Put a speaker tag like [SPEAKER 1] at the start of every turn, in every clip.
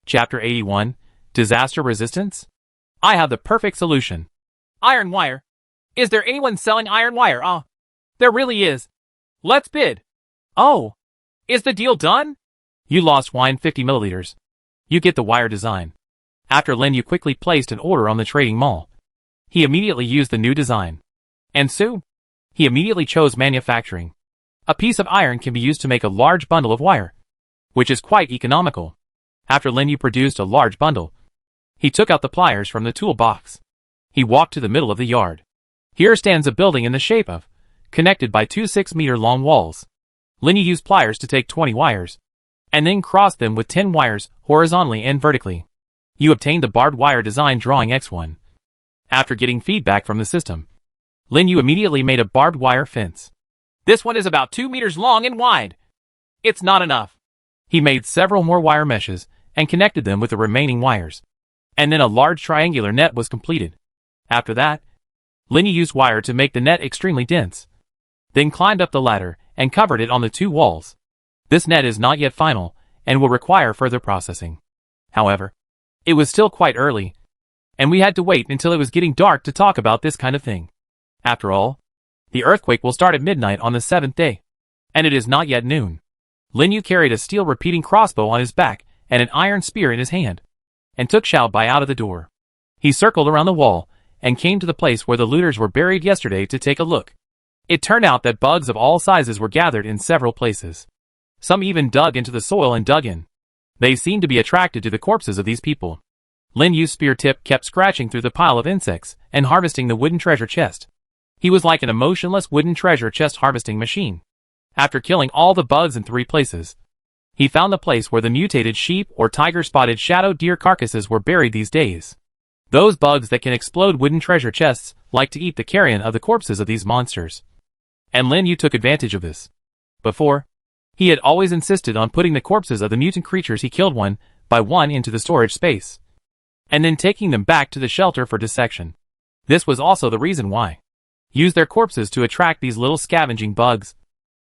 [SPEAKER 1] Chapter 81, Disaster Resistance? I have the perfect solution. Iron wire. Is there anyone selling iron wire? There really is. Let's bid. Oh, is the deal done? You lost wine 50 milliliters. You get the wire design. After Lin Yu quickly placed an order on the trading mall. He immediately used the new design. And Sue? He immediately chose manufacturing. A piece of iron can be used to make a large bundle of wire, which is quite economical. After Lin Yu produced a large bundle, he took out the pliers from the toolbox. He walked to the middle of the yard. Here stands a building in the shape of, connected by two 6-meter-long walls. Lin Yu used pliers to take 20 wires, and then crossed them with 10 wires horizontally and vertically. You obtained the barbed wire design drawing X1. After getting feedback from the system, Lin Yu immediately made a barbed wire fence. This one is about 2 meters long and wide. It's not enough. He made several more wire meshes and connected them with the remaining wires. And then a large triangular net was completed. After that, Lin Yu used wire to make the net extremely dense. Then climbed up the ladder and covered it on the two walls. This net is not yet final and will require further processing. However, it was still quite early, and we had to wait until it was getting dark to talk about this kind of thing. After all, the earthquake will start at midnight on the 7th day, and it is not yet noon. Lin Yu carried a steel repeating crossbow on his back and an iron spear in his hand, and took Xiao Bai out of the door. He circled around the wall and came to the place where the looters were buried yesterday to take a look. It turned out that bugs of all sizes were gathered in several places. Some even dug into the soil and dug in. They seemed to be attracted to the corpses of these people. Lin Yu's spear tip kept scratching through the pile of insects and harvesting the wooden treasure chest. He was like an emotionless wooden treasure chest harvesting machine. After killing all the bugs in 3 places, he found the place where the mutated sheep or tiger-spotted shadow deer carcasses were buried these days. Those bugs that can explode wooden treasure chests like to eat the carrion of the corpses of these monsters. And Lin Yu took advantage of this. Before, he had always insisted on putting the corpses of the mutant creatures he killed one by one into the storage space, and then taking them back to the shelter for dissection. This was also the reason why. Use their corpses to attract these little scavenging bugs,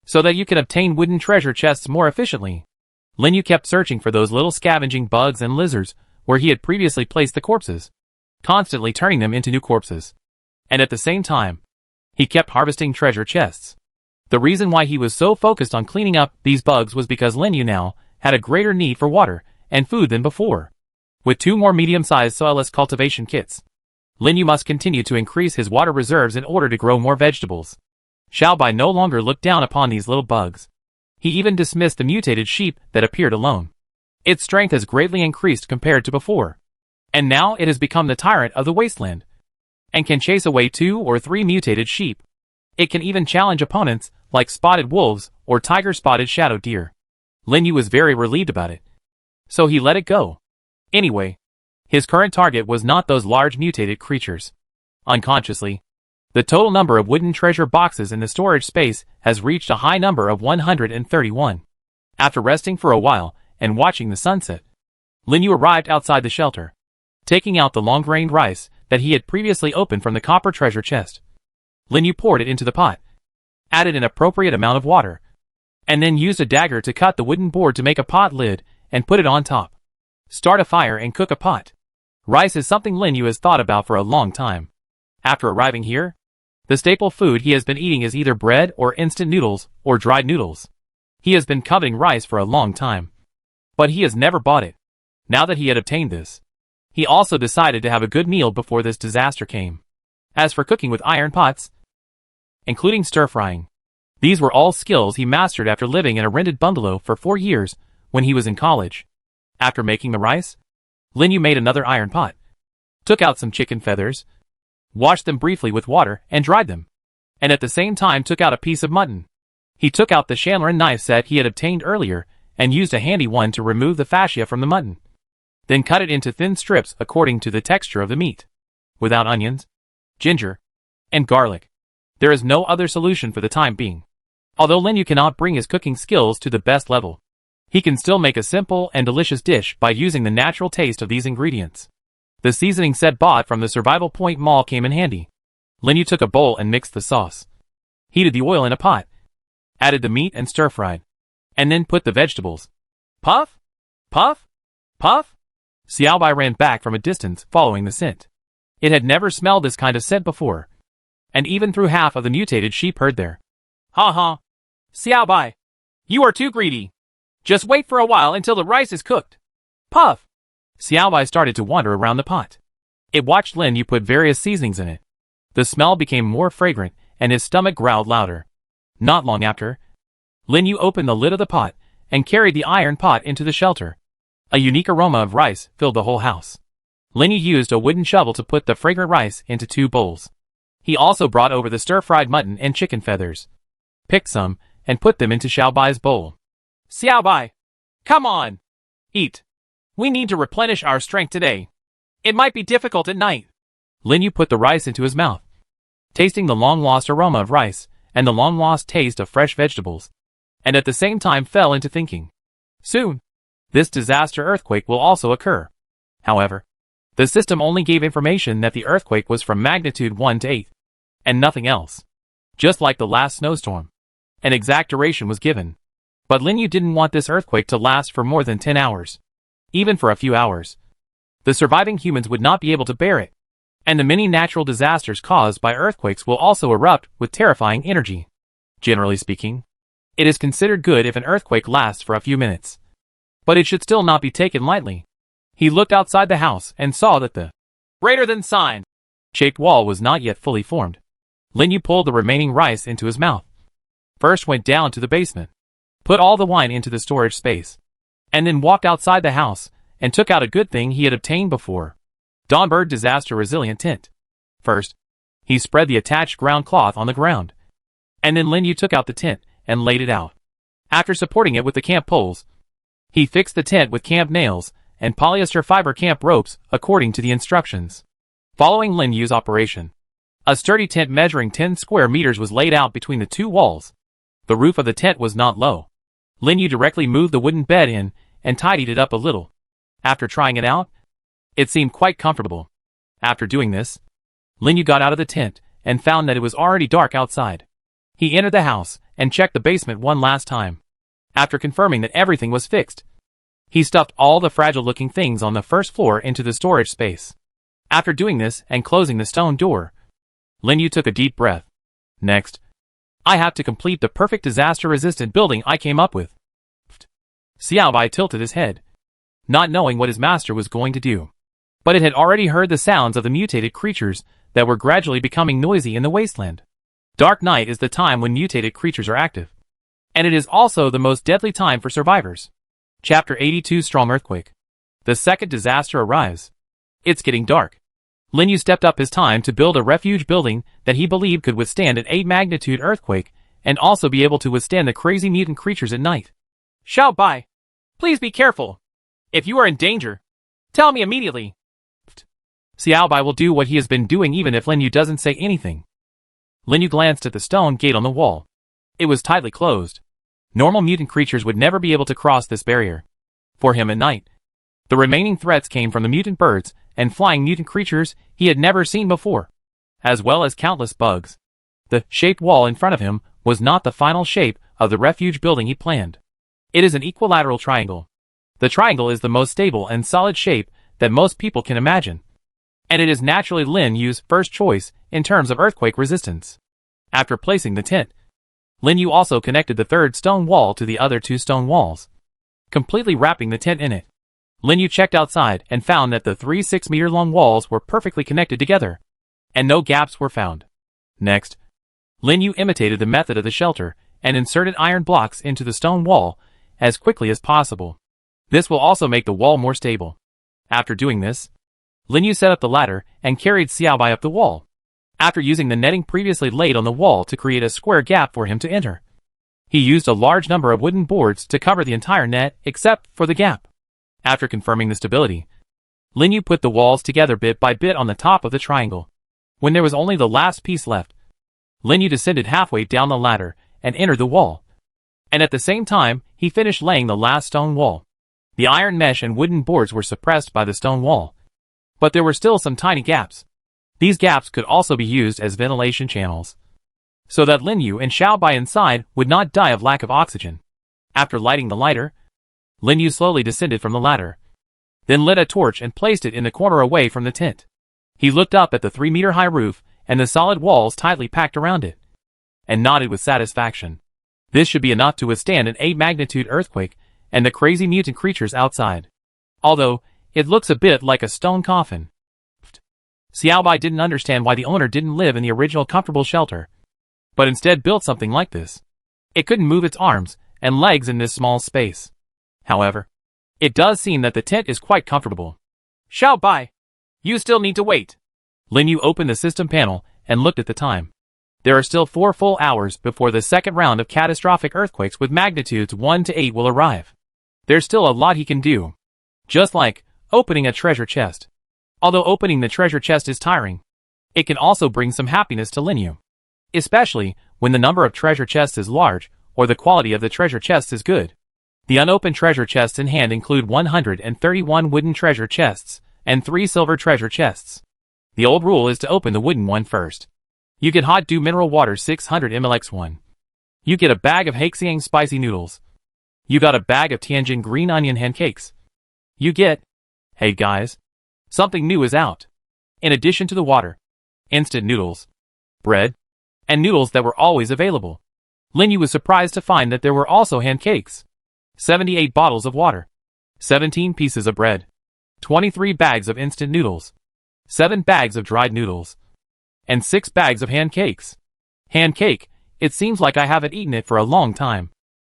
[SPEAKER 1] so that you can obtain wooden treasure chests more efficiently. Lin Yu kept searching for those little scavenging bugs and lizards where he had previously placed the corpses, constantly turning them into new corpses. And at the same time, he kept harvesting treasure chests. The reason why he was so focused on cleaning up these bugs was because Lin Yu now had a greater need for water and food than before. With 2 more medium-sized soilless cultivation kits, Lin Yu must continue to increase his water reserves in order to grow more vegetables. Xiao Bai no longer looked down upon these little bugs. He even dismissed the mutated sheep that appeared alone. Its strength has greatly increased compared to before, and now it has become the tyrant of the Wasteland, and can chase away 2 or 3 mutated sheep. It can even challenge opponents like spotted wolves or tiger-spotted shadow deer. Lin Yu was very relieved about it, so he let it go. Anyway, his current target was not those large mutated creatures. Unconsciously, the total number of wooden treasure boxes in the storage space has reached a high number of 131. After resting for a while and watching the sunset, Lin Yu arrived outside the shelter, taking out the long-grained rice that he had previously opened from the copper treasure chest. Lin Yu poured it into the pot, added an appropriate amount of water, and then used a dagger to cut the wooden board to make a pot lid and put it on top. Start a fire and cook a pot. Rice is something Lin Yu has thought about for a long time. After arriving here, the staple food he has been eating is either bread or instant noodles or dried noodles. He has been coveting rice for a long time, but he has never bought it. Now that he had obtained this, he also decided to have a good meal before this disaster came. As for cooking with iron pots, including stir-frying, these were all skills he mastered after living in a rented bungalow for 4 years when he was in college. After making the rice, Lin Yu made another iron pot, took out some chicken feathers, washed them briefly with water and dried them, and at the same time took out a piece of mutton. He took out the Shanlarin knife set he had obtained earlier and used a handy one to remove the fascia from the mutton. Then cut it into thin strips according to the texture of the meat, without onions, ginger, and garlic. There is no other solution for the time being. Although Lin Yu cannot bring his cooking skills to the best level, he can still make a simple and delicious dish by using the natural taste of these ingredients. The seasoning set bought from the Survival Point Mall came in handy. Lin Yu took a bowl and mixed the sauce, heated the oil in a pot, added the meat and stir-fried, and then put the vegetables. Puff! Puff! Puff! Xiaobai ran back from a distance following the scent. It had never smelled this kind of scent before, and even threw half of the mutated sheep herd there. Ha ha! Xiaobai! You are too greedy! Just wait for a while until the rice is cooked. Puff! Xiaobai started to wander around the pot. It watched Lin Yu put various seasonings in it. The smell became more fragrant, and his stomach growled louder. Not long after, Lin Yu opened the lid of the pot and carried the iron pot into the shelter. A unique aroma of rice filled the whole house. Lin Yu used a wooden shovel to put the fragrant rice into 2 bowls. He also brought over the stir-fried mutton and chicken feathers, picked some, and put them into Xiaobai's bowl. Xiaobai! Come on! Eat! We need to replenish our strength today. It might be difficult at night. Lin Yu put the rice into his mouth, tasting the long-lost aroma of rice and the long-lost taste of fresh vegetables, and at the same time fell into thinking. Soon, this disaster earthquake will also occur. However, the system only gave information that the earthquake was from magnitude 1 to 8, and nothing else. Just like the last snowstorm, an exact duration was given. But Lin Yu didn't want this earthquake to last for more than 10 hours. Even for a few hours, the surviving humans would not be able to bear it, and the many natural disasters caused by earthquakes will also erupt with terrifying energy. Generally speaking, it is considered good if an earthquake lasts for a few minutes, but it should still not be taken lightly. He looked outside the house and saw that the greater than sign shaped wall was not yet fully formed. Lin Yu pulled the remaining rice into his mouth. First went down to the basement, put all the wine into the storage space, and then walked outside the house and took out a good thing he had obtained before. Dawnbird Disaster Resilient Tent. First, he spread the attached ground cloth on the ground, and then Lin Yu took out the tent and laid it out. After supporting it with the camp poles, he fixed the tent with camp nails and polyester fiber camp ropes according to the instructions. Following Lin Yu's operation, a sturdy tent measuring 10 square meters was laid out between the 2 walls. The roof of the tent was not low. Lin Yu directly moved the wooden bed in and tidied it up a little. After trying it out, it seemed quite comfortable. After doing this, Lin Yu got out of the tent and found that it was already dark outside. He entered the house and checked the basement one last time. After confirming that everything was fixed, he stuffed all the fragile-looking things on the first floor into the storage space. After doing this and closing the stone door, Lin Yu took a deep breath. Next, I have to complete the perfect disaster-resistant building I came up with. Xiaobai tilted his head, not knowing what his master was going to do. But it had already heard the sounds of the mutated creatures that were gradually becoming noisy in the wasteland. Dark night is the time when mutated creatures are active, and it is also the most deadly time for survivors. Chapter 82 Strong Earthquake. The second disaster arrives. It's getting dark. Lin Yu stepped up his time to build a refuge building that he believed could withstand an 8 magnitude earthquake and also be able to withstand the crazy mutant creatures at night. Xiaobai, please be careful. If you are in danger, tell me immediately. Xiaobai will do what he has been doing even if Lin Yu doesn't say anything. Lin Yu glanced at the stone gate on the wall. It was tightly closed. Normal mutant creatures would never be able to cross this barrier. For him at night, the remaining threats came from the mutant birds and flying mutant creatures he had never seen before, as well as countless bugs. The shaped wall in front of him was not the final shape of the refuge building he planned. It is an equilateral triangle. The triangle is the most stable and solid shape that most people can imagine, and it is naturally Lin Yu's first choice in terms of earthquake resistance. After placing the tent, Lin Yu also connected the third stone wall to the other 2 stone walls, completely wrapping the tent in it. Lin Yu checked outside and found that the 3 6-meter-long walls were perfectly connected together, and no gaps were found. Next, Lin Yu imitated the method of the shelter and inserted iron blocks into the stone wall as quickly as possible. This will also make the wall more stable. After doing this, Lin Yu set up the ladder and carried Xiaobai up the wall, after using the netting previously laid on the wall to create a square gap for him to enter. He used a large number of wooden boards to cover the entire net except for the gap. After confirming the stability, Lin Yu put the walls together bit by bit on the top of the triangle. When there was only the last piece left, Lin Yu descended halfway down the ladder and entered the wall. And at the same time, he finished laying the last stone wall. The iron mesh and wooden boards were suppressed by the stone wall, but there were still some tiny gaps. These gaps could also be used as ventilation channels, so that Lin Yu and Xiaobai inside would not die of lack of oxygen. After lighting the lighter, Lin Yu slowly descended from the ladder. then lit a torch and placed it in the corner away from the tent. He looked up at the 3-meter-high roof and the solid walls tightly packed around it, and nodded with satisfaction. This should be enough to withstand an 8-magnitude earthquake and the crazy mutant creatures outside. Although, it looks a bit like a stone coffin. Xiaobai didn't understand why the owner didn't live in the original comfortable shelter, but instead built something like this. It couldn't move its arms and legs in this small space. However, it does seem that the tent is quite comfortable. Xiaobai, you still need to wait. Lin Yu opened the system panel and looked at the time. There are still 4 full hours before the second round of catastrophic earthquakes with magnitudes 1 to 8 will arrive. There's still a lot he can do. Just like opening a treasure chest. Although opening the treasure chest is tiring, it can also bring some happiness to Lin Yu. Especially when the number of treasure chests is large or the quality of the treasure chests is good. The unopened treasure chests in hand include 131 wooden treasure chests and 3 silver treasure chests. The old rule is to open the wooden one first. You get hot dew mineral water 600 ml X1. You get a bag of Haixiang spicy noodles. You got a bag of Tianjin green onion pancakes. You get, hey guys, something new is out. In addition to the water, instant noodles, bread, and noodles that were always available. Lin Yu was surprised to find that there were also pancakes. 78 bottles of water, 17 pieces of bread, 23 bags of instant noodles, 7 bags of dried noodles, and 6 bags of pancakes. Pancake, it seems like I haven't eaten it for a long time.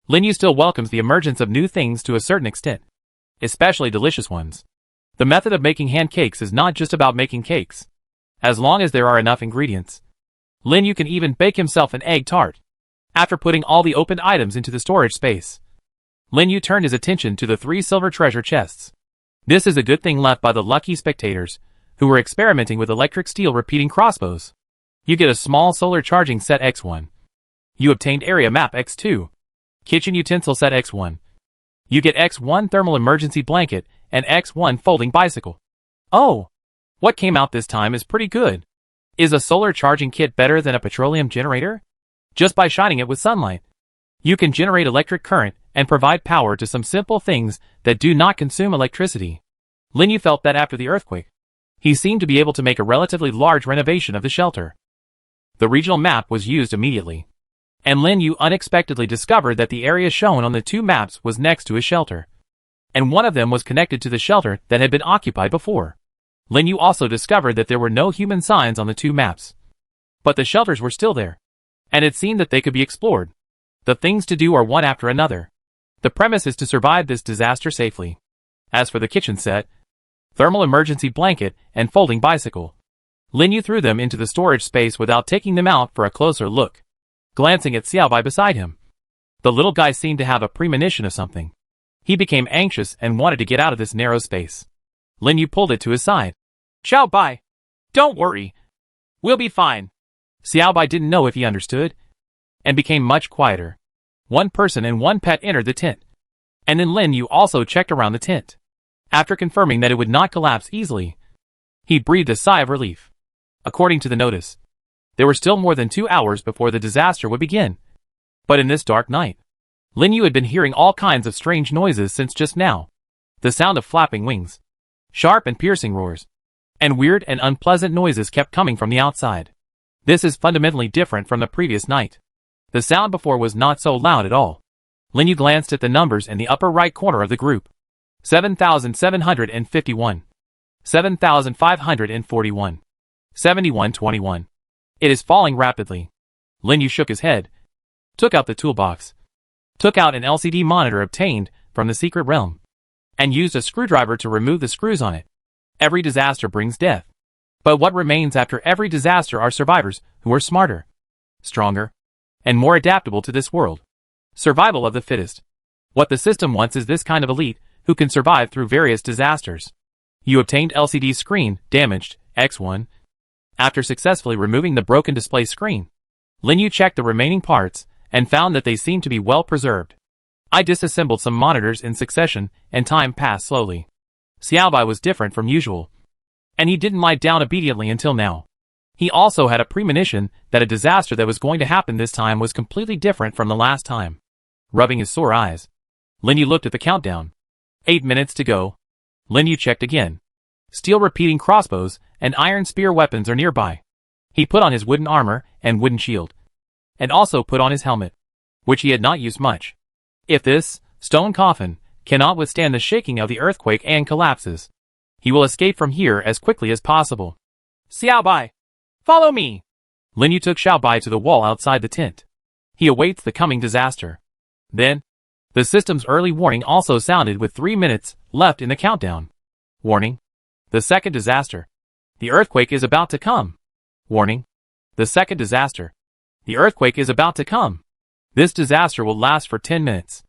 [SPEAKER 1] Lin Yu still welcomes the emergence of new things to a certain extent, especially delicious ones. The method of making pancakes is not just about making cakes. As long as there are enough ingredients, Lin Yu can even bake himself an egg tart. After putting all the opened items into the storage space, Lin Yu turned his attention to the 3 silver treasure chests. This is a good thing left by the lucky spectators who were experimenting with electric steel repeating crossbows. You get a small solar charging set X1. You obtained area map X2. Kitchen utensil set X1. You get X1 thermal emergency blanket and X1 folding bicycle. Oh! What came out this time is pretty good. Is a solar charging kit better than a petroleum generator? Just by shining it with sunlight, you can generate electric current and provide power to some simple things that do not consume electricity. Lin Yu felt that after the earthquake, he seemed to be able to make a relatively large renovation of the shelter. The regional map was used immediately, and Lin Yu unexpectedly discovered that the area shown on the 2 maps was next to his shelter, and one of them was connected to the shelter that had been occupied before. Lin Yu also discovered that there were no human signs on the 2 maps, but the shelters were still there, and it seemed that they could be explored. The things to do are one after another. The premise is to survive this disaster safely. As for the kitchen set, thermal emergency blanket, and folding bicycle, Lin Yu threw them into the storage space without taking them out for a closer look. Glancing at Xiaobai beside him, the little guy seemed to have a premonition of something. He became anxious and wanted to get out of this narrow space. Lin Yu pulled it to his side. Xiaobai, don't worry. We'll be fine. Xiaobai didn't know if he understood, and became much quieter. 1 person and 1 pet entered the tent, and then Lin Yu also checked around the tent. After confirming that it would not collapse easily, he breathed a sigh of relief. According to the notice, there were still more than 2 hours before the disaster would begin. But in this dark night, Lin Yu had been hearing all kinds of strange noises since just now. The sound of flapping wings, sharp and piercing roars, and weird and unpleasant noises kept coming from the outside. This is fundamentally different from the previous night. The sound before was not so loud at all. Lin Yu glanced at the numbers in the upper right corner of the group. 7,751. 7,541. 7121. It is falling rapidly. Lin Yu shook his head, took out the toolbox, took out an LCD monitor obtained from the secret realm, and used a screwdriver to remove the screws on it. Every disaster brings death. But what remains after every disaster are survivors who are smarter, stronger, and more adaptable to this world. Survival of the fittest. What the system wants is this kind of elite who can survive through various disasters. You obtained LCD screen, damaged, X1. After successfully removing the broken display screen, Lin Yu checked the remaining parts and found that they seemed to be well preserved. I disassembled some monitors in succession and time passed slowly. Xiaobai was different from usual, and he didn't lie down obediently until now. He also had a premonition that a disaster that was going to happen this time was completely different from the last time. Rubbing his sore eyes, Lin Yu looked at the countdown. 8 minutes to go. Lin Yu checked again. Steel repeating crossbows and iron spear weapons are nearby. He put on his wooden armor and wooden shield. And also put on his helmet, which he had not used much. If this stone coffin cannot withstand the shaking of the earthquake and collapses, he will escape from here as quickly as possible. Xiao Bai, follow me! Lin Yu took Xiao Bai to the wall outside the tent. He awaits the coming disaster. Then, the system's early warning also sounded with 3 minutes left in the countdown. Warning. The second disaster. The earthquake is about to come. Warning. The second disaster. The earthquake is about to come. This disaster will last for 10 minutes.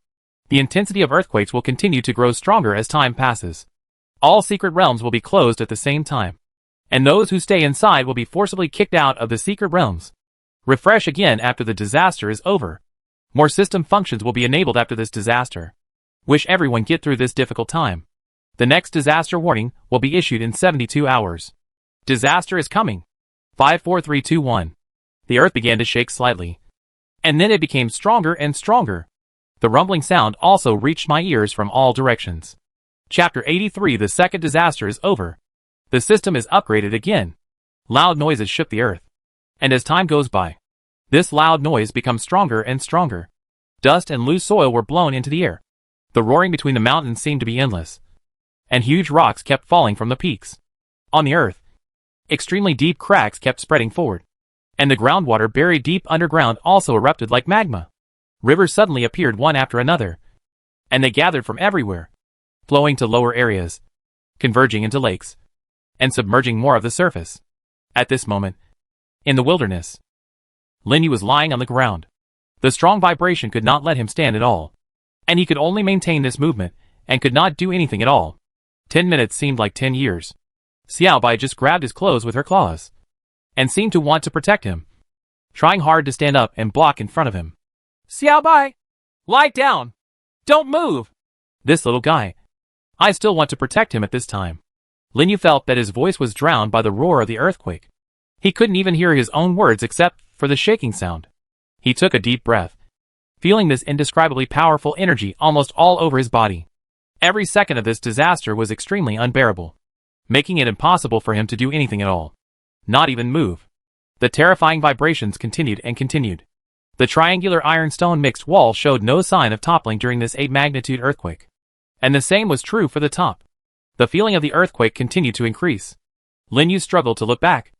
[SPEAKER 1] The intensity of earthquakes will continue to grow stronger as time passes. All secret realms will be closed at the same time. And those who stay inside will be forcibly kicked out of the secret realms. Refresh again after the disaster is over. More system functions will be enabled after this disaster. Wish everyone get through this difficult time. The next disaster warning will be issued in 72 hours. Disaster is coming. 5, 4, 3, 2, 1. The earth began to shake slightly. And then it became stronger and stronger. The rumbling sound also reached my ears from all directions. Chapter 83. The second disaster is over. The system is upgraded again. Loud noises shook the earth. And as time goes by, this loud noise becomes stronger and stronger. Dust and loose soil were blown into the air. The roaring between the mountains seemed to be endless. And huge rocks kept falling from the peaks. On the earth, extremely deep cracks kept spreading forward. And the groundwater buried deep underground also erupted like magma. Rivers suddenly appeared one after another. And they gathered from everywhere, flowing to lower areas, converging into lakes, and submerging more of the surface. At this moment, in the wilderness, Lin Yu was lying on the ground. The strong vibration could not let him stand at all. And he could only maintain this movement, and could not do anything at all. 10 minutes seemed like 10 years. Xiao Bai just grabbed his clothes with her claws, and seemed to want to protect him, trying hard to stand up and block in front of him. Xiao Bai! Lie down! Don't move! This little guy. I still want to protect him at this time. Lin Yu felt that his voice was drowned by the roar of the earthquake. He couldn't even hear his own words except for the shaking sound. He took a deep breath, feeling this indescribably powerful energy almost all over his body. Every second of this disaster was extremely unbearable, making it impossible for him to do anything at all. Not even move. The terrifying vibrations continued and continued. The triangular iron-stone mixed wall showed no sign of toppling during this 8-magnitude earthquake. And the same was true for the top. The feeling of the earthquake continued to increase. Lin Yu struggled to look back,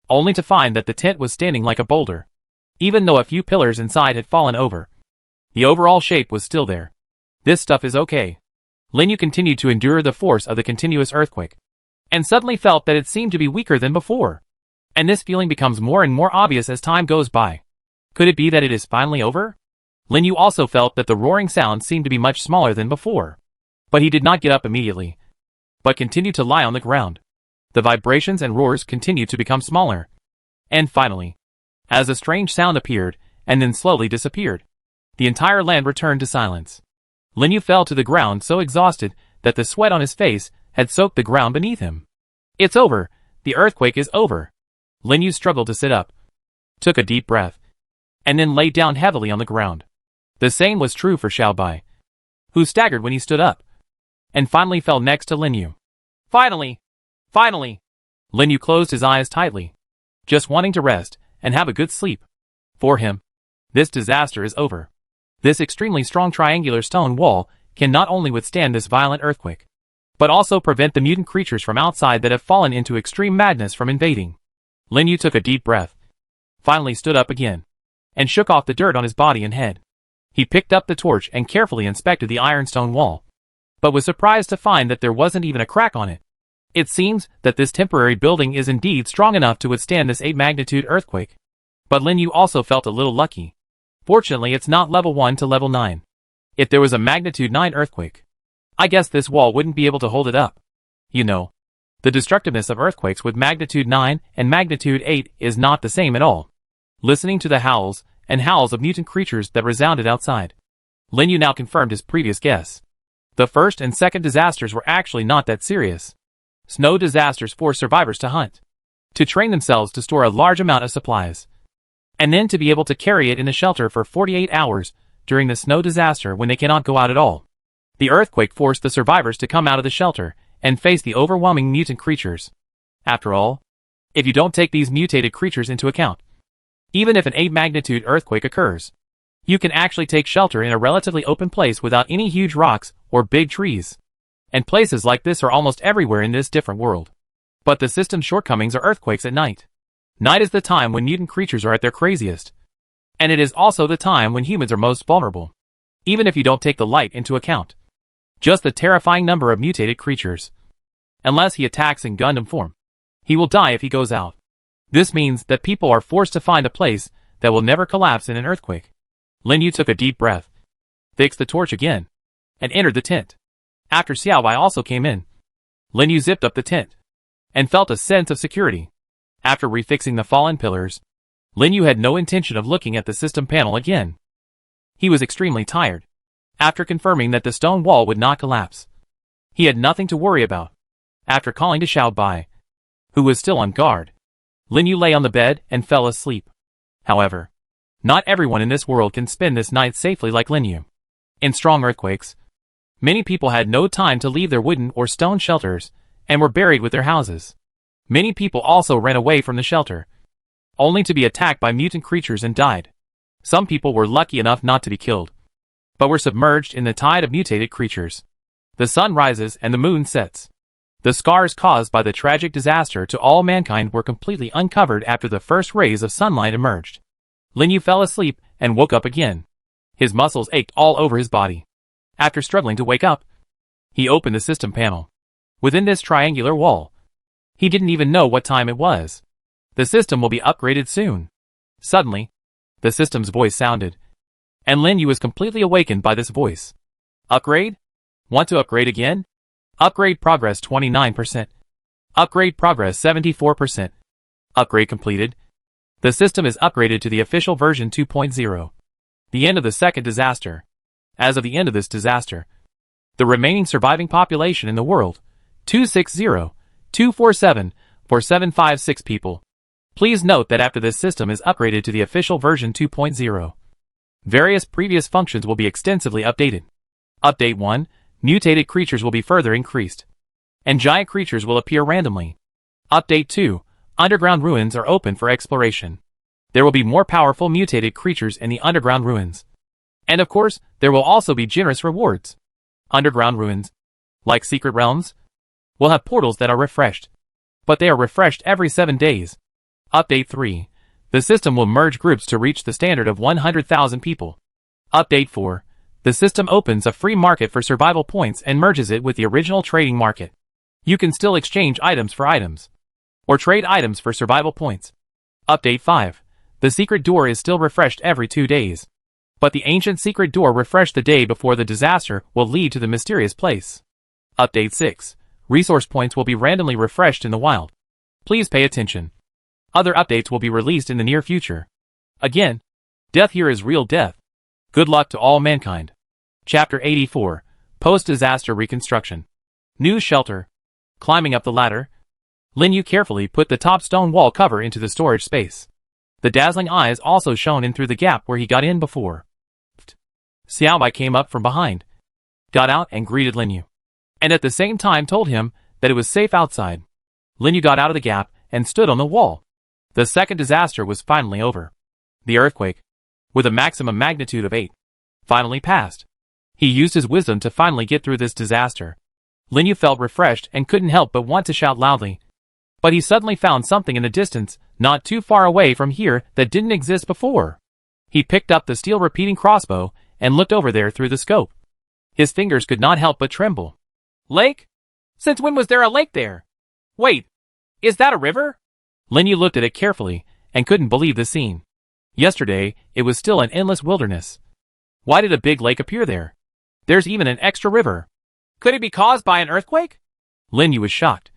[SPEAKER 1] only to find that the tent was standing like a boulder. Even though a few pillars inside had fallen over, the overall shape was still there. This stuff is okay. Lin Yu continued to endure the force of the continuous earthquake, and suddenly felt that it seemed to be weaker than before. And this feeling becomes more and more obvious as time goes by. Could it be that it is finally over? Lin Yu also felt that the roaring sound seemed to be much smaller than before. But he did not get up immediately, but continued to lie on the ground. The vibrations and roars continued to become smaller. And finally, as a strange sound appeared, and then slowly disappeared, the entire land returned to silence. Lin Yu fell to the ground so exhausted that the sweat on his face had soaked the ground beneath him. It's over. The earthquake is over. Lin Yu struggled to sit up, took a deep breath, and then lay down heavily on the ground. The same was true for Xiao Bai, who staggered when he stood up, and finally fell next to Lin Yu. Finally! Lin Yu closed his eyes tightly, just wanting to rest and have a good sleep. For him, this disaster is over. This extremely strong triangular stone wall can not only withstand this violent earthquake, but also prevent the mutant creatures from outside that have fallen into extreme madness from invading. Lin Yu took a deep breath, finally stood up again, and shook off the dirt on his body and head. He picked up the torch and carefully inspected the ironstone wall, but was surprised to find that there wasn't even a crack on it. It seems that this temporary building is indeed strong enough to withstand this 8-magnitude earthquake. But Lin Yu also felt a little lucky. Fortunately, it's not level 1 to level 9. If there was a magnitude 9 earthquake, I guess this wall wouldn't be able to hold it up. You know, the destructiveness of earthquakes with magnitude 9 and magnitude 8 is not the same at all. Listening to the howls and howls of mutant creatures that resounded outside, Lin Yu now confirmed his previous guess. The first and second disasters were actually not that serious. Snow disasters force survivors to hunt, to train themselves to store a large amount of supplies, and then to be able to carry it in a shelter for 48 hours during the snow disaster when they cannot go out at all. The earthquake forced the survivors to come out of the shelter and face the overwhelming mutant creatures. After all, if you don't take these mutated creatures into account, even if an 8-magnitude earthquake occurs, you can actually take shelter in a relatively open place without any huge rocks or big trees. And places like this are almost everywhere in this different world. But the system's shortcomings are earthquakes at night. Night is the time when mutant creatures are at their craziest. And it is also the time when humans are most vulnerable. Even if you don't take the light into account. Just the terrifying number of mutated creatures. Unless he attacks in Gundam form, he will die if he goes out. This means that people are forced to find a place that will never collapse in an earthquake. Lin Yu took a deep breath, fixed the torch again, and entered the tent. After Xiao Bai also came in, Lin Yu zipped up the tent, and felt a sense of security. After refixing the fallen pillars, Lin Yu had no intention of looking at the system panel again. He was extremely tired. After confirming that the stone wall would not collapse, he had nothing to worry about. After calling to Xiao Bai, who was still on guard, Lin Yu lay on the bed and fell asleep. However, not everyone in this world can spend this night safely like Lin Yu. In strong earthquakes, many people had no time to leave their wooden or stone shelters and were buried with their houses. Many people also ran away from the shelter, only to be attacked by mutant creatures and died. Some people were lucky enough not to be killed, but were submerged in the tide of mutated creatures. The sun rises and the moon sets. The scars caused by the tragic disaster to all mankind were completely uncovered after the first rays of sunlight emerged. Lin Yu fell asleep and woke up again. His muscles ached all over his body. After struggling to wake up, he opened the system panel. Within this triangular wall, he didn't even know what time it was. The system will be upgraded soon. Suddenly, the system's voice sounded, and Lin Yu was completely awakened by this voice. Upgrade? Want to upgrade again? Upgrade progress 29%. Upgrade progress 74%. Upgrade completed. The system is upgraded to the official version 2.0. The end of the second disaster. As of the end of this disaster, the remaining surviving population in the world, 260,247,4756 people. Please note that after this system is upgraded to the official version 2.0, various previous functions will be extensively updated. Update 1, mutated creatures will be further increased, and giant creatures will appear randomly. Update 2, underground ruins are open for exploration. There will be more powerful mutated creatures in the underground ruins. And of course, there will also be generous rewards. Underground ruins, like secret realms, will have portals that are refreshed, but they are refreshed every 7 days. Update 3, the system will merge groups to reach the standard of 100,000 people. Update 4, the system opens a free market for survival points and merges it with the original trading market. You can still exchange items for items, or trade items for survival points. Update 5, the secret door is still refreshed every 2 days. But the ancient secret door refreshed the day before the disaster will lead to the mysterious place. Update 6, resource points will be randomly refreshed in the wild. Please pay attention. Other updates will be released in the near future. Again, death here is real death. Good luck to all mankind. Chapter 84, Post-Disaster Reconstruction. New shelter. Climbing up the ladder, Lin Yu carefully put the top stone wall cover into the storage space. The dazzling eyes also shone in through the gap where he got in before. Xiao Bai came up from behind, got out and greeted Lin Yu, and at the same time told him that it was safe outside. Lin Yu got out of the gap and stood on the wall. The second disaster was finally over. The earthquake, with a maximum magnitude of 8, finally passed. He used his wisdom to finally get through this disaster. Lin Yu felt refreshed and couldn't help but want to shout loudly. But he suddenly found something in the distance, not too far away from here, that didn't exist before. He picked up the steel repeating crossbow and looked over there through the scope. His fingers could not help but tremble. Lake? Since when was there a lake there? Wait, is that a river? Lin Yu looked at it carefully and couldn't believe the scene. Yesterday, it was still an endless wilderness. Why did a big lake appear there? There's even an extra river. Could it be caused by an earthquake? Lin Yu was shocked,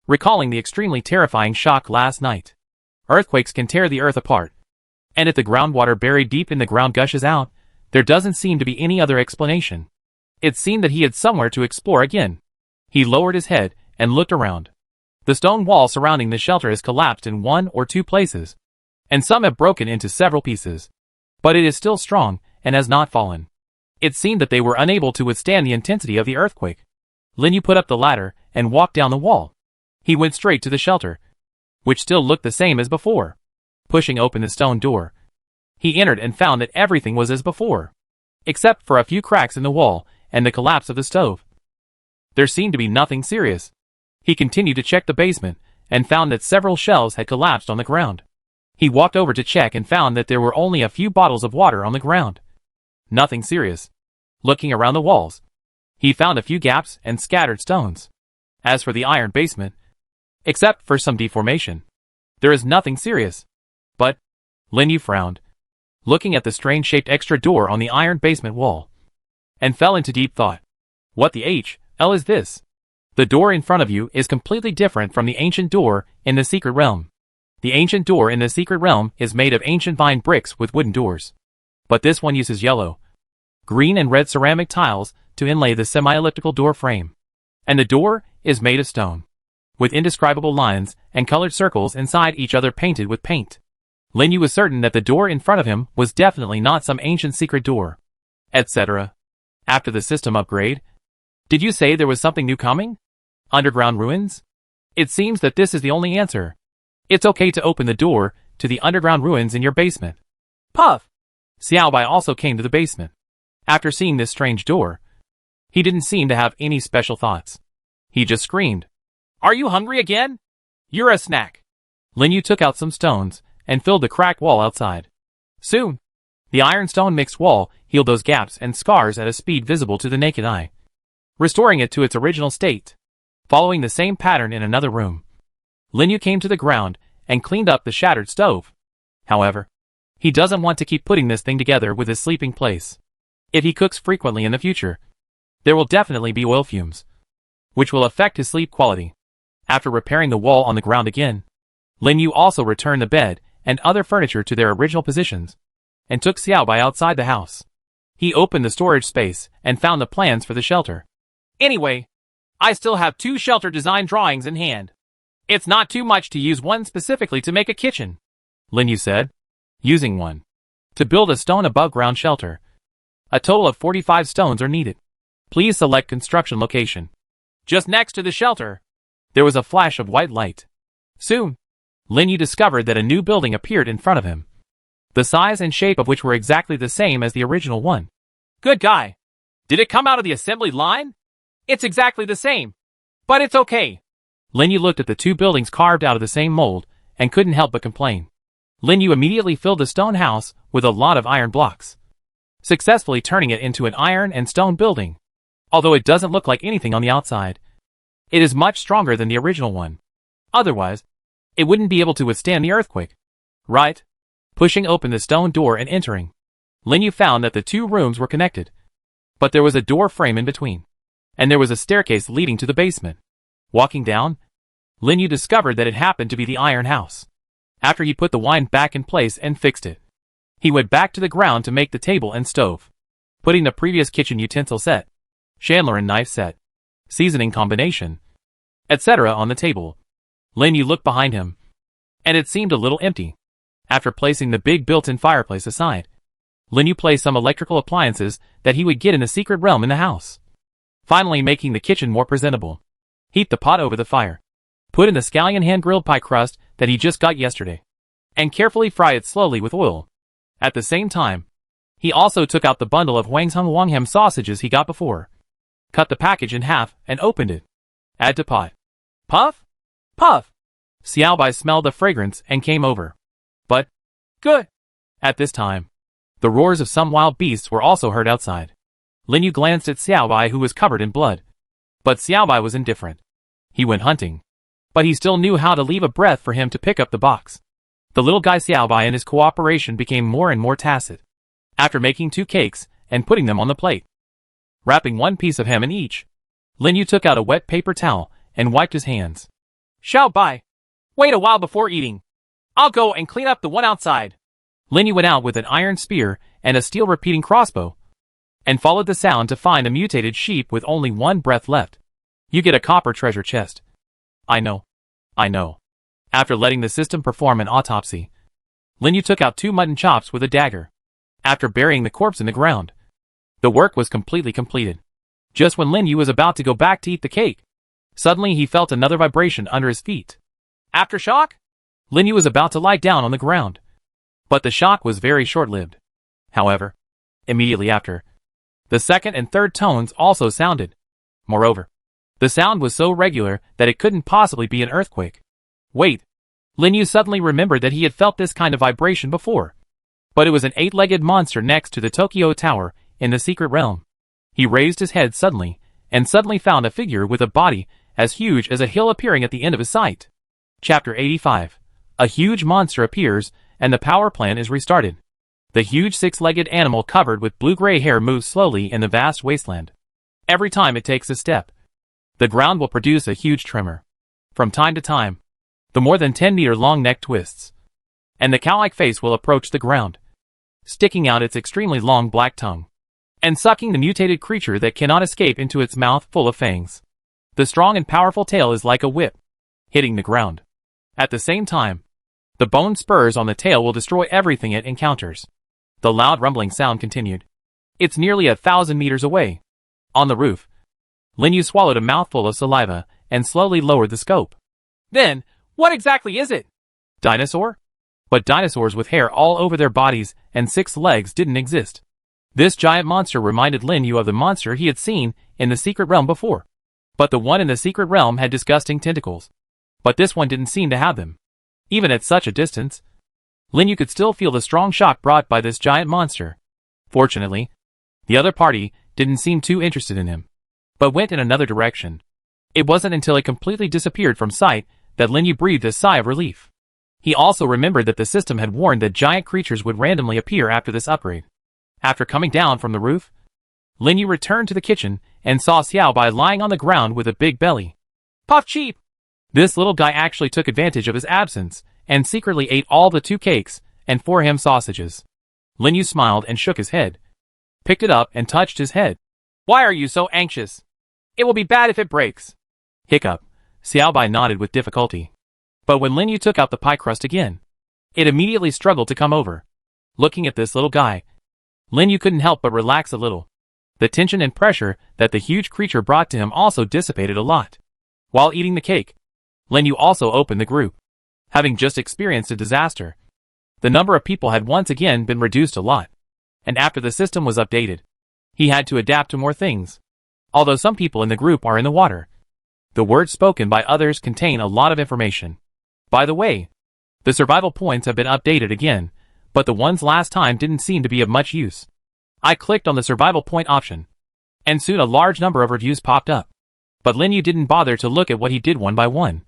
[SPEAKER 1] recalling the extremely terrifying shock last night. Earthquakes can tear the earth apart, and if the groundwater buried deep in the ground gushes out, there doesn't seem to be any other explanation. It seemed that he had somewhere to explore again. He lowered his head and looked around. The stone wall surrounding the shelter has collapsed in 1 or 2 places, and some have broken into several pieces. But it is still strong and has not fallen. It seemed that they were unable to withstand the intensity of the earthquake. Lin Yu put up the ladder and walked down the wall. He went straight to the shelter, which still looked the same as before. Pushing open the stone door, he entered and found that everything was as before, except for a few cracks in the wall and the collapse of the stove. There seemed to be nothing serious. He continued to check the basement and found that several shelves had collapsed on the ground. He walked over to check and found that there were only a few bottles of water on the ground. Nothing serious. Looking around the walls, he found a few gaps and scattered stones. As for the iron basement, except for some deformation, there is nothing serious. But, Lin Yu frowned, looking at the strange-shaped extra door on the iron basement wall, and fell into deep thought. What the hell is this? The door in front of you is completely different from the ancient door in the secret realm. The ancient door in the secret realm is made of ancient vine bricks with wooden doors. But this one uses yellow, green and red ceramic tiles to inlay the semi-elliptical door frame. And the door is made of stone, with indescribable lines and colored circles inside each other painted with paint. Lin Yu was certain that the door in front of him was definitely not some ancient secret door, etc. After the system upgrade, did you say there was something new coming? Underground ruins? It seems that this is the only answer. It's okay to open the door to the underground ruins in your basement. Puff! Xiaobai also came to the basement. After seeing this strange door, he didn't seem to have any special thoughts. He just screamed, "Are you hungry again? You're a snack." Lin Yu took out some stones and filled the cracked wall outside. Soon, the iron-stone mixed wall healed those gaps and scars at a speed visible to the naked eye, restoring it to its original state. Following the same pattern in another room, Lin Yu came to the ground and cleaned up the shattered stove. However, he doesn't want to keep putting this thing together with his sleeping place. If he cooks frequently in the future, there will definitely be oil fumes, which will affect his sleep quality. After repairing the wall on the ground again, Lin Yu also returned the bed and other furniture to their original positions, and took Xiaobai outside the house. He opened the storage space and found the plans for the shelter. Anyway, I still have 2 shelter design drawings in hand. It's not too much to use one specifically to make a kitchen, Lin Yu said, using one to build a stone above-ground shelter. A total of 45 stones are needed. Please select construction location. Just next to the shelter, there was a flash of white light. Soon, Lin Yu discovered that a new building appeared in front of him, the size and shape of which were exactly the same as the original one. Good guy. Did it come out of the assembly line? It's exactly the same. But it's okay. Lin Yu looked at the 2 buildings carved out of the same mold and couldn't help but complain. Lin Yu immediately filled the stone house with a lot of iron blocks, successfully turning it into an iron and stone building. Although it doesn't look like anything on the outside, it is much stronger than the original one. Otherwise, it wouldn't be able to withstand the earthquake. Right? Pushing open the stone door and entering, Lin Yu found that the 2 rooms were connected, but there was a door frame in between, and there was a staircase leading to the basement. Walking down, Lin Yu discovered that it happened to be the iron house. After he put the wine back in place and fixed it, he went back to the ground to make the table and stove, putting the previous kitchen utensil set, chandler and knife set, seasoning combination, etc. on the table. Lin Yu looked behind him, and it seemed a little empty. After placing the big built-in fireplace aside, Lin Yu placed some electrical appliances that he would get in the secret realm in the house. Finally making the kitchen more presentable, heat the pot over the fire, put in the scallion hand-grilled pie crust that he just got yesterday, and carefully fry it slowly with oil. At the same time, he also took out the bundle of Wangsheng Wangham sausages he got before, cut the package in half and opened it. Add to pot. Puff? Puff! Xiaobai smelled the fragrance and came over. But, good! At this time, the roars of some wild beasts were also heard outside. Lin Yu glanced at Xiaobai, who was covered in blood. But Xiaobai was indifferent. He went hunting, but he still knew how to leave a breath for him to pick up the box. The little guy Xiaobai and his cooperation became more and more tacit. After making 2 cakes and putting them on the plate, wrapping 1 piece of ham in each, Lin Yu took out a wet paper towel and wiped his hands. Xiaobai, wait a while before eating. I'll go and clean up the one outside. Lin Yu went out with an iron spear and a steel repeating crossbow, and followed the sound to find a mutated sheep with only 1 breath left. You get a copper treasure chest. I know. After letting the system perform an autopsy, Lin Yu took out 2 mutton chops with a dagger. After burying the corpse in the ground, the work was completely completed. Just when Lin Yu was about to go back to eat the cake, suddenly he felt another vibration under his feet. Aftershock? Lin Yu was about to lie down on the ground. But the shock was very short-lived. However, immediately after, the second and third tones also sounded. Moreover, the sound was so regular that it couldn't possibly be an earthquake. Wait. Lin Yu suddenly remembered that he had felt this kind of vibration before. But it was an 8-legged monster next to the Tokyo Tower in the secret realm. He raised his head suddenly, and suddenly found a figure with a body as huge as a hill appearing at the end of his sight. Chapter 85. A huge monster appears, and the power plant is restarted. The huge 6-legged animal covered with blue-gray hair moves slowly in the vast wasteland. Every time it takes a step, the ground will produce a huge tremor. From time to time, the more than 10-meter-long neck twists, and the cow-like face will approach the ground, sticking out its extremely long black tongue, and sucking the mutated creature that cannot escape into its mouth full of fangs. The strong and powerful tail is like a whip, hitting the ground. At the same time, the bone spurs on the tail will destroy everything it encounters. The loud rumbling sound continued. It's nearly 1,000 meters away. On the roof, Lin Yu swallowed a mouthful of saliva and slowly lowered the scope. Then, what exactly is it? Dinosaur? But dinosaurs with hair all over their bodies and 6 legs didn't exist. This giant monster reminded Lin Yu of the monster he had seen in the secret realm before. But the one in the secret realm had disgusting tentacles. But this one didn't seem to have them. Even at such a distance, Lin Yu could still feel the strong shock brought by this giant monster. Fortunately, the other party didn't seem too interested in him, but went in another direction. It wasn't until it completely disappeared from sight that Lin Yu breathed a sigh of relief. He also remembered that the system had warned that giant creatures would randomly appear after this upgrade. After coming down from the roof, Lin Yu returned to the kitchen and saw Xiao Bai lying on the ground with a big belly. Puff cheap! This little guy actually took advantage of his absence and secretly ate all the 2 cakes and 4 ham sausages. Lin Yu smiled and shook his head, picked it up and touched his head. Why are you so anxious? It will be bad if it breaks. Hiccup. Xiao Bai nodded with difficulty. But when Lin Yu took out the pie crust again, it immediately struggled to come over. Looking at this little guy, Lin Yu couldn't help but relax a little. The tension and pressure that the huge creature brought to him also dissipated a lot. While eating the cake, Lin Yu also opened the group. Having just experienced a disaster, the number of people had once again been reduced a lot. And after the system was updated, he had to adapt to more things. Although some people in the group are in the water, the words spoken by others contain a lot of information. By the way, the survival points have been updated again, but the ones last time didn't seem to be of much use. I clicked on the survival point option, and soon a large number of reviews popped up. But Lin Yu didn't bother to look at what he did one by one,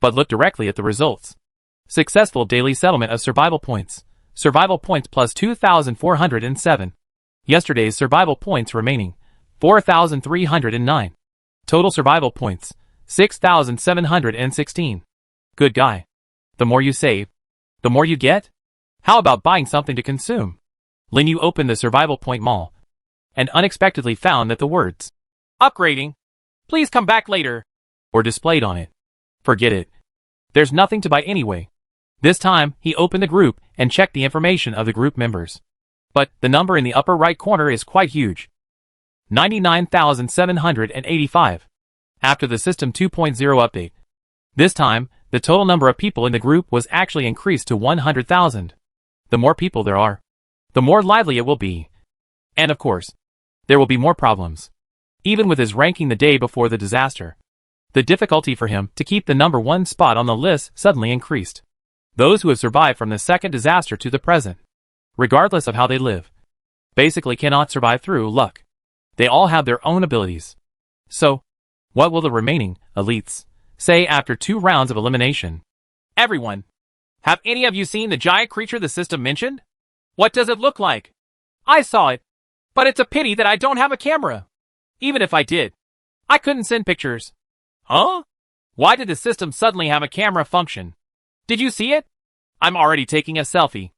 [SPEAKER 1] but looked directly at the results. Successful daily settlement of survival points. Survival points plus 2,407. Yesterday's survival points remaining, 4,309. Total survival points, 6,716. Good guy. The more you save, the more you get? How about buying something to consume? Lin Yu opened the survival point mall, and unexpectedly found that the words, "Upgrading. Please come back later," were displayed on it. Forget it. There's nothing to buy anyway. This time, he opened the group and checked the information of the group members. But the number in the upper right corner is quite huge. 99,785. After the System 2.0 update. This time, the total number of people in the group was actually increased to 100,000. The more people there are, the more lively it will be. And of course, there will be more problems. Even with his ranking the day before the disaster, the difficulty for him to keep the number 1 spot on the list suddenly increased. Those who have survived from the second disaster to the present, regardless of how they live, basically cannot survive through luck. They all have their own abilities. So, what will the remaining elites say after 2 rounds of elimination? Everyone, have any of you seen the giant creature the system mentioned? What does it look like? I saw it, but it's a pity that I don't have a camera. Even if I did, I couldn't send pictures. Huh? Why did the system suddenly have a camera function? Did you see it? I'm already taking a selfie.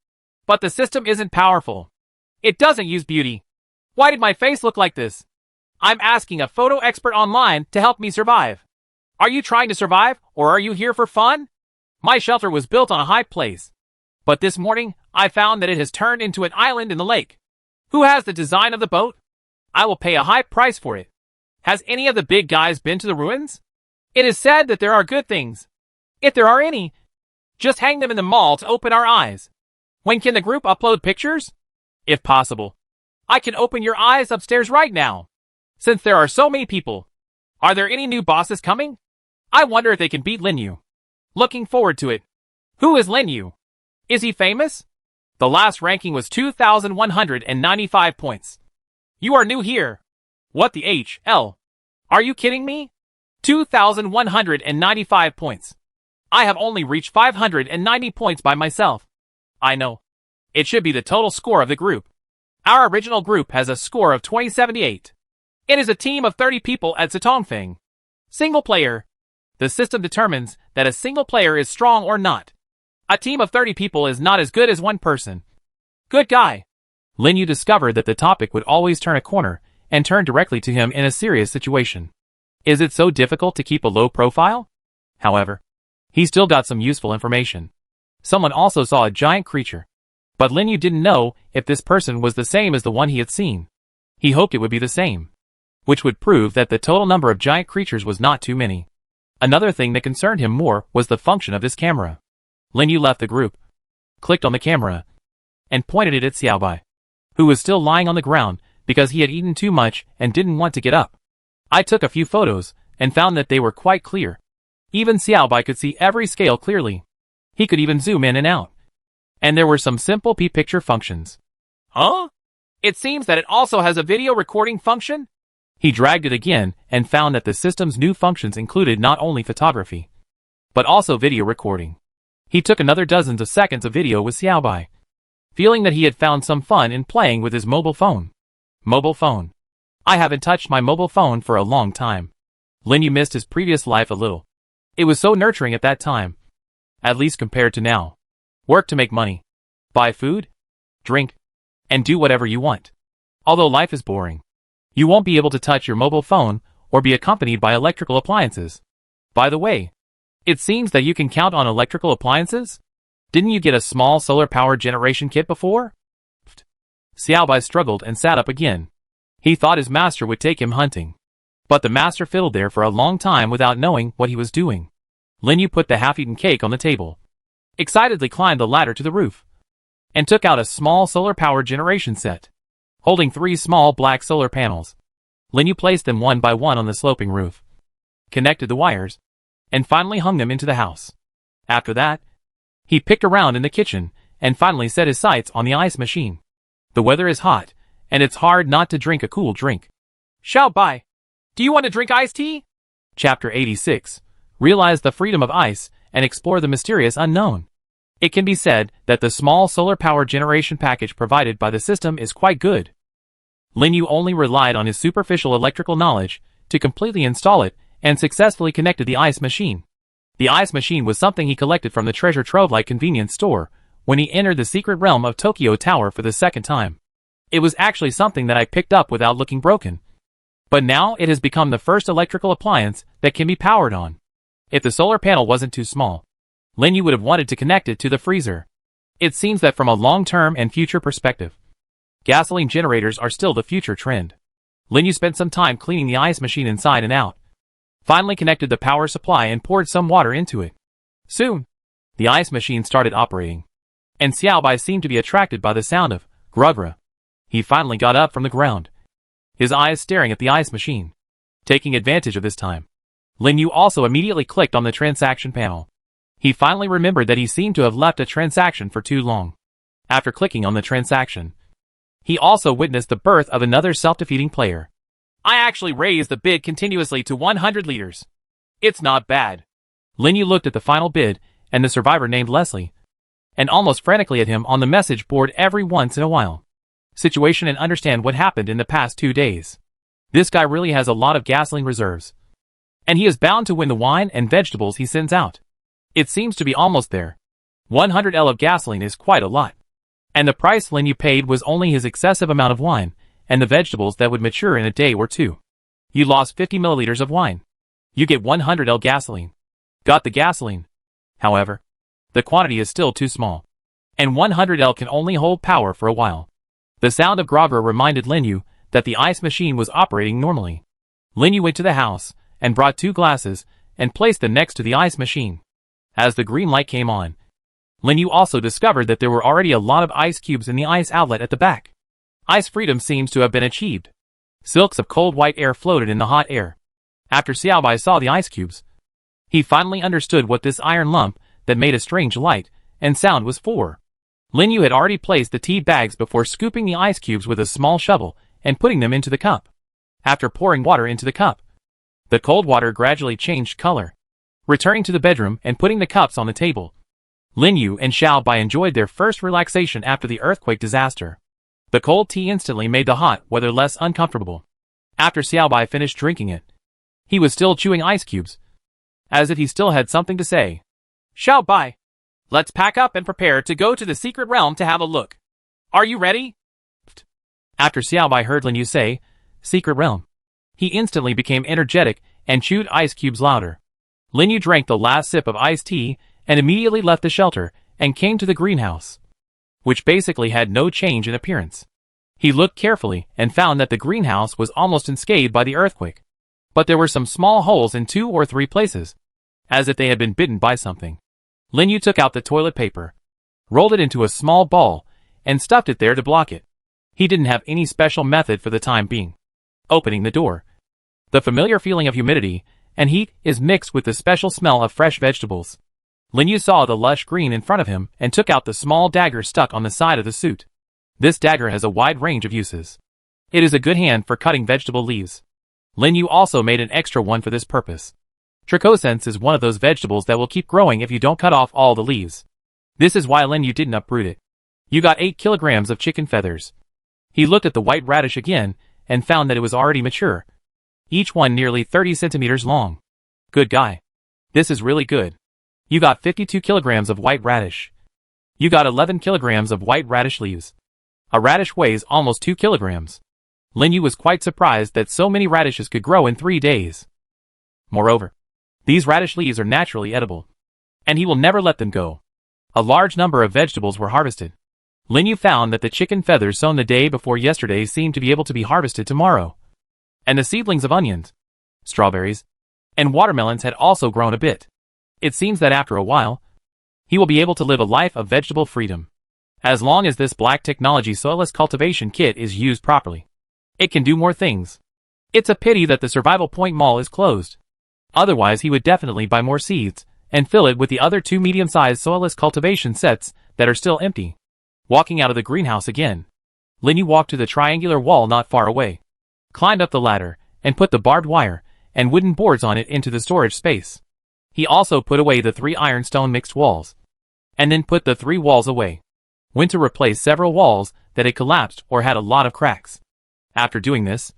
[SPEAKER 1] But the system isn't powerful. It doesn't use beauty. Why did my face look like this? I'm asking a photo expert online to help me survive. Are you trying to survive, or are you here for fun? My shelter was built on a high place. But this morning, I found that it has turned into an island in the lake. Who has the design of the boat? I will pay a high price for it. Has any of the big guys been to the ruins? It is said that there are good things. If there are any, just hang them in the mall to open our eyes. When can the group upload pictures? If possible. I can open your eyes upstairs right now. Since there are so many people, are there any new bosses coming? I wonder if they can beat Lin Yu. Looking forward to it. Who is Lin Yu? Is he famous? The last ranking was 2,195 points. You are new here. What the HL? Are you kidding me? 2,195 points. I have only reached 590 points by myself. I know. It should be the total score of the group. Our original group has a score of 2078. It is a team of 30 people at Confronting. Single player. The system determines that a single player is strong or not. A team of 30 people is not as good as one person. Good guy. Lin Yu discovered that the topic would always turn a corner and turn directly to him in a serious situation. Is it so difficult to keep a low profile? However, he still got some useful information. Someone also saw a giant creature. But Lin Yu didn't know if this person was the same as the one he had seen. He hoped it would be the same, which would prove that the total number of giant creatures was not too many. Another thing that concerned him more was the function of this camera. Lin Yu left the group, clicked on the camera, and pointed it at Xiaobai, who was still lying on the ground because he had eaten too much and didn't want to get up. I took a few photos and found that they were quite clear. Even Xiaobai could see every scale clearly. He could even zoom in and out. And there were some simple picture functions. Huh? It seems that it also has a video recording function? He dragged it again and found that the system's new functions included not only photography, but also video recording. He took another dozens of seconds of video with Xiaobai, feeling that he had found some fun in playing with his mobile phone. Mobile phone. I haven't touched my mobile phone for a long time. Lin Yu missed his previous life a little. It was so nurturing at that time. At least compared to now. Work to make money. Buy food, drink, and do whatever you want. Although life is boring, you won't be able to touch your mobile phone or be accompanied by electrical appliances. By the way, it seems that you can count on electrical appliances? Didn't you get a small solar power generation kit before? Xiaobai struggled and sat up again. He thought his master would take him hunting. But the master fiddled there for a long time without knowing what he was doing. Lin Yu put the half-eaten cake on the table, excitedly climbed the ladder to the roof, and took out a small solar power generation set, holding 3 small black solar panels. Lin Yu placed them one by one on the sloping roof, connected the wires, and finally hung them into the house. After that, he picked around in the kitchen and finally set his sights on the ice machine. The weather is hot, and it's hard not to drink a cool drink. Xiaobai, do you want to drink iced tea? Chapter 86. Realize the freedom of ice and explore the mysterious unknown. It can be said that the small solar power generation package provided by the system is quite good. Lin Yu only relied on his superficial electrical knowledge to completely install it and successfully connected the ice machine. The ice machine was something he collected from the treasure trove-like convenience store when he entered the secret realm of Tokyo Tower for the second time. It was actually something that I picked up without looking broken. But now it has become the first electrical appliance that can be powered on. If the solar panel wasn't too small, Lin Yu would have wanted to connect it to the freezer. It seems that from a long-term and future perspective, gasoline generators are still the future trend. Lin Yu spent some time cleaning the ice machine inside and out, finally connected the power supply and poured some water into it. Soon, the ice machine started operating, and Xiaobai seemed to be attracted by the sound of grugra. He finally got up from the ground, his eyes staring at the ice machine. Taking advantage of this time, Lin Yu also immediately clicked on the transaction panel. He finally remembered that he seemed to have left a transaction for too long. After clicking on the transaction, he also witnessed the birth of another self-defeating player. I actually raised the bid continuously to 100 liters. It's not bad. Lin Yu looked at the final bid and the survivor named Leslie, and almost frantically at him on the message board every once in a while. Situation and understand what happened in the past 2 days. This guy really has a lot of gasoline reserves, and he is bound to win the wine and vegetables he sends out. It seems to be almost there. 100 L of gasoline is quite a lot. And the price Lin Yu paid was only his excessive amount of wine, and the vegetables that would mature in a day or two. You lost 50 milliliters of wine. You get 100 L gasoline. Got the gasoline. However, the quantity is still too small, and 100 L can only hold power for a while. The sound of Grogra reminded Lin Yu that the ice machine was operating normally. Lin Yu went to the house and brought 2 glasses and placed them next to the ice machine. As the green light came on, Lin Yu also discovered that there were already a lot of ice cubes in the ice outlet at the back. Ice freedom seems to have been achieved. Silks of cold white air floated in the hot air. After Xiaobai saw the ice cubes, he finally understood what this iron lump that made a strange light and sound was for. Lin Yu had already placed the tea bags before scooping the ice cubes with a small shovel and putting them into the cup. After pouring water into the cup, the cold water gradually changed color. Returning to the bedroom and putting the cups on the table, Lin Yu and Xiaobai enjoyed their first relaxation after the earthquake disaster. The cold tea instantly made the hot weather less uncomfortable. After Xiaobai finished drinking it, he was still chewing ice cubes, as if he still had something to say. Xiaobai, let's pack up and prepare to go to the secret realm to have a look. Are you ready? After Xiaobai heard Lin Yu say, secret realm, he instantly became energetic and chewed ice cubes louder. Lin Yu drank the last sip of iced tea and immediately left the shelter and came to the greenhouse, which basically had no change in appearance. He looked carefully and found that the greenhouse was almost unscathed by the earthquake, but there were some small holes in 2 or 3 places, as if they had been bitten by something. Lin Yu took out the toilet paper, rolled it into a small ball, and stuffed it there to block it. He didn't have any special method for the time being. Opening the door, the familiar feeling of humidity and heat is mixed with the special smell of fresh vegetables. Lin Yu saw the lush green in front of him and took out the small dagger stuck on the side of the suit. This dagger has a wide range of uses. It is a good hand for cutting vegetable leaves. Lin Yu also made an extra one for this purpose. Trichosense is one of those vegetables that will keep growing if you don't cut off all the leaves. This is why Lin Yu didn't uproot it. You got 8 kilograms of chicken feathers. He looked at the white radish again and found that it was already mature, each one nearly 30 centimeters long. Good guy. This is really good. You got 52 kilograms of white radish. You got 11 kilograms of white radish leaves. A radish weighs almost 2 kilograms. Lin Yu was quite surprised that so many radishes could grow in 3 days. Moreover, these radish leaves are naturally edible, and he will never let them go. A large number of vegetables were harvested. Lin Yu found that the chicken feathers sown the day before yesterday seemed to be able to be harvested tomorrow, and the seedlings of onions, strawberries, and watermelons had also grown a bit. It seems that after a while, he will be able to live a life of vegetable freedom. As long as this black technology soilless cultivation kit is used properly, it can do more things. It's a pity that the Survival Point Mall is closed. Otherwise he would definitely buy more seeds and fill it with the other 2 medium-sized soilless cultivation sets that are still empty. Walking out of the greenhouse again, Lin Yu walked to the triangular wall not far away, climbed up the ladder, and put the barbed wire and wooden boards on it into the storage space. He also put away the 3 ironstone mixed walls, and then put the 3 walls away. Went to replace several walls that had collapsed or had a lot of cracks. After doing this,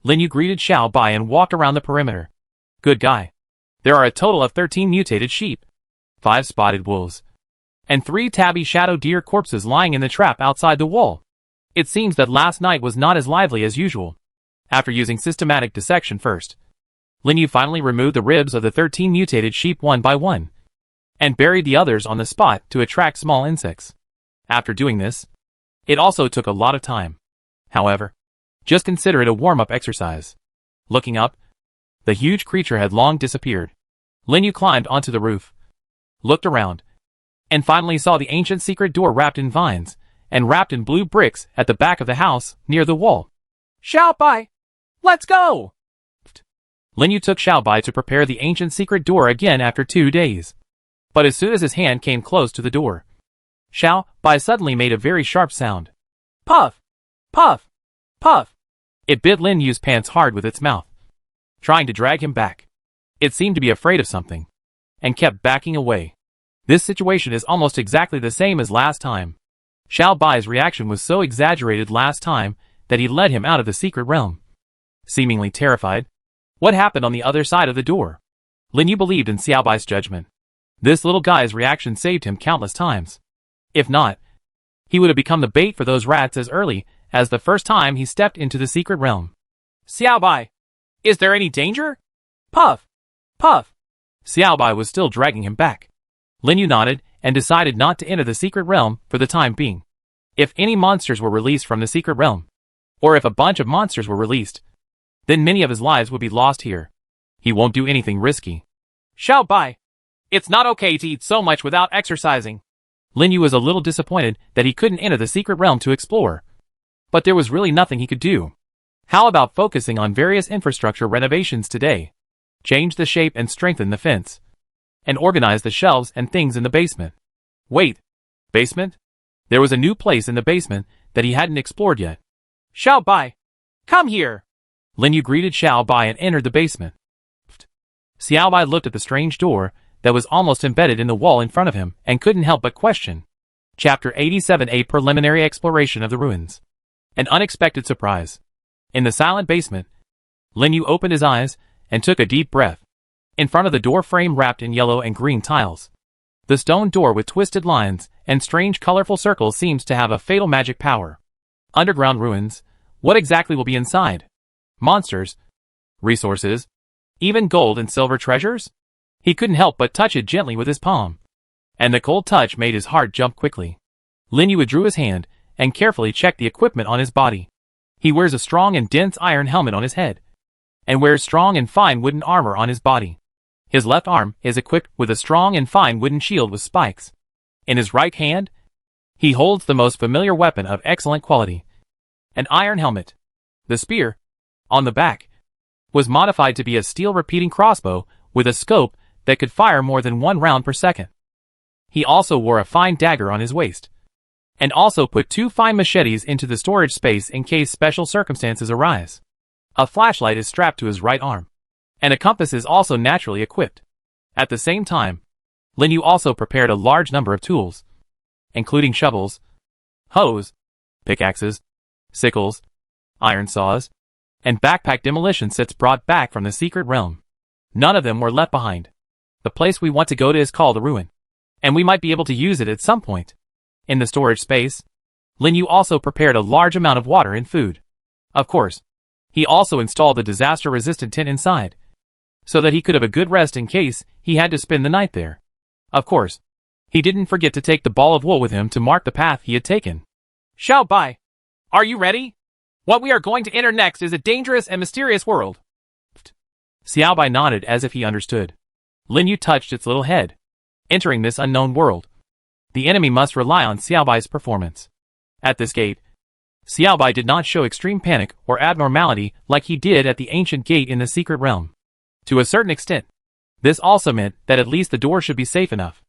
[SPEAKER 1] Lin Yu greeted Xiaobai and walked around the perimeter. Good guy. There are a total of 13 mutated sheep, 5 spotted wolves, and 3 tabby shadow deer corpses lying in the trap outside the wall. It seems that last night was not as lively as usual. After using systematic dissection first, Lin Yu finally removed the ribs of the 13 mutated sheep one by one, and buried the others on the spot to attract small insects. After doing this, it also took a lot of time. However, just consider it a warm-up exercise. Looking up, the huge creature had long disappeared. Lin Yu climbed onto the roof, looked around, and finally saw the ancient secret door wrapped in vines and wrapped in blue bricks at the back of the house near the wall. Xiaobai, let's go! Lin Yu took Xiaobai to prepare the ancient secret door again after 2 days. But as soon as his hand came close to the door, Xiaobai suddenly made a very sharp sound. Puff! Puff! Puff! It bit Lin Yu's pants hard with its mouth, trying to drag him back. It seemed to be afraid of something, and kept backing away. This situation is almost exactly the same as last time. Xiaobai's reaction was so exaggerated last time that he led him out of the secret realm. Seemingly terrified, what happened on the other side of the door? Lin Yu believed in Xiaobai's judgment. This little guy's reaction saved him countless times. If not, he would have become the bait for those rats as early as the first time he stepped into the secret realm. Xiaobai, is there any danger? Puff! Puff! Xiaobai was still dragging him back. Lin Yu nodded and decided not to enter the secret realm for the time being. If any monsters were released from the secret realm, or if a bunch of monsters were released, Then many of his lives would be lost here. He won't do anything risky. Xiao Bai. It's not okay to eat so much without exercising. Lin Yu was a little disappointed that he couldn't enter the secret realm to explore. But there was really nothing he could do. How about focusing on various infrastructure renovations today? Change the shape and strengthen the fence. And organize the shelves and things in the basement. Wait. Basement? There was a new place in the basement that he hadn't explored yet. Xiao Bai. Come here. Lin Yu greeted Xiao Bai and entered the basement. Xiao Bai looked at the strange door that was almost embedded in the wall in front of him and couldn't help but question. Chapter 87: A Preliminary Exploration of the Ruins. An unexpected surprise. In the silent basement, Lin Yu opened his eyes and took a deep breath. In front of the door frame wrapped in yellow and green tiles. The stone door with twisted lines and strange colorful circles seems to have a fatal magic power. Underground ruins. What exactly will be inside? Monsters? Resources? Even gold and silver treasures? He couldn't help but touch it gently with his palm. And the cold touch made his heart jump quickly. Lin Yu withdrew his hand and carefully checked the equipment on his body. He wears a strong and dense iron helmet on his head, and wears strong and fine wooden armor on his body. His left arm is equipped with a strong and fine wooden shield with spikes. In his right hand, he holds the most familiar weapon of excellent quality. An iron helmet. The spear, on the back, was modified to be a steel repeating crossbow with a scope that could fire more than 1 round per second. He also wore a fine dagger on his waist, and also put 2 fine machetes into the storage space in case special circumstances arise. A flashlight is strapped to his right arm, and a compass is also naturally equipped. At the same time, Lin Yu also prepared a large number of tools, including shovels, hoes, pickaxes, sickles, iron saws, and backpack demolition sets brought back from the secret realm. None of them were left behind. The place we want to go to is called a ruin, and we might be able to use it at some point. In the storage space, Lin Yu also prepared a large amount of water and food. Of course, he also installed the disaster-resistant tent inside, so that he could have a good rest in case he had to spend the night there. Of course, he didn't forget to take the ball of wool with him to mark the path he had taken. Xiao Bai, are you ready? What we are going to enter next is a dangerous and mysterious world. Xiao Bai nodded as if he understood. Lin Yu touched its little head. Entering this unknown world, the enemy must rely on Xiao Bai's performance. At this gate, Xiao Bai did not show extreme panic or abnormality like he did at the ancient gate in the secret realm. To a certain extent, this also meant that at least the door should be safe enough.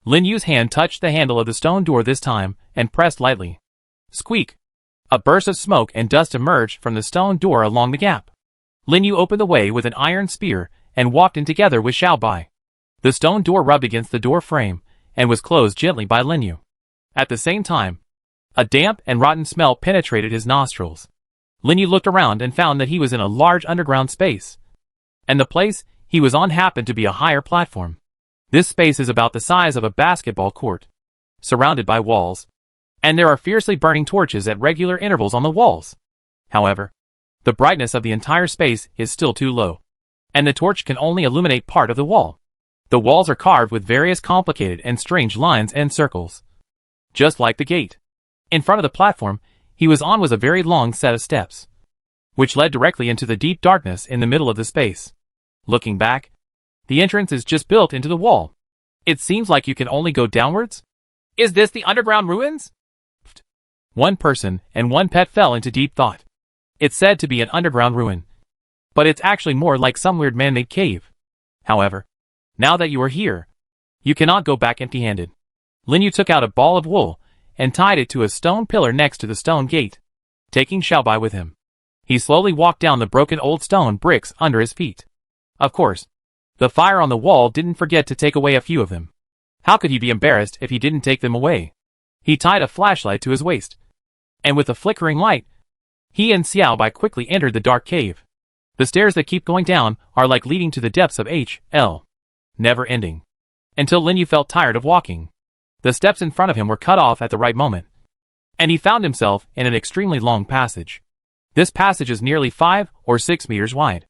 [SPEAKER 1] Lin Yu's hand touched the handle of the stone door this time and pressed lightly. Squeak! A burst of smoke and dust emerged from the stone door along the gap. Lin Yu opened the way with an iron spear and walked in together with Xiao Bai. The stone door rubbed against the door frame and was closed gently by Lin Yu. At the same time, a damp and rotten smell penetrated his nostrils. Lin Yu looked around and found that he was in a large underground space, and the place he was on happened to be a higher platform. This space is about the size of a basketball court, surrounded by walls, and there are fiercely burning torches at regular intervals on the walls. However, the brightness of the entire space is still too low, and the torch can only illuminate part of the wall. The walls are carved with various complicated and strange lines and circles, just like the gate. In front of the platform he was on was a very long set of steps, which led directly into the deep darkness in the middle of the space. Looking back, the entrance is just built into the wall. It seems like you can only go downwards. Is this the underground ruins? One person and one pet fell into deep thought. It's said to be an underground ruin, but it's actually more like some weird man-made cave. However, now that you are here, you cannot go back empty-handed. Lin Yu took out a ball of wool and tied it to a stone pillar next to the stone gate, taking Xiao Bai with him. He slowly walked down the broken old stone bricks under his feet. Of course, the fire on the wall didn't forget to take away a few of them. How could he be embarrassed if he didn't take them away? He tied a flashlight to his waist, and with a flickering light, he and Xiao Bai quickly entered the dark cave. The stairs that keep going down are like leading to the depths of H.L. never ending. Until Lin Yu felt tired of walking. The steps in front of him were cut off at the right moment, and he found himself in an extremely long passage. This passage is nearly 5 or 6 meters wide,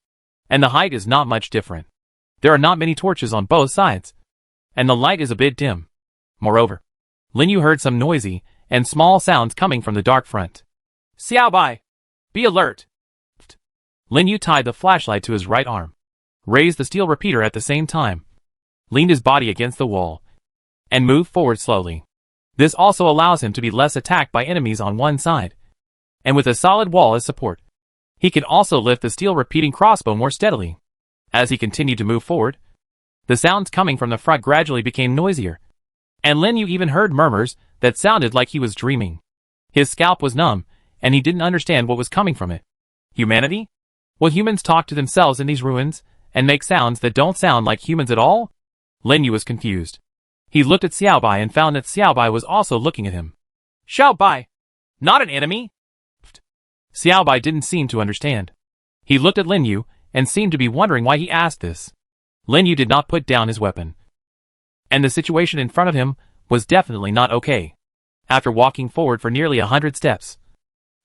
[SPEAKER 1] and the height is not much different. There are not many torches on both sides, and the light is a bit dim. Moreover, Lin Yu heard some noisy and small sounds coming from the dark front. Xiao Bai, be alert! Lin Yu tied the flashlight to his right arm, raised the steel repeater at the same time, leaned his body against the wall, and moved forward slowly. This also allows him to be less attacked by enemies on one side, and with a solid wall as support, he can also lift the steel repeating crossbow more steadily. As he continued to move forward, the sounds coming from the front gradually became noisier, and Lin Yu even heard murmurs that sounded like he was dreaming. His scalp was numb, and he didn't understand what was coming from it. Humanity? Will humans talk to themselves in these ruins, and make sounds that don't sound like humans at all? Lin Yu was confused. He looked at Xiaobai and found that Xiaobai was also looking at him. Xiaobai! Not an enemy? Xiaobai didn't seem to understand. He looked at Lin Yu, and seemed to be wondering why he asked this. Lin Yu did not put down his weapon, and the situation in front of him was definitely not okay. After walking forward for nearly 100 steps,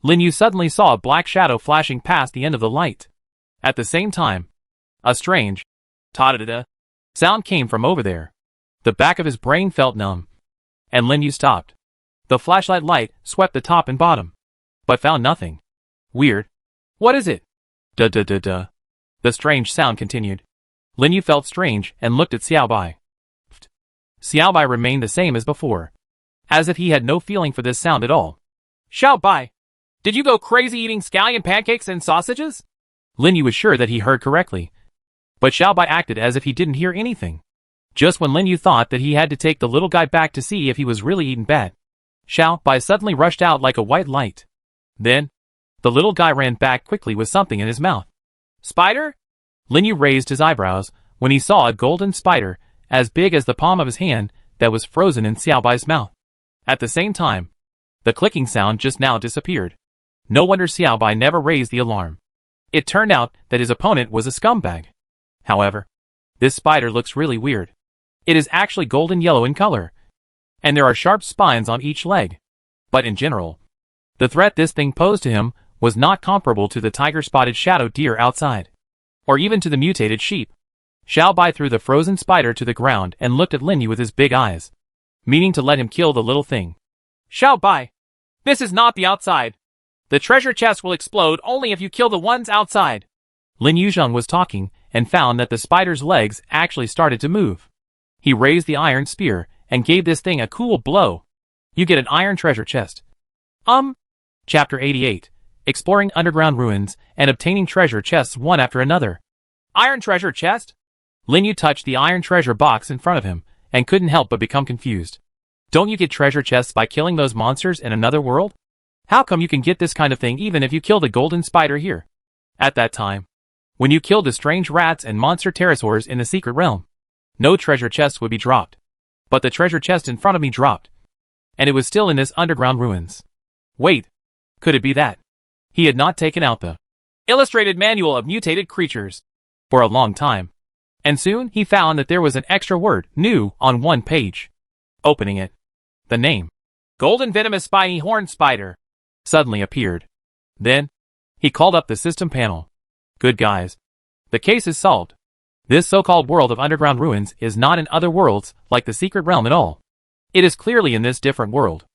[SPEAKER 1] Lin Yu suddenly saw a black shadow flashing past the end of the light. At the same time, a strange ta-da-da sound came from over there. The back of his brain felt numb, and Lin Yu stopped. The flashlight light swept the top and bottom, but found nothing. Weird. What is it? Da-da-da-da. The strange sound continued. Lin Yu felt strange and looked at Xiaobai. Xiaobai remained the same as before, as if he had no feeling for this sound at all. Xiaobai, did you go crazy eating scallion pancakes and sausages? Lin Yu was sure that he heard correctly, but Xiaobai acted as if he didn't hear anything. Just when Lin Yu thought that he had to take the little guy back to see if he was really eating bad, Xiaobai suddenly rushed out like a white light. Then, the little guy ran back quickly with something in his mouth. Spider? Lin Yu raised his eyebrows when he saw a golden spider as big as the palm of his hand that was frozen in Xiaobai's mouth. At the same time, the clicking sound just now disappeared. No wonder Xiaobai never raised the alarm. It turned out that his opponent was a scumbag. However, this spider looks really weird. It is actually golden yellow in color, and there are sharp spines on each leg. But in general, the threat this thing posed to him was not comparable to the tiger-spotted shadow deer outside, or even to the mutated sheep. Xiaobai threw the frozen spider to the ground and looked at Lin Yu with his big eyes, meaning to let him kill the little thing. Xiaobai, this is not the outside. The treasure chest will explode only if you kill the ones outside. Lin Yuzhong was talking and found that the spider's legs actually started to move. He raised the iron spear and gave this thing a cool blow. You get an iron treasure chest. Chapter 88. Exploring underground ruins and obtaining treasure chests one after another. Iron treasure chest? Lin Yu touched the iron treasure box in front of him and couldn't help but become confused. Don't you get treasure chests by killing those monsters in another world? How come you can get this kind of thing even if you kill the golden spider here? At that time, when you killed the strange rats and monster pterosaurs in the secret realm, no treasure chests would be dropped. But the treasure chest in front of me dropped, and it was still in this underground ruins. Wait, could it be that he had not taken out the illustrated manual of mutated creatures for a long time, and soon he found that there was an extra word, new, on one page. Opening it, the name, Golden Venomous Spiny Horn Spider, suddenly appeared. Then, he called up the system panel. Good guys. The case is solved. This so-called world of underground ruins is not in other worlds like the secret realm at all. It is clearly in this different world.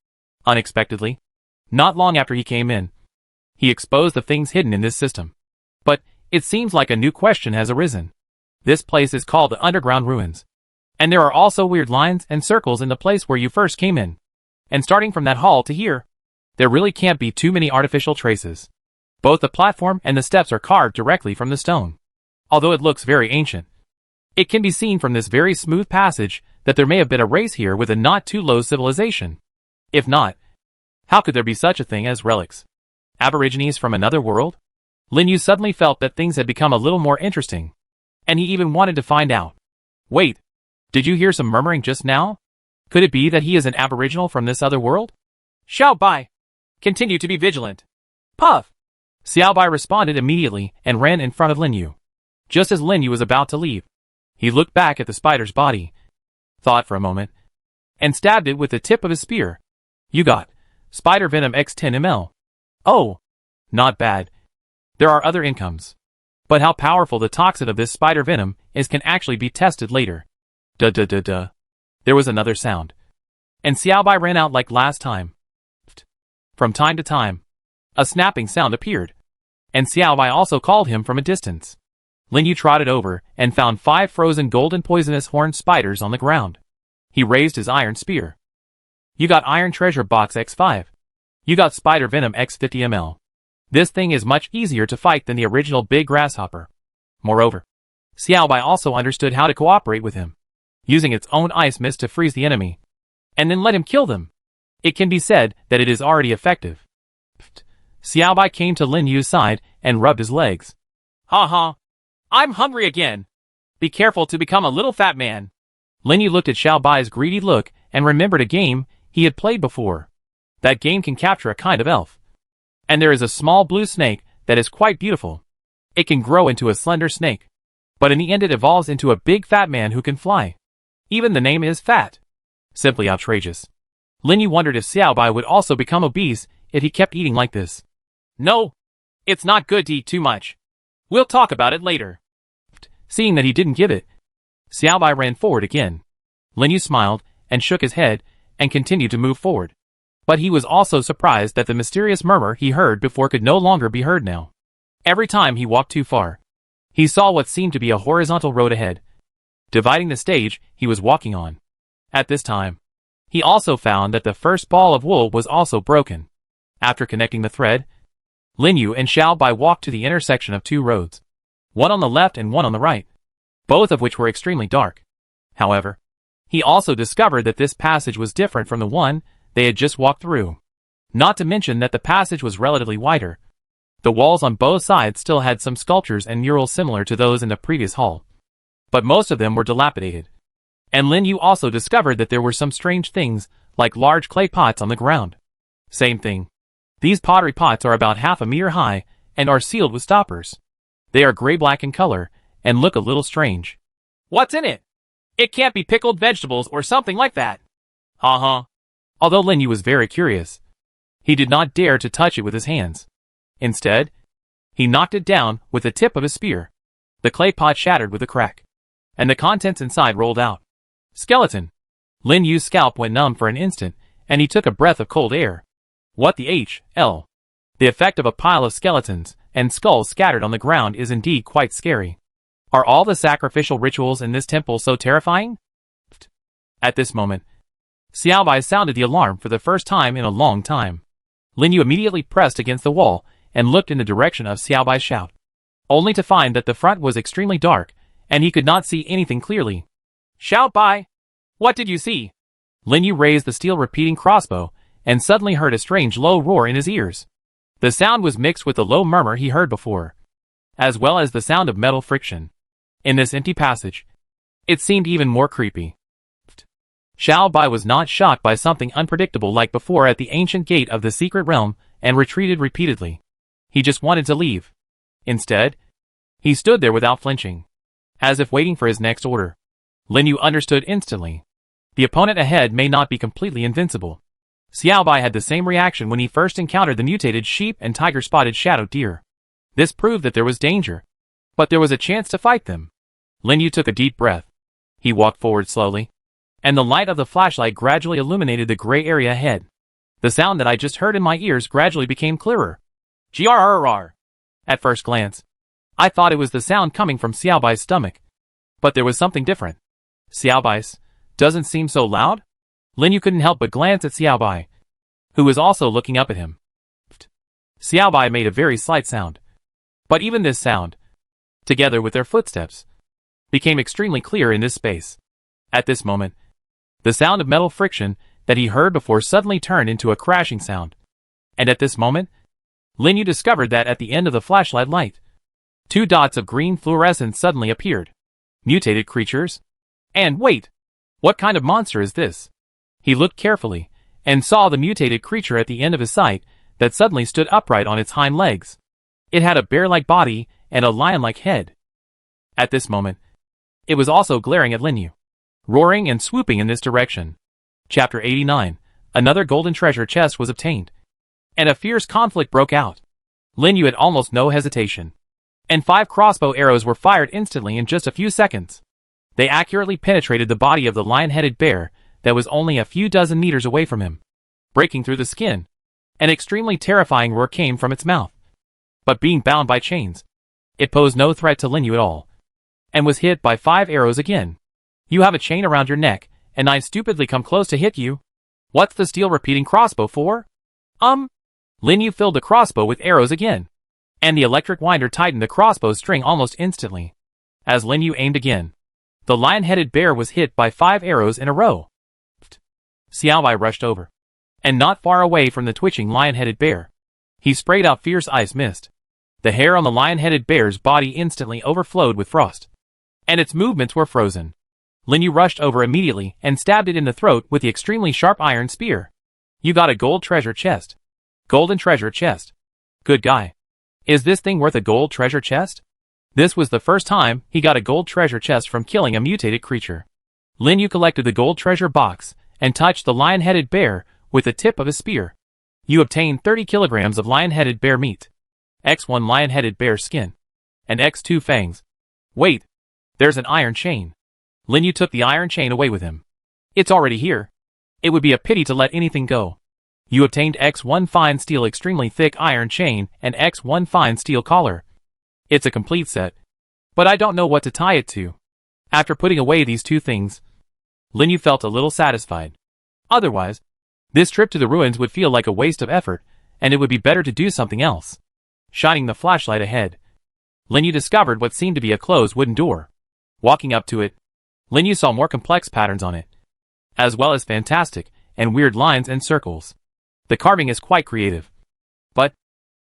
[SPEAKER 1] Unexpectedly, not long after he came in, he exposed the things hidden in this system. But it seems like a new question has arisen. This place is called the underground ruins, and there are also weird lines and circles in the place where you first came in. And starting from that hall to here, there really can't be too many artificial traces. Both the platform and the steps are carved directly from the stone. Although it looks very ancient, it can be seen from this very smooth passage that there may have been a race here with a not too low civilization. If not, how could there be such a thing as relics? Aborigines from another world? Lin Yu suddenly felt that things had become a little more interesting, and he even wanted to find out. Wait, did you hear some murmuring just now? Could it be that he is an aboriginal from this other world? Xiaobai, continue to be vigilant. Puff! Xiaobai responded immediately and ran in front of Lin Yu. Just as Lin Yu was about to leave, he looked back at the spider's body, thought for a moment, and stabbed it with the tip of his spear. You got spider venom x 10 ml. Oh, not bad. There are other incomes, but how powerful the toxin of this spider venom is can actually be tested later. Duh. There was another sound, and Xiaobai ran out like last time. From time to time, a snapping sound appeared, and Xiaobai also called him from a distance. Lin Yu trotted over and found 5 frozen golden poisonous horned spiders on the ground. He raised his iron spear. You got Iron Treasure Box X5. You got Spider Venom X50 ml. This thing is much easier to fight than the original big grasshopper. Moreover, Xiaobai also understood how to cooperate with him, using its own ice mist to freeze the enemy, and then let him kill them. It can be said that it is already effective. Xiaobai came to Lin Yu's side and rubbed his legs. Ha. I'm hungry again. Be careful to become a little fat man. Lin Yu looked at Xiaobai's greedy look and remembered a game he had played before. That game can capture a kind of elf. And there is a small blue snake that is quite beautiful. It can grow into a slender snake, but in the end it evolves into a big fat man who can fly. Even the name is Fat. Simply outrageous. Lin Yu wondered if Xiaobai would also become obese if he kept eating like this. No, it's not good to eat too much. We'll talk about it later. Seeing that he didn't give it, Xiaobai ran forward again. Lin Yu smiled and shook his head and continued to move forward. But he was also surprised that the mysterious murmur he heard before could no longer be heard now. Every time he walked too far, he saw what seemed to be a horizontal road ahead, dividing the stage he was walking on. At this time, he also found that the first ball of wool was also broken. After connecting the thread, Lin Yu and Xiaobai walked to the intersection of 2 roads, one on the left and one on the right, both of which were extremely dark. However, he also discovered that this passage was different from the one they had just walked through. Not to mention that the passage was relatively wider. The walls on both sides still had some sculptures and murals similar to those in the previous hall, but most of them were dilapidated. And Lin Yu also discovered that there were some strange things, like large clay pots on the ground. Same thing. These pottery pots are about half a meter high and are sealed with stoppers. They are gray-black in color and look a little strange. What's in it? It can't be pickled vegetables or something like that. Although Lin Yu was very curious, he did not dare to touch it with his hands. Instead, he knocked it down with the tip of his spear. The clay pot shattered with a crack, and the contents inside rolled out. Skeleton. Lin Yu's scalp went numb for an instant, and he took a breath of cold air. What the hell? The effect of a pile of skeletons and skulls scattered on the ground is indeed quite scary. Are all the sacrificial rituals in this temple so terrifying? At this moment, Xiaobai sounded the alarm for the first time in a long time. Lin Yu immediately pressed against the wall and looked in the direction of Xiaobai's shout, only to find that the front was extremely dark and he could not see anything clearly. Xiaobai! What did you see? Lin Yu raised the steel repeating crossbow and suddenly heard a strange low roar in his ears. The sound was mixed with the low murmur he heard before, as well as the sound of metal friction. In this empty passage, it seemed even more creepy. Xiaobai was not shocked by something unpredictable like before at the ancient gate of the secret realm and retreated repeatedly. He just wanted to leave. Instead, he stood there without flinching, as if waiting for his next order. Lin Yu understood instantly. The opponent ahead may not be completely invincible. Xiaobai had the same reaction when he first encountered the mutated sheep and tiger-spotted shadow deer. This proved that there was danger, but there was a chance to fight them. Lin Yu took a deep breath. He walked forward slowly, and the light of the flashlight gradually illuminated the gray area ahead. The sound that I just heard in my ears gradually became clearer. Grrrr. At first glance, I thought it was the sound coming from Xiaobai's stomach, but there was something different. Xiaobai's doesn't seem so loud? Lin Yu couldn't help but glance at Xiaobai, who was also looking up at him. Xiaobai made a very slight sound, but even this sound, together with their footsteps, became extremely clear in this space. At this moment, the sound of metal friction that he heard before suddenly turned into a crashing sound. And at this moment, Lin Yu discovered that at the end of the flashlight light, 2 dots of green fluorescence suddenly appeared. Mutated creatures? And wait! What kind of monster is this? He looked carefully, and saw the mutated creature at the end of his sight that suddenly stood upright on its hind legs. It had a bear-like body and a lion-like head. At this moment, it was also glaring at Lin Yu, roaring and swooping in this direction. Chapter 89. Another golden treasure chest was obtained, and a fierce conflict broke out. Lin Yu had almost no hesitation, and 5 crossbow arrows were fired instantly in just a few seconds. They accurately penetrated the body of the lion-headed bear that was only a few dozen meters away from him, breaking through the skin. An extremely terrifying roar came from its mouth. but being bound by chains, it posed no threat to Lin Yu at all, and was hit by 5 arrows again. You have a chain around your neck, and I stupidly come close to hit you. What's the steel repeating crossbow for? Lin Yu filled the crossbow with arrows again, and the electric winder tightened the crossbow string almost instantly. As Lin Yu aimed again, the lion-headed bear was hit by 5 arrows in a row. Xiaobai rushed over, and not far away from the twitching lion-headed bear, he sprayed out fierce ice mist. The hair on the lion-headed bear's body instantly overflowed with frost, and its movements were frozen. Lin Yu rushed over immediately and stabbed it in the throat with the extremely sharp iron spear. You got a gold treasure chest. Golden treasure chest. Good guy. Is this thing worth a gold treasure chest? This was the first time he got a gold treasure chest from killing a mutated creature. Lin Yu collected the gold treasure box and touched the lion-headed bear with the tip of his spear. You obtained 30 kilograms of lion-headed bear meat, X1 lion-headed bear skin, and X2 fangs. Wait, there's an iron chain. Lin Yu took the iron chain away with him. It's already here. It would be a pity to let anything go. You obtained X1 fine steel extremely thick iron chain and X1 fine steel collar. It's a complete set, but I don't know what to tie it to. After putting away these 2 things, Lin Yu felt a little satisfied. Otherwise, this trip to the ruins would feel like a waste of effort, and it would be better to do something else. Shining the flashlight ahead, Lin Yu discovered what seemed to be a closed wooden door. Walking up to it, Lin Yu saw more complex patterns on it, as well as fantastic and weird lines and circles. The carving is quite creative. But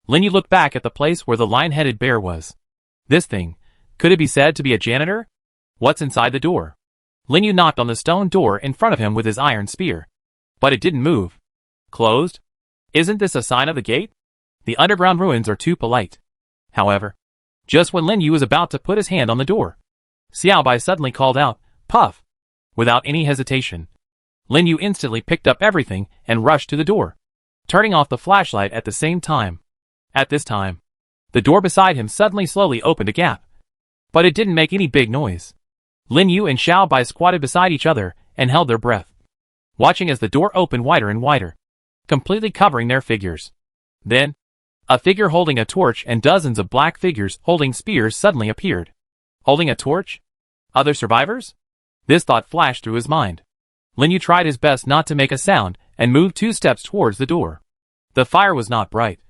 [SPEAKER 1] Lin Yu looked back at the place where the lion-headed bear was. This thing, could it be said to be a janitor? What's inside the door? Lin Yu knocked on the stone door in front of him with his iron spear, but it didn't move. Closed? Isn't this a sign of the gate? The underground ruins are too polite. However, just when Lin Yu was about to put his hand on the door, Xiaobai suddenly called out, "Puff!" Without any hesitation, Lin Yu instantly picked up everything and rushed to the door, turning off the flashlight at the same time. At this time, the door beside him suddenly slowly opened a gap, but it didn't make any big noise. Lin Yu and Xiaobai squatted beside each other and held their breath, watching as the door opened wider and wider, completely covering their figures. Then, a figure holding a torch and dozens of black figures holding spears suddenly appeared. Holding a torch? Other survivors? This thought flashed through his mind. Lin Yu tried his best not to make a sound and moved 2 steps towards the door. The fire was not bright,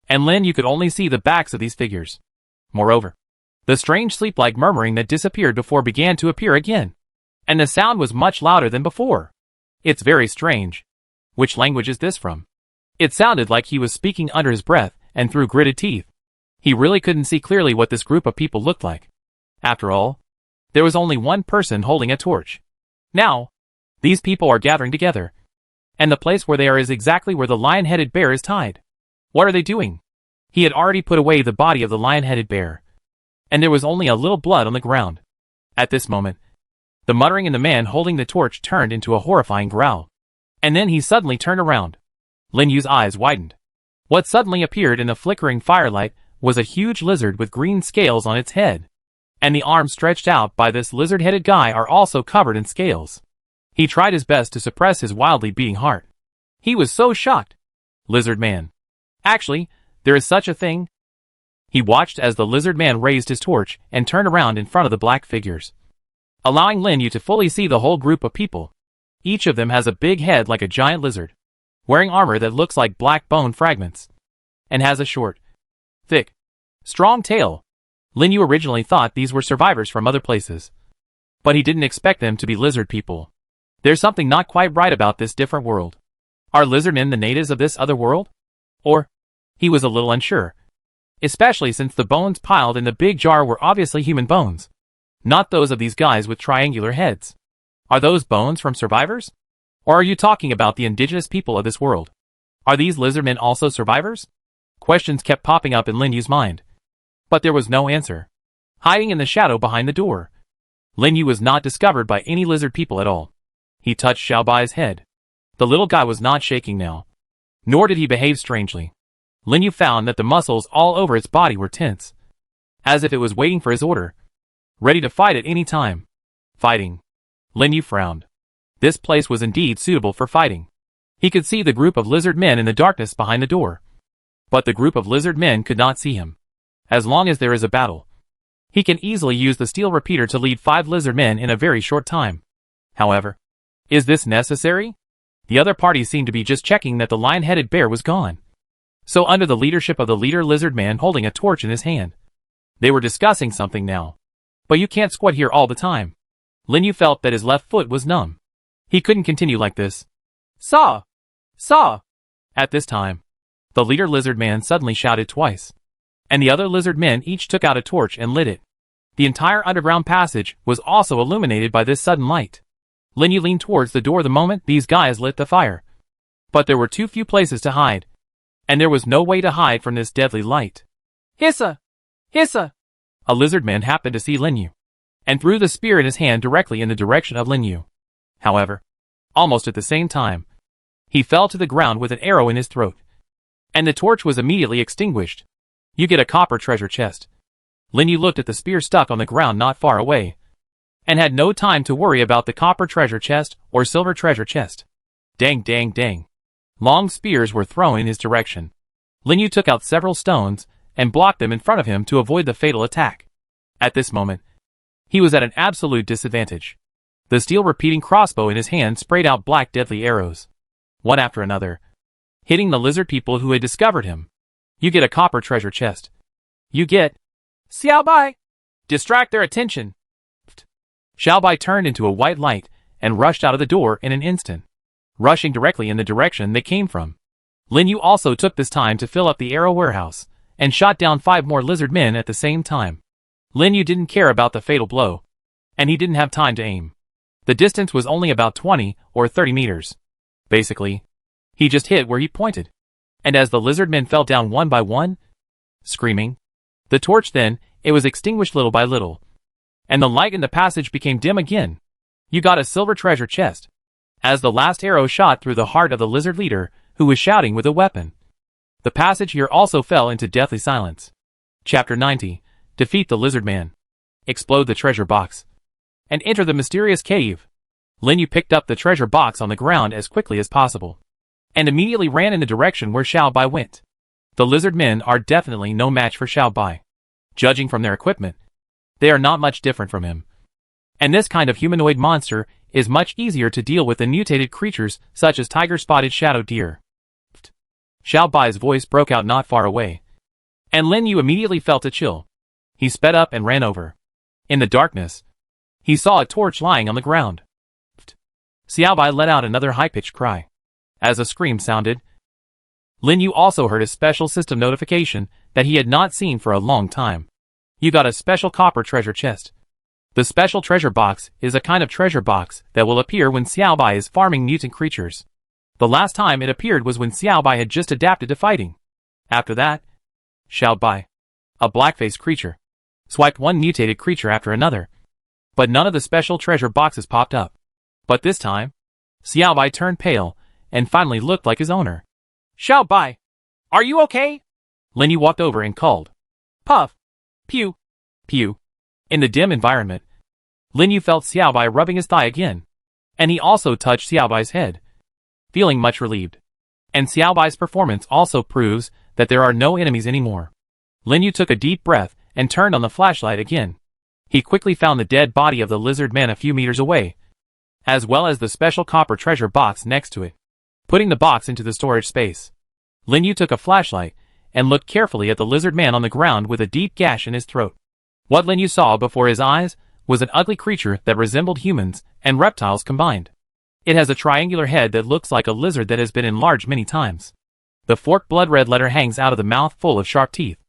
[SPEAKER 1] and Lin Yu could only see the backs of these figures. Moreover, the strange sleep-like murmuring that disappeared before began to appear again, and the sound was much louder than before. It's very strange. Which language is this from? It sounded like he was speaking under his breath and through gritted teeth. He really couldn't see clearly what this group of people looked like. After all, there was only one person holding a torch. Now, these people are gathering together, and the place where they are is exactly where the lion-headed bear is tied. What are they doing? He had already put away the body of the lion-headed bear, and there was only a little blood on the ground. At this moment, the muttering in the man holding the torch turned into a horrifying growl, and then he suddenly turned around. Lin Yu's eyes widened. What suddenly appeared in the flickering firelight was a huge lizard with green scales on its head, and the arms stretched out by this lizard-headed guy are also covered in scales. He tried his best to suppress his wildly beating heart. He was so shocked. Lizard man. Actually, there is such a thing. He watched as the lizard man raised his torch and turned around in front of the black figures, allowing Lin Yu to fully see the whole group of people. Each of them has a big head like a giant lizard, wearing armor that looks like black bone fragments, and has a short, thick, strong tail. Lin Yu originally thought these were survivors from other places, but he didn't expect them to be lizard people. There's something not quite right about this different world. Are lizardmen the natives of this other world? Or, he was a little unsure, especially since the bones piled in the big jar were obviously human bones, not those of these guys with triangular heads. Are those bones from survivors? Or are you talking about the indigenous people of this world? Are these lizardmen also survivors? Questions kept popping up in Lin Yu's mind, but there was no answer. Hiding in the shadow behind the door, Lin Yu was not discovered by any lizard people at all. He touched Xiaobai's head. The little guy was not shaking now, nor did he behave strangely. Lin Yu found that the muscles all over its body were tense, as if it was waiting for his order, ready to fight at any time. Fighting. Lin Yu frowned. This place was indeed suitable for fighting. He could see the group of lizard men in the darkness behind the door, But the group of lizard men could not see him. As long as there is a battle, he can easily use the steel repeater to lead 5 lizard men in a very short time. However, is this necessary? The other party seemed to be just checking that the lion-headed bear was gone. So under the leadership of the leader lizard man holding a torch in his hand, they were discussing something now. But you can't squat here all the time. Lin Yu felt that his left foot was numb. He couldn't continue like this. Saw! Saw! At this time, the leader lizard man suddenly shouted twice. And the other lizard men each took out a torch and lit it. The entire underground passage was also illuminated by this sudden light. Lin Yu leaned towards the door the moment these guys lit the fire. But there were too few places to hide. And there was no way to hide from this deadly light. Hissa! Hissa! A lizard man happened to see Lin Yu, and threw the spear in his hand directly in the direction of Lin Yu. However, almost at the same time, he fell to the ground with an arrow in his throat. And the torch was immediately extinguished. You get a copper treasure chest. Lin Yu looked at the spear stuck on the ground not far away, and had no time to worry about the copper treasure chest or silver treasure chest. Dang dang dang. Long spears were thrown in his direction. Lin Yu took out several stones and blocked them in front of him to avoid the fatal attack. At this moment, he was at an absolute disadvantage. The steel repeating crossbow in his hand sprayed out black deadly arrows, one after another, hitting the lizard people who had discovered him. You get a copper treasure chest. You get Xiao Bai. Distract their attention. Xiao Bai turned into a white light and rushed out of the door in an instant, rushing directly in the direction they came from. Lin Yu also took this time to fill up the arrow warehouse and shot down 5 more lizard men at the same time. Lin Yu didn't care about the fatal blow, and he didn't have time to aim. The distance was only about 20 or 30 meters. Basically, he just hit where he pointed. And as the lizard men fell down one by one, screaming, the torch then, it was extinguished little by little. And the light in the passage became dim again. You got a silver treasure chest. As the last arrow shot through the heart of the lizard leader, who was shouting with a weapon. The passage here also fell into deathly silence. Chapter 90. Defeat the lizard man. Explode the treasure box. And enter the mysterious cave. Lin Yu picked up the treasure box on the ground as quickly as possible, and immediately ran in the direction where Xiao Bai went. The lizard men are definitely no match for Xiao Bai. Judging from their equipment, they are not much different from him. And this kind of humanoid monster is much easier to deal with than mutated creatures such as tiger-spotted shadow deer. Xiao Bai's voice broke out not far away, and Lin Yu immediately felt a chill. He sped up and ran over. In the darkness, he saw a torch lying on the ground. Xiao Bai let out another high-pitched cry. As a scream sounded, Lin Yu also heard a special system notification that he had not seen for a long time. You got a special copper treasure chest. The special treasure box is a kind of treasure box that will appear when Xiao Bai is farming mutant creatures. The last time it appeared was when Xiao Bai had just adapted to fighting. After that, Xiao Bai, a black-faced creature, swiped one mutated creature after another. But none of the special treasure boxes popped up. But this time, Xiao Bai turned pale and finally looked like his owner. Xiao Bai, are you okay? Lin Yu walked over and called. Puff. Pew. Pew. In the dim environment, Lin Yu felt Xiao Bai rubbing his thigh again. And he also touched Xiao Bai's head, feeling much relieved. And Xiao Bai's performance also proves that there are no enemies anymore. Lin Yu took a deep breath and turned on the flashlight again. He quickly found the dead body of the lizard man a few meters away, as well as the special copper treasure box next to it. Putting the box into the storage space, Lin Yu took a flashlight and looked carefully at the lizard man on the ground with a deep gash in his throat. What Lin Yu saw before his eyes was an ugly creature that resembled humans and reptiles combined. It has a triangular head that looks like a lizard that has been enlarged many times. The forked blood-red letter hangs out of the mouth full of sharp teeth.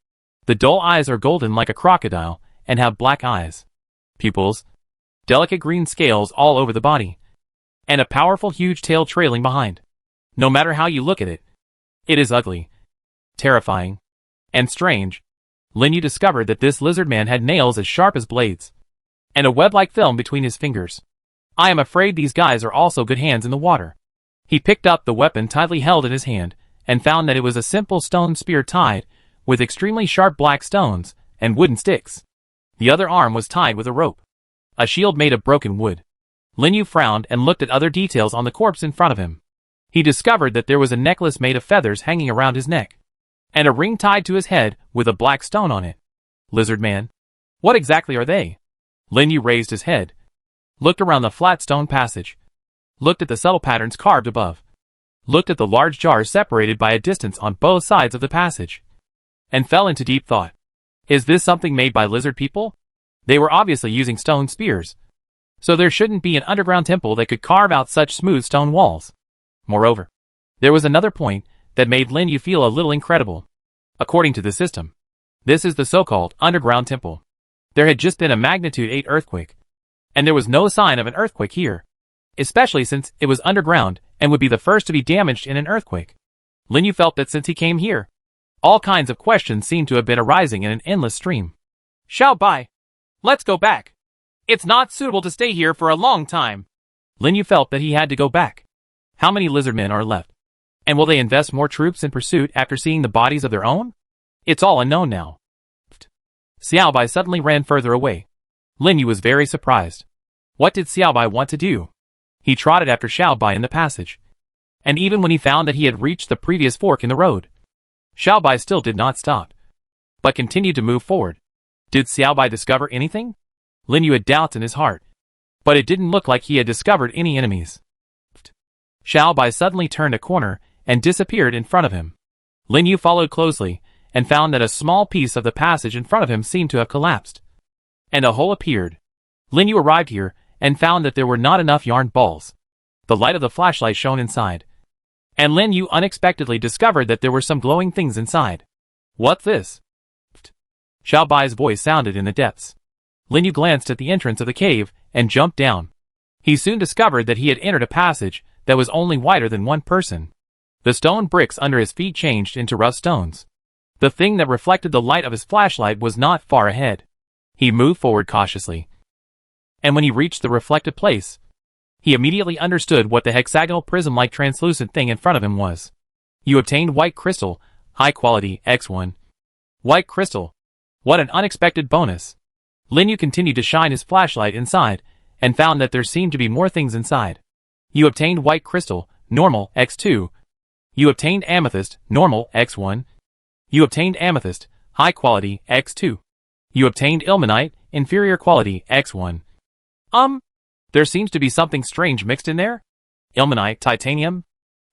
[SPEAKER 1] The dull eyes are golden like a crocodile and have black eyes, pupils, delicate green scales all over the body, and a powerful huge tail trailing behind. No matter how you look at it, it is ugly, terrifying, and strange. Lin Yu discovered that this lizard man had nails as sharp as blades, and a web-like film between his fingers. I am afraid these guys are also good hands in the water. He picked up the weapon tightly held in his hand, and found that it was a simple stone spear tied with extremely sharp black stones and wooden sticks. The other arm was tied with a rope, a shield made of broken wood. Lin Yu frowned and looked at other details on the corpse in front of him. He discovered that there was a necklace made of feathers hanging around his neck, and a ring tied to his head with a black stone on it. Lizard man? What exactly are they? Lin Yu raised his head, looked around the flat stone passage, looked at the subtle patterns carved above, looked at the large jars separated by a distance on both sides of the passage, and fell into deep thought. Is this something made by lizard people? They were obviously using stone spears, so there shouldn't be an underground temple that could carve out such smooth stone walls. Moreover, there was another point that made Lin Yu feel a little incredible. According to the system, this is the so-called underground temple. There had just been a magnitude 8 earthquake, and there was no sign of an earthquake here, especially since it was underground and would be the first to be damaged in an earthquake. Lin Yu felt that since he came here, all kinds of questions seemed to have been arising in an endless stream. Xiao Bai, let's go back. It's not suitable to stay here for a long time. Lin Yu felt that he had to go back. How many lizardmen are left? And will they invest more troops in pursuit after seeing the bodies of their own? It's all unknown now. Xiao Bai suddenly ran further away. Lin Yu was very surprised. What did Xiao Bai want to do? He trotted after Xiao Bai in the passage. And even when he found that he had reached the previous fork in the road, Xiao Bai still did not stop, but continued to move forward. Did Xiao Bai discover anything? Lin Yu had doubts in his heart, but it didn't look like he had discovered any enemies. Xiao Bai suddenly turned a corner and disappeared in front of him. Lin Yu followed closely and found that a small piece of the passage in front of him seemed to have collapsed, and a hole appeared. Lin Yu arrived here and found that there were not enough yarn balls. The light of the flashlight shone inside, and Lin Yu unexpectedly discovered that there were some glowing things inside. What's this? Xiao Bai's voice sounded in the depths. Lin Yu glanced at the entrance of the cave and jumped down. He soon discovered that he had entered a passage that was only wider than one person. The stone bricks under his feet changed into rough stones. The thing that reflected the light of his flashlight was not far ahead. He moved forward cautiously, and when he reached the reflected place, he immediately understood what the hexagonal prism-like translucent thing in front of him was. You obtained white crystal, high quality, X1. White crystal. What an unexpected bonus. Lin Yu continued to shine his flashlight inside, and found that there seemed to be more things inside. You obtained white crystal, normal, X2. You obtained amethyst, normal, X1. You obtained amethyst, high quality, X2. You obtained ilmenite, inferior quality, X1. There seems to be something strange mixed in there? Ilmenite, titanium?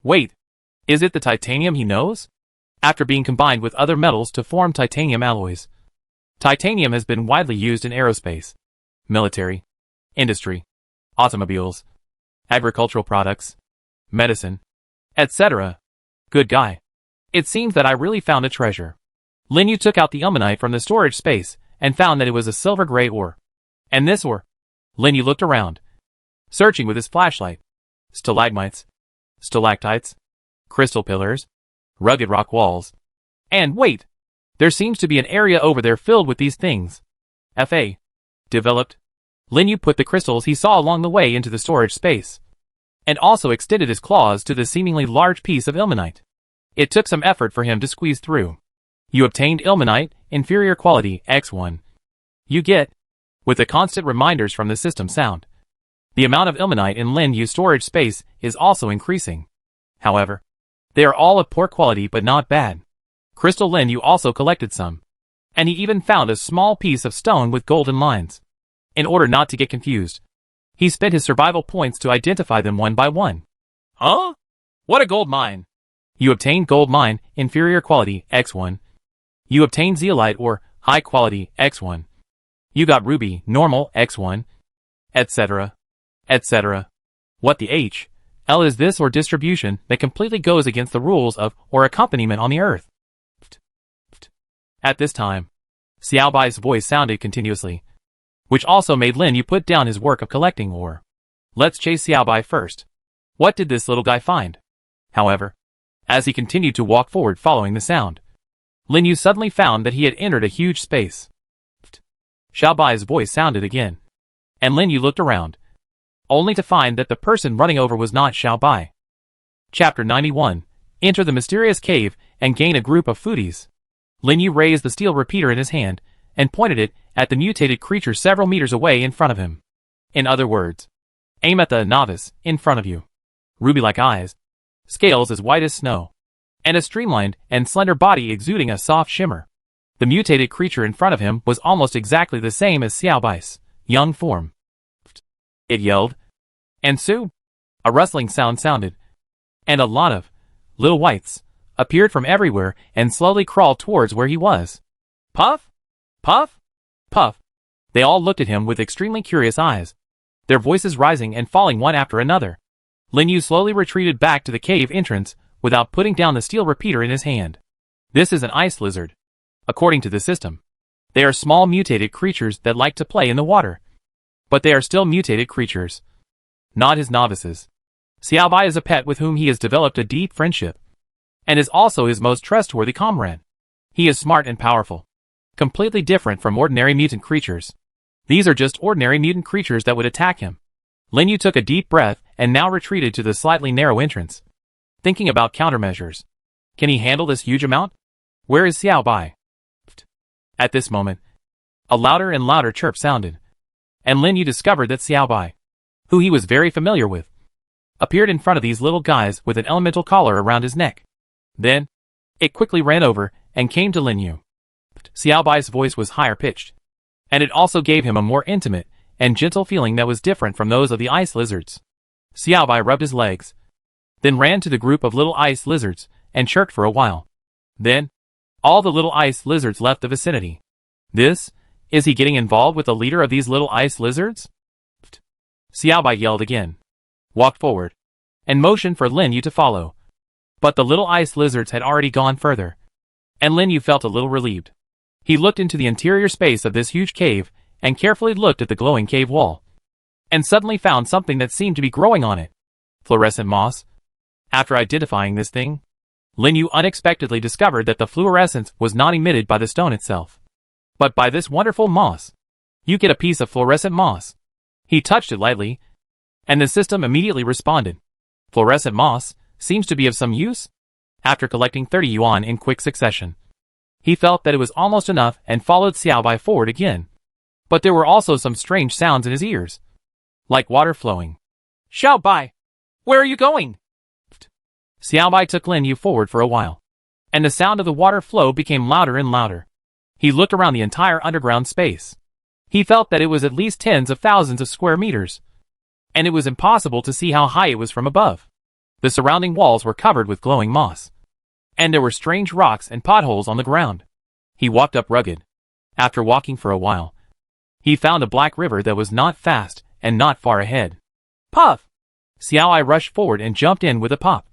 [SPEAKER 1] Wait, is it the titanium he knows? After being combined with other metals to form titanium alloys. Titanium has been widely used in aerospace, military, industry, automobiles, agricultural products, medicine, etc. Good guy. It seems that I really found a treasure. Lin Yu took out the ilmenite from the storage space and found that it was a silver-gray ore. And this ore? Lin Yu looked around, searching with his flashlight. Stalagmites, stalactites, crystal pillars, rugged rock walls. And wait! There seems to be an area over there filled with these things. F.A. Developed. Lin Yu put the crystals he saw along the way into the storage space, and also extended his claws to the seemingly large piece of ilmenite. It took some effort for him to squeeze through. You obtained ilmenite, inferior quality, X1. You get, with the constant reminders from the system sound. The amount of ilmenite in Lin Yu's storage space is also increasing. However, they are all of poor quality but not bad. Crystal Lin Yu also collected some, and he even found a small piece of stone with golden lines. In order not to get confused, he spent his survival points to identify them one by one. Huh? What a gold mine! You obtained gold mine, inferior quality, X1. You obtained zeolite or high quality, X1. You got ruby, normal, X1, etc., etc. What the H.L. is this or distribution that completely goes against the rules of or accompaniment on the earth? At this time, Xiao Bai's voice sounded continuously, which also made Lin Yu put down his work of collecting ore. Let's chase Xiao Bai first. What did this little guy find? However, as he continued to walk forward following the sound, Lin Yu suddenly found that he had entered a huge space. Xiao Bai's voice sounded again, and Lin Yu looked around, only to find that the person running over was not Xiao Bai. Chapter 91. Enter the mysterious cave and gain a group of foodies. Lin Yu raised the steel repeater in his hand and pointed it at the mutated creature several meters away in front of him. In other words, aim at the novice in front of you. Ruby-like eyes, scales as white as snow, and a streamlined and slender body exuding a soft shimmer. The mutated creature in front of him was almost exactly the same as Xiaobai's young form. It yelled, and soon, a rustling sound sounded, and a lot of little whites appeared from everywhere and slowly crawled towards where he was. Puff! Puff! Puff! They all looked at him with extremely curious eyes, their voices rising and falling one after another. Lin Yu slowly retreated back to the cave entrance without putting down the steel repeater in his hand. This is an ice lizard. According to the system, they are small mutated creatures that like to play in the water. But they are still mutated creatures, not his novices. Xiaobai is a pet with whom he has developed a deep friendship, and is also his most trustworthy comrade. He is smart and powerful, completely different from ordinary mutant creatures. These are just ordinary mutant creatures that would attack him. Lin Yu took a deep breath and now retreated to the slightly narrow entrance, thinking about countermeasures. Can he handle this huge amount? Where is Xiaobai? At this moment, a louder and louder chirp sounded, and Lin Yu discovered that Xiaobai, who he was very familiar with, appeared in front of these little guys with an elemental collar around his neck. Then, it quickly ran over and came to Lin Yu. Xiaobai's voice was higher pitched, and it also gave him a more intimate and gentle feeling that was different from those of the ice lizards. Xiaobai rubbed his legs, then ran to the group of little ice lizards and chirped for a while. Then, all the little ice lizards left the vicinity. Is he getting involved with the leader of these little ice lizards? Xiaobai yelled again, walked forward, and motioned for Lin Yu to follow. But the little ice lizards had already gone further, and Lin Yu felt a little relieved. He looked into the interior space of this huge cave and carefully looked at the glowing cave wall, and suddenly found something that seemed to be growing on it. Fluorescent moss. After identifying this thing, Lin Yu unexpectedly discovered that the fluorescence was not emitted by the stone itself, but by this wonderful moss. You get a piece of fluorescent moss. He touched it lightly, and the system immediately responded. Fluorescent moss seems to be of some use. After collecting 30 yuan in quick succession, he felt that it was almost enough and followed Xiaobai forward again. But there were also some strange sounds in his ears, like water flowing. Xiaobai, where are you going? Xiaobai took Lin Yu forward for a while, and the sound of the water flow became louder and louder. He looked around the entire underground space. He felt that it was at least tens of thousands of square meters, and it was impossible to see how high it was from above. The surrounding walls were covered with glowing moss, and there were strange rocks and potholes on the ground. He walked up rugged. After walking for a while, he found a black river that was not fast and not far ahead. Puff! Xiaobai rushed forward and jumped in with a pop,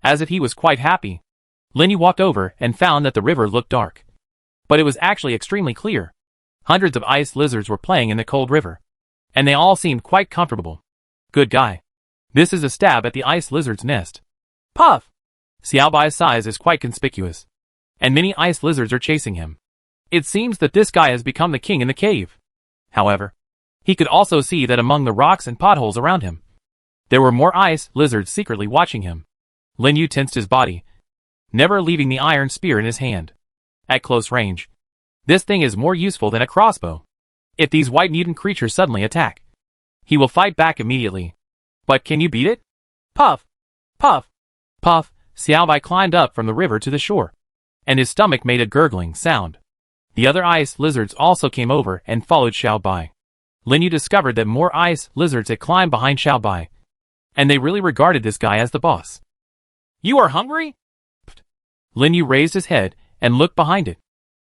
[SPEAKER 1] as if he was quite happy. Lin Yu walked over and found that the river looked dark, but it was actually extremely clear. Hundreds of ice lizards were playing in the cold river, and they all seemed quite comfortable. Good guy. This is a stab at the ice lizard's nest. Puff! Xiaobai's size is quite conspicuous, and many ice lizards are chasing him. It seems that this guy has become the king in the cave. However, he could also see that among the rocks and potholes around him, there were more ice lizards secretly watching him. Lin Yu tensed his body, never leaving the iron spear in his hand. At close range, this thing is more useful than a crossbow. If these white mutant creatures suddenly attack, he will fight back immediately. But can you beat it? Puff! Puff! Puff! Xiaobai climbed up from the river to the shore, and his stomach made a gurgling sound. The other ice lizards also came over and followed Xiaobai. Lin Yu discovered that more ice lizards had climbed behind Xiaobai, and they really regarded this guy as the boss. You are hungry? Lin Yu raised his head and looked behind it.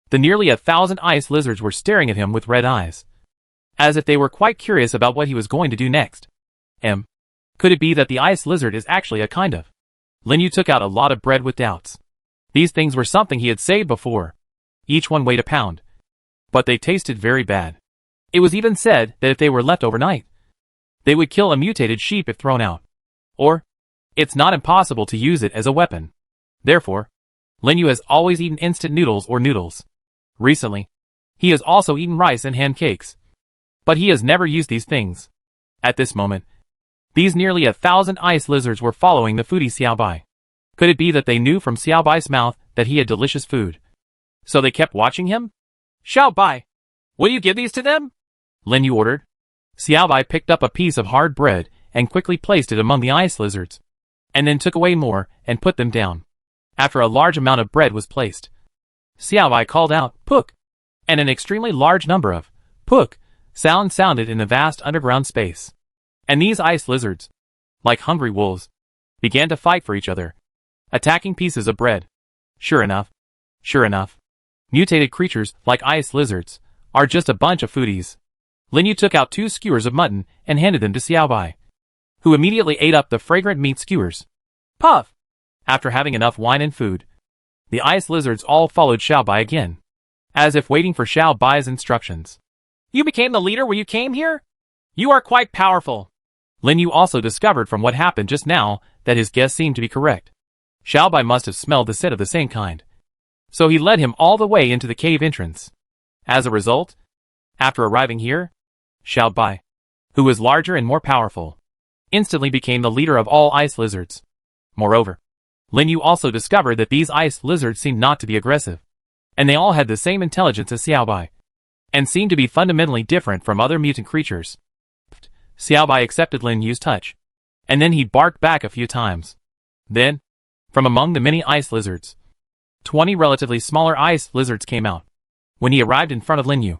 [SPEAKER 1] The nearly 1,000 ice lizards were staring at him with red eyes, as if they were quite curious about what he was going to do next. Could it be that the ice lizard is actually a kind of? Lin Yu took out a lot of bread with doubts. These things were something he had saved before. Each one weighed a pound, but they tasted very bad. It was even said that if they were left overnight, they would kill a mutated sheep if thrown out. Or, it's not impossible to use it as a weapon. Therefore, Lin Yu has always eaten instant noodles or noodles. Recently, he has also eaten rice and hand cakes. But he has never used these things. At this moment, these nearly 1,000 ice lizards were following the foodie Xiaobai. Could it be that they knew from Xiaobai's mouth that he had delicious food, so they kept watching him? Xiaobai, will you give these to them? Lin Yu ordered. Xiaobai picked up a piece of hard bread and quickly placed it among the ice lizards, and then took away more and put them down. After a large amount of bread was placed, Xiaobai called out, "Pook!" and an extremely large number of "Pook" sounds sounded in the vast underground space. And these ice lizards, like hungry wolves, began to fight for each other, attacking pieces of bread. Sure enough, mutated creatures like ice lizards are just a bunch of foodies. Lin Yu took out 2 skewers of mutton and handed them to Xiaobai, who immediately ate up the fragrant meat skewers. Puff! After having enough wine and food, the ice lizards all followed Xiaobai again, as if waiting for Xiaobai's instructions. You became the leader when you came here? You are quite powerful. Lin Yu also discovered from what happened just now that his guess seemed to be correct. Xiaobai must have smelled the scent of the same kind, so he led him all the way into the cave entrance. As a result, after arriving here, Xiaobai, who was larger and more powerful, instantly became the leader of all ice lizards. Moreover, Lin Yu also discovered that these ice lizards seemed not to be aggressive, and they all had the same intelligence as Xiaobai, and seemed to be fundamentally different from other mutant creatures. Xiaobai accepted Lin Yu's touch, and then he barked back a few times. Then, from among the many ice lizards, 20 relatively smaller ice lizards came out. When he arrived in front of Lin Yu,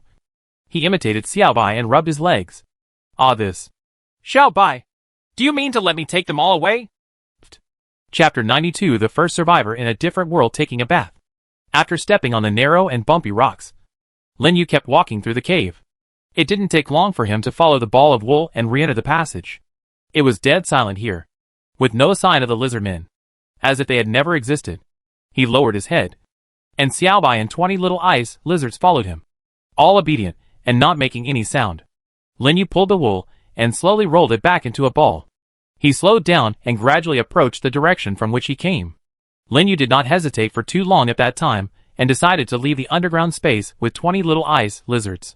[SPEAKER 1] he imitated Xiaobai and rubbed his legs. Ah, this. Xiaobai, do you mean to let me take them all away? Chapter 92. The first survivor in a different world taking a bath. After stepping on the narrow and bumpy rocks, Lin Yu kept walking through the cave. It didn't take long for him to follow the ball of wool and re-enter the passage. It was dead silent here, with no sign of the lizard men, as if they had never existed. He lowered his head, and Xiaobai and 20 little ice lizards followed him, all obedient and not making any sound. Lin Yu pulled the wool and slowly rolled it back into a ball. He slowed down and gradually approached the direction from which he came. Lin Yu did not hesitate for too long at that time and decided to leave the underground space with 20 little ice lizards.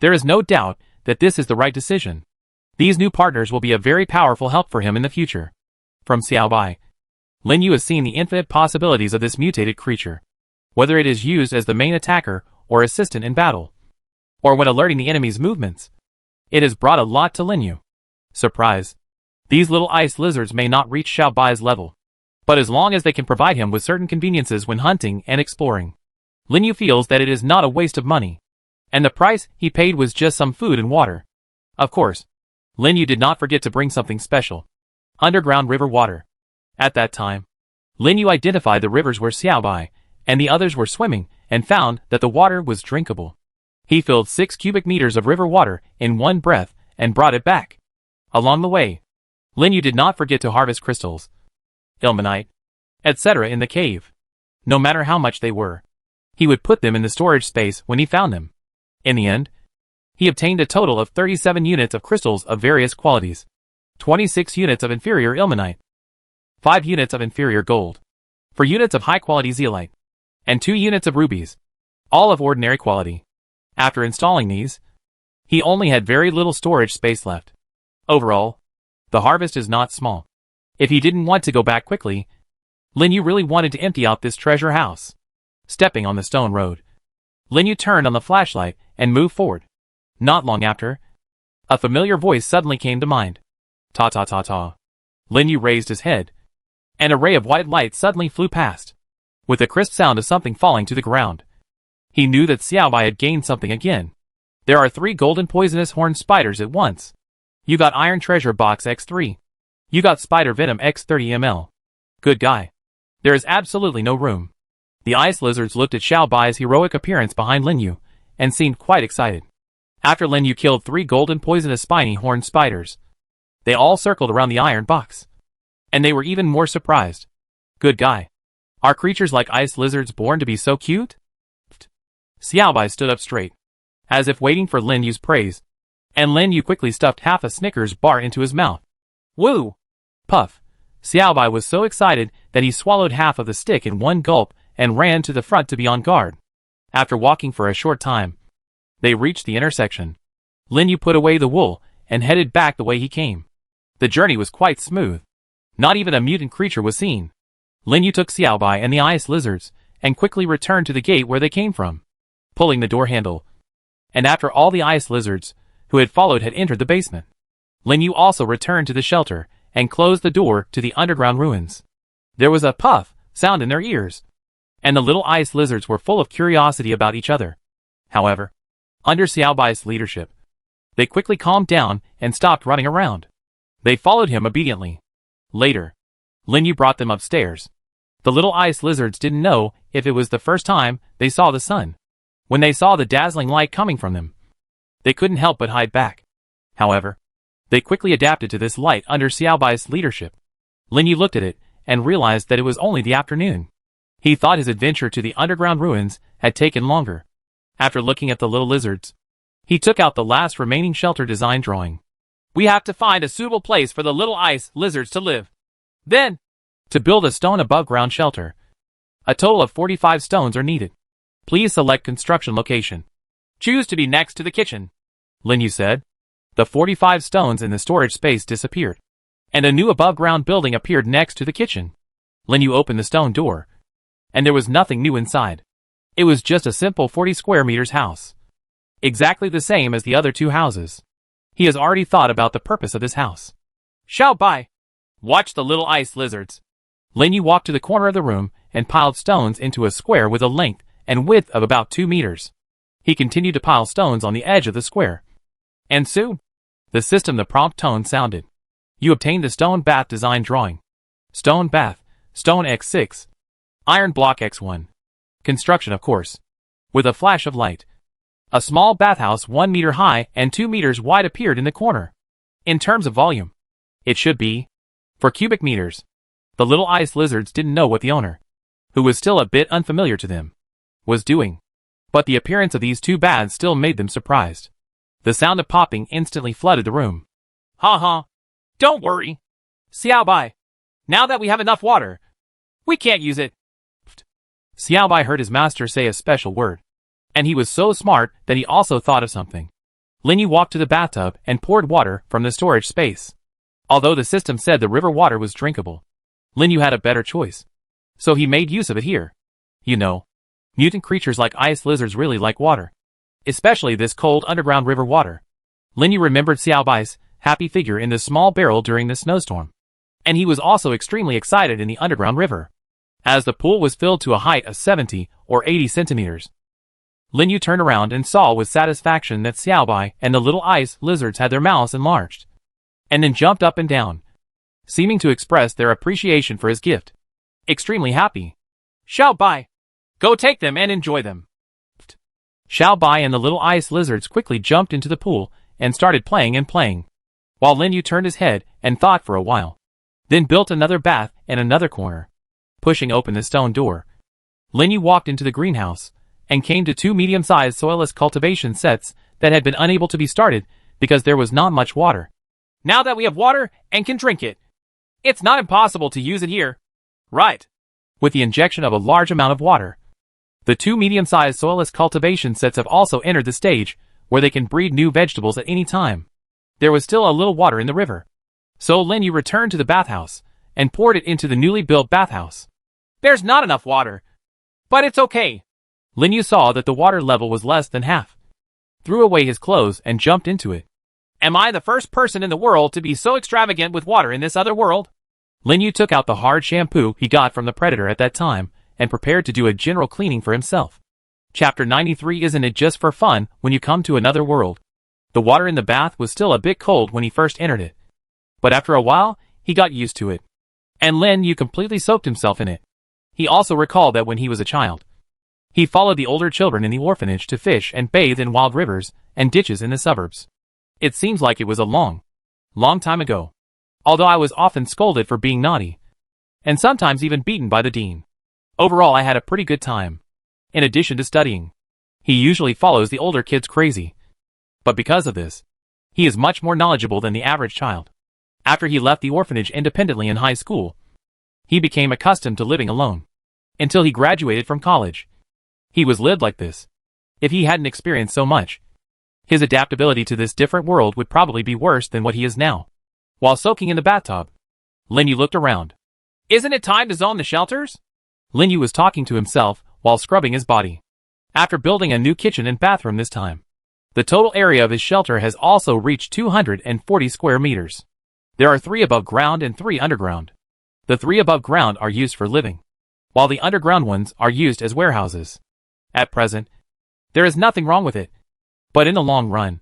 [SPEAKER 1] There is no doubt that this is the right decision. These new partners will be a very powerful help for him in the future. From Xiaobai, Lin Yu has seen the infinite possibilities of this mutated creature, whether it is used as the main attacker or assistant in battle, or when alerting the enemy's movements. It has brought a lot to Lin Yu. Surprise! These little ice lizards may not reach Xiaobai's level, but as long as they can provide him with certain conveniences when hunting and exploring, Lin Yu feels that it is not a waste of money, and the price he paid was just some food and water. Of course, Lin Yu did not forget to bring something special: underground river water. At that time, Lin Yu identified the rivers where Xiaobai and the others were swimming and found that the water was drinkable. He filled 6 cubic meters of river water in one breath and brought it back. Along the way, Lin Yu did not forget to harvest crystals, ilmenite, etc. in the cave. No matter how much they were, he would put them in the storage space when he found them. In the end, he obtained a total of 37 units of crystals of various qualities, 26 units of inferior ilmenite, 5 units of inferior gold, 4 units of high-quality zeolite, and 2 units of rubies, all of ordinary quality. After installing these, he only had very little storage space left. Overall, the harvest is not small. If he didn't want to go back quickly, Lin Yu really wanted to empty out this treasure house. Stepping on the stone road, Lin Yu turned on the flashlight and moved forward. Not long after, a familiar voice suddenly came to mind. Ta ta ta ta. Lin Yu raised his head, and a ray of white light suddenly flew past, with the crisp sound of something falling to the ground. He knew that Xiaobai had gained something again. There are 3 golden poisonous horned spiders at once. You got Iron Treasure Box X3. You got Spider Venom X30 ml. Good guy. There is absolutely no room. The ice lizards looked at Xiaobai's heroic appearance behind Lin Yu, and seemed quite excited. After Lin Yu killed 3 golden poisonous spiny horned spiders, they all circled around the iron box. And they were even more surprised. Good guy. Are creatures like ice lizards born to be so cute? Xiaobai stood up straight, as if waiting for Lin Yu's praise, and Lin Yu quickly stuffed half a Snickers bar into his mouth. Woo! Puff! Xiaobai was so excited that he swallowed half of the stick in one gulp and ran to the front to be on guard. After walking for a short time, they reached the intersection. Lin Yu put away the wool and headed back the way he came. The journey was quite smooth. Not even a mutant creature was seen. Lin Yu took Xiaobai and the ice lizards and quickly returned to the gate where they came from, pulling the door handle. And after all the ice lizards who had followed had entered the basement, Lin Yu also returned to the shelter and closed the door to the underground ruins. There was a puff sound in their ears. And the little ice lizards were full of curiosity about each other. However, under Xiaobai's leadership, they quickly calmed down and stopped running around. They followed him obediently. Later, Lin Yu brought them upstairs. The little ice lizards didn't know if it was the first time they saw the sun. When they saw the dazzling light coming from them, they couldn't help but hide back. However, they quickly adapted to this light under Xiaobai's leadership. Lin Yu looked at it and realized that it was only the afternoon. He thought his adventure to the underground ruins had taken longer. After looking at the little lizards, he took out the last remaining shelter design drawing. We have to find a suitable place for the little ice lizards to live. Then, to build a stone above ground shelter, a total of 45 stones are needed. Please select construction location. Choose to be next to the kitchen, Lin Yu said. The 45 stones in the storage space disappeared, and a new above-ground building appeared next to the kitchen. Lin Yu opened the stone door, and there was nothing new inside. It was just a simple 40 square meters house, exactly the same as the other two houses. He has already thought about the purpose of this house. Xiaobai, watch the little ice lizards. Lin Yu walked to the corner of the room and piled stones into a square with a length and width of about 2 meters. He continued to pile stones on the edge of the square. And soon, the prompt tone sounded. You obtained the stone bath design drawing. Stone bath, stone X6, iron block X1. Construction, of course. With a flash of light, a small bathhouse 1 meter high and 2 meters wide appeared in the corner. In terms of volume, it should be 4 cubic meters. The little ice lizards didn't know what the owner, who was still a bit unfamiliar to them, was doing. But the appearance of these two baths still made them surprised. The sound of popping instantly flooded the room. Ha ha. Don't worry, Xiaobai. Now that we have enough water, we can't use it. Xiaobai heard his master say a special word, and he was so smart that he also thought of something. Lin Yu walked to the bathtub and poured water from the storage space. Although the system said the river water was drinkable, Lin Yu had a better choice, so he made use of it here. You know, mutant creatures like ice lizards really like water, especially this cold underground river water. Lin Yu remembered Xiaobai's happy figure in the small barrel during the snowstorm, and he was also extremely excited in the underground river, as the pool was filled to a height of 70 or 80 centimeters. Lin Yu turned around and saw with satisfaction that Xiaobai and the little ice lizards had their mouths enlarged, and then jumped up and down, seeming to express their appreciation for his gift. Extremely happy. Xiaobai, go take them and enjoy them. Xiaobai and the little ice lizards quickly jumped into the pool and started playing and playing, while Lin Yu turned his head and thought for a while, then built another bath in another corner. Pushing open the stone door, Lin Yu walked into the greenhouse and came to 2 medium-sized soilless cultivation sets that had been unable to be started because there was not much water. Now that we have water and can drink it, it's not impossible to use it here. Right. With the injection of a large amount of water, the 2 medium-sized soilless cultivation sets have also entered the stage where they can breed new vegetables at any time. There was still a little water in the river, so Lin Yu returned to the bathhouse and poured it into the newly built bathhouse. There's not enough water, but it's okay. Lin Yu saw that the water level was less than half, threw away his clothes and jumped into it. Am I the first person in the world to be so extravagant with water in this other world? Lin Yu took out the hard shampoo he got from the predator at that time and prepared to do a general cleaning for himself. Chapter 93. Isn't it just for fun when you come to another world? The water in the bath was still a bit cold when he first entered it, but after a while, he got used to it, and Lin Yu completely soaked himself in it. He also recalled that when he was a child, he followed the older children in the orphanage to fish and bathe in wild rivers and ditches in the suburbs. It seems like it was a long time ago, although I was often scolded for being naughty, and sometimes even beaten by the dean. Overall, I had a pretty good time. In addition to studying, he usually follows the older kids crazy, but because of this, he is much more knowledgeable than the average child. After he left the orphanage independently in high school, he became accustomed to living alone, until he graduated from college. He was lived like this. If he hadn't experienced so much, his adaptability to this different world would probably be worse than what he is now. While soaking in the bathtub, Lin Yu looked around. Isn't it time to zone the shelters? Lin Yu was talking to himself while scrubbing his body. After building a new kitchen and bathroom this time, the total area of his shelter has also reached 240 square meters. There are 3 above ground and 3 underground. The 3 above ground are used for living. while the underground ones are used as warehouses. At present, there is nothing wrong with it. But in the long run,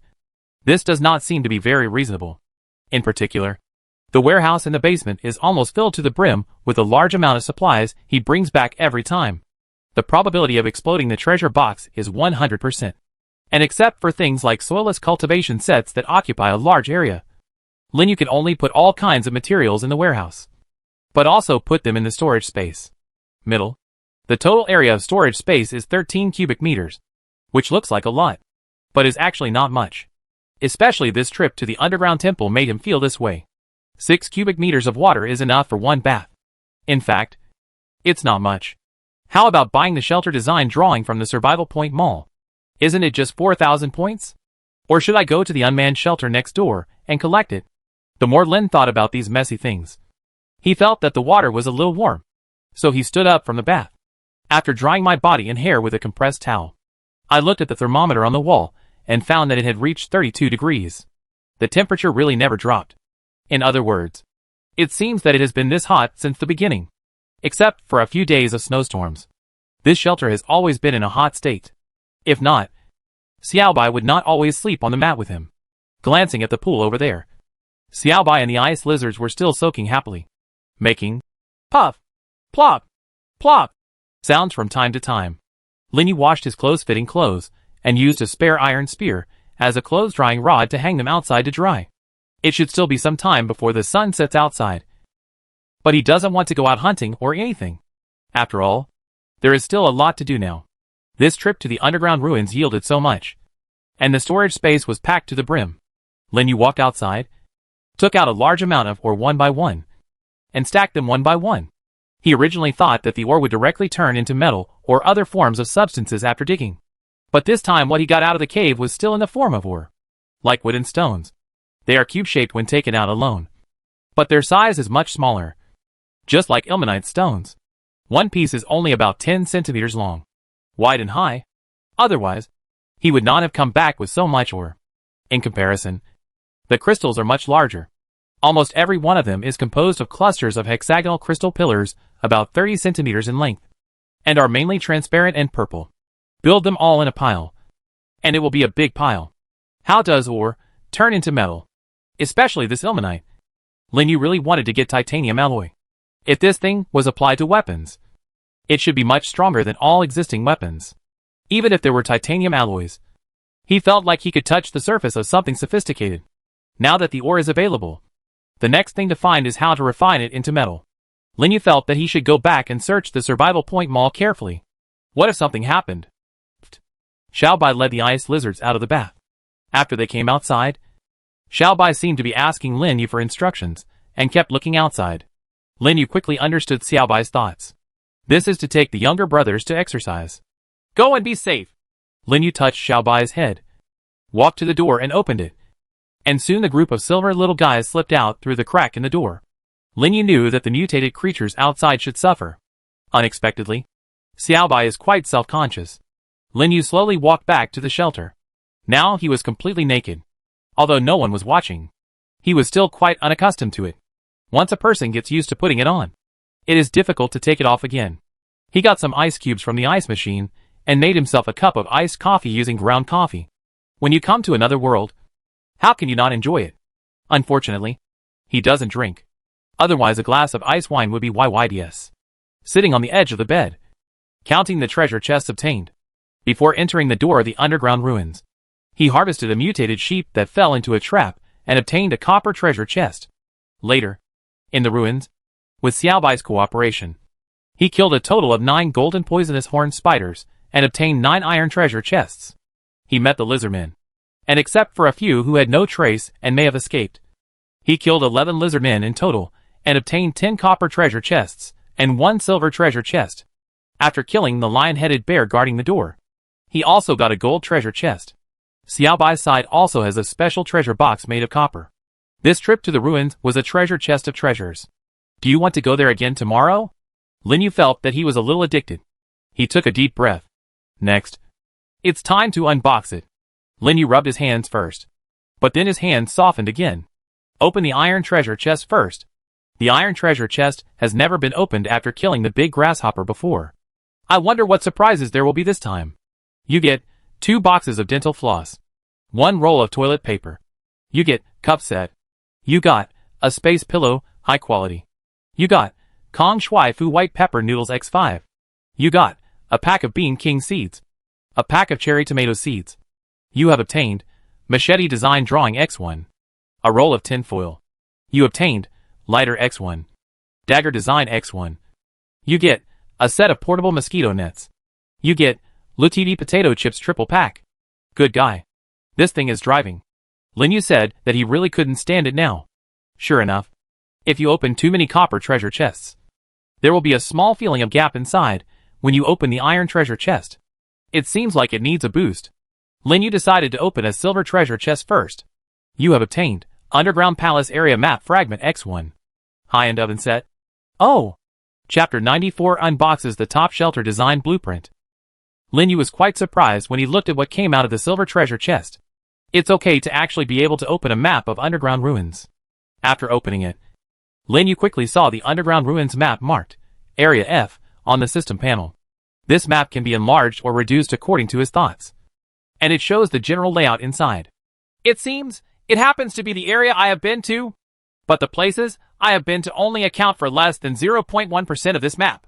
[SPEAKER 1] this does not seem to be very reasonable. In particular, the warehouse in the basement is almost filled to the brim with a large amount of supplies he brings back every time. The probability of exploding the treasure box is 100%. And except for things like soilless cultivation sets that occupy a large area, Linyu can only put all kinds of materials in the warehouse, but also put them in the storage space. Middle. The total area of storage space is 13 cubic meters, which looks like a lot, but is actually not much. Especially this trip to the underground temple made him feel this way. 6 cubic meters of water is enough for one bath. In fact, it's not much. How about buying the shelter design drawing from the Survival Point Mall? Isn't it just 4,000 points? Or should I go to the unmanned shelter next door and collect it? The more Lin thought about these messy things, he felt that the water was a little warm, so he stood up from the bath. After drying my body and hair with a compressed towel, I looked at the thermometer on the wall and found that it had reached 32 degrees. The temperature really never dropped. In other words, it seems that it has been this hot since the beginning, except for a few days of snowstorms. This shelter has always been in a hot state. If not, Xiaobai would not always sleep on the mat with him. Glancing at the pool over there, Xiaobai and the ice lizards were still soaking happily, making puff, plop, plop sounds from time to time. Linyu washed his close-fitting clothes and used a spare iron spear as a clothes-drying rod to hang them outside to dry. It should still be some time before the sun sets outside, but he doesn't want to go out hunting or anything. After all, there is still a lot to do now. This trip to the underground ruins yielded so much, and the storage space was packed to the brim. Linyu walked outside, took out a large amount of ore one by one, and stacked them one by one. He originally thought that the ore would directly turn into metal or other forms of substances after digging. But this time what he got out of the cave was still in the form of ore. Like wood and stones, they are cube-shaped when taken out alone, but their size is much smaller. Just like ilmenite stones, one piece is only about 10 centimeters long, wide and high. Otherwise, he would not have come back with so much ore. In comparison, the crystals are much larger. Almost every one of them is composed of clusters of hexagonal crystal pillars about 30 centimeters in length, and are mainly transparent and purple. Build them all in a pile, and it will be a big pile. How does ore turn into metal? Especially this ilmenite. Linyu really wanted to get titanium alloy. If this thing was applied to weapons, it should be much stronger than all existing weapons. Even if there were titanium alloys, he felt like he could touch the surface of something sophisticated. Now that the ore is available, the next thing to find is how to refine it into metal. Linyu felt that he should go back and search the Survival Point Mall carefully. What if something happened? Xiaobai led the ice lizards out of the bath. After they came outside, Xiaobai seemed to be asking Linyu for instructions, and kept looking outside. Linyu quickly understood Xiaobai's thoughts. This is to take the younger brothers to exercise. Go and be safe. Linyu touched Xiaobai's head, walked to the door and opened it. And soon the group of silver little guys slipped out through the crack in the door. Linyu knew that the mutated creatures outside should suffer. Unexpectedly, Xiaobai is quite self-conscious. Linyu slowly walked back to the shelter. Now he was completely naked. Although no one was watching, he was still quite unaccustomed to it. Once a person gets used to putting it on, it is difficult to take it off again. He got some ice cubes from the ice machine and made himself a cup of iced coffee using ground coffee. When you come to another world, how can you not enjoy it? Unfortunately, he doesn't drink. Otherwise a glass of ice wine would be YYDS. Sitting on the edge of the bed, counting the treasure chests obtained. Before entering the door of the underground ruins, he harvested a mutated sheep that fell into a trap and obtained a copper treasure chest. Later, in the ruins, with Xiaobai's cooperation, he killed a total of 9 golden poisonous horned spiders and obtained 9 iron treasure chests. He met the lizardmen, and except for a few who had no trace and may have escaped, he killed 11 lizardmen in total and obtained 10 copper treasure chests and 1 silver treasure chest. After killing the lion-headed bear guarding the door, he also got a gold treasure chest. Xiaobai's side also has a special treasure box made of copper. This trip to the ruins was a treasure chest of treasures. Do you want to go there again tomorrow? Linyu felt that he was a little addicted. He took a deep breath. Next, it's time to unbox it. Linyu rubbed his hands first, but then his hands softened again. Open the iron treasure chest first. The iron treasure chest has never been opened after killing the big grasshopper before. I wonder what surprises there will be this time. You get 2 boxes of dental floss, 1 roll of toilet paper. You get cup set. You got a space pillow, high quality. You got Kong Shui Fu white pepper noodles X5. You got a pack of Bean King seeds, a pack of cherry tomato seeds. You have obtained machete design drawing X1, a roll of tin foil. You obtained lighter X1, dagger design X1. You get a set of portable mosquito nets. You get Lutidi potato chips triple pack. Good guy. This thing is driving. Linyu said that he really couldn't stand it now. Sure enough, if you open too many copper treasure chests, there will be a small feeling of gap inside when you open the iron treasure chest. It seems like it needs a boost. Linyu decided to open a silver treasure chest first. You have obtained Underground Palace Area Map Fragment X1. High-end oven set. Oh! Chapter 94 unboxes the top shelter design blueprint. Linyu was quite surprised when he looked at what came out of the silver treasure chest. It's okay to actually be able to open a map of underground ruins. After opening it, Linyu quickly saw the underground ruins map marked Area F on the system panel. This map can be enlarged or reduced according to his thoughts, and it shows the general layout inside. It seems it happens to be the area I have been to, but the places I have been to only account for less than 0.1% of this map.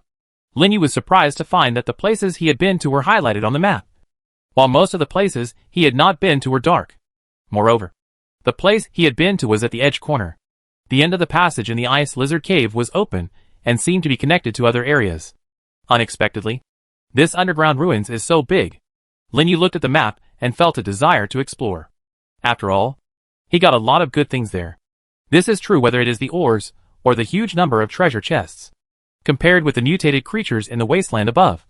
[SPEAKER 1] Linyu was surprised to find that the places he had been to were highlighted on the map, while most of the places he had not been to were dark. Moreover, the place he had been to was at the edge corner. The end of the passage in the ice lizard cave was open and seemed to be connected to other areas. Unexpectedly, this underground ruins is so big. Linyu looked at the map and felt a desire to explore. After all, he got a lot of good things there. This is true whether it is the ores or the huge number of treasure chests, compared with the mutated creatures in the wasteland above.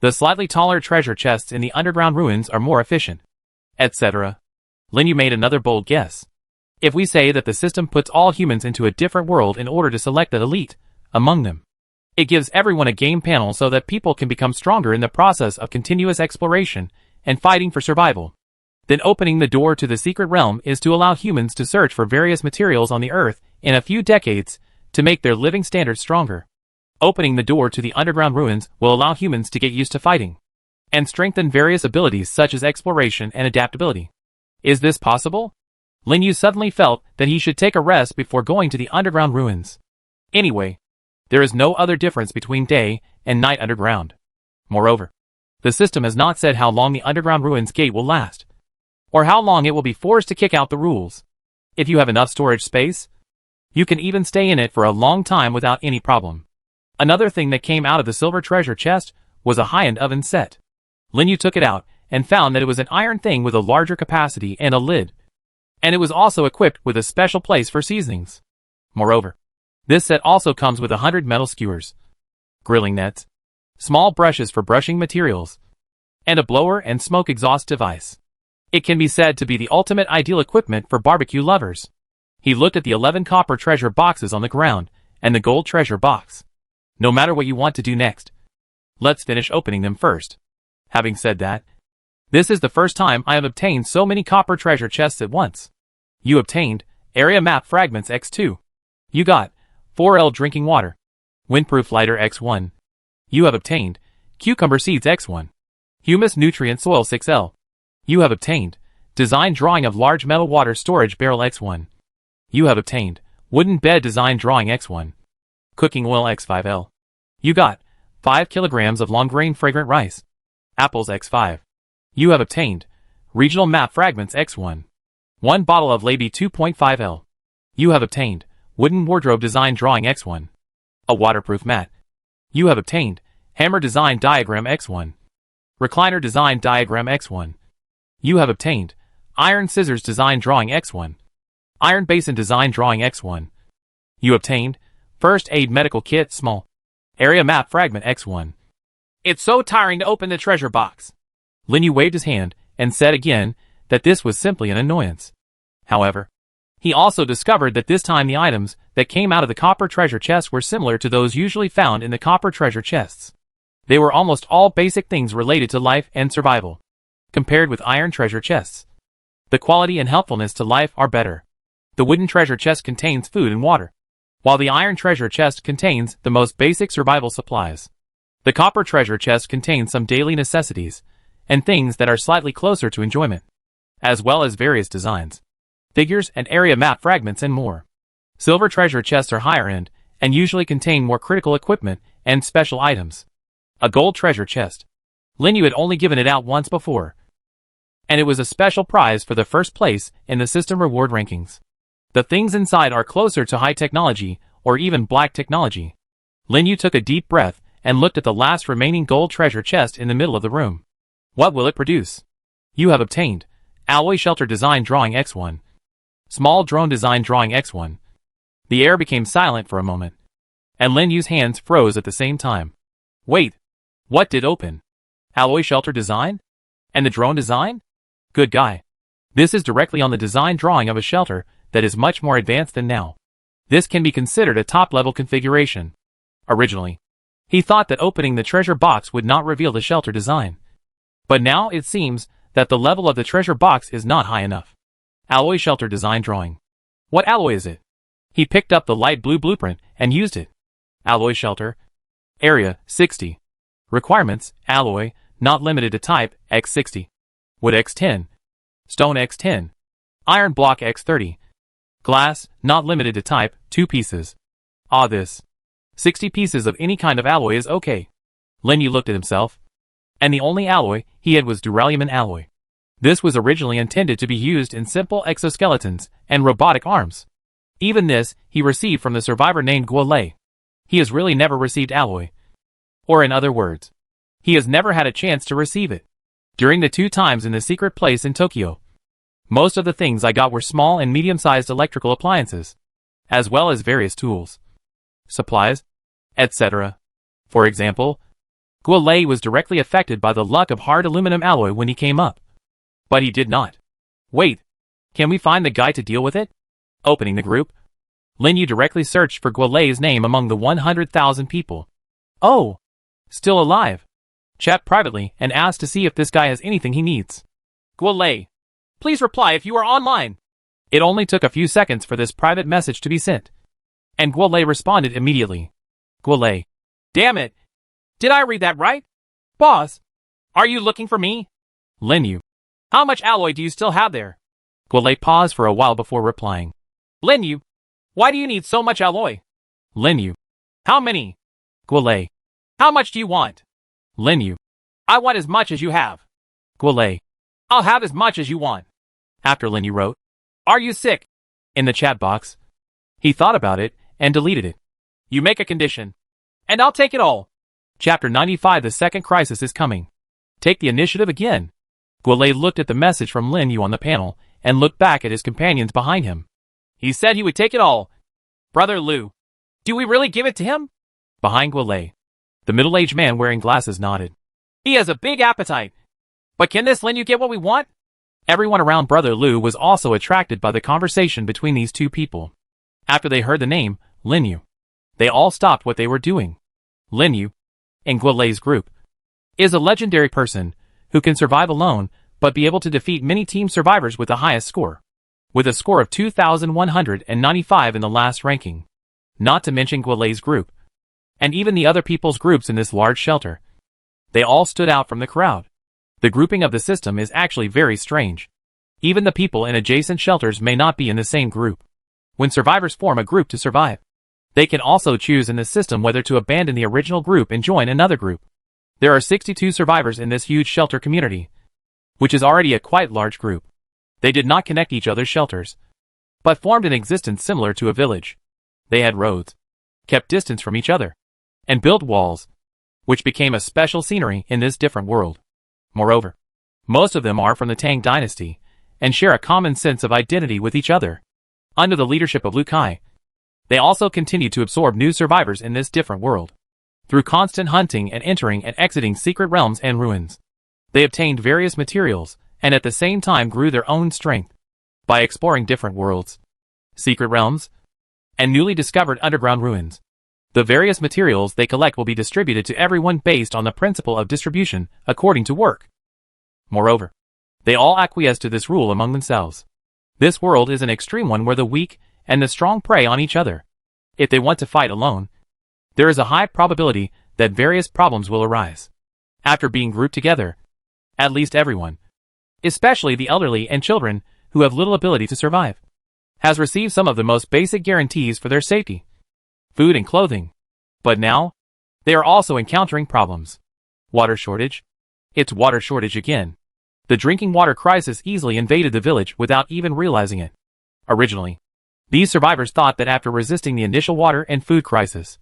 [SPEAKER 1] The slightly taller treasure chests in the underground ruins are more efficient, etc. Linyu made another bold guess. If we say that the system puts all humans into a different world in order to select the elite among them, it gives everyone a game panel so that people can become stronger in the process of continuous exploration and fighting for survival. Then opening the door to the secret realm is to allow humans to search for various materials on the earth in a few decades to make their living standards stronger. Opening the door to the underground ruins will allow humans to get used to fighting and strengthen various abilities such as exploration and adaptability. Is this possible? Linyu suddenly felt that he should take a rest before going to the underground ruins. Anyway, there is no other difference between day and night underground. Moreover, the system has not said how long the underground ruins gate will last, or how long it will be forced to kick out the rules. If you have enough storage space, you can even stay in it for a long time without any problem. Another thing that came out of the silver treasure chest was a high-end oven set. Linyu took it out and found that it was an iron thing with a larger capacity and a lid, and it was also equipped with a special place for seasonings. Moreover, this set also comes with 100 metal skewers, grilling nets, small brushes for brushing materials, and a blower and smoke exhaust device. It can be said to be the ultimate ideal equipment for barbecue lovers. He looked at the 11 copper treasure boxes on the ground and the gold treasure box. No matter what you want to do next, let's finish opening them first. Having said that, this is the first time I have obtained so many copper treasure chests at once. You obtained Area Map Fragments X2. You got 4L Drinking Water, Windproof Lighter X1. You have obtained Cucumber Seeds X1, Humus Nutrient Soil 6L. You have obtained Design Drawing of Large Metal Water Storage Barrel X1. You have obtained Wooden Bed Design Drawing X1, Cooking Oil X5L. You got 5 kilograms of long-grain fragrant rice, Apples X5. You have obtained Regional Map Fragments X1, 1 bottle of Laby 2.5L. You have obtained Wooden Wardrobe Design Drawing X1, a waterproof mat. You have obtained Hammer Design Diagram X1, Recliner Design Diagram X1. You have obtained Iron Scissors Design Drawing X1, Iron Basin Design Drawing X1. You obtained First Aid Medical Kit Small, Area Map Fragment X1. It's so tiring to open the treasure box. Linyu waved his hand and said again that this was simply an annoyance. However, he also discovered that this time the items that came out of the copper treasure chests were similar to those usually found in the copper treasure chests. They were almost all basic things related to life and survival. Compared with iron treasure chests, the quality and helpfulness to life are better. The wooden treasure chest contains food and water, while the iron treasure chest contains the most basic survival supplies. The copper treasure chest contains some daily necessities, and things that are slightly closer to enjoyment, as well as various designs, figures and area map fragments and more. Silver treasure chests are higher end, and usually contain more critical equipment and special items. A gold treasure chest. Linyu had only given it out once before, and it was a special prize for the first place in the system reward rankings. The things inside are closer to high technology, or even black technology. Linyu took a deep breath and looked at the last remaining gold treasure chest in the middle of the room. What will it produce? You have obtained Alloy Shelter Design Drawing X1. Small Drone Design Drawing X1. The air became silent for a moment, and Linyu's hands froze at the same time. Wait, what did open? Alloy Shelter Design? And the drone design? Good guy. This is directly on the design drawing of a shelter that is much more advanced than now. This can be considered a top-level configuration. Originally, he thought that opening the treasure box would not reveal the shelter design. But now it seems that the level of the treasure box is not high enough. Alloy Shelter Design Drawing. What alloy is it? He picked up the light blue blueprint and used it. Alloy Shelter. Area, 60. Requirements, alloy, not limited to type, X60. Wood X10. Stone X10. Iron block X30. Glass, not limited to type, 2 pieces. This. 60 pieces of any kind of alloy is okay. Linyu looked at himself, and the only alloy he had was duralumin alloy. This was originally intended to be used in simple exoskeletons and robotic arms. Even this he received from the survivor named Guolei. He has really never received alloy. Or in other words, he has never had a chance to receive it. During the 2 times in the secret place in Tokyo, most of the things I got were small and medium-sized electrical appliances, as well as various tools, supplies, etc. For example, Guolei was directly affected by the luck of hard aluminum alloy when he came up. But he did not. Wait, can we find the guy to deal with it? Opening the group, Linyu directly searched for Guolei's name among the 100,000 people. Oh, still alive. Chat privately and asked to see if this guy has anything he needs. Guolei, please reply if you are online. It only took a few seconds for this private message to be sent, and Guolei responded immediately. Guolei. Damn it. Did I read that right? Boss, are you looking for me? Linyu. How much alloy do you still have there? Guolei paused for a while before replying. Linyu, why do you need so much alloy? Linyu. How many? Guolei. How much do you want? Linyu. I want as much as you have. Guolei. I'll have as much as you want. After Linyu wrote, Are you sick? In the chat box. He thought about it and deleted it. You make a condition, and I'll take it all. Chapter 95. The second crisis is coming. Take the initiative again. Guolei looked at the message from Linyu on the panel and looked back at his companions behind him. He said he would take it all. Brother Lu, do we really give it to him? Behind Guolei, the middle-aged man wearing glasses nodded. He has a big appetite. But can this Linyu get what we want? Everyone around Brother Lu was also attracted by the conversation between these two people. After they heard the name, Linyu, they all stopped what they were doing. Linyu, in Guolei's group, is a legendary person who can survive alone but be able to defeat many team survivors with the highest score, with a score of 2,195 in the last ranking. Not to mention Guolei's group, and even the other people's groups in this large shelter. They all stood out from the crowd. The grouping of the system is actually very strange. Even the people in adjacent shelters may not be in the same group. When survivors form a group to survive, they can also choose in the system whether to abandon the original group and join another group. There are 62 survivors in this huge shelter community, which is already a quite large group. They did not connect each other's shelters, but formed an existence similar to a village. They had roads, kept distance from each other, and built walls, which became a special scenery in this different world. Moreover, most of them are from the Tang dynasty, and share a common sense of identity with each other. Under the leadership of Lu Kai, they also continue to absorb new survivors in this different world. Through constant hunting and entering and exiting secret realms and ruins, they obtained various materials, and at the same time grew their own strength. By exploring different worlds, secret realms, and newly discovered underground ruins, the various materials they collect will be distributed to everyone based on the principle of distribution according to work. Moreover, they all acquiesce to this rule among themselves. This world is an extreme one where the weak and the strong prey on each other. If they want to fight alone, there is a high probability that various problems will arise. After being grouped together, at least everyone, especially the elderly and children who have little ability to survive, has received some of the most basic guarantees for their safety, food and clothing. But now, they are also encountering problems. Water shortage. It's water shortage again. The drinking water crisis easily invaded the village without even realizing it. Originally, these survivors thought that after resisting the initial water and food crisis,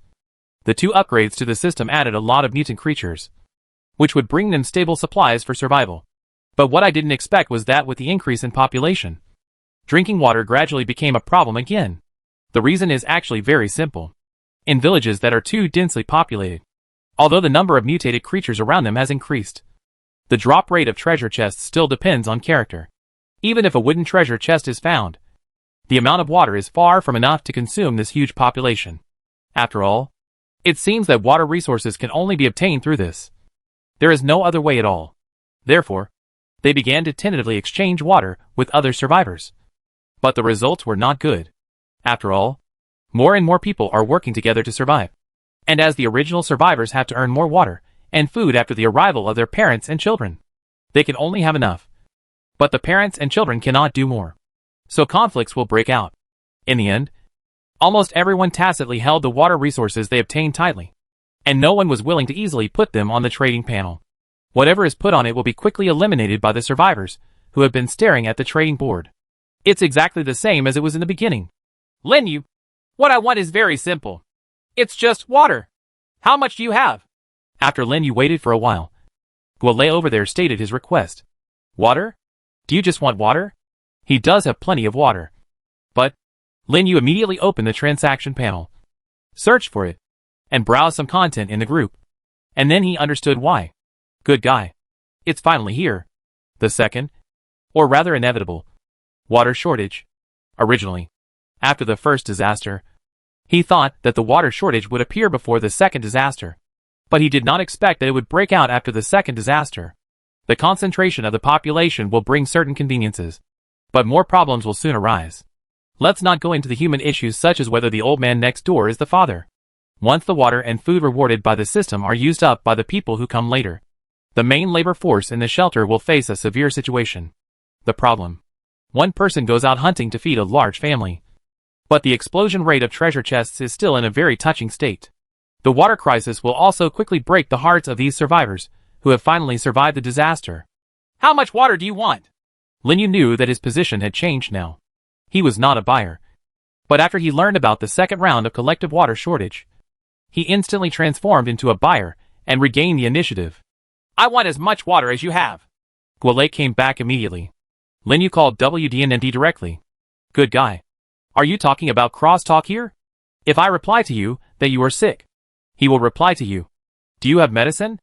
[SPEAKER 1] the 2 upgrades to the system added a lot of mutant creatures, which would bring them stable supplies for survival. But what I didn't expect was that with the increase in population, drinking water gradually became a problem again. The reason is actually very simple. In villages that are too densely populated, although the number of mutated creatures around them has increased, the drop rate of treasure chests still depends on character. Even if a wooden treasure chest is found, the amount of water is far from enough to consume this huge population. After all, it seems that water resources can only be obtained through this. There is no other way at all. Therefore, they began to tentatively exchange water with other survivors. But the results were not good. After all, more and more people are working together to survive. And as the original survivors have to earn more water and food after the arrival of their parents and children, they can only have enough. But the parents and children cannot do more. So conflicts will break out. In the end, almost everyone tacitly held the water resources they obtained tightly, and no one was willing to easily put them on the trading panel. Whatever is put on it will be quickly eliminated by the survivors who have been staring at the trading board. It's exactly the same as it was in the beginning. Linyu, what I want is very simple. It's just water. How much do you have? After Linyu waited for a while, Guole over there stated his request. Water? Do you just want water? He does have plenty of water. But Linyu immediately opened the transaction panel, searched for it, and browsed some content in the group. And then he understood why. Good guy. It's finally here. The second, or rather inevitable, water shortage. Originally, after the first disaster, he thought that the water shortage would appear before the second disaster. But he did not expect that it would break out after the second disaster. The concentration of the population will bring certain conveniences, but more problems will soon arise. Let's not go into the human issues such as whether the old man next door is the father. Once the water and food rewarded by the system are used up by the people who come later, the main labor force in the shelter will face a severe situation. The problem: one person goes out hunting to feed a large family, but the explosion rate of treasure chests is still in a very touching state. The water crisis will also quickly break the hearts of these survivors who have finally survived the disaster. How much water do you want? Linyu knew that his position had changed now. He was not a buyer. But after he learned about the second round of collective water shortage, he instantly transformed into a buyer and regained the initiative. I want as much water as you have. Guole came back immediately. Linyu called WDND directly. Good guy. Are you talking about crosstalk here? If I reply to you that you are sick, he will reply to you, do you have medicine?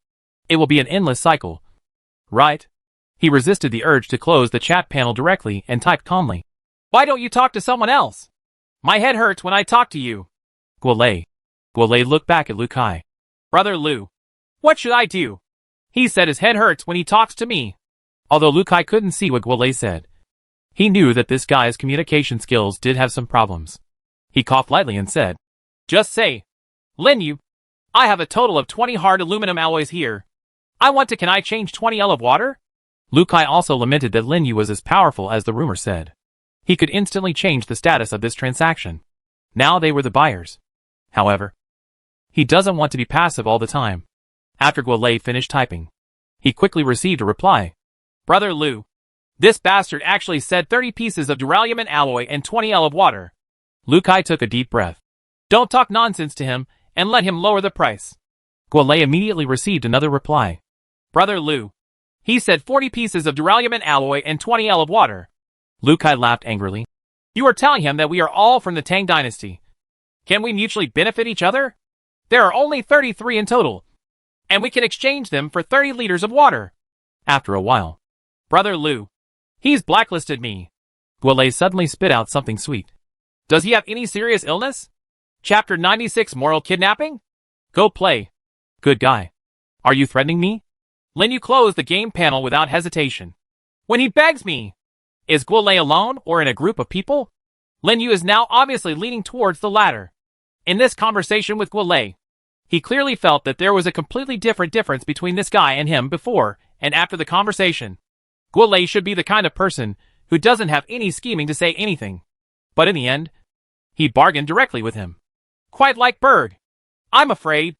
[SPEAKER 1] It will be an endless cycle. Right? He resisted the urge to close the chat panel directly and typed calmly. Why don't you talk to someone else? My head hurts when I talk to you. Guole looked back at Lu Kai. Brother Lu, what should I do? He said his head hurts when he talks to me. Although Lu Kai couldn't see what Guole said, he knew that this guy's communication skills did have some problems. He coughed lightly and said, just say, Linyu, I have a total of 20 hard aluminum alloys here. Can I change 20 L of water? Lu Kai also lamented that Linyu was as powerful as the rumor said. He could instantly change the status of this transaction. Now they were the buyers. However, he doesn't want to be passive all the time. After Guole finished typing, he quickly received a reply. Brother Lu, this bastard actually said 30 pieces of duralumin alloy and 20 L of water. Lu Kai took a deep breath. Don't talk nonsense to him and let him lower the price. Guole immediately received another reply. Brother Lu, he said 40 pieces of duralumin alloy and 20 L of water. Lu Kai laughed angrily. You are telling him that we are all from the Tang dynasty. Can we mutually benefit each other? There are only 33 in total, and we can exchange them for 30 liters of water. After a while, Brother Lu, he's blacklisted me. Guole suddenly spit out something sweet. Does he have any serious illness? Chapter 96 Moral Kidnapping? Go play. Good guy. Are you threatening me? Linyu closed the game panel without hesitation. When he begs me, is Guole alone or in a group of people? Linyu is now obviously leaning towards the latter. In this conversation with Guolei, he clearly felt that there was a completely difference between this guy and him before and after the conversation. Guolei should be the kind of person who doesn't have any scheming to say anything. But in the end, he bargained directly with him. Quite like Berg. I'm afraid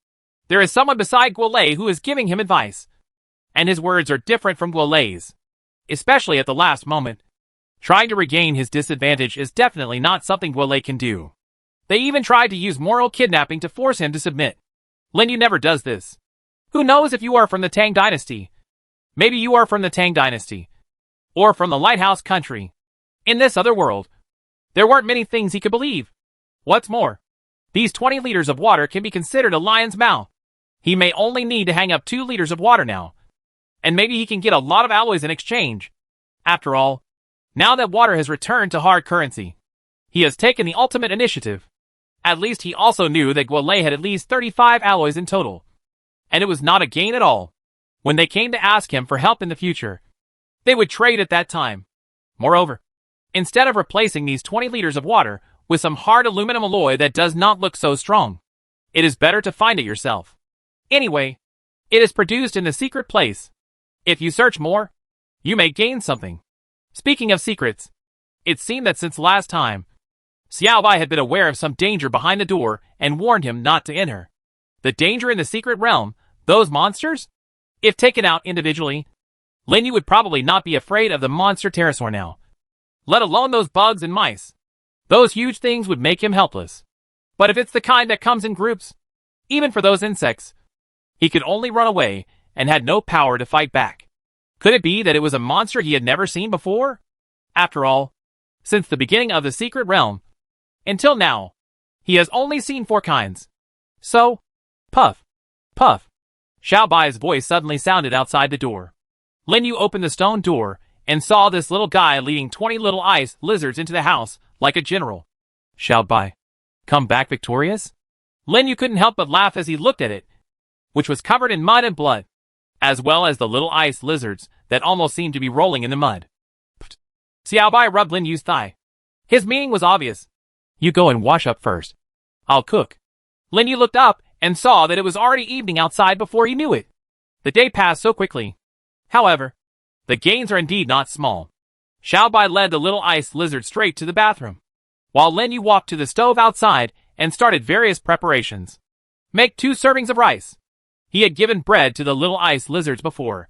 [SPEAKER 1] there is someone beside Guolei who is giving him advice. And his words are different from Guolei's. Especially at the last moment. Trying to regain his disadvantage is definitely not something Guolei can do. They even tried to use moral kidnapping to force him to submit. Lin Yu never does this. Who knows if you are from the Tang Dynasty? Maybe you are from the Tang Dynasty. Or from the Lighthouse Country. In this other world, there weren't many things he could believe. What's more, these 20 liters of water can be considered a lion's mouth. He may only need to hang up 2 liters of water now. And maybe he can get a lot of alloys in exchange. After all, now that water has returned to hard currency, he has taken the ultimate initiative. At least he also knew that Guolei had at least 35 alloys in total. And it was not a gain at all. When they came to ask him for help in the future, they would trade at that time. Moreover, instead of replacing these 20 liters of water with some hard aluminum alloy that does not look so strong, it is better to find it yourself. Anyway, it is produced in the secret place. If you search more, you may gain something. Speaking of secrets, it seemed that since last time, Xiao Bai had been aware of some danger behind the door and warned him not to enter. The danger in the secret realm, those monsters? If taken out individually, Lin Yu would probably not be afraid of the monster pterosaur now. Let alone those bugs and mice. Those huge things would make him helpless. But if it's the kind that comes in groups, even for those insects, he could only run away and had no power to fight back. Could it be that it was a monster he had never seen before? After all, since the beginning of the secret realm, until now, he has only seen 4 kinds. So, puff, puff. Xiao Bai's voice suddenly sounded outside the door. Lin Yu opened the stone door and saw this little guy leading 20 little ice lizards into the house like a general. Xiao Bai, come back victorious? Lin Yu couldn't help but laugh as he looked at it, which was covered in mud and blood, as well as the little ice lizards that almost seemed to be rolling in the mud. Xiao Bai rubbed Lin Yu's thigh. His meaning was obvious. You go and wash up first. I'll cook. Lin Yu looked up and saw that it was already evening outside before he knew it. The day passed so quickly. However, the gains are indeed not small. Xiao Bai led the little ice lizard straight to the bathroom, while Lin Yu walked to the stove outside and started various preparations. Make 2 servings of rice. He had given bread to the little ice lizards before,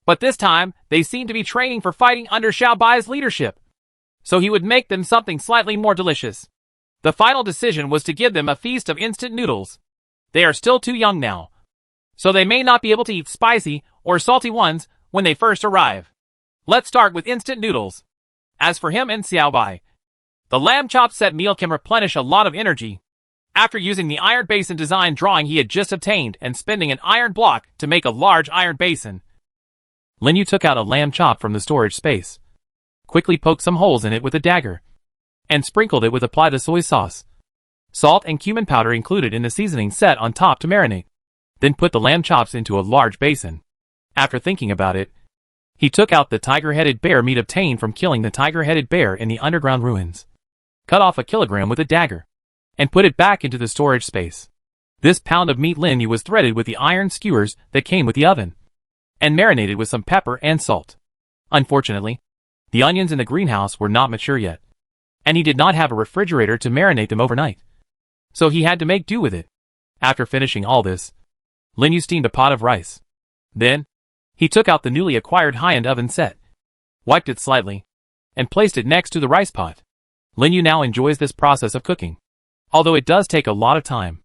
[SPEAKER 1] but this time they seemed to be training for fighting under Xiao Bai's leadership, so he would make them something slightly more delicious. The final decision was to give them a feast of instant noodles. They are still too young now, so they may not be able to eat spicy or salty ones when they first arrive. Let's start with instant noodles. As for him and Xiao Bai, the lamb chop set meal can replenish a lot of energy. After using the iron basin design drawing he had just obtained and spending an iron block to make a large iron basin, Lin Yu took out a lamb chop from the storage space, quickly poked some holes in it with a dagger, and sprinkled it with applied soy sauce, salt and cumin powder included in the seasoning set on top to marinate. Then put the lamb chops into a large basin. After thinking about it, he took out the tiger-headed bear meat obtained from killing the tiger-headed bear in the underground ruins, cut off 1 kilogram with a dagger, and put it back into the storage space. This pound of meat Lin Yu was threaded with the iron skewers that came with the oven, and marinated with some pepper and salt. Unfortunately, the onions in the greenhouse were not mature yet, and he did not have a refrigerator to marinate them overnight, so he had to make do with it. After finishing all this, Lin Yu steamed a pot of rice. Then, he took out the newly acquired high-end oven set, wiped it slightly, and placed it next to the rice pot. Lin Yu now enjoys this process of cooking, although it does take a lot of time.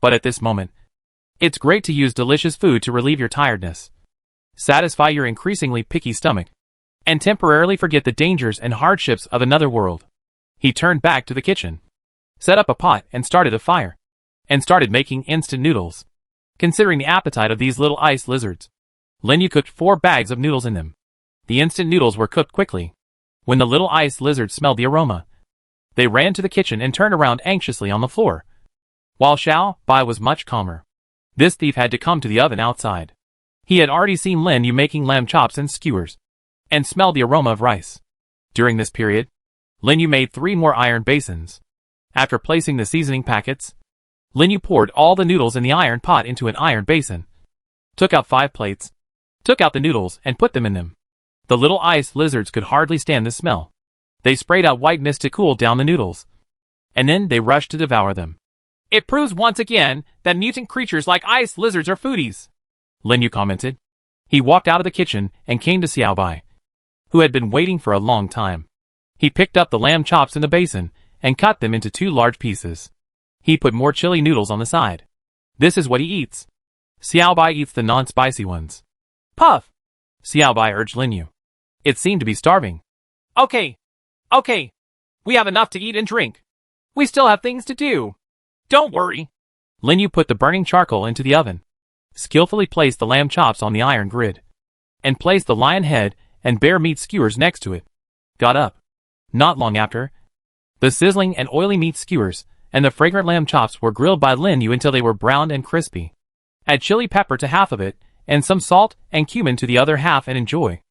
[SPEAKER 1] But at this moment, it's great to use delicious food to relieve your tiredness, satisfy your increasingly picky stomach, and temporarily forget the dangers and hardships of another world. He turned back to the kitchen, set up a pot and started a fire, and started making instant noodles. Considering the appetite of these little ice lizards, Lin Yu cooked 4 bags of noodles in them. The instant noodles were cooked quickly. When the little ice lizards smelled the aroma, they ran to the kitchen and turned around anxiously on the floor, while Xiao Bai was much calmer. This thief had to come to the oven outside. He had already seen Lin Yu making lamb chops and skewers, and smelled the aroma of rice. During this period, Lin Yu made 3 more iron basins. After placing the seasoning packets, Lin Yu poured all the noodles in the iron pot into an iron basin. Took out 5 plates. Took out the noodles and put them in them. The little ice lizards could hardly stand the smell. They sprayed out white mist to cool down the noodles. And then they rushed to devour them. It proves once again that mutant creatures like ice lizards are foodies, Lin Yu commented. He walked out of the kitchen and came to Xiaobai, who had been waiting for a long time. He picked up the lamb chops in the basin and cut them into 2 large pieces. He put more chili noodles on the side. This is what he eats. Xiaobai eats the non-spicy ones. Puff! Xiaobai urged Lin Yu. It seemed to be starving. Okay. We have enough to eat and drink. We still have things to do. Don't worry. Lin Yu put the burning charcoal into the oven, skillfully placed the lamb chops on the iron grid, and placed the lion head and bear meat skewers next to it. Got up. Not long after, the sizzling and oily meat skewers and the fragrant lamb chops were grilled by Lin Yu until they were browned and crispy. Add chili pepper to half of it, and some salt and cumin to the other half and enjoy.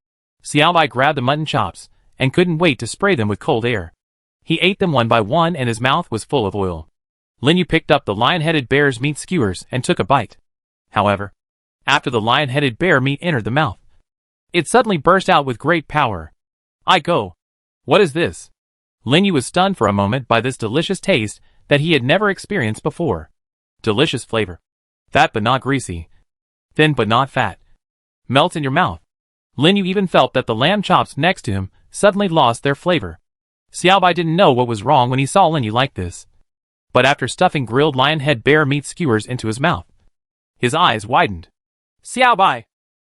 [SPEAKER 1] Xiaobai grabbed the mutton chops, and couldn't wait to spray them with cold air. He ate them one by one and his mouth was full of oil. Lin Yu picked up the lion-headed bear's meat skewers and took a bite. However, after the lion-headed bear meat entered the mouth, it suddenly burst out with great power. What is this? Lin Yu was stunned for a moment by this delicious taste that he had never experienced before. Delicious flavor. Fat but not greasy. Thin but not fat. Melts in your mouth. Lin Yu even felt that the lamb chops next to him suddenly lost their flavor. Xiaobai didn't know what was wrong when he saw Lin Yu like this. But after stuffing grilled lion head bear meat skewers into his mouth, his eyes widened. Xiaobai,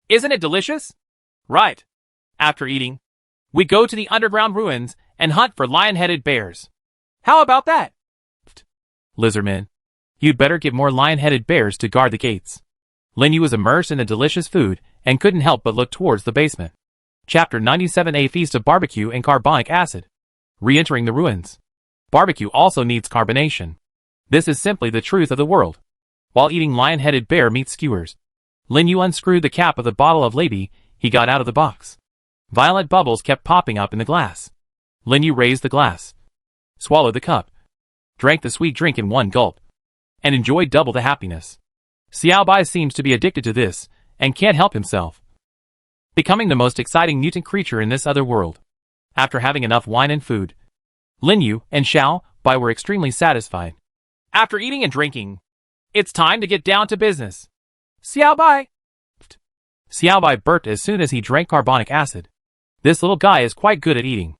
[SPEAKER 1] isn't it delicious? Right. After eating, we go to the underground ruins and hunt for lion-headed bears. How about that? Lizardman, you'd better get more lion-headed bears to guard the gates. Lin Yu was immersed in the delicious food and couldn't help but look towards the basement. Chapter 97: A Feast of Barbecue and Carbonic Acid. Re-entering the ruins. Barbecue also needs carbonation. This is simply the truth of the world. While eating lion-headed bear meat skewers, Lin Yu unscrewed the cap of the bottle of Lady he got out of the box. Violet bubbles kept popping up in the glass. Lin Yu raised the glass, swallowed the cup, drank the sweet drink in one gulp, and enjoyed double the happiness. Xiaobai seems to be addicted to this, and can't help himself, becoming the most exciting mutant creature in this other world. After having enough wine and food, Lin Yu and Xiaobai were extremely satisfied. After eating and drinking, it's time to get down to business. Xiaobai! Xiaobai burped as soon as he drank carbonic acid. This little guy is quite good at eating.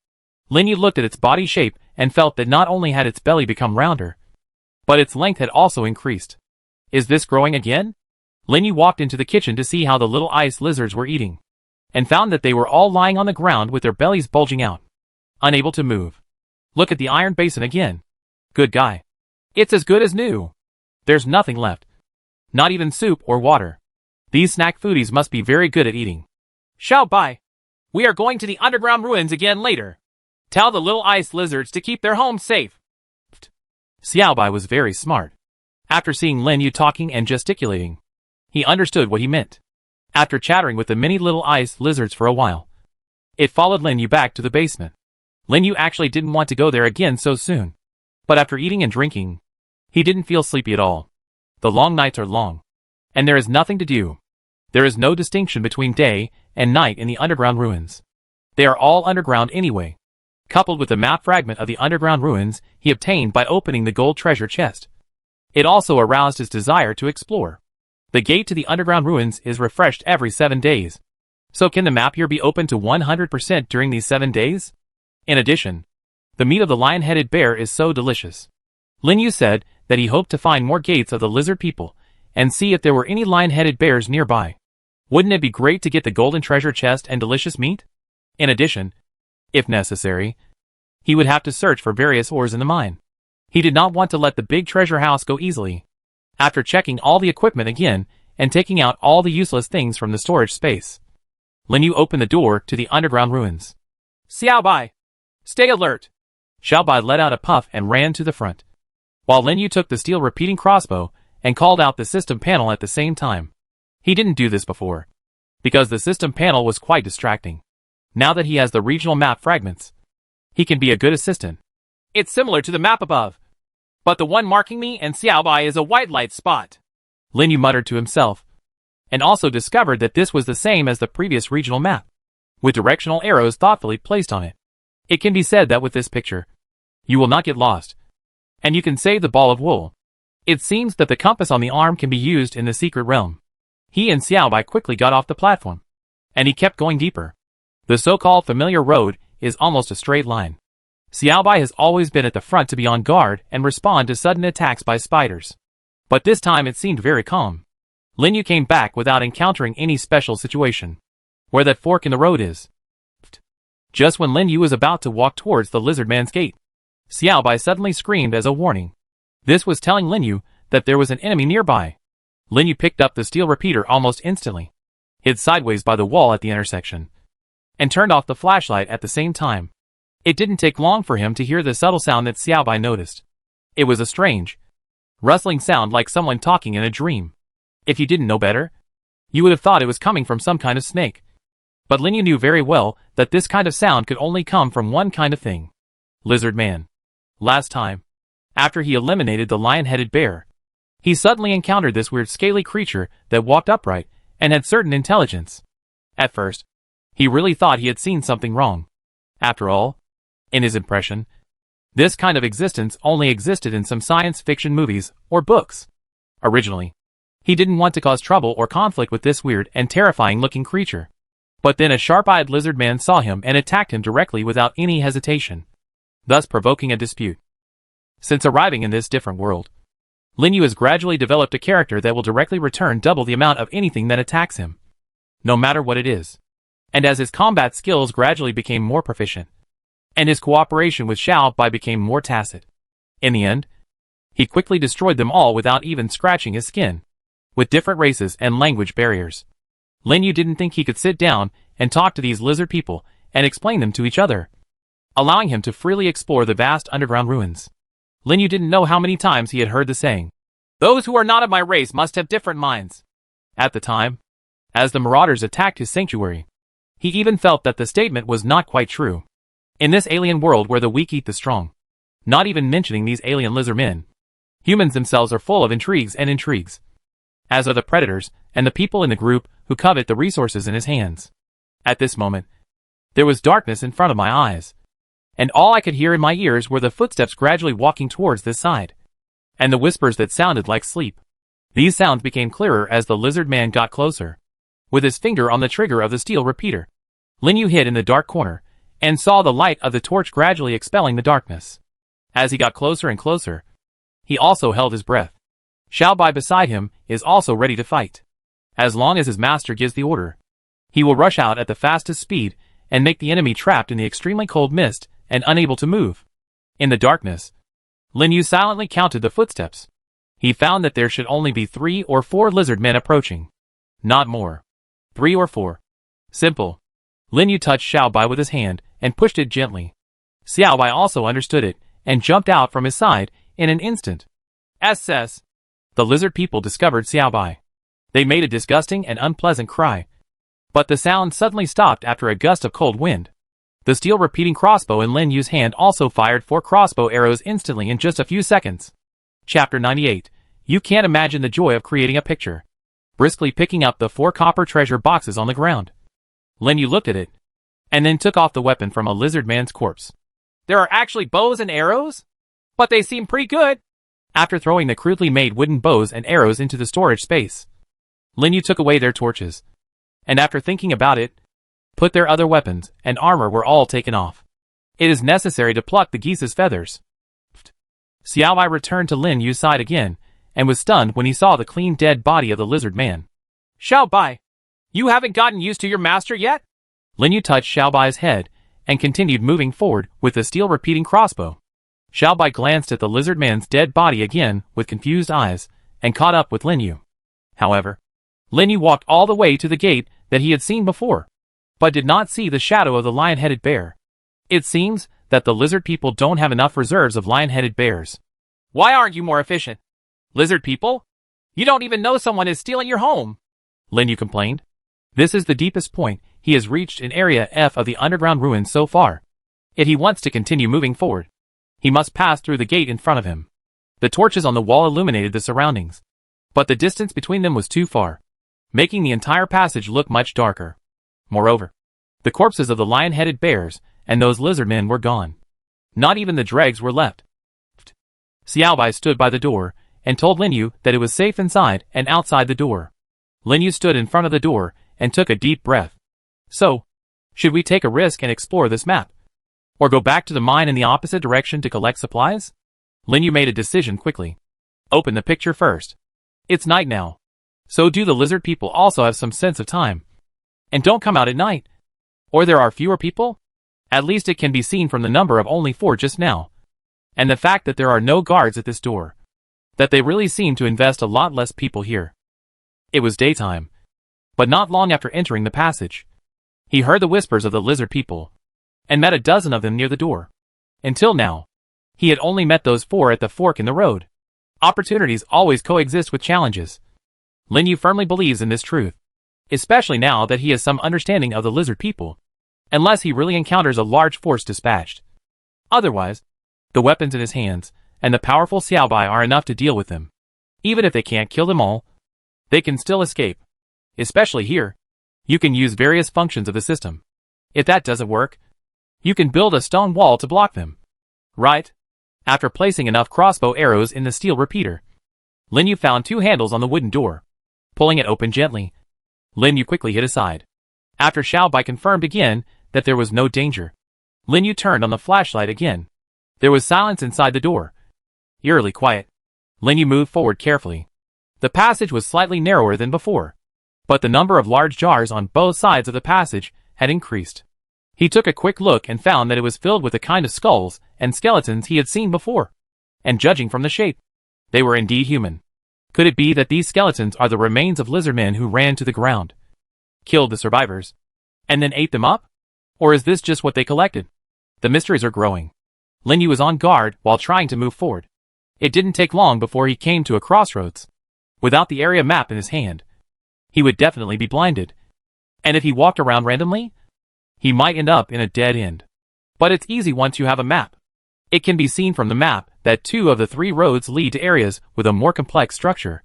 [SPEAKER 1] Lin Yu looked at its body shape and felt that not only had its belly become rounder, but its length had also increased. Is this growing again? Lin Yu walked into the kitchen to see how the little ice lizards were eating, and found that they were all lying on the ground with their bellies bulging out, unable to move. Look at the iron basin again. Good guy. It's as good as new. There's nothing left. Not even soup or water. These snack foodies must be very good at eating. Xiaobai, we are going to the underground ruins again later. Tell the little ice lizards to keep their homes safe. Xiaobai was very smart. After seeing Lin Yu talking and gesticulating, he understood what he meant. After chattering with the many little ice lizards for a while, it followed Lin Yu back to the basement. Lin Yu actually didn't want to go there again so soon. But after eating and drinking, he didn't feel sleepy at all. The long nights are long, and there is nothing to do. There is no distinction between day and night in the underground ruins. They are all underground anyway. Coupled with the map fragment of the underground ruins he obtained by opening the gold treasure chest, it also aroused his desire to explore. The gate to the underground ruins is refreshed every 7 days. So can the map here be opened to 100% during these 7 days? In addition, the meat of the lion-headed bear is so delicious. Lin Yu said that he hoped to find more gates of the lizard people and see if there were any lion-headed bears nearby. Wouldn't it be great to get the golden treasure chest and delicious meat? In addition, if necessary, he would have to search for various ores in the mine. He did not want to let the big treasure house go easily. After checking all the equipment again and taking out all the useless things from the storage space, Lin Yu opened the door to the underground ruins. Xiaobai, stay alert. Xiaobai let out a puff and ran to the front, while Lin Yu took the steel repeating crossbow and called out the system panel at the same time. He didn't do this before, because the system panel was quite distracting. Now that he has the regional map fragments, he can be a good assistant. It's similar to the map above. But the one marking me and Xiaobai is a white light spot. Lin Yu muttered to himself, and also discovered that this was the same as the previous regional map, with directional arrows thoughtfully placed on it. It can be said that with this picture, you will not get lost, and you can save the ball of wool. It seems that the compass on the arm can be used in the secret realm. He and Xiaobai quickly got off the platform, and he kept going deeper. The so-called familiar road is almost a straight line. Xiaobai has always been at the front to be on guard and respond to sudden attacks by spiders. But this time it seemed very calm. Lin Yu came back without encountering any special situation. Where that fork in the road is. Just when Lin Yu was about to walk towards the lizard man's gate, Xiaobai suddenly screamed as a warning. This was telling Lin Yu that there was an enemy nearby. Lin Yu picked up the steel repeater almost instantly, hid sideways by the wall at the intersection, and turned off the flashlight at the same time. It didn't take long for him to hear the subtle sound that Xiaobai noticed. It was a strange, rustling sound like someone talking in a dream. If you didn't know better, you would have thought it was coming from some kind of snake. But Lin Yu knew very well that this kind of sound could only come from one kind of thing. Lizard man. Last time, after he eliminated the lion-headed bear, he suddenly encountered this weird scaly creature that walked upright and had certain intelligence. At first, he really thought he had seen something wrong. After all, in his impression, this kind of existence only existed in some science fiction movies or books. Originally, he didn't want to cause trouble or conflict with this weird and terrifying-looking creature. But then a sharp-eyed lizard man saw him and attacked him directly without any hesitation, thus provoking a dispute. Since arriving in this different world, Lin Yu has gradually developed a character that will directly return double the amount of anything that attacks him, no matter what it is. And as his combat skills gradually became more proficient, and his cooperation with Xiaobai became more tacit, in the end, he quickly destroyed them all without even scratching his skin. With different races and language barriers, Lin Yu didn't think he could sit down and talk to these lizard people and explain them to each other, allowing him to freely explore the vast underground ruins. Lin Yu didn't know how many times he had heard the saying, "Those who are not of my race must have different minds." At the time, as the marauders attacked his sanctuary, he even felt that the statement was not quite true. In this alien world where the weak eat the strong, not even mentioning these alien lizard men, humans themselves are full of intrigues, as are the predators and the people in the group who covet the resources in his hands. At this moment, there was darkness in front of my eyes, and all I could hear in my ears were the footsteps gradually walking towards this side, and the whispers that sounded like sleep. These sounds became clearer as the lizard man got closer. With his finger on the trigger of the steel repeater, Lin Yu hid in the dark corner, and saw the light of the torch gradually expelling the darkness. As he got closer and closer, he also held his breath. Xiaobai beside him is also ready to fight. As long as his master gives the order, he will rush out at the fastest speed and make the enemy trapped in the extremely cold mist and unable to move. In the darkness, Lin Yu silently counted the footsteps. He found that there should only be 3 or 4 lizard men approaching. Not more. 3 or 4. Simple. Lin Yu touched Xiaobai with his hand and pushed it gently. Xiaobai also understood it and jumped out from his side in an instant. SS. The lizard people discovered Xiaobai. They made a disgusting and unpleasant cry. But the sound suddenly stopped after a gust of cold wind. The steel repeating crossbow in Lin Yu's hand also fired 4 crossbow arrows instantly in just a few seconds. Chapter 98. You can't imagine the joy of creating a picture. Briskly picking up the 4 copper treasure boxes on the ground, Lin Yu looked at it, and then took off the weapon from a lizard man's corpse. There are actually bows and arrows? But they seem pretty good. After throwing the crudely made wooden bows and arrows into the storage space, Lin Yu took away their torches, and after thinking about it, put their other weapons and armor were all taken off. It is necessary to pluck the geese's feathers. Xiaobai returned to Lin Yu's side again, and was stunned when he saw the clean dead body of the lizard man. Xiaobai, you haven't gotten used to your master yet? Lin Yu touched Xiaobai's head, and continued moving forward with the steel repeating crossbow. Xiaobai glanced at the lizard man's dead body again with confused eyes, and caught up with Lin Yu. However, Lin Yu walked all the way to the gate that he had seen before, but did not see the shadow of the lion-headed bear. It seems that the lizard people don't have enough reserves of lion-headed bears. Why aren't you more efficient? Lizard people? You don't even know someone is stealing your home, Lin Yu complained. This is the deepest point he has reached in Area F of the underground ruins so far. If he wants to continue moving forward, he must pass through the gate in front of him. The torches on the wall illuminated the surroundings, but the distance between them was too far, making the entire passage look much darker. Moreover, the corpses of the lion-headed bears and those lizard men were gone. Not even the dregs were left. Xiaobai stood by the door and told Linyu that it was safe inside and outside the door. Linyu stood in front of the door and took a deep breath. So, should we take a risk and explore this map? Or go back to the mine in the opposite direction to collect supplies? Linyu made a decision quickly. Open the picture first. It's night now. So do the lizard people also have some sense of time? And don't come out at night. Or there are fewer people? At least it can be seen from the number of only 4 just now. And the fact that there are no guards at this door. That they really seem to invest a lot less people here. It was daytime. But not long after entering the passage, he heard the whispers of the lizard people, and met a dozen of them near the door. Until now, he had only met those 4 at the fork in the road. Opportunities always coexist with challenges. Linyu firmly believes in this truth, especially now that he has some understanding of the lizard people, unless he really encounters a large force dispatched. Otherwise, the weapons in his hands and the powerful Xiaobai are enough to deal with them. Even if they can't kill them all, they can still escape. Especially here, you can use various functions of the system. If that doesn't work, you can build a stone wall to block them. Right? After placing enough crossbow arrows in the steel repeater, Linyu found 2 handles on the wooden door. Pulling it open gently, Linyu quickly hid aside. After Xiaobai confirmed again that there was no danger, Linyu turned on the flashlight again. There was silence inside the door. Eerily quiet. Linyu moved forward carefully. The passage was slightly narrower than before, but the number of large jars on both sides of the passage had increased. He took a quick look and found that it was filled with the kind of skulls and skeletons he had seen before. And judging from the shape, they were indeed human. Could it be that these skeletons are the remains of lizard men who ran to the ground, killed the survivors, and then ate them up? Or is this just what they collected? The mysteries are growing. Linyu was on guard while trying to move forward. It didn't take long before he came to a crossroads. Without the area map in his hand, he would definitely be blinded. And if he walked around randomly, he might end up in a dead end. But it's easy once you have a map. It can be seen from the map that 2 of the 3 roads lead to areas with a more complex structure,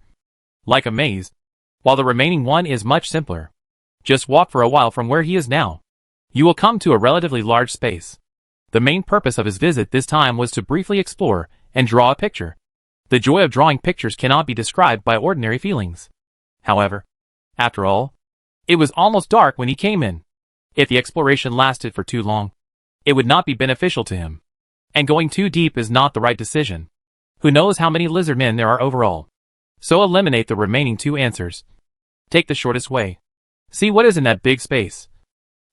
[SPEAKER 1] like a maze, while the remaining one is much simpler. Just walk for a while from where he is now. You will come to a relatively large space. The main purpose of his visit this time was to briefly explore and draw a picture. The joy of drawing pictures cannot be described by ordinary feelings. However, after all, it was almost dark when he came in. If the exploration lasted for too long, it would not be beneficial to him. And going too deep is not the right decision. Who knows how many lizard men there are overall? So eliminate the remaining 2 answers. Take the shortest way. See what is in that big space.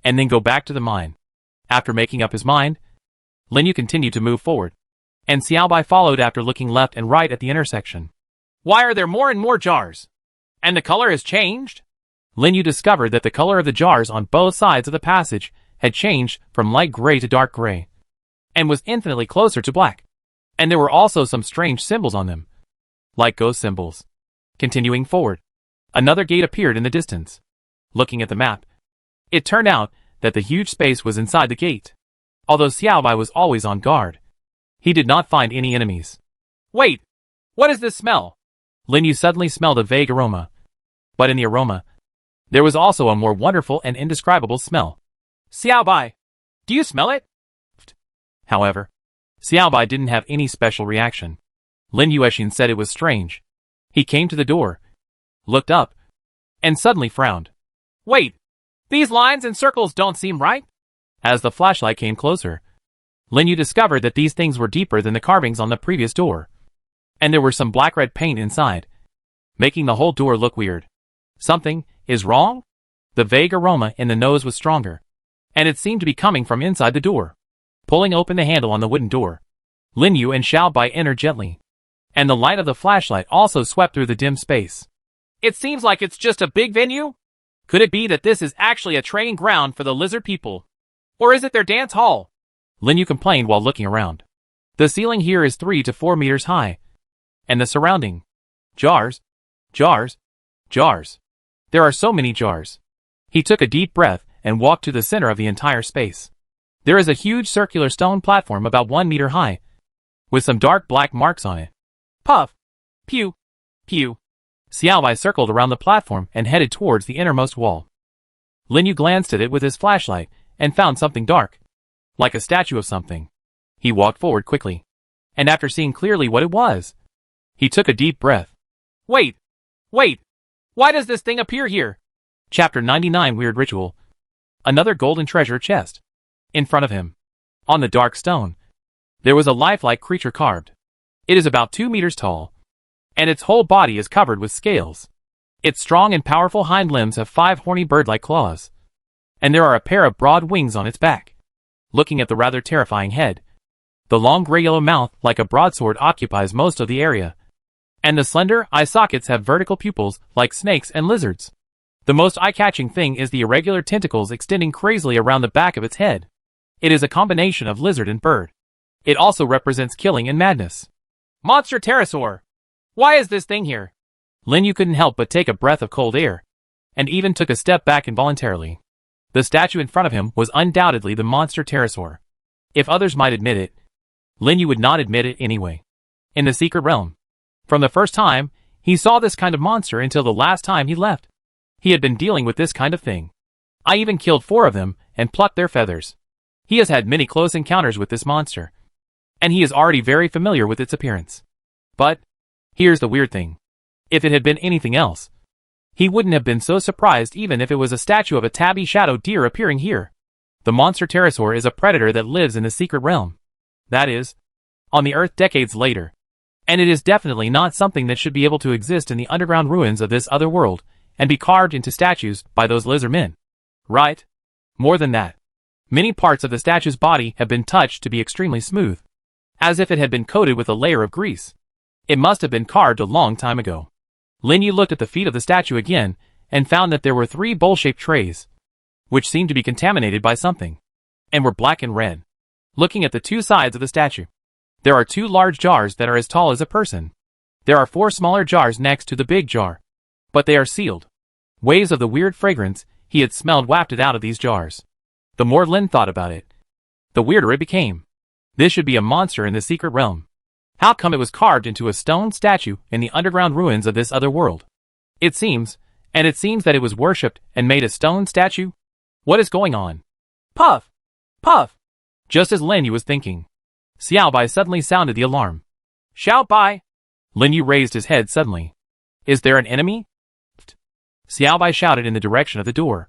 [SPEAKER 1] And then go back to the mine. After making up his mind, Linyu continued to move forward, and Xiaobai followed after looking left and right at the intersection. Why are there more and more jars? And the color has changed? Linyu discovered that the color of the jars on both sides of the passage had changed from light gray to dark gray, and was infinitely closer to black. And there were also some strange symbols on them, like ghost symbols. Continuing forward, another gate appeared in the distance. Looking at the map, it turned out that the huge space was inside the gate. Although Xiaobai was always on guard, he did not find any enemies. Wait! What is this smell? Linyu suddenly smelled a vague aroma. But in the aroma, there was also a more wonderful and indescribable smell. Xiaobai! Do you smell it? However, Xiaobai didn't have any special reaction. Lin Yuexin said it was strange. He came to the door, looked up, and suddenly frowned. Wait! These lines and circles don't seem right? As the flashlight came closer, Linyu discovered that these things were deeper than the carvings on the previous door, and there were some black-red paint inside, making the whole door look weird. Something is wrong? The vague aroma in the nose was stronger, and it seemed to be coming from inside the door. Pulling open the handle on the wooden door, Linyu and Xiaobai entered gently, and the light of the flashlight also swept through the dim space. It seems like it's just a big venue? Could it be that this is actually a training ground for the lizard people? Or is it their dance hall? Linyu complained while looking around. The ceiling here is 3 to 4 meters high. And the surrounding jars. There are so many jars. He took a deep breath and walked to the center of the entire space. There is a huge circular stone platform about 1 meter high, with some dark black marks on it. Puff. Pew. Pew. Xiaobai circled around the platform and headed towards the innermost wall. Lin Yu glanced at it with his flashlight and found something dark, like a statue of something. He walked forward quickly, and after seeing clearly what it was, he took a deep breath. Wait! Wait! Why does this thing appear here? Chapter 99 Weird Ritual. Another golden treasure chest. In front of him, on the dark stone, there was a lifelike creature carved. It is about 2 meters tall, and its whole body is covered with scales. Its strong and powerful hind limbs have 5 horny bird-like claws, and there are a pair of broad wings on its back. Looking at the rather terrifying head, the long gray-yellow mouth like a broadsword occupies most of the area, and the slender eye sockets have vertical pupils like snakes and lizards. The most eye-catching thing is the irregular tentacles extending crazily around the back of its head. It is a combination of lizard and bird. It also represents killing and madness. Monster pterosaur! Why is this thing here? Lin Yu couldn't help but take a breath of cold air, and even took a step back involuntarily. The statue in front of him was undoubtedly the monster pterosaur. If others might admit it, Lin Yu would not admit it anyway. In the secret realm, from the first time he saw this kind of monster until the last time he left, he had been dealing with this kind of thing. I even killed 4 of them and plucked their feathers. He has had many close encounters with this monster, and he is already very familiar with its appearance. But here's the weird thing. If it had been anything else, he wouldn't have been so surprised even if it was a statue of a tabby shadow deer appearing here. The monster pterosaur is a predator that lives in the secret realm. That is, on the Earth decades later. And it is definitely not something that should be able to exist in the underground ruins of this other world and be carved into statues by those lizard men. Right? More than that, many parts of the statue's body have been touched to be extremely smooth, as if it had been coated with a layer of grease. It must have been carved a long time ago. Lin Yu looked at the feet of the statue again and found that there were 3 bowl-shaped trays, which seemed to be contaminated by something, and were black and red. Looking at the 2 sides of the statue, there are 2 large jars that are as tall as a person. There are 4 smaller jars next to the big jar, but they are sealed. Waves of the weird fragrance he had smelled wafted out of these jars. The more Lin thought about it, the weirder it became. This should be a monster in the secret realm. How come it was carved into a stone statue in the underground ruins of this other world? It seems that it was worshipped and made a stone statue. What is going on? Puff! Puff! Just as Lin Yu was thinking, Xiaobai suddenly sounded the alarm. Xiaobai! Lin Yu raised his head suddenly. Is there an enemy? Xiaobai shouted in the direction of the door,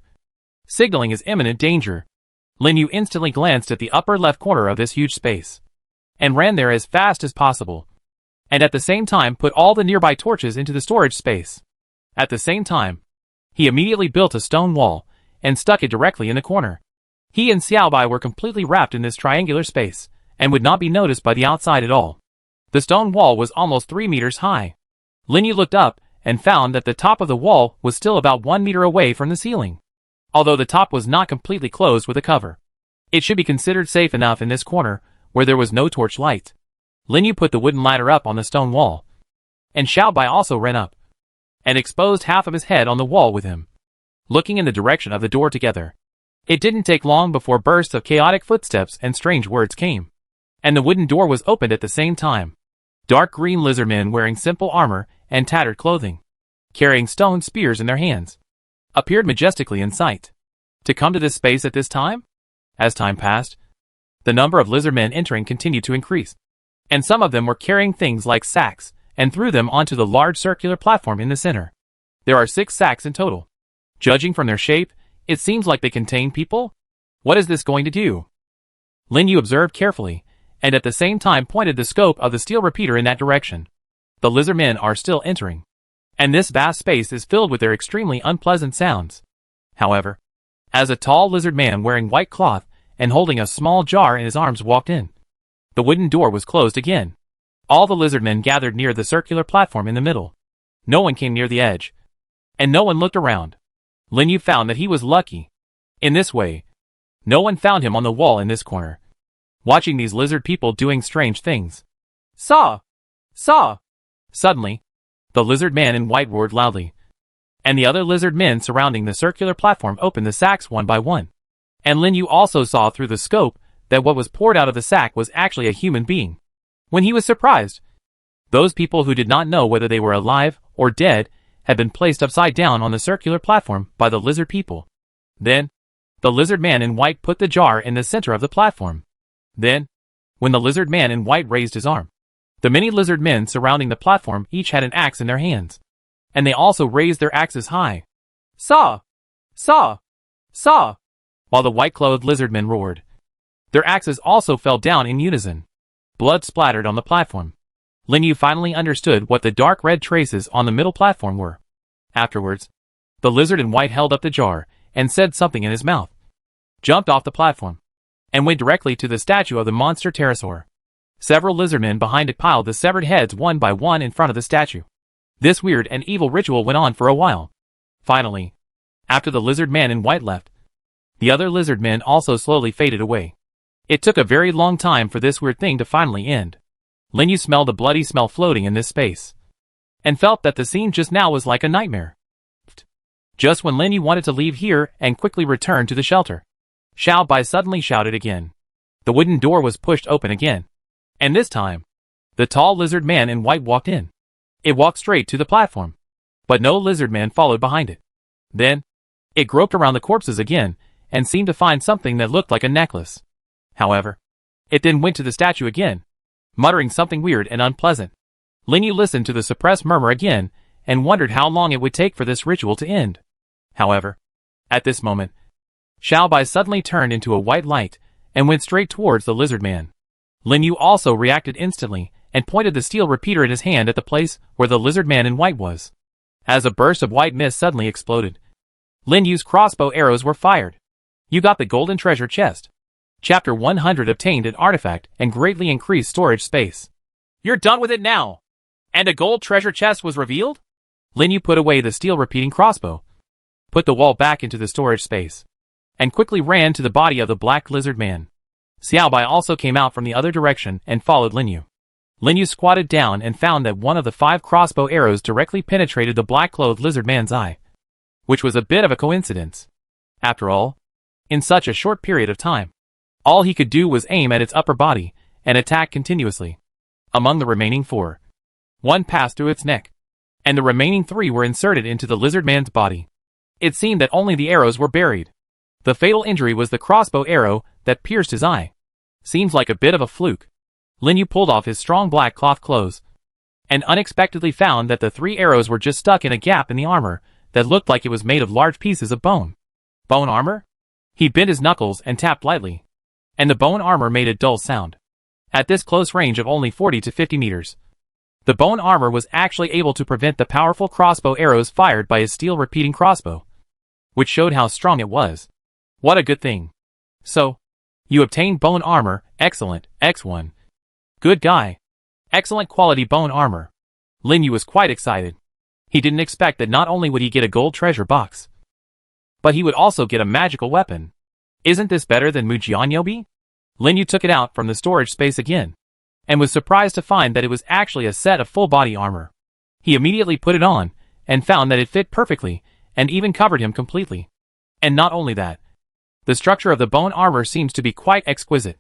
[SPEAKER 1] signaling his imminent danger. Lin Yu instantly glanced at the upper left corner of this huge space, and ran there as fast as possible, and at the same time put all the nearby torches into the storage space. At the same time, he immediately built a stone wall and stuck it directly in the corner. He and Xiaobai were completely wrapped in this triangular space, and would not be noticed by the outside at all. The stone wall was almost 3 meters high. Lin Yu looked up and found that the top of the wall was still about 1 meter away from the ceiling, although the top was not completely closed with a cover. It should be considered safe enough in this corner where there was no torch light. Lin Yu put the wooden ladder up on the stone wall, and Xiaobai also ran up, and exposed half of his head on the wall with him, looking in the direction of the door together. It didn't take long before bursts of chaotic footsteps and strange words came, and the wooden door was opened at the same time. Dark green lizard men wearing simple armor and tattered clothing, carrying stone spears in their hands, appeared majestically in sight. To come to this space at this time? As time passed, the number of lizard men entering continued to increase, and some of them were carrying things like sacks and threw them onto the large circular platform in the center. There are 6 sacks in total. Judging from their shape, it seems like they contain people. What is this going to do? Lin Yu observed carefully, and at the same time pointed the scope of the steel repeater in that direction. The lizard men are still entering, and this vast space is filled with their extremely unpleasant sounds. However, as a tall lizard man wearing white cloth and holding a small jar in his arms walked in, the wooden door was closed again. All the lizard men gathered near the circular platform in the middle. No one came near the edge, and no one looked around. Lin Yu found that he was lucky. In this way, no one found him on the wall in this corner, watching these lizard people doing strange things. Saw! Saw! Suddenly, the lizard man in white roared loudly, and the other lizard men surrounding the circular platform opened the sacks one by one. And Lin Yu also saw through the scope that what was poured out of the sack was actually a human being. When he was surprised, Those people who did not know whether they were alive or dead had been placed upside down on the circular platform by the lizard people. Then, the lizard man in white put the jar in the center of the platform. Then, when the lizard man in white raised his arm, the many lizard men surrounding the platform each had an axe in their hands. And they also raised their axes high. Saw! Saw! Saw! While the white-clothed lizard men roared. Their axes also fell down in unison. Blood splattered on the platform. Lin Yu finally understood what the dark red traces on the middle platform were. Afterwards, the lizard in white held up the jar and said something in his mouth, jumped off the platform, and went directly to the statue of the monster pterosaur. Several lizardmen behind it piled the severed heads one by one in front of the statue. This weird and evil ritual went on for a while. Finally, after the lizard man in white left, the other lizard men also slowly faded away. It took a very long time for this weird thing to finally end. Lin Yu smelled a bloody smell floating in this space, and felt that the scene just now was like a nightmare. Just when Lin Yu wanted to leave here and quickly return to the shelter, Xiao Bai suddenly shouted again. The wooden door was pushed open again, and this time, the tall lizard man in white walked in. It walked straight to the platform, but no lizard man followed behind it. Then, it groped around the corpses again and seemed to find something that looked like a necklace. However, it then went to the statue again, muttering something weird and unpleasant. Lin Yu listened to the suppressed murmur again and wondered how long it would take for this ritual to end. However, at this moment, Xiao Bai suddenly turned into a white light and went straight towards the lizard man. Lin Yu also reacted instantly and pointed the steel repeater in his hand at the place where the lizard man in white was. As a burst of white mist suddenly exploded, Lin Yu's crossbow arrows were fired. You got the golden treasure chest. Chapter 100 obtained an artifact and greatly increased storage space. You're done with it now! And a gold treasure chest was revealed? Lin Yu put away the steel repeating crossbow, put the wall back into the storage space, and quickly ran to the body of the black lizard man. Xiao Bai also came out from the other direction and followed Lin Yu. Lin Yu squatted down and found that one of the 5 crossbow arrows directly penetrated the black-clothed lizard man's eye, which was a bit of a coincidence. After all, in such a short period of time, all he could do was aim at its upper body and attack continuously. Among the remaining 4, 1 passed through its neck, and the remaining 3 were inserted into the lizard man's body. It seemed that only the arrows were buried. The fatal injury was the crossbow arrow that pierced his eye. Seems like a bit of a fluke. Lin Yu pulled off his strong black cloth clothes, and unexpectedly found that the 3 arrows were just stuck in a gap in the armor that looked like it was made of large pieces of bone. Bone armor? He bent his knuckles and tapped lightly, and the bone armor made a dull sound. At this close range of only 40 to 50 meters, the bone armor was actually able to prevent the powerful crossbow arrows fired by his steel repeating crossbow, which showed how strong it was. What a good thing. So, you obtained bone armor, excellent, X1. Good guy. Excellent quality bone armor. Lin Yu was quite excited. He didn't expect that not only would he get a gold treasure box, but he would also get a magical weapon. Isn't this better than Mujianyobi? Lin Yu took it out from the storage space again, and was surprised to find that it was actually a set of full body armor. He immediately put it on, and found that it fit perfectly, and even covered him completely. And not only that, the structure of the bone armor seems to be quite exquisite.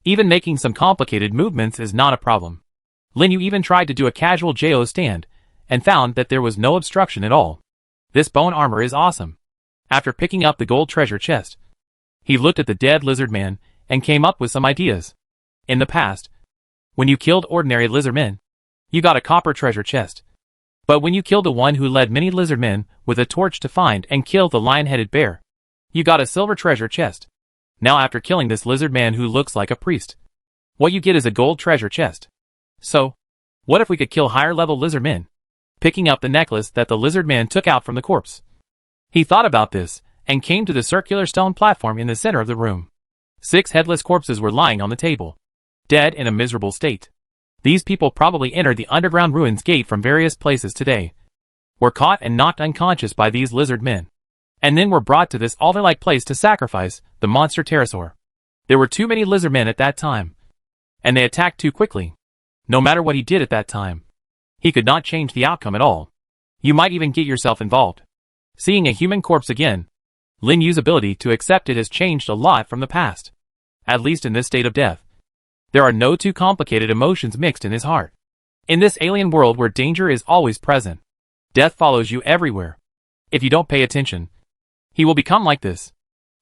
[SPEAKER 1] Even making some complicated movements is not a problem. Lin Yu even tried to do a casual JO stand, and found that there was no obstruction at all. This bone armor is awesome. After picking up the gold treasure chest, he looked at the dead lizard man, and came up with some ideas. In the past, when you killed ordinary lizard men, you got a copper treasure chest. But when you killed the one who led many lizard men with a torch to find and kill the lion-headed bear, you got a silver treasure chest. Now after killing this lizard man who looks like a priest, what you get is a gold treasure chest. So, what if we could kill higher level lizard men? Picking up the necklace that the lizard man took out from the corpse, he thought about this, and came to the circular stone platform in the center of the room. 6 headless corpses were lying on the table, dead in a miserable state. These people probably entered the underground ruins gate from various places today, were caught and knocked unconscious by these lizard men, and then were brought to this altar-like place to sacrifice the monster pterosaur. There were too many lizard men at that time, and they attacked too quickly. No matter what he did at that time, he could not change the outcome at all. You might even get yourself involved. Seeing a human corpse again, Lin Yu's ability to accept it has changed a lot from the past. At least in this state of death, there are no too complicated emotions mixed in his heart. In this alien world where danger is always present, death follows you everywhere. If you don't pay attention, he will become like this.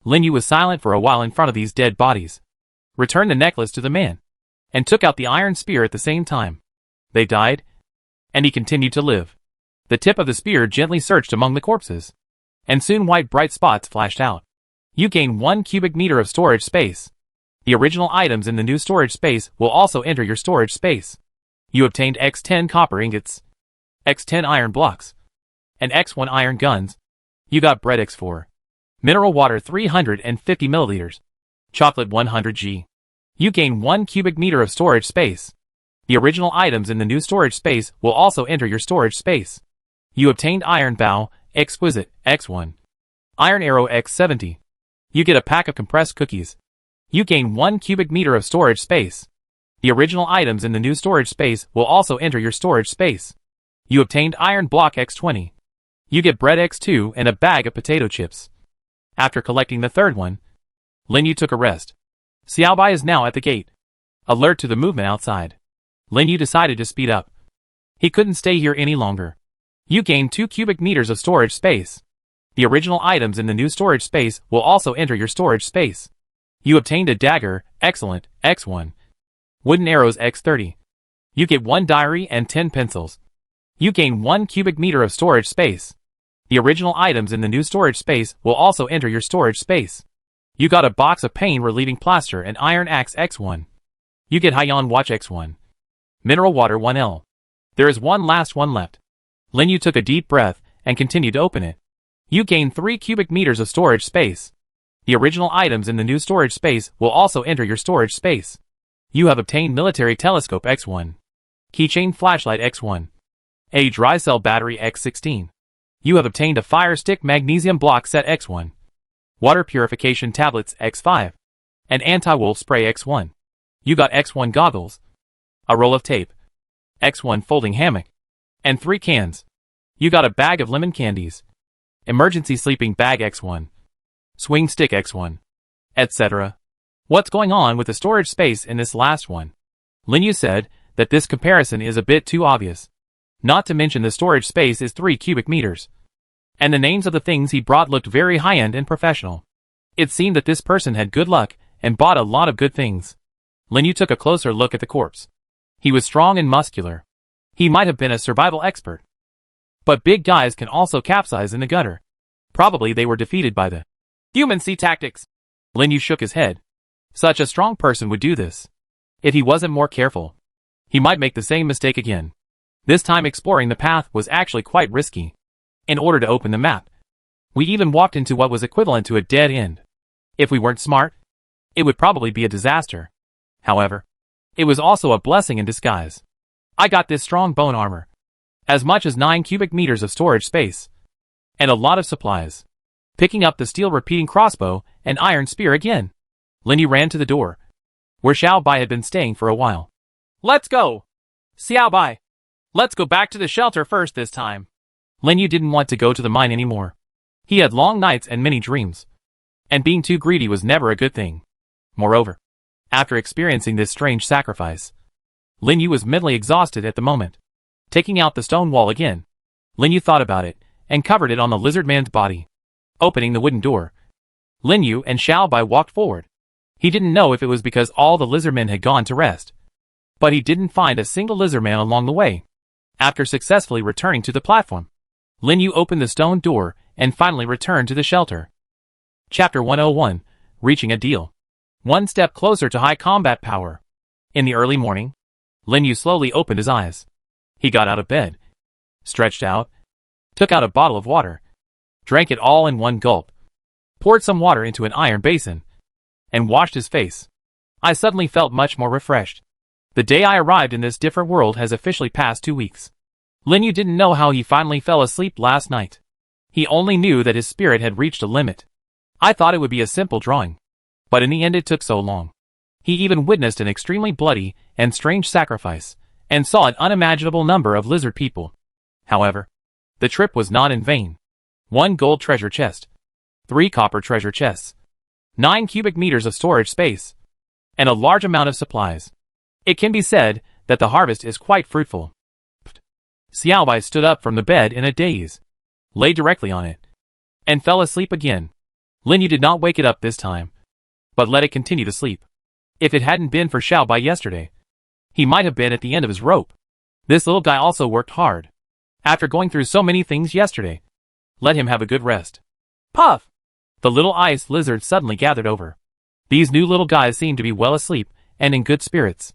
[SPEAKER 1] Lin Yu was silent for a while in front of these dead bodies, returned the necklace to the man, and took out the iron spear at the same time. They died, and he continued to live. The tip of the spear gently searched among the corpses, and soon white bright spots flashed out. You gain 1 cubic meter of storage space. The original items in the new storage space will also enter your storage space. You obtained X10 copper ingots, X10 iron blocks, and X1 iron guns. You got bread X4, mineral water 350 milliliters, chocolate 100g. You gain 1 cubic meter of storage space. The original items in the new storage space will also enter your storage space. You obtained iron bow, exquisite, X1, iron arrow X70. You get a pack of compressed cookies. You gain 1 cubic meter of storage space. The original items in the new storage space will also enter your storage space. You obtained iron block X20. You get bread X2 and a bag of potato chips. After collecting the third one, Lin Yu took a rest. Xiaobai is now at the gate, alert to the movement outside. Lin Yu decided to speed up. He couldn't stay here any longer. You gain 2 cubic meters of storage space. The original items in the new storage space will also enter your storage space. You obtained a dagger, excellent, X1. Wooden arrows X30. You get 1 diary and 10 pencils. You gain 1 cubic meter of storage space. The original items in the new storage space will also enter your storage space. You got a box of pain relieving plaster and iron axe X1. You get Haiyan watch X1. Mineral water 1L. There is one last one left. Lin Yu took a deep breath and continued to open it. You gain 3 cubic meters of storage space. The original items in the new storage space will also enter your storage space. You have obtained military telescope X1. Keychain flashlight X1. A dry cell battery X16. You have obtained a fire stick magnesium block set X1. Water purification tablets X5. An anti-wolf spray X1. You got X1 goggles. A roll of tape. X1 folding hammock. And 3 cans. You got a bag of lemon candies. Emergency sleeping bag X1. Swing stick X1. Etc. What's going on with the storage space in this last one? Lin Yu said that this comparison is a bit too obvious. Not to mention the storage space is 3 cubic meters. And the names of the things he brought looked very high-end and professional. It seemed that this person had good luck and bought a lot of good things. Lin Yu took a closer look at the corpse. He was strong and muscular. He might have been a survival expert. But big guys can also capsize in the gutter. Probably they were defeated by the human sea tactics. Lin Yu shook his head. Such a strong person would do this. If he wasn't more careful, he might make the same mistake again. This time exploring the path was actually quite risky. In order to open the map, we even walked into what was equivalent to a dead end. If we weren't smart, it would probably be a disaster. However, it was also a blessing in disguise. I got this strong bone armor, as much as 9 cubic meters of storage space, and a lot of supplies. Picking up the steel repeating crossbow and iron spear again, Lin Yu ran to the door, where Xiaobai had been staying for a while. Let's go! Xiaobai! Let's go back to the shelter first this time. Lin Yu didn't want to go to the mine anymore. He had long nights and many dreams. And being too greedy was never a good thing. Moreover, after experiencing this strange sacrifice, Lin Yu was mentally exhausted at the moment. Taking out the stone wall again, Lin Yu thought about it and covered it on the lizard man's body. Opening the wooden door, Lin Yu and Xiaobai walked forward. He didn't know if it was because all the lizardmen had gone to rest, but he didn't find a single lizardman along the way. After successfully returning to the platform, Lin Yu opened the stone door and finally returned to the shelter. Chapter 101, Reaching a Deal. One step closer to high combat power. In the early morning, Lin Yu slowly opened his eyes. He got out of bed, stretched out, took out a bottle of water, drank it all in one gulp, poured some water into an iron basin, and washed his face. I suddenly felt much more refreshed. The day I arrived in this different world has officially passed 2 weeks. Lin Yu didn't know how he finally fell asleep last night. He only knew that his spirit had reached a limit. I thought it would be a simple drawing, but in the end it took so long. He even witnessed an extremely bloody and strange sacrifice, and saw an unimaginable number of lizard people. However, the trip was not in vain. 1 gold treasure chest, 3 copper treasure chests, 9 cubic meters of storage space, and a large amount of supplies. It can be said that the harvest is quite fruitful. Xiaobai stood up from the bed in a daze, lay directly on it, and fell asleep again. Lin Yu did not wake it up this time, but let it continue to sleep. If it hadn't been for Xiaobai yesterday, he might have been at the end of his rope. This little guy also worked hard. After going through so many things yesterday, let him have a good rest. Puff! The little ice lizard suddenly gathered over. These new little guys seemed to be well asleep and in good spirits.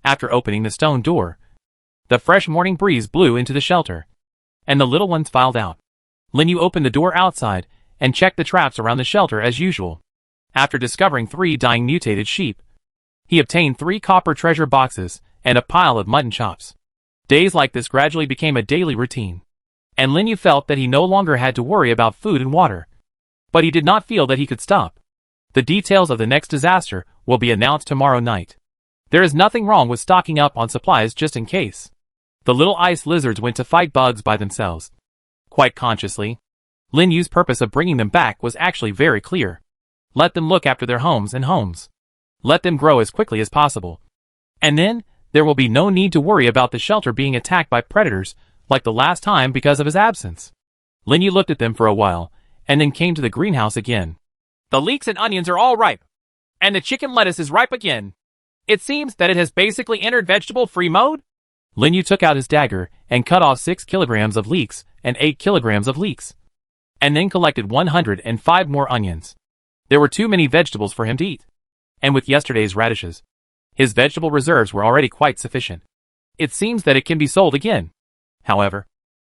[SPEAKER 1] After opening the stone door, the fresh morning breeze blew into the shelter, and the little ones filed out. Lin Yu opened the door outside and checked the traps around the shelter as usual. After discovering 3 dying mutated sheep, he obtained 3 copper treasure boxes and a pile of mutton chops. Days like this gradually became a daily routine, and Lin Yu felt that he no longer had to worry about food and water. But he did not feel that he could stop. The details of the next disaster will be announced tomorrow night. There is nothing wrong with stocking up on supplies just in case. The little ice lizards went to fight bugs by themselves. Quite consciously, Lin Yu's purpose of bringing them back was actually very clear. Let them look after their homes and homes. Let them grow as quickly as possible. And then, there will be no need to worry about the shelter being attacked by predators like the last time because of his absence. Lin Yu looked at them for a while, and then came to the greenhouse again. The leeks and onions are all ripe, and the chicken lettuce is ripe again. It seems that it has basically entered vegetable-free mode. Lin Yu took out his dagger and cut off 6 kilograms of leeks and 8 kilograms of leeks, and then collected 105 more onions. There were too many vegetables for him to eat, and with yesterday's radishes, his vegetable reserves were already quite sufficient. It seems that it can be sold again. However,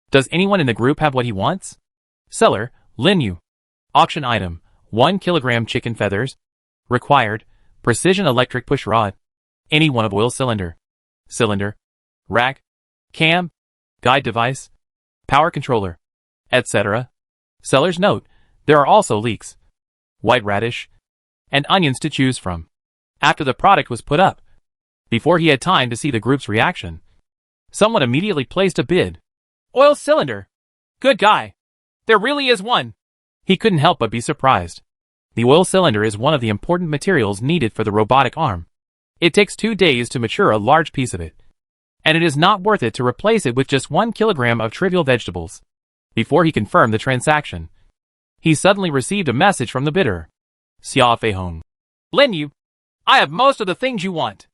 [SPEAKER 1] does anyone in the group have what he wants? Seller, Lin Yu. Auction item, 1 kilogram chicken feathers. Required, precision electric push rod. Any one of oil cylinder, rack, cam, guide device, power controller, etc. Seller's note, there are also leeks, white radish, and onions to choose from. After the product was put up, before he had time to see the group's reaction, someone immediately placed a bid. Oil cylinder. Good guy. There really is one. He couldn't help but be surprised. The oil cylinder is one of the important materials needed for the robotic arm. It takes 2 days to mature a large piece of it, and it is not worth it to replace it with just 1 kilogram of trivial vegetables. Before he confirmed the transaction, he suddenly received a message from the bidder. Xia Feihong. Lin Yu, I have most of the things you want.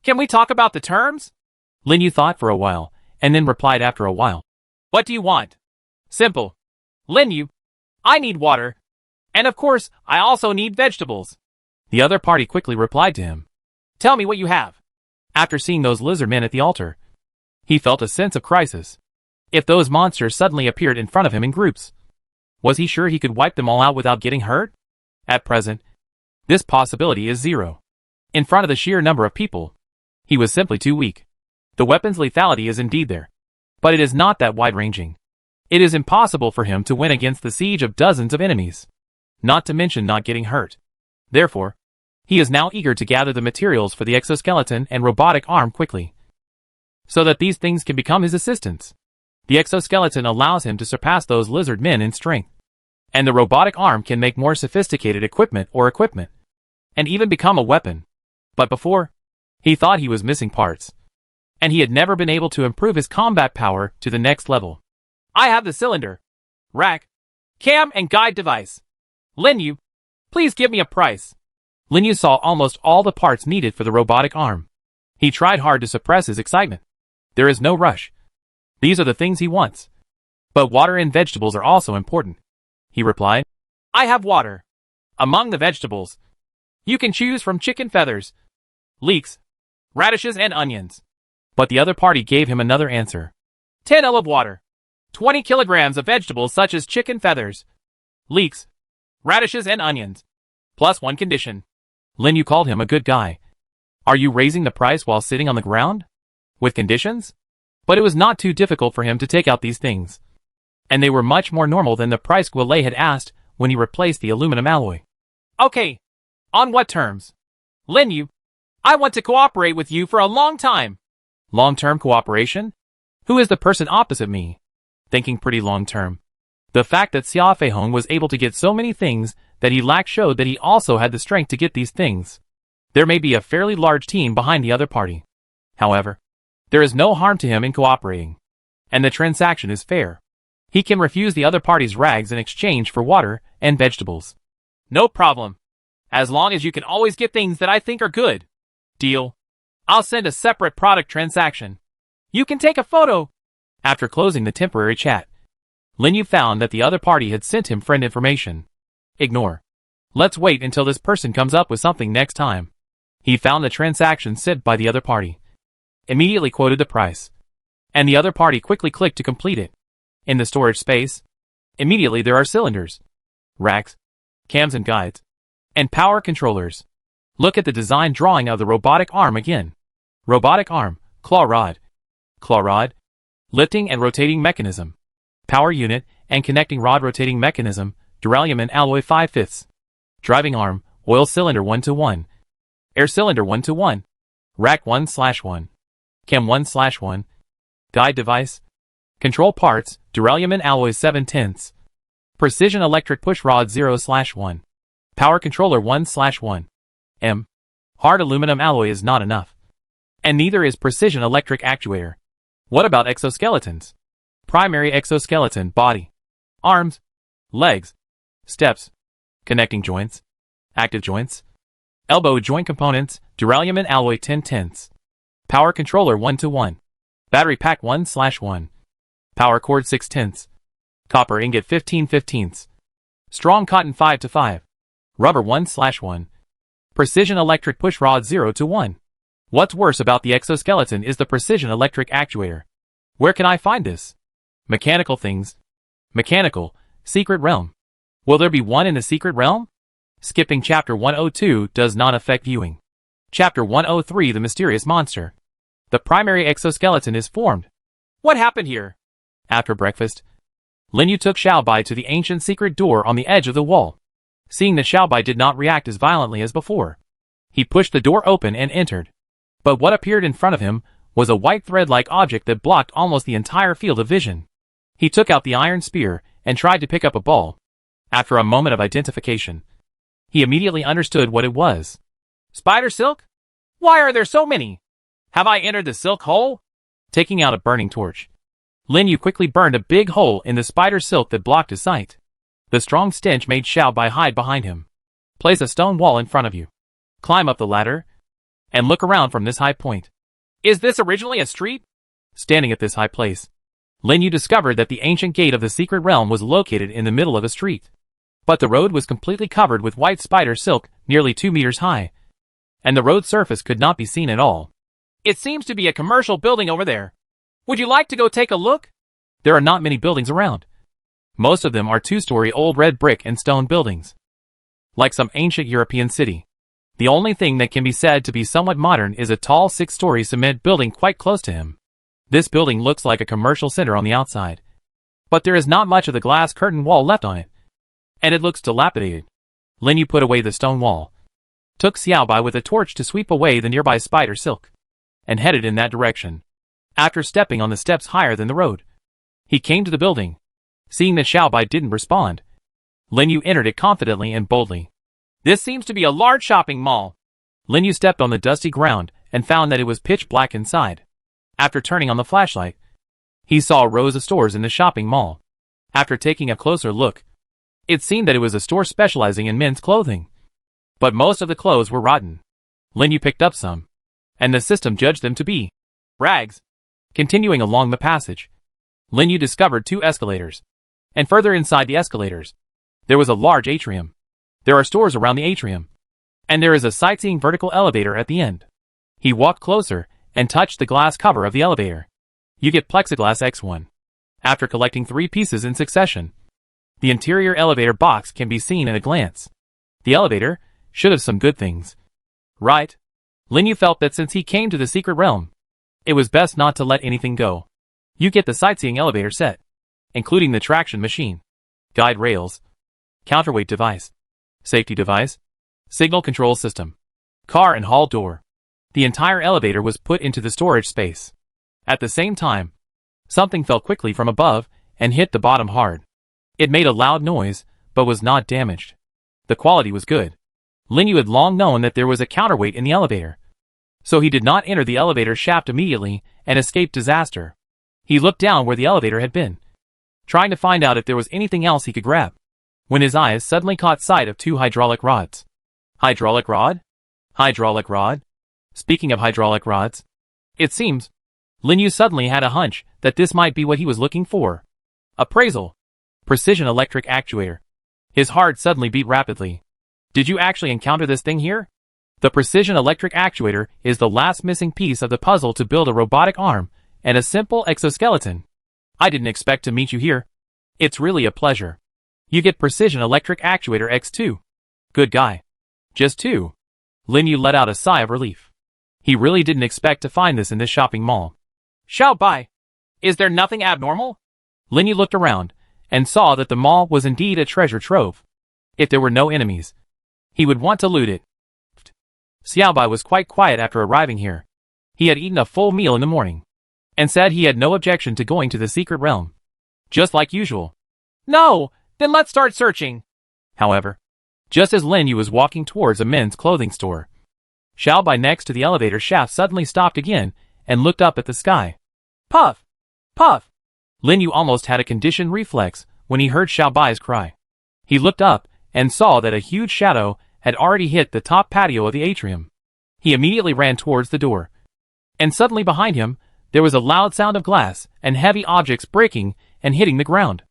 [SPEAKER 1] Can we talk about the terms? Lin Yu thought for a while, and then replied after a while. What do you want? Simple. Lin Yu, I need water. And of course, I also need vegetables. The other party quickly replied to him. Tell me what you have. After seeing those lizard men at the altar, he felt a sense of crisis. If those monsters suddenly appeared in front of him in groups, was he sure he could wipe them all out without getting hurt? At present, this possibility is 0. In front of the sheer number of people, he was simply too weak. The weapon's lethality is indeed there, but it is not that wide-ranging. It is impossible for him to win against the siege of dozens of enemies, not to mention not getting hurt. Therefore, he is now eager to gather the materials for the exoskeleton and robotic arm quickly, so that these things can become his assistants. The exoskeleton allows him to surpass those lizard men in strength, and the robotic arm can make more sophisticated equipment, and even become a weapon. But before, he thought he was missing parts, and he had never been able to improve his combat power to the next level. I have the cylinder, rack, cam, and guide device. Lin Yu, please give me a price. Lin Yu saw almost all the parts needed for the robotic arm. He tried hard to suppress his excitement. There is no rush. These are the things he wants. But water and vegetables are also important, he replied. I have water. Among the vegetables, you can choose from chicken feathers, leeks, radishes, and onions. But the other party gave him another answer. 10 L of water, 20 kilograms of vegetables such as chicken feathers, leeks, radishes, and onions, plus 1 condition. Lin Yu called him a good guy. Are you raising the price while sitting on the ground? With conditions? But it was not too difficult for him to take out these things, and they were much more normal than the price Guillet had asked when he replaced the aluminum alloy. Okay. On what terms? Lin Yu, I want to cooperate with you for a long time. Long-term cooperation? Who is the person opposite me? Thinking pretty long-term. The fact that Xia Feihong was able to get so many things that he lacked showed that he also had the strength to get these things. There may be a fairly large team behind the other party. However, There is no harm to him in cooperating. And the transaction is fair. He can refuse the other party's rags in exchange for water and vegetables. No problem. As long as you can always get things that I think are good. Deal. I'll send a separate product transaction. You can take a photo. After closing the temporary chat, Linyu found that the other party had sent him friend information. Ignore. Let's wait until this person comes up with something next time. He found the transaction sent by the other party. Immediately quoted the price. And the other party quickly clicked to complete it. In the storage space, immediately there are cylinders, racks, cams and guides, and power controllers. Look at the design drawing of the robotic arm again. Robotic arm, claw rod, lifting and rotating mechanism, power unit and connecting rod rotating mechanism, duralumin alloy 5/5, driving arm, oil cylinder 1:1, air cylinder 1:1, rack 1/1, cam 1/1, guide device, control parts, duralumin alloy 7/10, precision electric push rod 0/1, power controller 1/1, hard aluminum alloy is not enough. And neither is precision electric actuator. What about exoskeletons? Primary exoskeleton, body, arms, legs, steps, connecting joints, active joints, elbow joint components, duralumin alloy 10/10, power controller 1:1, battery pack 1/1, power cord 6/10, copper ingot 15/15, strong cotton 5:5, rubber 1/1, precision electric push rod 0:1. What's worse about the exoskeleton is the precision electric actuator. Where can I find this? Mechanical things. Mechanical, secret realm. Will there be one in the secret realm? Skipping chapter 102 does not affect viewing. Chapter 103, the mysterious monster. The primary exoskeleton is formed. What happened here? After breakfast, Linyu took Xiaobai to the ancient secret door on the edge of the wall. Seeing that Xiaobai did not react as violently as before, he pushed the door open and entered. But what appeared in front of him was a white thread-like object that blocked almost the entire field of vision. He took out the iron spear and tried to pick up a ball. After a moment of identification, he immediately understood what it was. Spider silk? Why are there so many? Have I entered the silk hole? Taking out a burning torch, Linyu quickly burned a big hole in the spider silk that blocked his sight. The strong stench made Xiaobai hide behind him. Place a stone wall in front of you. Climb up the ladder and look around from this high point. Is this originally a street? Standing at this high place, Linyu discovered that the ancient gate of the secret realm was located in the middle of a street. But the road was completely covered with white spider silk, nearly 2 meters high, and the road surface could not be seen at all. It seems to be a commercial building over there. Would you like to go take a look? There are not many buildings around. Most of them are 2-story old red brick and stone buildings. Like some ancient European city. The only thing that can be said to be somewhat modern is a tall 6-story cement building quite close to him. This building looks like a commercial center on the outside. But there is not much of the glass curtain wall left on it. And it looks dilapidated. Linyu put away the stone wall, took Xiaobai with a torch to sweep away the nearby spider silk, and headed in that direction. After stepping on the steps higher than the road, he came to the building. Seeing that Xiaobai didn't respond, Linyu entered it confidently and boldly. This seems to be a large shopping mall. Linyu stepped on the dusty ground and found that it was pitch black inside. After turning on the flashlight, he saw rows of stores in the shopping mall. After taking a closer look, it seemed that it was a store specializing in men's clothing. But most of the clothes were rotten. Linyu picked up some, and the system judged them to be rags. Continuing along the passage, Linyu discovered 2 escalators. And further inside the escalators, there was a large atrium. There are stores around the atrium. And there is a sightseeing vertical elevator at the end. He walked closer and touched the glass cover of the elevator. You get plexiglass X1. After collecting 3 pieces in succession, the interior elevator box can be seen at a glance. The elevator should have some good things. Right? Linyu felt that since he came to the secret realm, it was best not to let anything go. You get the sightseeing elevator set, including the traction machine, guide rails, counterweight device, safety device, signal control system, car and hall door. The entire elevator was put into the storage space. At the same time, something fell quickly from above and hit the bottom hard. It made a loud noise, but was not damaged. The quality was good. Linyu had long known that there was a counterweight in the elevator, So he did not enter the elevator shaft immediately and escape disaster. He looked down where the elevator had been, trying to find out if there was anything else he could grab, when his eyes suddenly caught sight of two hydraulic rods. Hydraulic rod? Hydraulic rod? Speaking of hydraulic rods, it seems Lin Yu suddenly had a hunch that this might be what he was looking for. Appraisal. Precision electric actuator. His heart suddenly beat rapidly. Did you actually encounter this thing here? The precision electric actuator is the last missing piece of the puzzle to build a robotic arm and a simple exoskeleton. I didn't expect to meet you here. It's really a pleasure. You get precision electric actuator X2. Good guy. Just 2. Lin Yu let out a sigh of relief. He really didn't expect to find this in this shopping mall. Xiao Bai, is there nothing abnormal? Lin Yu looked around and saw that the mall was indeed a treasure trove. If there were no enemies, he would want to loot it. Xiao Bai was quite quiet after arriving here. He had eaten a full meal in the morning and said he had no objection to going to the secret realm. Just like usual. No, then let's start searching. However, just as Lin Yu was walking towards a men's clothing store, Xiao Bai next to the elevator shaft suddenly stopped again and looked up at the sky. Puff! Puff! Lin Yu almost had a conditioned reflex when he heard Xiao Bai's cry. He looked up and saw that a huge shadow had already hit the top patio of the atrium. He immediately ran towards the door. And suddenly behind him, there was a loud sound of glass and heavy objects breaking and hitting the ground.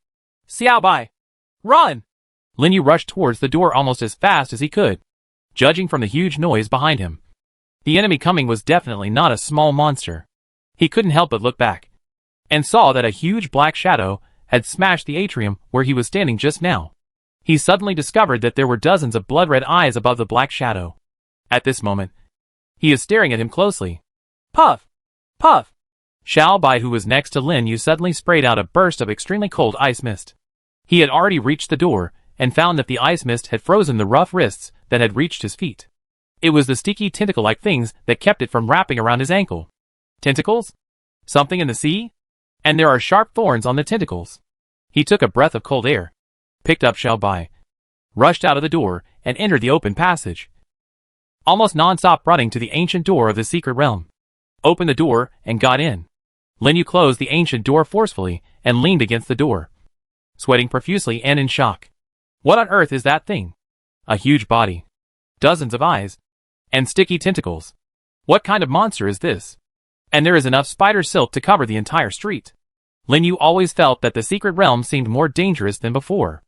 [SPEAKER 1] Xiao Bai! Run! Lin Yu rushed towards the door almost as fast as he could, judging from the huge noise behind him. The enemy coming was definitely not a small monster. He couldn't help but look back, and saw that a huge black shadow had smashed the atrium where he was standing just now. He suddenly discovered that there were dozens of blood-red eyes above the black shadow. At this moment, he is staring at him closely. Puff! Puff! Xiao Bai, who was next to Lin Yu, suddenly sprayed out a burst of extremely cold ice mist. He had already reached the door and found that the ice mist had frozen the rough wrists that had reached his feet. It was the sticky tentacle-like things that kept it from wrapping around his ankle. Tentacles? Something in the sea? And there are sharp thorns on the tentacles. He took a breath of cold air, picked up Xiao Bai, rushed out of the door, and entered the open passage, almost non-stop running to the ancient door of the secret realm. Opened the door and got in. Lin Yu closed the ancient door forcefully and leaned against the door, sweating profusely and in shock. What on earth is that thing? A huge body, dozens of eyes, and sticky tentacles. What kind of monster is this? And there is enough spider silk to cover the entire street. Lin Yu always felt that the secret realm seemed more dangerous than before.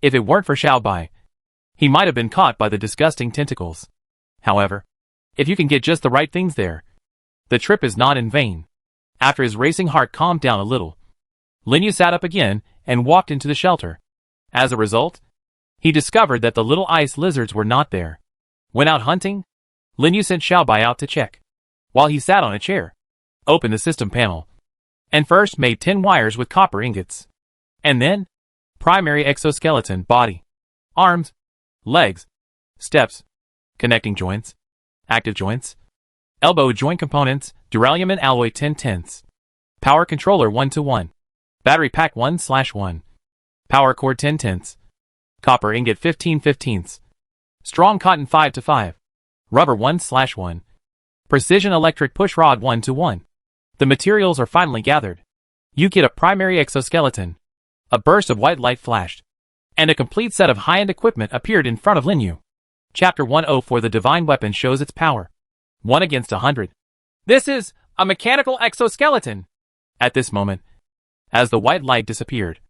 [SPEAKER 1] If it weren't for Xiao Bai, he might have been caught by the disgusting tentacles. However, if you can get just the right things there, the trip is not in vain. After his racing heart calmed down a little, Lin Yu sat up again and walked into the shelter. As a result, he discovered that the little ice lizards were not there. When out hunting, Lin Yu sent Xiao Bai out to check, while he sat on a chair, opened the system panel, and first made 10 wires with copper ingots. And then, primary exoskeleton, body, arms, legs, steps, connecting joints, active joints, elbow joint components, duralium and alloy 10/10, power controller 1:1, battery pack 1/1, power cord 10/10, copper ingot 15/15, strong cotton 5:5, rubber 1/1, precision electric push rod 1:1. The materials are finally gathered. You get a primary exoskeleton. A burst of white light flashed, and a complete set of high-end equipment appeared in front of Lin Yu. Chapter 104. The divine weapon shows its power. 1 against 100. This is a mechanical exoskeleton. At this moment, as the white light disappeared,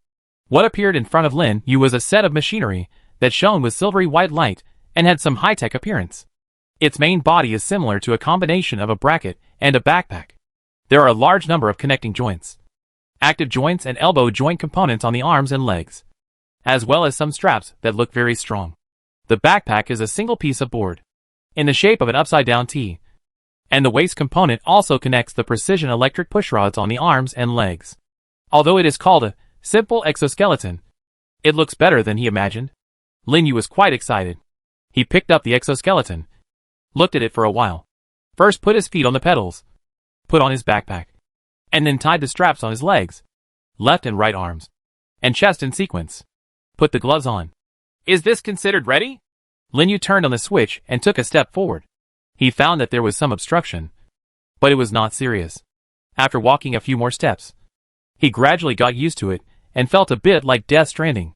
[SPEAKER 1] what appeared in front of Lin Yu was a set of machinery that shone with silvery white light and had some high-tech appearance. Its main body is similar to a combination of a bracket and a backpack. There are a large number of connecting joints, active joints and elbow joint components on the arms and legs, as well as some straps that look very strong. The backpack is a single piece of board, in the shape of an upside-down T, and the waist component also connects the precision electric pushrods on the arms and legs. Although it is called a simple exoskeleton, it looks better than he imagined. Lin Yu was quite excited. He picked up the exoskeleton, looked at it for a while, first put his feet on the pedals, put on his backpack, and then tied the straps on his legs, left and right arms, and chest in sequence. Put the gloves on. Is this considered ready? Lin Yu turned on the switch and took a step forward. He found that there was some obstruction, but it was not serious. After walking a few more steps, he gradually got used to it and felt a bit like Death Stranding.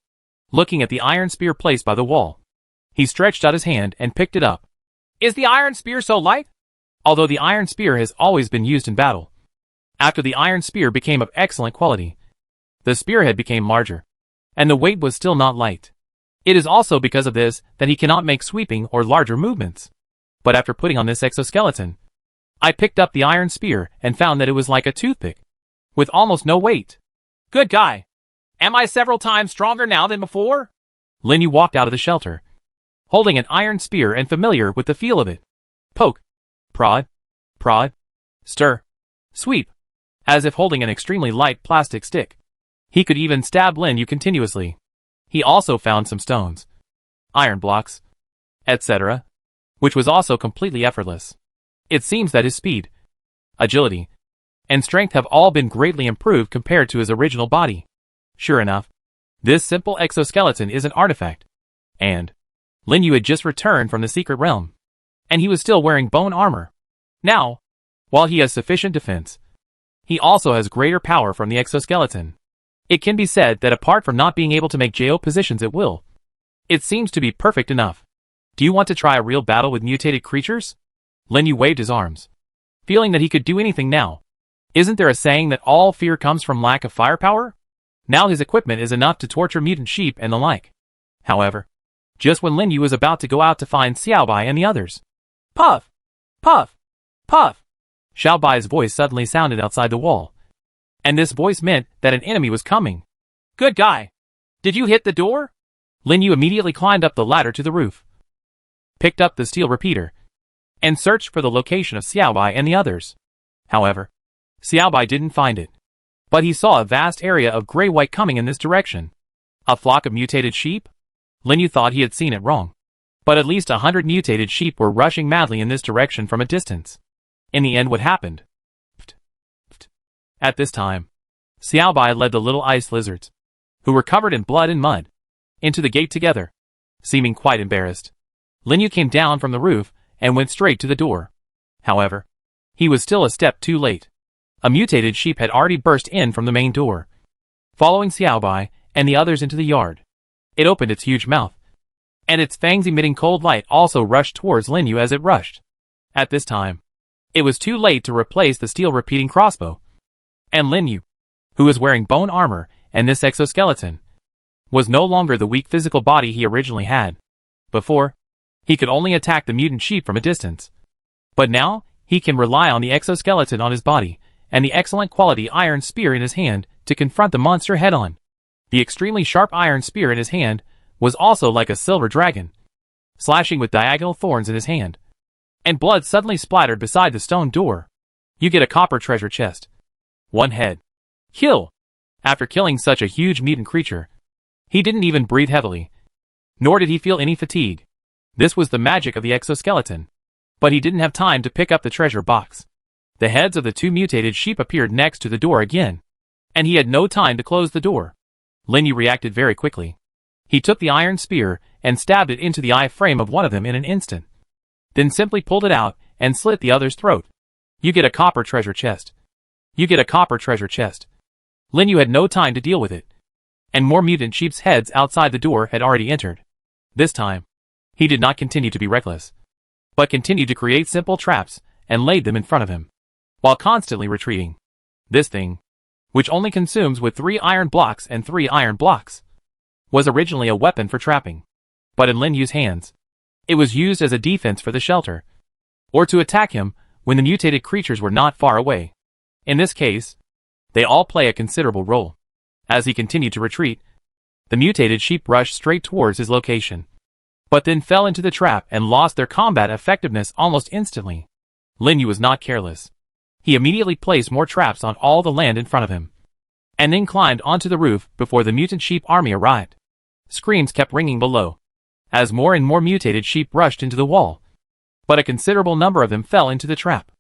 [SPEAKER 1] Looking at the iron spear placed by the wall, he stretched out his hand and picked it up. Is the iron spear so light? Although the iron spear has always been used in battle, after the iron spear became of excellent quality, the spearhead became larger, and the weight was still not light. It is also because of this that he cannot make sweeping or larger movements. But after putting on this exoskeleton, I picked up the iron spear and found that it was like a toothpick, with almost no weight. Good guy. Am I several times stronger now than before? Linyu walked out of the shelter, holding an iron spear and familiar with the feel of it. Poke, prod, stir, sweep, as if holding an extremely light plastic stick. He could even stab Linyu continuously. He also found some stones, iron blocks, etc., which was also completely effortless. It seems that his speed, agility, and strength have all been greatly improved compared to his original body. Sure enough, this simple exoskeleton is an artifact, and Linyu had just returned from the secret realm, and he was still wearing bone armor. Now, while he has sufficient defense, he also has greater power from the exoskeleton. It can be said that apart from not being able to make JO positions at will, it seems to be perfect enough. Do you want to try a real battle with mutated creatures? Linyu waved his arms, feeling that he could do anything now. Isn't there a saying that all fear comes from lack of firepower? Now his equipment is enough to torture mutant sheep and the like. However, just when Linyu was about to go out to find Xiaobai and the others, puff, puff, puff, Xiaobai's voice suddenly sounded outside the wall, and this voice meant that an enemy was coming. Good guy. Did you hit the door? Linyu immediately climbed up the ladder to the roof, picked up the steel repeater, and searched for the location of Xiaobai and the others. However, Xiaobai didn't find it, but he saw a vast area of gray-white coming in this direction. A flock of mutated sheep? Linyu thought he had seen it wrong, but at least 100 mutated sheep were rushing madly in this direction from a distance. In the end, what happened? At this time, Xiaobai led the little ice lizards, who were covered in blood and mud, into the gate together. Seeming quite embarrassed, Linyu came down from the roof and went straight to the door. However, he was still a step too late. A mutated sheep had already burst in from the main door, following Xiaobai and the others into the yard. It opened its huge mouth, and its fangs emitting cold light also rushed towards Linyu as it rushed. At this time, it was too late to replace the steel repeating crossbow, and Linyu, who was wearing bone armor and this exoskeleton, was no longer the weak physical body he originally had. Before, he could only attack the mutant sheep from a distance, but now he can rely on the exoskeleton on his body and the excellent quality iron spear in his hand to confront the monster head-on. The extremely sharp iron spear in his hand was also like a silver dragon, slashing with diagonal thorns in his hand, and blood suddenly splattered beside the stone door. You get a copper treasure chest. One head. Kill! After killing such a huge mutant creature, he didn't even breathe heavily, nor did he feel any fatigue. This was the magic of the exoskeleton. But he didn't have time to pick up the treasure box. The heads of the two mutated sheep appeared next to the door again, and he had no time to close the door. Linyu reacted very quickly. He took the iron spear and stabbed it into the eye frame of one of them in an instant, then simply pulled it out and slit the other's throat. You get a copper treasure chest. You get a copper treasure chest. Linyu had no time to deal with it, and more mutant sheep's heads outside the door had already entered. This time, he did not continue to be reckless, but continued to create simple traps and laid them in front of him, while constantly retreating. This thing, which only consumes with 3 iron blocks and 3 iron blocks, was originally a weapon for trapping, but in Linyu's hands, it was used as a defense for the shelter, or to attack him when the mutated creatures were not far away. In this case, they all play a considerable role. As he continued to retreat, the mutated sheep rushed straight towards his location, but then fell into the trap and lost their combat effectiveness almost instantly. Linyu was not careless. He immediately placed more traps on all the land in front of him, and then climbed onto the roof before the mutant sheep army arrived. Screams kept ringing below, as more and more mutated sheep rushed into the wall, but a considerable number of them fell into the trap.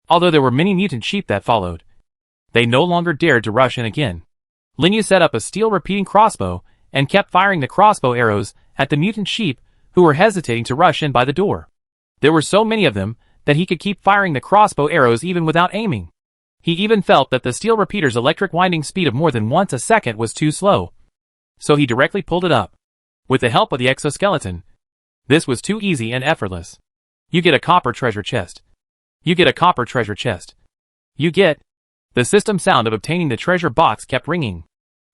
[SPEAKER 1] Although there were many mutant sheep that followed, they no longer dared to rush in again. Linyu set up a steel repeating crossbow and kept firing the crossbow arrows at the mutant sheep who were hesitating to rush in by the door. There were so many of them that he could keep firing the crossbow arrows even without aiming. He even felt that the steel repeater's electric winding speed of more than once a second was too slow. So he directly pulled it up. With the help of the exoskeleton. This was too easy and effortless. You get a copper treasure chest. You get a copper treasure chest. You get... The system sound of obtaining the treasure box kept ringing.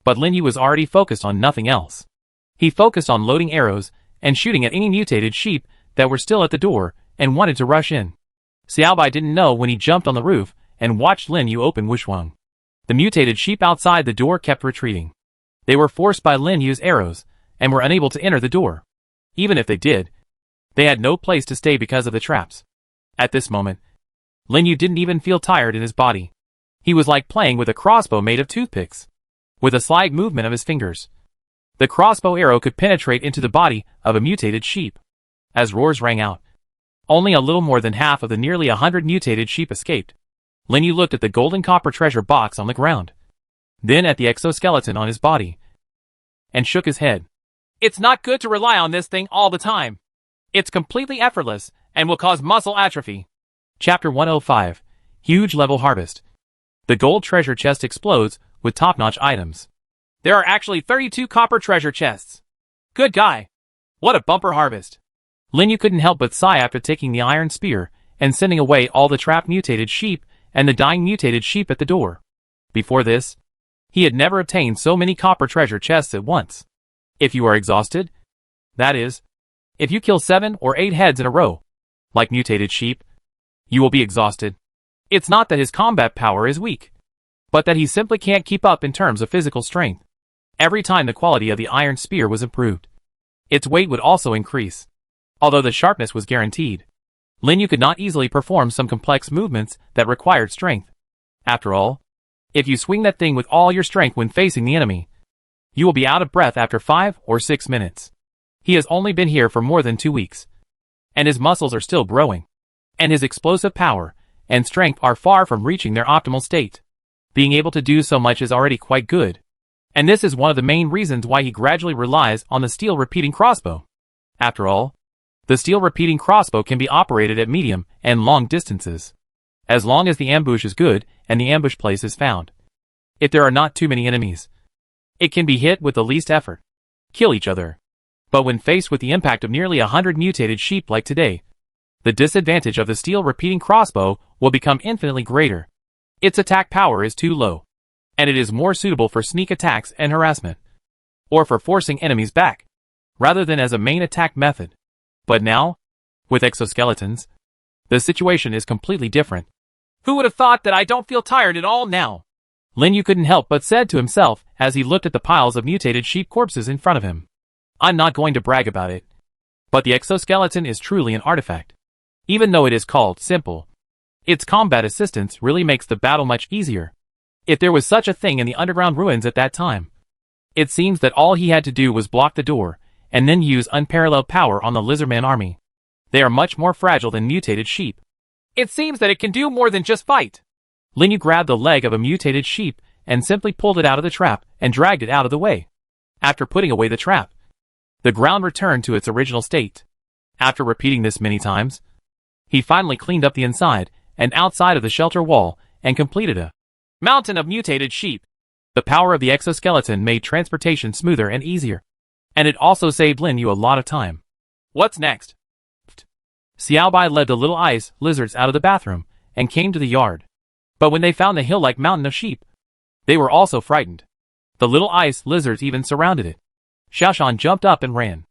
[SPEAKER 1] But Lin Yu was already focused on nothing else. He focused on loading arrows and shooting at any mutated sheep that were still at the door and wanted to rush in. Xiaobai didn't know when he jumped on the roof and watched Lin Yu open Wushwang. The mutated sheep outside the door kept retreating. They were forced by Lin Yu's arrows and were unable to enter the door. Even if they did, they had no place to stay because of the traps. At this moment, Lin Yu didn't even feel tired in his body. He was like playing with a crossbow made of toothpicks. With a slight movement of his fingers, the crossbow arrow could penetrate into the body of a mutated sheep. As roars rang out, only a little more than half of the nearly 100 mutated sheep escaped. Lin Yu looked at the golden copper treasure box on the ground, then at the exoskeleton on his body, and shook his head. It's not good to rely on this thing all the time. It's completely effortless and will cause muscle atrophy. Chapter 105. Huge Level Harvest. The gold treasure chest explodes with top-notch items. There are actually 32 copper treasure chests. Good guy. What a bumper harvest. Lin Yu couldn't help but sigh after taking the iron spear and sending away all the trapped mutated sheep and the dying mutated sheep at the door. Before this, he had never obtained so many copper treasure chests at once. If you are exhausted, that is, if you kill 7 or 8 heads in a row, like mutated sheep, you will be exhausted. It's not that his combat power is weak, but that he simply can't keep up in terms of physical strength. Every time the quality of the iron spear was improved, its weight would also increase. Although the sharpness was guaranteed, Lin Yu could not easily perform some complex movements that required strength. After all, if you swing that thing with all your strength when facing the enemy, you will be out of breath after 5 or 6 minutes. He has only been here for more than 2 weeks, and his muscles are still growing, and his explosive power and strength are far from reaching their optimal state. Being able to do so much is already quite good, and this is one of the main reasons why he gradually relies on the steel repeating crossbow. After all, the steel repeating crossbow can be operated at medium and long distances, as long as the ambush is good and the ambush place is found. If there are not too many enemies, it can be hit with the least effort. Kill each other. But when faced with the impact of nearly 100 mutated sheep like today, the disadvantage of the steel repeating crossbow will become infinitely greater. Its attack power is too low, and it is more suitable for sneak attacks and harassment, or for forcing enemies back, rather than as a main attack method. But now, with exoskeletons, the situation is completely different. Who would have thought that I don't feel tired at all now? Lin Yu couldn't help but said to himself as he looked at the piles of mutated sheep corpses in front of him. I'm not going to brag about it, but the exoskeleton is truly an artifact. Even though it is called simple, its combat assistance really makes the battle much easier. If there was such a thing in the underground ruins at that time, it seems that all he had to do was block the door and then use unparalleled power on the lizardman army. They are much more fragile than mutated sheep. It seems that it can do more than just fight. Lin Yu grabbed the leg of a mutated sheep and simply pulled it out of the trap and dragged it out of the way. After putting away the trap, the ground returned to its original state. After repeating this many times, he finally cleaned up the inside and outside of the shelter wall and completed a mountain of mutated sheep. The power of the exoskeleton made transportation smoother and easier, and it also saved Lin Yu a lot of time. What's next? Xiaobai led the little ice lizards out of the bathroom and came to the yard. But when they found the hill-like mountain of sheep, they were also frightened. The little ice lizards even surrounded it. Xiaoshan jumped up and ran.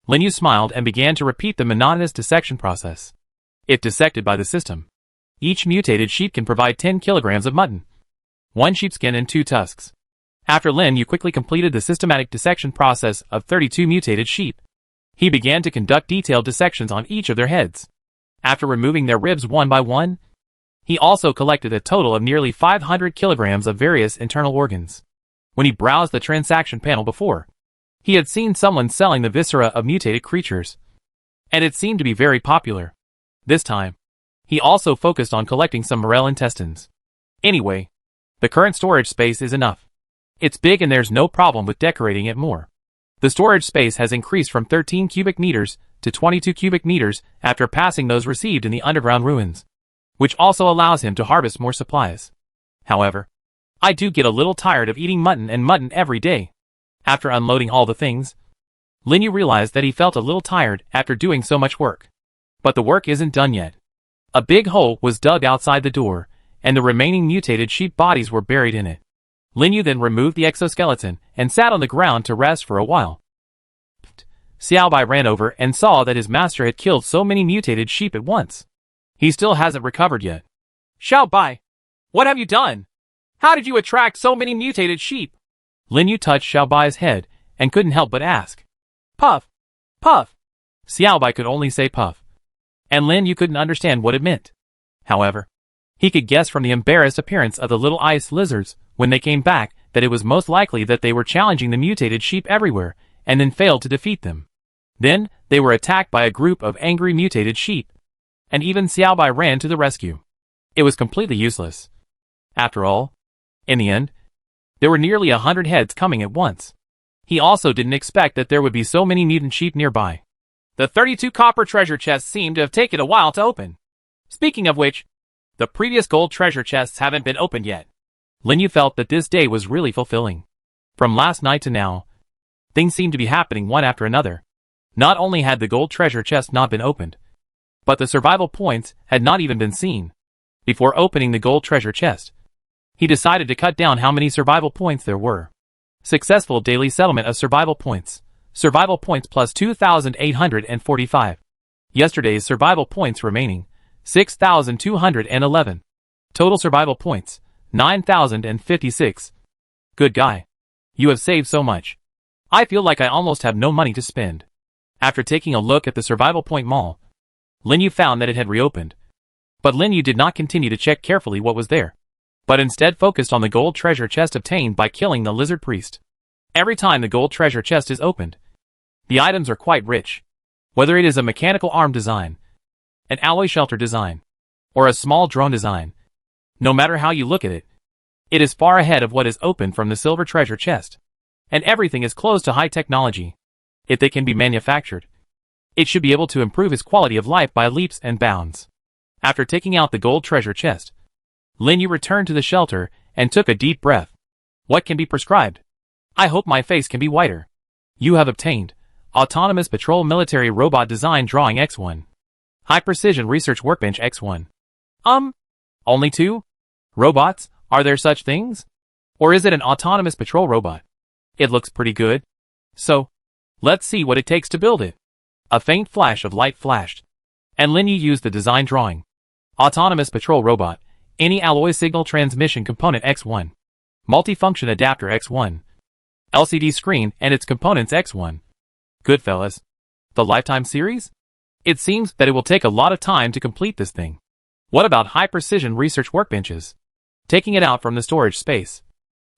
[SPEAKER 1] Lin Yu smiled and began to repeat the monotonous dissection process. If dissected by the system, each mutated sheep can provide 10 kilograms of mutton, 1 sheepskin and 2 tusks. After Lin Yu quickly completed the systematic dissection process of 32 mutated sheep, he began to conduct detailed dissections on each of their heads. After removing their ribs one by one, he also collected a total of nearly 500 kilograms of various internal organs. When he browsed the transaction panel before, he had seen someone selling the viscera of mutated creatures, and it seemed to be very popular. This time, he also focused on collecting some morel intestines. Anyway, the current storage space is enough. It's big and there's no problem with decorating it more. The storage space has increased from 13 cubic meters to 22 cubic meters after passing those received in the underground ruins, which also allows him to harvest more supplies. However, I do get a little tired of eating mutton every day. After unloading all the things, Linyu realized that he felt a little tired after doing so much work. But the work isn't done yet. A big hole was dug outside the door, and the remaining mutated sheep bodies were buried in it. Linyu then removed the exoskeleton and sat on the ground to rest for a while. Xiaobai ran over and saw that his master had killed so many mutated sheep at once. He still hasn't recovered yet. Xiaobai, what have you done? How did you attract so many mutated sheep? Linyu touched Xiaobai's head and couldn't help but ask. Puff, puff. Xiaobai could only say puff, and Linyu couldn't understand what it meant. However, he could guess from the embarrassed appearance of the little ice lizards when they came back that it was most likely that they were challenging the mutated sheep everywhere and then failed to defeat them. Then, they were attacked by a group of angry mutated sheep, and even Xiaobai ran to the rescue. It was completely useless. After all, in the end, there were nearly 100 heads coming at once. He also didn't expect that there would be so many mutant sheep nearby. The 32 copper treasure chests seemed to have taken a while to open. Speaking of which, the previous gold treasure chests haven't been opened yet. Linyu felt that this day was really fulfilling. From last night to now, things seemed to be happening one after another. Not only had the gold treasure chest not been opened, but the survival points had not even been seen. Before opening the gold treasure chest, he decided to cut down how many survival points there were. Successful daily settlement of survival points. Survival points plus 2,845. Yesterday's survival points remaining, 6,211. Total survival points, 9,056. Good guy. You have saved so much. I feel like I almost have no money to spend. After taking a look at the survival point mall, Linyu found that it had reopened. But Linyu did not continue to check carefully what was there, but instead focused on the gold treasure chest obtained by killing the lizard priest. Every time the gold treasure chest is opened, the items are quite rich. Whether it is a mechanical arm design, an alloy shelter design, or a small drone design, no matter how you look at it, it is far ahead of what is opened from the silver treasure chest. And everything is close to high technology. If they can be manufactured, it should be able to improve his quality of life by leaps and bounds. After taking out the gold treasure chest, Linyu returned to the shelter and took a deep breath. What can be prescribed? I hope my face can be whiter. You have obtained Autonomous Patrol Military Robot Design Drawing X1. High Precision Research Workbench X1. Only 2? Robots? Are there such things? Or is it an autonomous patrol robot? It looks pretty good. So, let's see what it takes to build it. A faint flash of light flashed, and Linyu used the design drawing. Autonomous Patrol Robot, Any Alloy Signal Transmission Component X1. Multifunction Adapter X1. LCD Screen and its components X1. Good fellas. The Lifetime series? It seems that it will take a lot of time to complete this thing. What about high precision research workbenches? Taking it out from the storage space.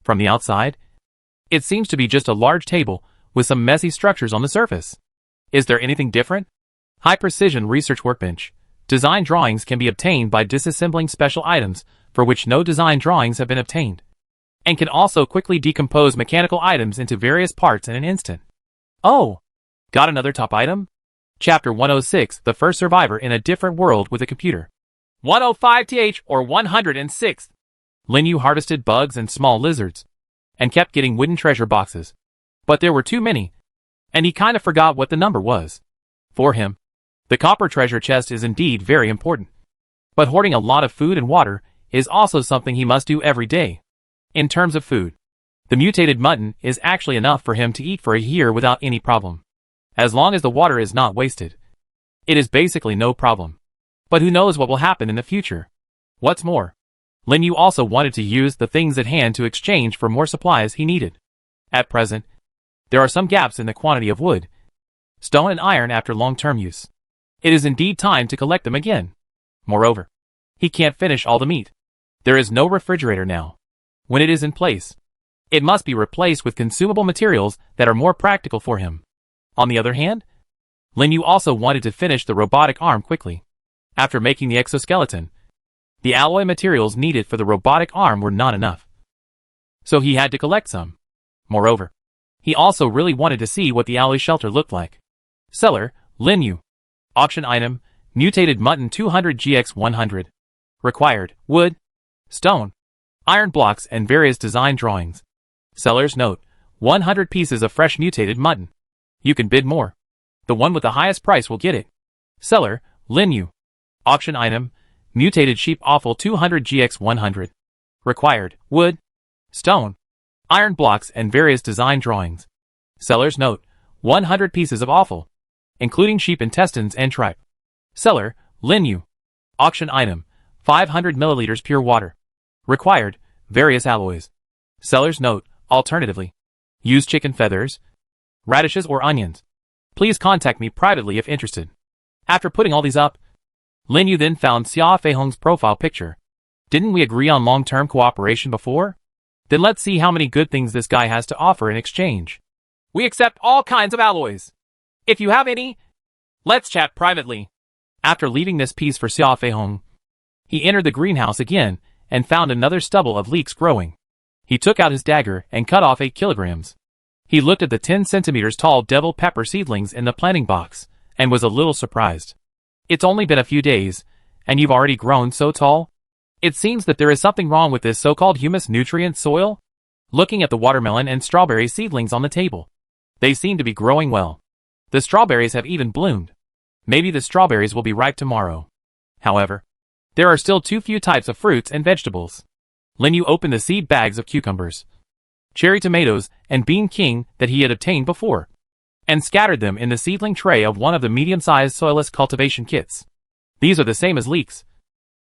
[SPEAKER 1] From the outside, it seems to be just a large table with some messy structures on the surface. Is there anything different? High precision research workbench. Design drawings can be obtained by disassembling special items for which no design drawings have been obtained, and can also quickly decompose mechanical items into various parts in an instant. Oh! Got another top item? Chapter 106, The First Survivor in a Different World with a Computer. 105th or 106th. Linyu harvested bugs and small lizards, and kept getting wooden treasure boxes. But there were too many, and he kind of forgot what the number was. For him, the copper treasure chest is indeed very important. But hoarding a lot of food and water is also something he must do every day. In terms of food, the mutated mutton is actually enough for him to eat for a year without any problem. As long as the water is not wasted, it is basically no problem. But who knows what will happen in the future? What's more, Linyu also wanted to use the things at hand to exchange for more supplies he needed. At present, there are some gaps in the quantity of wood, stone and iron after long-term use. It is indeed time to collect them again. Moreover, he can't finish all the meat. There is no refrigerator now. When it is in place, it must be replaced with consumable materials that are more practical for him. On the other hand, Linyu also wanted to finish the robotic arm quickly. After making the exoskeleton, the alloy materials needed for the robotic arm were not enough, so he had to collect some. Moreover, He also really wanted to see what the alley shelter looked like. Seller, Lin Yu. Auction item, mutated mutton 200 GX 100. Required, wood, stone, iron blocks and various design drawings. Seller's note, 100 pieces of fresh mutated mutton. You can bid more. The one with the highest price will get it. Seller, Lin Yu. Auction item, mutated sheep offal 200 GX 100. Required, wood, stone, iron blocks and various design drawings. Seller's note, 100 pieces of offal, including sheep intestines and tripe. Seller, Lin Yu. Auction item, 500 milliliters pure water. Required, various alloys. Seller's note, alternatively, use chicken feathers, radishes or onions. Please contact me privately if interested. After putting all these up, Lin Yu then found Xia Feihong's profile picture. Didn't we agree on long-term cooperation before? Then let's see how many good things this guy has to offer in exchange. We accept all kinds of alloys. If you have any, let's chat privately. After leaving this piece for Xia Feihong, he entered the greenhouse again and found another stubble of leeks growing. He took out his dagger and cut off 8 kilograms. He looked at the 10 centimeters tall devil pepper seedlings in the planting box and was a little surprised. It's only been a few days, and you've already grown so tall? It seems that there is something wrong with this so-called humus nutrient soil. Looking at the watermelon and strawberry seedlings on the table, they seem to be growing well. The strawberries have even bloomed. Maybe the strawberries will be ripe tomorrow. However, there are still too few types of fruits and vegetables. Lin Yu opened the seed bags of cucumbers, cherry tomatoes, and bean king that he had obtained before, and scattered them in the seedling tray of one of the medium-sized soilless cultivation kits. These are the same as leeks,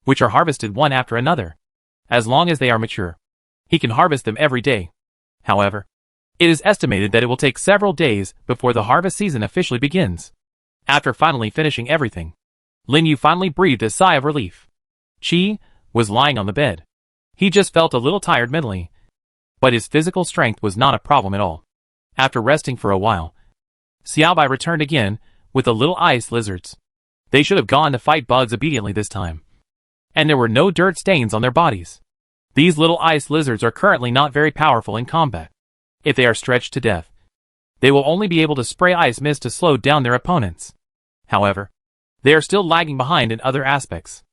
[SPEAKER 1] which are harvested one after another. As long as they are mature, he can harvest them every day. However, it is estimated that it will take several days before the harvest season officially begins. After finally finishing everything, Lin Yu finally breathed a sigh of relief. Qi was lying on the bed. He just felt a little tired mentally, but his physical strength was not a problem at all. After resting for a while, Xiaobai returned again with the little ice lizards. They should have gone to fight bugs obediently this time, and there were no dirt stains on their bodies. These little ice lizards are currently not very powerful in combat. If they are stretched to death, they will only be able to spray ice mist to slow down their opponents. However, they are still lagging behind in other aspects.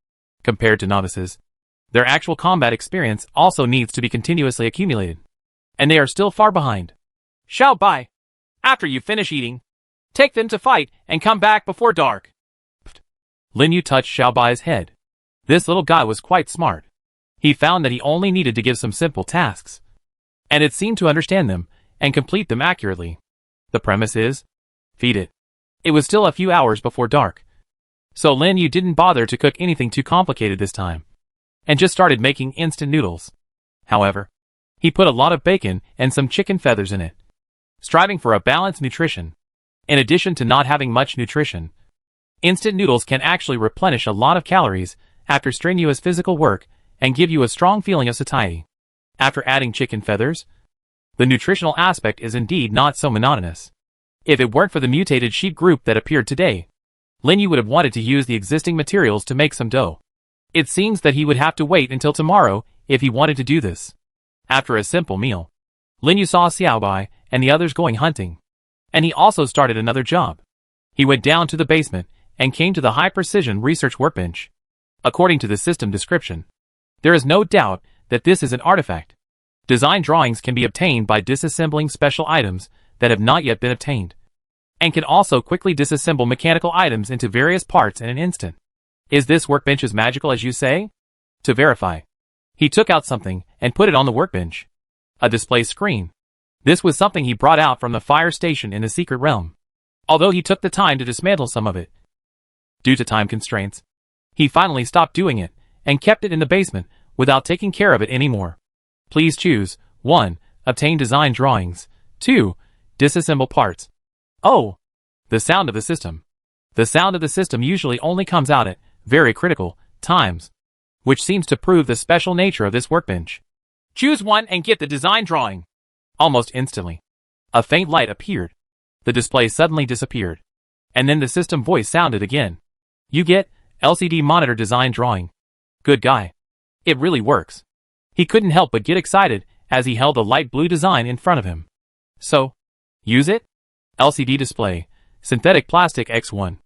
[SPEAKER 1] Compared to novices, their actual combat experience also needs to be continuously accumulated, and they are still far behind. Xiao Bai, after you finish eating, take them to fight and come back before dark. Lin Yu touched Xiao Bai's head. This little guy was quite smart. He found that he only needed to give some simple tasks, and it seemed to understand them and complete them accurately. The premise is, feed it. It was still a few hours before dark, so Lin Yu didn't bother to cook anything too complicated this time, and just started making instant noodles. However, he put a lot of bacon and some chicken feathers in it, striving for a balanced nutrition. In addition to not having much nutrition, instant noodles can actually replenish a lot of calories after strenuous physical work and give you a strong feeling of satiety. After adding chicken feathers, the nutritional aspect is indeed not so monotonous. If it weren't for the mutated sheep group that appeared today, Lin Yu would have wanted to use the existing materials to make some dough. It seems that he would have to wait until tomorrow if he wanted to do this. After a simple meal, Lin Yu saw Xiaobai and the others going hunting, and he also started another job. He went down to the basement and came to the high-precision research workbench. According to the system description, there is no doubt that this is an artifact. Design drawings can be obtained by disassembling special items that have not yet been obtained, and can also quickly disassemble mechanical items into various parts in an instant. Is this workbench as magical as you say? To verify, he took out something and put it on the workbench. A display screen. This was something he brought out from the fire station in the secret realm. Although he took the time to dismantle some of it, due to time constraints, he finally stopped doing it and kept it in the basement without taking care of it anymore. Please choose 1. Obtain design drawings. 2. Disassemble parts. Oh! The sound of the system. The sound of the system usually only comes out at very critical times, which seems to prove the special nature of this workbench. Choose one and get the design drawing. Almost instantly, a faint light appeared. The display suddenly disappeared, and then the system voice sounded again. You get LCD monitor design drawing. Good guy. It really works. He couldn't help but get excited as he held a light blue design in front of him. So, Use it? LCD display. Synthetic plastic X1.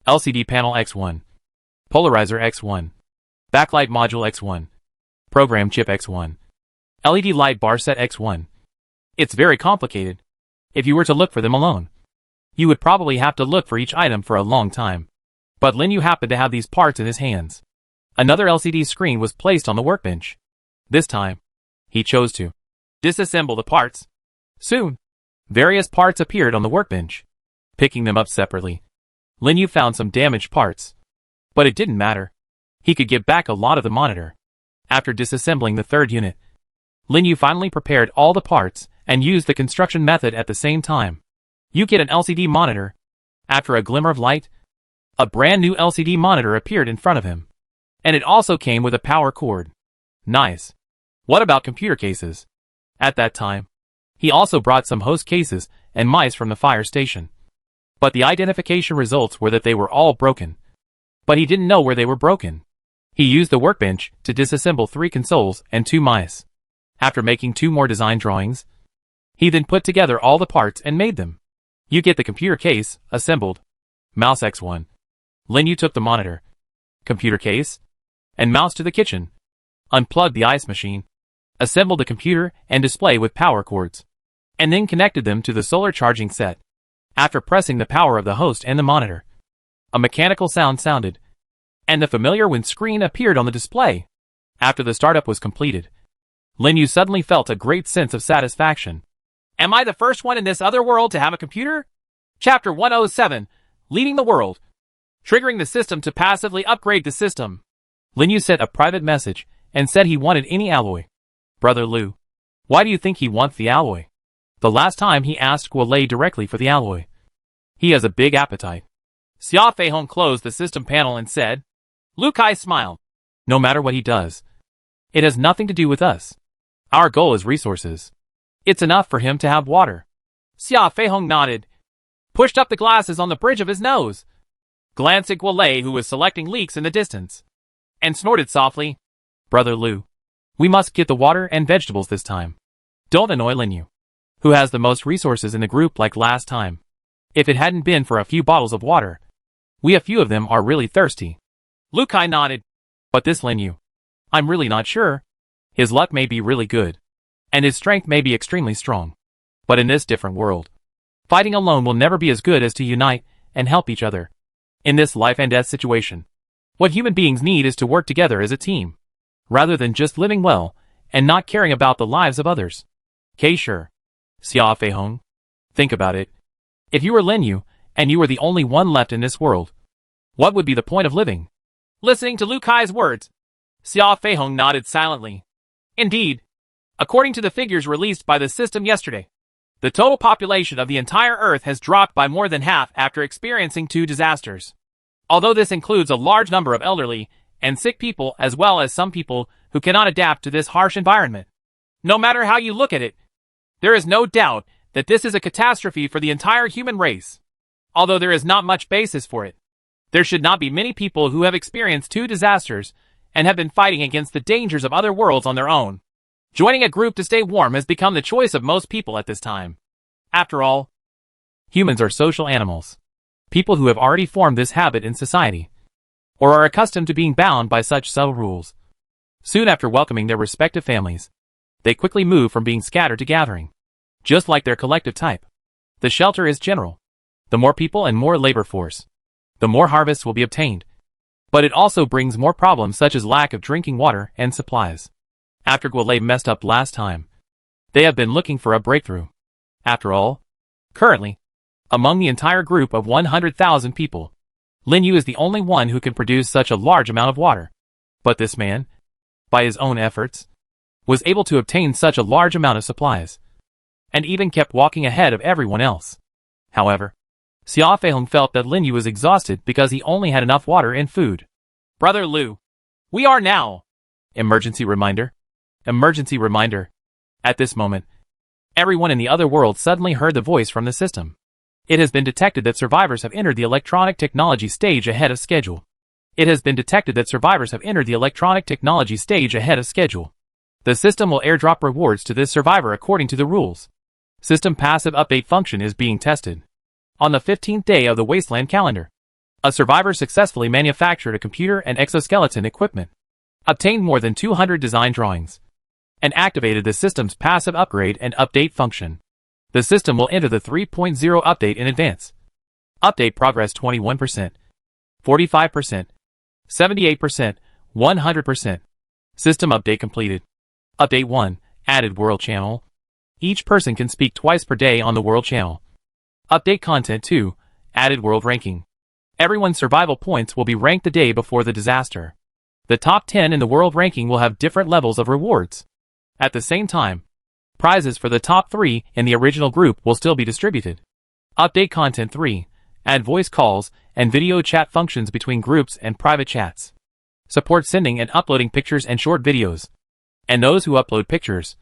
[SPEAKER 1] LCD panel X1. Polarizer X1. Backlight module X1. Program chip X1. LED light bar set X1. It's very complicated. If you were to look for them alone, you would probably have to look for each item for a long time. But Linyu happened to have these parts in his hands. Another LCD screen was placed on the workbench. This time, he chose to disassemble the parts. Soon, various parts appeared on the workbench. Picking them up separately, Linyu found some damaged parts. But it didn't matter. He could get back a lot of the monitor. After disassembling the third unit, Linyu finally prepared all the parts and used the construction method at the same time. You get an LCD monitor. After a glimmer of light, a brand new LCD monitor appeared in front of him. And it also came with a power cord. Nice. What about computer cases? At that time, he also brought some host cases and mice from the fire station. But the identification results were that they were all broken. But he didn't know where they were broken. He used the workbench to disassemble 3 consoles and 2 mice. After making 2 more design drawings, he then put together all the parts and made them. You get the computer case, assembled. Mouse X1. Linyu took the monitor, computer case, and mouse to the kitchen. Unplugged the ice machine. Assembled the computer and display with power cords. And then connected them to the solar charging set. After pressing the power of the host and the monitor, a mechanical sound sounded, and the familiar wind screen appeared on the display. After the startup was completed, Linyu suddenly felt a great sense of satisfaction. Am I the first one in this other world to have a computer? Chapter 107, Leading the World. Triggering the system to passively upgrade the system. Linyu sent a private message and said he wanted any alloy. Brother Liu, why do you think he wants the alloy? The last time he asked Guolei directly for the alloy. He has a big appetite. Xia Feihong closed the system panel and said. Lu Kai smiled. No matter what he does, it has nothing to do with us. Our goal is resources. It's enough for him to have water. Xia Feihong nodded, pushed up the glasses on the bridge of his nose, glanced at Guolei who was selecting leeks in the distance, and snorted softly. Brother Liu, we must get the water and vegetables this time. Don't annoy Linyu, who has the most resources in the group like last time. If it hadn't been for a few bottles of water, we a few of them are really thirsty. Lu Kai nodded. But this Linyu, I'm really not sure. His luck may be really good, and his strength may be extremely strong. But in this different world, fighting alone will never be as good as to unite and help each other. In this life and death situation, what human beings need is to work together as a team, rather than just living well and not caring about the lives of others. Sure. Xia Feihong, think about it. If you were Linyu, and you were the only one left in this world, what would be the point of living? Listening to Lu Kai's words, Xia Feihong nodded silently. Indeed, according to the figures released by the system yesterday, the total population of the entire Earth has dropped by more than half after experiencing 2 disasters. Although this includes a large number of elderly and sick people as well as some people who cannot adapt to this harsh environment. No matter how you look at it, there is no doubt that this is a catastrophe for the entire human race. Although there is not much basis for it, there should not be many people who have experienced 2 disasters and have been fighting against the dangers of other worlds on their own. Joining a group to stay warm has become the choice of most people at this time. After all, humans are social animals. People who have already formed this habit in society, or are accustomed to being bound by such subtle rules. Soon after welcoming their respective families, they quickly move from being scattered to gathering. Just like their collective type. The shelter is general. The more people and more labor force, the more harvests will be obtained. But it also brings more problems such as lack of drinking water and supplies. After Guolei messed up last time, they have been looking for a breakthrough. After all, currently, among the entire group of 100,000 people, Linyu is the only one who can produce such a large amount of water. But this man, by his own efforts, was able to obtain such a large amount of supplies, and even kept walking ahead of everyone else. However, Xia Feihong felt that Linyu was exhausted because he only had enough water and food. Brother Liu, we are now. Emergency reminder. Emergency reminder. At this moment, everyone in the other world suddenly heard the voice from the system. It has been detected that survivors have entered the electronic technology stage ahead of schedule. It has been detected that survivors have entered the electronic technology stage ahead of schedule. The system will airdrop rewards to this survivor according to the rules. System passive update function is being tested. On the 15th day of the Wasteland calendar, a survivor successfully manufactured a computer and exoskeleton equipment, obtained more than 200 design drawings, and activated the system's passive upgrade and update function. The system will enter the 3.0 update in advance. Update progress 21%, 45%, 78%, 100%. System update completed. Update 1, added world channel. Each person can speak twice per day on the world channel. Update content 2, added world ranking. Everyone's survival points will be ranked the day before the disaster. The top 10 in the world ranking will have different levels of rewards. At the same time, prizes for the top 3 in the original group will still be distributed. Update content 3, add voice calls and video chat functions between groups and private chats. Support sending and uploading pictures and short videos. And those who upload pictures,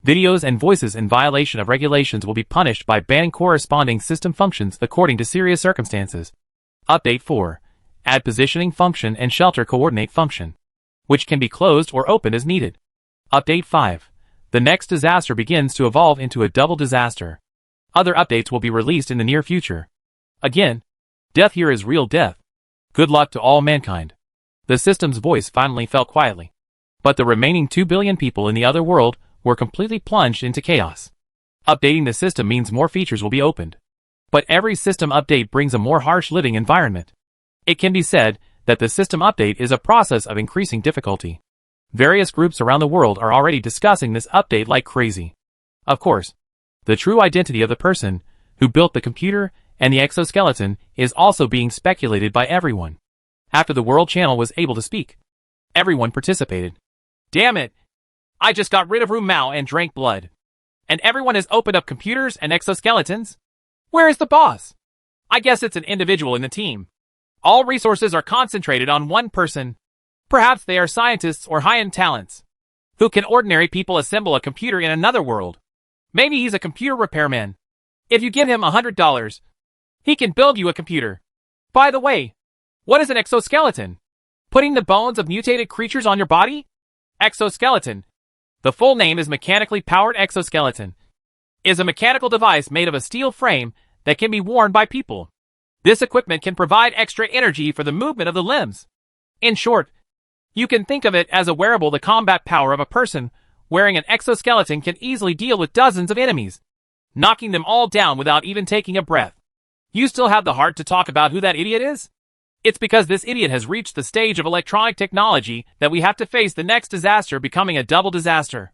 [SPEAKER 1] videos and voices in violation of regulations will be punished by banning corresponding system functions according to serious circumstances. Update 4, add positioning function and shelter coordinate function, which can be closed or opened as needed. Update 5, the next disaster begins to evolve into a double disaster. Other updates will be released in the near future. Again, death here is real death. Good luck to all mankind. The system's voice finally fell quietly. But the remaining 2 billion people in the other world were completely plunged into chaos. Updating the system means more features will be opened. But every system update brings a more harsh living environment. It can be said that the system update is a process of increasing difficulty. Various groups around the world are already discussing this update like crazy. Of course, the true identity of the person who built the computer and the exoskeleton is also being speculated by everyone. After the world channel was able to speak, everyone participated. Damn it! I just got rid of Ru Mao and drank blood. And everyone has opened up computers and exoskeletons? Where is the boss? I guess it's an individual in the team. All resources are concentrated on one person. Perhaps they are scientists or high-end talents. Who can ordinary people assemble a computer in another world? Maybe he's a computer repairman. If you give him $100, he can build you a computer. By the way, what is an exoskeleton? Putting the bones of mutated creatures on your body? Exoskeleton. The full name is mechanically powered exoskeleton. Is a mechanical device made of a steel frame that can be worn by people. This equipment can provide extra energy for the movement of the limbs. In short, you can think of it as a wearable. The combat power of a person wearing an exoskeleton can easily deal with dozens of enemies, knocking them all down without even taking a breath. You still have the heart to talk about who that idiot is? It's because this idiot has reached the stage of electronic technology that we have to face the next disaster becoming a double disaster.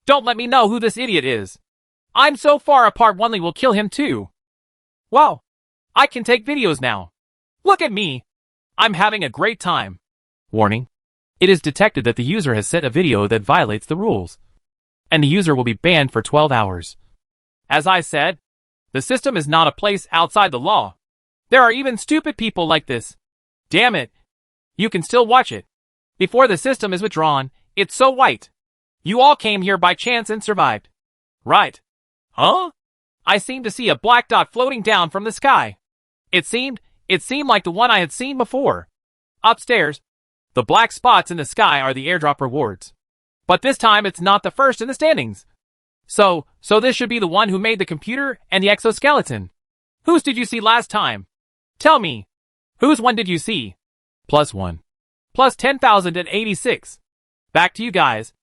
[SPEAKER 1] Don't let me know who this idiot is. I'm so far apart Onely will kill him too. Wow. I can take videos now. Look at me. I'm having a great time. Warning. It is detected that the user has sent a video that violates the rules, and the user will be banned for 12 hours. As I said, the system is not a place outside the law. There are even stupid people like this. Damn it. You can still watch it. Before the system is withdrawn, it's so white. You all came here by chance and survived. Right. Huh? I seemed to see a black dot floating down from the sky. It seemed like the one I had seen before. Upstairs, the black spots in the sky are the airdrop rewards. But this time it's not the first in the standings. So this should be the one who made the computer and the exoskeleton. Whose did you see last time? Tell me. Whose one did you see? +1. Plus 10,086. Back to you guys.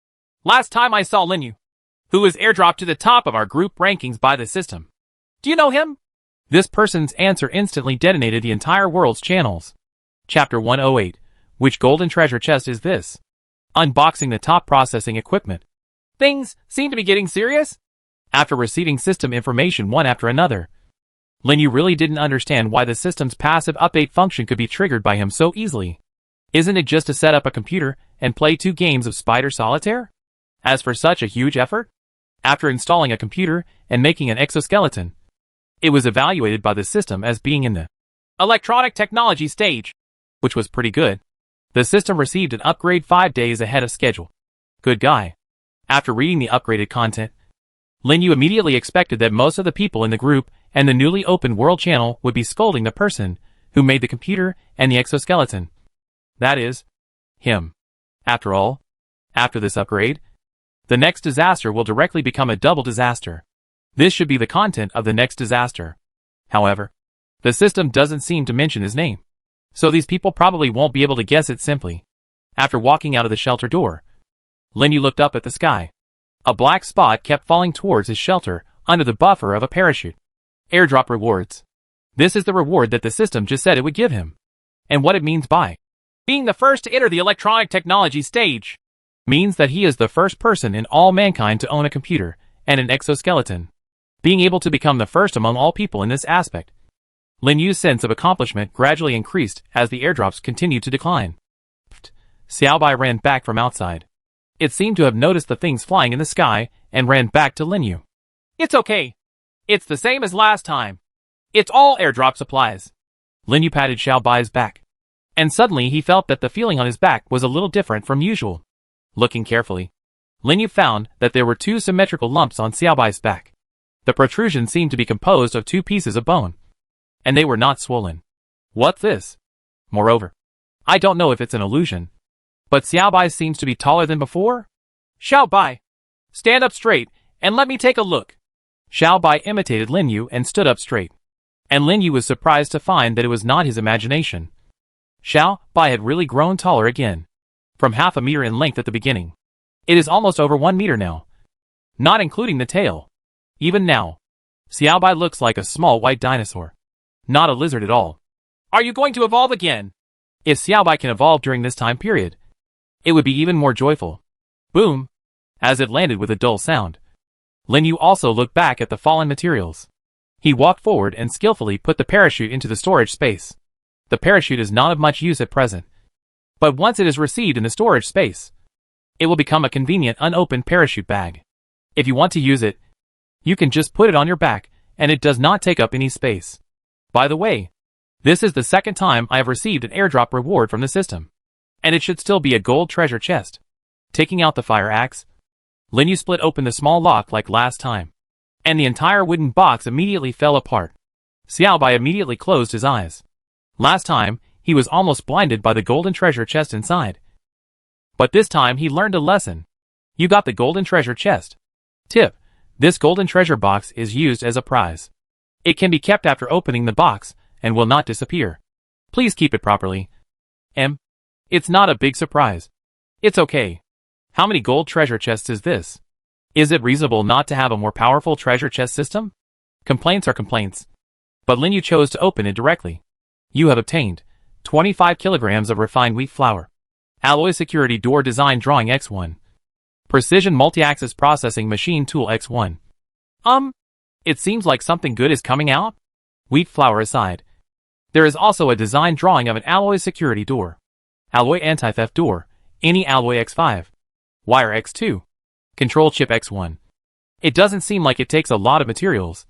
[SPEAKER 1] Last time I saw Linyu, who was airdropped to the top of our group rankings by the system. Do you know him? This person's answer instantly detonated the entire world's channels. Chapter 108. Which golden treasure chest is this? Unboxing the top processing equipment. Things seem to be getting serious? After receiving system information one after another, Linyu really didn't understand why the system's passive update function could be triggered by him so easily. Isn't it just to set up a computer and play 2 games of Spider Solitaire? As for such a huge effort? After installing a computer and making an exoskeleton, it was evaluated by the system as being in the electronic technology stage, which was pretty good. The system received an upgrade 5 days ahead of schedule. Good guy. After reading the upgraded content, Linyu immediately expected that most of the people in the group and the newly opened world channel would be scolding the person who made the computer and the exoskeleton. That is, him. After all, after this upgrade, the next disaster will directly become a double disaster. This should be the content of the next disaster. However, the system doesn't seem to mention his name, so these people probably won't be able to guess it simply. After walking out of the shelter door, Linyu looked up at the sky. A black spot kept falling towards his shelter under the buffer of a parachute. Airdrop rewards. This is the reward that the system just said it would give him. And what it means by being the first to enter the electronic technology stage means that he is the first person in all mankind to own a computer and an exoskeleton, being able to become the first among all people in this aspect. Lin Yu's sense of accomplishment gradually increased as the airdrops continued to decline. Xiaobai ran back from outside. It seemed to have noticed the things flying in the sky and ran back to Lin Yu. It's okay. It's the same as last time. It's all airdrop supplies. Lin Yu patted Xiaobai's back. And suddenly he felt that the feeling on his back was a little different from usual. Looking carefully, Lin Yu found that there were two symmetrical lumps on Xiaobai's back. The protrusion seemed to be composed of two pieces of bone, and they were not swollen. What's this? Moreover, I don't know if it's an illusion, but Xiaobai seems to be taller than before? Xiaobai, stand up straight and let me take a look. Xiaobai imitated Lin Yu and stood up straight. And Lin Yu was surprised to find that it was not his imagination. Xiaobai had really grown taller again. From half a meter in length at the beginning. It is almost over 1 meter now. Not including the tail. Even now, Xiaobai looks like a small white dinosaur. Not a lizard at all. Are you going to evolve again? If Xiaobai can evolve during this time period, it would be even more joyful. Boom! As it landed with a dull sound. Lin Yu also looked back at the fallen materials. He walked forward and skillfully put the parachute into the storage space. The parachute is not of much use at present. But once it is received in the storage space, it will become a convenient unopened parachute bag. If you want to use it, you can just put it on your back, and it does not take up any space. By the way, this is the second time I have received an airdrop reward from the system. And it should still be a gold treasure chest. Taking out the fire axe, Lin Yu split open the small lock like last time. And the entire wooden box immediately fell apart. Xiaobai immediately closed his eyes. Last time, he was almost blinded by the golden treasure chest inside. But this time he learned a lesson. You got the golden treasure chest. Tip: this golden treasure box is used as a prize. It can be kept after opening the box and will not disappear. Please keep it properly. It's not a big surprise. It's okay. How many gold treasure chests is this? Is it reasonable not to have a more powerful treasure chest system? Complaints are complaints. But Lin Yu chose to open it directly. You have obtained 25 kilograms of refined wheat flour. Alloy security door design drawing X1. Precision multi-axis processing machine tool X1. It seems like something good is coming out? Wheat flour aside, there is also a design drawing of an alloy security door. Alloy anti-theft door, any alloy X5. Wire X2. Control chip X1. It doesn't seem like it takes a lot of materials.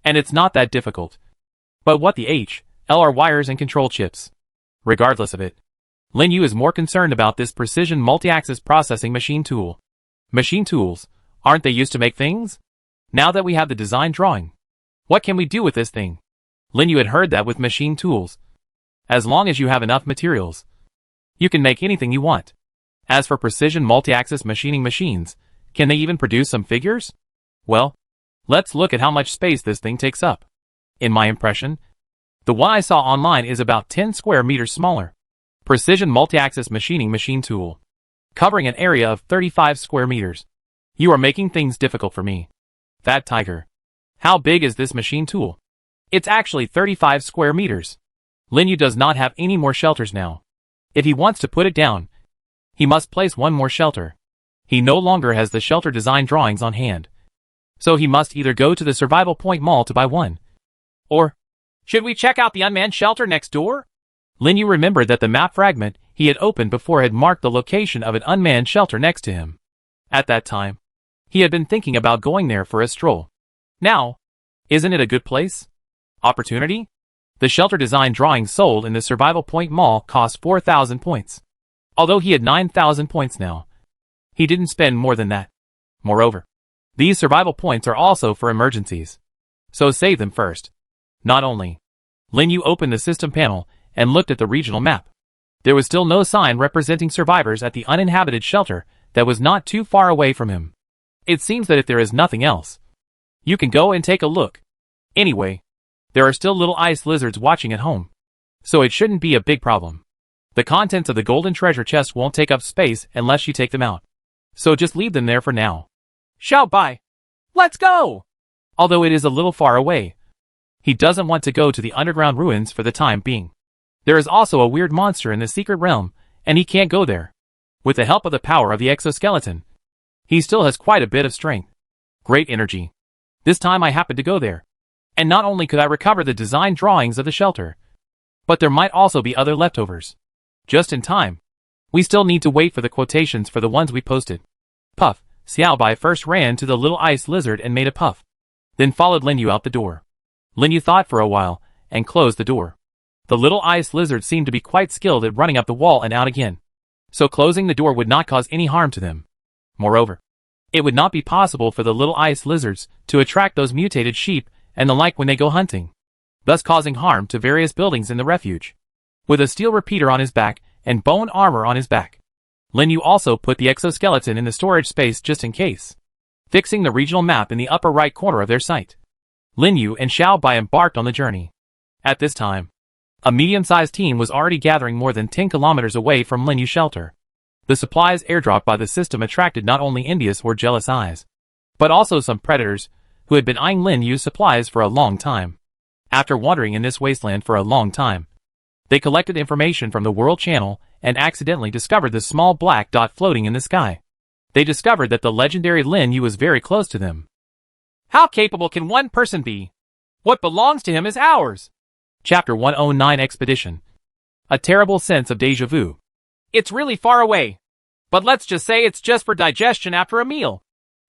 [SPEAKER 1] And it's not that difficult. But what the L are wires and control chips. Regardless of it, Lin Yu is more concerned about this precision multi-axis processing machine tool. Machine tools, aren't they used to make things? Now that we have the design drawing, what can we do with this thing? Lin Yu had heard that with machine tools, as long as you have enough materials, you can make anything you want. As for precision multi-axis machining machines, can they even produce some figures? Well, let's look at how much space this thing takes up. In my impression, the one I saw online is about 10 square meters smaller. Precision multi-axis machining machine tool. Covering an area of 35 square meters. You are making things difficult for me. Fat Tiger. How big is this machine tool? It's actually 35 square meters. Lin Yu does not have any more shelters now. If he wants to put it down, he must place one more shelter. He no longer has the shelter design drawings on hand. So he must either go to the Survival Point Mall to buy one. Or, should we check out the unmanned shelter next door? Lin Yu remembered that the map fragment he had opened before had marked the location of an unmanned shelter next to him. At that time, he had been thinking about going there for a stroll. Now, isn't it a good place? Opportunity? The shelter design drawings sold in the Survival Point Mall cost 4,000 points. Although he had 9,000 points now, he didn't spend more than that. Moreover, these survival points are also for emergencies. So save them first. Not only. Lin Yu opened the system panel and looked at the regional map. There was still no sign representing survivors at the uninhabited shelter that was not too far away from him. It seems that if there is nothing else, You can go and take a look. Anyway, there are still little ice lizards watching at home, so it shouldn't be a big problem. The contents of the golden treasure chest won't take up space unless you take them out, so just leave them there for now. Shout by. Let's go! Although it is a little far away, he doesn't want to go to the underground ruins for the time being. There is also a weird monster in the secret realm, and he can't go there. With the help of the power of the exoskeleton, he still has quite a bit of strength. Great energy. This time I happened to go there. And not only could I recover the design drawings of the shelter, but there might also be other leftovers. Just in time. We still need to wait for the quotations for the ones we posted. Puff. Xiaobai first ran to the little ice lizard and made a puff. Then followed Linyu out the door. Linyu thought for a while, and closed the door. The little ice lizard seemed to be quite skilled at running up the wall and out again, so closing the door would not cause any harm to them. Moreover, it would not be possible for the little ice lizards to attract those mutated sheep and the like when they go hunting, thus causing harm to various buildings in the refuge. With a steel repeater on his back and bone armor on his back, Linyu also put the exoskeleton in the storage space just in case, fixing the regional map in the upper right corner of their sight. Linyu and Xiaobai embarked on the journey. At this time, a medium-sized team was already gathering more than 10 kilometers away from Linyu's shelter. The supplies airdropped by the system attracted not only envious or jealous eyes, but also some predators who had been eyeing Linyu's supplies for a long time. After wandering in this wasteland for a long time, they collected information from the World Channel and accidentally discovered the small black dot floating in the sky. They discovered that the legendary Linyu was very close to them. How capable can one person be? What belongs to him is ours. Chapter 109 Expedition. A terrible sense of déjà vu. It's really far away. But let's just say it's just for digestion after a meal.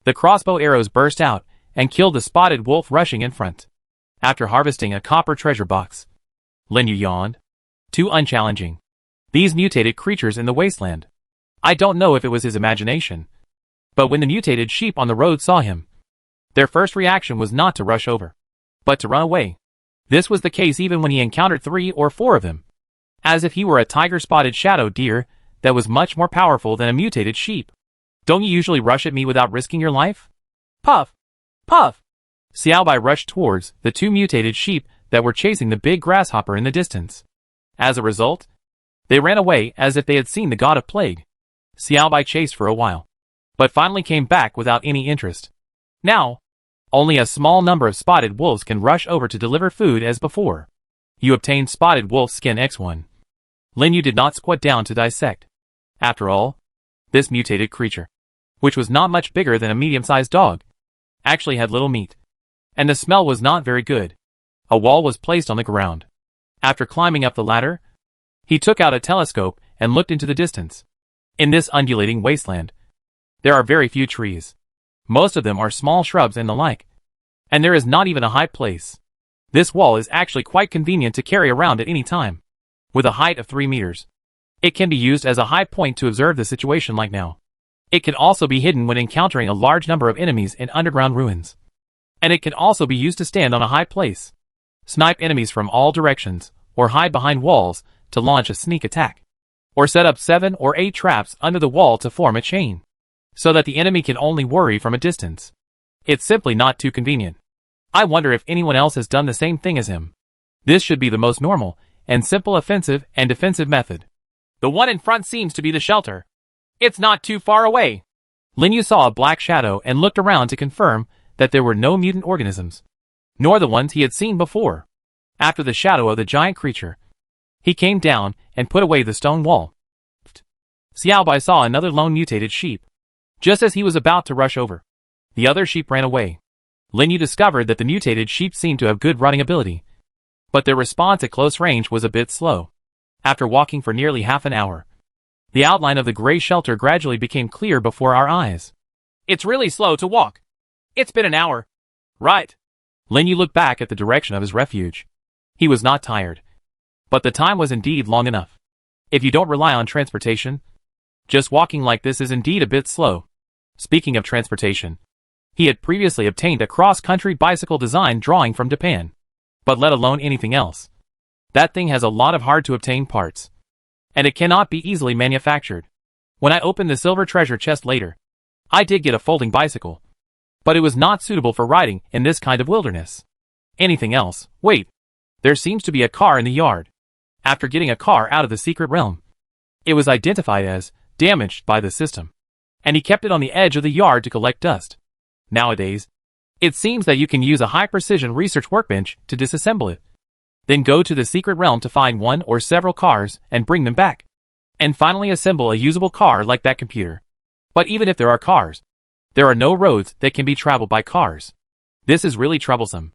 [SPEAKER 1] The crossbow arrows burst out and killed the spotted wolf rushing in front. After harvesting a copper treasure box, Linyu yawned. Too unchallenging. These mutated creatures in the wasteland. I don't know if it was his imagination, but when the mutated sheep on the road saw him, their first reaction was not to rush over, but to run away. This was the case even when he encountered 3 or 4 of them, as if he were a tiger-spotted shadow deer that was much more powerful than a mutated sheep. Don't you usually rush at me without risking your life? Puff! Puff! Xiaobai rushed towards the 2 mutated sheep that were chasing the big grasshopper in the distance. As a result, they ran away as if they had seen the god of plague. Xiaobai chased for a while, but finally came back without any interest. Now, only a small number of spotted wolves can rush over to deliver food as before. You obtained spotted wolf skin X1. Linyu did not squat down to dissect. After all, this mutated creature, which was not much bigger than a medium-sized dog, actually had little meat, and the smell was not very good. A wall was placed on the ground. After climbing up the ladder, he took out a telescope and looked into the distance. In this undulating wasteland, there are very few trees. Most of them are small shrubs and the like, and there is not even a high place. This wall is actually quite convenient to carry around at any time. With a height of 3 meters, it can be used as a high point to observe the situation like now. It can also be hidden when encountering a large number of enemies in underground ruins. And it can also be used to stand on a high place, snipe enemies from all directions, or hide behind walls to launch a sneak attack, or set up 7 or 8 traps under the wall to form a chain, so that the enemy can only worry from a distance. It's simply not too convenient. I wonder if anyone else has done the same thing as him. This should be the most normal and simple offensive and defensive method. The one in front seems to be the shelter. It's not too far away. Linyu saw a black shadow and looked around to confirm that there were no mutant organisms, nor the ones he had seen before. After the shadow of the giant creature, he came down and put away the stone wall. Xiaobai saw another lone mutated sheep. Just as he was about to rush over, the other sheep ran away. Linyu discovered that the mutated sheep seemed to have good running ability, but their response at close range was a bit slow. After walking for nearly half an hour, the outline of the gray shelter gradually became clear before our eyes. It's really slow to walk. It's been an hour. Right. Linyu looked back at the direction of his refuge. He was not tired, but the time was indeed long enough. If you don't rely on transportation, just walking like this is indeed a bit slow. Speaking of transportation, he had previously obtained a cross-country bicycle design drawing from Japan, but let alone anything else. That thing has a lot of hard-to-obtain parts, and it cannot be easily manufactured. When I opened the silver treasure chest later, I did get a folding bicycle, but it was not suitable for riding in this kind of wilderness. Anything else? Wait. There seems to be a car in the yard. After getting a car out of the secret realm, it was identified as damaged by the system, and he kept it on the edge of the yard to collect dust. Nowadays, it seems that you can use a high-precision research workbench to disassemble it, then go to the secret realm to find one or several cars and bring them back, and finally assemble a usable car like that computer. But even if there are cars, there are no roads that can be traveled by cars. This is really troublesome.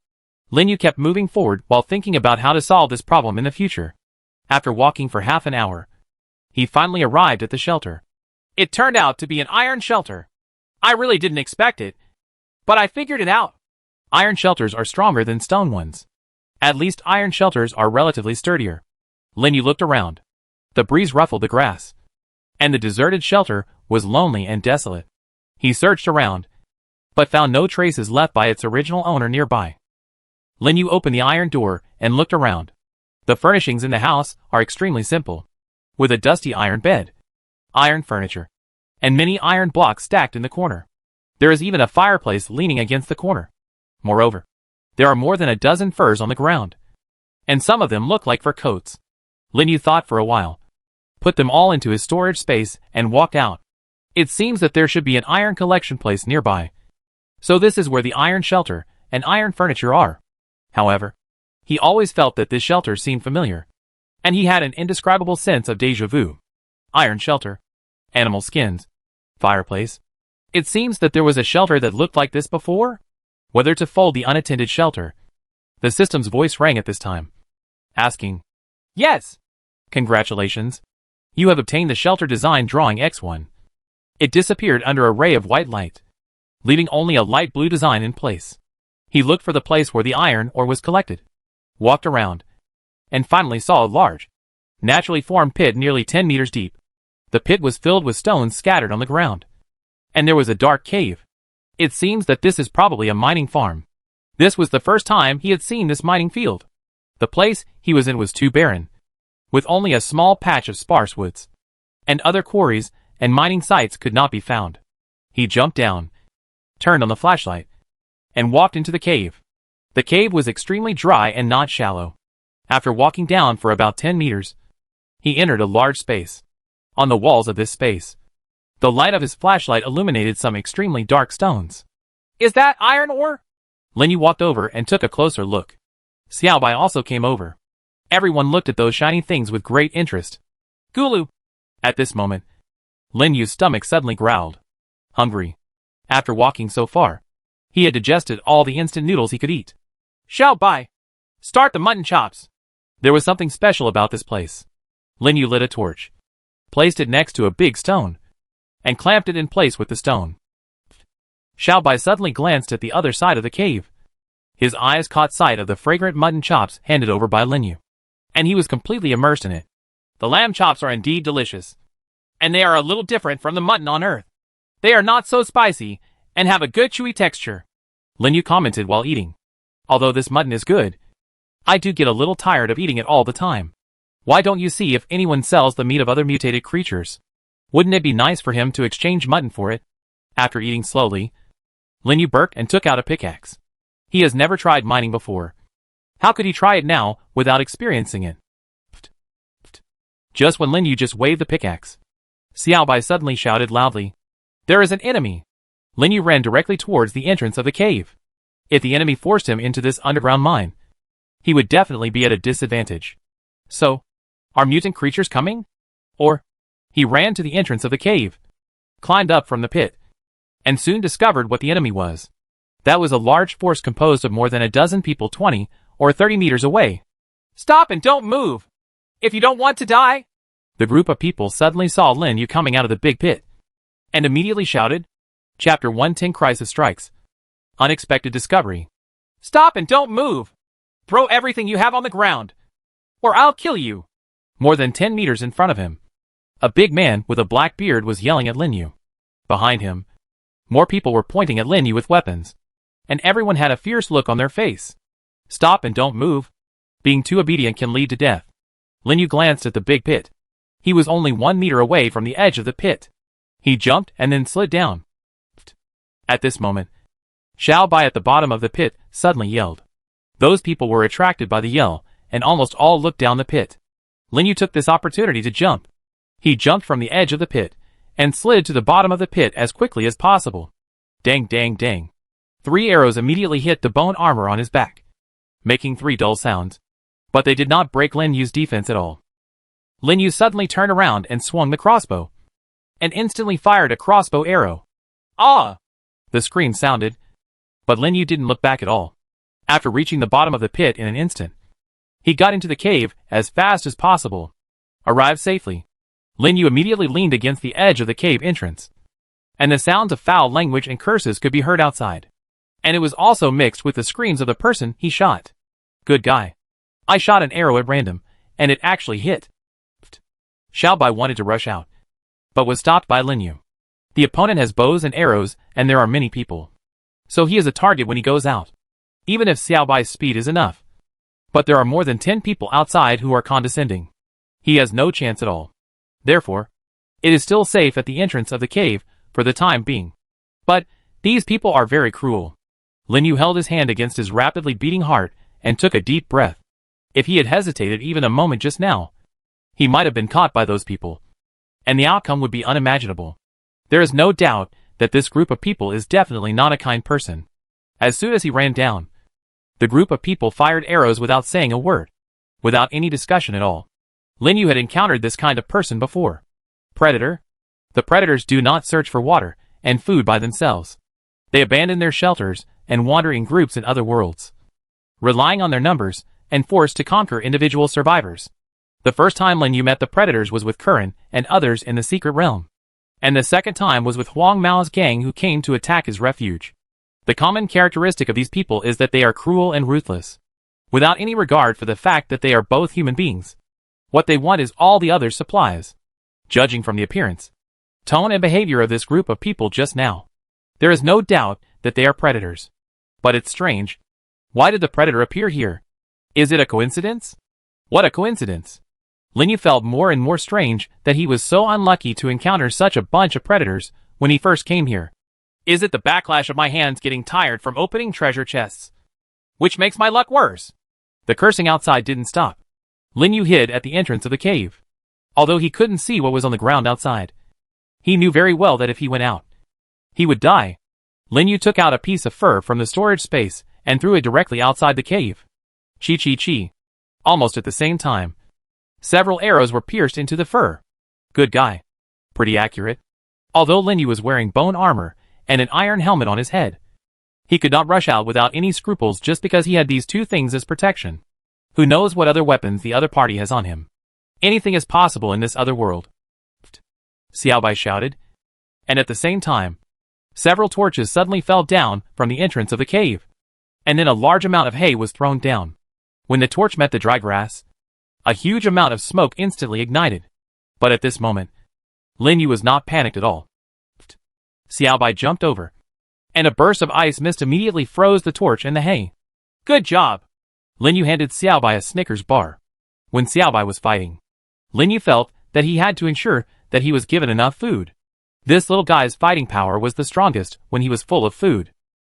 [SPEAKER 1] Lin Yu kept moving forward while thinking about how to solve this problem in the future. After walking for half an hour, he finally arrived at the shelter. It turned out to be an iron shelter. I really didn't expect it, but I figured it out. Iron shelters are stronger than stone ones. At least iron shelters are relatively sturdier. Lin Yu looked around. The breeze ruffled the grass, and the deserted shelter was lonely and desolate. He searched around, but found no traces left by its original owner nearby. Lin Yu opened the iron door and looked around. The furnishings in the house are extremely simple, with a dusty iron bed, iron furniture, and many iron blocks stacked in the corner. There is even a fireplace leaning against the corner. Moreover, there are more than a dozen furs on the ground, and some of them look like fur coats. Lin Yu thought for a while, put them all into his storage space, and walked out. It seems that there should be an iron collection place nearby. So this is where the iron shelter and iron furniture are. However, he always felt that this shelter seemed familiar, and he had an indescribable sense of déjà vu. Iron shelter, animal skins, fireplace. It seems that there was a shelter that looked like this before? Whether to fold the unattended shelter. The system's voice rang at this time, asking, "Yes! Congratulations. You have obtained the shelter design drawing X1. It disappeared under a ray of white light, leaving only a light blue design in place. He looked for the place where the iron ore was collected, walked around, and finally saw a large, naturally formed pit nearly 10 meters deep. The pit was filled with stones scattered on the ground, and there was a dark cave. It seems that this is probably a mining farm. This was the first time he had seen this mining field. The place he was in was too barren, with only a small patch of sparse woods, and other quarries and mining sites could not be found. He jumped down, turned on the flashlight, and walked into the cave. The cave was extremely dry and not shallow. After walking down for about 10 meters, he entered a large space. On the walls of this space, the light of his flashlight illuminated some extremely dark stones. "Is that iron ore?" Lin Yu walked over and took a closer look. Xiao Bai also came over. Everyone looked at those shiny things with great interest. "Gulu!" At this moment, Lin Yu's stomach suddenly growled. Hungry. After walking so far, he had digested all the instant noodles he could eat. "Xiao Bai! Start the mutton chops!" There was something special about this place. Lin Yu lit a torch, placed it next to a big stone, and clamped it in place with the stone. Xiao Bai suddenly glanced at the other side of the cave. His eyes caught sight of the fragrant mutton chops handed over by Lin Yu, and he was completely immersed in it. "The lamb chops are indeed delicious, and they are a little different from the mutton on Earth. They are not so spicy, and have a good chewy texture," Lin Yu commented while eating. "Although this mutton is good, I do get a little tired of eating it all the time. Why don't you see if anyone sells the meat of other mutated creatures? Wouldn't it be nice for him to exchange mutton for it?" After eating slowly, Lin Yu burped and took out a pickaxe. He has never tried mining before. How could he try it now without experiencing it? Just when Lin Yu just waved the pickaxe, Xiao Bai suddenly shouted loudly, "There is an enemy!" Lin Yu ran directly towards the entrance of the cave. If the enemy forced him into this underground mine, he would definitely be at a disadvantage. So, are mutant creatures coming? Or, he ran to the entrance of the cave, climbed up from the pit, and soon discovered what the enemy was. That was a large force composed of more than a dozen people 20 or 30 meters away. "Stop and don't move! If you don't want to die!" The group of people suddenly saw Lin Yu coming out of the big pit, and immediately shouted, Chapter 110 Crisis Strikes. Unexpected Discovery. "Stop and don't move! Throw everything you have on the ground, or I'll kill you!" More than 10 meters in front of him, a big man with a black beard was yelling at Lin Yu. Behind him, more people were pointing at Lin Yu with weapons, and everyone had a fierce look on their face. Stop and don't move. Being too obedient can lead to death. Lin Yu glanced at the big pit. He was only 1 meter away from the edge of the pit. He jumped and then slid down. At this moment, Xiao Bai at the bottom of the pit suddenly yelled. Those people were attracted by the yell, and almost all looked down the pit. Lin Yu took this opportunity to jump. He jumped from the edge of the pit, and slid to the bottom of the pit as quickly as possible. Dang dang dang. 3 arrows immediately hit the bone armor on his back, making 3 dull sounds. But they did not break Lin Yu's defense at all. Lin Yu suddenly turned around and swung the crossbow, and instantly fired a crossbow arrow. Ah! The scream sounded, but Lin Yu didn't look back at all. After reaching the bottom of the pit in an instant, he got into the cave as fast as possible. Arrived safely, Lin Yu immediately leaned against the edge of the cave entrance, and the sounds of foul language and curses could be heard outside. And it was also mixed with the screams of the person he shot. Good guy. I shot an arrow at random, and it actually hit. Xiao Bai wanted to rush out, but was stopped by Lin Yu. The opponent has bows and arrows, and there are many people, so he is a target when he goes out, even if Xiao Bai's speed is enough. But there are more than 10 people outside who are condescending. He has no chance at all. Therefore, it is still safe at the entrance of the cave for the time being. But these people are very cruel. Lin Yu held his hand against his rapidly beating heart and took a deep breath. If he had hesitated even a moment just now, he might have been caught by those people, and the outcome would be unimaginable. There is no doubt that this group of people is definitely not a kind person. As soon as he ran down, the group of people fired arrows without saying a word, without any discussion at all. Lin Yu had encountered this kind of person before. Predator? The predators do not search for water and food by themselves. They abandon their shelters and wander in groups in other worlds, relying on their numbers and force to conquer individual survivors. The first time Lin Yu met the predators was with Curran and others in the secret realm, and the second time was with Huang Mao's gang who came to attack his refuge. The common characteristic of these people is that they are cruel and ruthless, without any regard for the fact that they are both human beings. What they want is all the other supplies. Judging from the appearance, tone and behavior of this group of people just now, there is no doubt that they are predators. But it's strange. Why did the predator appear here? Is it a coincidence? What a coincidence. Lin Yu felt more and more strange that he was so unlucky to encounter such a bunch of predators when he first came here. Is it the backlash of my hands getting tired from opening treasure chests, which makes my luck worse? The cursing outside didn't stop. Lin Yu hid at the entrance of the cave. Although he couldn't see what was on the ground outside, he knew very well that if he went out, he would die. Lin Yu took out a piece of fur from the storage space and threw it directly outside the cave. Chi chi chi. Almost at the same time, several arrows were pierced into the fur. Good guy. Pretty accurate. Although Lin Yu was wearing bone armor and an iron helmet on his head, he could not rush out without any scruples just because he had these two things as protection. Who knows what other weapons the other party has on him? Anything is possible in this other world. Xiao Bai shouted. And at the same time, several torches suddenly fell down from the entrance of the cave, and then a large amount of hay was thrown down. When the torch met the dry grass, a huge amount of smoke instantly ignited. But at this moment, Lin Yu was not panicked at all. Xiao Bai jumped over, and a burst of ice mist immediately froze the torch and the hay. Good job! Lin Yu handed Xiao Bai a Snickers bar. When Xiao Bai was fighting, Lin Yu felt that he had to ensure that he was given enough food. This little guy's fighting power was the strongest when he was full of food.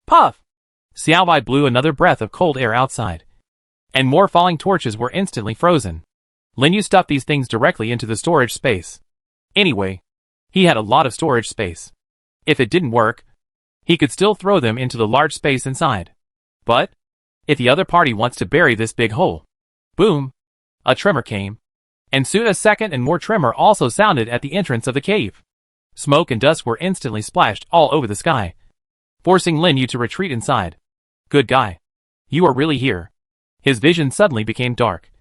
[SPEAKER 1] Puff! Xiao Bai blew another breath of cold air outside, and more falling torches were instantly frozen. Lin Yu stuffed these things directly into the storage space. Anyway, he had a lot of storage space. If it didn't work, he could still throw them into the large space inside. But if the other party wants to bury this big hole, boom, a tremor came, and soon a second and more tremor also sounded at the entrance of the cave. Smoke and dust were instantly splashed all over the sky, forcing Lin Yu to retreat inside. Good guy. You are really here. His vision suddenly became dark.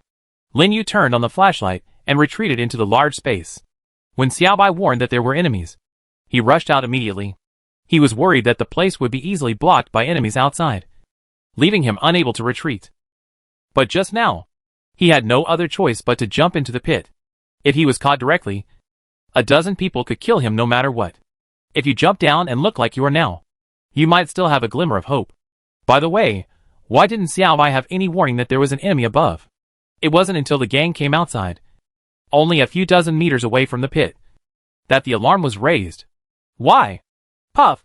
[SPEAKER 1] Lin Yu turned on the flashlight and retreated into the large space. When Xiao Bai warned that there were enemies, he rushed out immediately. He was worried that the place would be easily blocked by enemies outside, leaving him unable to retreat. But just now, he had no other choice but to jump into the pit. If he was caught directly, a dozen people could kill him no matter what. If you jump down and look like you are now, you might still have a glimmer of hope. By the way, why didn't Xiao Bai have any warning that there was an enemy above? It wasn't until the gang came outside, only a few dozen meters away from the pit, that the alarm was raised. Why? Puff!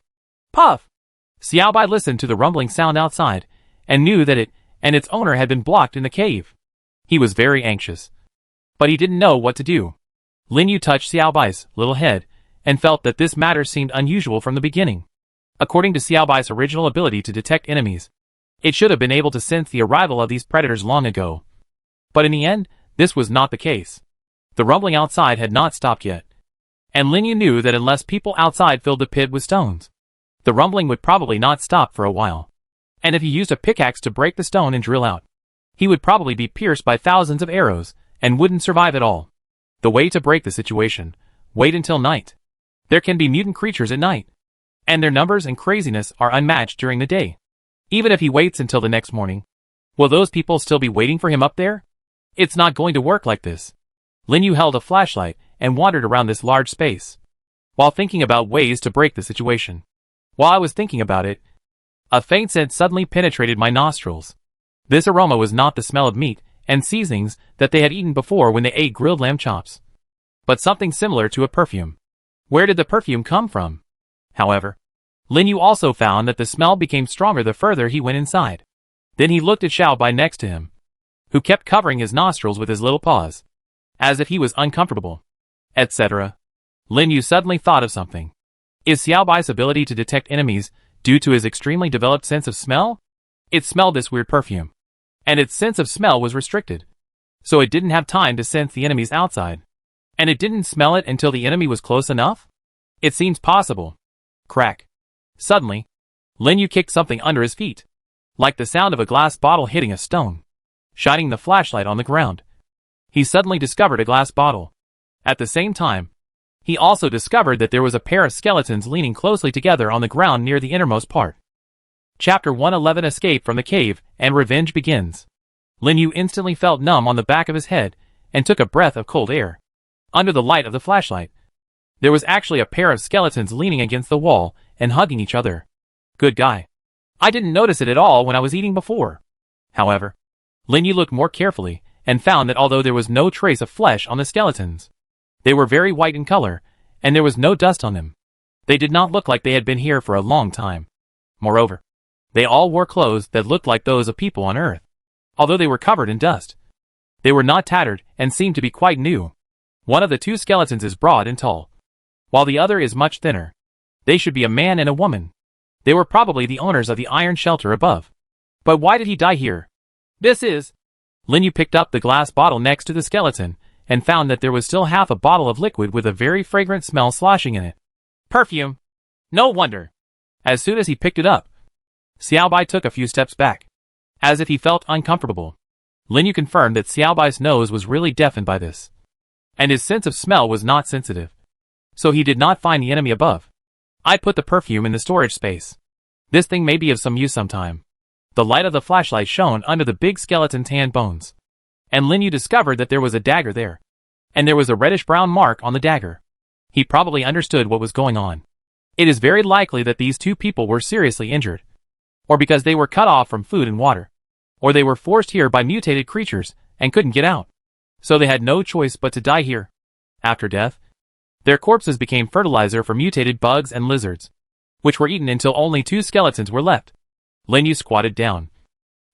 [SPEAKER 1] Puff! Xiaobai listened to the rumbling sound outside, and knew that it and its owner had been blocked in the cave. He was very anxious. But he didn't know what to do. Lin Yu touched Xiaobai's little head, and felt that this matter seemed unusual from the beginning. According to Xiaobai's original ability to detect enemies, it should have been able to sense the arrival of these predators long ago. But in the end, this was not the case. The rumbling outside had not stopped yet. And Lin Yu knew that unless people outside filled the pit with stones, the rumbling would probably not stop for a while. And if he used a pickaxe to break the stone and drill out, he would probably be pierced by thousands of arrows, and wouldn't survive at all. The way to break the situation: wait until night. There can be mutant creatures at night, and their numbers and craziness are unmatched during the day. Even if he waits until the next morning, will those people still be waiting for him up there? It's not going to work like this. Lin Yu held a flashlight and wandered around this large space, while thinking about ways to break the situation. While I was thinking about it, a faint scent suddenly penetrated my nostrils. This aroma was not the smell of meat and seasonings that they had eaten before when they ate grilled lamb chops, but something similar to a perfume. Where did the perfume come from? However, Lin Yu also found that the smell became stronger the further he went inside. Then he looked at Xiaobai next to him, who kept covering his nostrils with his little paws, as if he was uncomfortable, etc. Lin Yu suddenly thought of something. Is Xiaobai's ability to detect enemies due to his extremely developed sense of smell? It smelled this weird perfume, and its sense of smell was restricted, so it didn't have time to sense the enemies outside. And it didn't smell it until the enemy was close enough? It seems possible. Crack. Suddenly, Lin Yu kicked something under his feet, like the sound of a glass bottle hitting a stone. Shining the flashlight on the ground, he suddenly discovered a glass bottle. At the same time, he also discovered that there was a pair of skeletons leaning closely together on the ground near the innermost part. Chapter 111: Escape from the Cave and Revenge begins. Lin Yu instantly felt numb on the back of his head and took a breath of cold air. Under the light of the flashlight, there was actually a pair of skeletons leaning against the wall and hugging each other. Good guy. I didn't notice it at all when I was eating before. However, Lin Yu looked more carefully and found that although there was no trace of flesh on the skeletons, they were very white in color, and there was no dust on them. They did not look like they had been here for a long time. Moreover, they all wore clothes that looked like those of people on Earth. Although they were covered in dust, they were not tattered and seemed to be quite new. One of the two skeletons is broad and tall, while the other is much thinner. They should be a man and a woman. They were probably the owners of the iron shelter above. But why did he die here? This is... Lin Yu picked up the glass bottle next to the skeleton, and found that there was still half a bottle of liquid with a very fragrant smell sloshing in it. Perfume! No wonder! As soon as he picked it up, Xiaobai took a few steps back, as if he felt uncomfortable. Lin Yu confirmed that Xiaobai's nose was really deafened by this, and his sense of smell was not sensitive, so he did not find the enemy above. I'd put the perfume in the storage space. This thing may be of some use sometime. The light of the flashlight shone under the big skeleton's hand bones, and Lin Yu discovered that there was a dagger there, and there was a reddish-brown mark on the dagger. He probably understood what was going on. It is very likely that these two people were seriously injured, or because they were cut off from food and water, or they were forced here by mutated creatures and couldn't get out, so they had no choice but to die here. After death, their corpses became fertilizer for mutated bugs and lizards, which were eaten until only two skeletons were left. Lin Yu squatted down,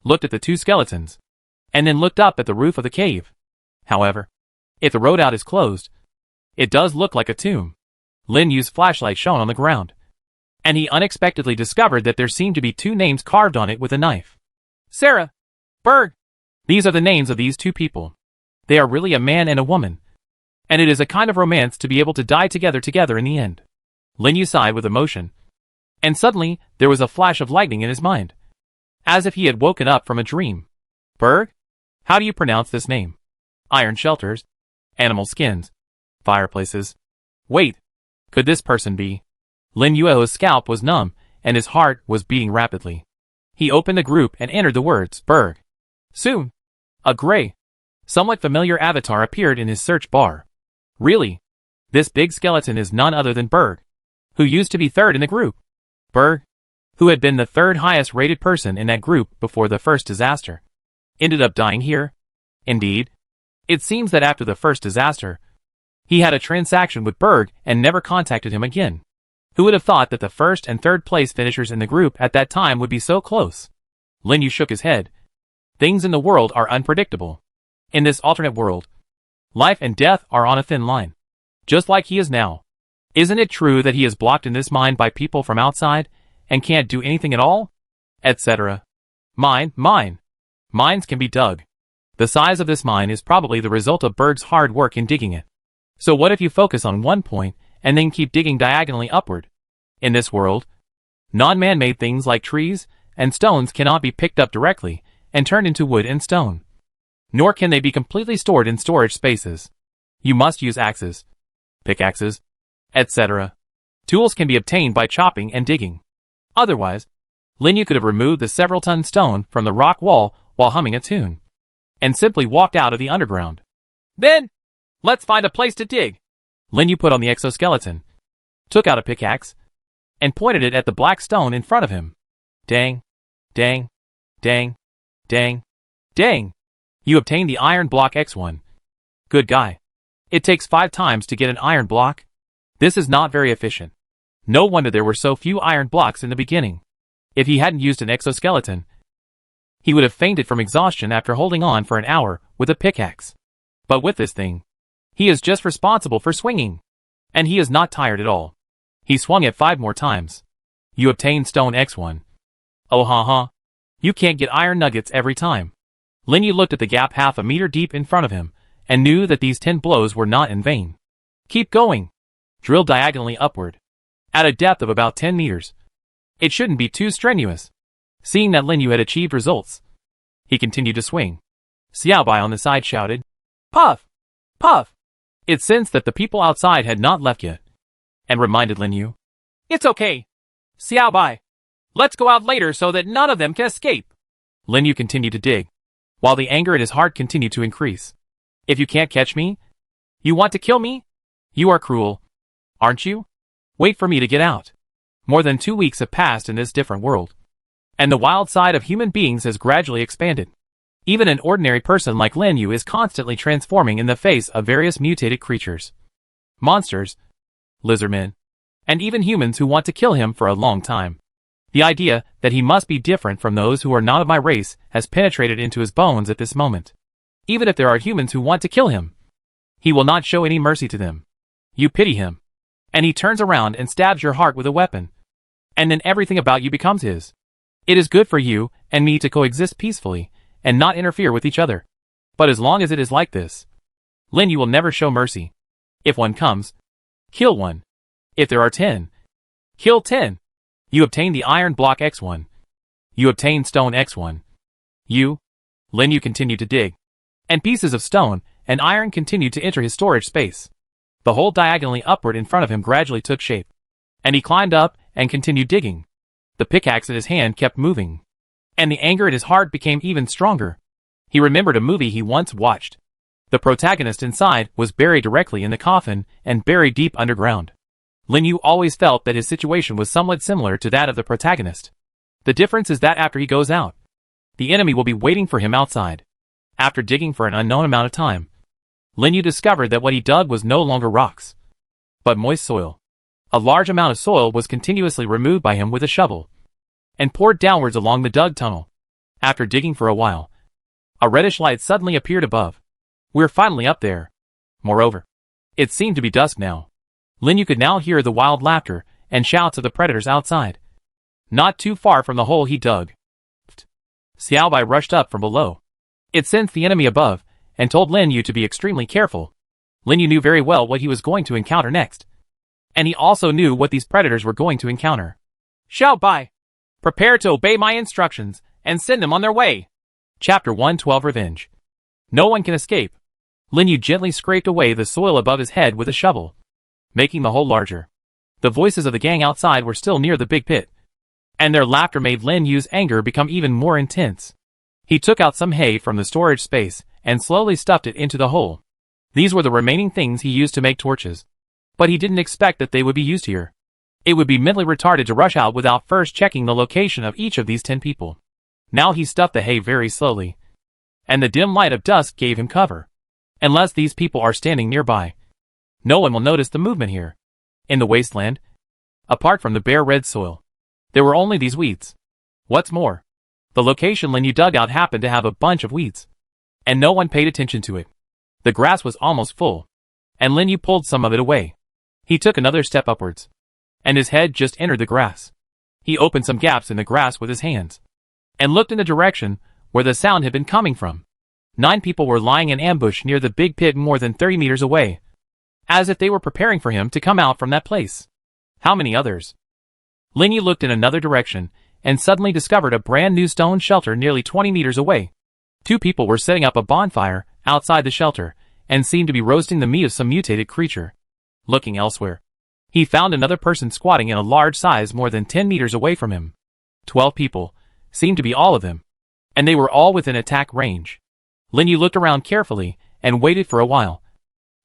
[SPEAKER 1] looked at the two skeletons, and then looked up at the roof of the cave. However, if the road out is closed, it does look like a tomb. Lin Yu's flashlight shone on the ground, and he unexpectedly discovered that there seemed to be two names carved on it with a knife. Sarah! Berg! These are the names of these two people. They are really a man and a woman, and it is a kind of romance to be able to die together in the end. Lin Yu sighed with emotion, and suddenly there was a flash of lightning in his mind, as if he had woken up from a dream. Berg? How do you pronounce this name? Iron shelters, animal skins, fireplaces. Wait, could this person be? Lin Yu's scalp was numb, and his heart was beating rapidly. He opened the group and entered the words Berg. Soon, a gray, somewhat familiar avatar appeared in his search bar. Really? This big skeleton is none other than Berg, who used to be third in the group. Berg, who had been the third highest rated person in that group before the first disaster, ended up dying here? Indeed. It seems that after the first disaster, he had a transaction with Berg and never contacted him again. Who would have thought that the first and third place finishers in the group at that time would be so close? Lin Yu shook his head. Things in the world are unpredictable. In this alternate world, life and death are on a thin line. Just like he is now. Isn't it true that he is blocked in this mine by people from outside, and can't do anything at all? Etc. Mine. Mines can be dug. The size of this mine is probably the result of Berg's hard work in digging it. So what if you focus on one point, and then keep digging diagonally upward? In this world, non-man-made things like trees and stones cannot be picked up directly and turned into wood and stone. Nor can they be completely stored in storage spaces. You must use axes, pickaxes, etc. Tools can be obtained by chopping and digging. Otherwise, Lin Yu could have removed the several-ton stone from the rock wall while humming a tune, and simply walked out of the underground. Then, let's find a place to dig. Lin Yu put on the exoskeleton, took out a pickaxe, and pointed it at the black stone in front of him. Dang, dang, dang, dang, dang. You obtained the iron block X1. Good guy. It takes 5 times to get an iron block. This is not very efficient. No wonder there were so few iron blocks in the beginning. If he hadn't used an exoskeleton, he would have fainted from exhaustion after holding on for an hour with a pickaxe. But with this thing, he is just responsible for swinging. And he is not tired at all. He swung it 5 more times. You obtained stone X1. Oh ha. You can't get iron nuggets every time. Lin Yu looked at the gap half a meter deep in front of him, and knew that these 10 blows were not in vain. Keep going. Drill diagonally upward. At a depth of about 10 meters. It shouldn't be too strenuous. Seeing that Lin Yu had achieved results, he continued to swing. Xiaobai on the side shouted, Puff! Puff! It sensed that the people outside had not left yet, and reminded Lin Yu, It's okay. Xiaobai. Let's go out later so that none of them can escape. Lin Yu continued to dig, while the anger at his heart continued to increase. If you can't catch me? You want to kill me? You are cruel, aren't you? Wait for me to get out. More than 2 weeks have passed in this different world, and the wild side of human beings has gradually expanded. Even an ordinary person like Lin Yu is constantly transforming in the face of various mutated creatures. Monsters, lizardmen, and even humans who want to kill him for a long time. The idea that he must be different from those who are not of my race has penetrated into his bones at this moment. Even if there are humans who want to kill him, he will not show any mercy to them. You pity him, and he turns around and stabs your heart with a weapon. And then everything about you becomes his. It is good for you and me to coexist peacefully, and not interfere with each other. But as long as it is like this, Lin Yu will never show mercy. If one comes, kill one. If there are 10, kill 10. You obtain the iron block X1. You obtain stone X1. Lin Yu continued to dig, and pieces of stone and iron continued to enter his storage space. The hole diagonally upward in front of him gradually took shape, and he climbed up and continued digging. The pickaxe in his hand kept moving, and the anger at his heart became even stronger. He remembered a movie he once watched. The protagonist inside was buried directly in the coffin and buried deep underground. Lin Yu always felt that his situation was somewhat similar to that of the protagonist. The difference is that after he goes out, the enemy will be waiting for him outside. After digging for an unknown amount of time, Lin Yu discovered that what he dug was no longer rocks, but moist soil. A large amount of soil was continuously removed by him with a shovel, and poured downwards along the dug tunnel. After digging for a while, a reddish light suddenly appeared above. We're finally up there. Moreover, it seemed to be dusk now. Lin Yu could now hear the wild laughter and shouts of the predators outside, not too far from the hole he dug. Xiaobai rushed up from below. It sensed the enemy above, and told Lin Yu to be extremely careful. Lin Yu knew very well what he was going to encounter next, and he also knew what these predators were going to encounter. Xiaobai, prepare to obey my instructions, and send them on their way. Chapter 112 Revenge. No one can escape. Lin Yu gently scraped away the soil above his head with a shovel, making the hole larger. The voices of the gang outside were still near the big pit, and their laughter made Lin Yu's anger become even more intense. He took out some hay from the storage space and slowly stuffed it into the hole. These were the remaining things he used to make torches. But he didn't expect that they would be used here. It would be mentally retarded to rush out without first checking the location of each of these 10 people. Now he stuffed the hay very slowly, and the dim light of dusk gave him cover. Unless these people are standing nearby, no one will notice the movement here. In the wasteland, Apart from the bare red soil, there were only these weeds. What's more, the location Lin Yu dug out happened to have a bunch of weeds, and no one paid attention to it. The grass was almost full, and Lin Yu pulled some of it away. He took another step upwards, and his head just entered the grass. He opened some gaps in the grass with his hands, and looked in the direction where the sound had been coming from. 9 people were lying in ambush near the big pit more than 30 meters away, as if they were preparing for him to come out from that place. How many others? Lin Yu looked in another direction, and suddenly discovered a brand new stone shelter nearly 20 meters away. 2 people were setting up a bonfire outside the shelter, and seemed to be roasting the meat of some mutated creature. Looking elsewhere, he found another person squatting in a large size more than 10 meters away from him. 12 people, seemed to be all of them, and they were all within attack range. Lin Yu looked around carefully, and waited for a while,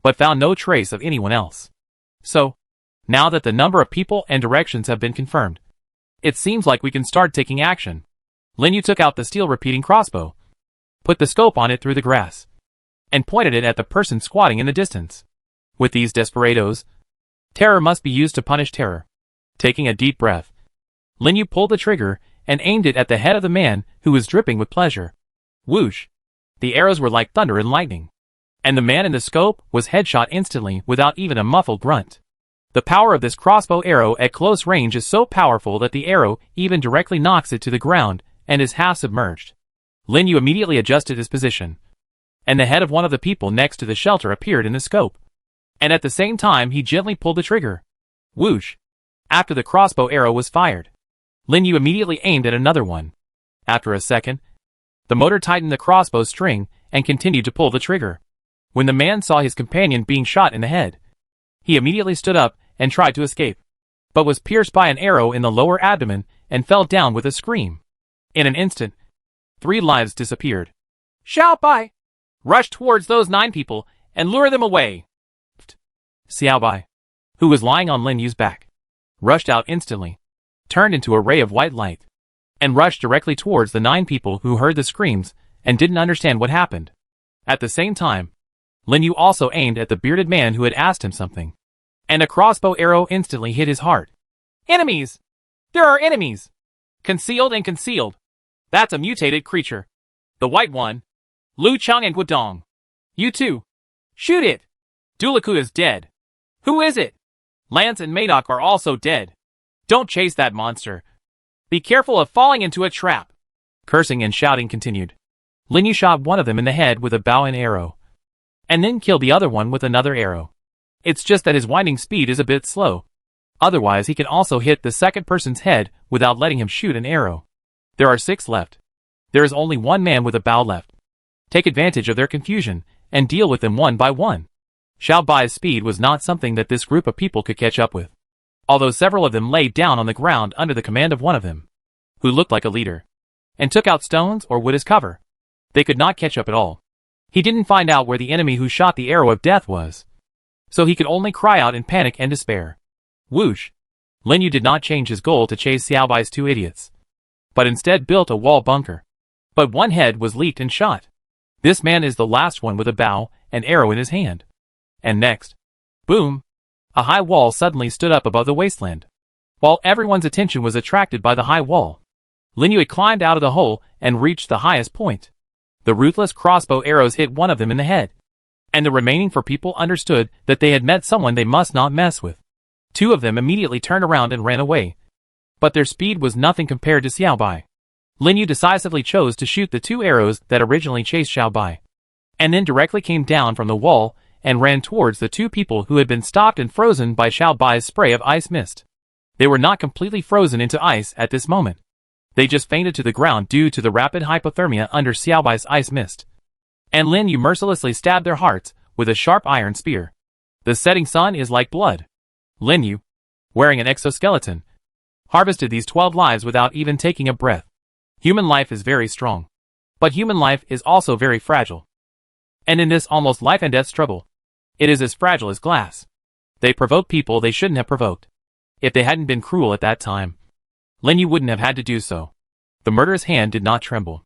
[SPEAKER 1] but found no trace of anyone else. So, now that the number of people and directions have been confirmed, it seems like we can start taking action. Lin Yu took out the steel repeating crossbow, put the scope on it through the grass, and pointed it at the person squatting in the distance. With these desperados, terror must be used to punish terror. Taking a deep breath, Lin Yu pulled the trigger and aimed it at the head of the man who was dripping with pleasure. Whoosh! The arrows were like thunder and lightning, and the man in the scope was headshot instantly without even a muffled grunt. The power of this crossbow arrow at close range is so powerful that the arrow even directly knocks it to the ground and is half submerged. Lin Yu immediately adjusted his position, and the head of one of the people next to the shelter appeared in the scope. And at the same time he gently pulled the trigger. Whoosh! After the crossbow arrow was fired, Lin Yu immediately aimed at another one. After a second, the motor tightened the crossbow string and continued to pull the trigger. When the man saw his companion being shot in the head, he immediately stood up and tried to escape, but was pierced by an arrow in the lower abdomen and fell down with a scream. In an instant, 3 lives disappeared. Xiao Bai! Rush towards those 9 people and lure them away. Xiao Bai, who was lying on Lin Yu's back, rushed out instantly, turned into a ray of white light, and rushed directly towards the 9 people who heard the screams and didn't understand what happened. At the same time, Lin Yu also aimed at the bearded man who had asked him something, and a crossbow arrow instantly hit his heart. Enemies! There are enemies! Concealed and concealed. That's a mutated creature. The white one. Lu Cheng and Guodong. You too. Shoot it! Dulaku is dead. Who is it? Lance and Madoc are also dead. Don't chase that monster. Be careful of falling into a trap. Cursing and shouting continued. Lin Yu shot one of them in the head with a bow and arrow, and then killed the other one with another arrow. It's just that his winding speed is a bit slow. Otherwise he can also hit the second person's head without letting him shoot an arrow. There are 6 left. There is only 1 man with a bow left. Take advantage of their confusion, and deal with them one by one. Xiao Bai's speed was not something that this group of people could catch up with, although several of them lay down on the ground under the command of one of them, who looked like a leader, and took out stones or wood as cover. They could not catch up at all. He didn't find out where the enemy who shot the arrow of death was, so he could only cry out in panic and despair. Whoosh! Lin Yu did not change his goal to chase Xiao Bai's 2 idiots, but instead built a wall bunker. But one head was leaked and shot. This man is the last one with a bow and arrow in his hand. And next, boom! A high wall suddenly stood up above the wasteland. While everyone's attention was attracted by the high wall, Lin Yu had climbed out of the hole and reached the highest point. The ruthless crossbow arrows hit one of them in the head, and the remaining 4 people understood that they had met someone they must not mess with. 2 of them immediately turned around and ran away, but their speed was nothing compared to Xiao Bai. Lin Yu decisively chose to shoot the 2 arrows that originally chased Xiao Bai, and then directly came down from the wall and ran towards the 2 people who had been stopped and frozen by Xiao Bai's spray of ice mist. They were not completely frozen into ice at this moment. They just fainted to the ground due to the rapid hypothermia under Xiao Bai's ice mist. And Lin Yu mercilessly stabbed their hearts with a sharp iron spear. The setting sun is like blood. Lin Yu, wearing an exoskeleton, harvested these 12 lives without even taking a breath. Human life is very strong, but human life is also very fragile. And in this almost life and death struggle, it is as fragile as glass. They provoke people they shouldn't have provoked. If they hadn't been cruel at that time, Lin Yu wouldn't have had to do so. The murderous hand did not tremble.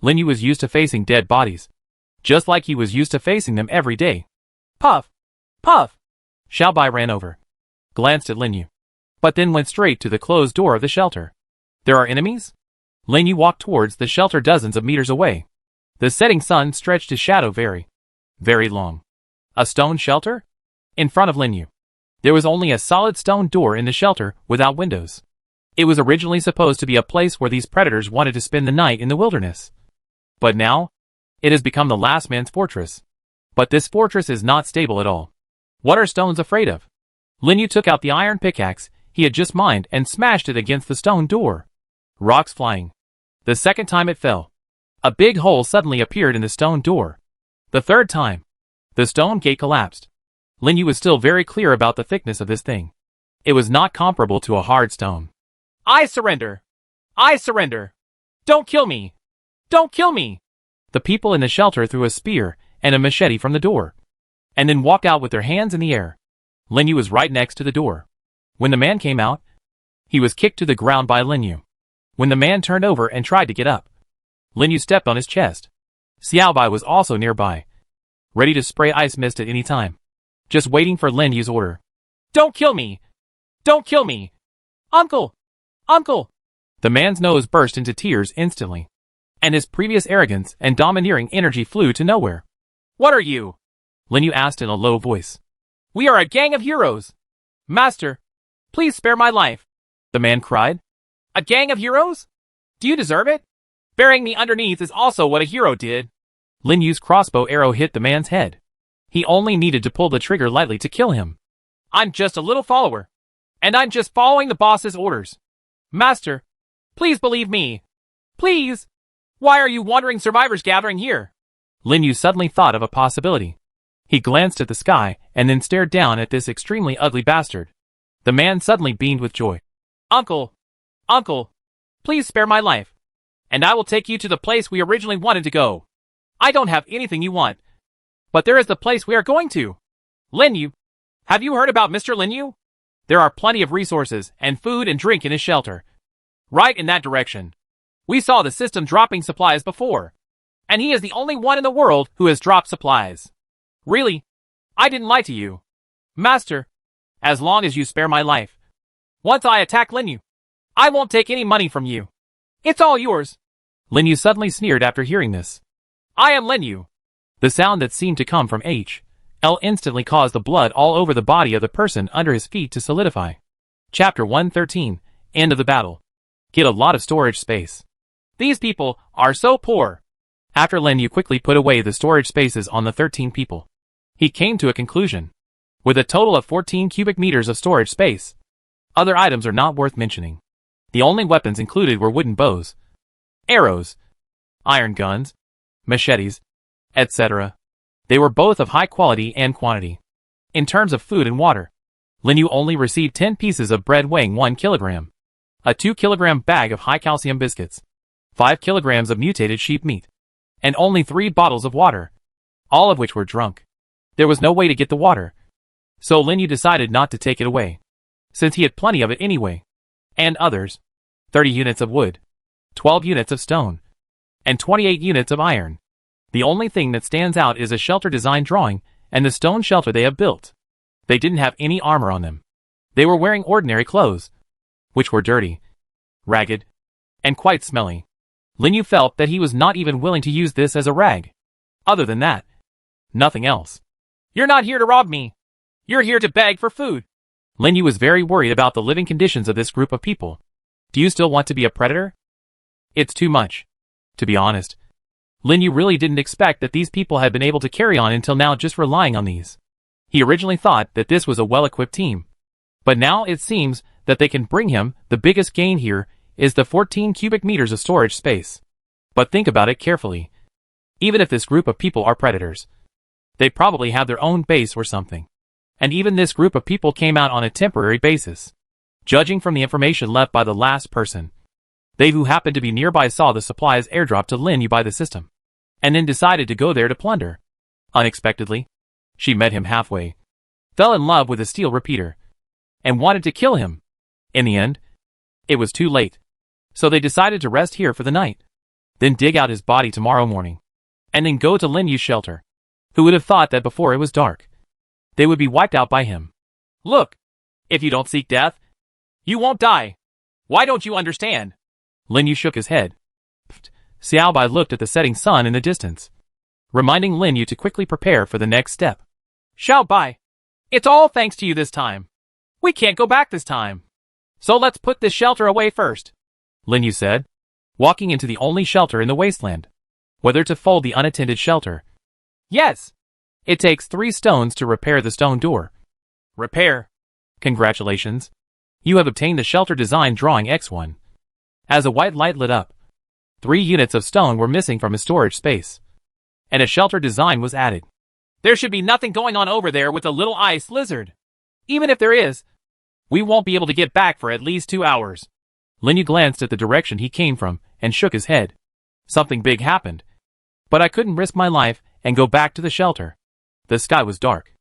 [SPEAKER 1] Lin Yu was used to facing dead bodies, just like he was used to facing them every day. Puff! Puff! Xiao Bai ran over, glanced at Lin Yu, but then went straight to the closed door of the shelter. There are enemies? Lin Yu walked towards the shelter dozens of meters away. The setting sun stretched his shadow very, very long. A stone shelter? In front of Lin Yu. There was only a solid stone door in the shelter without windows. It was originally supposed to be a place where these predators wanted to spend the night in the wilderness. But now, it has become the last man's fortress. But this fortress is not stable at all. What are stones afraid of? Lin Yu took out the iron pickaxe he had just mined and smashed it against the stone door. Rocks flying. The second time it fell. A big hole suddenly appeared in the stone door. The third time, the stone gate collapsed. Lin Yu was still very clear about the thickness of this thing. It was not comparable to a hard stone. I surrender! I surrender! Don't kill me! Don't kill me! The people in the shelter threw a spear and a machete from the door, and then walked out with their hands in the air. Lin Yu was right next to the door. When the man came out, he was kicked to the ground by Lin Yu. When the man turned over and tried to get up, Lin Yu stepped on his chest. Xiaobai was also nearby, ready to spray ice mist at any time, just waiting for Lin Yu's order. Don't kill me! Don't kill me! Uncle! Uncle! The man's nose burst into tears instantly, and his previous arrogance and domineering energy flew to nowhere. What are you? Lin Yu asked in a low voice. We are a gang of heroes. Master, please spare my life, the man cried. A gang of heroes? Do you deserve it? Burying me underneath is also what a hero did. Lin Yu's crossbow arrow hit the man's head. He only needed to pull the trigger lightly to kill him. I'm just a little follower, and I'm just following the boss's orders. Master, please believe me. Please. Why are you wandering survivors gathering here? Lin Yu suddenly thought of a possibility. He glanced at the sky and then stared down at this extremely ugly bastard. The man suddenly beamed with joy. Uncle! Uncle! Please spare my life, and I will take you to the place we originally wanted to go. I don't have anything you want, but there is the place we are going to. Lin Yu! Have you heard about Mr. Lin Yu? There are plenty of resources and food and drink in his shelter. Right in that direction. We saw the system dropping supplies before, and he is the only one in the world who has dropped supplies. Really? I didn't lie to you. Master, as long as you spare my life. Once I attack Lin Yu, I won't take any money from you. It's all yours. Lin Yu suddenly sneered after hearing this. I am Lin Yu. The sound that seemed to come from H.L. instantly caused the blood all over the body of the person under his feet to solidify. Chapter 113, End of the Battle. Get a lot of storage space. These people are so poor. After Lin Yu quickly put away the storage spaces on the 13 people, he came to a conclusion. With a total of 14 cubic meters of storage space, other items are not worth mentioning. The only weapons included were wooden bows, arrows, iron guns, machetes, etc. They were both of high quality and quantity. In terms of food and water, Lin Yu only received 10 pieces of bread weighing 1 kilogram, a 2-kilogram bag of high-calcium biscuits, 5 kilograms of mutated sheep meat, and only 3 bottles of water, all of which were drunk. There was no way to get the water, so Lin Yu decided not to take it away, since he had plenty of it anyway. And others, 30 units of wood, 12 units of stone, and 28 units of iron. The only thing that stands out is a shelter design drawing and the stone shelter they have built. They didn't have any armor on them. They were wearing ordinary clothes, which were dirty, ragged, and quite smelly. Lin Yu felt that he was not even willing to use this as a rag. Other than that, nothing else. You're not here to rob me. You're here to beg for food. Lin Yu was very worried about the living conditions of this group of people. Do you still want to be a predator? It's too much. To be honest, Lin Yu really didn't expect that these people had been able to carry on until now just relying on these. He originally thought that this was a well-equipped team. But now it seems that they can bring him. The biggest gain here is the 14 cubic meters of storage space. But think about it carefully. Even if this group of people are predators, they probably have their own base or something. And even this group of people came out on a temporary basis. Judging from the information left by the last person, they who happened to be nearby saw the supplies airdropped to Lin Yu by the system, and then decided to go there to plunder. Unexpectedly, she met him halfway, fell in love with a steel repeater, and wanted to kill him. In the end, it was too late, so they decided to rest here for the night, then dig out his body tomorrow morning, and then go to Lin Yu's shelter. Who would have thought that before it was dark, they would be wiped out by him? Look, if you don't seek death, You won't die. Why don't you understand? Lin Yu shook his head. Xiao Bai looked at the setting sun in the distance, reminding Lin Yu to quickly prepare for the next step. Xiao Bai, it's all thanks to you this time. We can't go back this time. So let's put this shelter away first, Lin Yu said, walking into the only shelter in the wasteland. Whether to fold the unattended shelter. Yes. It takes 3 stones to repair the stone door. Repair. Congratulations. You have obtained the shelter design drawing X1. As a white light lit up, 3 units of stone were missing from his storage space, and a shelter design was added. There should be nothing going on over there with the little ice lizard. Even if there is, we won't be able to get back for at least 2 hours. Lin Yu glanced at the direction he came from and shook his head. Something big happened, but I couldn't risk my life and go back to the shelter. The sky was dark,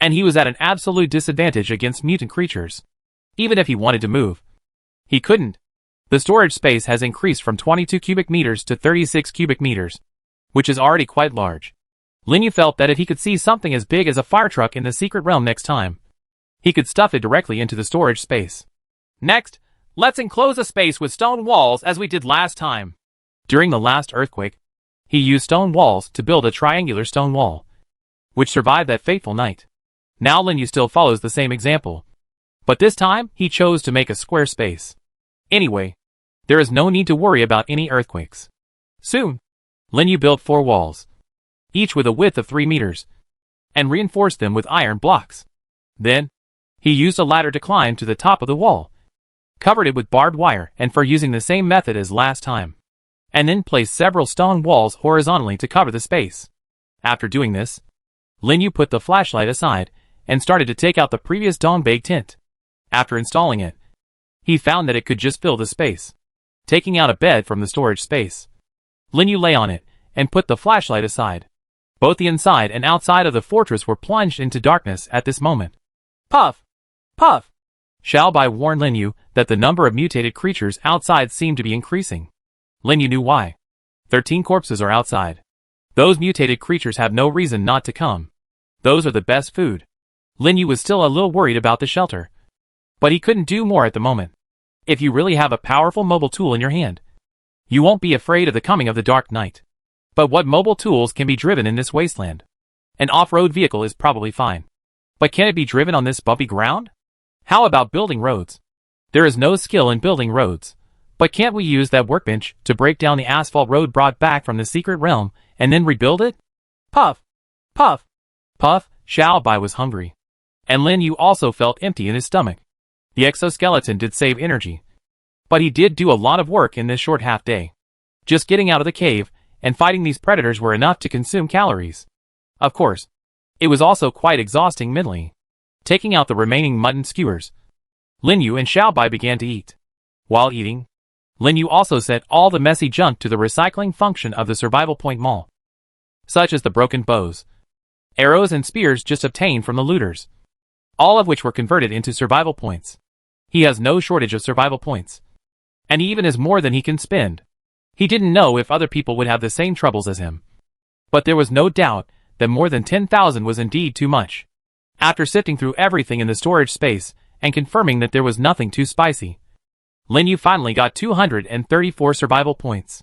[SPEAKER 1] and he was at an absolute disadvantage against mutant creatures. Even if he wanted to move, he couldn't. The storage space has increased from 22 cubic meters to 36 cubic meters, which is already quite large. Lin Yu felt that if he could see something as big as a fire truck in the secret realm next time, he could stuff it directly into the storage space. Next, let's enclose a space with stone walls as we did last time. During the last earthquake, he used stone walls to build a triangular stone wall, which survived that fateful night. Now Lin Yu still follows the same example, but this time he chose to make a square space. Anyway, there is no need to worry about any earthquakes. Soon, Lin Yu built 4 walls, each with a width of 3 meters, and reinforced them with iron blocks. Then, he used a ladder to climb to the top of the wall, covered it with barbed wire and for using the same method as last time, and then placed several stone walls horizontally to cover the space. After doing this, Lin Yu put the flashlight aside and started to take out the previous Dongbei tent. After installing it, he found that it could just fill the space. Taking out a bed from the storage space, Lin Yu lay on it and put the flashlight aside. Both the inside and outside of the fortress were plunged into darkness at this moment. Puff! Puff! Xiao Bai warned Lin Yu that the number of mutated creatures outside seemed to be increasing. Lin Yu knew why. 13 corpses are outside. Those mutated creatures have no reason not to come. Those are the best food. Lin Yu was still a little worried about the shelter, but he couldn't do more at the moment. If you really have a powerful mobile tool in your hand, you won't be afraid of the coming of the dark night. But what mobile tools can be driven in this wasteland? An off-road vehicle is probably fine. But can it be driven on this bumpy ground? How about building roads? There is no skill in building roads, but can't we use that workbench to break down the asphalt road brought back from the secret realm and then rebuild it? Puff! Puff! Puff! Xiao Bai was hungry, and Lin Yu also felt empty in his stomach. The exoskeleton did save energy, but he did do a lot of work in this short half day. Just getting out of the cave and fighting these predators were enough to consume calories. Of course, it was also quite exhausting mentally. Taking out the remaining mutton skewers, Lin Yu and Xiao Bai began to eat. While eating, Lin Yu also sent all the messy junk to the recycling function of the survival point mall, such as the broken bows, arrows and spears just obtained from the looters, all of which were converted into survival points. He has no shortage of survival points, and he even has more than he can spend. He didn't know if other people would have the same troubles as him, but there was no doubt that more than 10,000 was indeed too much. After sifting through everything in the storage space and confirming that there was nothing too spicy, Lin Yu finally got 234 survival points.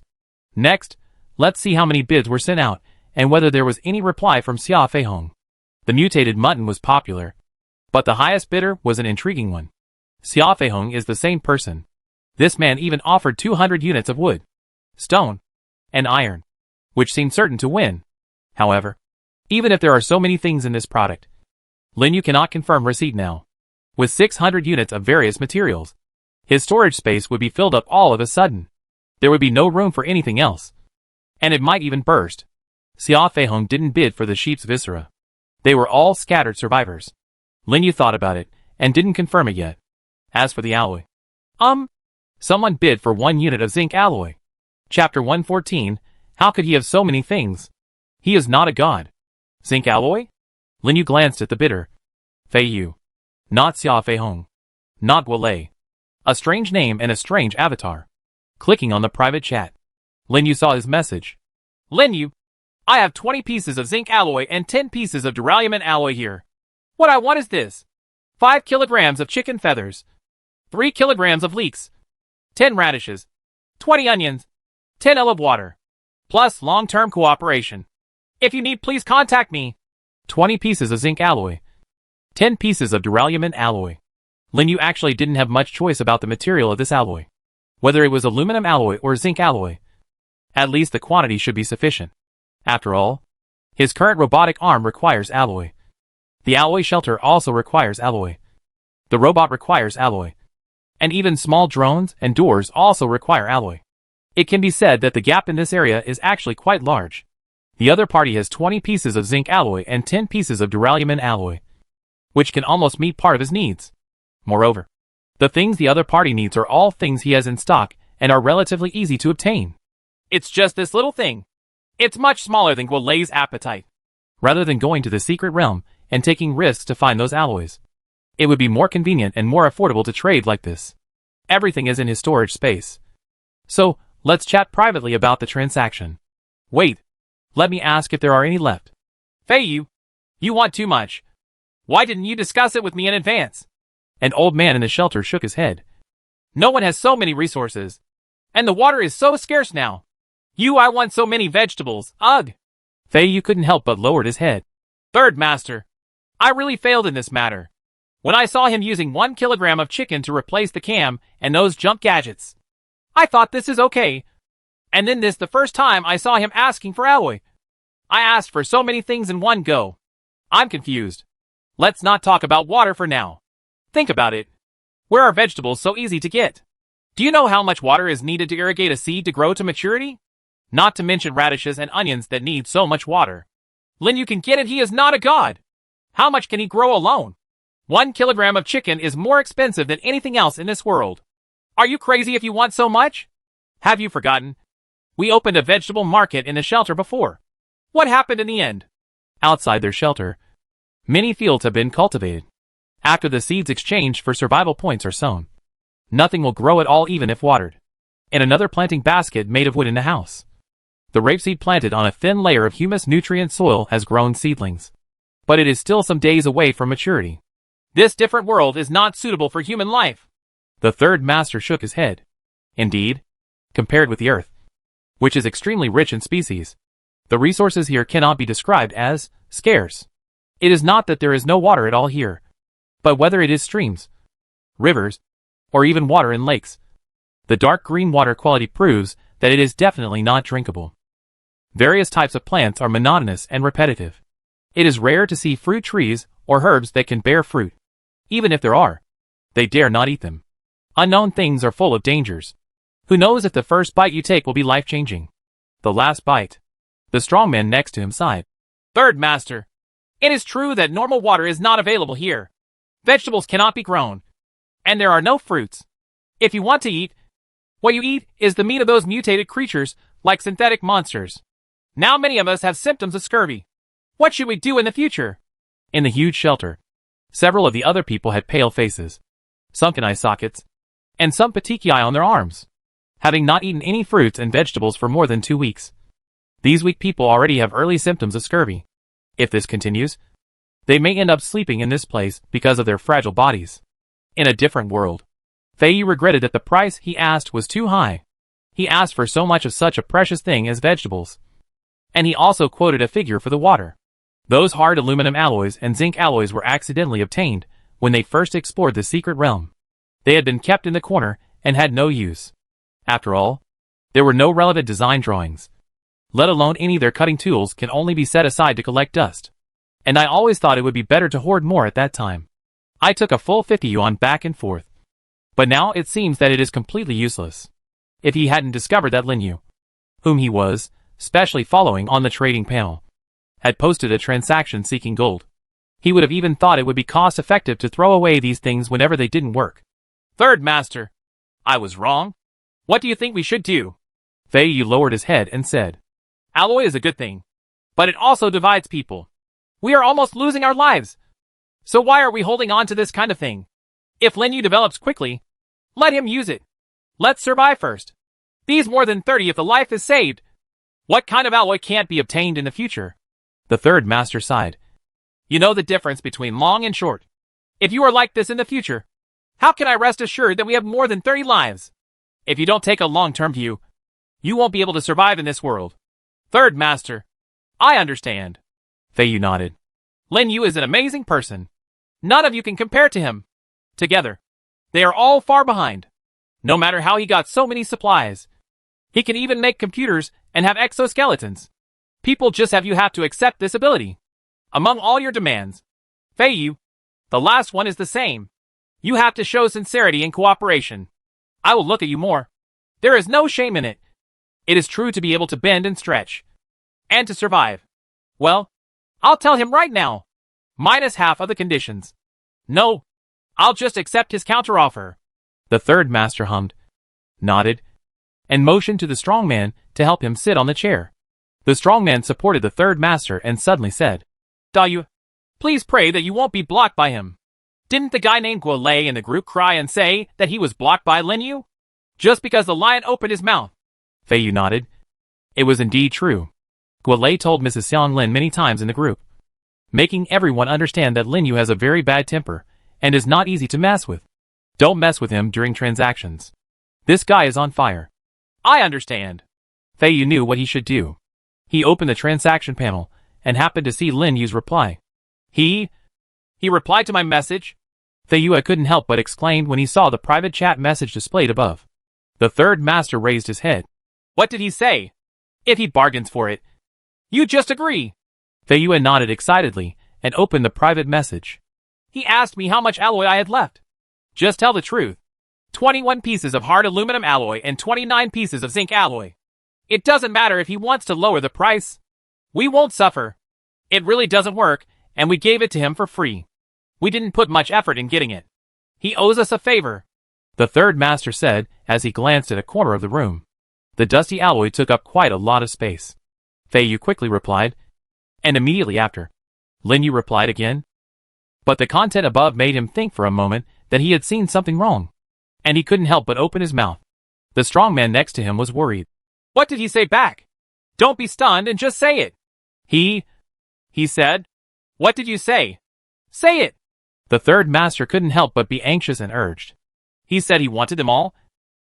[SPEAKER 1] Next, let's see how many bids were sent out and whether there was any reply from Xia Feihong. The mutated mutton was popular, but the highest bidder was an intriguing one. Xia Feihong is the same person. This man even offered 200 units of wood, stone, and iron, which seemed certain to win. However, even if there are so many things in this product, Lin Yu cannot confirm receipt now. With 600 units of various materials, his storage space would be filled up all of a sudden. There would be no room for anything else, and it might even burst. Xia Feihong didn't bid for the sheep's viscera. They were all scattered survivors. Lin Yu thought about it and didn't confirm it yet. As for the alloy, someone bid for 1 unit of zinc alloy. Chapter 114, how could he have so many things? He is not a god. Zinc alloy? Lin Yu glanced at the bidder. Fei Yu. Not Xia Feihong. Not Guolei. A strange name and a strange avatar. Clicking on the private chat, Lin Yu saw his message. Lin Yu, I have 20 pieces of zinc alloy and 10 pieces of duralumin alloy here. What I want is this. 5 kilograms of chicken feathers, 3 kilograms of leeks, 10 radishes, 20 onions, 10 olive water, plus long-term cooperation. If you need, please contact me. 20 pieces of zinc alloy, 10 pieces of duralumin alloy. Linyu actually didn't have much choice about the material of this alloy. Whether it was aluminum alloy or zinc alloy, at least the quantity should be sufficient. After all, his current robotic arm requires alloy. The alloy shelter also requires alloy. The robot requires alloy. And even small drones and doors also require alloy. It can be said that the gap in this area is actually quite large. The other party has 20 pieces of zinc alloy and 10 pieces of duralumin alloy, which can almost meet part of his needs. Moreover, the things the other party needs are all things he has in stock and are relatively easy to obtain. It's just this little thing. It's much smaller than Guolei's appetite. Rather than going to the secret realm and taking risks to find those alloys, it would be more convenient and more affordable to trade like this. Everything is in his storage space. So, let's chat privately about the transaction. Wait, let me ask if there are any left. Fei Yu, you want too much. Why didn't you discuss it with me in advance? An old man in the shelter shook his head. No one has so many resources. And the water is so scarce now. I want so many vegetables, ugh. Fei Yu couldn't help but lowered his head. Third Master, I really failed in this matter. When I saw him using 1 kilogram of chicken to replace the cam and those jump gadgets, I thought this is okay. And then this the first time I saw him asking for alloy. I asked for so many things in one go. I'm confused. Let's not talk about water for now. Think about it. Where are vegetables so easy to get? Do you know how much water is needed to irrigate a seed to grow to maturity? Not to mention radishes and onions that need so much water. Linyu can get it, he is not a god. How much can he grow alone? 1 kilogram of chicken is more expensive than anything else in this world. Are you crazy if you want so much? Have you forgotten? We opened a vegetable market in the shelter before. What happened in the end? Outside their shelter, many fields have been cultivated. After the seeds exchanged for survival points are sown, nothing will grow at all even if watered. In another planting basket made of wood in the house, the rapeseed planted on a thin layer of humus nutrient soil has grown seedlings. But it is still some days away from maturity. This different world is not suitable for human life. The third master shook his head. Indeed, compared with the earth, which is extremely rich in species, the resources here cannot be described as scarce. It is not that there is no water at all here, but whether it is streams, rivers, or even water in lakes, the dark green water quality proves that it is definitely not drinkable. Various types of plants are monotonous and repetitive. It is rare to see fruit trees or herbs that can bear fruit. Even if there are, they dare not eat them. Unknown things are full of dangers. Who knows if the first bite you take will be life-changing? The last bite. The strong man next to him sighed. Third Master, it is true that normal water is not available here. Vegetables cannot be grown. And there are no fruits. If you want to eat, what you eat is the meat of those mutated creatures, like synthetic monsters. Now many of us have symptoms of scurvy. What should we do in the future? In the huge shelter, several of the other people had pale faces, sunken eye sockets, and some petechiae on their arms, having not eaten any fruits and vegetables for more than 2 weeks. These weak people already have early symptoms of scurvy. If this continues, they may end up sleeping in this place because of their fragile bodies. In a different world, Fei Yu regretted that the price he asked was too high. He asked for so much of such a precious thing as vegetables. And he also quoted a figure for the water. Those hard aluminum alloys and zinc alloys were accidentally obtained when they first explored the secret realm. They had been kept in the corner and had no use. After all, there were no relevant design drawings. Let alone any of their cutting tools can only be set aside to collect dust. And I always thought it would be better to hoard more at that time. I took a full 50 yuan back and forth. But now it seems that it is completely useless. If he hadn't discovered that Linyu, whom he was, specially following on the trading panel, had posted a transaction seeking gold, he would have even thought it would be cost-effective to throw away these things whenever they didn't work. Third Master, I was wrong. What do you think we should do? Fei Yu lowered his head and said, Alloy is a good thing, but it also divides people. We are almost losing our lives. So why are we holding on to this kind of thing? If Linyu develops quickly, let him use it. Let's survive first. These more than 30 if the life is saved. What kind of alloy can't be obtained in the future? The third master sighed. You know the difference between long and short. If you are like this in the future, How can I rest assured that we have more than 30 lives? If you don't take a long-term view, you won't be able to survive in this world. Third Master. I understand. Feiyu nodded. Lin Yu is an amazing person. None of you can compare to him. Together, they are all far behind. No matter how he got so many supplies. He can even make computers and have exoskeletons. People just have to accept this ability. Among all your demands, Feiyu, the last one is the same. You have to show sincerity and cooperation. I will look at you more. There is no shame in it. It is true to be able to bend and stretch. And to survive. Well, I'll tell him right now. Minus half of the conditions. No, I'll just accept his counteroffer. The third master hummed, nodded, and motioned to the strong man to help him sit on the chair. The strong man supported the third master and suddenly said, Dayu, please pray that you won't be blocked by him. Didn't the guy named Guo Lei in the group cry and say that he was blocked by Lin Yu? Just because the lion opened his mouth. Feiyu nodded. It was indeed true. Guo Lei told Mrs. Xiang Lin many times in the group, making everyone understand that Lin Yu has a very bad temper and is not easy to mess with. Don't mess with him during transactions. This guy is on fire. I understand. Feiyu knew what he should do. He opened the transaction panel and happened to see Lin Yu's reply. He replied to my message? Feiyu couldn't help but exclaim when he saw the private chat message displayed above. The third master raised his head. What did he say? If he bargains for it, you just agree. Feiyu nodded excitedly and opened the private message. He asked me how much alloy I had left. Just tell the truth. 21 pieces of hard aluminum alloy and 29 pieces of zinc alloy. It doesn't matter if he wants to lower the price. We won't suffer. It really doesn't work, and we gave it to him for free. We didn't put much effort in getting it. He owes us a favor. The third master said as he glanced at a corner of the room. The dusty alloy took up quite a lot of space. Feiyu quickly replied, and immediately after, Lin Yu replied again. But the content above made him think for a moment that he had seen something wrong, and he couldn't help but open his mouth. The strong man next to him was worried. What did he say back? Don't be stunned and just say it. He said. What did you say? Say it. The third master couldn't help but be anxious and urged. He said he wanted them all,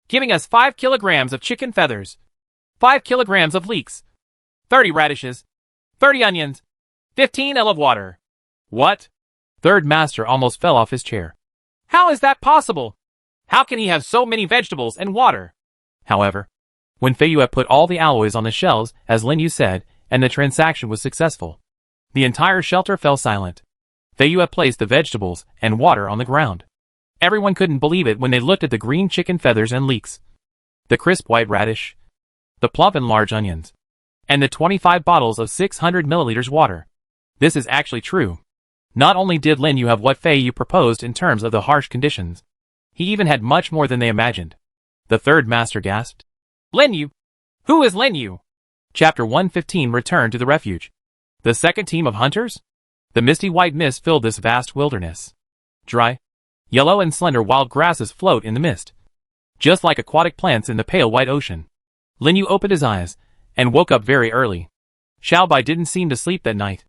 [SPEAKER 1] giving us 5 kilograms of chicken feathers, 5 kilograms of leeks, 30 radishes, 30 onions, 15 L of water. What? Third master almost fell off his chair. How is that possible? How can he have so many vegetables and water? However, when Feiyu had put all the alloys on the shelves, as Lin Yu said, and the transaction was successful, the entire shelter fell silent. Feiyu had placed the vegetables and water on the ground. Everyone couldn't believe it when they looked at the green chicken feathers and leeks, the crisp white radish, the plump and large onions, and the 25 bottles of 600 milliliters water. This is actually true. Not only did Lin Yu have what Feiyu proposed in terms of the harsh conditions, he even had much more than they imagined. The third master gasped. Lin Yu? Who is Lin Yu? Chapter 115 Return to the Refuge. The second team of hunters? The misty white mist filled this vast wilderness. Dry, yellow and slender wild grasses float in the mist, just like aquatic plants in the pale white ocean. Lin Yu opened his eyes and woke up very early. Xiao Bai didn't seem to sleep that night.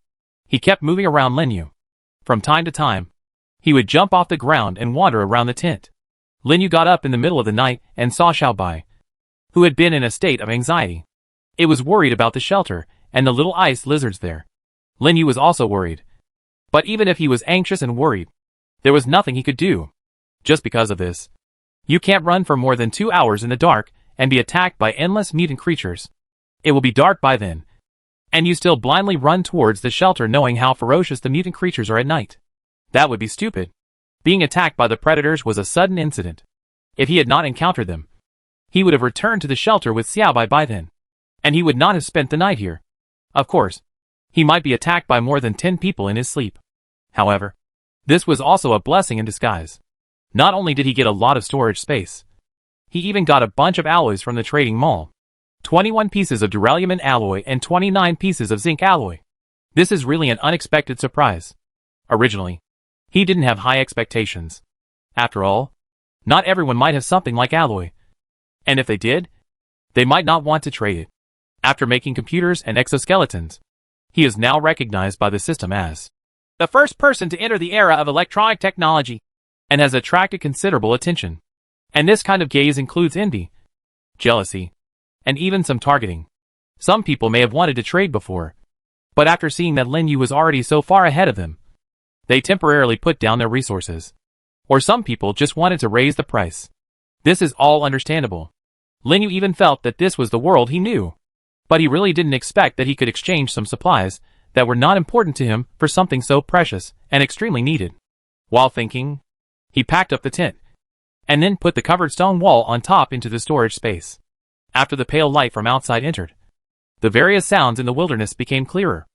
[SPEAKER 1] He kept moving around Lin Yu. From time to time, he would jump off the ground and wander around the tent. Lin Yu got up in the middle of the night and saw Xiao Bai, who had been in a state of anxiety. It was worried about the shelter and the little ice lizards there. Lin Yu was also worried. But even if he was anxious and worried, there was nothing he could do. Just because of this, you can't run for more than 2 hours in the dark and be attacked by endless mutant creatures. It will be dark by then, and you still blindly run towards the shelter knowing how ferocious the mutant creatures are at night. That would be stupid. Being attacked by the predators was a sudden incident. If he had not encountered them, he would have returned to the shelter with Xiao Bai by then, and he would not have spent the night here. Of course, he might be attacked by more than 10 people in his sleep. However, this was also a blessing in disguise. Not only did he get a lot of storage space, he even got a bunch of alloys from the trading mall. 21 pieces of duralumin alloy and 29 pieces of zinc alloy. This is really an unexpected surprise. Originally, he didn't have high expectations. After all, not everyone might have something like alloy. And if they did, they might not want to trade it. After making computers and exoskeletons, he is now recognized by the system as the first person to enter the era of electronic technology. and has attracted considerable attention. And this kind of gaze includes envy, jealousy, and even some targeting. Some people may have wanted to trade before, but after seeing that Lin Yu was already so far ahead of them, they temporarily put down their resources. Or some people just wanted to raise the price. This is all understandable. Lin Yu even felt that this was the world he knew. But he really didn't expect that he could exchange some supplies that were not important to him for something so precious and extremely needed. While thinking, he packed up the tent, and then put the covered stone wall on top into the storage space. After the pale light from outside entered, the various sounds in the wilderness became clearer.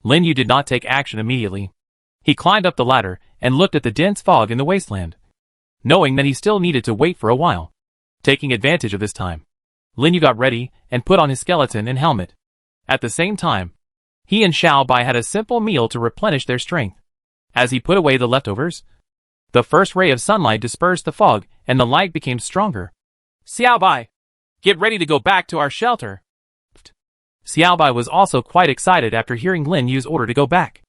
[SPEAKER 1] Lin Yu did not take action immediately. He climbed up the ladder and looked at the dense fog in the wasteland, knowing that he still needed to wait for a while. Taking advantage of this time, Lin Yu got ready and put on his skeleton and helmet. At the same time, he and Xiao Bai had a simple meal to replenish their strength. As he put away the leftovers, the first ray of sunlight dispersed the fog and the light became stronger. Xiao Bai, get ready to go back to our shelter. Xiao Bai was also quite excited after hearing Lin Yu's order to go back.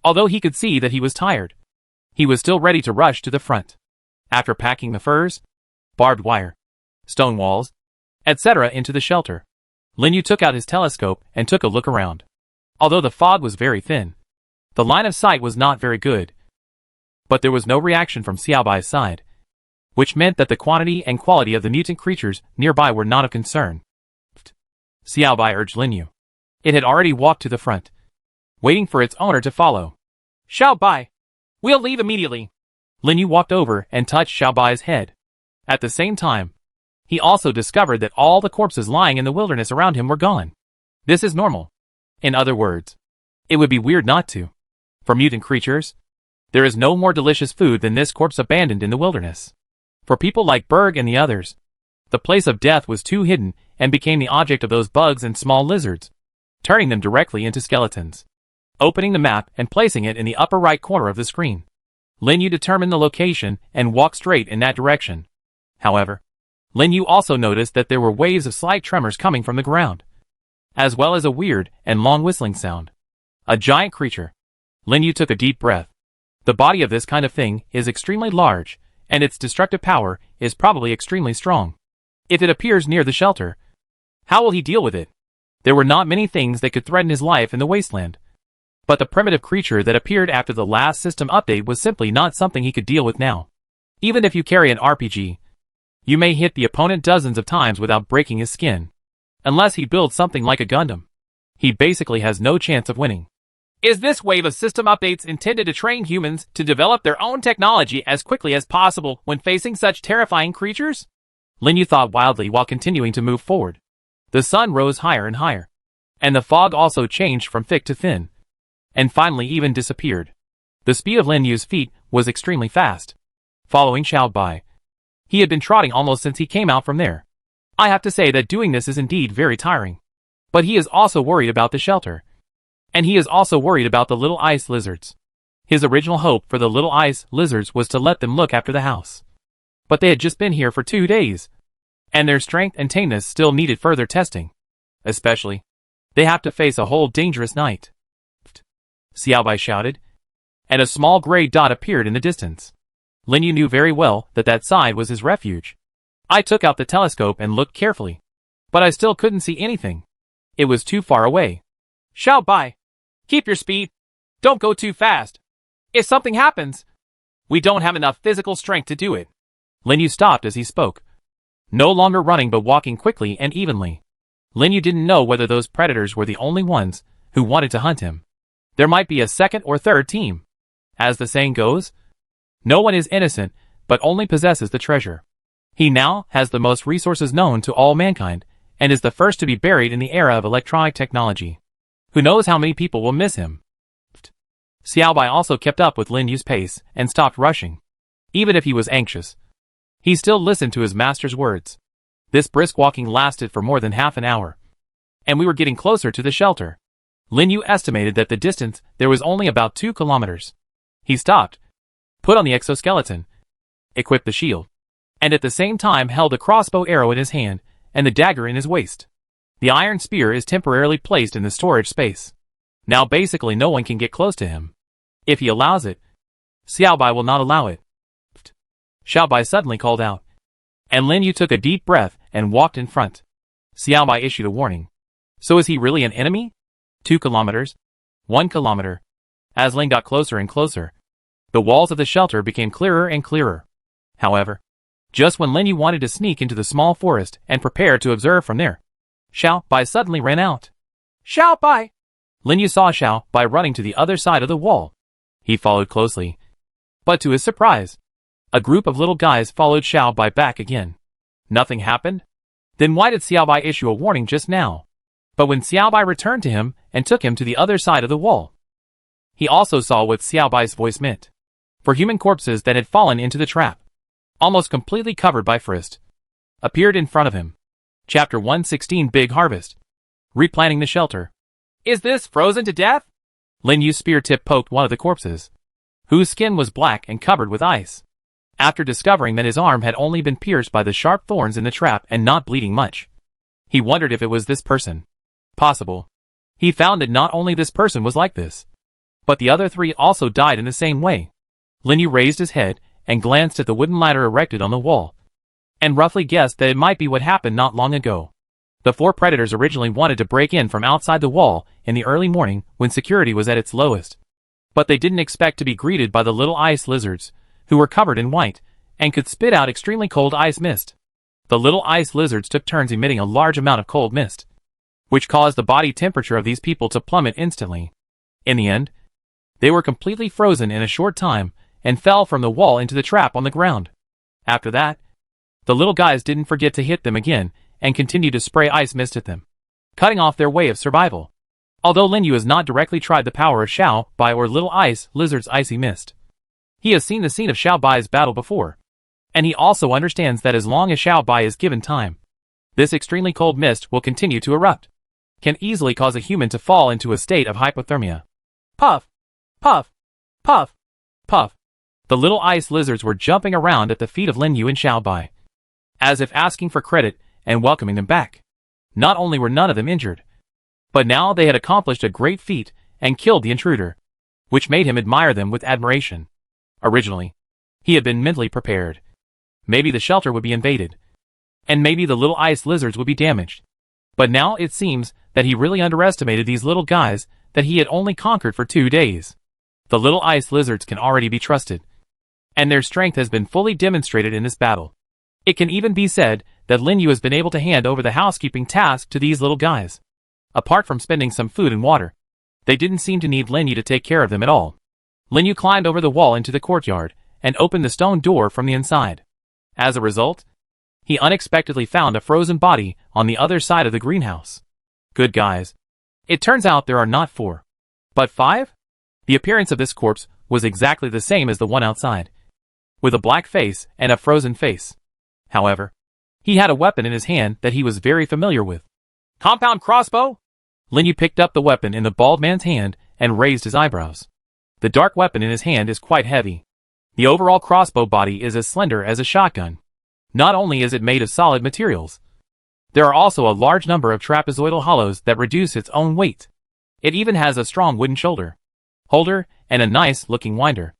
[SPEAKER 1] Although he could see that he was tired, he was still ready to rush to the front. After packing the furs, barbed wire, stone walls, etc. into the shelter, Lin Yu took out his telescope and took a look around. Although the fog was very thin, the line of sight was not very good. But there was no reaction from Xiao Bai's side, which meant that the quantity and quality of the mutant creatures nearby were not of concern. Xiao Bai urged Lin Yu. It had already walked to the front, waiting for its owner to follow. Xiao Bai, we'll leave immediately. Lin Yu walked over and touched Xiao Bai's head. At the same time, he also discovered that all the corpses lying in the wilderness around him were gone. This is normal. In other words, it would be weird not to. For mutant creatures, there is no more delicious food than this corpse abandoned in the wilderness. For people like Berg and the others, the place of death was too hidden and became the object of those bugs and small lizards, turning them directly into skeletons. Opening the map and placing it in the upper right corner of the screen, Lin Yu determined the location and walked straight in that direction. However, Lin Yu also noticed that there were waves of slight tremors coming from the ground, as well as a weird and long whistling sound. A giant creature. Lin Yu took a deep breath. The body of this kind of thing is extremely large, and its destructive power is probably extremely strong. If it appears near the shelter, how will he deal with it? There were not many things that could threaten his life in the wasteland. But the primitive creature that appeared after the last system update was simply not something he could deal with now. Even if you carry an RPG, you may hit the opponent dozens of times without breaking his skin. Unless he builds something like a Gundam, he basically has no chance of winning. Is this wave of system updates intended to train humans to develop their own technology as quickly as possible when facing such terrifying creatures? Lin Yu thought wildly while continuing to move forward. The sun rose higher and higher, and the fog also changed from thick to thin, and finally even disappeared. The speed of Lin Yu's feet was extremely fast. Following Xiao Bai, he had been trotting almost since he came out from there. I have to say that doing this is indeed very tiring. But he is also worried about the shelter. And he is also worried about the little ice lizards. His original hope for the little ice lizards was to let them look after the house. But they had just been here for 2 days, and their strength and tameness still needed further testing. Especially, they have to face a whole dangerous night. Xiao Bai shouted, and a small gray dot appeared in the distance. Lin Yu knew very well that that side was his refuge. I took out the telescope and looked carefully, but I still couldn't see anything. It was too far away. Xiao Bai, keep your speed. Don't go too fast. If something happens, we don't have enough physical strength to do it. Lin Yu stopped as he spoke, no longer running but walking quickly and evenly. Lin Yu didn't know whether those predators were the only ones who wanted to hunt him. There might be a second or third team. As the saying goes, no one is innocent, but only possesses the treasure. He now has the most resources known to all mankind, and is the first to be buried in the era of electronic technology. Who knows how many people will miss him? Xiao Bai also kept up with Lin Yu's pace and stopped rushing. Even if he was anxious, he still listened to his master's words. This brisk walking lasted for more than half an hour, and we were getting closer to the shelter. Lin Yu estimated that the distance there was only about 2 kilometers. He stopped, put on the exoskeleton, equipped the shield, and at the same time held a crossbow arrow in his hand and the dagger in his waist. The iron spear is temporarily placed in the storage space. Now basically no one can get close to him. If he allows it, Xiao Bai will not allow it. Xiao Bai suddenly called out. And Lin Yu took a deep breath and walked in front. Xiao Bai issued a warning. So is he really an enemy? 2 kilometers? 1 kilometer. As Lin got closer and closer, the walls of the shelter became clearer and clearer. However, just when Lin Yu wanted to sneak into the small forest and prepare to observe from there, Xiao Bai suddenly ran out. Xiao Bai! Lin Yu saw Xiao Bai running to the other side of the wall. He followed closely. But to his surprise, a group of little guys followed Xiao Bai back again. Nothing happened? Then why did Xiao Bai issue a warning just now? But when Xiao Bai returned to him and took him to the other side of the wall, he also saw what Xiao Bai's voice meant. For human corpses that had fallen into the trap, almost completely covered by frost, appeared in front of him. Chapter 116 Big Harvest. Replanting the shelter. Is this frozen to death? Lin Yu's spear tip poked one of the corpses, whose skin was black and covered with ice. After discovering that his arm had only been pierced by the sharp thorns in the trap and not bleeding much, he wondered if it was this person. Possible. He found that not only this person was like this, but the other 3 also died in the same way. Lin Yu raised his head and glanced at the wooden ladder erected on the wall, and roughly guessed that it might be what happened not long ago. The 4 predators originally wanted to break in from outside the wall in the early morning when security was at its lowest. But they didn't expect to be greeted by the little ice lizards, who were covered in white, and could spit out extremely cold ice mist. The little ice lizards took turns emitting a large amount of cold mist, which caused the body temperature of these people to plummet instantly. In the end, they were completely frozen in a short time, and fell from the wall into the trap on the ground. After that, the little guys didn't forget to hit them again, and continued to spray ice mist at them, cutting off their way of survival. Although Lin Yu has not directly tried the power of Xiao Bai or little ice lizard's icy mist, he has seen the scene of Xiao Bai's battle before, and he also understands that as long as Xiao Bai is given time, this extremely cold mist will continue to erupt, can easily cause a human to fall into a state of hypothermia. Puff! Puff! Puff! Puff! The little ice lizards were jumping around at the feet of Lin Yu and Xiao Bai, as if asking for credit and welcoming them back. Not only were none of them injured, but now they had accomplished a great feat and killed the intruder, which made him admire them with admiration. Originally, he had been mentally prepared. Maybe the shelter would be invaded, and maybe the little ice lizards would be damaged. But now it seems that he really underestimated these little guys that he had only conquered for 2 days. The little ice lizards can already be trusted, and their strength has been fully demonstrated in this battle. It can even be said that Lin Yu has been able to hand over the housekeeping task to these little guys. Apart from spending some food and water, they didn't seem to need Lin Yu to take care of them at all. Lin Yu climbed over the wall into the courtyard, and opened the stone door from the inside. As a result, he unexpectedly found a frozen body on the other side of the greenhouse. Good guys. It turns out there are not 4, but 5? The appearance of this corpse was exactly the same as the one outside, with a black face and a frozen face. However, he had a weapon in his hand that he was very familiar with. Compound crossbow? Lin Yu picked up the weapon in the bald man's hand and raised his eyebrows. The dark weapon in his hand is quite heavy. The overall crossbow body is as slender as a shotgun. Not only is it made of solid materials, there are also a large number of trapezoidal hollows that reduce its own weight. It even has a strong wooden shoulder holder and a nice looking winder.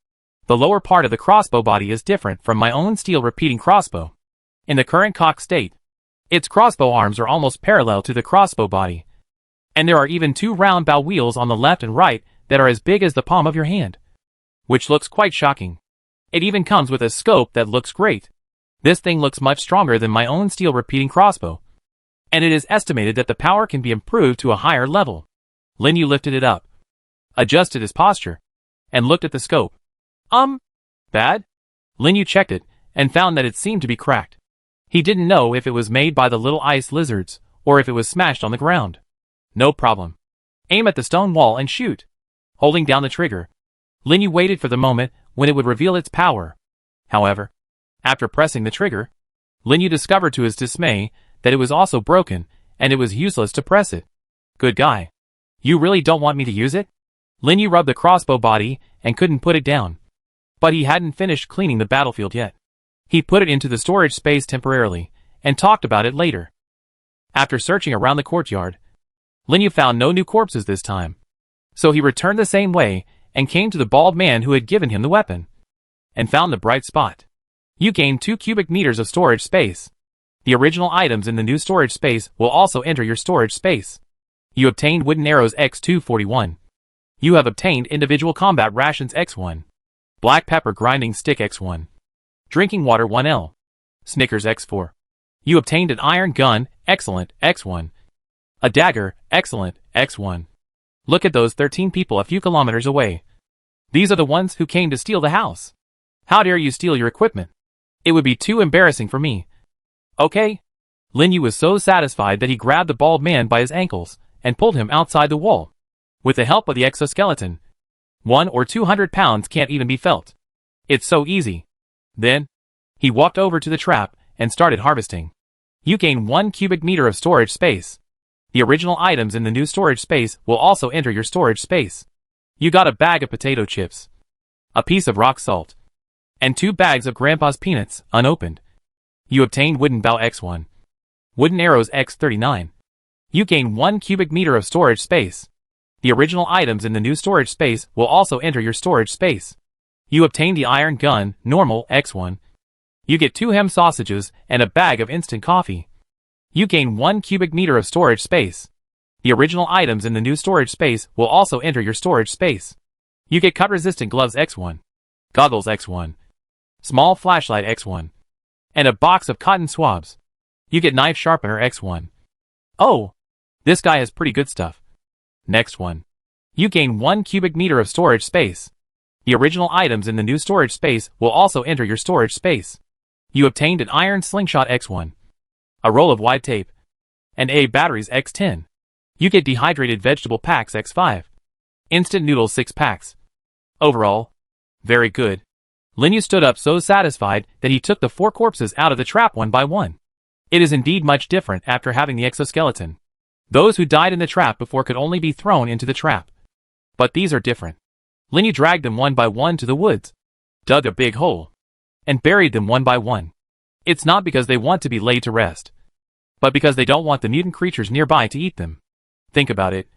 [SPEAKER 1] The lower part of the crossbow body is different from my own steel repeating crossbow. In the current cock state, its crossbow arms are almost parallel to the crossbow body, and there are even 2 round bow wheels on the left and right that are as big as the palm of your hand, which looks quite shocking. It even comes with a scope that looks great. This thing looks much stronger than my own steel repeating crossbow, and it is estimated that the power can be improved to a higher level. Lin Yu lifted it up, adjusted his posture, and looked at the scope. Bad? Lin Yu checked it, and found that it seemed to be cracked. He didn't know if it was made by the little ice lizards, or if it was smashed on the ground. No problem. Aim at the stone wall and shoot. Holding down the trigger, Lin Yu waited for the moment when it would reveal its power. However, after pressing the trigger, Lin Yu discovered to his dismay that it was also broken, and it was useless to press it. Good guy. You really don't want me to use it? Lin Yu rubbed the crossbow body and couldn't put it down. But he hadn't finished cleaning the battlefield yet. He put it into the storage space temporarily, and talked about it later. After searching around the courtyard, Lin Yu found no new corpses this time. So he returned the same way, and came to the bald man who had given him the weapon, and found the bright spot. You gain 2 cubic meters of storage space. The original items in the new storage space will also enter your storage space. You obtained wooden arrows X241. You have obtained individual combat rations X1. Black pepper grinding stick X1. Drinking water 1L. Snickers X4. You obtained an iron gun, excellent, X1. A dagger, excellent, X1. Look at those 13 people a few kilometers away. These are the ones who came to steal the house. How dare you steal your equipment? It would be too embarrassing for me. Okay. Lin Yu was so satisfied that he grabbed the bald man by his ankles and pulled him outside the wall. With the help of the exoskeleton, 100 or 200 pounds can't even be felt. It's so easy. Then, he walked over to the trap and started harvesting. You gain 1 cubic meter of storage space. The original items in the new storage space will also enter your storage space. You got a bag of potato chips, a piece of rock salt, and 2 bags of Grandpa's peanuts, unopened. You obtained wooden bow X1. Wooden arrows X39. You gain 1 cubic meter of storage space. The original items in the new storage space will also enter your storage space. You obtain the iron gun, normal, X1. You get 2 ham sausages and a bag of instant coffee. You gain 1 cubic meter of storage space. The original items in the new storage space will also enter your storage space. You get cut-resistant gloves X1. Goggles X1. Small flashlight X1. And a box of cotton swabs. You get knife sharpener X1. Oh, this guy has pretty good stuff. Next one. You gain 1 cubic meter of storage space. The original items in the new storage space will also enter your storage space. You obtained an iron slingshot X1. A roll of wide tape. And A batteries X10. You get dehydrated vegetable packs X5. Instant noodles 6 packs. Overall, very good. Lin Yu stood up so satisfied that he took the 4 corpses out of the trap one by one. It is indeed much different after having the exoskeleton. Those who died in the trap before could only be thrown into the trap. But these are different. Lin Yu dragged them one by one to the woods, dug a big hole, and buried them one by one. It's not because they want to be laid to rest, but because they don't want the mutant creatures nearby to eat them. Think about it.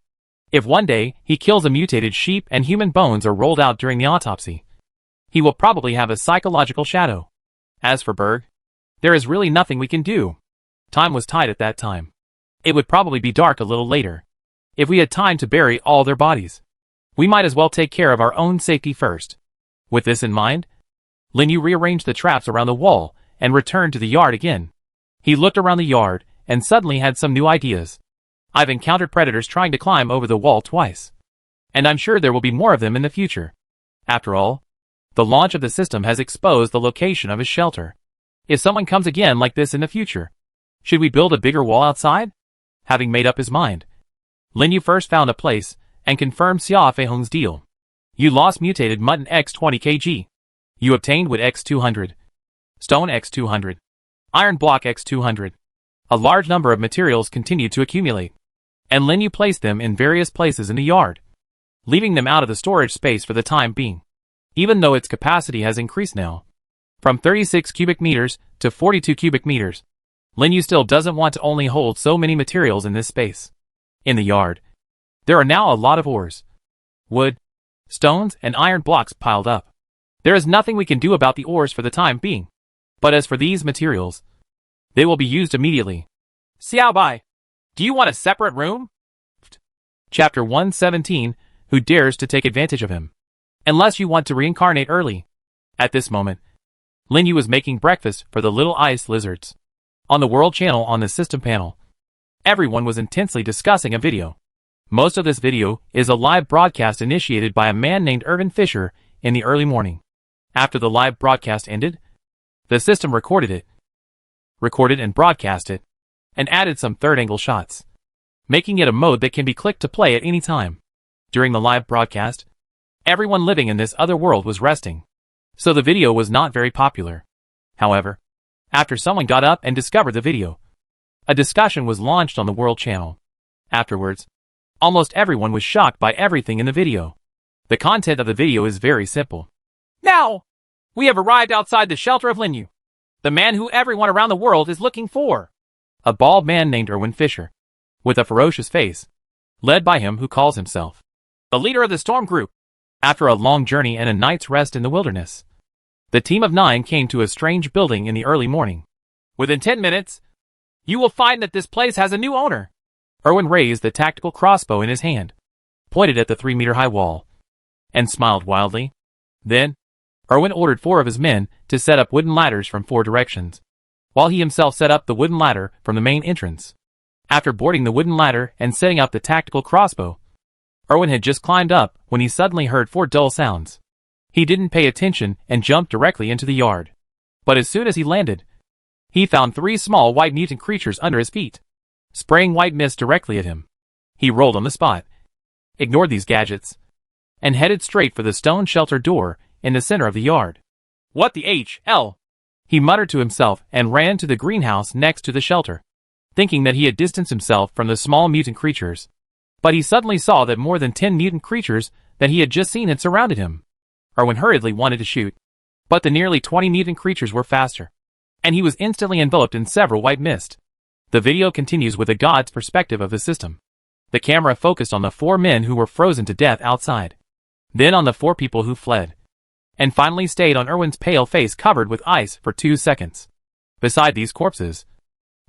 [SPEAKER 1] If one day he kills a mutated sheep and human bones are rolled out during the autopsy, he will probably have a psychological shadow. As for Berg, there is really nothing we can do. Time was tight at that time. It would probably be dark a little later. If we had time to bury all their bodies, we might as well take care of our own safety first. With this in mind, Lin Yu rearranged the traps around the wall and returned to the yard again. He looked around the yard and suddenly had some new ideas. I've encountered predators trying to climb over the wall twice, and I'm sure there will be more of them in the future. After all, the launch of the system has exposed the location of his shelter. If someone comes again like this in the future, should we build a bigger wall outside? Having made up his mind, Lin Yu first found a place and confirmed Xia Feihong's deal. You lost mutated mutton X20 kg. You obtained wood X200, stone X200, iron block X200. A large number of materials continued to accumulate, and Lin Yu placed them in various places in the yard, leaving them out of the storage space for the time being, even though its capacity has increased now from 36 cubic meters to 42 cubic meters. Lin Yu still doesn't want to only hold so many materials in this space. In the yard, there are now a lot of ores, wood, stones, and iron blocks piled up. There is nothing we can do about the ores for the time being. But as for these materials, they will be used immediately. Xiao Bai, do you want a separate room? Chapter 117, Who dares to take advantage of him? Unless you want to reincarnate early. At this moment, Lin Yu was making breakfast for the little ice lizards. On the world channel on the system panel, everyone was intensely discussing a video. Most of this video is a live broadcast initiated by a man named Irvin Fisher in the early morning. After the live broadcast ended, the system recorded and broadcast it, and added some third-angle shots, making it a mode that can be clicked to play at any time. During the live broadcast, everyone living in this other world was resting, so the video was not very popular. However, after someone got up and discovered the video, a discussion was launched on the world channel. Afterwards, almost everyone was shocked by everything in the video. The content of the video is very simple. Now, we have arrived outside the shelter of Lin Yu, the man who everyone around the world is looking for. A bald man named Irwin Fisher, with a ferocious face, led by him who calls himself the leader of the Storm Group. After a long journey and a night's rest in the wilderness, The team of 9 came to a strange building in the early morning. Within 10 minutes, you will find that this place has a new owner. Erwin raised the tactical crossbow in his hand, pointed at the 3-meter-high wall, and smiled wildly. Then, Erwin ordered 4 of his men to set up wooden ladders from 4 directions, while he himself set up the wooden ladder from the main entrance. After boarding the wooden ladder and setting up the tactical crossbow, Erwin had just climbed up when he suddenly heard 4 dull sounds. He didn't pay attention and jumped directly into the yard. But as soon as he landed, he found 3 small white mutant creatures under his feet, spraying white mist directly at him. He rolled on the spot, ignored these gadgets, and headed straight for the stone shelter door in the center of the yard. What the hell? He muttered to himself and ran to the greenhouse next to the shelter, thinking that he had distanced himself from the small mutant creatures. But he suddenly saw that more than 10 mutant creatures that he had just seen had surrounded him. Erwin hurriedly wanted to shoot, but the nearly 20 mutant creatures were faster, and he was instantly enveloped in several white mist. The video continues with a god's perspective of the system. The camera focused on the 4 men who were frozen to death outside, then on the 4 people who fled, and finally stayed on Erwin's pale face covered with ice for 2 seconds. Beside these corpses,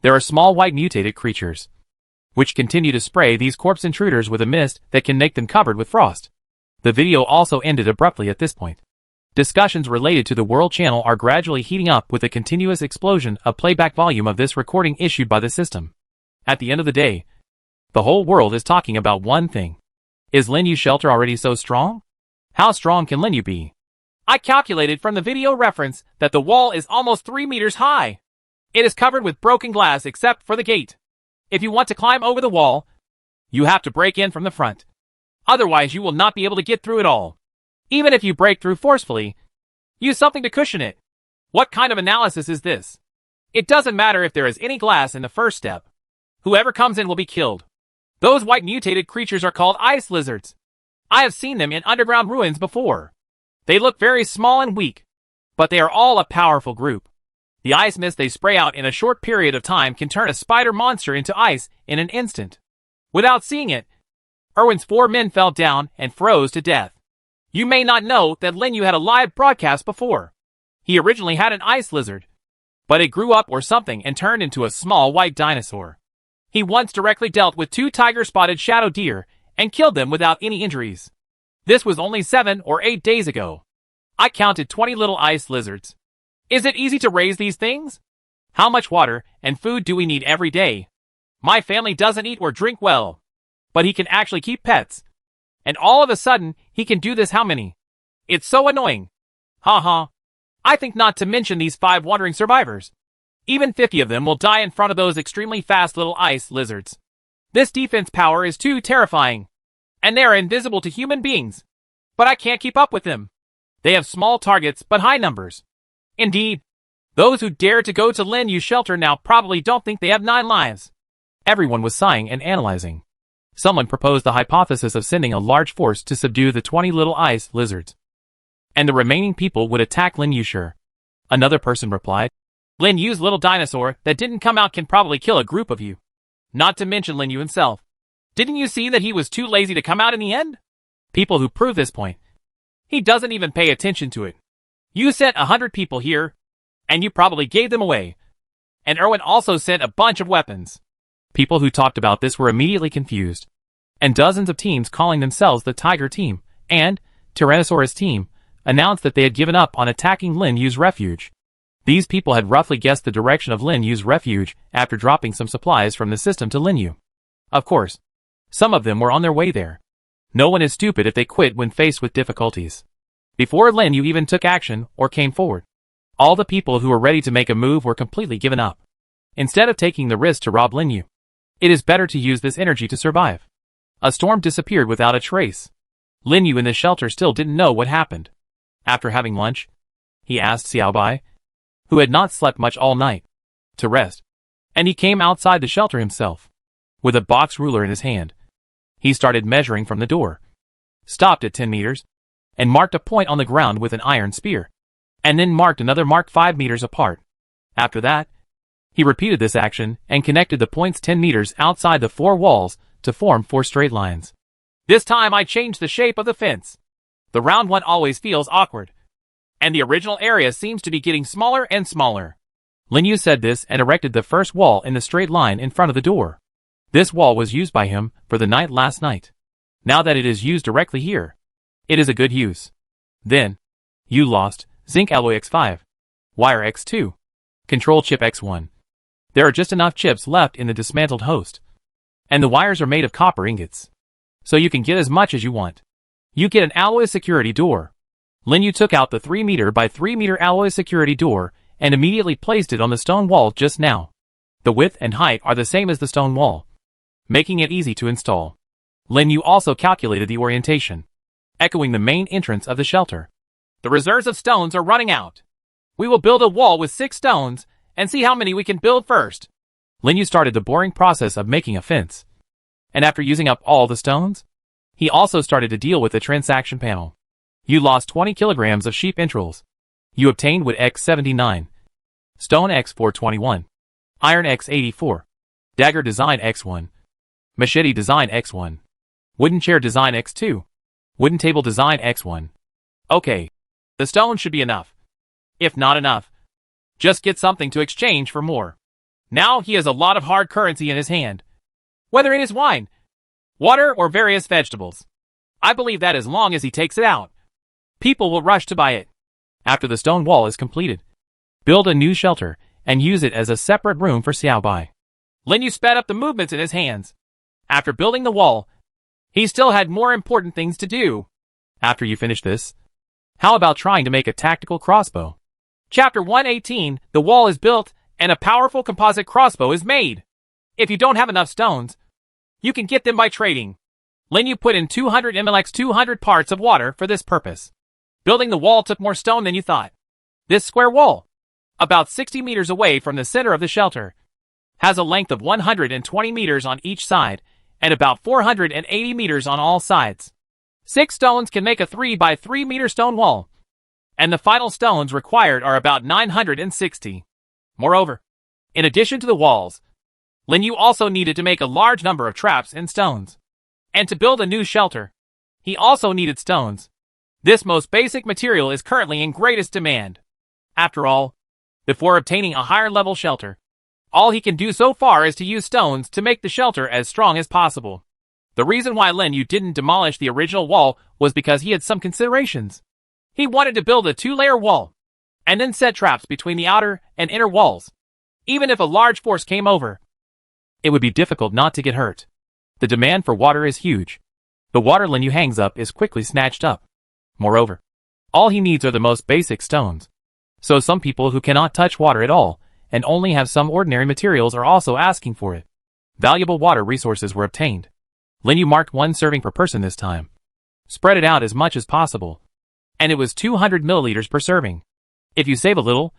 [SPEAKER 1] there are small white mutated creatures, which continue to spray these corpse intruders with a mist that can make them covered with frost. The video also ended abruptly at this point. Discussions related to the World Channel are gradually heating up with the continuous explosion of playback volume of this recording issued by the system. At the end of the day, the whole world is talking about one thing. Is Linyu's shelter already so strong? How strong can Linyu be? I calculated from the video reference that the wall is almost 3 meters high. It is covered with broken glass except for the gate. If you want to climb over the wall, you have to break in from the front. Otherwise you will not be able to get through it all. Even if you break through forcefully, use something to cushion it. What kind of analysis is this? It doesn't matter if there is any glass in the first step. Whoever comes in will be killed. Those white mutated creatures are called ice lizards. I have seen them in underground ruins before. They look very small and weak, but they are all a powerful group. The ice mist they spray out in a short period of time can turn a spider monster into ice in an instant. Without seeing it, Erwin's 4 men fell down and froze to death. You may not know that Linyu had a live broadcast before. He originally had an ice lizard, but it grew up or something and turned into a small white dinosaur. He once directly dealt with 2 tiger-spotted shadow deer and killed them without any injuries. This was only 7 or 8 days ago. I counted 20 little ice lizards. Is it easy to raise these things? How much water and food do we need every day? My family doesn't eat or drink well, but he can actually keep pets. And all of a sudden, he can do this how many? It's so annoying. Haha. I think not to mention these 5 wandering survivors. Even 50 of them will die in front of those extremely fast little ice lizards. This defense power is too terrifying. And they are invisible to human beings. But I can't keep up with them. They have small targets but high numbers. Indeed, those who dare to go to Linyu's shelter now probably don't think they have 9 lives. Everyone was sighing and analyzing. Someone proposed the hypothesis of sending a large force to subdue the 20 little ice lizards, and the remaining people would attack Linyu. Sure. Another person replied, Linyu's little dinosaur that didn't come out can probably kill a group of you. Not to mention Linyu himself. Didn't you see that he was too lazy to come out in the end? People who prove this point. He doesn't even pay attention to it. You sent 100 people here, and you probably gave them away. And Erwin also sent a bunch of weapons. People who talked about this were immediately confused. And dozens of teams calling themselves the Tiger Team and Tyrannosaurus Team announced that they had given up on attacking Linyu's refuge. These people had roughly guessed the direction of Linyu's refuge after dropping some supplies from the system to Linyu. Of course, some of them were on their way there. No one is stupid if they quit when faced with difficulties. Before Linyu even took action or came forward, all the people who were ready to make a move were completely given up. Instead of taking the risk to rob Linyu, it is better to use this energy to survive. A storm disappeared without a trace. Linyu in the shelter still didn't know what happened. After having lunch, he asked Xiaobai, who had not slept much all night, to rest, and he came outside the shelter himself. With a box ruler in his hand, he started measuring from the door, stopped at 10 meters, and marked a point on the ground with an iron spear, and then marked another mark 5 meters apart. After that, he repeated this action and connected the points 10 meters outside the 4 walls to form 4 straight lines. This time I changed the shape of the fence. The round one always feels awkward. and the original area seems to be getting smaller and smaller. Lin Yu said this and erected the first wall in the straight line in front of the door. This wall was used by him for the night last night. Now that it is used directly here, it is a good use. Then, you lost zinc alloy X5, wire X2, control chip X1. There are just enough chips left in the dismantled host. And the wires are made of copper ingots. So you can get as much as you want. You get an alloy security door. Lin Yu took out the 3 meter by 3 meter alloy security door and immediately placed it on the stone wall just now. The width and height are the same as the stone wall, making it easy to install. Lin Yu also calculated the orientation, echoing the main entrance of the shelter. The reserves of stones are running out. We will build a wall with 6 stones and see how many we can build first. Lin Yu started the boring process of making a fence. And after using up all the stones, he also started to deal with the transaction panel. You lost 20 kilograms of sheep entrails. You obtained wood X79, stone X421, iron X84, dagger design X1, machete design X1, wooden chair design X2, wooden table design X1. Okay, the stone should be enough. If not enough, just get something to exchange for more. Now he has a lot of hard currency in his hand. Whether it is wine, water, or various vegetables. I believe that as long as he takes it out, people will rush to buy it. After the stone wall is completed, build a new shelter and use it as a separate room for Xiaobai. Lin Yu sped up the movements in his hands. After building the wall, he still had more important things to do. After you finish this, how about trying to make a tactical crossbow? Chapter 118, the wall is built and a powerful composite crossbow is made. If you don't have enough stones, you can get them by trading. Lin Yu put in 200 ml 200 parts of water for this purpose. Building the wall took more stone than you thought. This square wall, about 60 meters away from the center of the shelter, has a length of 120 meters on each side and about 480 meters on all sides. 6 stones can make a 3 by 3 meter stone wall, and the final stones required are about 960. Moreover, in addition to the walls, Lin Yu also needed to make a large number of traps and stones. And to build a new shelter, he also needed stones. This most basic material is currently in greatest demand. After all, before obtaining a higher level shelter, all he can do so far is to use stones to make the shelter as strong as possible. The reason why Lin Yu didn't demolish the original wall was because he had some considerations. He wanted to build a 2-layer wall, and then set traps between the outer and inner walls. Even if a large force came over, it would be difficult not to get hurt. The demand for water is huge. The water Lin Yu hangs up is quickly snatched up. Moreover, all he needs are the most basic stones. So some people who cannot touch water at all and only have some ordinary materials are also asking for it. Valuable water resources were obtained. Lin Yu marked 1 serving per person this time. Spread it out as much as possible. And it was 200 milliliters per serving. If you save a little,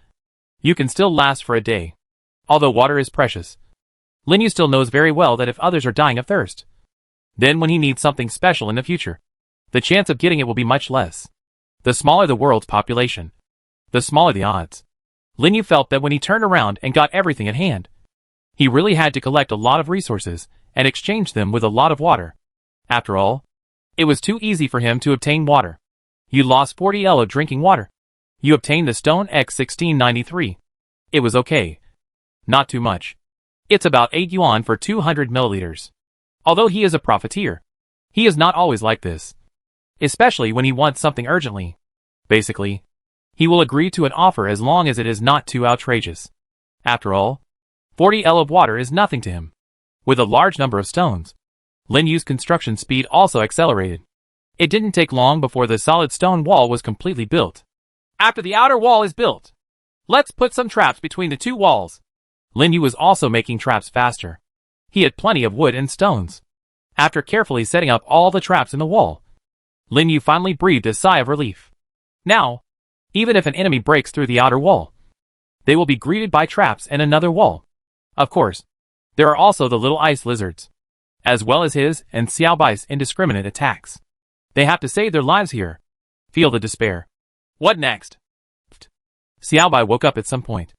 [SPEAKER 1] you can still last for a day. Although water is precious, Lin Yu still knows very well that if others are dying of thirst, then when he needs something special in the future, the chance of getting it will be much less. The smaller the world's population, the smaller the odds. Lin Yu felt that when he turned around and got everything at hand, he really had to collect a lot of resources and exchange them with a lot of water. After all, it was too easy for him to obtain water. You lost 40 L of drinking water. You obtained the stone X1693. It was okay. Not too much. It's about 8 yuan for 200 milliliters. Although he is a profiteer, he is not always like this. Especially when he wants something urgently. Basically, he will agree to an offer as long as it is not too outrageous. After all, 40 L of water is nothing to him. With a large number of stones, Lin Yu's construction speed also accelerated. It didn't take long before the solid stone wall was completely built. After the outer wall is built, let's put some traps between the 2 walls. Lin Yu was also making traps faster. He had plenty of wood and stones. After carefully setting up all the traps in the wall, Lin Yu finally breathed a sigh of relief. Now, even if an enemy breaks through the outer wall, they will be greeted by traps and another wall. Of course, there are also the little ice lizards, as well as his and Xiaobai's indiscriminate attacks. They have to save their lives here. Feel the despair. What next? Xiaobai woke up at some point.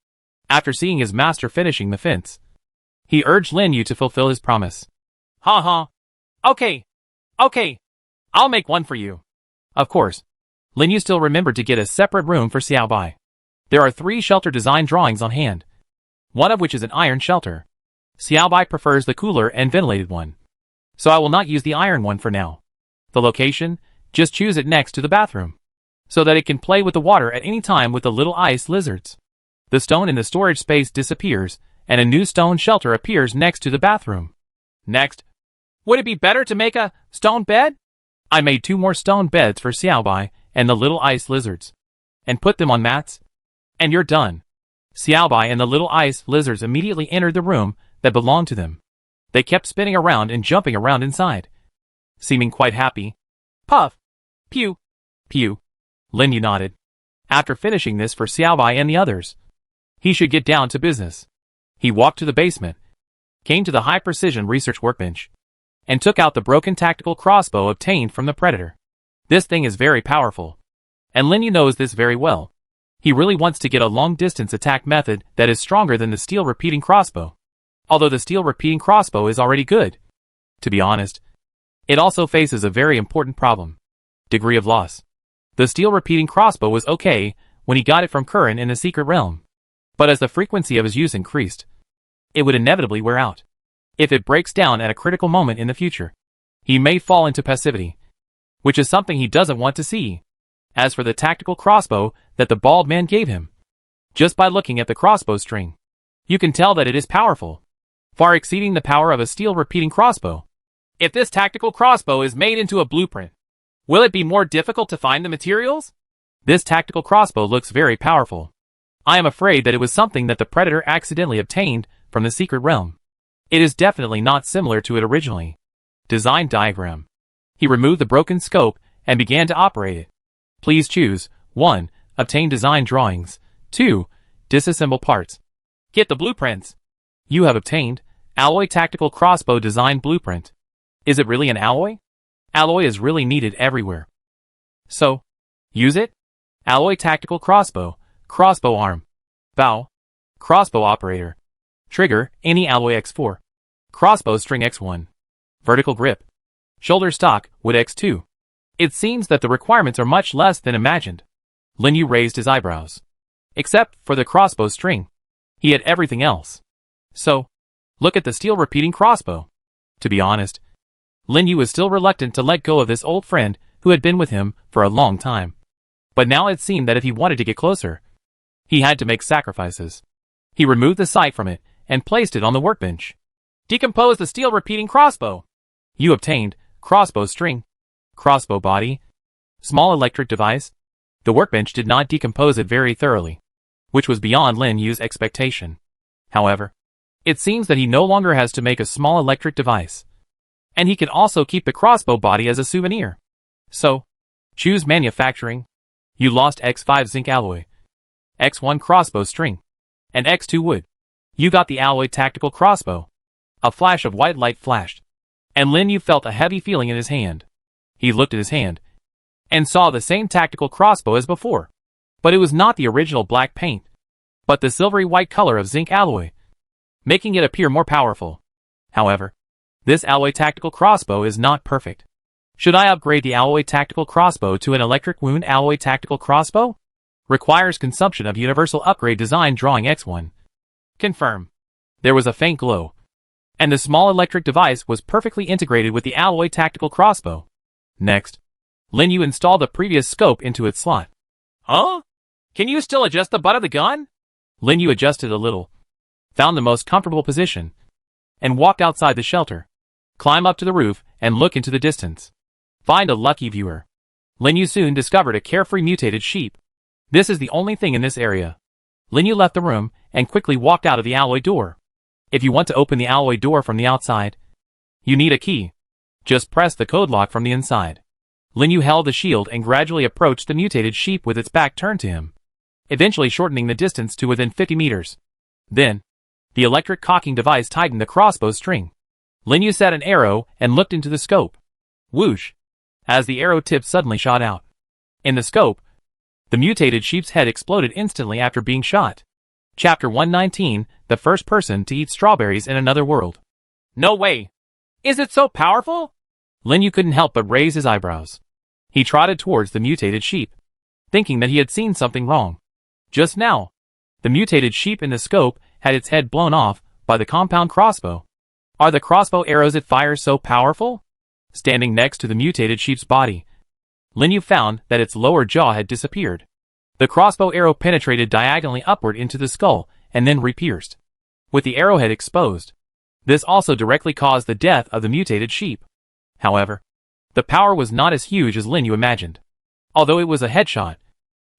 [SPEAKER 1] After seeing his master finishing the fence, he urged Lin Yu to fulfill his promise. Ha ha. Okay. I'll make one for you. Of course. Lin Yu still remembered to get a separate room for Xiaobai. There are 3 shelter design drawings on hand, one of which is an iron shelter. Xiaobai prefers the cooler and ventilated one, so I will not use the iron one for now. The location, just choose it next to the bathroom, so that it can play with the water at any time with the little ice lizards. The stone in the storage space disappears, and a new stone shelter appears next to the bathroom. Next, would it be better to make a stone bed? I made 2 more stone beds for Xiaobai and the little ice lizards, and put them on mats, and you're done. Xiaobai and the little ice lizards immediately entered the room that belonged to them. They kept spinning around and jumping around inside, seeming quite happy. Puff! Pew! Pew! Lin Yu nodded. After finishing this for Xiaobai and the others, he should get down to business. He walked to the basement, came to the high-precision research workbench, and took out the broken tactical crossbow obtained from the predator. This thing is very powerful, and Lin Yu knows this very well. He really wants to get a long-distance attack method that is stronger than the steel repeating crossbow. Although the steel repeating crossbow is already good, to be honest, it also faces a very important problem: degree of loss. The steel repeating crossbow was okay when he got it from Curran in the secret realm, but as the frequency of his use increased, it would inevitably wear out. If it breaks down at a critical moment in the future, he may fall into passivity, which is something he doesn't want to see. As for the tactical crossbow that the bald man gave him, just by looking at the crossbow string, you can tell that it is powerful, far exceeding the power of a steel repeating crossbow. If this tactical crossbow is made into a blueprint, will it be more difficult to find the materials? This tactical crossbow looks very powerful. I am afraid that it was something that the predator accidentally obtained from the secret realm. It is definitely not similar to it originally. Design diagram. He removed the broken scope and began to operate it. Please choose 1. Obtain design drawings. 2. Disassemble parts. Get the blueprints. You have obtained alloy tactical crossbow design blueprint. Is it really an alloy? Alloy is really needed everywhere, so use it. Alloy tactical crossbow, crossbow arm, bow, crossbow operator, trigger any alloy X4, crossbow string X1, vertical grip, shoulder stock wood X2. It seems that the requirements are much less than imagined. Lin Yu raised his eyebrows. Except for the crossbow string, he had everything else. So, look at the steel repeating crossbow. To be honest, Lin Yu was still reluctant to let go of this old friend who had been with him for a long time. But now it seemed that if he wanted to get closer, he had to make sacrifices. He removed the sight from it and placed it on the workbench. Decompose the steel repeating crossbow. You obtained crossbow string, crossbow body, small electric device. The workbench did not decompose it very thoroughly, which was beyond Lin Yu's expectation. However, it seems that he no longer has to make a small electric device, and he can also keep the crossbow body as a souvenir. So, choose manufacturing. You lost X5 zinc alloy, X1 crossbow string, and X2 wood. You got the alloy tactical crossbow. A flash of white light flashed, and Lin Yu felt a heavy feeling in his hand. He looked at his hand, and saw the same tactical crossbow as before, but it was not the original black paint, but the silvery white color of zinc alloy, making it appear more powerful. However, this alloy tactical crossbow is not perfect. Should I upgrade the alloy tactical crossbow to an electric wound alloy tactical crossbow? Requires consumption of universal upgrade design drawing X1. Confirm. There was a faint glow, and the small electric device was perfectly integrated with the alloy tactical crossbow. Next, Lin Yu installed the previous scope into its slot. Huh? Can you still adjust the butt of the gun? Lin Yu adjusted a little, found the most comfortable position, and walked outside the shelter. Climb up to the roof and look into the distance. Find a lucky viewer. Lin Yu soon discovered a carefree mutated sheep. This is the only thing in this area. Lin Yu left the room and quickly walked out of the alloy door. If you want to open the alloy door from the outside, you need a key. Just press the code lock from the inside. Lin Yu held the shield and gradually approached the mutated sheep with its back turned to him, eventually shortening the distance to within 50 meters. Then, the electric cocking device tightened the crossbow string. Lin Yu set an arrow and looked into the scope. Whoosh! As the arrow tip suddenly shot out. In the scope, the mutated sheep's head exploded instantly after being shot. Chapter 119, the first person to eat strawberries in another world. No way! Is it so powerful? Lin Yu couldn't help but raise his eyebrows. He trotted towards the mutated sheep. thinking that he had seen something wrong. Just now, the mutated sheep in the scope had its head blown off by the compound crossbow. Are the crossbow arrows it fires so powerful? Standing next to the mutated sheep's body, Linyu found that its lower jaw had disappeared. The crossbow arrow penetrated diagonally upward into the skull and then re-pierced, with the arrowhead exposed. This also directly caused the death of the mutated sheep. However, the power was not as huge as Linyu imagined. Although it was a headshot,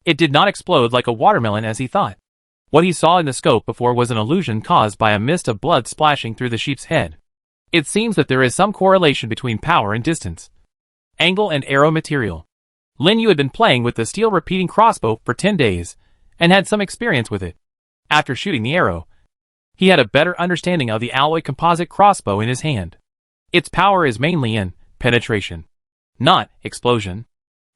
[SPEAKER 1] it did not explode like a watermelon as he thought. What he saw in the scope before was an illusion caused by a mist of blood splashing through the sheep's head. It seems that there is some correlation between power and distance, angle and arrow material. Linyu had been playing with the steel repeating crossbow for 10 days, and had some experience with it. After shooting the arrow, he had a better understanding of the alloy composite crossbow in his hand. Its power is mainly in penetration, not explosion.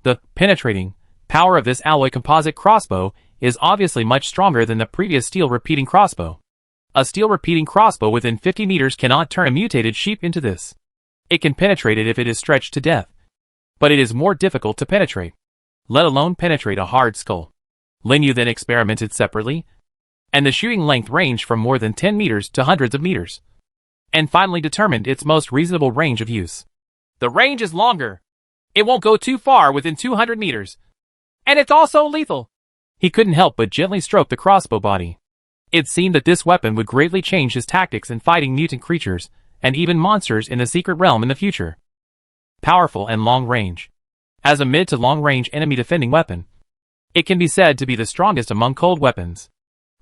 [SPEAKER 1] The penetrating power of this alloy composite crossbow is obviously much stronger than the previous steel repeating crossbow. A steel repeating crossbow within 50 meters cannot turn a mutated sheep into this. It can penetrate it if it is stretched to death, but it is more difficult to penetrate, let alone penetrate a hard skull. Linyu then experimented separately, and the shooting length ranged from more than 10 meters to hundreds of meters, and finally determined its most reasonable range of use. The range is longer. It won't go too far within 200 meters. And it's also lethal. He couldn't help but gently stroke the crossbow body. It seemed that this weapon would greatly change his tactics in fighting mutant creatures, and even monsters in the secret realm in the future. Powerful and long range. As a mid to long range enemy defending weapon, it can be said to be the strongest among cold weapons.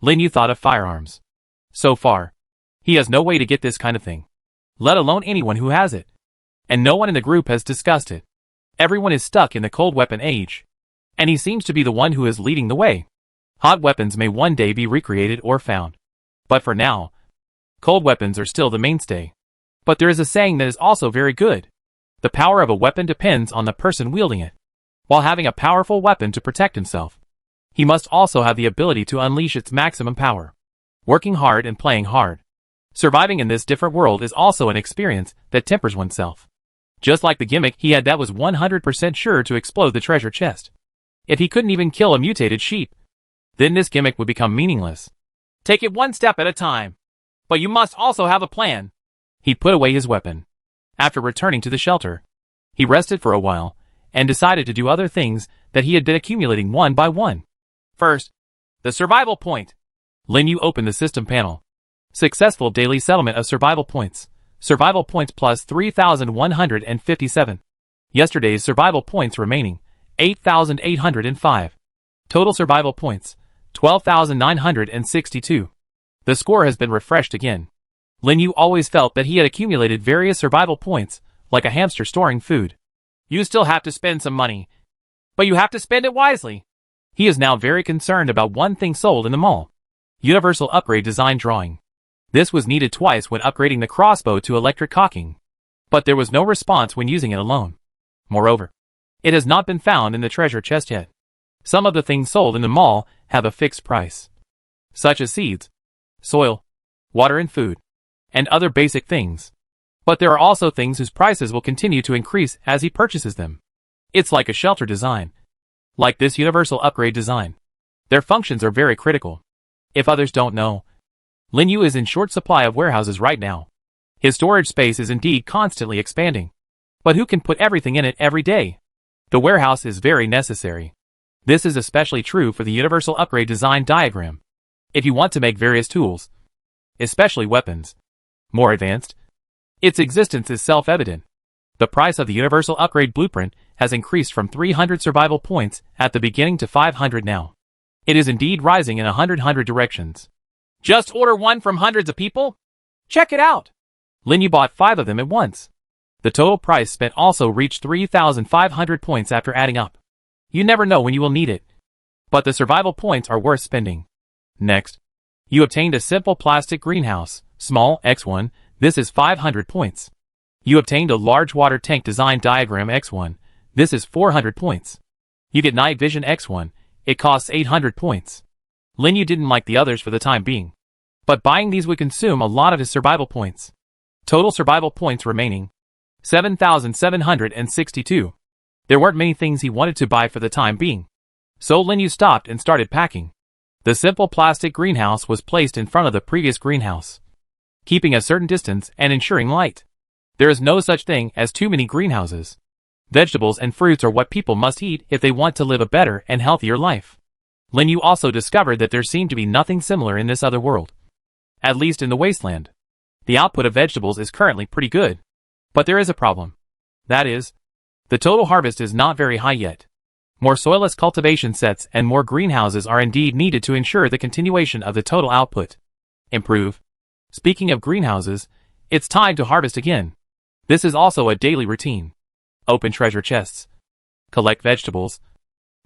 [SPEAKER 1] Linyu thought of firearms. So far, he has no way to get this kind of thing, let alone anyone who has it. And no one in the group has discussed it. Everyone is stuck in the cold weapon age, and he seems to be the one who is leading the way. Hot weapons may one day be recreated or found, but for now, cold weapons are still the mainstay. But there is a saying that is also very good. The power of a weapon depends on the person wielding it. While having a powerful weapon to protect himself, he must also have the ability to unleash its maximum power. Working hard and playing hard. Surviving in this different world is also an experience that tempers oneself. Just like the gimmick he had that was 100% sure to explode the treasure chest. If he couldn't even kill a mutated sheep, then this gimmick would become meaningless. Take it one step at a time. But you must also have a plan. He put away his weapon. After returning to the shelter, he rested for a while, and decided to do other things that he had been accumulating one by one. First, the survival point. Linyu opened the system panel. Successful daily settlement of survival points. Survival points plus 3,157. Yesterday's survival points remaining, 8,805. Total survival points, 12,962. The score has been refreshed again. Linyu always felt that he had accumulated various survival points, like a hamster storing food. You still have to spend some money, but you have to spend it wisely. He is now very concerned about one thing sold in the mall. Universal upgrade design drawing. This was needed twice when upgrading the crossbow to electric cocking, but there was no response when using it alone. Moreover, it has not been found in the treasure chest yet. Some of the things sold in the mall have a fixed price, such as seeds, soil, water and food, and other basic things. But there are also things whose prices will continue to increase as he purchases them. It's like a shelter design. Like this universal upgrade design. Their functions are very critical. If others don't know, Linyu is in short supply of warehouses right now. His storage space is indeed constantly expanding. But who can put everything in it every day? The warehouse is very necessary. This is especially true for the universal upgrade design diagram. If you want to make various tools, especially weapons, more advanced, its existence is self-evident. The price of the universal upgrade blueprint has increased from 300 survival points at the beginning to 500 now. It is indeed rising in 100 directions. Just order one from hundreds of people? Check it out! Linyu bought 5 of them at once. The total price spent also reached 3,500 points after adding up. You never know when you will need it. But the survival points are worth spending. Next, you obtained a simple plastic greenhouse, small, X1, this is 500 points. You obtained a large water tank design diagram X1, this is 400 points. You get night vision X1, it costs 800 points. Linyu didn't like the others for the time being, but buying these would consume a lot of his survival points. Total survival points remaining, 7,762. There weren't many things he wanted to buy for the time being, So Lin Yu stopped and started packing. The simple plastic greenhouse was placed in front of the previous greenhouse, keeping a certain distance and ensuring light. There is no such thing as too many greenhouses. Vegetables and fruits are what people must eat if they want to live a better and healthier life. Lin Yu also discovered that there seemed to be nothing similar in this other world. At least in the Wasteland. The output of vegetables is currently pretty good. But there is a problem. That is, the total harvest is not very high yet. More soilless cultivation sets and more greenhouses are indeed needed to ensure the continuation of the total output. Improve. Speaking of greenhouses, it's time to harvest again. This is also a daily routine. Open treasure chests. Collect vegetables.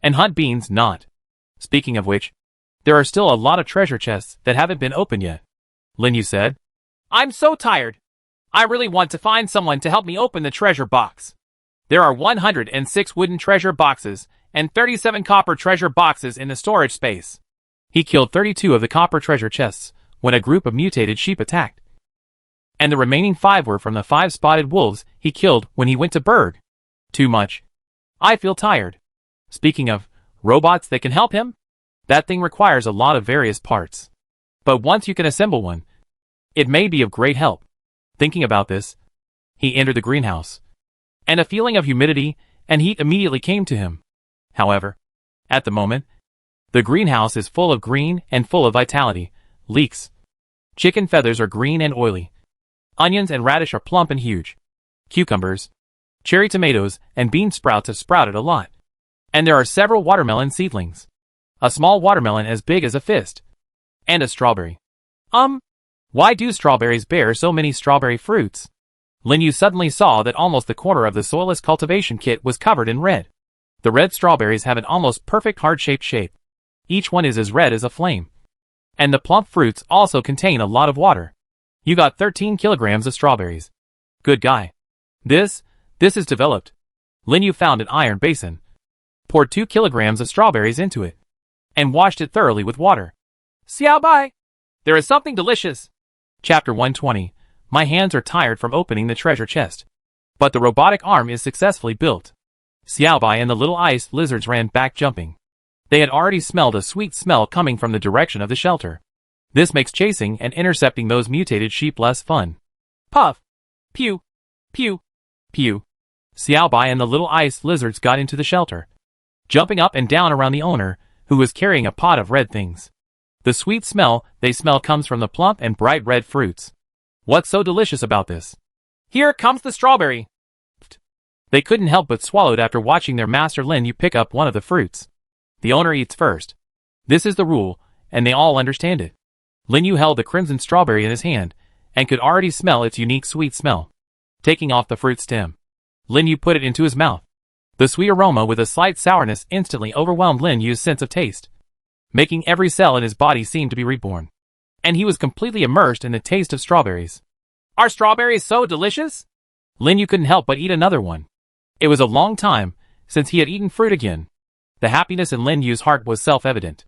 [SPEAKER 1] And hunt beans not. Speaking of which, there are still a lot of treasure chests that haven't been opened yet. Lin Yu said. I'm so tired. I really want to find someone to help me open the treasure box. There are 106 wooden treasure boxes and 37 copper treasure boxes in the storage space. He killed 32 of the copper treasure chests when a group of mutated sheep attacked. And the remaining 5 were from the 5 spotted wolves he killed when he went to Berg. Too much. I feel tired. Speaking of robots that can help him, that thing requires a lot of various parts. But once you can assemble one, it may be of great help. Thinking about this, he entered the greenhouse, and a feeling of humidity and heat immediately came to him. However, at the moment, the greenhouse is full of green and full of vitality. Leeks. Chicken feathers are green and oily. Onions and radish are plump and huge. Cucumbers, cherry tomatoes, and bean sprouts have sprouted a lot. And there are several watermelon seedlings. A small watermelon as big as a fist. And a strawberry. Why do strawberries bear so many strawberry fruits? Lin Yu suddenly saw that almost the corner of the soilless cultivation kit was covered in red. The red strawberries have an almost perfect heart-shaped shape. Each one is as red as a flame. And the plump fruits also contain a lot of water. You got 13 kilograms of strawberries. Good guy. This is developed. Lin Yu found an iron basin, poured 2 kilograms of strawberries into it, and washed it thoroughly with water. Xiao bai! There is something delicious. Chapter 120. My hands are tired from opening the treasure chest. But the robotic arm is successfully built. Xiao bai and the little ice lizards ran back jumping. They had already smelled a sweet smell coming from the direction of the shelter. This makes chasing and intercepting those mutated sheep less fun. Puff! Pew! Pew! Pew! Xiao bai and the little ice lizards got into the shelter, jumping up and down around the owner, who was carrying a pot of red things. The sweet smell they smell comes from the plump and bright red fruits. What's so delicious about this? Here comes the strawberry. They couldn't help but swallowed after watching their master Lin Yu pick up one of the fruits. The owner eats first. This is the rule, and they all understand it. Lin Yu held the crimson strawberry in his hand, and could already smell its unique sweet smell. Taking off the fruit stem, Lin Yu put it into his mouth. The sweet aroma with a slight sourness instantly overwhelmed Lin Yu's sense of taste, making every cell in his body seem to be reborn. And he was completely immersed in the taste of strawberries. Are strawberries so delicious? Lin Yu couldn't help but eat another one. It was a long time since he had eaten fruit again. The happiness in Lin Yu's heart was self-evident.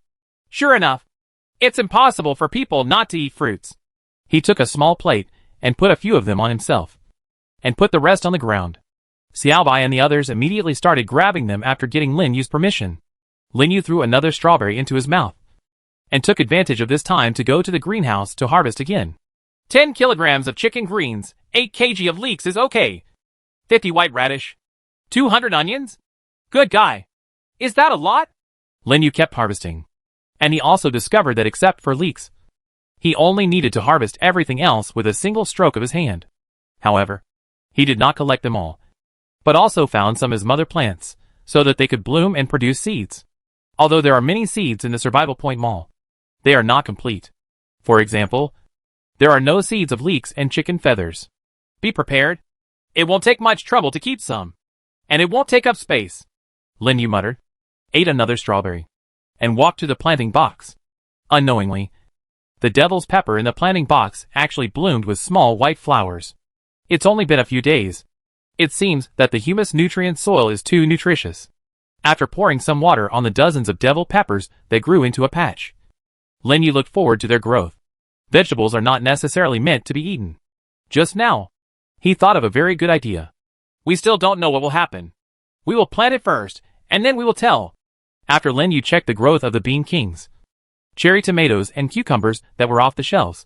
[SPEAKER 1] Sure enough, it's impossible for people not to eat fruits. He took a small plate and put a few of them on himself, and put the rest on the ground. Xiao bai and the others immediately started grabbing them after getting Lin Yu's permission. Lin Yu threw another strawberry into his mouth, and took advantage of this time to go to the greenhouse to harvest again. 10 kilograms of chicken greens, 8 kg of leeks is okay. 50 white radish. 200 onions? Good guy. Is that a lot? Lin Yu kept harvesting. And he also discovered that except for leeks, he only needed to harvest everything else with a single stroke of his hand. However, he did not collect them all, but also found some as mother plants, so that they could bloom and produce seeds. Although there are many seeds in the Survival Point Mall, they are not complete. For example, there are no seeds of leeks and chicken feathers. Be prepared. It won't take much trouble to keep some. And it won't take up space. Lin Yu muttered, ate another strawberry, and walked to the planting box. Unknowingly, the devil's pepper in the planting box actually bloomed with small white flowers. It's only been a few days. It seems that the humus nutrient soil is too nutritious. After pouring some water on the dozens of devil peppers that grew into a patch, Lin Yu looked forward to their growth. Vegetables are not necessarily meant to be eaten. Just now, he thought of a very good idea. We still don't know what will happen. We will plant it first, and then we will tell. After Lin Yu checked the growth of the Bean Kings, cherry tomatoes and cucumbers that were off the shelves,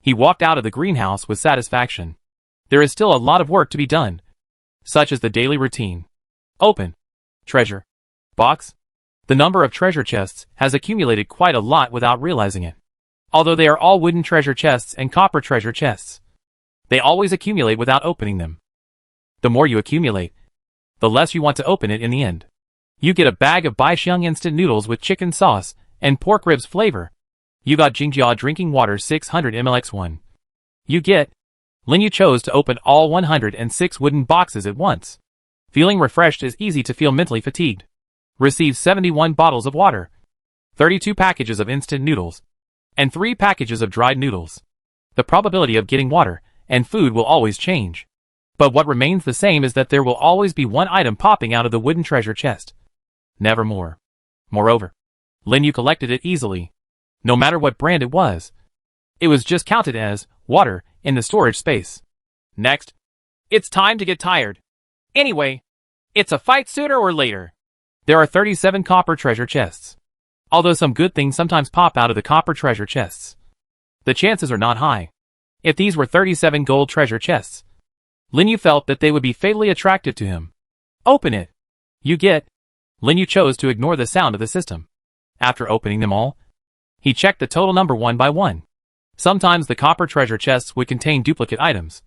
[SPEAKER 1] he walked out of the greenhouse with satisfaction. There is still a lot of work to be done, such as the daily routine. Open. Treasure. Box. The number of treasure chests has accumulated quite a lot without realizing it. Although they are all wooden treasure chests and copper treasure chests, they always accumulate without opening them. The more you accumulate, the less you want to open it in the end. You get a bag of Baixiang instant noodles with chicken sauce and pork ribs flavor. You got Jingjia drinking water 600 ml X1. You get. Lin Yu chose to open all 106 wooden boxes at once. Feeling refreshed is easy to feel mentally fatigued. Receive 71 bottles of water, 32 packages of instant noodles, and 3 packages of dried noodles. The probability of getting water and food will always change. But what remains the same is that there will always be one item popping out of the wooden treasure chest. Never more. Moreover, Lin Yu collected it easily. No matter what brand it was. It was just counted as water in the storage space. Next. It's time to get tired. Anyway, it's a fight sooner or later. There are 37 copper treasure chests. Although some good things sometimes pop out of the copper treasure chests, the chances are not high. If these were 37 gold treasure chests, Lin Yu felt that they would be fatally attractive to him. Open it. You get. Lin Yu chose to ignore the sound of the system. After opening them all, he checked the total number one by one. Sometimes the copper treasure chests would contain duplicate items,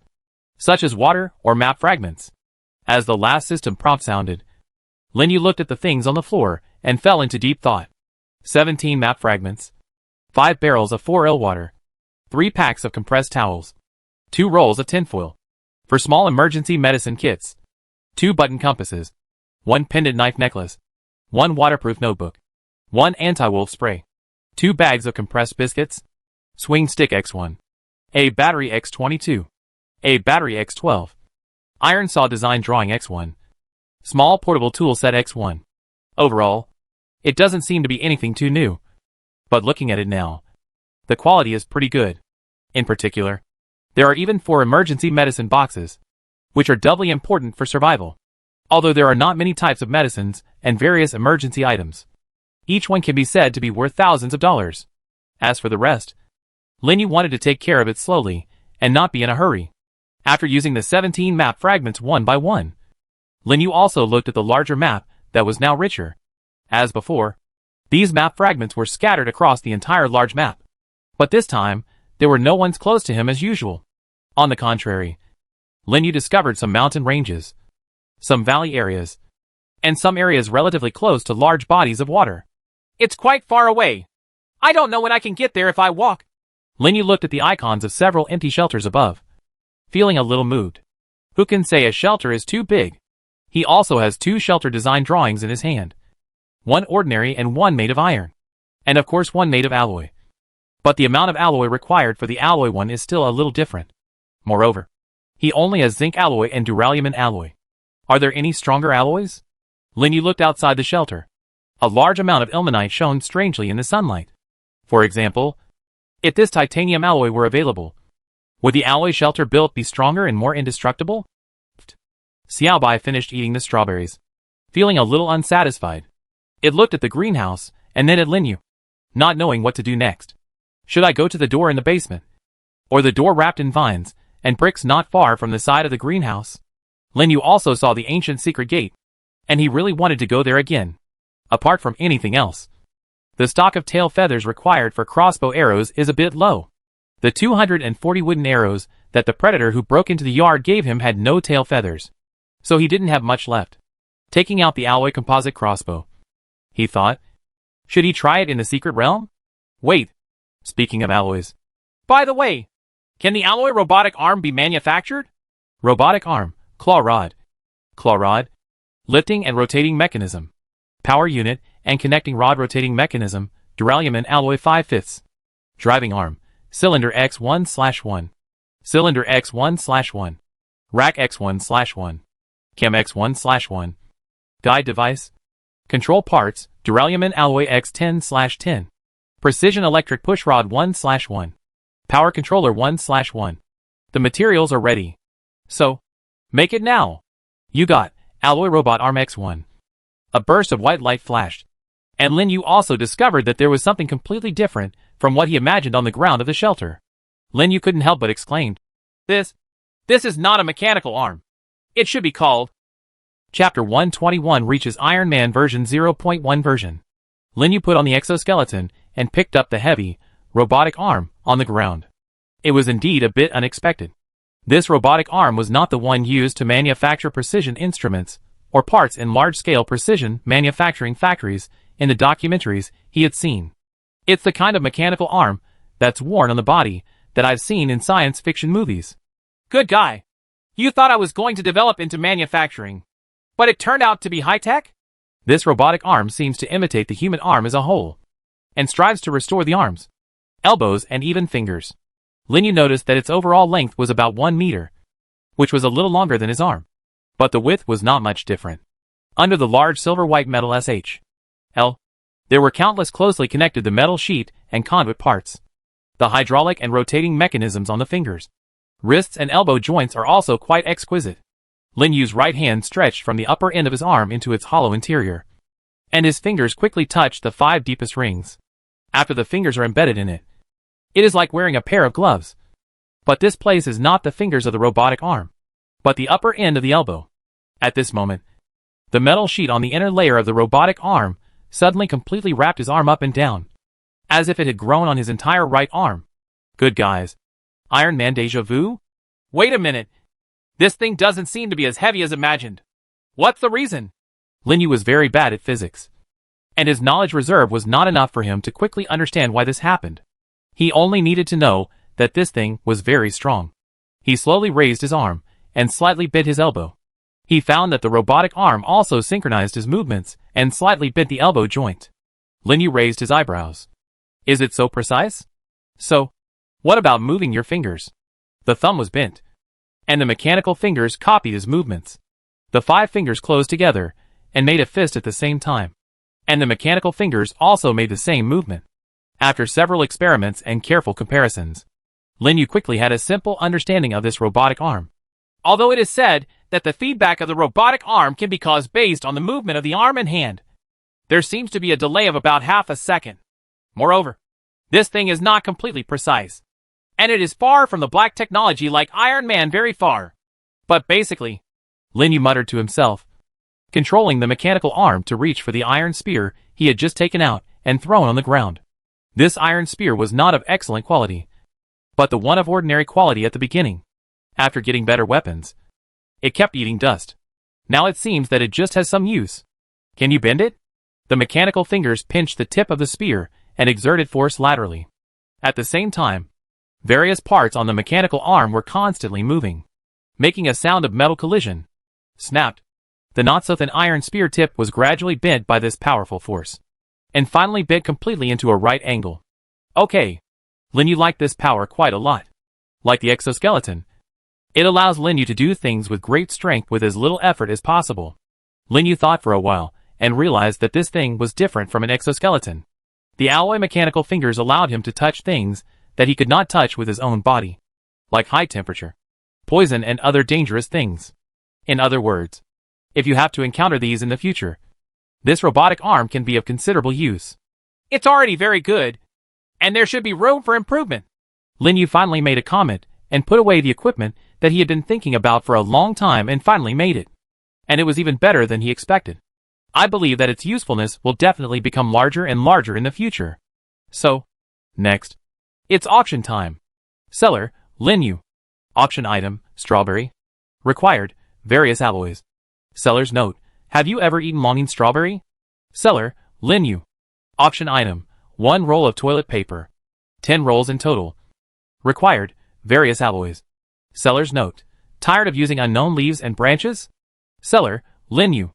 [SPEAKER 1] such as water or map fragments. As the last system prompt sounded, Lin Yu looked at the things on the floor and fell into deep thought. 17 map fragments, 5 barrels of 4L water, 3 packs of compressed towels, 2 rolls of tinfoil for small emergency medicine kits, 2 button compasses, 1 pendant knife necklace, 1 waterproof notebook, 1 anti-wolf spray, 2 bags of compressed biscuits, swing stick X1, a battery X22, a battery X12, iron saw design drawing X1, small portable tool set X1. Overall, it doesn't seem to be anything too new. But looking at it now, the quality is pretty good. In particular, there are even 4 emergency medicine boxes, which are doubly important for survival. Although there are not many types of medicines and various emergency items, each one can be said to be worth thousands of dollars. As for the rest, Lin Yu wanted to take care of it slowly and not be in a hurry. After using the 17 map fragments one by one, Lin Yu also looked at the larger map that was now richer. As before, these map fragments were scattered across the entire large map. But this time, there were no ones close to him as usual. On the contrary, Lin Yu discovered some mountain ranges, some valley areas, and some areas relatively close to large bodies of water. It's quite far away. I don't know when I can get there if I walk. Lin Yu looked at the icons of several empty shelters above, feeling a little moved. Who can say a shelter is too big? He also has 2 shelter design drawings in his hand. One ordinary and one made of iron. And of course one made of alloy. But the amount of alloy required for the alloy one is still a little different. Moreover, he only has zinc alloy and duralumin alloy. Are there any stronger alloys? Lin Yu looked outside the shelter. A large amount of ilmenite shone strangely in the sunlight. For example, if this titanium alloy were available, would the alloy shelter built be stronger and more indestructible? Xiaobai finished eating the strawberries, feeling a little unsatisfied. It looked at the greenhouse, and then at Lin Yu, not knowing what to do next. Should I go to the door in the basement? Or the door wrapped in vines and bricks not far from the side of the greenhouse? Lin Yu also saw the ancient secret gate, and he really wanted to go there again. Apart from anything else, the stock of tail feathers required for crossbow arrows is a bit low. The 240 wooden arrows that the predator who broke into the yard gave him had no tail feathers, so he didn't have much left. Taking out the alloy composite crossbow, he thought, should he try it in the secret realm? Wait, speaking of alloys. By the way, can the alloy robotic arm be manufactured? Robotic arm, claw rod. Claw rod, lifting and rotating mechanism. Power unit and connecting rod rotating mechanism, duralumin alloy 5/5. Driving arm, cylinder X1/1. Cylinder X1/1. Rack X1/1. Cam X1/1. Guide device. Control parts, duralumin alloy X10/10. Precision electric push rod 1/1. Power controller 1/1. The materials are ready. So, make it now. You got alloy robot arm X1. A burst of white light flashed, And Lin Yu also discovered that there was something completely different from what he imagined on the ground of the shelter. Lin Yu couldn't help but exclaimed, This is not a mechanical arm. It should be called. Chapter 121 reaches Iron Man version 0.1 version. Lin Yu put on the exoskeleton and picked up the heavy, robotic arm on the ground. It was indeed a bit unexpected. This robotic arm was not the one used to manufacture precision instruments or parts in large-scale precision manufacturing factories in the documentaries he had seen. It's the kind of mechanical arm that's worn on the body that I've seen in science fiction movies. Good guy. You thought I was going to develop into manufacturing, but it turned out to be high-tech? This robotic arm seems to imitate the human arm as a whole, and strives to restore the arms, elbows, and even fingers. Lin Yu noticed that its overall length was about 1 meter, which was a little longer than his arm, but the width was not much different. Under the large silver-white metal SHL, there were countless closely connected the metal sheet and conduit parts. The hydraulic and rotating mechanisms on the fingers, wrists, and elbow joints are also quite exquisite. Lin Yu's right hand stretched from the upper end of his arm into its hollow interior, and his fingers quickly touched the 5 deepest rings. After the fingers are embedded in it, it is like wearing a pair of gloves. But this place is not the fingers of the robotic arm, but the upper end of the elbow. At this moment, the metal sheet on the inner layer of the robotic arm suddenly completely wrapped his arm up and down, as if it had grown on his entire right arm. Good guys. Iron Man deja vu? Wait a minute. This thing doesn't seem to be as heavy as imagined. What's the reason? Lin Yu was very bad at physics, and his knowledge reserve was not enough for him to quickly understand why this happened. He only needed to know that this thing was very strong. He slowly raised his arm and slightly bent his elbow. He found that the robotic arm also synchronized his movements and slightly bent the elbow joint. Lin Yu raised his eyebrows. Is it so precise? So, what about moving your fingers? The thumb was bent, and the mechanical fingers copied his movements. The 5 fingers closed together and made a fist at the same time, and the mechanical fingers also made the same movement. After several experiments and careful comparisons, Lin Yu quickly had a simple understanding of this robotic arm. Although it is said that the feedback of the robotic arm can be caused based on the movement of the arm and hand, there seems to be a delay of about half a second. Moreover, this thing is not completely precise, and it is far from the black technology like Iron Man, very far. But basically, Lin Yu muttered to himself, controlling the mechanical arm to reach for the iron spear he had just taken out and thrown on the ground. This iron spear was not of excellent quality, but the one of ordinary quality at the beginning. After getting better weapons, it kept eating dust. Now it seems that it just has some use. Can you bend it? The mechanical fingers pinched the tip of the spear and exerted force laterally. At the same time, various parts on the mechanical arm were constantly moving, making a sound of metal collision. Snapped. The not-so-thin iron spear tip was gradually bent by this powerful force, and finally bent completely into a right angle. Okay. Lin Yu liked this power quite a lot. Like the exoskeleton, it allows Lin Yu to do things with great strength with as little effort as possible. Lin Yu thought for a while, and realized that this thing was different from an exoskeleton. The alloy mechanical fingers allowed him to touch things that he could not touch with his own body, like high temperature, poison, and other dangerous things. In other words, if you have to encounter these in the future, this robotic arm can be of considerable use. It's already very good, and there should be room for improvement. Lin Yu finally made a comment and put away the equipment that he had been thinking about for a long time and finally made it. And it was even better than he expected. I believe that its usefulness will definitely become larger and larger in the future. So, next, it's auction time. Seller, Lin Yu. Auction item, strawberry. Required, various alloys. Seller's note, have you ever eaten longing strawberry? Seller, Lin Yu. Auction item, 1 roll of toilet paper. 10 rolls in total. Required, various alloys. Seller's note, tired of using unknown leaves and branches? Seller, Lin Yu.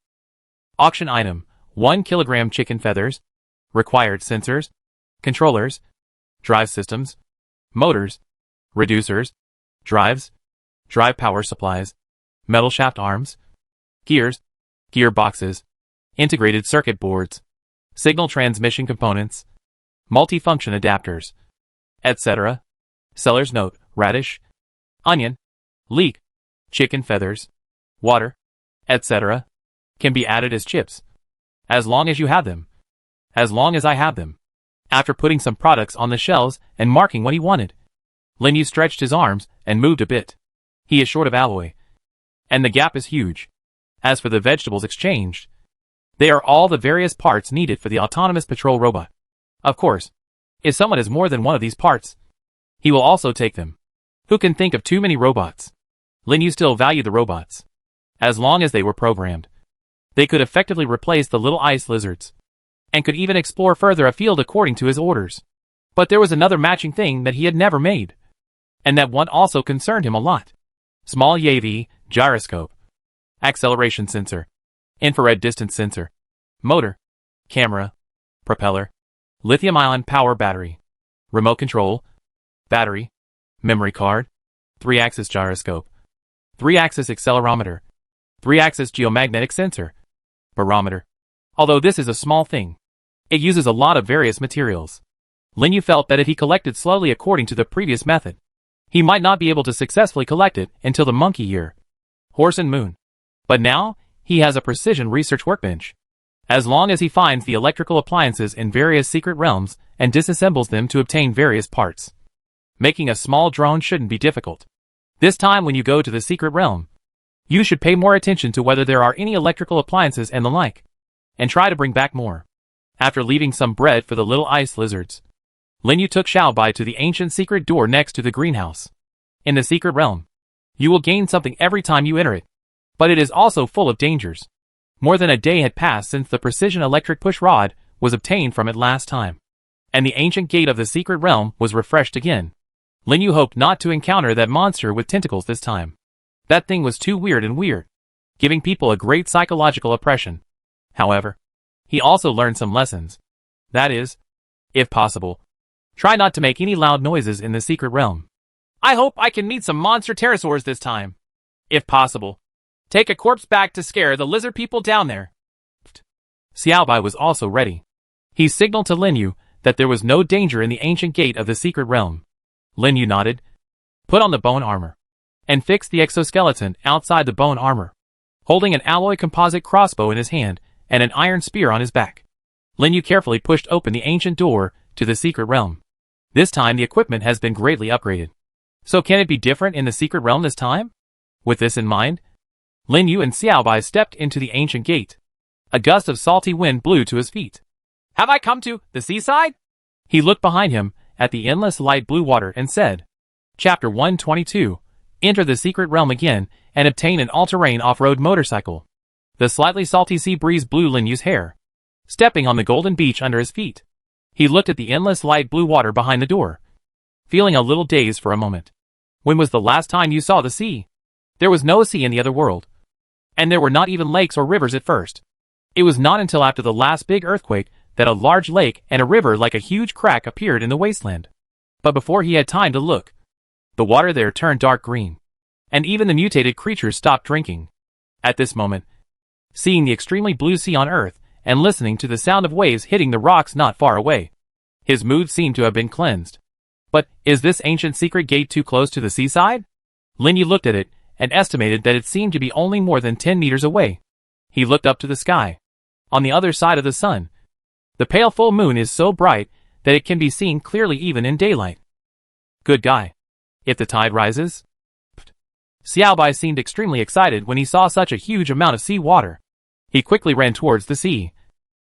[SPEAKER 1] Auction item, 1 kilogram chicken feathers. Required sensors, controllers, drive systems, motors, reducers, drives, drive power supplies, metal shaft arms, gears, gearboxes, integrated circuit boards, signal transmission components, multifunction adapters, etc. Seller's note, radish, onion, leek, chicken feathers, water, etc. can be added as chips, as long as you have them. as long as I have them. After putting some products on the shelves and marking what he wanted, Lin Yu stretched his arms and moved a bit. He is short of alloy, and the gap is huge. As for the vegetables exchanged, they are all the various parts needed for the autonomous patrol robot. Of course, if someone has more than one of these parts, he will also take them. Who can think of too many robots? Lin Yu still valued the robots. As long as they were programmed, they could effectively replace the little ice lizards, and could even explore further afield according to his orders. But there was another matching thing that he had never made, and that one also concerned him a lot. Small UAV, gyroscope, acceleration sensor, infrared distance sensor, motor, camera, propeller, lithium-ion power battery, remote control, battery, memory card, 3-axis gyroscope, 3-axis accelerometer, 3-axis geomagnetic sensor, barometer. Although this is a small thing, it uses a lot of various materials. Lin Yu felt that if he collected slowly according to the previous method, he might not be able to successfully collect it until the monkey year, horse and moon. But now, he has a precision research workbench. As long as he finds the electrical appliances in various secret realms and disassembles them to obtain various parts, making a small drone shouldn't be difficult. This time when you go to the secret realm, you should pay more attention to whether there are any electrical appliances and the like, and try to bring back more. After leaving some bread for the little ice lizards, Lin Yu took Xiaobai to the ancient secret door next to the greenhouse. In the secret realm, you will gain something every time you enter it, but it is also full of dangers. More than a day had passed since the precision electric push rod was obtained from it last time, and the ancient gate of the secret realm was refreshed again. Lin Yu hoped not to encounter that monster with tentacles this time. That thing was too weird, giving people a great psychological oppression. However, he also learned some lessons. That is, if possible, try not to make any loud noises in the secret realm. I hope I can meet some monster pterosaurs this time. If possible, take a corpse back to scare the lizard people down there. Xiaobai was also ready. He signaled to Lin Yu that there was no danger in the ancient gate of the secret realm. Lin Yu nodded, put on the bone armor, and fixed the exoskeleton outside the bone armor, holding an alloy composite crossbow in his hand and an iron spear on his back. Lin Yu carefully pushed open the ancient door to the secret realm. This time the equipment has been greatly upgraded. So can it be different in the secret realm this time? With this in mind, Lin Yu and Xiaobai stepped into the ancient gate. A gust of salty wind blew to his feet. Have I come to the seaside? He looked behind him at the endless light blue water and said, Chapter 122, Enter the secret realm again and obtain an all-terrain off-road motorcycle. The slightly salty sea breeze blew Lin Yu's hair, stepping on the golden beach under his feet. He looked at the endless light blue water behind the door, feeling a little dazed for a moment. When was the last time you saw the sea? There was no sea in the other world, and there were not even lakes or rivers at first. It was not until after the last big earthquake that a large lake and a river like a huge crack appeared in the wasteland. But before he had time to look, the water there turned dark green, and even the mutated creatures stopped drinking. At this moment, seeing the extremely blue sea on Earth and listening to the sound of waves hitting the rocks not far away, his mood seemed to have been cleansed. But is this ancient secret gate too close to the seaside? Lin Yu looked at it and estimated that it seemed to be only more than 10 meters away. He looked up to the sky. On the other side of the sun, the pale full moon is so bright that it can be seen clearly even in daylight. Good guy. If the tide rises? Xiaobai seemed extremely excited when he saw such a huge amount of sea water. He quickly ran towards the sea,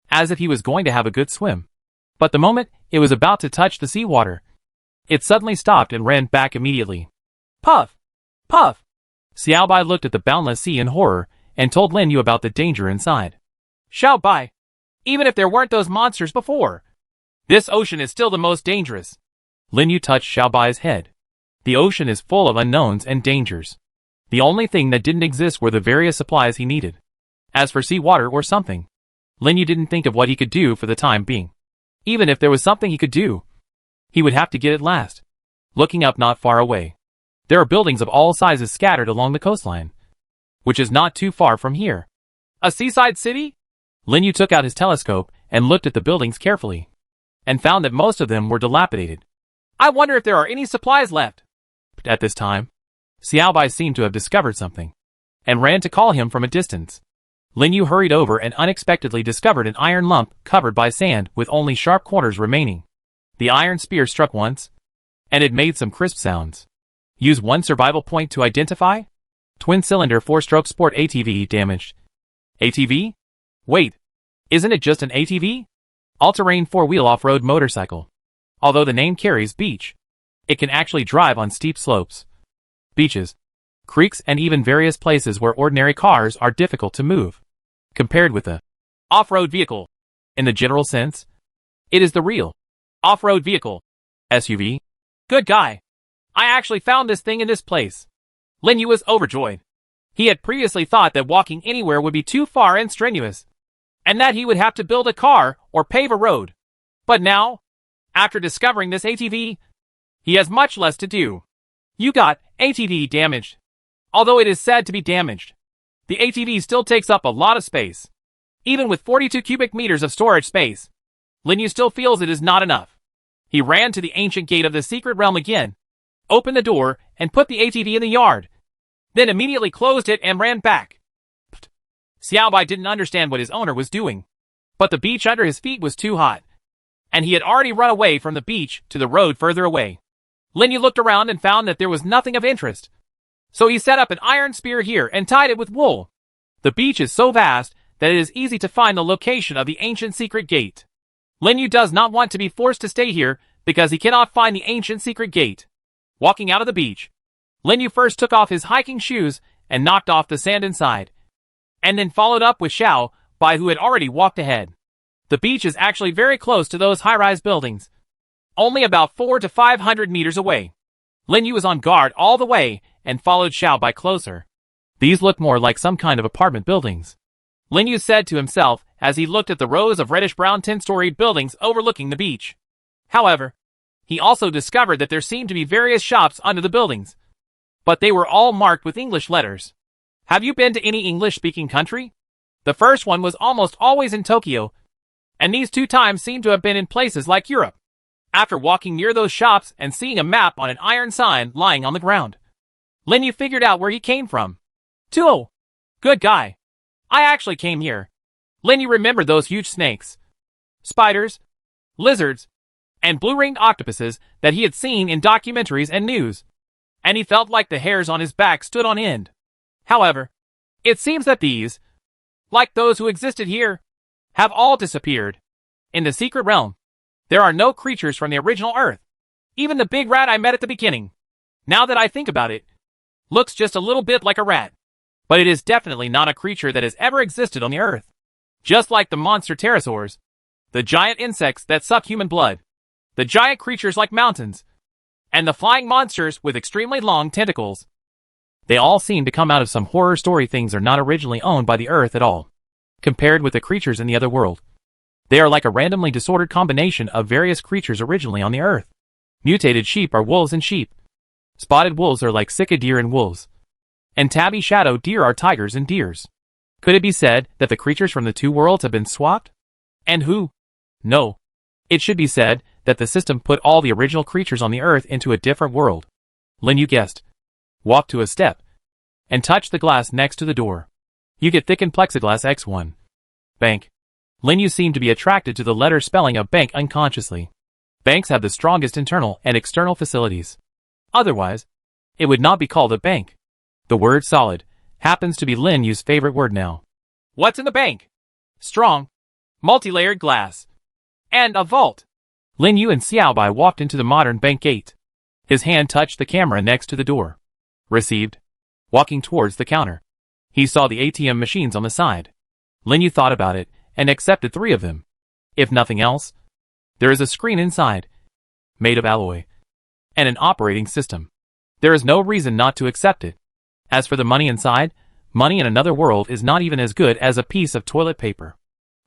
[SPEAKER 1] as if he was going to have a good swim. But the moment it was about to touch the sea water, it suddenly stopped and ran back immediately. Puff! Puff! Xiaobai looked at the boundless sea in horror and told Lin Yu about the danger inside. Xiaobai, even if there weren't those monsters before, this ocean is still the most dangerous. Lin Yu touched Xiaobai's head. The ocean is full of unknowns and dangers. The only thing that didn't exist were the various supplies he needed. As for seawater or something, Lin Yu didn't think of what he could do for the time being. Even if there was something he could do, he would have to get it last. Looking up not far away, there are buildings of all sizes scattered along the coastline, which is not too far from here. A seaside city? Lin Yu took out his telescope and looked at the buildings carefully, and found that most of them were dilapidated. I wonder if there are any supplies left. At this time, Xiaobai seemed to have discovered something, and ran to call him from a distance. Lin Yu hurried over and unexpectedly discovered an iron lump covered by sand with only sharp corners remaining. The iron spear struck once, and it made some crisp sounds. Use 1 survival point to identify. Twin-cylinder 4-stroke sport ATV damaged. ATV? Wait, isn't it just an ATV? All-terrain 4-wheel off-road motorcycle. Although the name carries beach, it can actually drive on steep slopes, beaches, creeks, and even various places where ordinary cars are difficult to move. Compared with a off-road vehicle, in the general sense, it is the real off-road vehicle. SUV. Good guy. I actually found this thing in this place. Lin Yu was overjoyed. He had previously thought that walking anywhere would be too far and strenuous, and that he would have to build a car or pave a road. But now, after discovering this ATV, he has much less to do. You got ATV damaged. Although it is said to be damaged, the ATV still takes up a lot of space. Even with 42 cubic meters of storage space, Lin Yu still feels it is not enough. He ran to the ancient gate of the secret realm again, opened the door, and put the ATV in the yard, then immediately closed it and ran back. Xiaobai didn't understand what his owner was doing, but the beach under his feet was too hot, and he had already run away from the beach to the road further away. Lin Yu looked around and found that there was nothing of interest, so he set up an iron spear here and tied it with wool. The beach is so vast that it is easy to find the location of the ancient secret gate. Lin Yu does not want to be forced to stay here because he cannot find the ancient secret gate. Walking out of the beach, Lin Yu first took off his hiking shoes and knocked off the sand inside, and then followed up with Xiaobai, who had already walked ahead. The beach is actually very close to those high-rise buildings, only about 400 to 500 meters away. Lin Yu was on guard all the way and followed Xiaobai closer. These look more like some kind of apartment buildings, Lin Yu said to himself as he looked at the rows of reddish-brown 10-storied buildings overlooking the beach. However, he also discovered that there seemed to be various shops under the buildings, but they were all marked with English letters. Have you been to any English-speaking country? The first one was almost always in Tokyo, and these 2 times seemed to have been in places like Europe. After walking near those shops and seeing a map on an iron sign lying on the ground, Lin Yu figured out where he came from. Tuo! Good guy. I actually came here. Lin Yu remembered those huge snakes, spiders, lizards, and blue-ringed octopuses that he had seen in documentaries and news, and he felt like the hairs on his back stood on end. However, it seems that these, like those who existed here, have all disappeared. In the secret realm, there are no creatures from the original Earth. Even the big rat I met at the beginning, now that I think about it, looks just a little bit like a rat. But it is definitely not a creature that has ever existed on the Earth. Just like the monster pterosaurs, the giant insects that suck human blood, the giant creatures like mountains, and the flying monsters with extremely long tentacles. They all seem to come out of some horror story. Things are not originally owned by the Earth at all, compared with the creatures in the other world. They are like a randomly disordered combination of various creatures originally on the Earth. Mutated sheep are wolves and sheep. Spotted wolves are like sika deer and wolves. And tabby shadow deer are tigers and deers. Could it be said that the creatures from the 2 worlds have been swapped? And who? No. It should be said that the system put all the original creatures on the Earth into a different world. Lin Yu guessed. Walk to a step, and touch the glass next to the door. You get thickened plexiglass X1. Bank. Lin Yu seemed to be attracted to the letter spelling of bank unconsciously. Banks have the strongest internal and external facilities. Otherwise, it would not be called a bank. The word solid happens to be Lin Yu's favorite word now. What's in the bank? Strong, multi-layered glass, and a vault. Lin Yu and Xiaobai walked into the modern bank gate. His hand touched the camera next to the door. Received. Walking towards the counter, he saw the ATM machines on the side. Lin Yu thought about it and accepted 3 of them. If nothing else, there is a screen inside, made of alloy, and an operating system. There is no reason not to accept it. As for the money inside, money in another world is not even as good as a piece of toilet paper.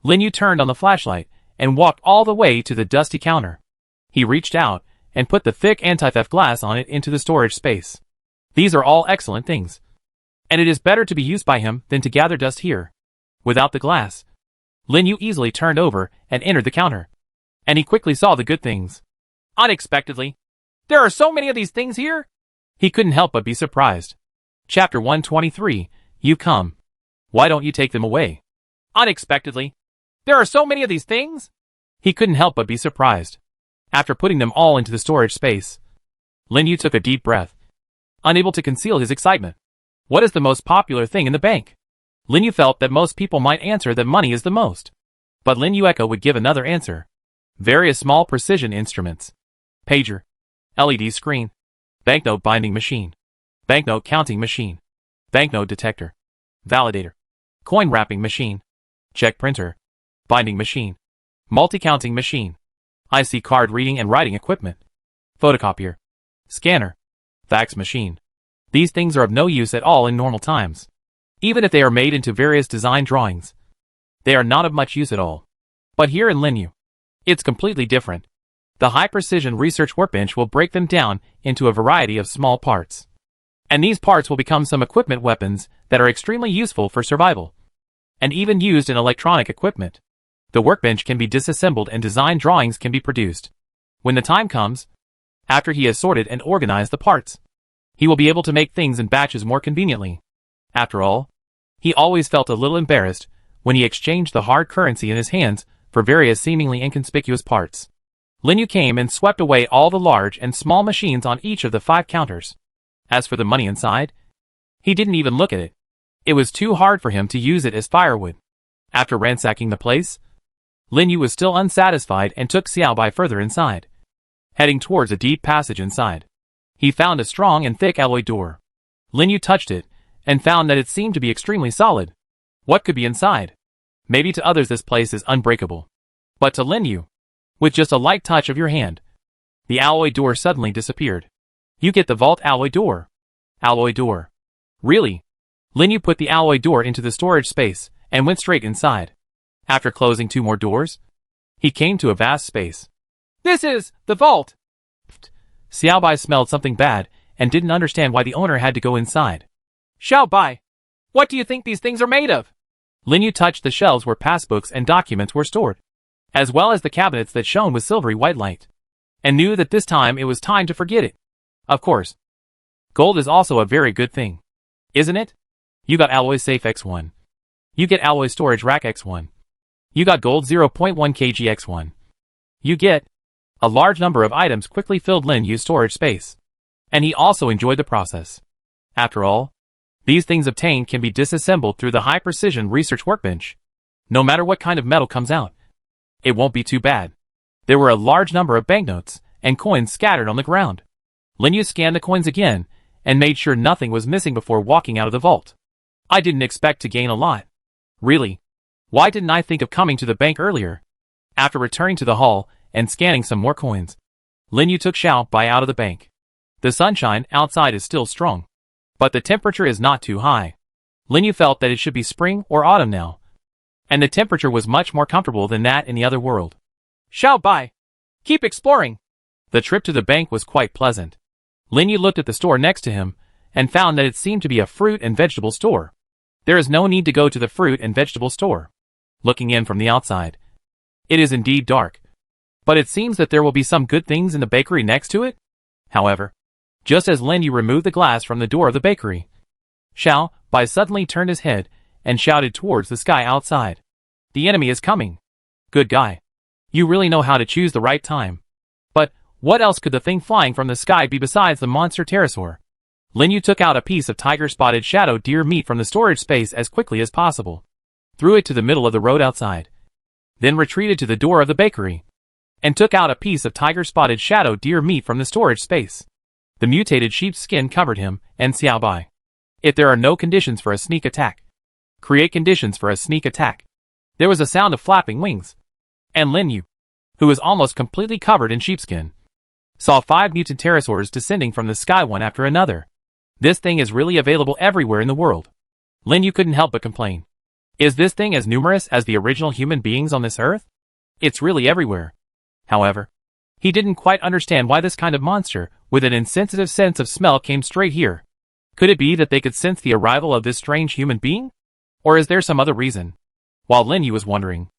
[SPEAKER 1] Lin Yu turned on the flashlight and walked all the way to the dusty counter. He reached out and put the thick anti-theft glass on it into the storage space. These are all excellent things, and it is better to be used by him than to gather dust here. Without the glass, Lin Yu easily turned over and entered the counter, and he quickly saw the good things. Unexpectedly, there are so many of these things here! He couldn't help but be surprised. Chapter 123, You Come. Why don't you take them away? Unexpectedly. There are so many of these things? He couldn't help but be surprised. After putting them all into the storage space, Lin Yu took a deep breath, unable to conceal his excitement. What is the most popular thing in the bank? Lin Yu felt that most people might answer that money is the most. But Lin Yu Echo would give another answer. Various small precision instruments. Pager. LED screen. Banknote binding machine. Banknote counting machine. Banknote detector. Validator. Coin wrapping machine. Check printer. Binding machine. Multi-counting machine. IC card reading and writing equipment. Photocopier. Scanner. Fax machine. These things are of no use at all in normal times. Even if they are made into various design drawings, they are not of much use at all. But here in Lin Yu, it's completely different. The high-precision research workbench will break them down into a variety of small parts. And these parts will become some equipment weapons that are extremely useful for survival. And even used in electronic equipment. The workbench can be disassembled and design drawings can be produced. When the time comes, after he has sorted and organized the parts, he will be able to make things in batches more conveniently. After all, he always felt a little embarrassed when he exchanged the hard currency in his hands for various seemingly inconspicuous parts. Lin Yu came and swept away all the large and small machines on each of the 5 counters. As for the money inside, he didn't even look at it. It was too hard for him to use it as firewood. After ransacking the place, Lin Yu was still unsatisfied and took Xiaobai further inside. Heading towards a deep passage inside, he found a strong and thick alloy door. Lin Yu touched it and found that it seemed to be extremely solid. What could be inside? Maybe to others this place is unbreakable. But to Lin Yu, with just a light touch of your hand, the alloy door suddenly disappeared. You get the vault alloy door. Alloy door. Really? Lin Yu put the alloy door into the storage space and went straight inside. After closing 2 more doors, he came to a vast space. This is the vault! Xiaobai smelled something bad and didn't understand why the owner had to go inside. Xiaobai, what do you think these things are made of? Lin Yu touched the shelves where passbooks and documents were stored, as well as the cabinets that shone with silvery white light, and knew that this time it was time to forget it. Of course. Gold is also a very good thing. Isn't it? You got alloy safe X1. You get alloy storage rack X1. You got gold 0.1 kg X1. You get... A large number of items quickly filled Lin Yu's storage space. And he also enjoyed the process. After all, these things obtained can be disassembled through the high-precision research workbench. No matter what kind of metal comes out, it won't be too bad. There were a large number of banknotes and coins scattered on the ground. Lin Yu scanned the coins again and made sure nothing was missing before walking out of the vault. I didn't expect to gain a lot. Really? Why didn't I think of coming to the bank earlier? After returning to the hall and scanning some more coins, Lin Yu took Xiaobai out of the bank. The sunshine outside is still strong, but the temperature is not too high. Lin Yu felt that it should be spring or autumn now, and the temperature was much more comfortable than that in the other world. Xiaobai, keep exploring. The trip to the bank was quite pleasant. Lin Yu looked at the store next to him and found that it seemed to be a fruit and vegetable store. There is no need to go to the fruit and vegetable store. Looking in from the outside, it is indeed dark. But it seems that there will be some good things in the bakery next to it. However, just as Lin Yu removed the glass from the door of the bakery, Xiaobai suddenly turned his head and shouted towards the sky outside. The enemy is coming. Good guy. You really know how to choose the right time. But what else could the thing flying from the sky be besides the monster pterosaur? Lin Yu took out a piece of tiger-spotted shadow deer meat from the storage space as quickly as possible, threw it to the middle of the road outside, then retreated to the door of the bakery, and took out a piece of tiger-spotted shadow deer meat from the storage space. The mutated sheep's skin covered him and Xiaobai. If there are no conditions for a sneak attack, create conditions for a sneak attack. There was a sound of flapping wings, and Lin Yu, who was almost completely covered in sheepskin, saw 5 mutant pterosaurs descending from the sky one after another. This thing is really available everywhere in the world. Lin Yu couldn't help but complain. Is this thing as numerous as the original human beings on this earth? It's really everywhere. However, he didn't quite understand why this kind of monster, with an insensitive sense of smell, came straight here. Could it be that they could sense the arrival of this strange human being? Or is there some other reason? While Lin Yu was wondering,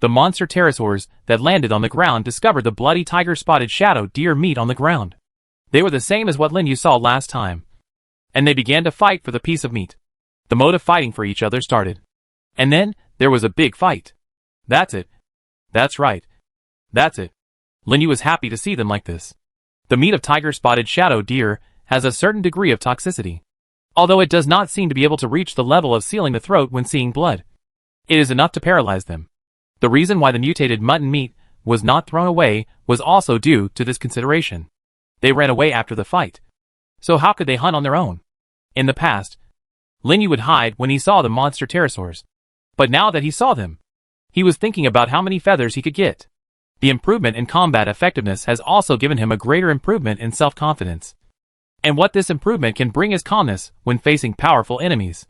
[SPEAKER 1] the monster pterosaurs that landed on the ground discovered the bloody tiger-spotted shadow deer meat on the ground. They were the same as what Lin Yu saw last time, and they began to fight for the piece of meat. The mode of fighting for each other started. And then, there was a big fight. That's it. That's right. That's it. Linyu was happy to see them like this. The meat of tiger-spotted shadow deer has a certain degree of toxicity. Although it does not seem to be able to reach the level of sealing the throat when seeing blood. It is enough to paralyze them. The reason why the mutated mutton meat was not thrown away was also due to this consideration. They ran away after the fight. So how could they hunt on their own? In the past, Linyu would hide when he saw the monster pterosaurs. But now that he saw them, he was thinking about how many feathers he could get. The improvement in combat effectiveness has also given him a greater improvement in self-confidence. And what this improvement can bring is calmness when facing powerful enemies.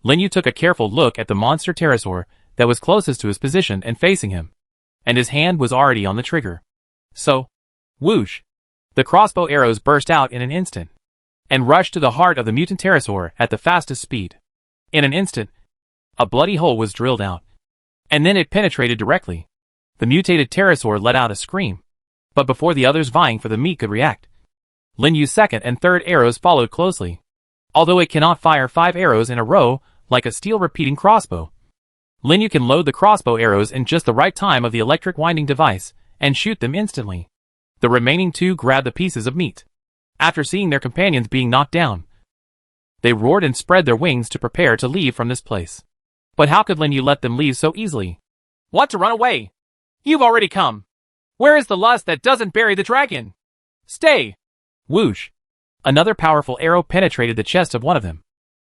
[SPEAKER 1] Linyu took a careful look at the monster pterosaur that was closest to his position and facing him. And his hand was already on the trigger. So, whoosh! The crossbow arrows burst out in an instant, and rushed to the heart of the mutant pterosaur at the fastest speed. In an instant, a bloody hole was drilled out. And then it penetrated directly. The mutated pterosaur let out a scream. But before the others vying for the meat could react, Linyu's second and third arrows followed closely. Although it cannot fire 5 arrows in a row like a steel repeating crossbow, Linyu can load the crossbow arrows in just the right time of the electric winding device and shoot them instantly. The remaining 2 grabbed the pieces of meat. After seeing their companions being knocked down, they roared and spread their wings to prepare to leave from this place. But how could Linyu let them leave so easily? Want to run away? You've already come. Where is the lust that doesn't bury the dragon? Stay! Whoosh! Another powerful arrow penetrated the chest of one of them,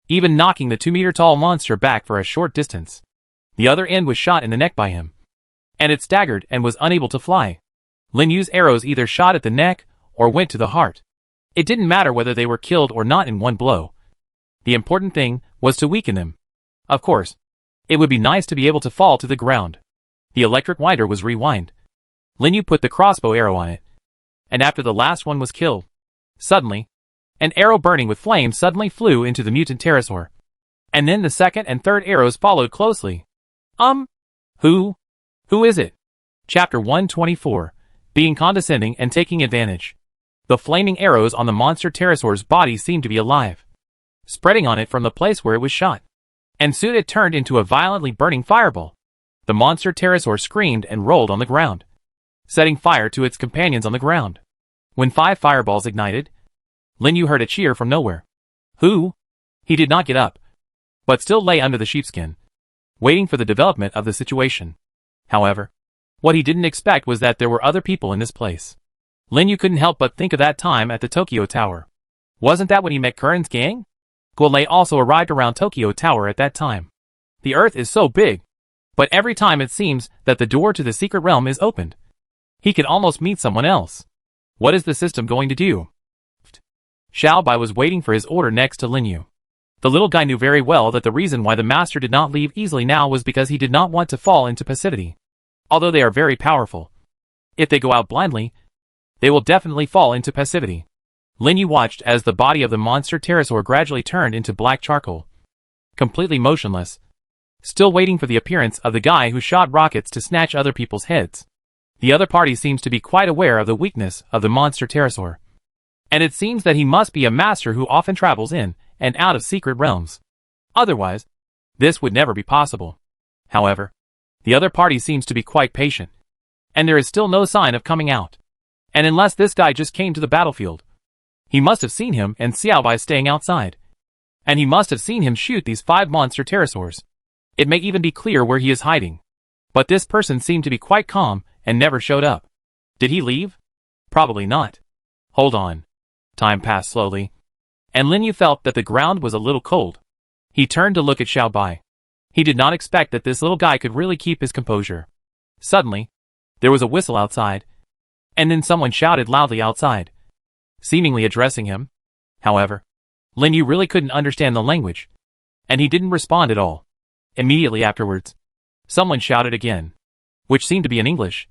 [SPEAKER 1] even knocking the 2-meter-tall monster back for a short distance. The other end was shot in the neck by him, and it staggered and was unable to fly. Linyu's arrows either shot at the neck or went to the heart. It didn't matter whether they were killed or not in one blow. The important thing was to weaken them. Of course, it would be nice to be able to fall to the ground. The electric winder was rewind. Linyu put the crossbow arrow on it, and after the last one was killed, suddenly, an arrow burning with flames suddenly flew into the mutant pterosaur. And then the second and third arrows followed closely. Who is it? Chapter 124, Being Condescending and Taking Advantage. The flaming arrows on the monster pterosaur's body seemed to be alive, spreading on it from the place where it was shot. And soon it turned into a violently burning fireball. The monster pterosaur screamed and rolled on the ground, setting fire to its companions on the ground. When 5 fireballs ignited, Linyu heard a cheer from nowhere. Who? He did not get up, but still lay under the sheepskin, waiting for the development of the situation. However, what he didn't expect was that there were other people in this place. Linyu couldn't help but think of that time at the Tokyo Tower. Wasn't that when he met Curran's gang? Guolei also arrived around Tokyo Tower at that time. The Earth is so big, but every time it seems that the door to the secret realm is opened. He could almost meet someone else. What is the system going to do? Xiao Bai was waiting for his order next to Linyu. The little guy knew very well that the reason why the master did not leave easily now was because he did not want to fall into passivity. Although they are very powerful, if they go out blindly, they will definitely fall into passivity. Linyu watched as the body of the monster pterosaur gradually turned into black charcoal, completely motionless, still waiting for the appearance of the guy who shot rockets to snatch other people's heads. The other party seems to be quite aware of the weakness of the monster pterosaur, and it seems that he must be a master who often travels in and out of secret realms. Otherwise, this would never be possible. However, the other party seems to be quite patient, and there is still no sign of coming out. And unless this guy just came to the battlefield, he must have seen him and Xiao Bai staying outside. And he must have seen him shoot these 5 monster pterosaurs. It may even be clear where he is hiding. But this person seemed to be quite calm and never showed up. Did he leave? Probably not. Hold on. Time passed slowly, and Linyu felt that the ground was a little cold. He turned to look at Xiao Bai. He did not expect that this little guy could really keep his composure. Suddenly, there was a whistle outside, and then someone shouted loudly outside, seemingly addressing him. However, Linyu really couldn't understand the language, and he didn't respond at all. Immediately afterwards, someone shouted again, which seemed to be in English,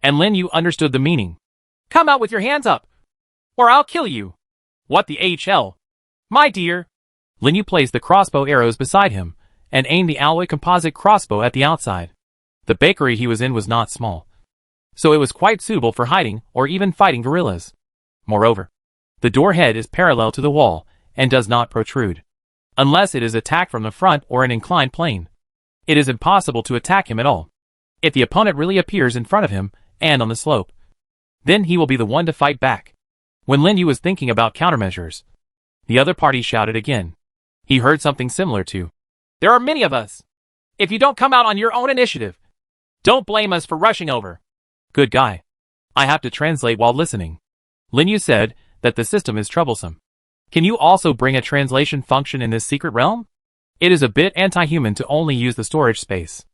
[SPEAKER 1] and Linyu understood the meaning. Come out with your hands up, or I'll kill you. What the HL? My dear. Linyu placed the crossbow arrows beside him, and aimed the alloy composite crossbow at the outside. The bakery he was in was not small, so it was quite suitable for hiding or even fighting guerrillas. Moreover, the door head is parallel to the wall and does not protrude. Unless it is attacked from the front or an inclined plane, it is impossible to attack him at all. If the opponent really appears in front of him and on the slope, then he will be the one to fight back. When Lin Yu was thinking about countermeasures, the other party shouted again. He heard something similar to, "There are many of us. If you don't come out on your own initiative, don't blame us for rushing over." Good guy. I have to translate while listening. Lin Yu said that the system is troublesome. Can you also bring a translation function in this secret realm? It is a bit anti-human to only use the storage space.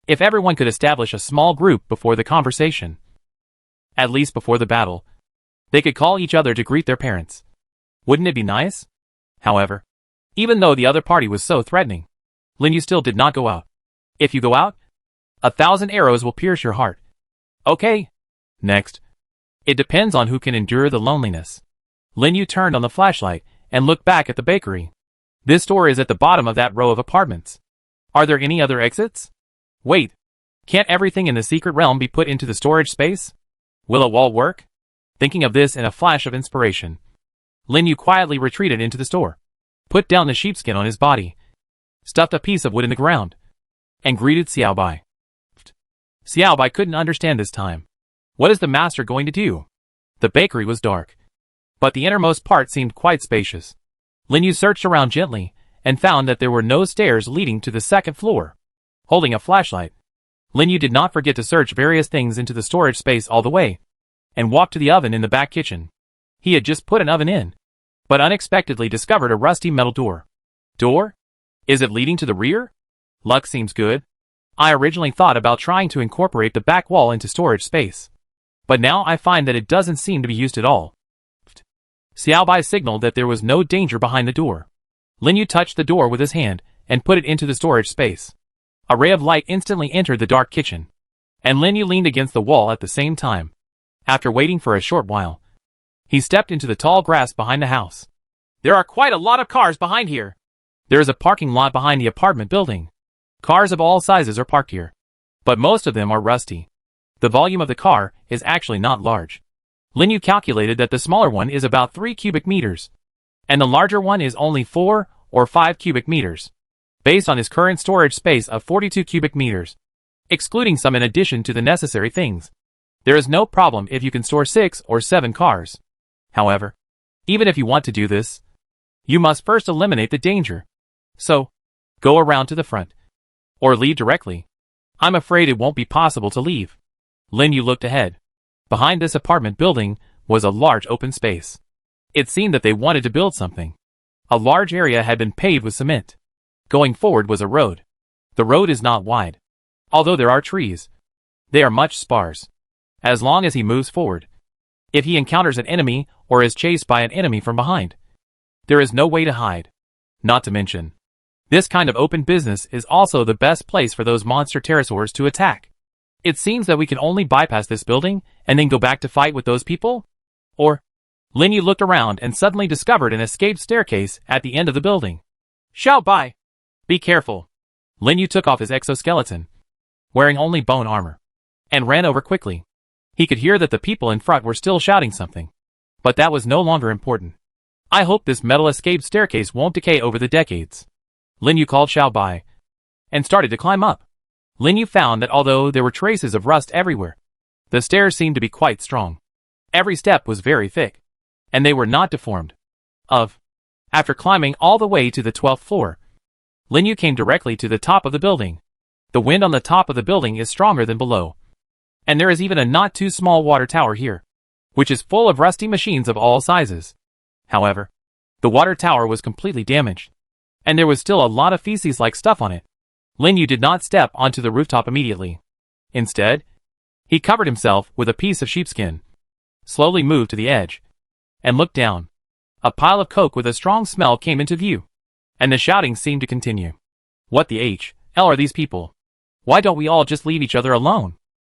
[SPEAKER 1] If everyone could establish a small group before the conversation, at least before the battle, they could call each other to greet their parents. Wouldn't it be nice? However, even though the other party was so threatening, Lin Yu still did not go out. If you go out, 1,000 arrows will pierce your heart. Okay. Next. It depends on who can endure the loneliness. Lin Yu turned on the flashlight and looked back at the bakery. This store is at the bottom of that row of apartments. Are there any other exits? Wait. Can't everything in the secret realm be put into the storage space? Will a wall work? Thinking of this in a flash of inspiration, Lin Yu quietly retreated into the store, put down the sheepskin on his body, stuffed a piece of wood in the ground, and greeted Xiaobai. Xiaobai couldn't understand this time. What is the master going to do? The bakery was dark, but the innermost part seemed quite spacious. Lin Yu searched around gently and found that there were no stairs leading to the second floor. Holding a flashlight, Lin Yu did not forget to search various things into the storage space all the way, and walked to the oven in the back kitchen. He had just put an oven in, but unexpectedly discovered a rusty metal door. Door? Is it leading to the rear? Luck seems good. I originally thought about trying to incorporate the back wall into storage space, but now I find that it doesn't seem to be used at all. Xiaobai signaled that there was no danger behind the door. Lin Yu touched the door with his hand and put it into the storage space. A ray of light instantly entered the dark kitchen, and Lin Yu leaned against the wall at the same time. After waiting for a short while, he stepped into the tall grass behind the house. There are quite a lot of cars behind here. There is a parking lot behind the apartment building. Cars of all sizes are parked here, but most of them are rusty. The volume of the car is actually not large. Lin Yu calculated that the smaller one is about 3 cubic meters, and the larger one is only 4 or 5 cubic meters, based on his current storage space of 42 cubic meters, excluding some in addition to the necessary things. There is no problem if you can store 6 or 7 cars. However, even if you want to do this, you must first eliminate the danger. So, go around to the front. Or leave directly. I'm afraid it won't be possible to leave. Lin Yu looked ahead. Behind this apartment building was a large open space. It seemed that they wanted to build something. A large area had been paved with cement. Going forward was a road. The road is not wide. Although there are trees, they are much sparse. As long as he moves forward, if he encounters an enemy or is chased by an enemy from behind, there is no way to hide. Not to mention, this kind of open business is also the best place for those monster pterosaurs to attack. It seems that we can only bypass this building and then go back to fight with those people? Or, Lin Yu looked around and suddenly discovered an escape staircase at the end of the building. Xiaobai! Be careful. Lin Yu took off his exoskeleton, wearing only bone armor, and ran over quickly. He could hear that the people in front were still shouting something, but that was no longer important. I hope this metal escape staircase won't decay over the decades. Lin Yu called Xiaobai and started to climb up. Lin Yu found that although there were traces of rust everywhere, the stairs seemed to be quite strong. Every step was very thick, and they were not deformed. After climbing all the way to the 12th floor, Lin Yu came directly to the top of the building. The wind on the top of the building is stronger than below, and there is even a not too small water tower here, which is full of rusty machines of all sizes. However, the water tower was completely damaged, and there was still a lot of feces-like stuff on it. Lin Yu did not step onto the rooftop immediately. Instead, he covered himself with a piece of sheepskin, slowly moved to the edge, and looked down. A pile of coke with a strong smell came into view, and the shouting seemed to continue. What the hell are these people? Why don't we all just leave each other alone?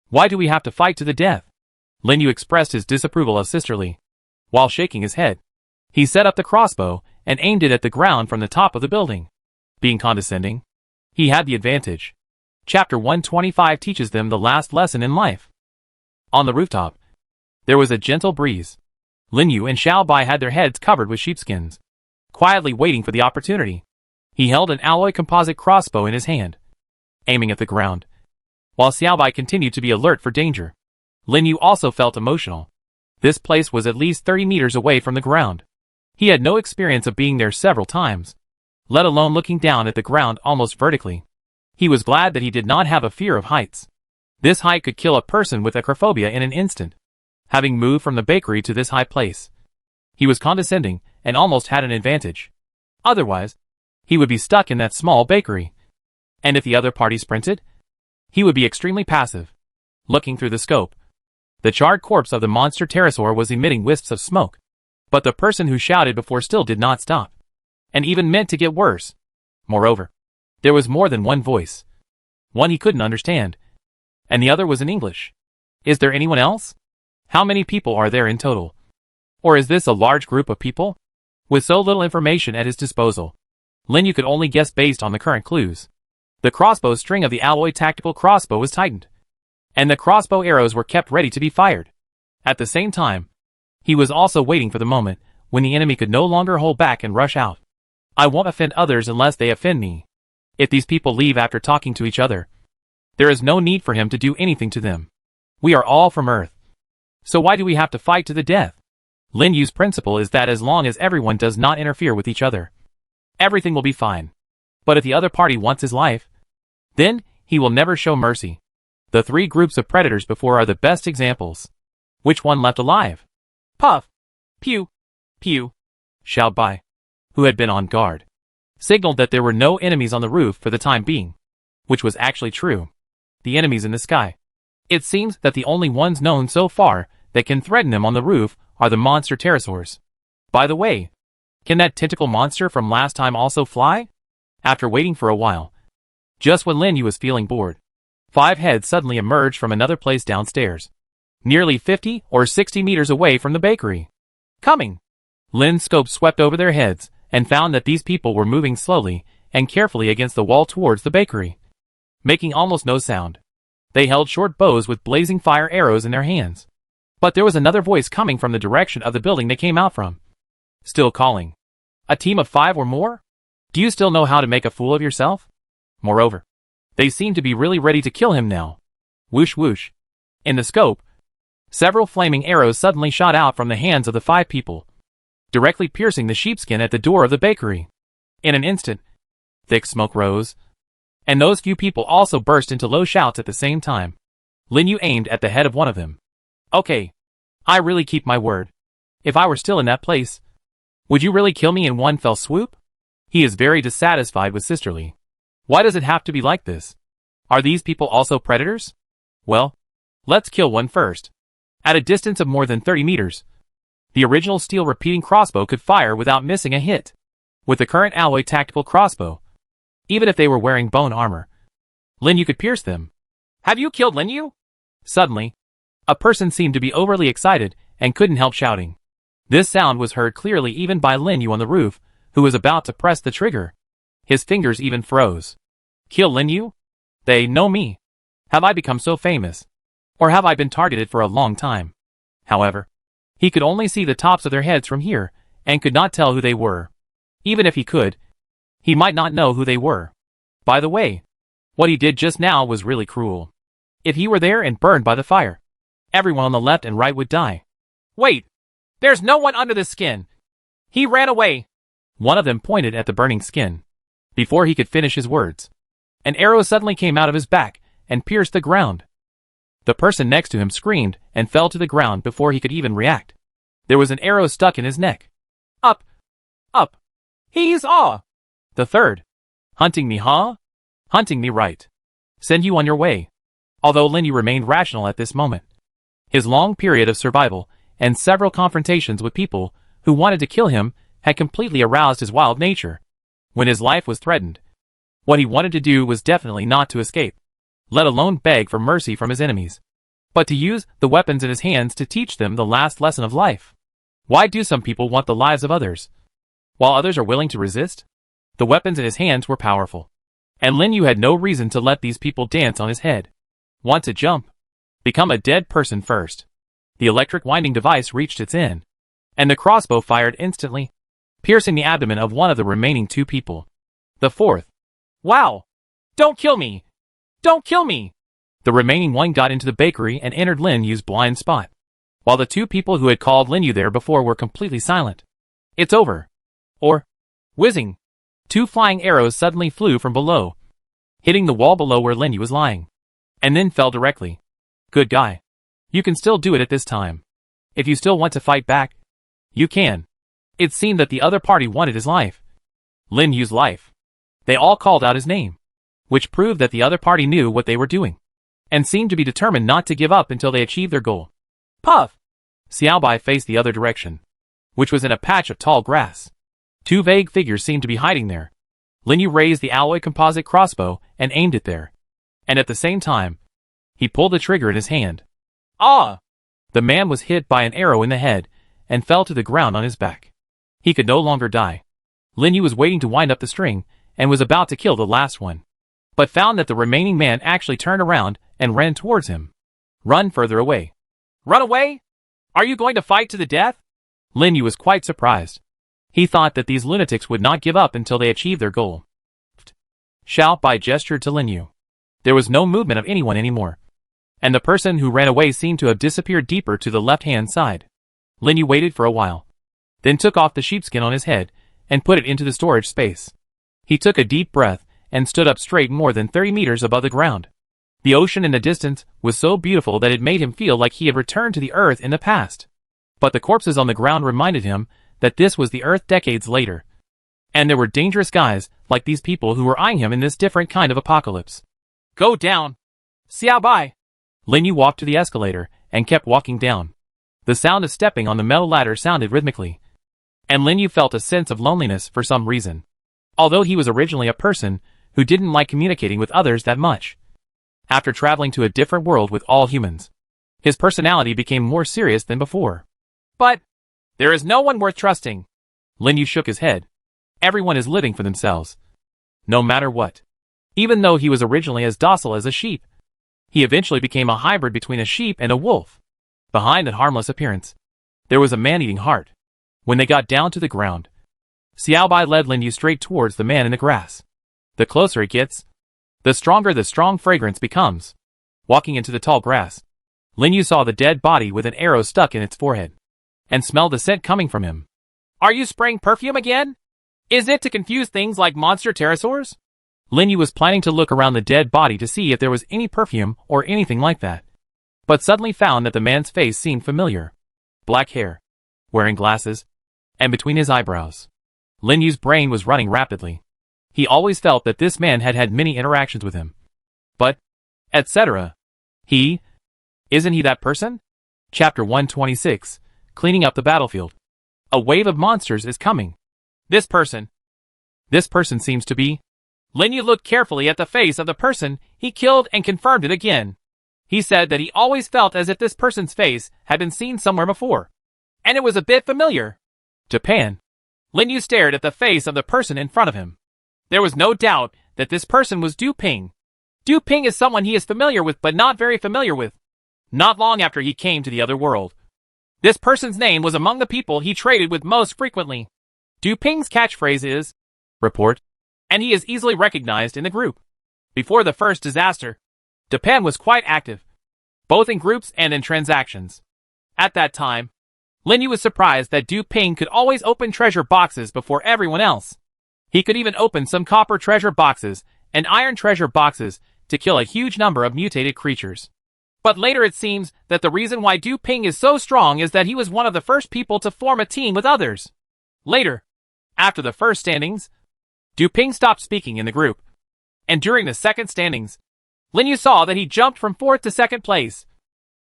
[SPEAKER 1] Why do we have to fight to the death? Lin Yu expressed his disapproval of sisterly, while shaking his head. He set up the crossbow and aimed it at the ground from the top of the building. Being condescending, he had the advantage. Chapter 125 teaches them the last lesson in life. On the rooftop, there was a gentle breeze. Lin Yu and Xiaobai had their heads covered with sheepskins, quietly waiting for the opportunity. He held an alloy composite crossbow in his hand, aiming at the ground, while Xiaobai continued to be alert for danger. Lin Yu also felt emotional. This place was at least 30 meters away from the ground. He had no experience of being there several times, let alone looking down at the ground almost vertically. He was glad that he did not have a fear of heights. This height could kill a person with acrophobia in an instant. Having moved from the bakery to this high place, he was condescending and almost had an advantage. Otherwise, he would be stuck in that small bakery. And if the other party sprinted, he would be extremely passive. Looking through the scope, the charred corpse of the monster pterosaur was emitting wisps of smoke. But the person who shouted before still did not stop, and even meant to get worse. Moreover, there was more than one voice. One he couldn't understand, and the other was in English. Is there anyone else? How many people are there in total? Or is this a large group of people? With so little information at his disposal, Lin Yu could only guess based on the current clues. The crossbow string of the alloy tactical crossbow was tightened, and the crossbow arrows were kept ready to be fired. At the same time, he was also waiting for the moment when the enemy could no longer hold back and rush out. I won't offend others unless they offend me. If these people leave after talking to each other, there is no need for him to do anything to them. We are all from Earth. So why do we have to fight to the death? Lin Yu's principle is that as long as everyone does not interfere with each other, everything will be fine. But if the other party wants his life, then he will never show mercy. The three groups of predators before are the best examples. Which one left alive? Puff, pew, pew. Xiaobai, who had been on guard, signaled that there were no enemies on the roof for the time being, which was actually true. The enemies in the sky. It seems that the only ones known so far that can threaten him on the roof are the monster pterosaurs. By the way, can that tentacle monster from last time also fly? After waiting for a while, just when Lin Yu was feeling bored, 5 heads suddenly emerged from another place downstairs, nearly 50 or 60 meters away from the bakery. Coming! Lin's scope swept over their heads and found that these people were moving slowly and carefully against the wall towards the bakery, making almost no sound. They held short bows with blazing fire arrows in their hands. But there was another voice coming from the direction of the building they came out from, still calling. A team of 5 or more? Do you still know how to make a fool of yourself? Moreover, they seem to be really ready to kill him now. Whoosh whoosh. In the scope, several flaming arrows suddenly shot out from the hands of the 5 people, directly piercing the sheepskin at the door of the bakery. In an instant, thick smoke rose, and those few people also burst into low shouts at the same time. Lin Yu aimed at the head of one of them. Okay, I really keep my word. If I were still in that place, would you really kill me in one fell swoop? He is very dissatisfied with Sisterly. Why does it have to be like this? Are these people also predators? Well, let's kill one first. At a distance of more than 30 meters, the original steel repeating crossbow could fire without missing a hit. With the current alloy tactical crossbow, even if they were wearing bone armor, Lin Yu could pierce them. Have you killed Lin Yu? Suddenly, a person seemed to be overly excited and couldn't help shouting. This sound was heard clearly even by Lin Yu on the roof, who was about to press the trigger. His fingers even froze. Kill Lin Yu? They know me. Have I become so famous? Or have I been targeted for a long time? However, he could only see the tops of their heads from here, and could not tell who they were. Even if he could, he might not know who they were. By the way, what he did just now was really cruel. If he were there and burned by the fire, everyone on the left and right would die. Wait! There's no one under the skin! He ran away! One of them pointed at the burning skin. Before he could finish his words, an arrow suddenly came out of his back and pierced the ground. The person next to him screamed and fell to the ground before he could even react. There was an arrow stuck in his neck. Up! Up! He's The third. Hunting me, huh? Hunting me, right. Send you on your way. Although Lin Yu remained rational at this moment, his long period of survival and several confrontations with people who wanted to kill him had completely aroused his wild nature. When his life was threatened, what he wanted to do was definitely not to escape, let alone beg for mercy from his enemies, but to use the weapons in his hands to teach them the last lesson of life. Why do some people want the lives of others, while others are willing to resist? The weapons in his hands were powerful, and Lin Yu had no reason to let these people dance on his head. Want to jump? Become a dead person first. The electric winding device reached its end, and the crossbow fired instantly, piercing the abdomen of one of the remaining 2 people. The fourth. Wow! Don't kill me! Don't kill me! The remaining one got into the bakery and entered Lin Yu's blind spot, while the two people who had called Lin Yu there before were completely silent. It's over. Or, whizzing, two flying arrows suddenly flew from below, hitting the wall below where Lin Yu was lying, and then fell directly. Good guy. You can still do it at this time. If you still want to fight back, you can. It seemed that the other party wanted his life. Lin Yu's life. They all called out his name, which proved that the other party knew what they were doing, and seemed to be determined not to give up until they achieved their goal. Puff! Xiaobai faced the other direction, which was in a patch of tall grass. Two vague figures seemed to be hiding there. Lin Yu raised the alloy composite crossbow and aimed it there, and at the same time, he pulled the trigger in his hand. Ah! The man was hit by an arrow in the head and fell to the ground on his back. He could no longer die. Lin Yu was waiting to wind up the string and was about to kill the last one, but found that the remaining man actually turned around and ran towards him. Run further away. Run away? Are you going to fight to the death? Lin Yu was quite surprised. He thought that these lunatics would not give up until they achieved their goal. Xiaobai gestured to Lin Yu. There was no movement of anyone anymore, and the person who ran away seemed to have disappeared deeper to the left-hand side. Lin Yu waited for a while, then took off the sheepskin on his head and put it into the storage space. He took a deep breath and stood up straight more than 30 meters above the ground. The ocean in the distance was so beautiful that it made him feel like he had returned to the earth in the past. But the corpses on the ground reminded him that this was the earth decades later, and there were dangerous guys like these people who were eyeing him in this different kind of apocalypse. Go down! Xiaobai! Lin Yu walked to the escalator and kept walking down. The sound of stepping on the metal ladder sounded rhythmically, and Lin Yu felt a sense of loneliness for some reason. Although he was originally a person who didn't like communicating with others that much, after traveling to a different world with all humans, his personality became more serious than before. But there is no one worth trusting. Lin Yu shook his head. Everyone is living for themselves, no matter what. Even though he was originally as docile as a sheep, he eventually became a hybrid between a sheep and a wolf. Behind a harmless appearance, there was a man-eating heart. When they got down to the ground, Xiaobai led Lin Yu straight towards the man in the grass. The closer it gets, the stronger the strong fragrance becomes. Walking into the tall grass, Lin Yu saw the dead body with an arrow stuck in its forehead, and smelled the scent coming from him. Are you spraying perfume again? Is it to confuse things like monster pterosaurs? Lin Yu was planning to look around the dead body to see if there was any perfume or anything like that, but suddenly found that the man's face seemed familiar. Black hair, wearing glasses, and between his eyebrows. Lin Yu's brain was running rapidly. He always felt that this man had had many interactions with him. But, etc. Isn't he that person? Chapter 126, Cleaning Up the Battlefield. A wave of monsters is coming. This person seems to be... Lin Yu looked carefully at the face of the person he killed and confirmed it again. He said that he always felt as if this person's face had been seen somewhere before, and it was a bit familiar. Japan. Lin Yu stared at the face of the person in front of him. There was no doubt that this person was Du Ping. Du Ping is someone he is familiar with but not very familiar with. Not long after he came to the other world, this person's name was among the people he traded with most frequently. Du Ping's catchphrase is, report, and he is easily recognized in the group. Before the first disaster, Japan was quite active, both in groups and in transactions. At that time, Lin Yu was surprised that Du Ping could always open treasure boxes before everyone else. He could even open some copper treasure boxes and iron treasure boxes to kill a huge number of mutated creatures. But later it seems that the reason why Du Ping is so strong is that he was one of the first people to form a team with others. Later, after the first standings, Du Ping stopped speaking in the group, and during the second standings, Lin Yu saw that he jumped from 4th to 2nd place,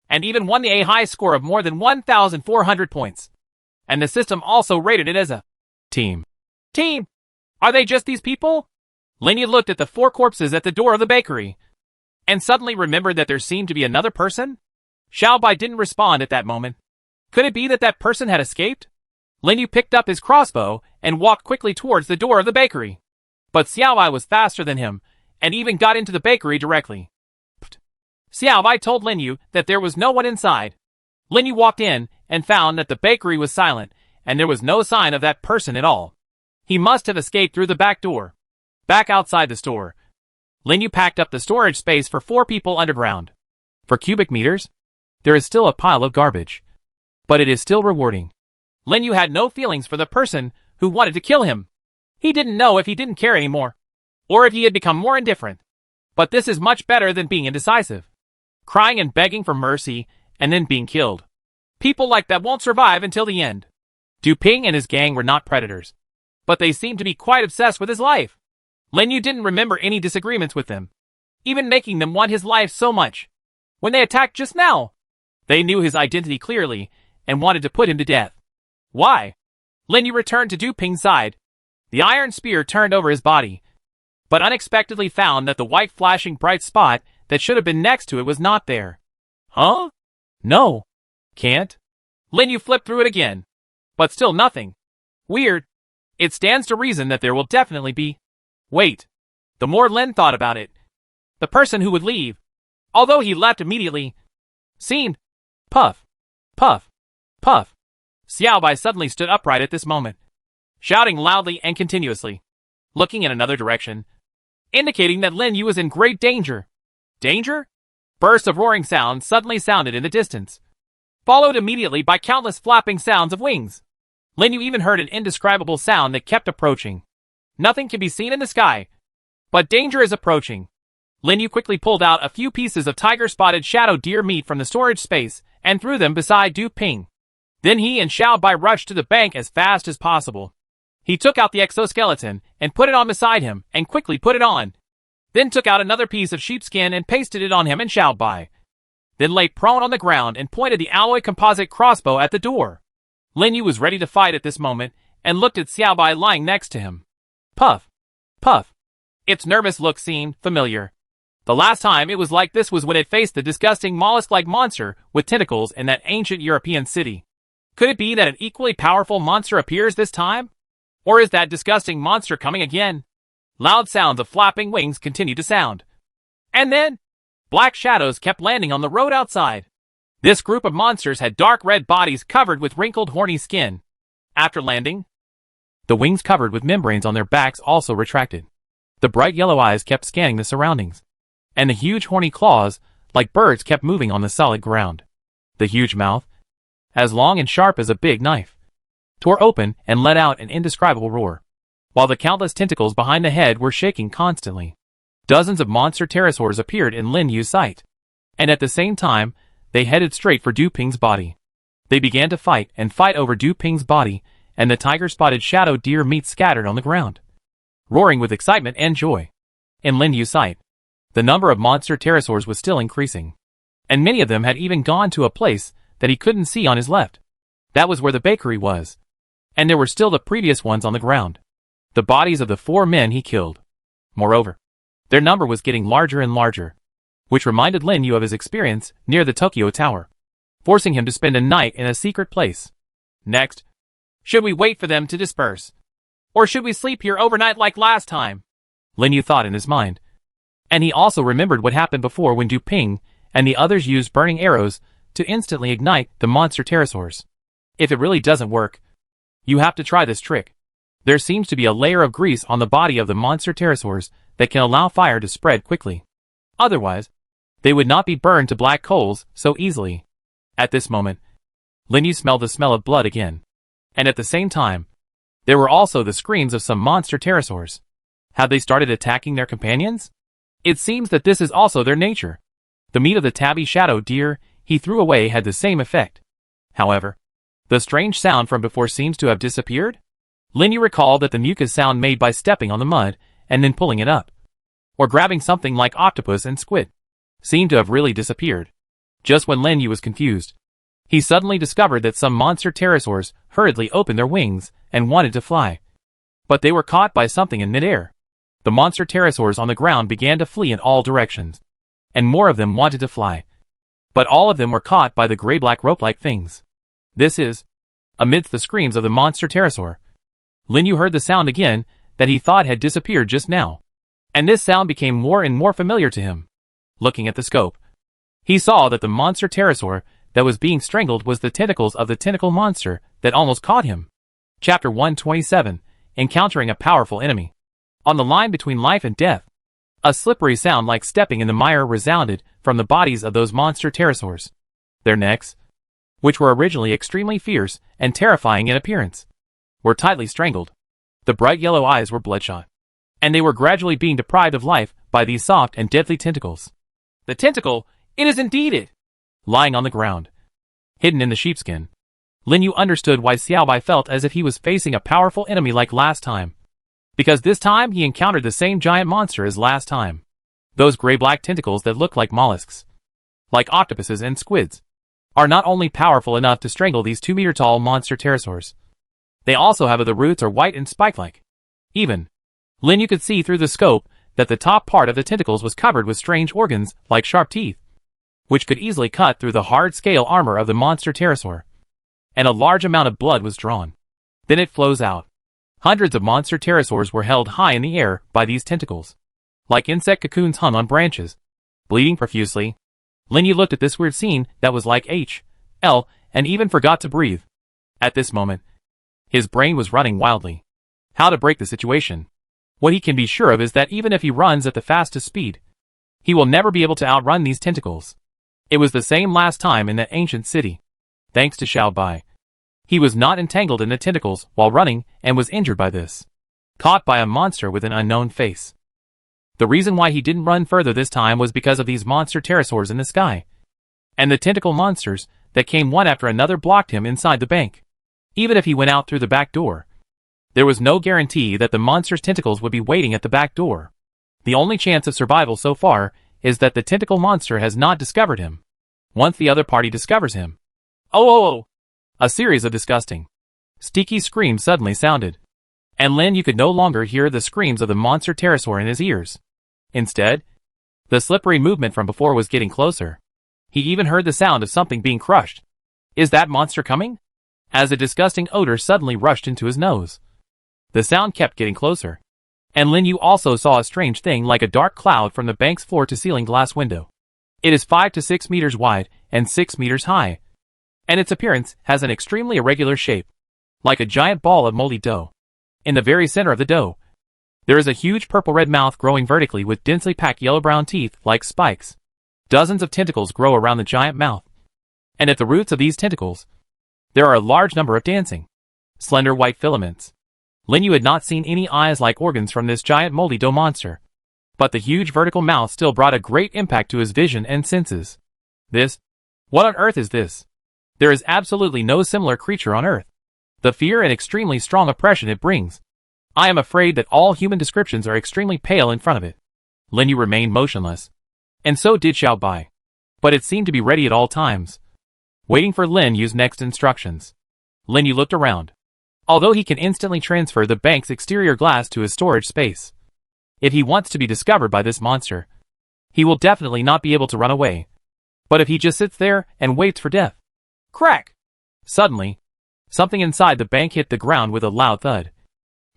[SPEAKER 1] and even won the high score of more than 1,400 points. And the system also rated it as a team. Team! Are they just these people? Lin Yu looked at the 4 corpses at the door of the bakery, and suddenly remembered that there seemed to be another person. Xiaobai didn't respond at that moment. Could it be that that person had escaped? Lin Yu picked up his crossbow and walked quickly towards the door of the bakery. But Xiaobai was faster than him, and even got into the bakery directly. Xiaobai told Lin Yu that there was no one inside. Lin Yu walked in and found that the bakery was silent, and there was no sign of that person at all. He must have escaped through the back door. Back outside the store, Linyu packed up the storage space for 4 people underground. For cubic meters, there is still a pile of garbage. But it is still rewarding. Linyu had no feelings for the person who wanted to kill him. He didn't know if he didn't care anymore, or if he had become more indifferent. But this is much better than being indecisive, crying and begging for mercy, and then being killed. People like that won't survive until the end. Du Ping and his gang were not predators, but they seemed to be quite obsessed with his life. Linyu didn't remember any disagreements with them, even making them want his life so much. When they attacked just now, they knew his identity clearly and wanted to put him to death. Why? Linyu returned to Du Ping's side. The iron spear turned over his body, but unexpectedly found that the white flashing bright spot that should have been next to it was not there. Huh? No. Can't. Linyu flipped through it again, but still nothing. Weird. It stands to reason that there will definitely be. Wait. The more Lin thought about it, the person who would leave, although he left immediately, seemed. Puff. Puff. Puff. Xiaobai suddenly stood upright at this moment, shouting loudly and continuously, looking in another direction, indicating that Linyu was in great danger. Danger? Bursts of roaring sound suddenly sounded in the distance, followed immediately by countless flapping sounds of wings. Linyu even heard an indescribable sound that kept approaching. Nothing can be seen in the sky, but danger is approaching. Linyu quickly pulled out a few pieces of tiger-spotted shadow deer meat from the storage space and threw them beside Du Ping. Then he and Xiaobai rushed to the bank as fast as possible. He took out the exoskeleton and put it on beside him and quickly put it on. Then took out another piece of sheepskin and pasted it on him and Xiaobai. Then lay prone on the ground and pointed the alloy composite crossbow at the door. Linyu was ready to fight at this moment and looked at Xiaobai lying next to him. Puff. Puff. Its nervous look seemed familiar. The last time it was like this was when it faced the disgusting mollusk-like monster with tentacles in that ancient European city. Could it be that an equally powerful monster appears this time? Or is that disgusting monster coming again? Loud sounds of flapping wings continued to sound. And then, black shadows kept landing on the road outside. This group of monsters had dark red bodies covered with wrinkled horny skin. After landing, the wings covered with membranes on their backs also retracted. The bright yellow eyes kept scanning the surroundings, and the huge horny claws, like birds, kept moving on the solid ground. The huge mouth, as long and sharp as a big knife, tore open and let out an indescribable roar, while the countless tentacles behind the head were shaking constantly. Dozens of monster pterosaurs appeared in Linyu's sight, and at the same time, they headed straight for Du Ping's body. They began to fight over Du Ping's body, and the tiger-spotted shadow deer meat scattered on the ground, roaring with excitement and joy. In Linyu's sight, the number of monster pterosaurs was still increasing, and many of them had even gone to a place that he couldn't see on his left. That was where the bakery was, and there were still the previous ones on the ground, the bodies of the 4 men he killed. Moreover, their number was getting larger and larger, which reminded Linyu of his experience near the Tokyo Tower, forcing him to spend a night in a secret place. Next, should we wait for them to disperse? Or should we sleep here overnight like last time? Linyu thought in his mind. And he also remembered what happened before when Du Ping and the others used burning arrows to instantly ignite the monster pterosaurs. If it really doesn't work, you have to try this trick. There seems to be a layer of grease on the body of the monster pterosaurs that can allow fire to spread quickly. Otherwise, they would not be burned to black coals so easily. At this moment, Linyu smelled the smell of blood again. And at the same time, there were also the screams of some monster pterosaurs. Had they started attacking their companions? It seems that this is also their nature. The meat of the tabby shadow deer he threw away had the same effect. However, the strange sound from before seems to have disappeared. Linyu recalled that the mucus sound made by stepping on the mud and then pulling it up, or grabbing something like octopus and squid, seemed to have really disappeared. Just when Linyu was confused, he suddenly discovered that some monster pterosaurs hurriedly opened their wings and wanted to fly. But they were caught by something in midair. The monster pterosaurs on the ground began to flee in all directions, and more of them wanted to fly. But all of them were caught by the gray-black rope-like things. This is, amidst the screams of the monster pterosaur, Linyu heard the sound again that he thought had disappeared just now. And this sound became more and more familiar to him. Looking at the scope, he saw that the monster pterosaur that was being strangled was the tentacles of the tentacle monster that almost caught him. Chapter 127, Encountering a Powerful Enemy. On the line between life and death. A slippery sound like stepping in the mire resounded from the bodies of those monster pterosaurs. Their necks, which were originally extremely fierce and terrifying in appearance, were tightly strangled. The bright yellow eyes were bloodshot, and they were gradually being deprived of life by these soft and deadly tentacles. The tentacle, it is indeed it! Lying on the ground, hidden in the sheepskin. Lin Yu understood why Xiaobai felt as if he was facing a powerful enemy like last time. Because this time he encountered the same giant monster as last time. Those gray-black tentacles that look like mollusks, like octopuses and squids, are not only powerful enough to strangle these 2-meter-tall monster pterosaurs, they also have the roots are white and spike-like. Even, Lin Yu could see through the scope that the top part of the tentacles was covered with strange organs like sharp teeth, which could easily cut through the hard scale armor of the monster pterosaur. And a large amount of blood was drawn. Then it flows out. Hundreds of monster pterosaurs were held high in the air by these tentacles, like insect cocoons hung on branches, bleeding profusely. Lin Yu looked at this weird scene that was like H.L. and even forgot to breathe. At this moment, his brain was running wildly. How to break the situation? What he can be sure of is that even if he runs at the fastest speed, he will never be able to outrun these tentacles. It was the same last time in that ancient city. Thanks to Xiaobai, he was not entangled in the tentacles while running and was injured by this. Caught by a monster with an unknown face. The reason why he didn't run further this time was because of these monster pterosaurs in the sky. And the tentacle monsters that came one after another blocked him inside the bank. Even if he went out through the back door, there was no guarantee that the monster's tentacles would be waiting at the back door. The only chance of survival so far is that the tentacle monster has not discovered him. Once the other party discovers him. Oh! A series of disgusting, sticky screams suddenly sounded. And Lin Yu could no longer hear the screams of the monster pterosaur in his ears. Instead, the slippery movement from before was getting closer. He even heard the sound of something being crushed. Is that monster coming? As a disgusting odor suddenly rushed into his nose. The sound kept getting closer. And Lin Yu also saw a strange thing like a dark cloud from the bank's floor-to-ceiling glass window. It is 5 to 6 meters wide and 6 meters high. And its appearance has an extremely irregular shape, like a giant ball of moldy dough. In the very center of the dough, there is a huge purple-red mouth growing vertically with densely packed yellow-brown teeth like spikes. Dozens of tentacles grow around the giant mouth. And at the roots of these tentacles, there are a large number of dancing, slender white filaments. Lin Yu had not seen any eyes-like organs from this giant moldy dough monster, but the huge vertical mouth still brought a great impact to his vision and senses. What on earth is this? There is absolutely no similar creature on Earth. The fear and extremely strong oppression it brings. I am afraid that all human descriptions are extremely pale in front of it. Lin Yu remained motionless. And so did Xiaobai. But it seemed to be ready at all times, waiting for Lin Yu's next instructions. Lin Yu looked around. Although he can instantly transfer the bank's exterior glass to his storage space, if he wants to be discovered by this monster, he will definitely not be able to run away. But if he just sits there and waits for death. Crack! Suddenly, something inside the bank hit the ground with a loud thud,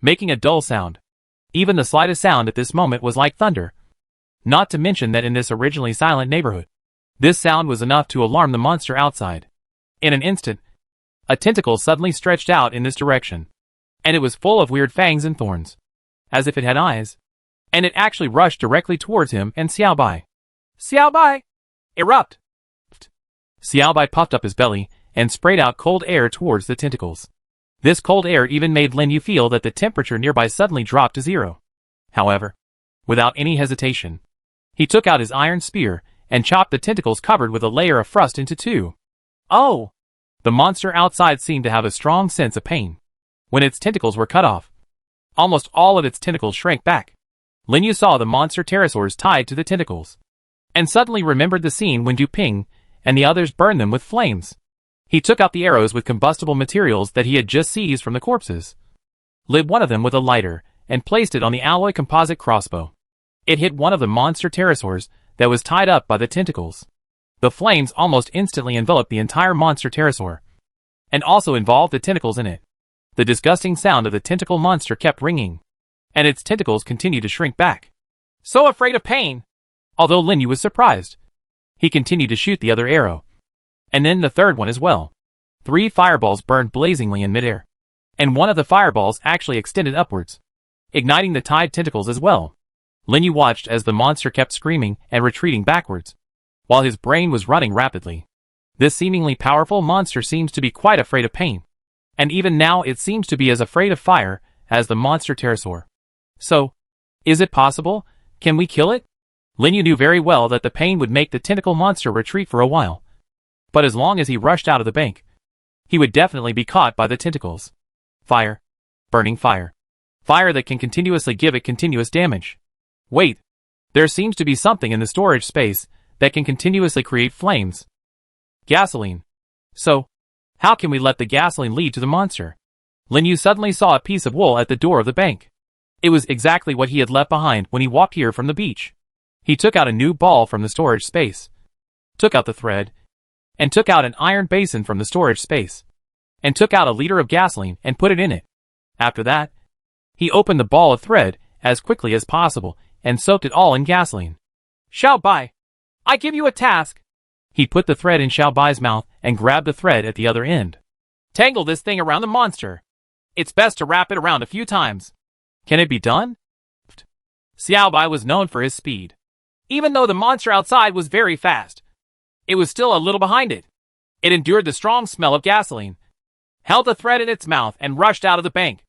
[SPEAKER 1] making a dull sound. Even the slightest sound at this moment was like thunder. Not to mention that in this originally silent neighborhood, this sound was enough to alarm the monster outside. In an instant, a tentacle suddenly stretched out in this direction, and it was full of weird fangs and thorns, as if it had eyes. And it actually rushed directly towards him and Xiaobai. Xiaobai! Erupt! Xiaobai puffed up his belly and sprayed out cold air towards the tentacles. This cold air even made Lin Yu feel that the temperature nearby suddenly dropped to 0. However, without any hesitation, he took out his iron spear and chopped the tentacles covered with a layer of frost into 2. Oh! The monster outside seemed to have a strong sense of pain. When its tentacles were cut off, almost all of its tentacles shrank back. Lin Yu saw the monster pterosaurs tied to the tentacles, and suddenly remembered the scene when Du Ping and the others burned them with flames. He took out the arrows with combustible materials that he had just seized from the corpses, lit one of them with a lighter, and placed it on the alloy composite crossbow. It hit one of the monster pterosaurs that was tied up by the tentacles. The flames almost instantly enveloped the entire monster pterosaur, and also involved the tentacles in it. The disgusting sound of the tentacle monster kept ringing, and its tentacles continued to shrink back. So afraid of pain! Although Lin Yu was surprised, he continued to shoot the other arrow, and then the third one as well. 3 fireballs burned blazingly in midair, and one of the fireballs actually extended upwards. igniting the tied tentacles as well. Lin Yu watched as the monster kept screaming and retreating backwards, while his brain was running rapidly. This seemingly powerful monster seems to be quite afraid of pain, and even now it seems to be as afraid of fire as the monster pterosaur. So, is it possible? Can we kill it? Lin Yu knew very well that the pain would make the tentacle monster retreat for a while, but as long as he rushed out of the bank, he would definitely be caught by the tentacles. Fire. Burning fire. Fire that can continuously give it continuous damage. Wait. There seems to be something in the storage space that can continuously create flames. Gasoline. So, how can we let the gasoline lead to the monster? Lin Yu suddenly saw a piece of wool at the door of the bank. It was exactly what he had left behind when he walked here from the beach. He took out a new ball from the storage space, took out the thread, and took out an iron basin from the storage space, and took out a liter of gasoline and put it in it. After that, he opened the ball of thread as quickly as possible and soaked it all in gasoline. Xiao Bai, I give you a task. He put the thread in Xiao Bai's mouth and grabbed the thread at the other end. Tangle this thing around the monster. It's best to wrap it around a few times. Can it be done? Xiao Bai was known for his speed. Even though the monster outside was very fast, it was still a little behind it. It endured the strong smell of gasoline, held the thread in its mouth and rushed out of the bank,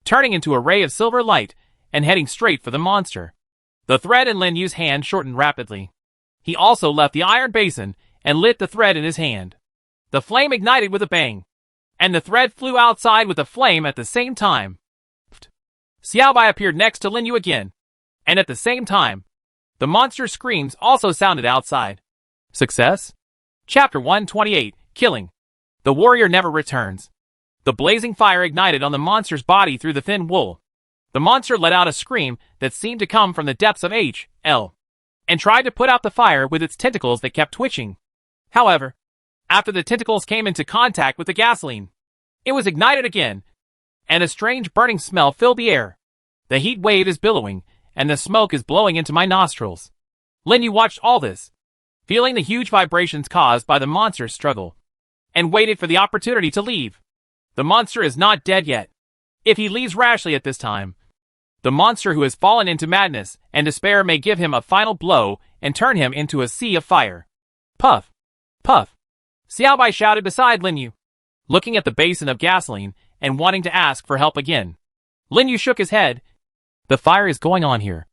[SPEAKER 1] turning into a ray of silver light and heading straight for the monster. The thread in Lin Yu's hand shortened rapidly. He also left the iron basin and lit the thread in his hand. The flame ignited with a bang, and the thread flew outside with the flame at the same time. Xiao Bai appeared next to Lin Yu again, and at the same time, the monster's screams also sounded outside. Success? Chapter 128, Killing. The warrior never returns. The blazing fire ignited on the monster's body through the thin wool. The monster let out a scream that seemed to come from the depths of H.L. and tried to put out the fire with its tentacles that kept twitching. However, after the tentacles came into contact with the gasoline, it was ignited again, and a strange burning smell filled the air. The heat wave is billowing, and the smoke is blowing into my nostrils. Lin Yu watched all this, feeling the huge vibrations caused by the monster's struggle, and waited for the opportunity to leave. The monster is not dead yet. If he leaves rashly at this time, the monster who has fallen into madness and despair may give him a final blow and turn him into a sea of fire. Puff! Puff! Xiao Bai shouted beside Lin Yu, looking at the basin of gasoline and wanting to ask for help again. Lin Yu shook his head. The fire is going on here.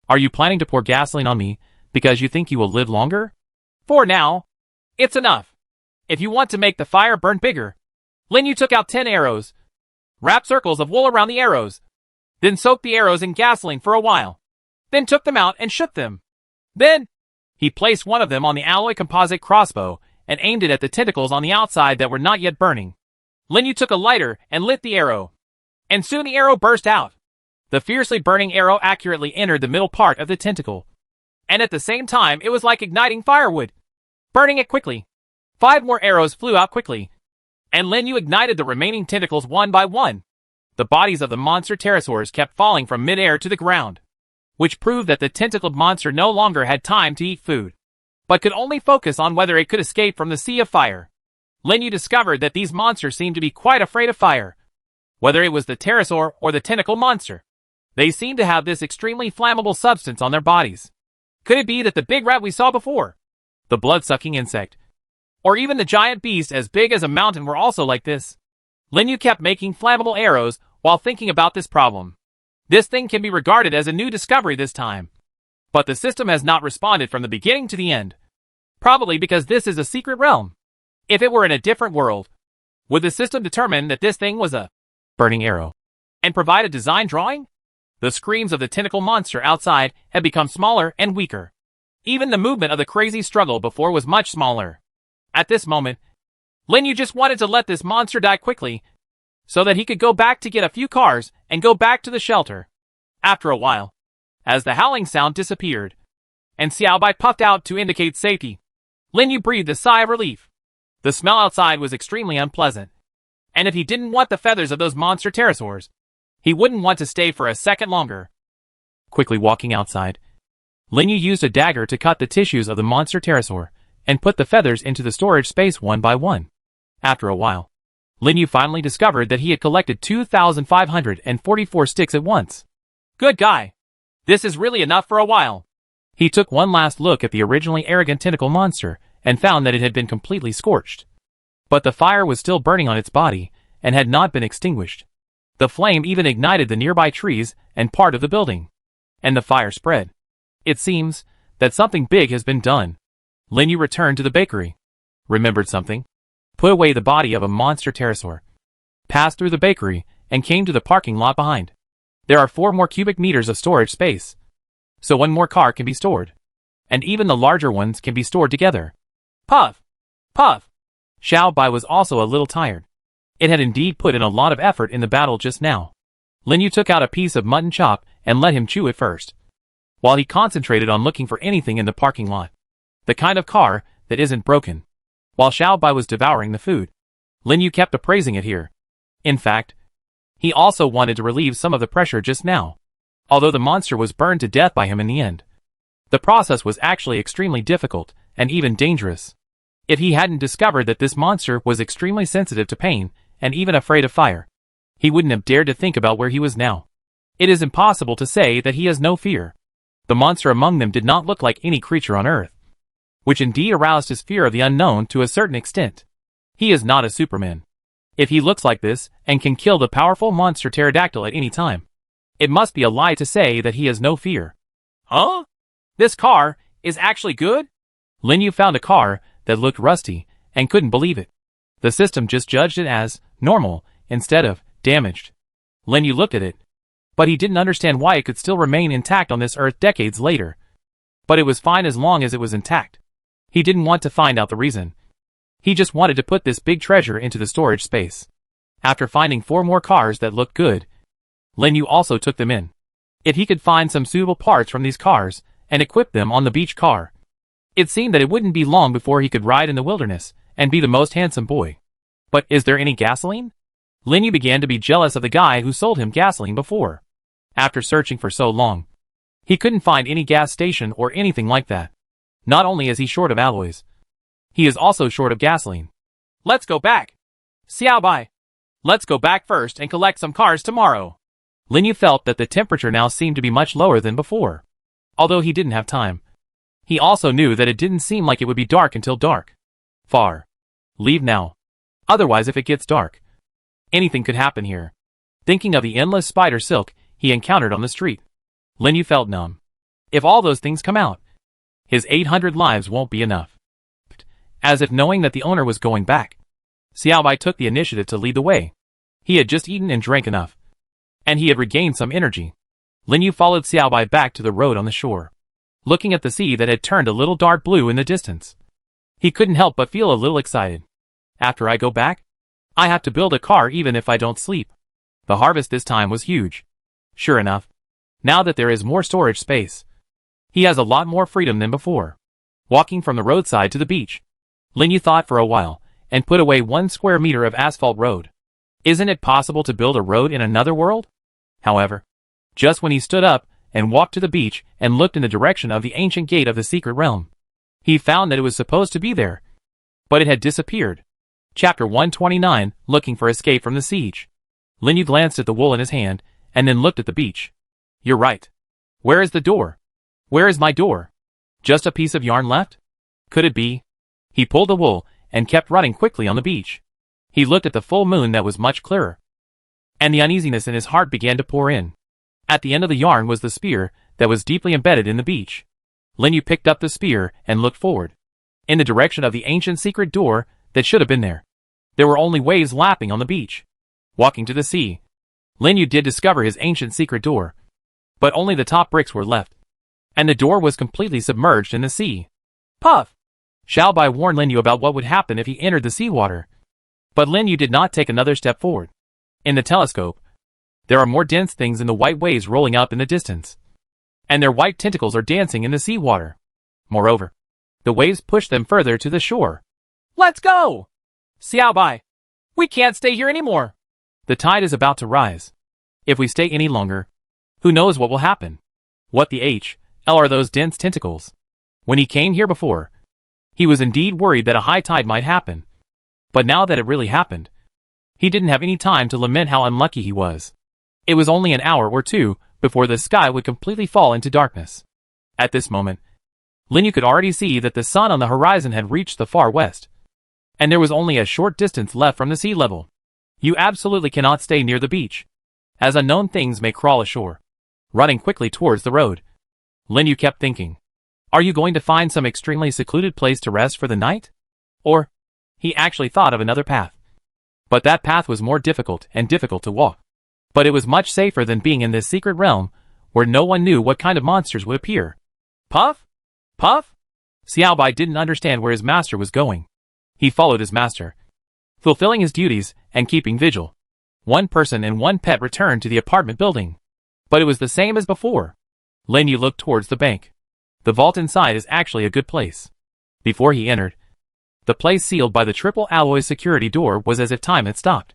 [SPEAKER 1] Are you planning to pour gasoline on me because you think you will live longer? For now, it's enough. If you want to make the fire burn bigger, Lin Yu took out 10 arrows, wrapped circles of wool around the arrows, then soaked the arrows in gasoline for a while, then took them out and shook them. Then, he placed one of them on the alloy composite crossbow and aimed it at the tentacles on the outside that were not yet burning. Lin Yu took a lighter and lit the arrow, and soon the arrow burst out. The fiercely burning arrow accurately entered the middle part of the tentacle, and at the same time it was like igniting firewood, burning it quickly. 5 more arrows flew out quickly, and Lin Yu ignited the remaining tentacles one by one. The bodies of the monster pterosaurs kept falling from mid-air to the ground, which proved that the tentacled monster no longer had time to eat food, but could only focus on whether it could escape from the sea of fire. Lin Yu discovered that these monsters seemed to be quite afraid of fire, whether it was the pterosaur or the tentacle monster. They seemed to have this extremely flammable substance on their bodies. Could it be that the big rat we saw before, the blood-sucking insect, or even the giant beast as big as a mountain were also like this? Lin Yu kept making flammable arrows while thinking about this problem. This thing can be regarded as a new discovery this time, but the system has not responded from the beginning to the end. Probably because this is a secret realm. If it were in a different world, would the system determine that this thing was a burning arrow and provide a design drawing? The screams of the tentacle monster outside had become smaller and weaker. Even the movement of the crazy struggle before was much smaller. At this moment, Lin Yu just wanted to let this monster die quickly, so that he could go back to get a few cars and go back to the shelter. After a while, as the howling sound disappeared, and Xiao Bai puffed out to indicate safety, Lin Yu breathed a sigh of relief. The smell outside was extremely unpleasant, and if he didn't want the feathers of those monster pterosaurs, he wouldn't want to stay for a second longer. Quickly walking outside, Lin Yu used a dagger to cut the tissues of the monster pterosaur and put the feathers into the storage space one by one. After a while, Lin Yu finally discovered that he had collected 2,544 sticks at once. Good guy. This is really enough for a while. He took one last look at the originally arrogant tentacle monster and found that it had been completely scorched. But the fire was still burning on its body and had not been extinguished. The flame even ignited the nearby trees and part of the building. And the fire spread. It seems that something big has been done. Linyu returned to the bakery. Remembered something. Put away the body of a monster pterosaur. Passed through the bakery and came to the parking lot behind. There are 4 more cubic meters of storage space. So 1 more car can be stored. And even the larger ones can be stored together. Puff! Puff! Xiao Bai was also a little tired. It had indeed put in a lot of effort in the battle just now. Linyu took out a piece of mutton chop and let him chew it first, while he concentrated on looking for anything in the parking lot. The kind of car that isn't broken. While Xiao Bai was devouring the food, Linyu kept appraising it here. In fact, he also wanted to relieve some of the pressure just now, although the monster was burned to death by him in the end. The process was actually extremely difficult and even dangerous. If he hadn't discovered that this monster was extremely sensitive to pain and even afraid of fire, he wouldn't have dared to think about where he was now. It is impossible to say that he has no fear. The monster among them did not look like any creature on Earth, which indeed aroused his fear of the unknown to a certain extent. He is not a Superman. If he looks like this and can kill the powerful monster pterodactyl at any time, it must be a lie to say that he has no fear. Huh? This car is actually good? Linyu found a car that looked rusty and couldn't believe it. The system just judged it as normal instead of damaged. Linyu looked at it, but he didn't understand why it could still remain intact on this Earth decades later. But it was fine as long as it was intact. He didn't want to find out the reason. He just wanted to put this big treasure into the storage space. After finding 4 more cars that looked good, Linyu also took them in. If he could find some suitable parts from these cars and equip them on the beach car, it seemed that it wouldn't be long before he could ride in the wilderness and be the most handsome boy. But is there any gasoline? Linyu began to be jealous of the guy who sold him gasoline before. After searching for so long, he couldn't find any gas station or anything like that. Not only is he short of alloys, he is also short of gasoline. Let's go back. Xiao Bai. Let's go back first and collect some cars tomorrow. Linyu felt that the temperature now seemed to be much lower than before. Although he didn't have time, he also knew that it didn't seem like it would be dark until dark. Far. Leave now. Otherwise, if it gets dark, anything could happen here. Thinking of the endless spider silk he encountered on the street, Linyu felt numb. If all those things come out, his 800 lives won't be enough. As if knowing that the owner was going back, Xiao Bai took the initiative to lead the way. He had just eaten and drank enough, and he had regained some energy. Linyu followed Xiao Bai back to the road on the shore, looking at the sea that had turned a little dark blue in the distance. He couldn't help but feel a little excited. After I go back, I have to build a car even if I don't sleep. The harvest this time was huge. Sure enough, now that there is more storage space, he has a lot more freedom than before. Walking from the roadside to the beach, Linyu thought for a while and put away 1 square meter of asphalt road. Isn't it possible to build a road in another world? However, just when he stood up and walked to the beach and looked in the direction of the ancient gate of the secret realm, he found that it was supposed to be there, but it had disappeared. Chapter 129, Looking for Escape from the Siege. Linyu glanced at the wool in his hand and then looked at the beach. You're right. Where is the door? Where is my door? Just a piece of yarn left? Could it be? He pulled the wool and kept running quickly on the beach. He looked at the full moon that was much clearer, and the uneasiness in his heart began to pour in. At the end of the yarn was the spear that was deeply embedded in the beach. Linyu picked up the spear and looked forward, in the direction of the ancient secret door that should have been there. There were only waves lapping on the beach. Walking to the sea, Linyu did discover his ancient secret door, but only the top bricks were left, and the door was completely submerged in the sea. Puff! Xiao Bai warned Linyu about what would happen if he entered the seawater, but Linyu did not take another step forward. In the telescope, there are more dense things in the white waves rolling up in the distance, and their white tentacles are dancing in the seawater. Moreover, the waves push them further to the shore. Let's go! Xiao Bai, we can't stay here anymore. The tide is about to rise. If we stay any longer, who knows what will happen? What the hell are those dense tentacles? When he came here before, he was indeed worried that a high tide might happen. But now that it really happened, he didn't have any time to lament how unlucky he was. It was only an hour or 2 before the sky would completely fall into darkness. At this moment, Linyu could already see that the sun on the horizon had reached the far west, and there was only a short distance left from the sea level. You absolutely cannot stay near the beach, as unknown things may crawl ashore. Running quickly towards the road, Linyu kept thinking, are you going to find some extremely secluded place to rest for the night? Or, he actually thought of another path. But that path was more difficult and difficult to walk. But it was much safer than being in this secret realm, where no one knew what kind of monsters would appear. Puff? Puff? Xiaobai didn't understand where his master was going. He followed his master, fulfilling his duties and keeping vigil. One person and one pet returned to the apartment building. But it was the same as before. Linyu looked towards the bank. The vault inside is actually a good place. Before he entered, the place sealed by the triple alloy security door was as if time had stopped,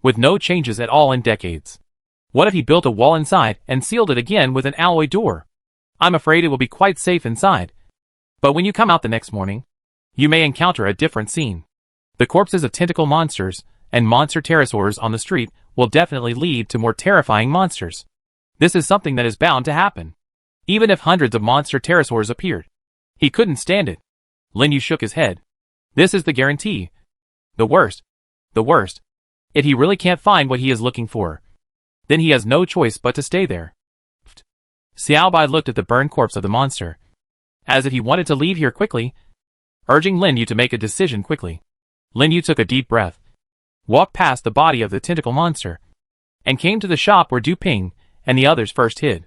[SPEAKER 1] with no changes at all in decades. What if he built a wall inside and sealed it again with an alloy door? I'm afraid it will be quite safe inside. But when you come out the next morning, you may encounter a different scene. The corpses of tentacle monsters and monster pterosaurs on the street will definitely lead to more terrifying monsters. This is something that is bound to happen. Even if hundreds of monster pterosaurs appeared, he couldn't stand it. Linyu shook his head. This is the guarantee. The worst. If he really can't find what he is looking for, then he has no choice but to stay there. Xiaobai looked at the burned corpse of the monster, as if he wanted to leave here quickly, urging Linyu to make a decision quickly. Linyu took a deep breath, walked past the body of the tentacle monster, and came to the shop where Du Ping and the others first hid.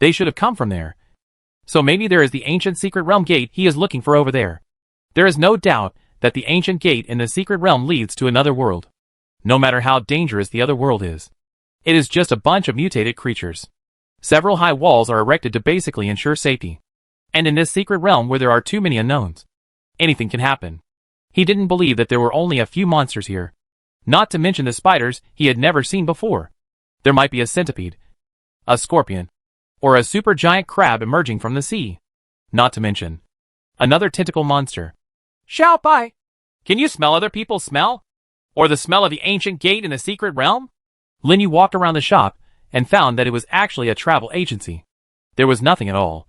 [SPEAKER 1] They should have come from there. So maybe there is the ancient secret realm gate he is looking for over there. There is no doubt that the ancient gate in the secret realm leads to another world. No matter how dangerous the other world is, it is just a bunch of mutated creatures. Several high walls are erected to basically ensure safety. And in this secret realm where there are too many unknowns, anything can happen. He didn't believe that there were only a few monsters here. Not to mention the spiders he had never seen before. There might be a centipede, a scorpion, or a supergiant crab emerging from the sea. Not to mention another tentacle monster. Xiaobai! Can you smell other people's smell? Or the smell of the ancient gate in the secret realm? Linyu walked around the shop and found that it was actually a travel agency. There was nothing at all.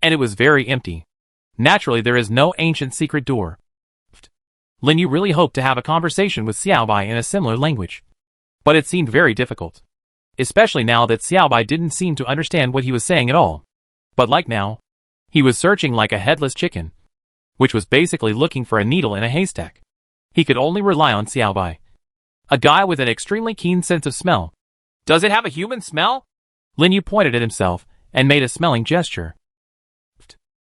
[SPEAKER 1] And it was very empty. Naturally, there is no ancient secret door. Linyu really hoped to have a conversation with Xiaobai in a similar language. But it seemed very difficult. Especially now that Xiaobai didn't seem to understand what he was saying at all. But like now, he was searching like a headless chicken, which was basically looking for a needle in a haystack. He could only rely on Xiaobai, a guy with an extremely keen sense of smell. Does it have a human smell? Linyu pointed at himself and made a smelling gesture.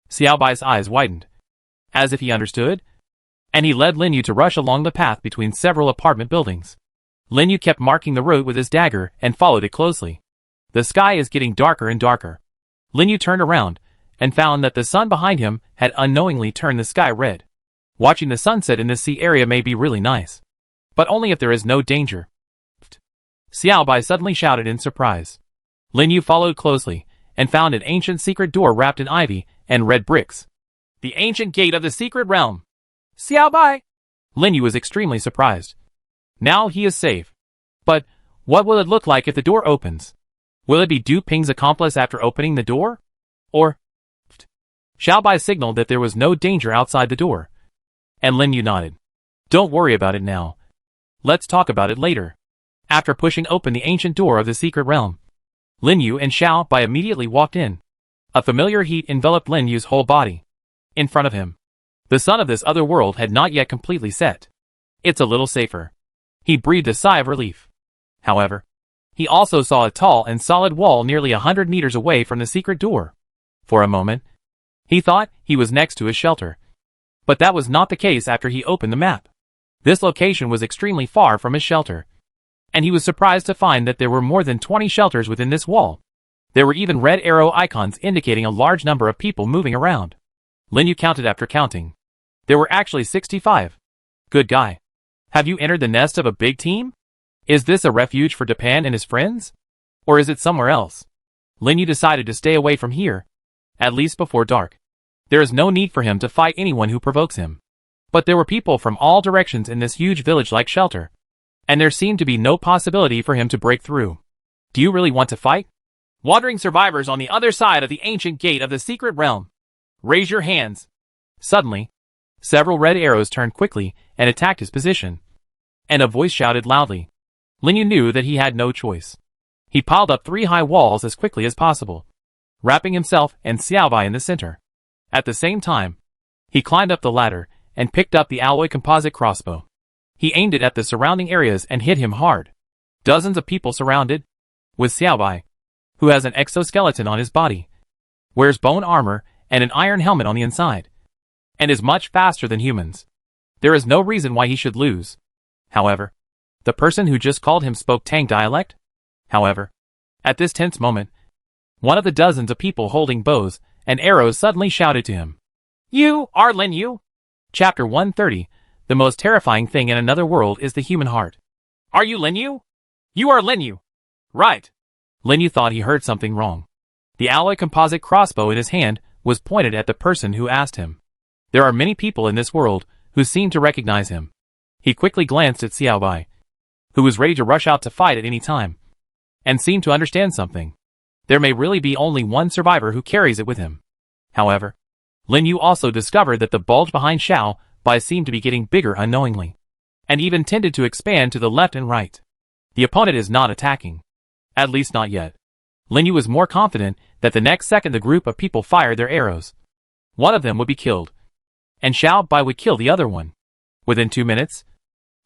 [SPEAKER 1] Xiaobai's eyes widened, as if he understood, and he led Linyu to rush along the path between several apartment buildings. Linyu kept marking the route with his dagger and followed it closely. The sky is getting darker and darker. Linyu turned around and found that the sun behind him had unknowingly turned the sky red. Watching the sunset in this sea area may be really nice, but only if there is no danger. Xiaobai suddenly shouted in surprise. Linyu followed closely and found an ancient secret door wrapped in ivy and red bricks. The ancient gate of the secret realm. Xiaobai! Linyu was extremely surprised. Now he is safe. But what will it look like if the door opens? Will it be Du Ping's accomplice after opening the door? Or... Xiaobai signaled that there was no danger outside the door. And Linyu nodded. Don't worry about it now. Let's talk about it later. After pushing open the ancient door of the secret realm, Linyu and Xiaobai immediately walked in. A familiar heat enveloped Linyu's whole body. In front of him, the sun of this other world had not yet completely set. It's a little safer. He breathed a sigh of relief. However, he also saw a tall and solid wall nearly 100 meters away from the secret door. For a moment, he thought he was next to his shelter. But that was not the case after he opened the map. This location was extremely far from his shelter. And he was surprised to find that there were more than 20 shelters within this wall. There were even red arrow icons indicating a large number of people moving around. Linyu counted after counting. There were actually 65. Good guy. Have you entered the nest of a big team? Is this a refuge for Japan and his friends? Or is it somewhere else? Linyu decided to stay away from here, at least before dark. There is no need for him to fight anyone who provokes him. But there were people from all directions in this huge village-like shelter, and there seemed to be no possibility for him to break through. Do you really want to fight? Wandering survivors on the other side of the ancient gate of the secret realm. Raise your hands. Suddenly, several red arrows turned quickly and attacked his position. And a voice shouted loudly. Lin Yu knew that he had no choice. He piled up 3 high walls as quickly as possible, wrapping himself and Xiaobai in the center. At the same time, he climbed up the ladder and picked up the alloy composite crossbow. He aimed it at the surrounding areas and hit him hard. Dozens of people surrounded, with Xiaobai, who has an exoskeleton on his body, wears bone armor and an iron helmet on the inside, and is much faster than humans. There is no reason why he should lose. However, the person who just called him spoke Tang dialect. However, at this tense moment, one of the dozens of people holding bows and arrows suddenly shouted to him. You are Lin Yu? Chapter 130. The most terrifying thing in another world is the human heart. Are you Lin Yu? You are Lin Yu. Right. Lin Yu thought he heard something wrong. The alloy composite crossbow in his hand was pointed at the person who asked him. There are many people in this world who seem to recognize him. He quickly glanced at Xiaobai, who was ready to rush out to fight at any time, and seemed to understand something. There may really be only one survivor who carries it with him. However, Lin Yu also discovered that the bulge behind Xiaobai seemed to be getting bigger unknowingly, and even tended to expand to the left and right. The opponent is not attacking. At least not yet. Lin Yu was more confident that the next second the group of people fired their arrows, one of them would be killed, and Xiaobai would kill the other one. Within 2 minutes,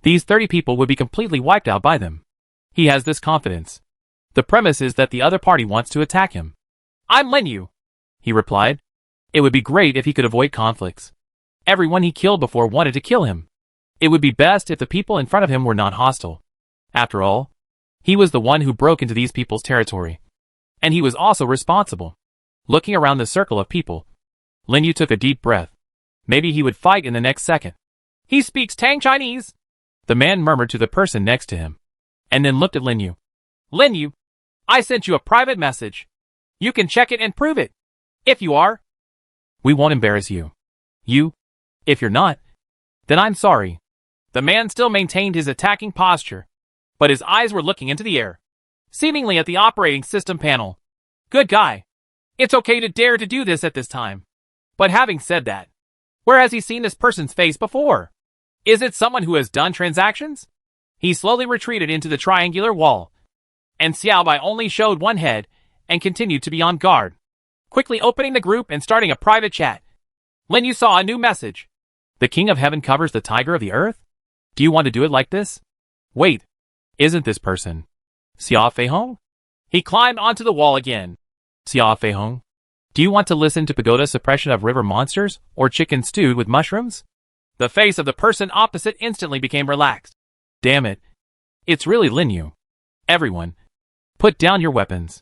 [SPEAKER 1] these 30 people would be completely wiped out by them. He has this confidence. The premise is that the other party wants to attack him. I'm Lin Yu, he replied. It would be great if he could avoid conflicts. Everyone he killed before wanted to kill him. It would be best if the people in front of him were not hostile. After all, he was the one who broke into these people's territory. And he was also responsible. Looking around the circle of people, Lin Yu took a deep breath. Maybe he would fight in the next second. He speaks Tang Chinese, the man murmured to the person next to him, and then looked at Lin Yu. Lin Yu, I sent you a private message. You can check it and prove it. If you are, we won't embarrass you. If you're not, then I'm sorry. The man still maintained his attacking posture, but his eyes were looking into the air, seemingly at the operating system panel. Good guy. It's okay to dare to do this at this time. But having said that, where has he seen this person's face before? Is it someone who has done transactions? He slowly retreated into the triangular wall, and Xiaobai only showed one head and continued to be on guard, quickly opening the group and starting a private chat. Lin Yu saw a new message. The King of Heaven covers the Tiger of the Earth? Do you want to do it like this? Wait, isn't this person Xia Feihong? He climbed onto the wall again. Xia Feihong, do you want to listen to Pagoda Suppression of River Monsters or Chicken Stewed with Mushrooms? The face of the person opposite instantly became relaxed. Damn it. It's really Lin Yu. Everyone, put down your weapons.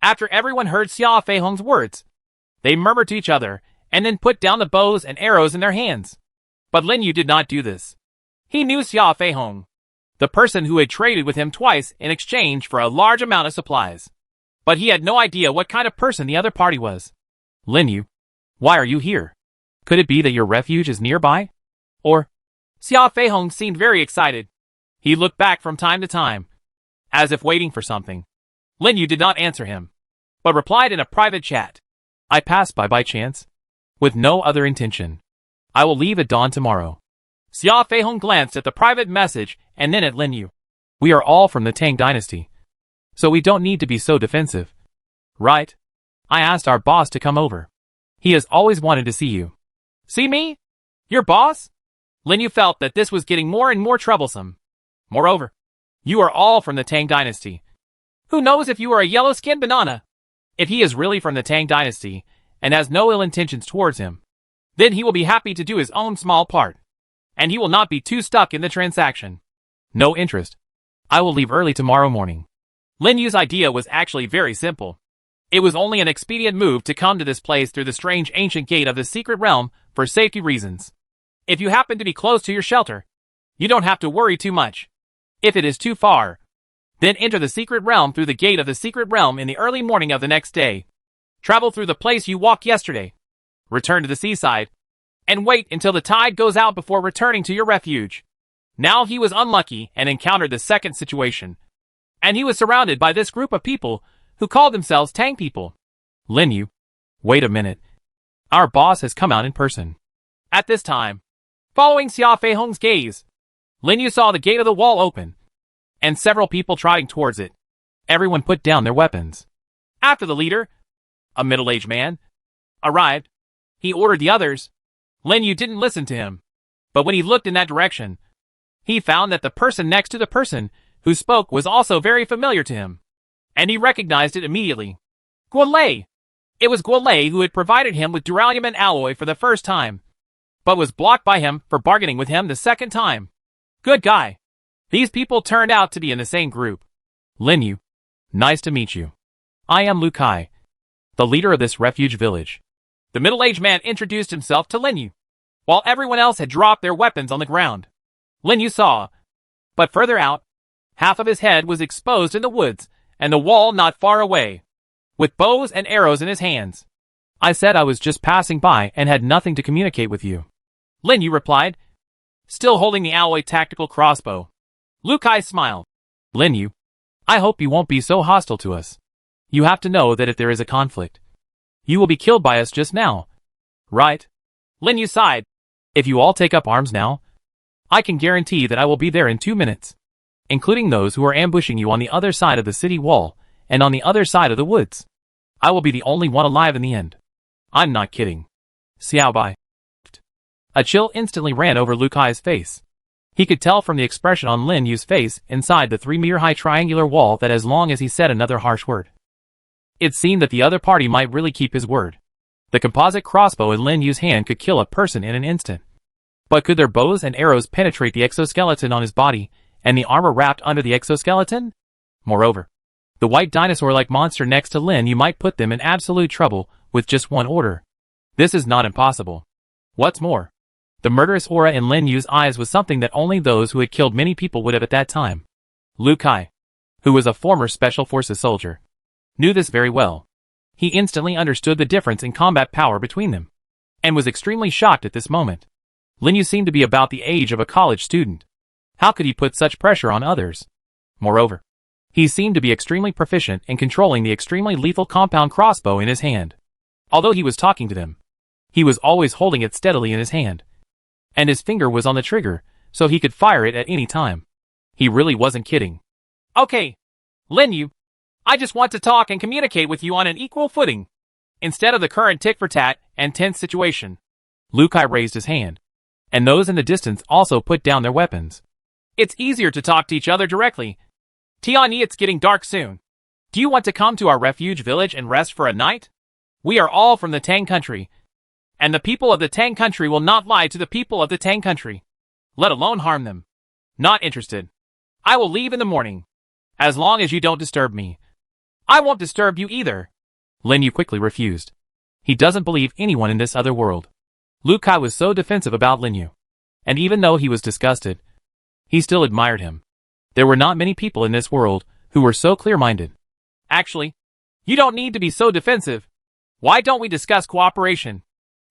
[SPEAKER 1] After everyone heard Xia Feihong's words, they murmured to each other and then put down the bows and arrows in their hands. But Lin Yu did not do this. He knew Xia Feihong, the person who had traded with him twice in exchange for a large amount of supplies. But he had no idea what kind of person the other party was. Lin Yu, why are you here? Could it be that your refuge is nearby? Or? Xia Feihong seemed very excited. He looked back from time to time, as if waiting for something. Lin Yu did not answer him, but replied in a private chat. I passed by chance, with no other intention. I will leave at dawn tomorrow. Xia Feihong glanced at the private message and then at Lin Yu. We are all from the Tang dynasty, so we don't need to be so defensive. Right? I asked our boss to come over. He has always wanted to see you. See me? Your boss? Lin Yu felt that this was getting more and more troublesome. Moreover, you are all from the Tang dynasty. Who knows if you are a yellow-skinned banana? If he is really from the Tang dynasty and has no ill intentions towards him, then he will be happy to do his own small part, and he will not be too stuck in the transaction. No interest. I will leave early tomorrow morning. Lin Yu's idea was actually very simple. It was only an expedient move to come to this place through the strange ancient gate of the secret realm for safety reasons. If you happen to be close to your shelter, you don't have to worry too much. If it is too far, then enter the secret realm through the gate of the secret realm in the early morning of the next day. Travel through the place you walked yesterday. Return to the seaside, and wait until the tide goes out before returning to your refuge. Now he was unlucky and encountered the second situation, and he was surrounded by this group of people who called themselves Tang people. Lin Yu. Wait a minute. Our boss has come out in person. At this time, following Xia Feihong's gaze, Lin Yu saw the gate of the wall open, and several people trotting towards it. Everyone put down their weapons. After the leader, a middle-aged man, arrived, he ordered the others. Lin Yu didn't listen to him, but when he looked in that direction, he found that the person next to the person who spoke was also very familiar to him, and he recognized it immediately. Guo Lei. It was Guo Lei who had provided him with duralium alloy for the first time, but was blocked by him for bargaining with him the second time. Good guy. These people turned out to be in the same group. Lin Yu. Nice to meet you. I am Lu Kai, the leader of this refuge village. The middle-aged man introduced himself to Lin Yu, while everyone else had dropped their weapons on the ground. Lin Yu saw, but further out, half of his head was exposed in the woods, and the wall not far away, with bows and arrows in his hands. I said I was just passing by and had nothing to communicate with you. Lin Yu replied, still holding the alloy tactical crossbow. Lu Kai smiled. Lin Yu, I hope you won't be so hostile to us. You have to know that if there is a conflict, you will be killed by us just now. Right? Lin Yu sighed. If you all take up arms now, I can guarantee that I will be there in 2 minutes, including those who are ambushing you on the other side of the city wall and on the other side of the woods. I will be the only one alive in the end. I'm not kidding. Xiao Bai. A chill instantly ran over Lu Kai's face. He could tell from the expression on Lin Yu's face inside the 3-meter-high triangular wall that as long as he said another harsh word, it seemed that the other party might really keep his word. The composite crossbow in Lin Yu's hand could kill a person in an instant. But could their bows and arrows penetrate the exoskeleton on his body and the armor wrapped under the exoskeleton? Moreover, the white dinosaur-like monster next to Lin Yu might put them in absolute trouble with just one order. This is not impossible. What's more, the murderous aura in Lin Yu's eyes was something that only those who had killed many people would have at that time. Lu Kai, who was a former Special Forces soldier, knew this very well. He instantly understood the difference in combat power between them, and was extremely shocked at this moment. Lin Yu seemed to be about the age of a college student. How could he put such pressure on others? Moreover, he seemed to be extremely proficient in controlling the extremely lethal compound crossbow in his hand. Although he was talking to them, he was always holding it steadily in his hand, and his finger was on the trigger, so he could fire it at any time. He really wasn't kidding. Okay, Lin Yu, I just want to talk and communicate with you on an equal footing, instead of the current tit-for-tat and tense situation. Lu Kai raised his hand, and those in the distance also put down their weapons. It's easier to talk to each other directly. Tianyi, it's getting dark soon. Do you want to come to our refuge village and rest for a night? We are all from the Tang country, and the people of the Tang country will not lie to the people of the Tang country, let alone harm them. Not interested. I will leave in the morning, as long as you don't disturb me. I won't disturb you either. Lin Yu quickly refused. He doesn't believe anyone in this other world. Lu Kai was so defensive about Lin Yu, and even though he was disgusted, he still admired him. There were not many people in this world who were so clear-minded. Actually, you don't need to be so defensive. Why don't we discuss cooperation?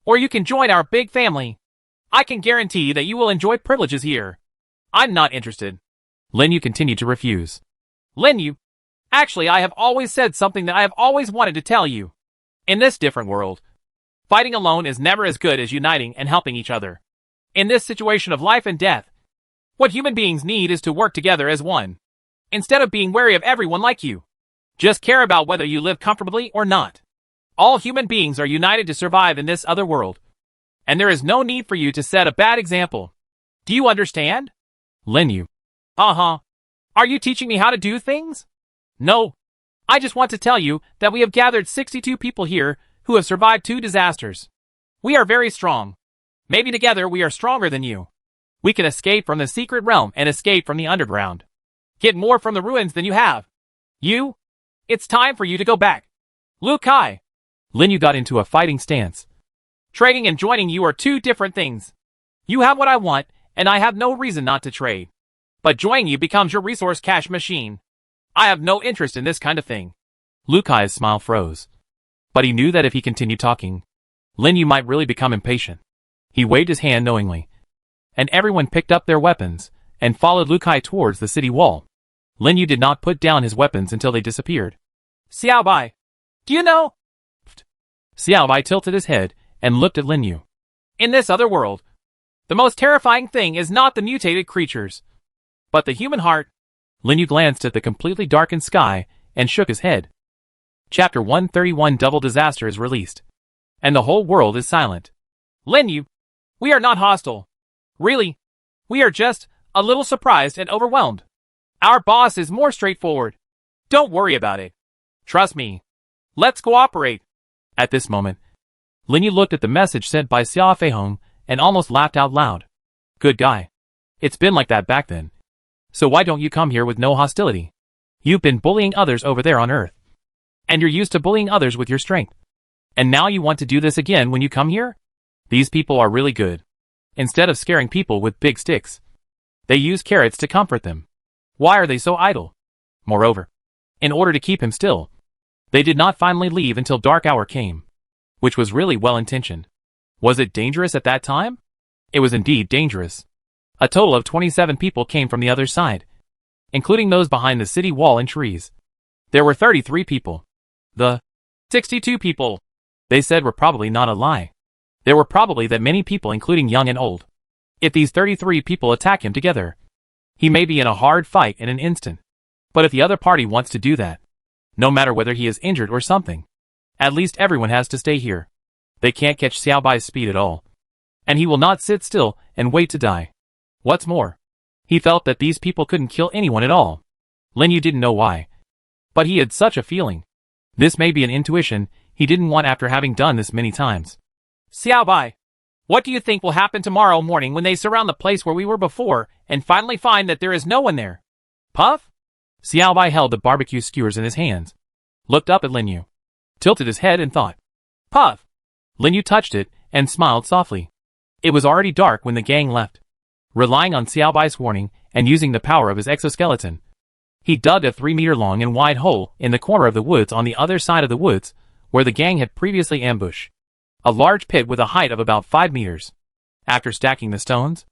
[SPEAKER 1] Or you can join our big family. I can guarantee that you will enjoy privileges here. I'm not interested. Lin Yu continued to refuse. Lin Yu, actually I have always said something that I have always wanted to tell you. In this different world, fighting alone is never as good as uniting and helping each other. In this situation of life and death, what human beings need is to work together as one. Instead of being wary of everyone like you, just care about whether you live comfortably or not. All human beings are united to survive in this other world, and there is no need for you to set a bad example. Do you understand? Lin Yu. Uh-huh. Are you teaching me how to do things? No. I just want to tell you that we have gathered 62 people here who have survived 2 disasters. We are very strong. Maybe together we are stronger than you. We can escape from the secret realm and escape from the underground. Get more from the ruins than you have. You? It's time for you to go back. Lu Kai. Lin Yu got into a fighting stance. Trading and joining you are 2 different things. You have what I want, and I have no reason not to trade. But joining you becomes your resource cache machine. I have no interest in this kind of thing. Lu Kai's smile froze. But he knew that if he continued talking, Lin Yu might really become impatient. He waved his hand knowingly, and everyone picked up their weapons and followed Lu Kai towards the city wall. Lin Yu did not put down his weapons until they disappeared. Xiaobai, do you know? Xiaobai tilted his head and looked at Lin Yu. In this other world, the most terrifying thing is not the mutated creatures, but the human heart. Lin Yu glanced at the completely darkened sky and shook his head. Chapter 131 Double Disaster is released, and the whole world is silent. Lin Yu, we are not hostile. Really, we are just a little surprised and overwhelmed. Our boss is more straightforward. Don't worry about it. Trust me. Let's cooperate. At this moment, Lin Yu looked at the message sent by Xia Feihong and almost laughed out loud. Good guy. It's been like that back then. So why don't you come here with no hostility? You've been bullying others over there on Earth. And you're used to bullying others with your strength. And now you want to do this again when you come here? These people are really good. Instead of scaring people with big sticks, they use carrots to comfort them. Why are they so idle? Moreover, in order to keep him still, they did not finally leave until dark hour came, which was really well-intentioned. Was it dangerous at that time? It was indeed dangerous. A total of 27 people came from the other side, including those behind the city wall and trees. There were 33 people. The 62 people they said were probably not a lie. There were probably that many people, including young and old. If these 33 people attack him together, he may be in a hard fight in an instant. But if the other party wants to do that, no matter whether he is injured or something, at least everyone has to stay here. They can't catch Xiaobai's speed at all. And he will not sit still and wait to die. What's more, he felt that these people couldn't kill anyone at all. Lin Yu didn't know why, but he had such a feeling. This may be an intuition he didn't want after having done this many times. Xiaobai, what do you think will happen tomorrow morning when they surround the place where we were before and finally find that there is no one there? Puff? Xiaobai held the barbecue skewers in his hands, looked up at Lin Yu, tilted his head and thought. Puff! Lin Yu touched it and smiled softly. It was already dark when the gang left. Relying on Xiaobai's warning and using the power of his exoskeleton, he dug a 3-meter-long and wide hole in the corner of the woods on the other side of the woods where the gang had previously ambushed. A large pit with a height of about 5 meters. After stacking the stones,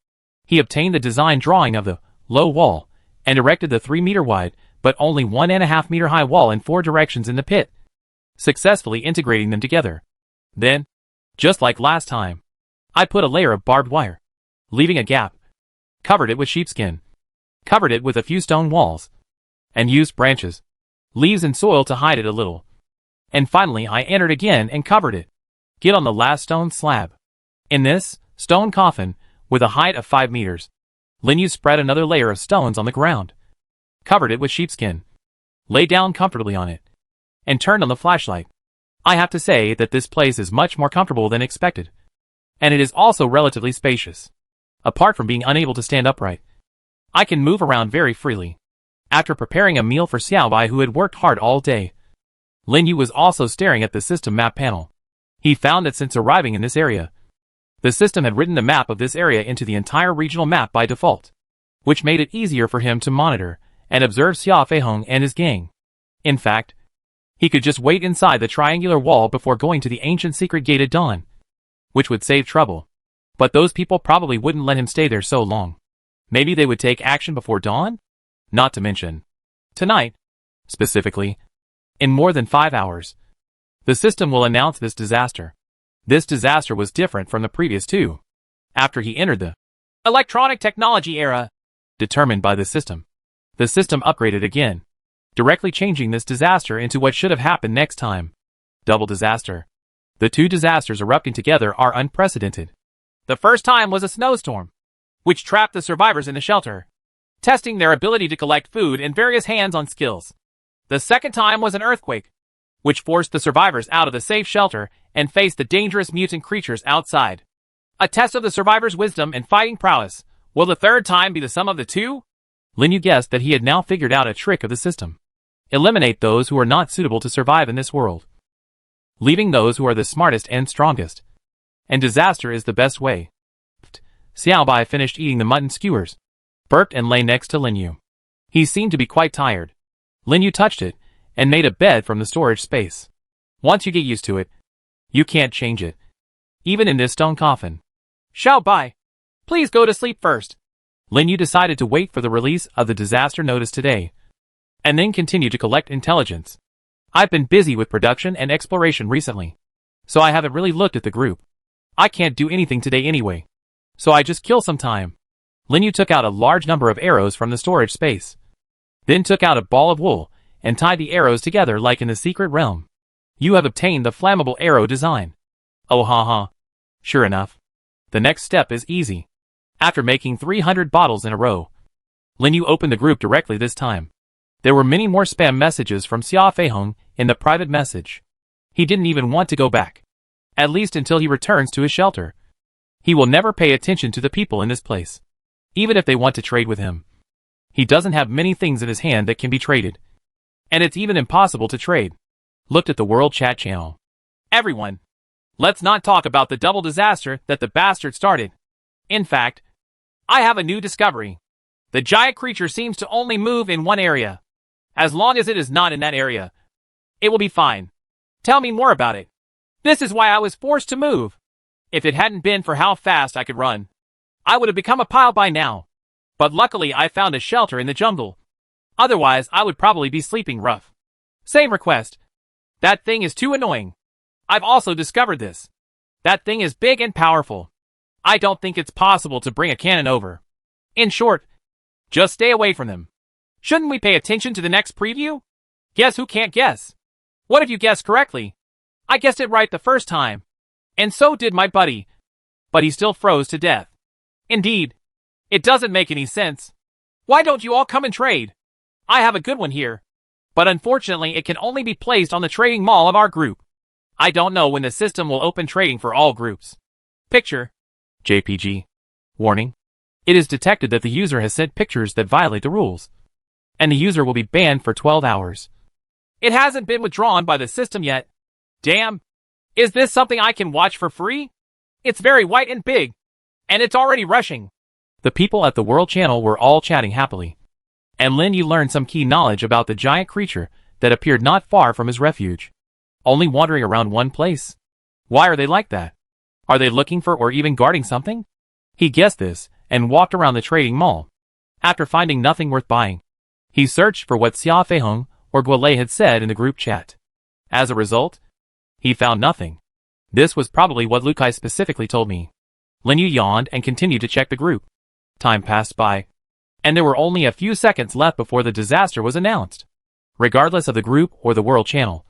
[SPEAKER 1] he obtained the design drawing of the low wall and erected the 3-meter-wide but only 1.5-meter-high wall in 4 directions in the pit, successfully integrating them together. Then, just like last time, I put a layer of barbed wire, leaving a gap, covered it with sheepskin, covered it with a few stone walls, and used branches, leaves and soil to hide it a little. And finally I entered again and covered it. Get on the last stone slab. In this stone coffin, with a height of 5 meters, Lin Yu spread another layer of stones on the ground, covered it with sheepskin, lay down comfortably on it, and turned on the flashlight. I have to say that this place is much more comfortable than expected, and it is also relatively spacious. Apart from being unable to stand upright, I can move around very freely. After preparing a meal for Xiaobai, who had worked hard all day, Lin Yu was also staring at the system map panel. He found that since arriving in this area, the system had written the map of this area into the entire regional map by default, which made it easier for him to monitor and observe Xia Feihong and his gang. In fact, he could just wait inside the triangular wall before going to the ancient secret gate at dawn, which would save trouble. But those people probably wouldn't let him stay there so long. Maybe they would take action before dawn? Not to mention, tonight, specifically, in more than 5 hours, the system will announce this disaster. This disaster was different from the previous two. After he entered the electronic technology era, determined by the system upgraded again, directly changing this disaster into what should have happened next time. Double disaster. The two disasters erupting together are unprecedented. The first time was a snowstorm, which trapped the survivors in the shelter, testing their ability to collect food and various hands-on skills. The second time was an earthquake, which forced the survivors out of the safe shelter and faced the dangerous mutant creatures outside. A test of the survivors' wisdom and fighting prowess. Will the third time be the sum of the two? Lin Yu guessed that he had now figured out a trick of the system. Eliminate those who are not suitable to survive in this world, leaving those who are the smartest and strongest. And disaster is the best way. Xiaobai finished eating the mutton skewers, burped and lay next to Lin Yu. He seemed to be quite tired. Lin Yu touched it and made a bed from the storage space. Once you get used to it, you can't change it, even in this stone coffin. Xiaobai, please go to sleep first. Lin Yu decided to wait for the release of the disaster notice today, and then continue to collect intelligence. I've been busy with production and exploration recently, so I haven't really looked at the group. I can't do anything today anyway, so I just kill some time. Lin Yu took out a large number of arrows from the storage space, then took out a ball of wool and tied the arrows together like in the secret realm. You have obtained the flammable arrow design. Oh haha. Sure enough. The next step is easy. After making 300 bottles in a row, Lin Yu opened the group directly this time. There were many more spam messages from Xia Feihong in the private message. He didn't even want to go back. At least until he returns to his shelter. He will never pay attention to the people in this place, even if they want to trade with him. He doesn't have many things in his hand that can be traded. And it's even impossible to trade. Looked at the world chat channel. Everyone, let's not talk about the double disaster that the bastard started. In fact, I have a new discovery. The giant creature seems to only move in one area. As long as it is not in that area, it will be fine. Tell me more about it. This is why I was forced to move. If it hadn't been for how fast I could run, I would have become a pile by now. But luckily I found a shelter in the jungle. Otherwise I would probably be sleeping rough. Same request. That thing is too annoying. I've also discovered this. That thing is big and powerful. I don't think it's possible to bring a cannon over. In short, just stay away from them. Shouldn't we pay attention to the next preview? Guess who can't guess? What if you guessed correctly? I guessed it right the first time. And so did my buddy. But he still froze to death. Indeed. It doesn't make any sense. Why don't you all come and trade? I have a good one here. But unfortunately it can only be placed on the trading mall of our group. I don't know when the system will open trading for all groups. Picture. JPG. Warning. It is detected that the user has sent pictures that violate the rules. And the user will be banned for 12 hours. It hasn't been withdrawn by the system yet. Damn. Is this something I can watch for free? It's very white and big. And it's already rushing. The people at the World Channel were all chatting happily. And Lin Yu learned some key knowledge about the giant creature that appeared not far from his refuge. Only wandering around one place. Why are they like that? Are they looking for or even guarding something? He guessed this and walked around the trading mall. After finding nothing worth buying, he searched for what Xia Feihong or Guolei had said in the group chat. As a result, he found nothing. This was probably what Lukai specifically told me. Lin Yu yawned and continued to check the group. Time passed by, and there were only a few seconds left before the disaster was announced. Regardless of the group or the World Channel,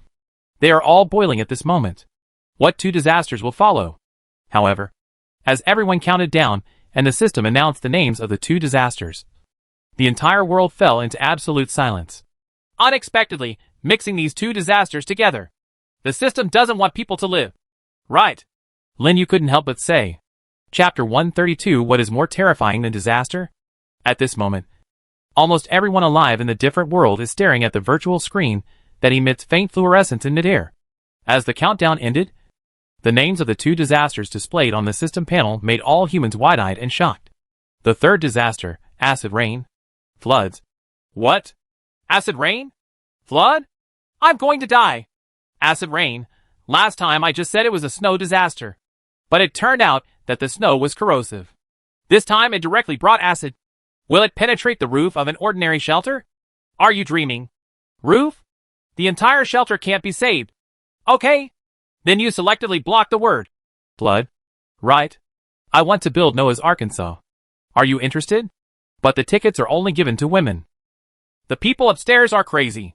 [SPEAKER 1] they are all boiling at this moment. What two disasters will follow? However, as everyone counted down and the system announced the names of the two disasters, the entire world fell into absolute silence. Unexpectedly, mixing these two disasters together. The system doesn't want people to live. Right. Lin Yu couldn't help but say. Chapter 132. What is more terrifying than disaster? At this moment, almost everyone alive in the different world is staring at the virtual screen that emits faint fluorescence in midair. As the countdown ended, the names of the two disasters displayed on the system panel made all humans wide-eyed and shocked. The third disaster, acid rain. Floods. What? Acid rain? Flood? I'm going to die. Acid rain. Last time I just said it was a snow disaster. But it turned out that the snow was corrosive. This time it directly brought acid. Will it penetrate the roof of an ordinary shelter? Are you dreaming? Roof? The entire shelter can't be saved. Okay. Then you selectively block the word. Flood. Right. I want to build Noah's Arkansas. Are you interested? But the tickets are only given to women. The people upstairs are crazy.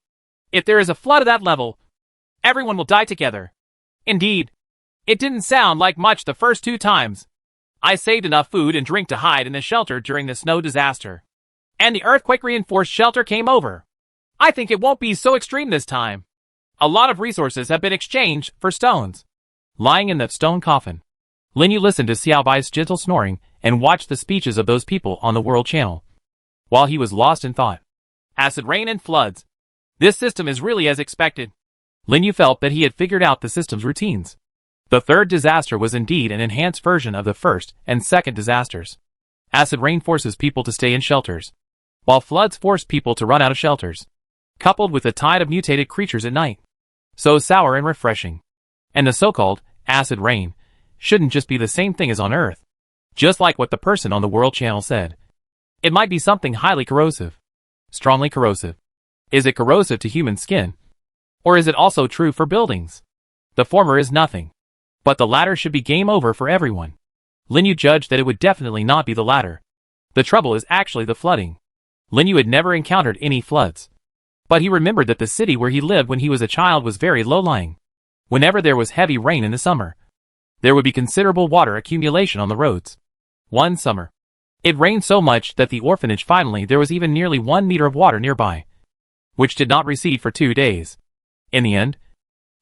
[SPEAKER 1] If there is a flood of that level, everyone will die together. Indeed. It didn't sound like much the first two times. I saved enough food and drink to hide in the shelter during the snow disaster. And the earthquake-reinforced shelter came over. I think it won't be so extreme this time. A lot of resources have been exchanged for stones. Lying in the stone coffin, Lin Yu listened to Xiao Bai's gentle snoring and watched the speeches of those people on the World Channel. While he was lost in thought. Acid rain and floods. This system is really as expected. Lin Yu felt that he had figured out the system's routines. The third disaster was indeed an enhanced version of the first and second disasters. Acid rain forces people to stay in shelters, while floods force people to run out of shelters, coupled with a tide of mutated creatures at night. So sour and refreshing. And the so-called acid rain shouldn't just be the same thing as on Earth. Just like what the person on the World Channel said. It might be something highly corrosive. Strongly corrosive. Is it corrosive to human skin? Or is it also true for buildings? The former is nothing. But the latter should be game over for everyone. Lin Yu judged that it would definitely not be the latter. The trouble is actually the flooding. Lin Yu had never encountered any floods. But he remembered that the city where he lived when he was a child was very low-lying. Whenever there was heavy rain in the summer, there would be considerable water accumulation on the roads. One summer, it rained so much that the orphanage finally there was even nearly 1 meter of water nearby, which did not recede for 2 days. In the end,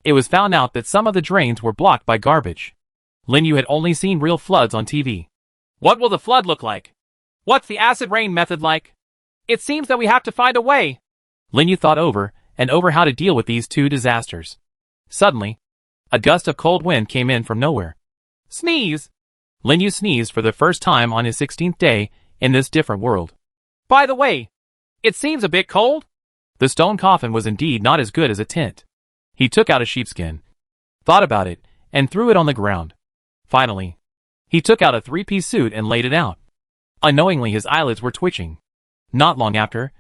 [SPEAKER 1] it was found out that some of the drains were blocked by garbage. Lin Yu had only seen real floods on TV. What will the flood look like? What's the acid rain method like? It seems that we have to find a way. Lin Yu thought over and over how to deal with these two disasters. Suddenly, a gust of cold wind came in from nowhere. Sneeze! Lin Yu sneezed for the first time on his 16th day in this different world. By the way, it seems a bit cold. The stone coffin was indeed not as good as a tent. He took out a sheepskin, thought about it, and threw it on the ground. Finally, he took out a 3-piece suit and laid it out. Unknowingly his eyelids were twitching. Not long after,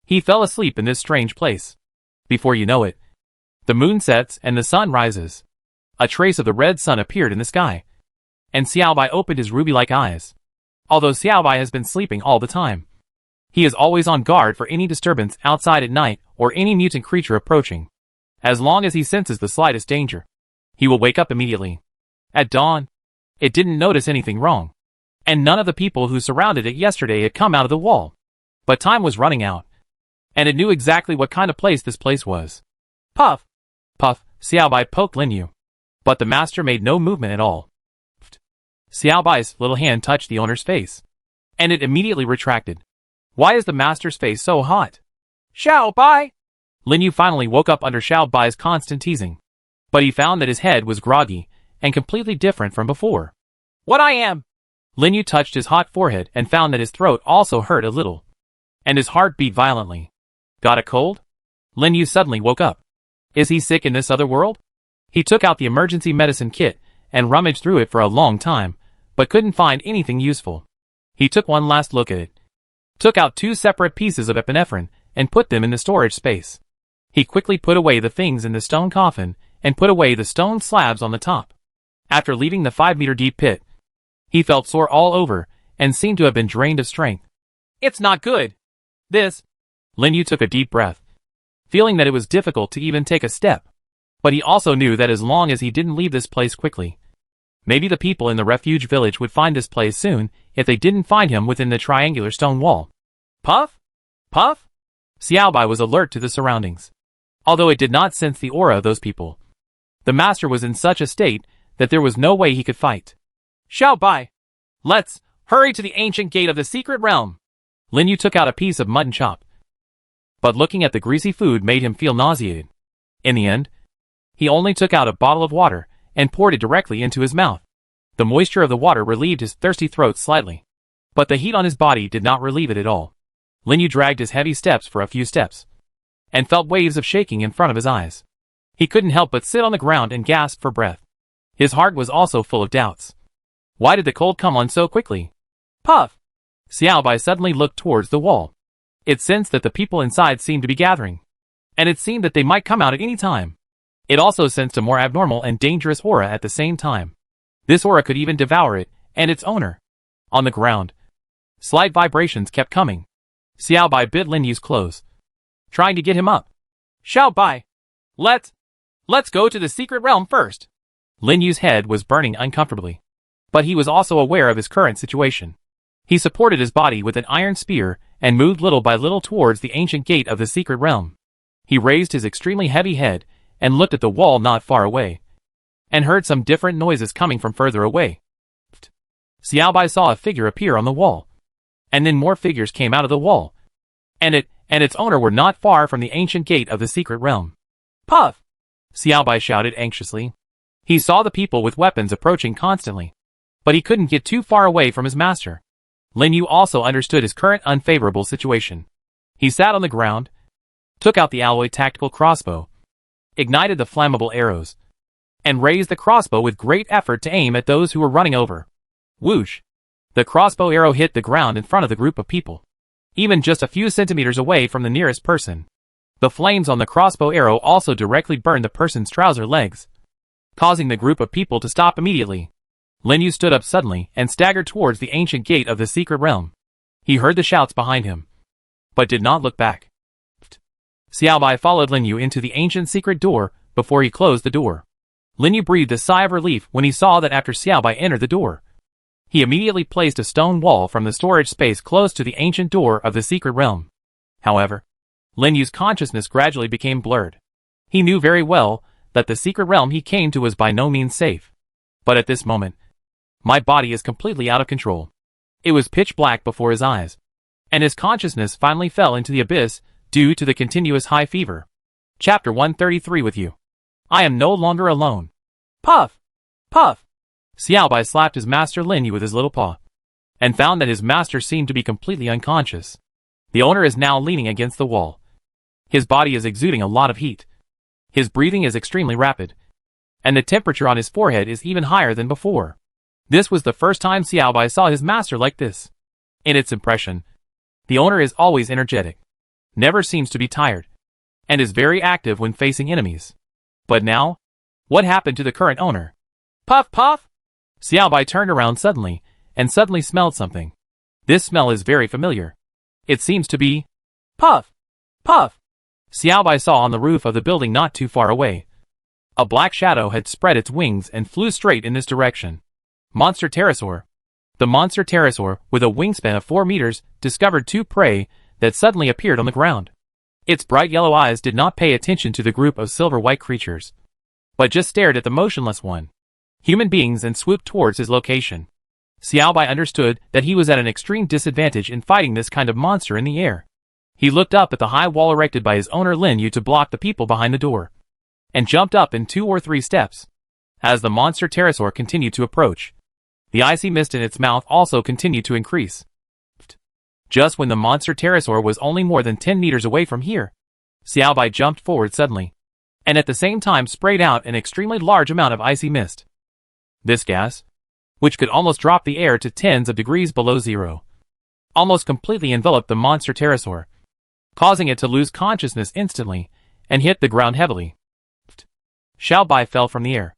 [SPEAKER 1] he fell asleep in this strange place. Before you know it, the moon sets and the sun rises. A trace of the red sun appeared in the sky. And Xiaobai opened his ruby-like eyes. Although Xiaobai has been sleeping all the time, he is always on guard for any disturbance outside at night or any mutant creature approaching. As long as he senses the slightest danger, he will wake up immediately. At dawn, it didn't notice anything wrong. And none of the people who surrounded it yesterday had come out of the wall. But time was running out. And it knew exactly what kind of place this place was. Puff! Puff! Xiaobai poked Lin Yu. But the master made no movement at all. Xiaobai's little hand touched the owner's face. And it immediately retracted. Why is the master's face so hot? Xiaobai! Lin Yu finally woke up under Xiaobai's constant teasing. But he found that his head was groggy and completely different from before. What I am? Lin Yu touched his hot forehead and found that his throat also hurt a little. And his heart beat violently. Got a cold? Lin Yu suddenly woke up. Is he sick in this other world? He took out the emergency medicine kit and rummaged through it for a long time, but couldn't find anything useful. He took one last look at it, took out 2 separate pieces of epinephrine and put them in the storage space. He quickly put away the things in the stone coffin and put away the stone slabs on the top. After leaving the 5-meter deep pit, he felt sore all over and seemed to have been drained of strength. It's not good. This. Lin Yu took a deep breath, feeling that it was difficult to even take a step. But he also knew that as long as he didn't leave this place quickly, maybe the people in the refuge village would find this place soon if they didn't find him within the triangular stone wall. Puff? Puff? Xiaobai was alert to the surroundings. Although it did not sense the aura of those people, the master was in such a state that there was no way he could fight. Xiaobai! Let's hurry to the ancient gate of the secret realm! Lin Yu took out a piece of mutton chop. But looking at the greasy food made him feel nauseated. In the end, he only took out a bottle of water and poured it directly into his mouth. The moisture of the water relieved his thirsty throat slightly. But the heat on his body did not relieve it at all. Lin Yu dragged his heavy steps for a few steps, and felt waves of shaking in front of his eyes. He couldn't help but sit on the ground and gasp for breath. His heart was also full of doubts. Why did the cold come on so quickly? Puff! Xiaobai suddenly looked towards the wall. It sensed that the people inside seemed to be gathering, and it seemed that they might come out at any time. It also sensed a more abnormal and dangerous aura at the same time. This aura could even devour it and its owner. On the ground, slight vibrations kept coming. Xiaobai bit Lin Yu's clothes, trying to get him up. Xiaobai! Let's go to the secret realm first. Lin Yu's head was burning uncomfortably, but he was also aware of his current situation. He supported his body with an iron spear and moved little by little towards the ancient gate of the secret realm. He raised his extremely heavy head and looked at the wall not far away, and heard some different noises coming from further away. Xiaobai saw a figure appear on the wall, and then more figures came out of the wall, and its owner were not far from the ancient gate of the secret realm. Puff! Xiaobai shouted anxiously. He saw the people with weapons approaching constantly, but he couldn't get too far away from his master. Lin Yu also understood his current unfavorable situation. He sat on the ground, took out the alloy tactical crossbow, ignited the flammable arrows, and raised the crossbow with great effort to aim at those who were running over. Whoosh! The crossbow arrow hit the ground in front of the group of people, even just a few centimeters away from the nearest person. The flames on the crossbow arrow also directly burned the person's trouser legs, causing the group of people to stop immediately. Lin Yu stood up suddenly and staggered towards the ancient gate of the secret realm. He heard the shouts behind him, but did not look back. Xiaobai followed Lin Yu into the ancient secret door before he closed the door. Lin Yu breathed a sigh of relief when he saw that after Xiaobai entered the door, he immediately placed a stone wall from the storage space close to the ancient door of the secret realm. However, Lin Yu's consciousness gradually became blurred. He knew very well that the secret realm he came to was by no means safe. But at this moment, my body is completely out of control. It was pitch black before his eyes, and his consciousness finally fell into the abyss due to the continuous high fever. Chapter 133 with you. I am no longer alone. Puff! Puff! Xiaobai slapped his master Lin Yu with his little paw, and found that his master seemed to be completely unconscious. The owner is now leaning against the wall. His body is exuding a lot of heat. His breathing is extremely rapid, and the temperature on his forehead is even higher than before. This was the first time Xiaobai saw his master like this. In its impression, the owner is always energetic, never seems to be tired, and is very active when facing enemies. But now, what happened to the current owner? Puff puff! Xiaobai turned around suddenly, and suddenly smelled something. This smell is very familiar. It seems to be... Puff! Puff! Xiaobai saw on the roof of the building not too far away. A black shadow had spread its wings and flew straight in this direction. Monster pterosaur. The monster pterosaur, with a wingspan of 4 meters, discovered 2 prey that suddenly appeared on the ground. Its bright yellow eyes did not pay attention to the group of silver-white creatures, but just stared at the motionless one. Human beings and swooped towards his location. Xiaobai understood that he was at an extreme disadvantage in fighting this kind of monster in the air. He looked up at the high wall erected by his owner Lin Yu to block the people behind the door, and jumped up in 2 or 3 steps. As the monster pterosaur continued to approach, the icy mist in its mouth also continued to increase. Just when the monster pterosaur was only more than 10 meters away from here, Xiaobai jumped forward suddenly, and at the same time sprayed out an extremely large amount of icy mist. This gas, which could almost drop the air to tens of degrees below zero, almost completely enveloped the monster pterosaur, causing it to lose consciousness instantly and hit the ground heavily. Xiaobai fell from the air,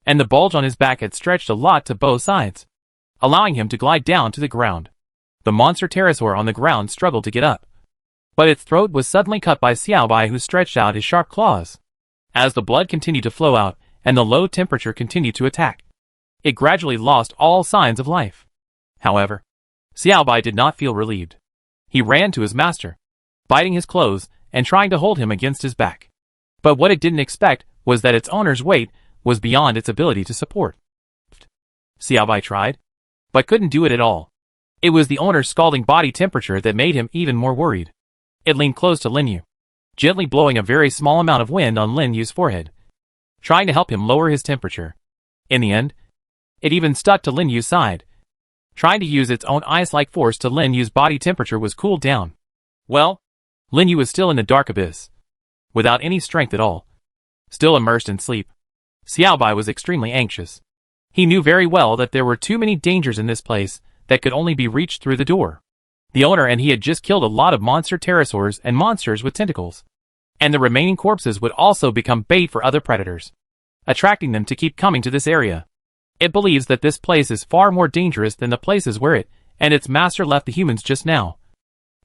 [SPEAKER 1] and the bulge on his back had stretched a lot to both sides, allowing him to glide down to the ground. The monster pterosaur on the ground struggled to get up, but its throat was suddenly cut by Xiaobai, who stretched out his sharp claws. As the blood continued to flow out and the low temperature continued to attack, it gradually lost all signs of life. However, Xiaobai did not feel relieved. He ran to his master, biting his clothes and trying to hold him against his back. But what it didn't expect was that its owner's weight was beyond its ability to support. Xiaobai tried, but couldn't do it at all. It was the owner's scalding body temperature that made him even more worried. It leaned close to Lin Yu, gently blowing a very small amount of wind on Lin Yu's forehead, trying to help him lower his temperature. In the end, it even stuck to Lin Yu's side, trying to use its own ice-like force to Lin Yu's body temperature was cooled down. Well, Lin Yu was still in the dark abyss, without any strength at all, still immersed in sleep. Xiaobai was extremely anxious. He knew very well that there were too many dangers in this place that could only be reached through the door. The owner and he had just killed a lot of monster pterosaurs and monsters with tentacles, and the remaining corpses would also become bait for other predators, attracting them to keep coming to this area. It believes that this place is far more dangerous than the places where it and its master left the humans just now.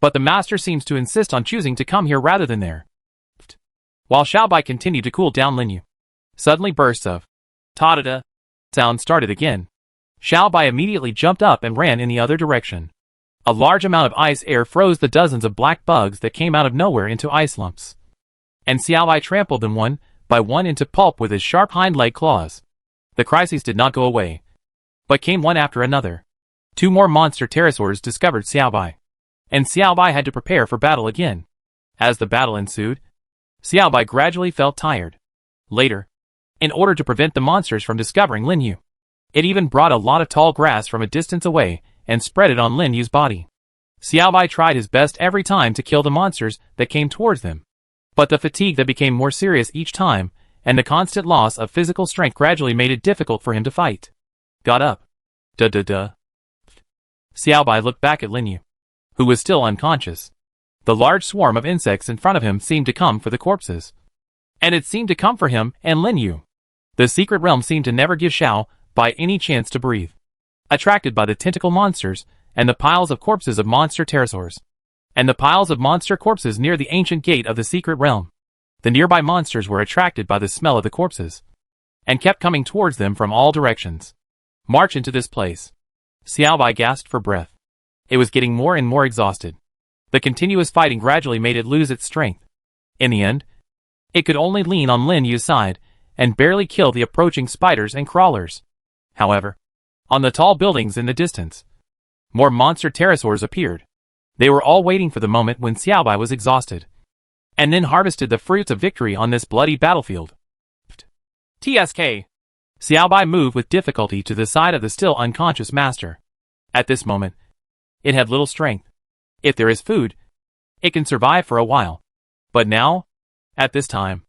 [SPEAKER 1] But the master seems to insist on choosing to come here rather than there. While Xiaobai continued to cool down Lin Yu, suddenly bursts of ta-da-da sound started again. Xiaobai immediately jumped up and ran in the other direction. A large amount of ice air froze the dozens of black bugs that came out of nowhere into ice lumps, and Xiaobai trampled them one by one into pulp with his sharp hind leg claws. The crises did not go away, but came one after another. 2 more monster pterosaurs discovered Xiaobai, and Xiaobai had to prepare for battle again. As the battle ensued, Xiaobai gradually felt tired. Later, in order to prevent the monsters from discovering Lin Yu, it even brought a lot of tall grass from a distance away and spread it on Lin Yu's body. Xiaobai tried his best every time to kill the monsters that came towards them, but the fatigue that became more serious each time and the constant loss of physical strength gradually made it difficult for him to fight. Got up. Duh. Xiaobai looked back at Lin Yu, who was still unconscious. The large swarm of insects in front of him seemed to come for the corpses. And it seemed to come for him and Lin Yu. The secret realm seemed to never give Xiao Bai any chance to breathe. Attracted by the tentacle monsters, and the piles of corpses of monster pterosaurs, and the piles of monster corpses near the ancient gate of the secret realm, the nearby monsters were attracted by the smell of the corpses, and kept coming towards them from all directions. March into this place. Xiao Bai gasped for breath. It was getting more and more exhausted. The continuous fighting gradually made it lose its strength. In the end, it could only lean on Lin Yu's side, and barely kill the approaching spiders and crawlers. However, on the tall buildings in the distance, more monster pterosaurs appeared. They were all waiting for the moment when Xiao Bai was exhausted, and then harvested the fruits of victory on this bloody battlefield. TSK. Xiao Bai moved with difficulty to the side of the still unconscious master. At this moment, it had little strength. If there is food, it can survive for a while. But now, at this time,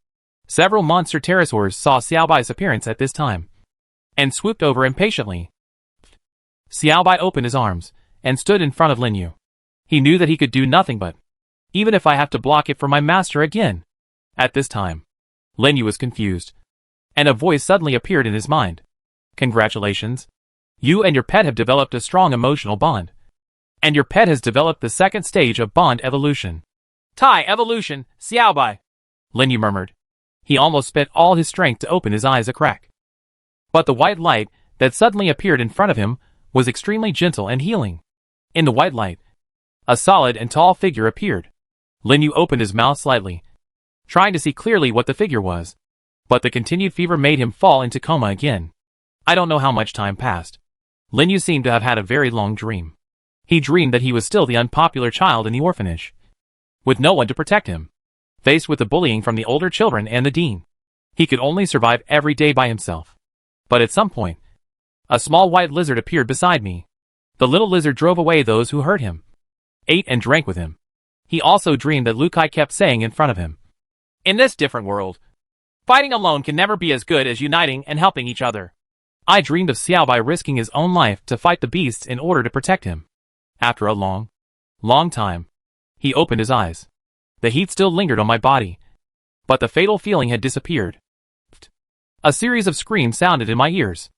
[SPEAKER 1] several monster pterosaurs saw Xiao Bai's appearance at this time, and swooped over impatiently. Xiao Bai opened his arms, and stood in front of Lin Yu. He knew that he could do nothing but, even if I have to block it for my master again. At this time, Lin Yu was confused, and a voice suddenly appeared in his mind. Congratulations. You and your pet have developed a strong emotional bond. And your pet has developed the second stage of bond evolution. Tai evolution, Xiao Bai. Lin Yu murmured. He almost spent all his strength to open his eyes a crack. But the white light that suddenly appeared in front of him was extremely gentle and healing. In the white light, a solid and tall figure appeared. Lin Yu opened his mouth slightly, trying to see clearly what the figure was. But the continued fever made him fall into coma again. I don't know how much time passed. Lin Yu seemed to have had a very long dream. He dreamed that he was still the unpopular child in the orphanage, with no one to protect him. Faced with the bullying from the older children and the dean, he could only survive every day by himself. But at some point, a small white lizard appeared beside me. The little lizard drove away those who hurt him, ate and drank with him. He also dreamed that Lu Kai kept saying in front of him, "In this different world, fighting alone can never be as good as uniting and helping each other." I dreamed of Xiao Bai risking his own life to fight the beasts in order to protect him. After a long time, he opened his eyes. The heat still lingered on my body, but the fatal feeling had disappeared. A series of screams sounded in my ears.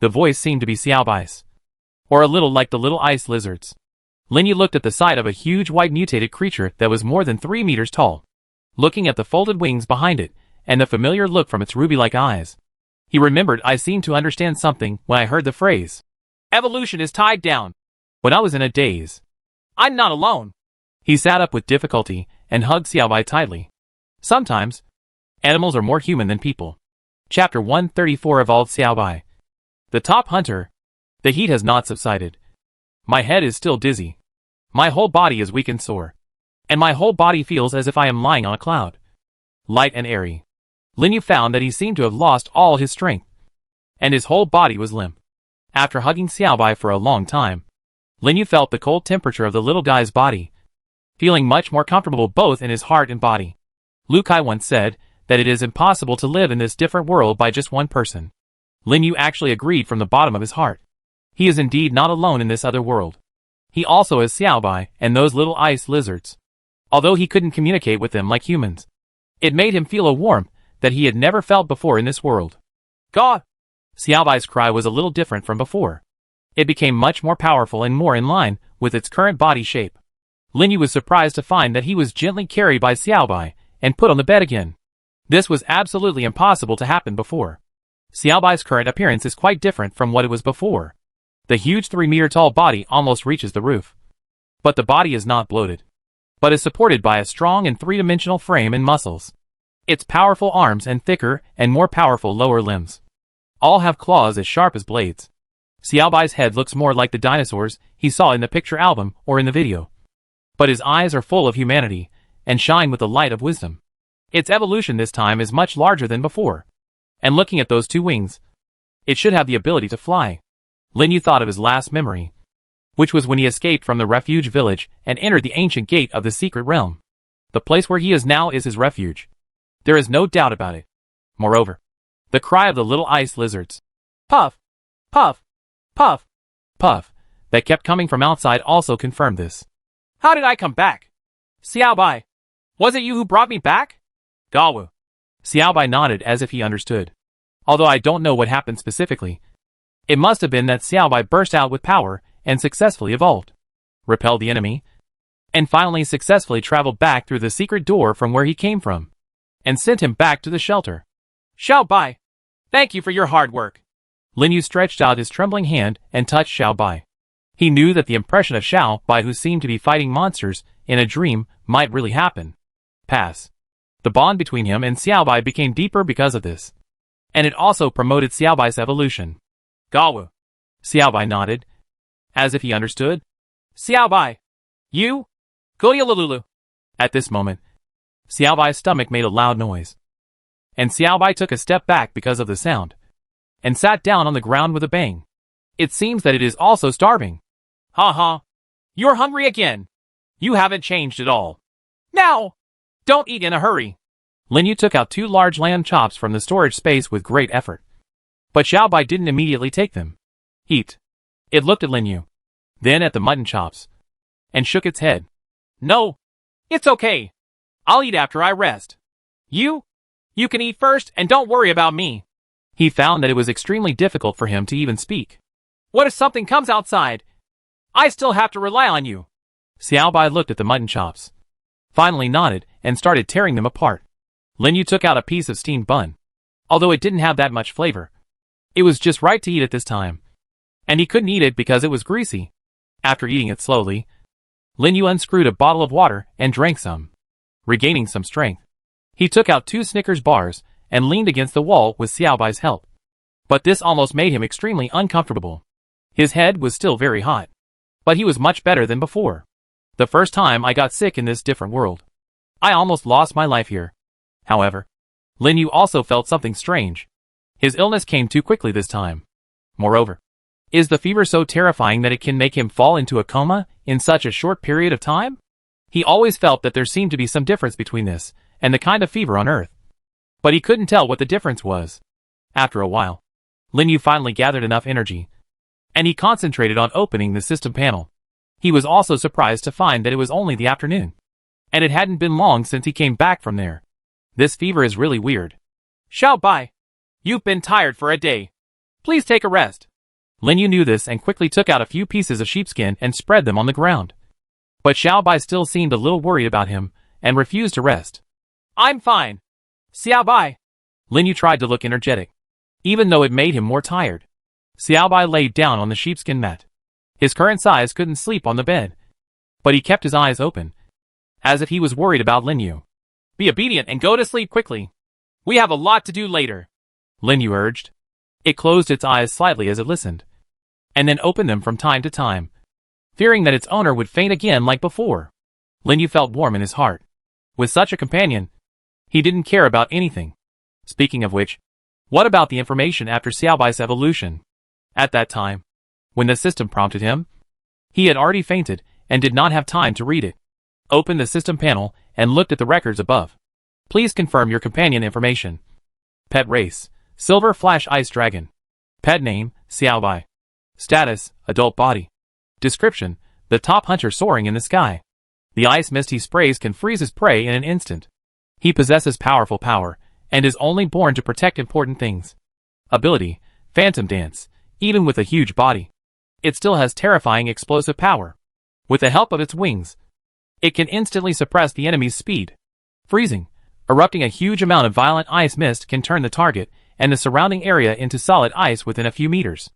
[SPEAKER 1] The voice seemed to be Xiao Bai's, or a little like the little ice lizards. Lin Yu looked at the sight of a huge white mutated creature that was more than 3 meters tall, looking at the folded wings behind it, and the familiar look from its ruby-like eyes. He remembered I seemed to understand something when I heard the phrase, "Evolution is tied down." When I was in a daze. I'm not alone. He sat up with difficulty and hugged Xiao Bai tightly. Sometimes, animals are more human than people. Chapter 134 Evolved Xiao Bai. The top hunter. The heat has not subsided. My head is still dizzy. My whole body is weak and sore. And my whole body feels as if I am lying on a cloud. Light and airy. Lin Yu found that he seemed to have lost all his strength, and his whole body was limp. After hugging Xiao Bai for a long time, Lin Yu felt the cold temperature of the little guy's body, feeling much more comfortable both in his heart and body. Lu Kai once said that it is impossible to live in this different world by just one person. Lin Yu actually agreed from the bottom of his heart. He is indeed not alone in this other world. He also has Xiao Bai and those little ice lizards. Although he couldn't communicate with them like humans, it made him feel a warmth that he had never felt before in this world. God! Xiao Bai's cry was a little different from before. It became much more powerful and more in line with its current body shape. Lin Yu was surprised to find that he was gently carried by Xiao Bai and put on the bed again. This was absolutely impossible to happen before. Xiao Bai's current appearance is quite different from what it was before. The huge 3-meter-tall body almost reaches the roof. But the body is not bloated, but is supported by a strong and three-dimensional frame and muscles. Its powerful arms and thicker and more powerful lower limbs all have claws as sharp as blades. Xiao Bai's head looks more like the dinosaurs he saw in the picture album or in the video. But his eyes are full of humanity and shine with the light of wisdom. Its evolution this time is much larger than before. And looking at those 2 wings, it should have the ability to fly. Lin Yu thought of his last memory, which was when he escaped from the refuge village and entered the ancient gate of the secret realm. The place where he is now is his refuge. There is no doubt about it. Moreover, the cry of the little ice lizards, "Puff! Puff! Puff! Puff!" that kept coming from outside also confirmed this. How did I come back? Xiaobai, was it you who brought me back? Gawu. Xiaobai nodded as if he understood. Although I don't know what happened specifically. It must have been that Xiaobai burst out with power and successfully evolved, repelled the enemy, and finally successfully traveled back through the secret door from where he came from, and sent him back to the shelter. Xiaobai, thank you for your hard work. Lin Yu stretched out his trembling hand and touched Xiaobai. He knew that the impression of Xiaobai, who seemed to be fighting monsters in a dream, might really happen. Pass. The bond between him and Xiaobai became deeper because of this. And it also promoted Xiaobai's evolution. Gawu. Xiaobai nodded, as if he understood. Xiaobai. You? Goyalululu. At this moment, Xiaobai's stomach made a loud noise. And Xiaobai took a step back because of the sound, and sat down on the ground with a bang. It seems that it is also starving. Ha ha. You're hungry again. You haven't changed at all. Now! Don't eat in a hurry. Lin Yu took out 2 large lamb chops from the storage space with great effort. But Xiaobai didn't immediately take them. Eat. It looked at Lin Yu, then at the mutton chops, and shook its head. No. It's okay. I'll eat after I rest. You can eat first and don't worry about me. He found that it was extremely difficult for him to even speak. What if something comes outside? I still have to rely on you. Xiaobai looked at the mutton chops, finally nodded and started tearing them apart. Lin Yu took out a piece of steamed bun. Although it didn't have that much flavor, it was just right to eat at this time. And he couldn't eat it because it was greasy. After eating it slowly, Lin Yu unscrewed a bottle of water and drank some. Regaining some strength, he took out 2 Snickers bars and leaned against the wall with Xiaobai's help. But this almost made him extremely uncomfortable. His head was still very hot. But he was much better than before. The first time I got sick in this different world, I almost lost my life here. However, Lin Yu also felt something strange. His illness came too quickly this time. Moreover, is the fever so terrifying that it can make him fall into a coma in such a short period of time? He always felt that there seemed to be some difference between this and the kind of fever on Earth. But he couldn't tell what the difference was. After a while, Lin Yu finally gathered enough energy, and he concentrated on opening the system panel. He was also surprised to find that it was only the afternoon, and it hadn't been long since he came back from there. This fever is really weird. Xiaobai, you've been tired for a day. Please take a rest. Lin Yu knew this and quickly took out a few pieces of sheepskin and spread them on the ground. But Xiaobai still seemed a little worried about him and refused to rest. I'm fine. Xiaobai. Lin Yu tried to look energetic, even though it made him more tired. Xiaobai laid down on the sheepskin mat. His current size couldn't sleep on the bed, but he kept his eyes open, as if he was worried about Lin Yu. Be obedient and go to sleep quickly. We have a lot to do later, Lin Yu urged. It closed its eyes slightly as it listened, and then opened them from time to time, fearing that its owner would faint again like before. Lin Yu felt warm in his heart. With such a companion, he didn't care about anything. Speaking of which, what about the information after Xiaobai's evolution? At that time, when the system prompted him, he had already fainted and did not have time to read it. Opened the system panel and looked at the records above. Please confirm your companion information. Pet race, Silver Flash Ice Dragon. Pet name, Xiaobai. Status, adult body. Description, the top hunter soaring in the sky. The ice mist he sprays can freeze his prey in an instant. He possesses powerful power, and is only born to protect important things. Ability, Phantom Dance. Even with a huge body, it still has terrifying explosive power. With the help of its wings, it can instantly suppress the enemy's speed. Freezing, erupting a huge amount of violent ice mist can turn the target and the surrounding area into solid ice within a few meters.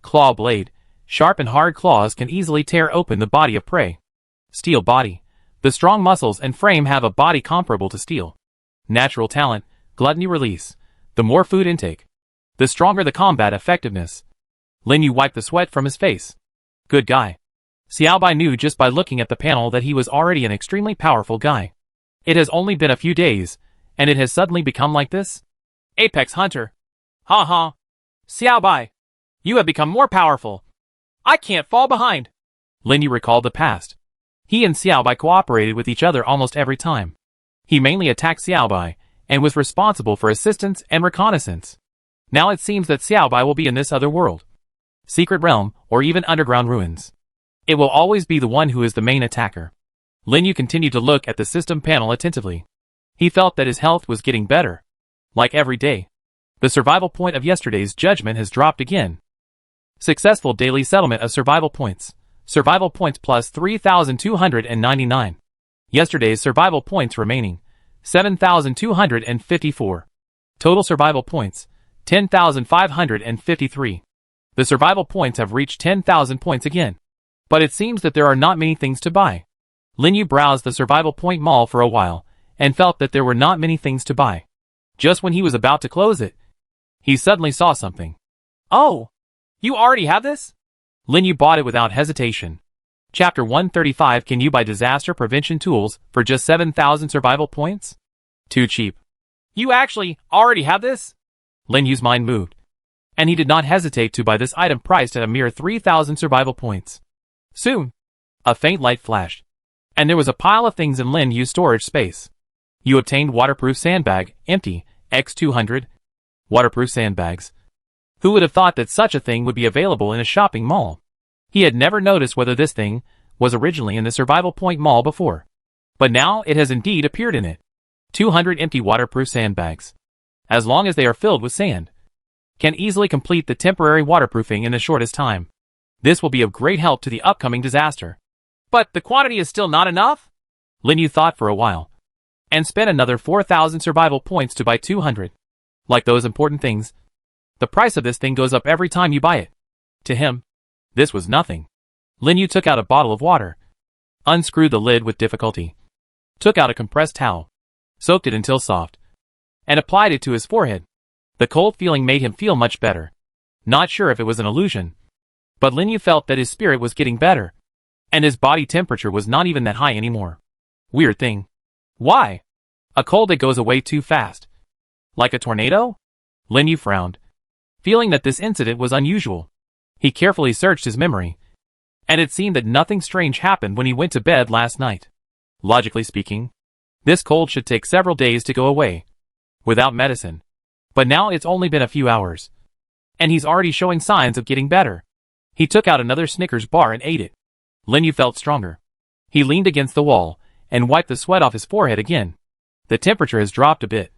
[SPEAKER 1] Claw blade, sharp and hard claws can easily tear open the body of prey. Steel body, the strong muscles and frame have a body comparable to steel. Natural talent, gluttony release, the more food intake, the stronger the combat effectiveness. Lin Yu wiped the sweat from his face. Good guy. Xiaobai knew just by looking at the panel that he was already an extremely powerful guy. It has only been a few days, and it has suddenly become like this? Apex Hunter. Ha ha. Xiaobai, you have become more powerful. I can't fall behind. Lin Yu recalled the past. He and Xiaobai cooperated with each other almost every time. He mainly attacked Xiaobai, and was responsible for assistance and reconnaissance. Now it seems that Xiaobai will be in this other world. Secret realm, or even underground ruins. It will always be the one who is the main attacker. Lin Yu continued to look at the system panel attentively. He felt that his health was getting better. Like every day. The survival point of yesterday's judgment has dropped again. Successful daily settlement of survival points. Survival points plus 3,299. Yesterday's survival points remaining. 7,254. Total survival points. 10,553. The survival points have reached 10,000 points again. But it seems that there are not many things to buy. Lin Yu browsed the survival point mall for a while, and felt that there were not many things to buy. Just when he was about to close it, he suddenly saw something. Oh! You already have this? Lin Yu bought it without hesitation. Chapter 135. Can you buy disaster prevention tools for just 7,000 survival points? Too cheap. You actually already have this? Lin Yu's mind moved. And he did not hesitate to buy this item priced at a mere 3,000 survival points. Soon, a faint light flashed. And there was a pile of things in Lin Yu's storage space. You obtained waterproof sandbag, empty, X200. Waterproof sandbags. Who would have thought that such a thing would be available in a shopping mall? He had never noticed whether this thing was originally in the survival point mall before. But now it has indeed appeared in it. 200 empty waterproof sandbags. As long as they are filled with sand. Can easily complete the temporary waterproofing in the shortest time. This will be of great help to the upcoming disaster. But the quantity is still not enough? Lin Yu thought for a while. And spent another 4,000 survival points to buy 200. Like those important things. The price of this thing goes up every time you buy it. To him, this was nothing. Lin Yu took out a bottle of water. Unscrewed the lid with difficulty. Took out a compressed towel. Soaked it until soft. And applied it to his forehead. The cold feeling made him feel much better. Not sure if it was an illusion. But Lin Yu felt that his spirit was getting better. And his body temperature was not even that high anymore. Weird thing. Why? A cold that goes away too fast. Like a tornado? Lin Yu frowned. Feeling that this incident was unusual. He carefully searched his memory. And it seemed that nothing strange happened when he went to bed last night. Logically speaking, this cold should take several days to go away. Without medicine. But now it's only been a few hours. And he's already showing signs of getting better. He took out another Snickers bar and ate it. Lin Yu felt stronger. He leaned against the wall and wiped the sweat off his forehead again. The temperature has dropped a bit.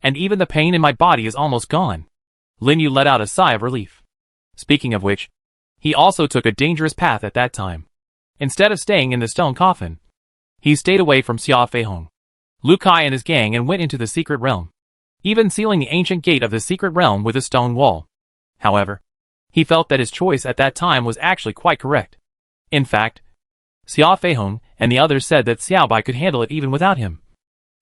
[SPEAKER 1] And even the pain in my body is almost gone. Lin Yu let out a sigh of relief. Speaking of which, he also took a dangerous path at that time. Instead of staying in the stone coffin, he stayed away from Xia Feihong, Lu Kai and his gang and went into the secret realm, even sealing the ancient gate of the secret realm with a stone wall. However, he felt that his choice at that time was actually quite correct. In fact, Xia Feihong and the others said that Xiaobai could handle it even without him.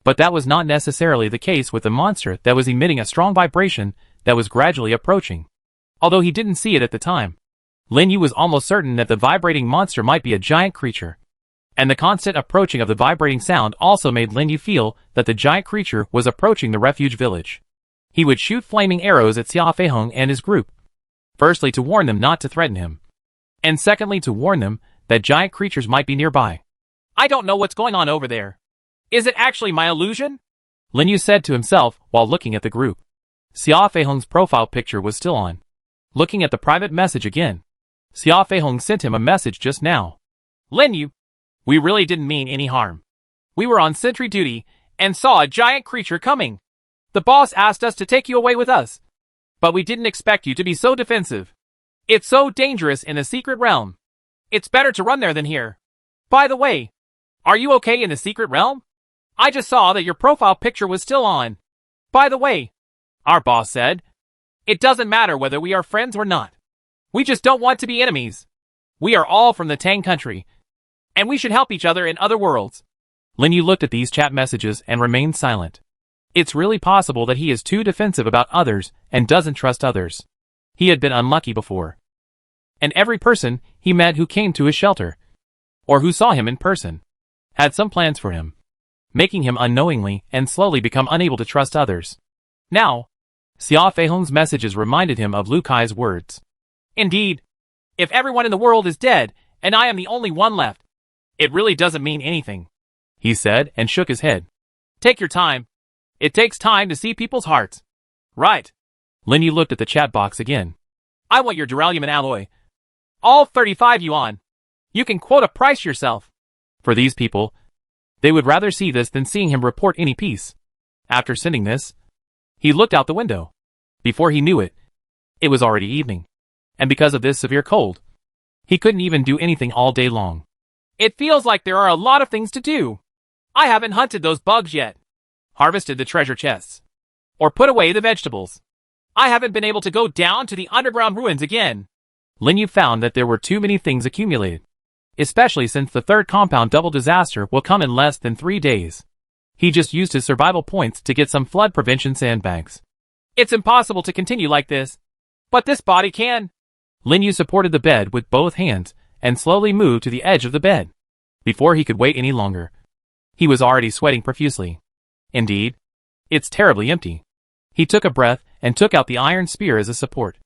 [SPEAKER 1] But that was not necessarily the case with the monster that was emitting a strong vibration that was gradually approaching. Although he didn't see it at the time, Lin Yu was almost certain that the vibrating monster might be a giant creature. And the constant approaching of the vibrating sound also made Lin Yu feel that the giant creature was approaching the refuge village. He would shoot flaming arrows at Xia Feihong and his group. Firstly to warn them not to threaten him. And secondly to warn them that giant creatures might be nearby. I don't know what's going on over there. Is it actually my illusion? Lin Yu said to himself while looking at the group. Xia Feihong's profile picture was still on. Looking at the private message again. Xia Feihong sent him a message just now. Lin Yu, we really didn't mean any harm. We were on sentry duty and saw a giant creature coming. The boss asked us to take you away with us. But we didn't expect you to be so defensive. It's so dangerous in the secret realm. It's better to run there than here. By the way, are you okay in the secret realm? I just saw that your profile picture was still on. By the way, our boss said, it doesn't matter whether we are friends or not. We just don't want to be enemies. We are all from the Tang country. And we should help each other in other worlds. Lin Yu looked at these chat messages and remained silent. It's really possible that he is too defensive about others and doesn't trust others. He had been unlucky before. And every person he met who came to his shelter, or who saw him in person, had some plans for him, making him unknowingly and slowly become unable to trust others. Now, Xia Feihong's messages reminded him of Lu Kai's words. Indeed, if everyone in the world is dead and I am the only one left, it really doesn't mean anything, he said and shook his head. Take your time. It takes time to see people's hearts. Right. Lin Yu looked at the chat box again. I want your duralumin alloy. All 35 yuan. You can quote a price yourself. For these people, They would rather see this than seeing him report any peace. After sending this, he looked out the window. Before he knew it, it was already evening. And because of this severe cold, he couldn't even do anything all day long. It feels like there are a lot of things to do. I haven't hunted those bugs yet, harvested the treasure chests, or put away the vegetables. I haven't been able to go down to the underground ruins again. Linyu found that there were too many things accumulated, especially since the third compound double disaster will come in less than 3 days. He just used his survival points to get some flood prevention sandbags. It's impossible to continue like this, but this body can. Linyu supported the bed with both hands and slowly moved to the edge of the bed. Before he could wait any longer, he was already sweating profusely. Indeed, it's terribly empty. He took a breath and took out the iron spear as a support,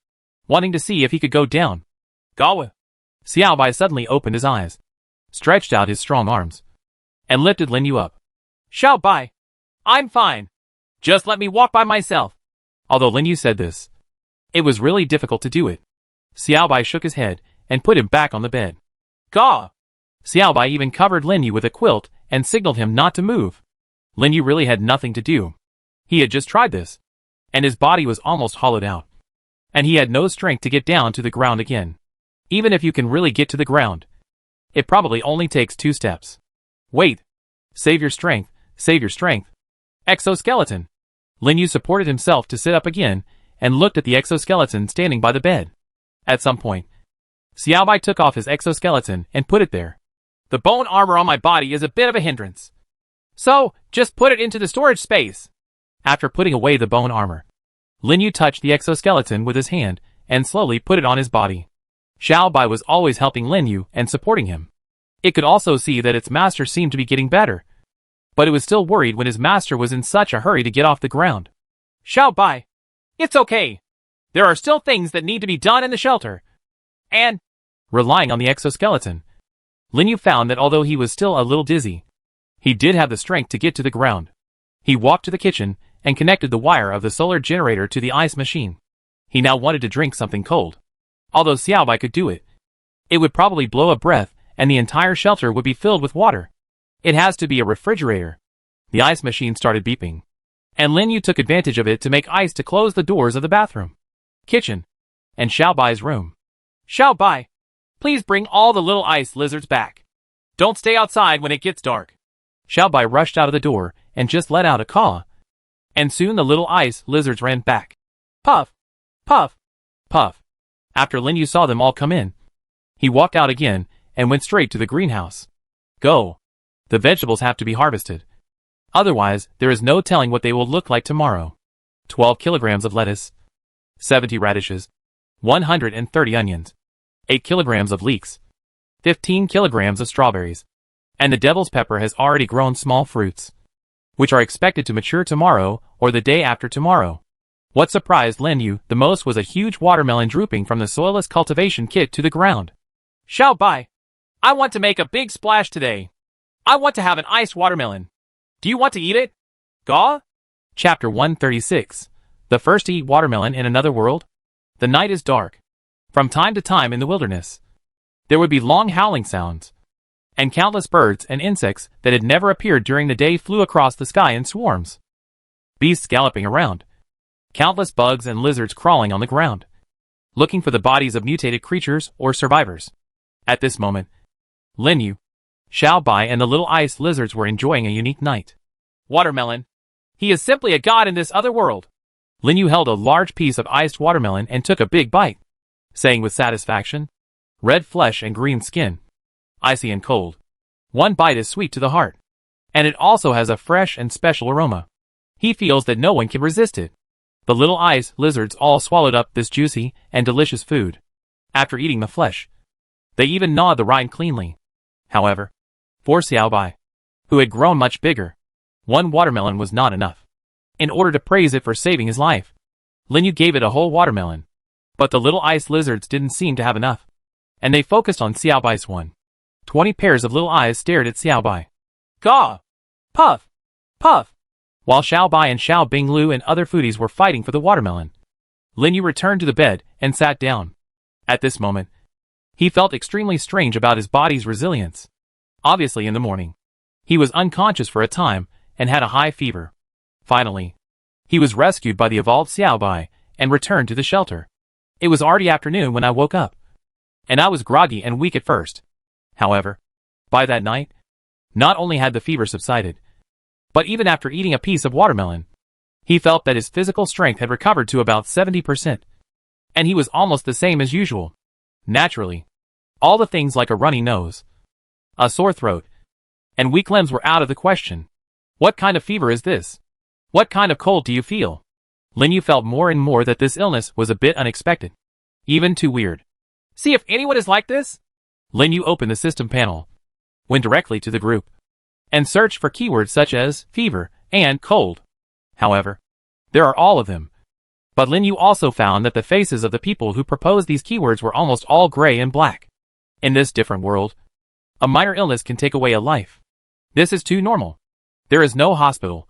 [SPEAKER 1] wanting to see if he could go down. Gawa! Xiaobai suddenly opened his eyes, stretched out his strong arms, and lifted Linyu up. Xiaobai! I'm fine. Just let me walk by myself. Although Linyu said this, it was really difficult to do it. Xiaobai shook his head and put him back on the bed. Gaw! Xiaobai even covered Linyu with a quilt and signaled him not to move. Linyu really had nothing to do. He had just tried this, and his body was almost hollowed out, and he had no strength to get down to the ground again. Even if you can really get to the ground, it probably only takes 2 steps. Wait. Save your strength, save your strength. Exoskeleton. Linyu supported himself to sit up again and looked at the exoskeleton standing by the bed. At some point, Xiaobai took off his exoskeleton and put it there. The bone armor on my body is a bit of a hindrance, so just put it into the storage space. After putting away the bone armor, Linyu touched the exoskeleton with his hand and slowly put it on his body. Xiaobai was always helping Linyu and supporting him. It could also see that its master seemed to be getting better, but it was still worried when his master was in such a hurry to get off the ground. Xiaobai, it's okay. There are still things that need to be done in the shelter. And, relying on the exoskeleton, Linyu found that although he was still a little dizzy, he did have the strength to get to the ground. He walked to the kitchen and connected the wire of the solar generator to the ice machine. He now wanted to drink something cold. Although Xiaobai could do it, it would probably blow a breath and the entire shelter would be filled with water. It has to be a refrigerator. The ice machine started beeping, and Linyu took advantage of it to make ice to close the doors of the bathroom, kitchen, and Xiaobai's room. Xiaobai, please bring all the little ice lizards back. Don't stay outside when it gets dark. Xiaobai rushed out of the door and just let out a caw, and soon the little ice lizards ran back. Puff, puff, puff. After Linyu saw them all come in, he walked out again and went straight to the greenhouse. Go. The vegetables have to be harvested. Otherwise, there is no telling what they will look like tomorrow. 12 kilograms of lettuce, 70 radishes, 130 onions, 8 kilograms of leeks, 15 kilograms of strawberries, and the devil's pepper has already grown small fruits, which are expected to mature tomorrow or the day after tomorrow. What surprised Linyu the most was a huge watermelon drooping from the soilless cultivation kit to the ground. Xiaobai, I want to make a big splash today. I want to have an iced watermelon. Do you want to eat it? Gaw? Chapter 136. The first to eat watermelon in another world? The night is dark. From time to time in the wilderness, there would be long howling sounds, and countless birds and insects that had never appeared during the day flew across the sky in swarms. Beasts galloping around, countless bugs and lizards crawling on the ground, looking for the bodies of mutated creatures or survivors. At this moment, Linyu, Xiaobai and the little ice lizards were enjoying a unique night. Watermelon. He is simply a god in this other world. Linyu held a large piece of iced watermelon and took a big bite, saying with satisfaction, red flesh and green skin, icy and cold. One bite is sweet to the heart, and it also has a fresh and special aroma. He feels that no one can resist it. The little ice lizards all swallowed up this juicy and delicious food. After eating the flesh, they even gnawed the rind cleanly. However, for Xiaobai, who had grown much bigger, one watermelon was not enough. In order to praise it for saving his life, Linyu gave it a whole watermelon. But the little ice lizards didn't seem to have enough, and they focused on Xiaobai's one. 20 pairs of little eyes stared at Xiaobai. Gaw! Puff! Puff! While Xiaobai and Xiao Binglu and other foodies were fighting for the watermelon, Linyu returned to the bed and sat down. At this moment, he felt extremely strange about his body's resilience. Obviously in the morning, He was unconscious for a time and had a high fever. Finally, he was rescued by the evolved Xiaobai and returned to the shelter. It was already afternoon when I woke up, and I was groggy and weak at first. However, by that night, not only had the fever subsided, but even after eating a piece of watermelon, he felt that his physical strength had recovered to about 70%, and he was almost the same as usual. Naturally, all the things like a runny nose, a sore throat, and weak limbs were out of the question. What kind of fever is this? What kind of cold do you feel? Lin Yu felt more and more that this illness was a bit unexpected. Even too weird. See if anyone is like this? Lin Yu opened the system panel, went directly to the group, and searched for keywords such as fever and cold. However, there are all of them. But Lin Yu also found that the faces of the people who proposed these keywords were almost all gray and black. In this different world, a minor illness can take away a life. This is too normal. There is no hospital,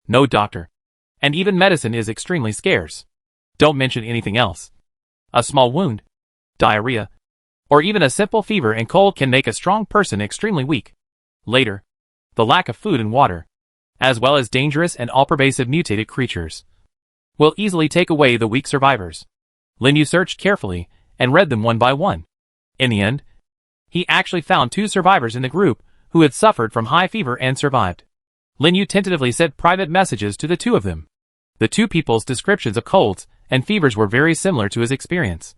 [SPEAKER 1] no doctor, and even medicine is extremely scarce. Don't mention anything else. A small wound, diarrhea, or even a simple fever and cold can make a strong person extremely weak. Later, the lack of food and water, as well as dangerous and all-pervasive mutated creatures, will easily take away the weak survivors. Lin Yu searched carefully and read them one by one. In the end, he actually found 2 survivors in the group who had suffered from high fever and survived. Lin Yu tentatively sent private messages to the 2 of them. The 2 people's descriptions of colds and fevers were very similar to his experience.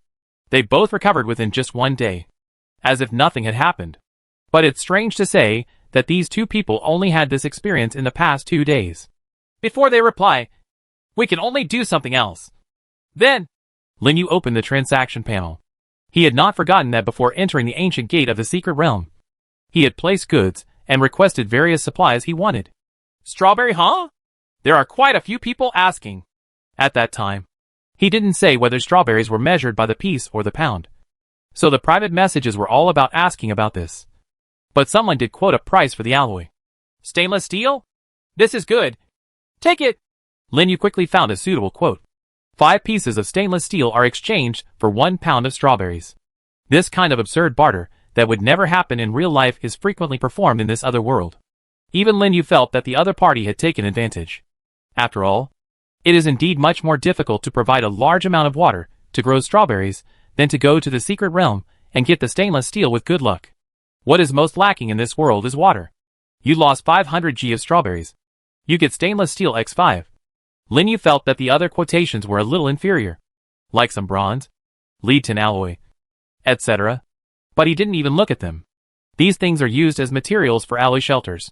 [SPEAKER 1] They both recovered within just 1 day, as if nothing had happened. But it's strange to say that these 2 people only had this experience in the past 2 days. Before they reply, we can only do something else. Then, Lin Yu opened the transaction panel. He had not forgotten that before entering the ancient gate of the secret realm, he had placed goods and requested various supplies he wanted. Strawberry, huh? There are quite a few people asking. At that time, he didn't say whether strawberries were measured by the piece or the pound. So the private messages were all about asking about this. But someone did quote a price for the alloy. Stainless steel? This is good. Take it. Lin Yu quickly found a suitable quote. 5 pieces of stainless steel are exchanged for 1 pound of strawberries. This kind of absurd barter that would never happen in real life is frequently performed in this other world. Even Lin Yu felt that the other party had taken advantage. After all, it is indeed much more difficult to provide a large amount of water to grow strawberries than to go to the secret realm and get the stainless steel with good luck. What is most lacking in this world is water. You lost 500 G of strawberries. You get stainless steel x5. Lin Yu felt that the other quotations were a little inferior, like some bronze, lead tin alloy, etc. But he didn't even look at them. These things are used as materials for alloy shelters.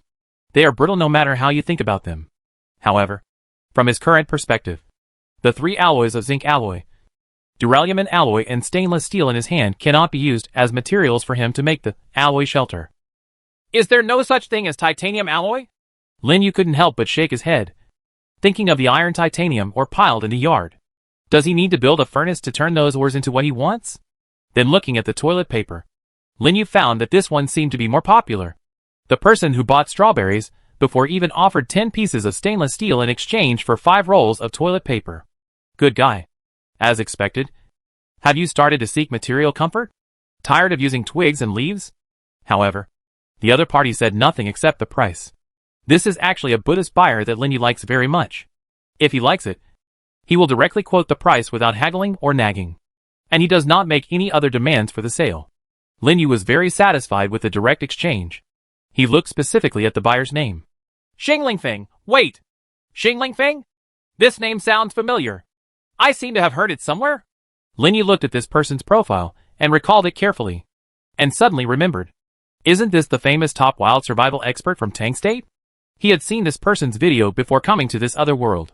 [SPEAKER 1] They are brittle no matter how you think about them. However, from his current perspective, the 3 alloys of zinc alloy, duralumin alloy and stainless steel in his hand cannot be used as materials for him to make the alloy shelter. Is there no such thing as titanium alloy? Lin Yu couldn't help but shake his head, thinking of the iron titanium ore piled in the yard. Does he need to build a furnace to turn those ores into what he wants? Then looking at the toilet paper, Lin Yu found that this one seemed to be more popular. The person who bought strawberries before even offered 10 pieces of stainless steel in exchange for 5 rolls of toilet paper. Good guy. As expected. Have you started to seek material comfort? Tired of using twigs and leaves? However, the other party said nothing except the price. This is actually a Buddhist buyer that Lin Yu likes very much. If he likes it, he will directly quote the price without haggling or nagging. And he does not make any other demands for the sale. Lin Yu was very satisfied with the direct exchange. He looked specifically at the buyer's name. Xinglingfeng, wait! Xinglingfeng? This name sounds familiar. I seem to have heard it somewhere. Lin Yu looked at this person's profile and recalled it carefully. And suddenly remembered. Isn't this the famous top wild survival expert from Tang State? He had seen this person's video before coming to this other world.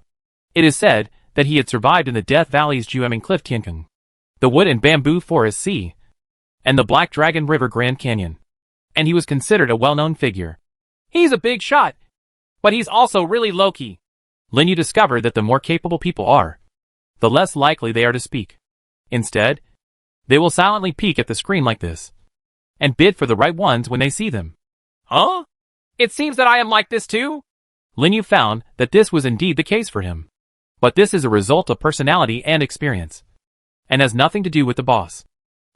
[SPEAKER 1] It is said that he had survived in the Death Valley's Jueming Cliff Tiankeng, the Wood and Bamboo Forest Sea, and the Black Dragon River Grand Canyon. And he was considered a well-known figure. He's a big shot, but he's also really low-key. Lin Yu discovered that the more capable people are, the less likely they are to speak. Instead, they will silently peek at the screen like this, and bid for the right ones when they see them. Huh? It seems that I am like this too? Lin Yu found that this was indeed the case for him. But this is a result of personality and experience, and has nothing to do with the boss.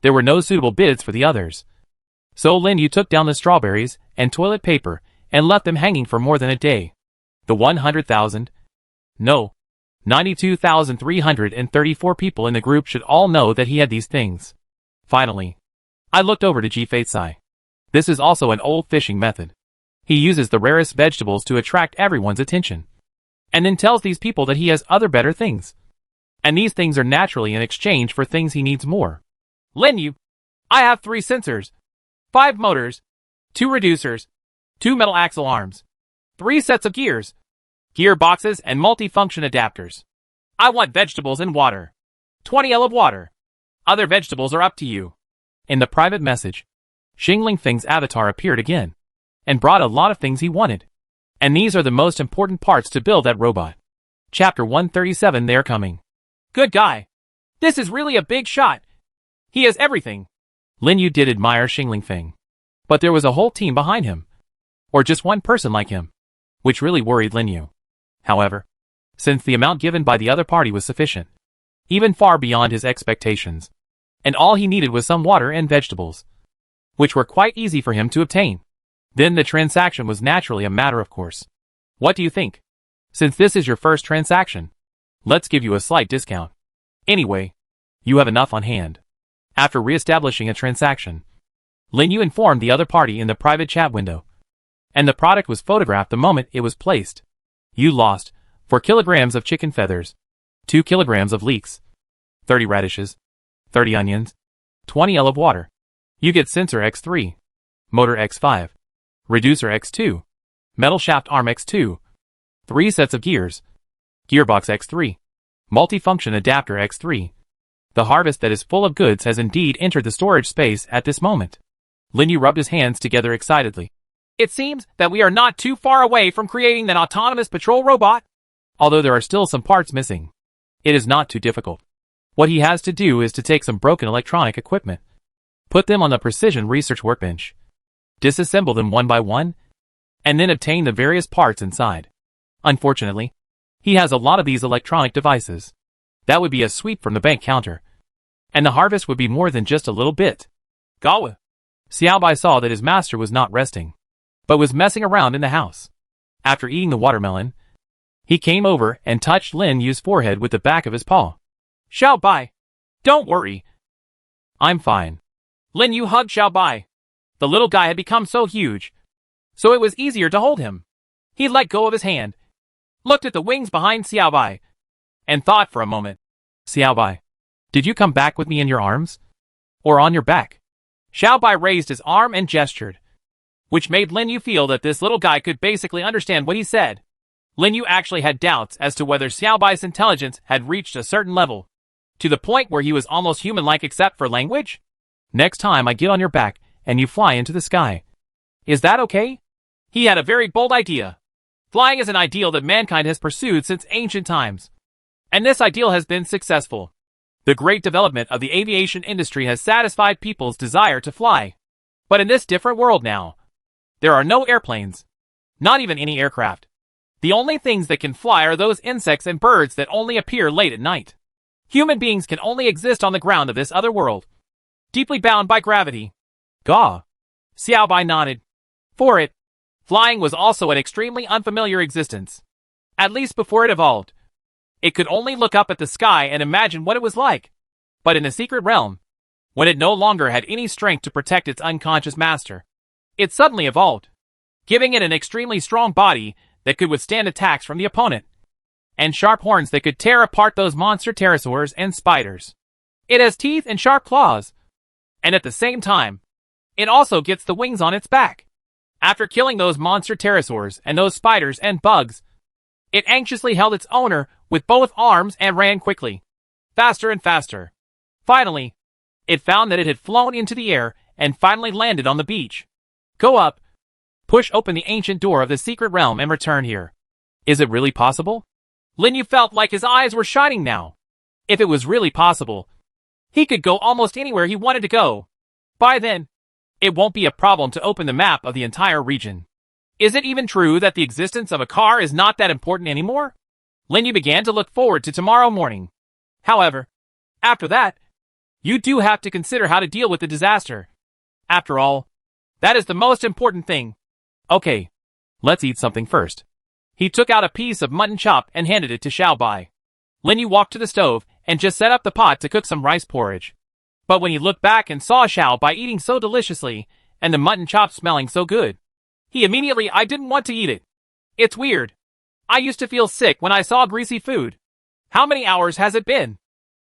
[SPEAKER 1] There were no suitable bids for the others. So Lin Yu took down the strawberries and toilet paper and left them hanging for more than a day. The 100,000? No. 92,334 people in the group should all know that he had these things. Finally, I looked over to G-Fatesai. This is also an old fishing method. He uses the rarest vegetables to attract everyone's attention, and then tells these people that he has other better things. And these things are naturally in exchange for things he needs more. Lin Yu, I have 3 sensors, 5 motors, 2 reducers, 2 metal axle arms, 3 sets of gears, gearboxes and multifunction adapters. I want vegetables and water. 20 L of water. Other vegetables are up to you. In the private message, Xingling Feng's avatar appeared again, and brought a lot of things he wanted. And these are the most important parts to build that robot. Chapter 137. They're coming. Good guy. This is really a big shot. He has everything. Lin Yu did admire Xingling Feng. But there was a whole team behind him. Or just one person like him. Which really worried Lin Yu. However, since the amount given by the other party was sufficient, even far beyond his expectations, and all he needed was some water and vegetables, which were quite easy for him to obtain, then the transaction was naturally a matter of course. What do you think? Since this is your first transaction, let's give you a slight discount. Anyway, you have enough on hand. After re-establishing a transaction, Lin Yu informed the other party in the private chat window, and the product was photographed the moment it was placed. You lost 4 kilograms of chicken feathers, 2 kilograms of leeks, 30 radishes, 30 onions, 20 L of water. You get sensor X3, motor X5, reducer X2, metal shaft arm X2, 3 sets of gears, gearbox X3, multifunction adapter X3. The harvest that is full of goods has indeed entered the storage space at this moment. Lin Yu rubbed his hands together excitedly. It seems that we are not too far away from creating an autonomous patrol robot. Although there are still some parts missing, it is not too difficult. What he has to do is to take some broken electronic equipment, put them on the precision research workbench, disassemble them one by one, and then obtain the various parts inside. Unfortunately, he has a lot of these electronic devices. That would be a sweep from the bank counter, and the harvest would be more than just a little bit. Gawa. Xiaobai saw that his master was not resting, but was messing around in the house. After eating the watermelon, he came over and touched Lin Yu's forehead with the back of his paw. Xiaobai, don't worry. I'm fine. Lin Yu hugged Xiaobai. The little guy had become so huge, so it was easier to hold him. He let go of his hand, looked at the wings behind Xiaobai, and thought for a moment. Xiaobai, did you come back with me in your arms? Or on your back? Xiaobai raised his arm and gestured, which made Lin Yu feel that this little guy could basically understand what he said. Lin Yu actually had doubts as to whether Xiaobai's intelligence had reached a certain level, to the point where he was almost human-like except for language. Next time I get on your back and you fly into the sky. Is that okay? He had a very bold idea. Flying is an ideal that mankind has pursued since ancient times, and this ideal has been successful. The great development of the aviation industry has satisfied people's desire to fly. But in this different world now, there are no airplanes, not even any aircraft. The only things that can fly are those insects and birds that only appear late at night. Human beings can only exist on the ground of this other world, deeply bound by gravity. Gaw. Xiaobai nodded. For it, flying was also an extremely unfamiliar existence. At least before it evolved. It could only look up at the sky and imagine what it was like. But in the secret realm, when it no longer had any strength to protect its unconscious master, it suddenly evolved, giving it an extremely strong body that could withstand attacks from the opponent, and sharp horns that could tear apart those monster pterosaurs and spiders. It has teeth and sharp claws, and at the same time, it also gets the wings on its back. After killing those monster pterosaurs and those spiders and bugs, it anxiously held its owner with both arms and ran quickly, faster and faster. Finally, it found that it had flown into the air and finally landed on the beach. Go up, push open the ancient door of the secret realm and return here. Is it really possible? Lin Yu felt like his eyes were shining now. If it was really possible, he could go almost anywhere he wanted to go. By then, it won't be a problem to open the map of the entire region. Is it even true that the existence of a car is not that important anymore? Lin Yu began to look forward to tomorrow morning. However, after that, you do have to consider how to deal with the disaster. After all, that is the most important thing. Okay, Let's eat something first. He took out a piece of mutton chop and handed it to Xiaobai. Lin Yu walked to the stove and just set up the pot to cook some rice porridge. But when he looked back and saw Xiaobai eating so deliciously, and the mutton chop smelling so good, he immediately I didn't want to eat it. It's weird. I used to feel sick when I saw greasy food. How many hours has it been?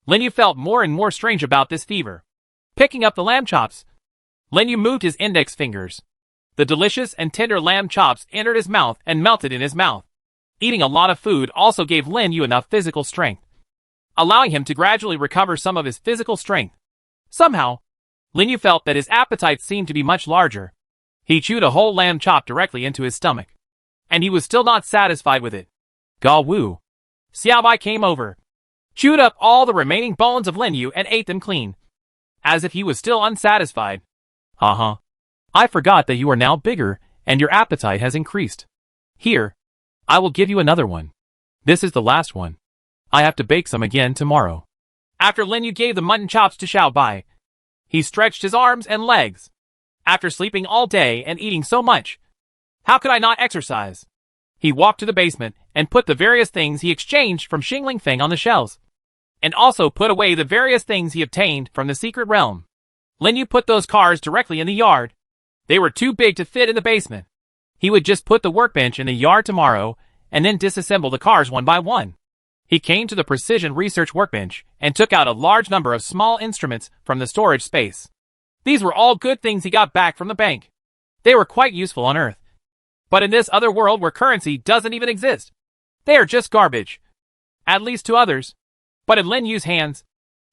[SPEAKER 1] Lin Yu felt more and more strange about this fever. Picking up the lamb chops, Lin Yu moved his index fingers. The delicious and tender lamb chops entered his mouth and melted in his mouth. Eating a lot of food also gave Lin Yu enough physical strength, allowing him to gradually recover some of his physical strength. Somehow, Lin Yu felt that his appetite seemed to be much larger. He chewed a whole lamb chop directly into his stomach, and he was still not satisfied with it. Ga Wu. Xiaobai came over, chewed up all the remaining bones of Lin Yu and ate them clean, as if he was still unsatisfied. I forgot that you are now bigger and your appetite has increased. Here, I will give you another one. This is the last one. I have to bake some again tomorrow. After Lin Yu gave the mutton chops to Xiaobai, he stretched his arms and legs. After sleeping all day and eating so much, how could I not exercise? He walked to the basement and put the various things he exchanged from Xingling Feng on the shelves, and also put away the various things he obtained from the secret realm. Lin Yu put those cars directly in the yard. They were too big to fit in the basement. He would just put the workbench in the yard tomorrow and then disassemble the cars one by one. He came to the precision research workbench and took out a large number of small instruments from the storage space. These were all good things he got back from the bank. They were quite useful on Earth. But in this other world where currency doesn't even exist, they are just garbage. At least to others. But in Lin Yu's hands,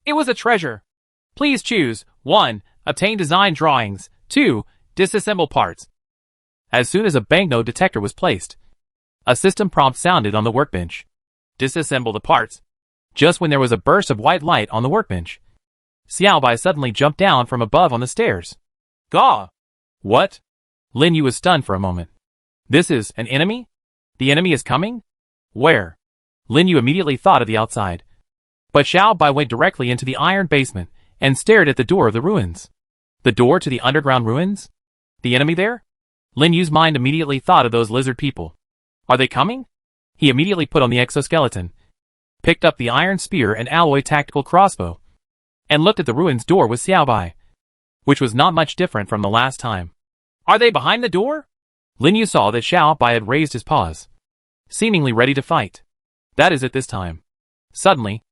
[SPEAKER 1] it was a treasure. Please choose. 1. Obtain design drawings. 2. Disassemble parts. As soon as a banknote detector was placed, a system prompt sounded on the workbench. Disassemble the parts. Just when there was a burst of white light on the workbench, Xiaobai suddenly jumped down from above on the stairs. Gaw! What? Lin Yu was stunned for a moment. This is an enemy? The enemy is coming? Where? Lin Yu immediately thought of the outside. But Xiaobai went directly into the iron basement and stared at the door of the ruins. The door to the underground ruins? The enemy there? Lin Yu's mind immediately thought of those lizard people. Are they coming? He immediately put on the exoskeleton, picked up the iron spear and alloy tactical crossbow, and looked at the ruins door with Xiaobai, which was not much different from the last time. Are they behind the door? Lin Yu saw that Xiaobai had raised his paws, seemingly ready to fight. That is at this time. Suddenly,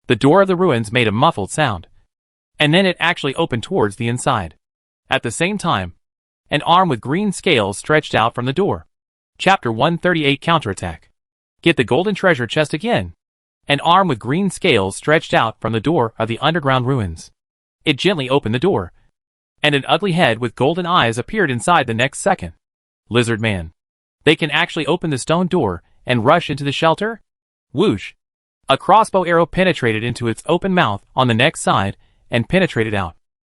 [SPEAKER 1] the door of the ruins made a muffled sound, and then it actually opened towards the inside. At the same time, an arm with green scales stretched out from the door. Chapter 138 Counterattack. Get the golden treasure chest again. An arm with green scales stretched out from the door of the underground ruins. It gently opened the door, and an ugly head with golden eyes appeared inside the next second. Lizard man. They can actually open the stone door and rush into the shelter? Whoosh. A crossbow arrow penetrated into its open mouth on the next side and penetrated out.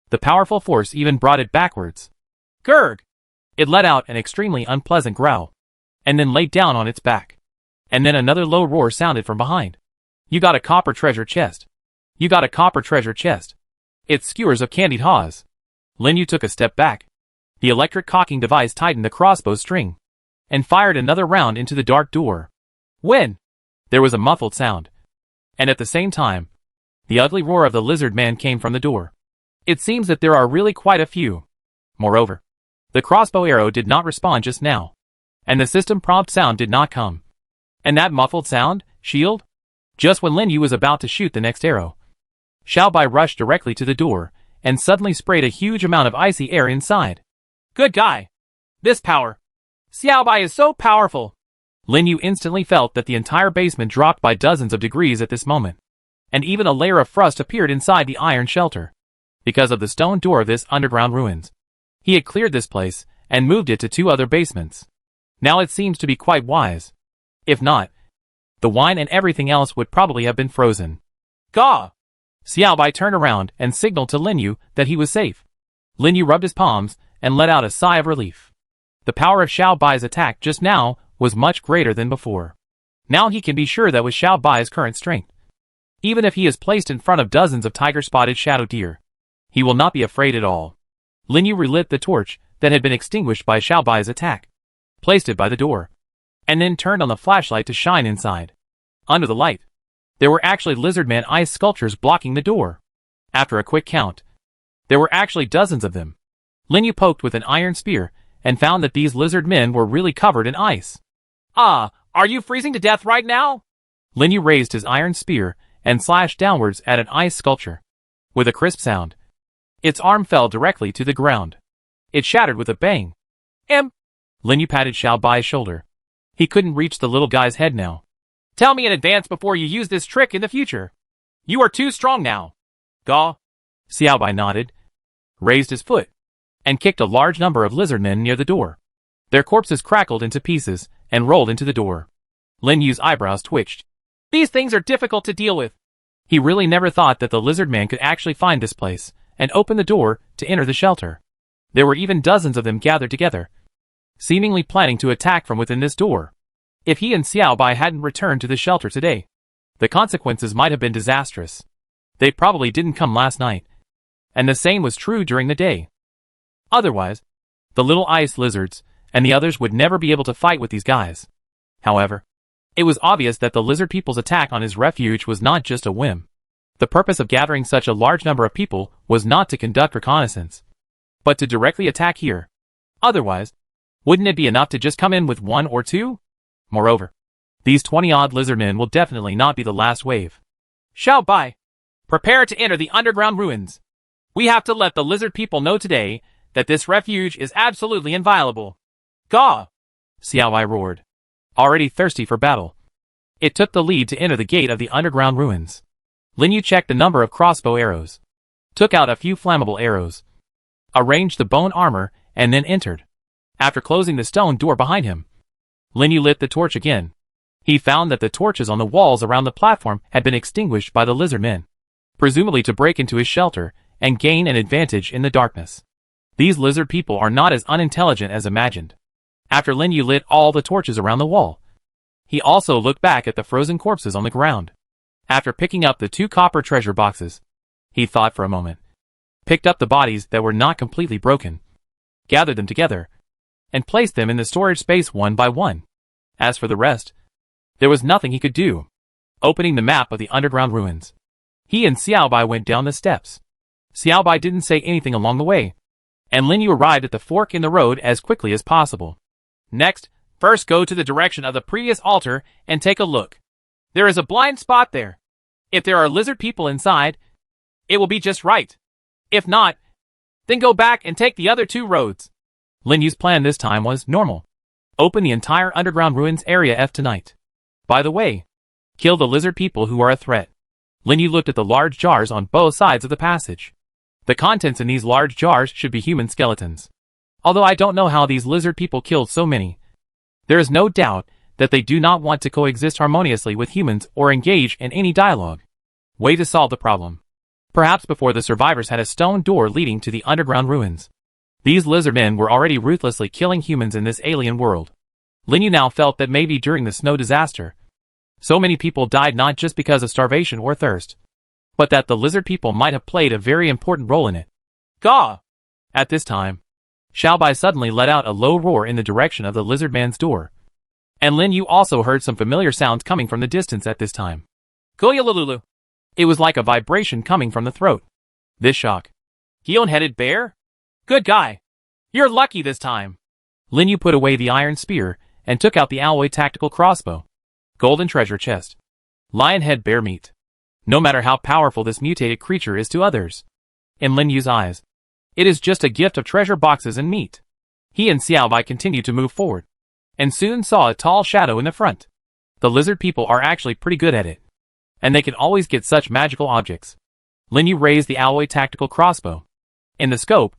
[SPEAKER 1] The powerful force even brought it backwards. Gurg! It let out an extremely unpleasant growl, and then laid down on its back. And then another low roar sounded from behind. You got a copper treasure chest. You got a copper treasure chest. It's skewers of candied haws. Lin Yu took a step back. The electric cocking device tightened the crossbow string, and fired another round into the dark door. When? There was a muffled sound. And at the same time, the ugly roar of the lizard man came from the door. It seems that there are really quite a few. Moreover, the crossbow arrow did not respond just now, and the system prompt sound did not come. And that muffled sound, shield? Just when Lin Yu was about to shoot the next arrow, Xiaobai rushed directly to the door, and suddenly sprayed a huge amount of icy air inside. Good guy. This power. Xiaobai is so powerful. Lin Yu instantly felt that the entire basement dropped by dozens of degrees at this moment, and even a layer of frost appeared inside the iron shelter, because of the stone door of this underground ruins. He had cleared this place, and moved it to 2 other basements. Now it seems to be quite wise. If not, the wine and everything else would probably have been frozen. Gaw! Xiaobai turned around and signaled to Lin Yu that he was safe. Lin Yu rubbed his palms and let out a sigh of relief. The power of Xiaobai's attack just now was much greater than before. Now he can be sure that with Xiaobai's current strength, even if he is placed in front of dozens of tiger-spotted shadow deer, he will not be afraid at all. Lin Yu relit the torch that had been extinguished by Xiaobai's attack. placed it by the door, and then turned on the flashlight to shine inside. Under the light, there were actually lizardman ice sculptures blocking the door. After a quick count, there were actually dozens of them. Linyu poked with an iron spear and found that these lizard men were really covered in ice. Ah, are you freezing to death right now? Linyu raised his iron spear and slashed downwards at an ice sculpture. With a crisp sound, its arm fell directly to the ground. It shattered with a bang. Linyu patted Xiao Bai's shoulder. He couldn't reach the little guy's head now. Tell me in advance before you use this trick in the future. You are too strong now. Gaw. Xiao Bai nodded, raised his foot, and kicked a large number of lizardmen near the door. Their corpses crackled into pieces and rolled into the door. Lin Yu's eyebrows twitched. These things are difficult to deal with. He really never thought that the lizard man could actually find this place and open the door to enter the shelter. There were even dozens of them gathered together, seemingly planning to attack from within this door. If he and Xiao Bai hadn't returned to the shelter today, the consequences might have been disastrous. They probably didn't come last night, and the same was true during the day. Otherwise, the little ice lizards and the others would never be able to fight with these guys. However, it was obvious that the lizard people's attack on his refuge was not just a whim. The purpose of gathering such a large number of people was not to conduct reconnaissance, but to directly attack here. Otherwise, wouldn't it be enough to just come in with one or two? Moreover, these 20-odd lizardmen will definitely not be the last wave. Xiao Bai, prepare to enter the underground ruins. We have to let the lizard people know today that this refuge is absolutely inviolable. Gaw! Xiao Bai roared, already thirsty for battle. It took the lead to enter the gate of the underground ruins. Lin Yu checked the number of crossbow arrows, took out a few flammable arrows, arranged the bone armor, and then entered. After closing the stone door behind him, Lin Yu lit the torch again. He found that the torches on the walls around the platform had been extinguished by the lizard men, presumably to break into his shelter and gain an advantage in the darkness. These lizard people are not as unintelligent as imagined. After Lin Yu lit all the torches around the wall, he also looked back at the frozen corpses on the ground. After picking up the 2 copper treasure boxes, he thought for a moment, picked up the bodies that were not completely broken, gathered them together, and placed them in the storage space one by one. As for the rest, there was nothing he could do. Opening the map of the underground ruins, he and Xiao Bai went down the steps. Xiao Bai didn't say anything along the way, and Lin Yu arrived at the fork in the road as quickly as possible. Next, first go to the direction of the previous altar and take a look. There is a blind spot there. If there are lizard people inside, it will be just right. If not, then go back and take the other 2 roads. Lin Yu's plan this time was normal. Open the entire underground ruins area F tonight. By the way, kill the lizard people who are a threat. Lin Yu looked at the large jars on both sides of the passage. The contents in these large jars should be human skeletons. Although I don't know how these lizard people killed so many, there is no doubt that they do not want to coexist harmoniously with humans or engage in any dialogue. Way to solve the problem. Perhaps before the survivors had a stone door leading to the underground ruins, these lizard men were already ruthlessly killing humans in this alien world. Lin Yu now felt that maybe during the snow disaster, so many people died not just because of starvation or thirst, but that the lizard people might have played a very important role in it. Gaw! At this time, Xiao Bai suddenly let out a low roar in the direction of the lizard man's door. And Lin Yu also heard some familiar sounds coming from the distance at this time. Goyalululu. It was like a vibration coming from the throat. This shock. Gion-headed bear? Good guy. You're lucky this time. Lin Yu put away the iron spear and took out the alloy tactical crossbow. Golden treasure chest. Lion-head bear meat. No matter how powerful this mutated creature is to others, in Lin Yu's eyes, it is just a gift of treasure boxes and meat. He and Xiao Bai continued to move forward, and soon saw a tall shadow in the front. The lizard people are actually pretty good at it, and they can always get such magical objects. Lin Yu raised the alloy tactical crossbow. In the scope,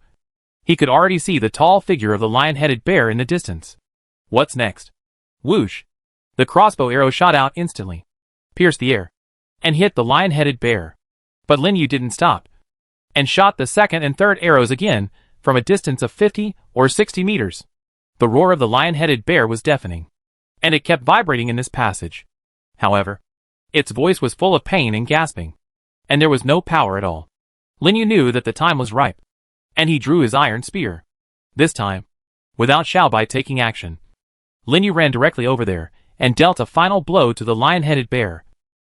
[SPEAKER 1] he could already see the tall figure of the lion-headed bear in the distance. What's next? Whoosh! The crossbow arrow shot out instantly, pierced the air, and hit the lion-headed bear. But Lin Yu didn't stop, and shot the second and third arrows again from a distance of 50 or 60 meters. The roar of the lion-headed bear was deafening, and it kept vibrating in this passage. However, its voice was full of pain and gasping, and there was no power at all. Lin Yu knew that the time was ripe, and he drew his iron spear. This time, without Xiao Bai taking action, Lin Yu ran directly over there, and dealt a final blow to the lion-headed bear,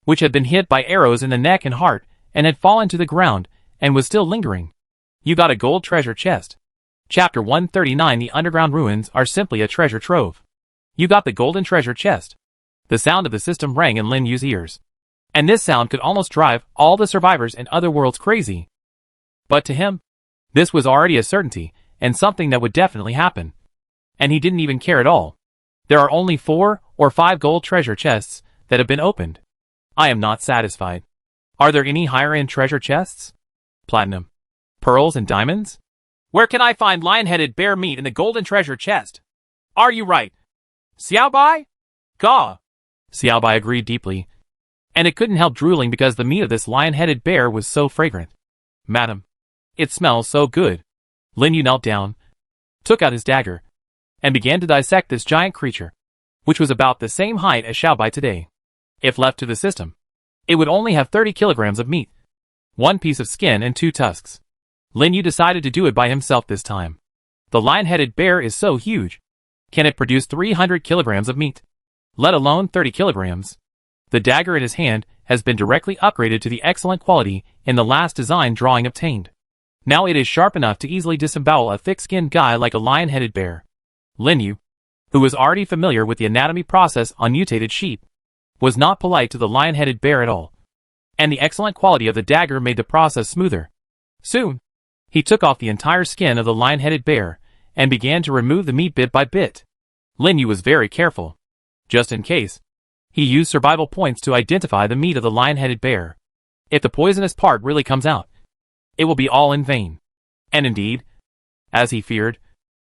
[SPEAKER 1] which had been hit by arrows in the neck and heart, and had fallen to the ground, and was still lingering. You got a gold treasure chest. Chapter 139. The underground ruins are simply a treasure trove. You got the golden treasure chest. The sound of the system rang in Lin Yu's ears. And this sound could almost drive all the survivors in other worlds crazy. But to him, this was already a certainty, and something that would definitely happen. And he didn't even care at all. There are only 4 or 5 gold treasure chests that have been opened. I am not satisfied. Are there any higher-end treasure chests? Platinum, pearls, and diamonds? Where can I find lion-headed bear meat in the golden treasure chest? Are you right, Xiaobai? Gah! Xiaobai agreed deeply, and it couldn't help drooling because the meat of this lion-headed bear was so fragrant. Madam, it smells so good. Lin Yu knelt down, took out his dagger, and began to dissect this giant creature, which was about the same height as Xiaobai today. If left to the system, it would only have 30 kilograms of meat, 1 piece of skin and 2 tusks. Lin Yu decided to do it by himself this time. The lion-headed bear is so huge. Can it produce 300 kilograms of meat? Let alone 30 kilograms. The dagger in his hand has been directly upgraded to the excellent quality in the last design drawing obtained. Now it is sharp enough to easily disembowel a thick-skinned guy like a lion-headed bear. Lin Yu, who was already familiar with the anatomy process on mutated sheep, was not polite to the lion-headed bear at all. And the excellent quality of the dagger made the process smoother. Soon, he took off the entire skin of the lion-headed bear and began to remove the meat bit by bit. Lin Yu was very careful. Just in case, he used survival points to identify the meat of the lion-headed bear. If the poisonous part really comes out, it will be all in vain. And indeed, as he feared,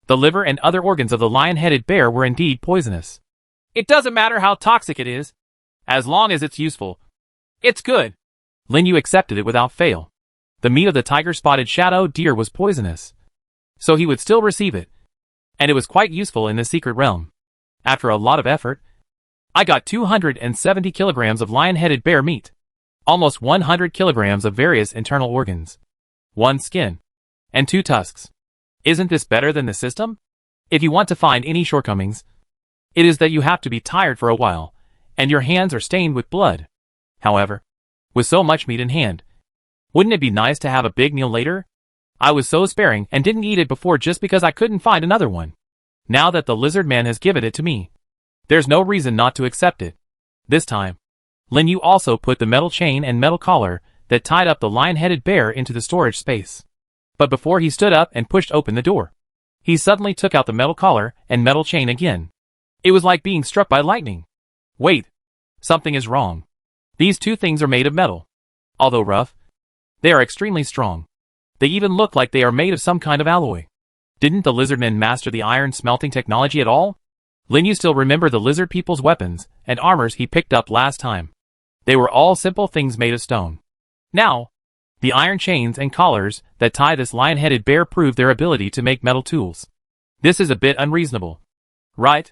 [SPEAKER 1] the liver and other organs of the lion-headed bear were indeed poisonous. It doesn't matter how toxic it is, as long as it's useful. It's good. Lin Yu accepted it without fail. The meat of the tiger-spotted shadow deer was poisonous, so he would still receive it, and it was quite useful in the secret realm. After a lot of effort, I got 270 kilograms of lion-headed bear meat, almost 100 kilograms of various internal organs, 1 skin, and 2 tusks. Isn't this better than the system? If you want to find any shortcomings, it is that you have to be tired for a while, and your hands are stained with blood. However, with so much meat in hand, wouldn't it be nice to have a big meal later? I was so sparing and didn't eat it before just because I couldn't find another one. Now that the lizard man has given it to me, there's no reason not to accept it. This time, Lin Yu also put the metal chain and metal collar that tied up the lion-headed bear into the storage space. But before he stood up and pushed open the door, he suddenly took out the metal collar and metal chain again. It was like being struck by lightning. Wait, something is wrong. These 2 things are made of metal. Although rough, they are extremely strong. They even look like they are made of some kind of alloy. Didn't the lizardmen master the iron smelting technology at all? Lin Yu still remembered the lizard people's weapons and armors he picked up last time. They were all simple things made of stone. Now, the iron chains and collars that tie this lion-headed bear prove their ability to make metal tools. This is a bit unreasonable. Right?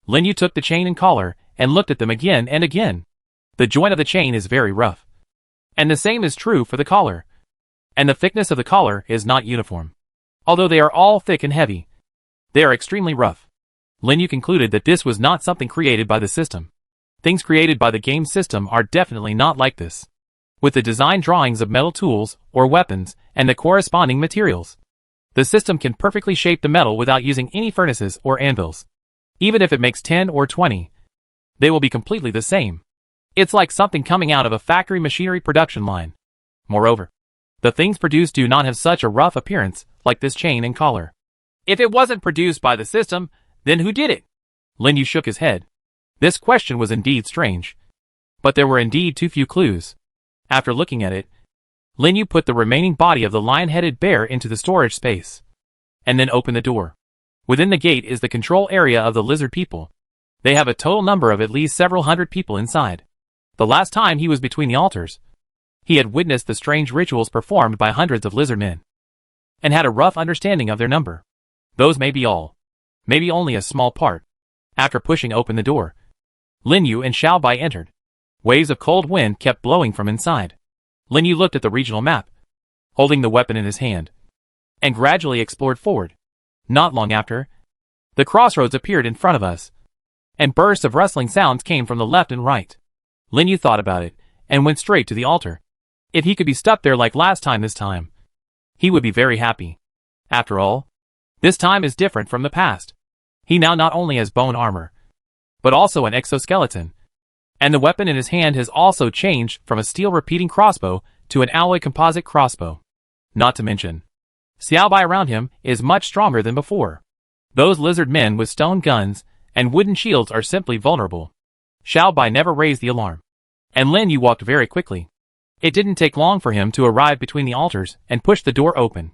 [SPEAKER 1] Lin Yu took the chain and collar and looked at them again and again. The joint of the chain is very rough. And the same is true for the collar. And the thickness of the collar is not uniform. Although they are all thick and heavy, they are extremely rough. Lin Yu concluded that this was not something created by the system. Things created by the game system are definitely not like this. With the design drawings of metal tools or weapons and the corresponding materials, the system can perfectly shape the metal without using any furnaces or anvils. Even if it makes 10 or 20, they will be completely the same. It's like something coming out of a factory machinery production line. Moreover, the things produced do not have such a rough appearance like this chain and collar. If it wasn't produced by the system, then who did it? Lin Yu shook his head. This question was indeed strange. But there were indeed too few clues. After looking at it, Lin Yu put the remaining body of the lion-headed bear into the storage space, and then opened the door. Within the gate is the control area of the lizard people. They have a total number of at least several hundred people inside. The last time he was between the altars, he had witnessed the strange rituals performed by hundreds of lizard men, and had a rough understanding of their number. Those may be all, maybe only a small part. After pushing open the door, Lin Yu and Xiaobai entered. Waves of cold wind kept blowing from inside. Lin Yu looked at the regional map, holding the weapon in his hand, and gradually explored forward. Not long after, the crossroads appeared in front of us. and bursts of rustling sounds came from the left and right. Lin Yu thought about it, and went straight to the altar. If he could be stuck there like last time this time, he would be very happy. After all, this time is different from the past. He now not only has bone armor, but also an exoskeleton. And the weapon in his hand has also changed from a steel repeating crossbow to an alloy composite crossbow. Not to mention, Xiaobai around him is much stronger than before. Those lizard men with stone guns and wooden shields are simply vulnerable. Xiaobai never raised the alarm, and Lin Yu walked very quickly. It didn't take long for him to arrive between the altars and push the door open.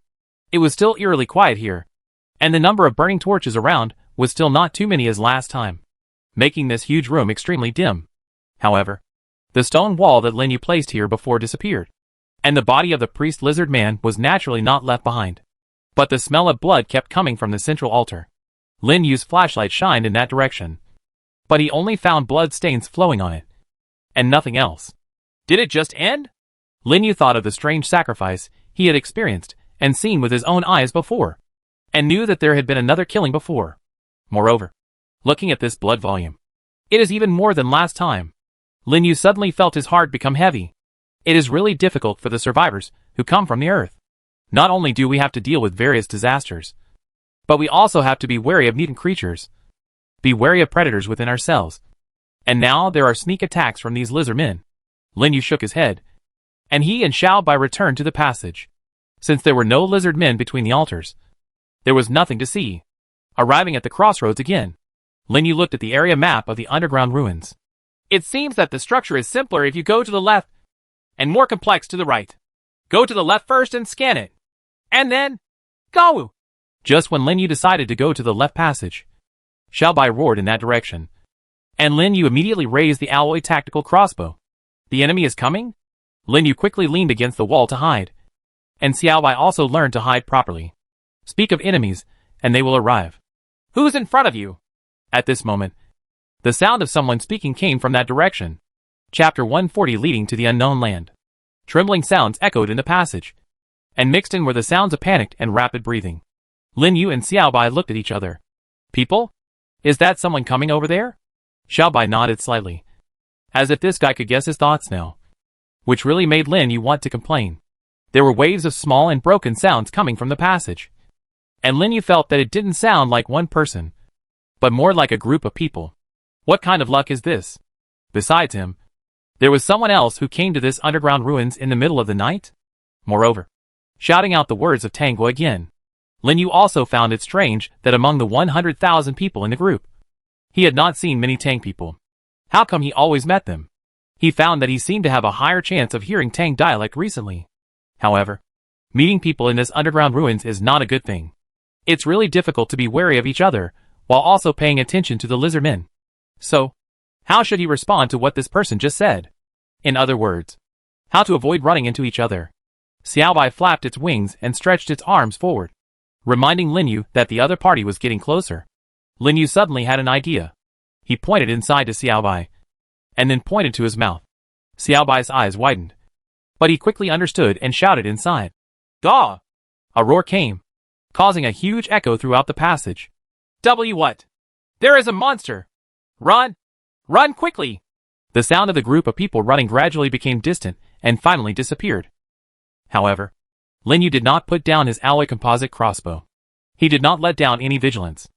[SPEAKER 1] It was still eerily quiet here, and the number of burning torches around was still not too many as last time, making this huge room extremely dim. However, the stone wall that Lin Yu placed here before disappeared, and the body of the priest lizard man was naturally not left behind. But the smell of blood kept coming from the central altar. Lin Yu's flashlight shined in that direction, but he only found blood stains flowing on it, and nothing else. Did it just end? Lin Yu thought of the strange sacrifice he had experienced and seen with his own eyes before, and knew that there had been another killing before. Moreover, looking at this blood volume, it is even more than last time. Lin Yu suddenly felt his heart become heavy. It is really difficult for the survivors who come from the earth. Not only do we have to deal with various disasters, but we also have to be wary of mutant creatures, be wary of predators within ourselves. And now there are sneak attacks from these lizard men. Lin Yu shook his head, and he and Xiaobai returned to the passage. Since there were no lizard men between the altars, there was nothing to see. Arriving at the crossroads again, Lin Yu looked at the area map of the underground ruins. It seems that the structure is simpler if you go to the left, and more complex to the right. Go to the left first and scan it. And then, go! Just when Lin Yu decided to go to the left passage, Xiaobai roared in that direction, and Lin Yu immediately raised the alloy tactical crossbow. The enemy is coming? Lin Yu quickly leaned against the wall to hide, and Xiaobai also learned to hide properly. Speak of enemies, and they will arrive. Who's in front of you? At this moment, the sound of someone speaking came from that direction. Chapter 140 Leading to the Unknown Land. Trembling sounds echoed in the passage, and mixed in were the sounds of panicked and rapid breathing. Lin Yu and Xiaobai looked at each other. People? Is that someone coming over there? Xiaobai nodded slightly, as if this guy could guess his thoughts now, which really made Lin Yu want to complain. There were waves of small and broken sounds coming from the passage, and Lin Yu felt that it didn't sound like one person, but more like a group of people. What kind of luck is this? Besides him, there was someone else who came to this underground ruins in the middle of the night? Moreover, shouting out the words of Tango again, Lin Yu also found it strange that among the 100,000 people in the group, he had not seen many Tang people. How come he always met them? He found that he seemed to have a higher chance of hearing Tang dialect recently. However, meeting people in this underground ruins is not a good thing. It's really difficult to be wary of each other, while also paying attention to the lizard men. So, how should he respond to what this person just said? In other words, how to avoid running into each other? Xiaobai flapped its wings and stretched its arms forward, reminding Lin Yu that the other party was getting closer. Lin Yu suddenly had an idea. He pointed inside to Xiaobai, and then pointed to his mouth. Xiaobai's eyes widened, but he quickly understood and shouted inside. Gaw! A roar came, causing a huge echo throughout the passage. What? There is a monster! Run! Run quickly! The sound of the group of people running gradually became distant and finally disappeared. However, Lin Yu did not put down his alloy composite crossbow. He did not let down any vigilance.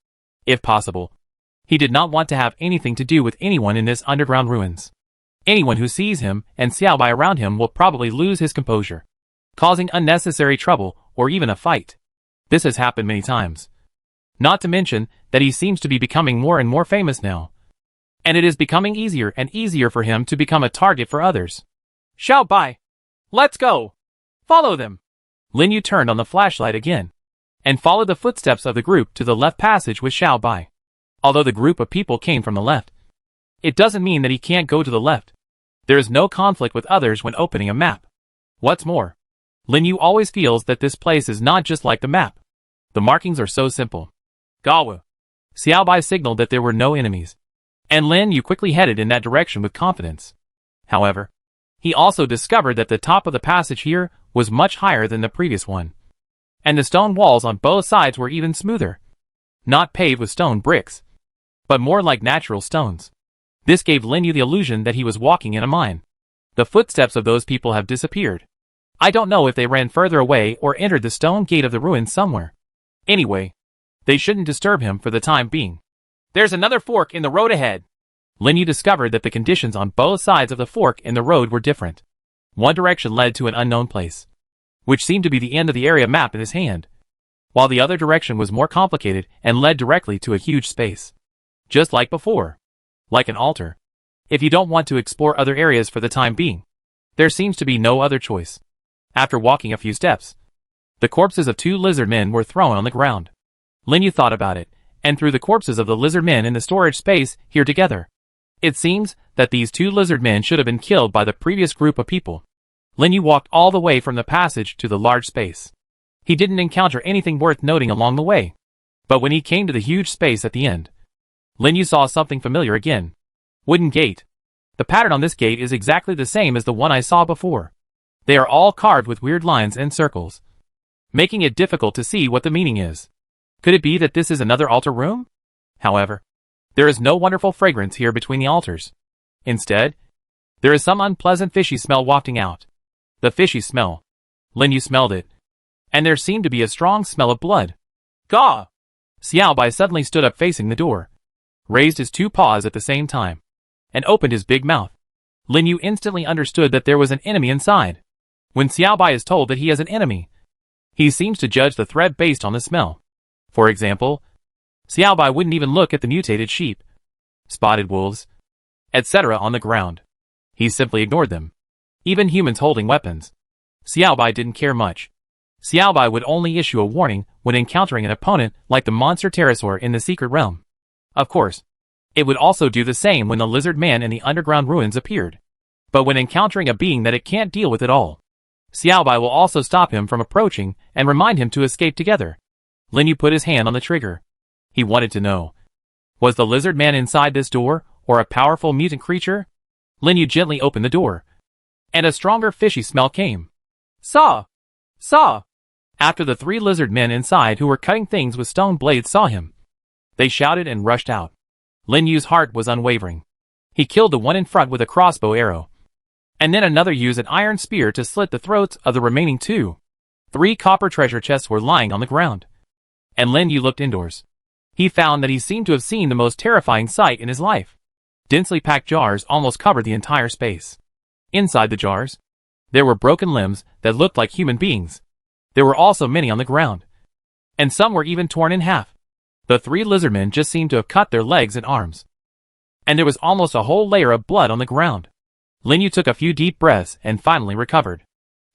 [SPEAKER 1] If possible, he did not want to have anything to do with anyone in this underground ruins. Anyone who sees him and Xiaobai around him will probably lose his composure, causing unnecessary trouble or even a fight. This has happened many times. Not to mention that he seems to be becoming more and more famous now, and it is becoming easier and easier for him to become a target for others. Xiaobai! Let's go! Follow them! Lin Yu turned on the flashlight again, and followed the footsteps of the group to the left passage with Xiaobai. Although the group of people came from the left, it doesn't mean that he can't go to the left. There is no conflict with others when opening a map. What's more, Lin Yu always feels that this place is not just like the map. The markings are so simple. Gawu. Xiaobai signaled that there were no enemies, and Lin Yu quickly headed in that direction with confidence. However, he also discovered that the top of the passage here was much higher than the previous one, and the stone walls on both sides were even smoother, not paved with stone bricks, but more like natural stones. This gave Linyu the illusion that he was walking in a mine. The footsteps of those people have disappeared. I don't know if they ran further away or entered the stone gate of the ruins somewhere. Anyway, they shouldn't disturb him for the time being. There's another fork in the road ahead. Linyu discovered that the conditions on both sides of the fork in the road were different. One direction led to an unknown place, which seemed to be the end of the area map in his hand, while the other direction was more complicated and led directly to a huge space. Just like before. Like an altar. If you don't want to explore other areas for the time being, there seems to be no other choice. After walking a few steps, the corpses of 2 lizard men were thrown on the ground. Linyu thought about it, and threw the corpses of the lizard men in the storage space here together. It seems that these 2 lizard men should have been killed by the previous group of people. Linyu walked all the way from the passage to the large space. He didn't encounter anything worth noting along the way. But when he came to the huge space at the end, Linyu saw something familiar again. Wooden gate. The pattern on this gate is exactly the same as the one I saw before. They are all carved with weird lines and circles, making it difficult to see what the meaning is. Could it be that this is another altar room? However, there is no wonderful fragrance here between the altars. Instead, there is some unpleasant fishy smell wafting out. The fishy smell. Linyu smelled it, and there seemed to be a strong smell of blood. Gah! Xiaobai suddenly stood up facing the door, raised his 2 paws at the same time, and opened his big mouth. Linyu instantly understood that there was an enemy inside. When Xiaobai is told that he has an enemy, he seems to judge the threat based on the smell. For example, Xiaobai wouldn't even look at the mutated sheep, spotted wolves, etc. on the ground. He simply ignored them. Even humans holding weapons. Xiaobai didn't care much. Xiaobai would only issue a warning when encountering an opponent like the monster pterosaur in the secret realm. Of course, it would also do the same when the lizard man in the underground ruins appeared. But when encountering a being that it can't deal with at all, Xiaobai will also stop him from approaching and remind him to escape together. Linyu put his hand on the trigger. He wanted to know. Was the lizard man inside this door, or a powerful mutant creature? Linyu gently opened the door, and a stronger fishy smell came. Saw! Saw! After the 3 lizard men inside who were cutting things with stone blades saw him, they shouted and rushed out. Linyu's heart was unwavering. He killed the one in front with a crossbow arrow, and then another used an iron spear to slit the throats of the remaining 2. 3 copper treasure chests were lying on the ground, and Linyu looked indoors. He found that he seemed to have seen the most terrifying sight in his life. Densely packed jars almost covered the entire space. Inside the jars, there were broken limbs that looked like human beings. There were also many on the ground, and some were even torn in half. The 3 lizardmen just seemed to have cut their legs and arms, and there was almost a whole layer of blood on the ground. Linyu took a few deep breaths and finally recovered.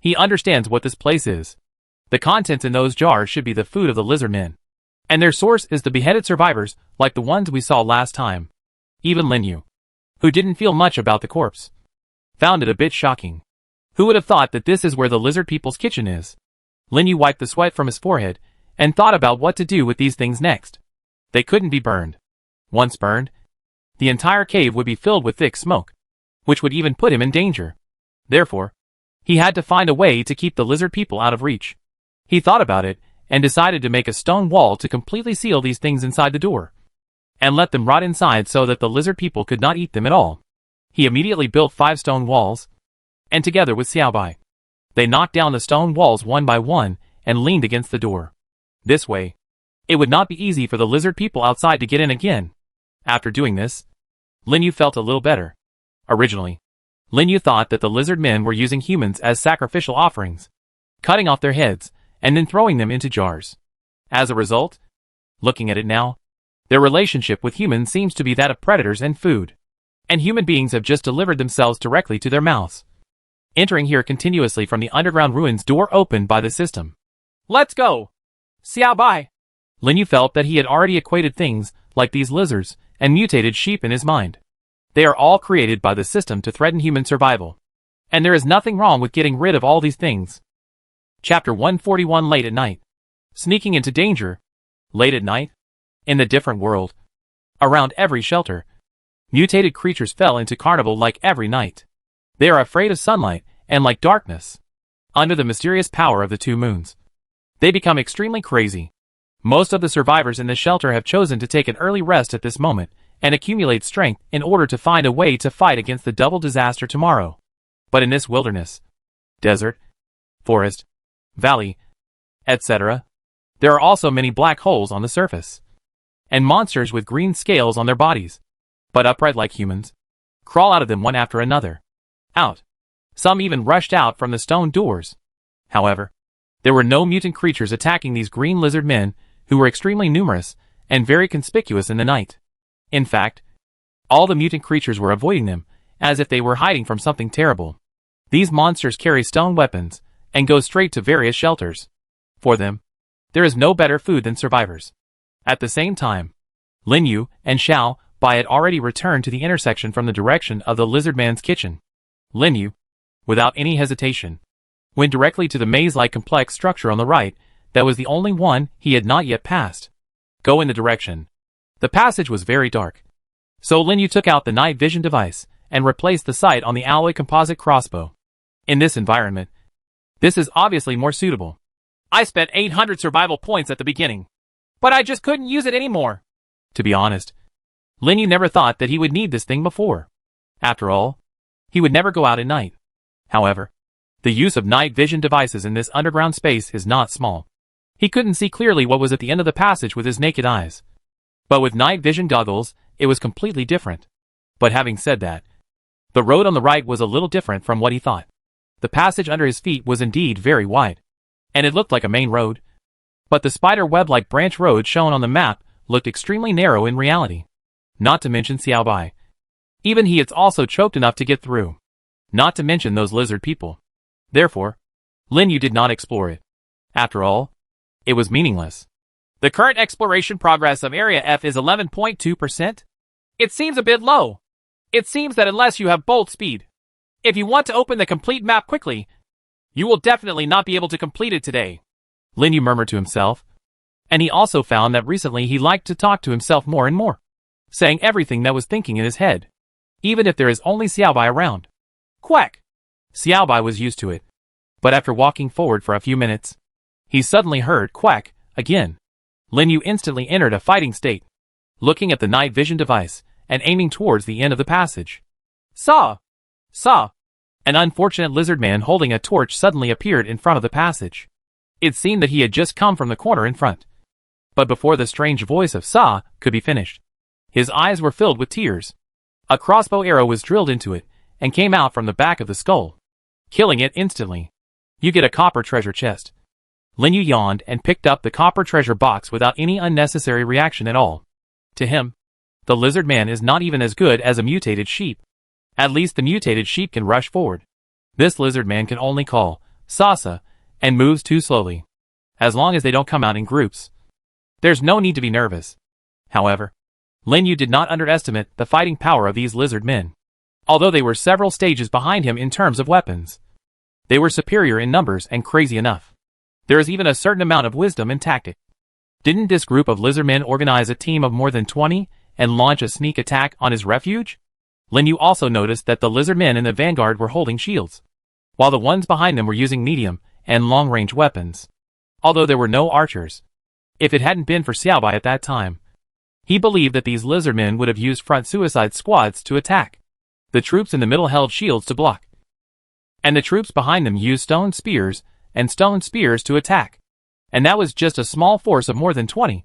[SPEAKER 1] He understands what this place is. The contents in those jars should be the food of the lizardmen, and their source is the beheaded survivors like the ones we saw last time. Even Linyu, who didn't feel much about the corpse, found it a bit shocking. Who would have thought that this is where the lizard people's kitchen is? Linyu wiped the sweat from his forehead and thought about what to do with these things next. They couldn't be burned. Once burned, the entire cave would be filled with thick smoke, which would even put him in danger. Therefore, he had to find a way to keep the lizard people out of reach. He thought about it and decided to make a stone wall to completely seal these things inside the door, and let them rot inside so that the lizard people could not eat them at all. He immediately built 5 stone walls, and together with Xiaobai, they knocked down the stone walls one by one and leaned against the door. This way, it would not be easy for the lizard people outside to get in again. After doing this, Linyu felt a little better. Originally, Linyu thought that the lizard men were using humans as sacrificial offerings, cutting off their heads and then throwing them into jars. As a result, looking at it now, their relationship with humans seems to be that of predators and food, and human beings have just delivered themselves directly to their mouths. Entering here continuously from the underground ruins door opened by the system. Let's go! Xiaobai! Linyu felt that he had already equated things like these lizards and mutated sheep in his mind. They are all created by the system to threaten human survival, and there is nothing wrong with getting rid of all these things. Chapter 141. Late at night. Sneaking into danger. Late at night, in the different world, around every shelter, mutated creatures fell into carnival like every night. They are afraid of sunlight and like darkness. Under the mysterious power of the 2 moons, they become extremely crazy. Most of the survivors in this shelter have chosen to take an early rest at this moment and accumulate strength in order to find a way to fight against the double disaster tomorrow. But in this wilderness, desert, forest, valley, etc., there are also many black holes on the surface, and monsters with green scales on their bodies, but upright like humans, crawl out of them one after another. Out. Some even rushed out from the stone doors. However, there were no mutant creatures attacking these green lizard men, who were extremely numerous and very conspicuous in the night. In fact, all the mutant creatures were avoiding them, as if they were hiding from something terrible. These monsters carry stone weapons and go straight to various shelters. For them, there is no better food than survivors. At the same time, Lin Yu and Xiao Bai had already returned to the intersection from the direction of the lizard man's kitchen. Lin Yu, without any hesitation, went directly to the maze-like complex structure on the right. That was the only one he had not yet passed. Go in the direction. The passage was very dark. So Lin Yu took out the night vision device and replaced the sight on the alloy composite crossbow. In this environment, this is obviously more suitable. I spent 800 survival points at the beginning, but I just couldn't use it anymore. To be honest, Lin Yu never thought that he would need this thing before. After all, he would never go out at night. However, the use of night vision devices in this underground space is not small. He couldn't see clearly what was at the end of the passage with his naked eyes. But with night vision goggles, it was completely different. But having said that, the road on the right was a little different from what he thought. The passage under his feet was indeed very wide, and it looked like a main road. But the spider web-like branch road shown on the map looked extremely narrow in reality. Not to mention Xiao Bai. Even he is also choked enough to get through. Not to mention those lizard people. Therefore, Lin Yu did not explore it. After all, it was meaningless. The current exploration progress of Area F is 11.2%. It seems a bit low. It seems that unless you have bolt speed, if you want to open the complete map quickly, you will definitely not be able to complete it today. Lin Yu murmured to himself. And he also found that recently he liked to talk to himself more and more, saying everything that was thinking in his head, even if there is only Xiao Bai around. Quack! Xiao Bai was used to it. But after walking forward for a few minutes, he suddenly heard quack again. Lin Yu instantly entered a fighting state, looking at the night vision device and aiming towards the end of the passage. Saw! Saw! An unfortunate lizard man holding a torch suddenly appeared in front of the passage. It seemed that he had just come from the corner in front. But before the strange voice of Saw could be finished, his eyes were filled with tears. A crossbow arrow was drilled into it and came out from the back of the skull, killing it instantly. You get a copper treasure chest. Lin Yu yawned and picked up the copper treasure box without any unnecessary reaction at all. To him, the lizard man is not even as good as a mutated sheep. At least the mutated sheep can rush forward. This lizard man can only call Sasa and moves too slowly. As long as they don't come out in groups, there's no need to be nervous. However, Lin Yu did not underestimate the fighting power of these lizard men. Although they were several stages behind him in terms of weapons, they were superior in numbers and crazy enough. There is even a certain amount of wisdom in tactic. Didn't this group of lizard men organize a team of more than 20 and launch a sneak attack on his refuge? Lin Yu also noticed that the lizard men in the vanguard were holding shields, while the ones behind them were using medium and long-range weapons. Although there were no archers. If it hadn't been for Xiao Bai at that time, he believed that these lizard men would have used front suicide squads to attack. The troops in the middle held shields to block, and the troops behind them used stone spears and stone spears to attack. And that was just a small force of more than 20.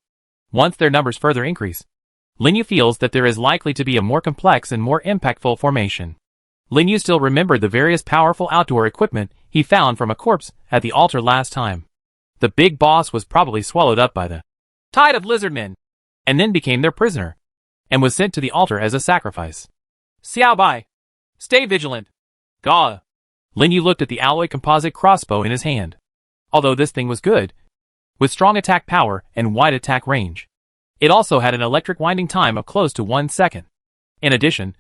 [SPEAKER 1] Once their numbers further increase, Lin Yu feels that there is likely to be a more complex and more impactful formation. Lin Yu still remembered the various powerful outdoor equipment he found from a corpse at the altar last time. The big boss was probably swallowed up by the tide of lizard men, and then became their prisoner, and was sent to the altar as a sacrifice. Xiao Bai, stay vigilant. Gah. Lin Yu looked at the alloy composite crossbow in his hand. Although this thing was good, with strong attack power and wide attack range, it also had an electric winding time of close to 1 second. In addition,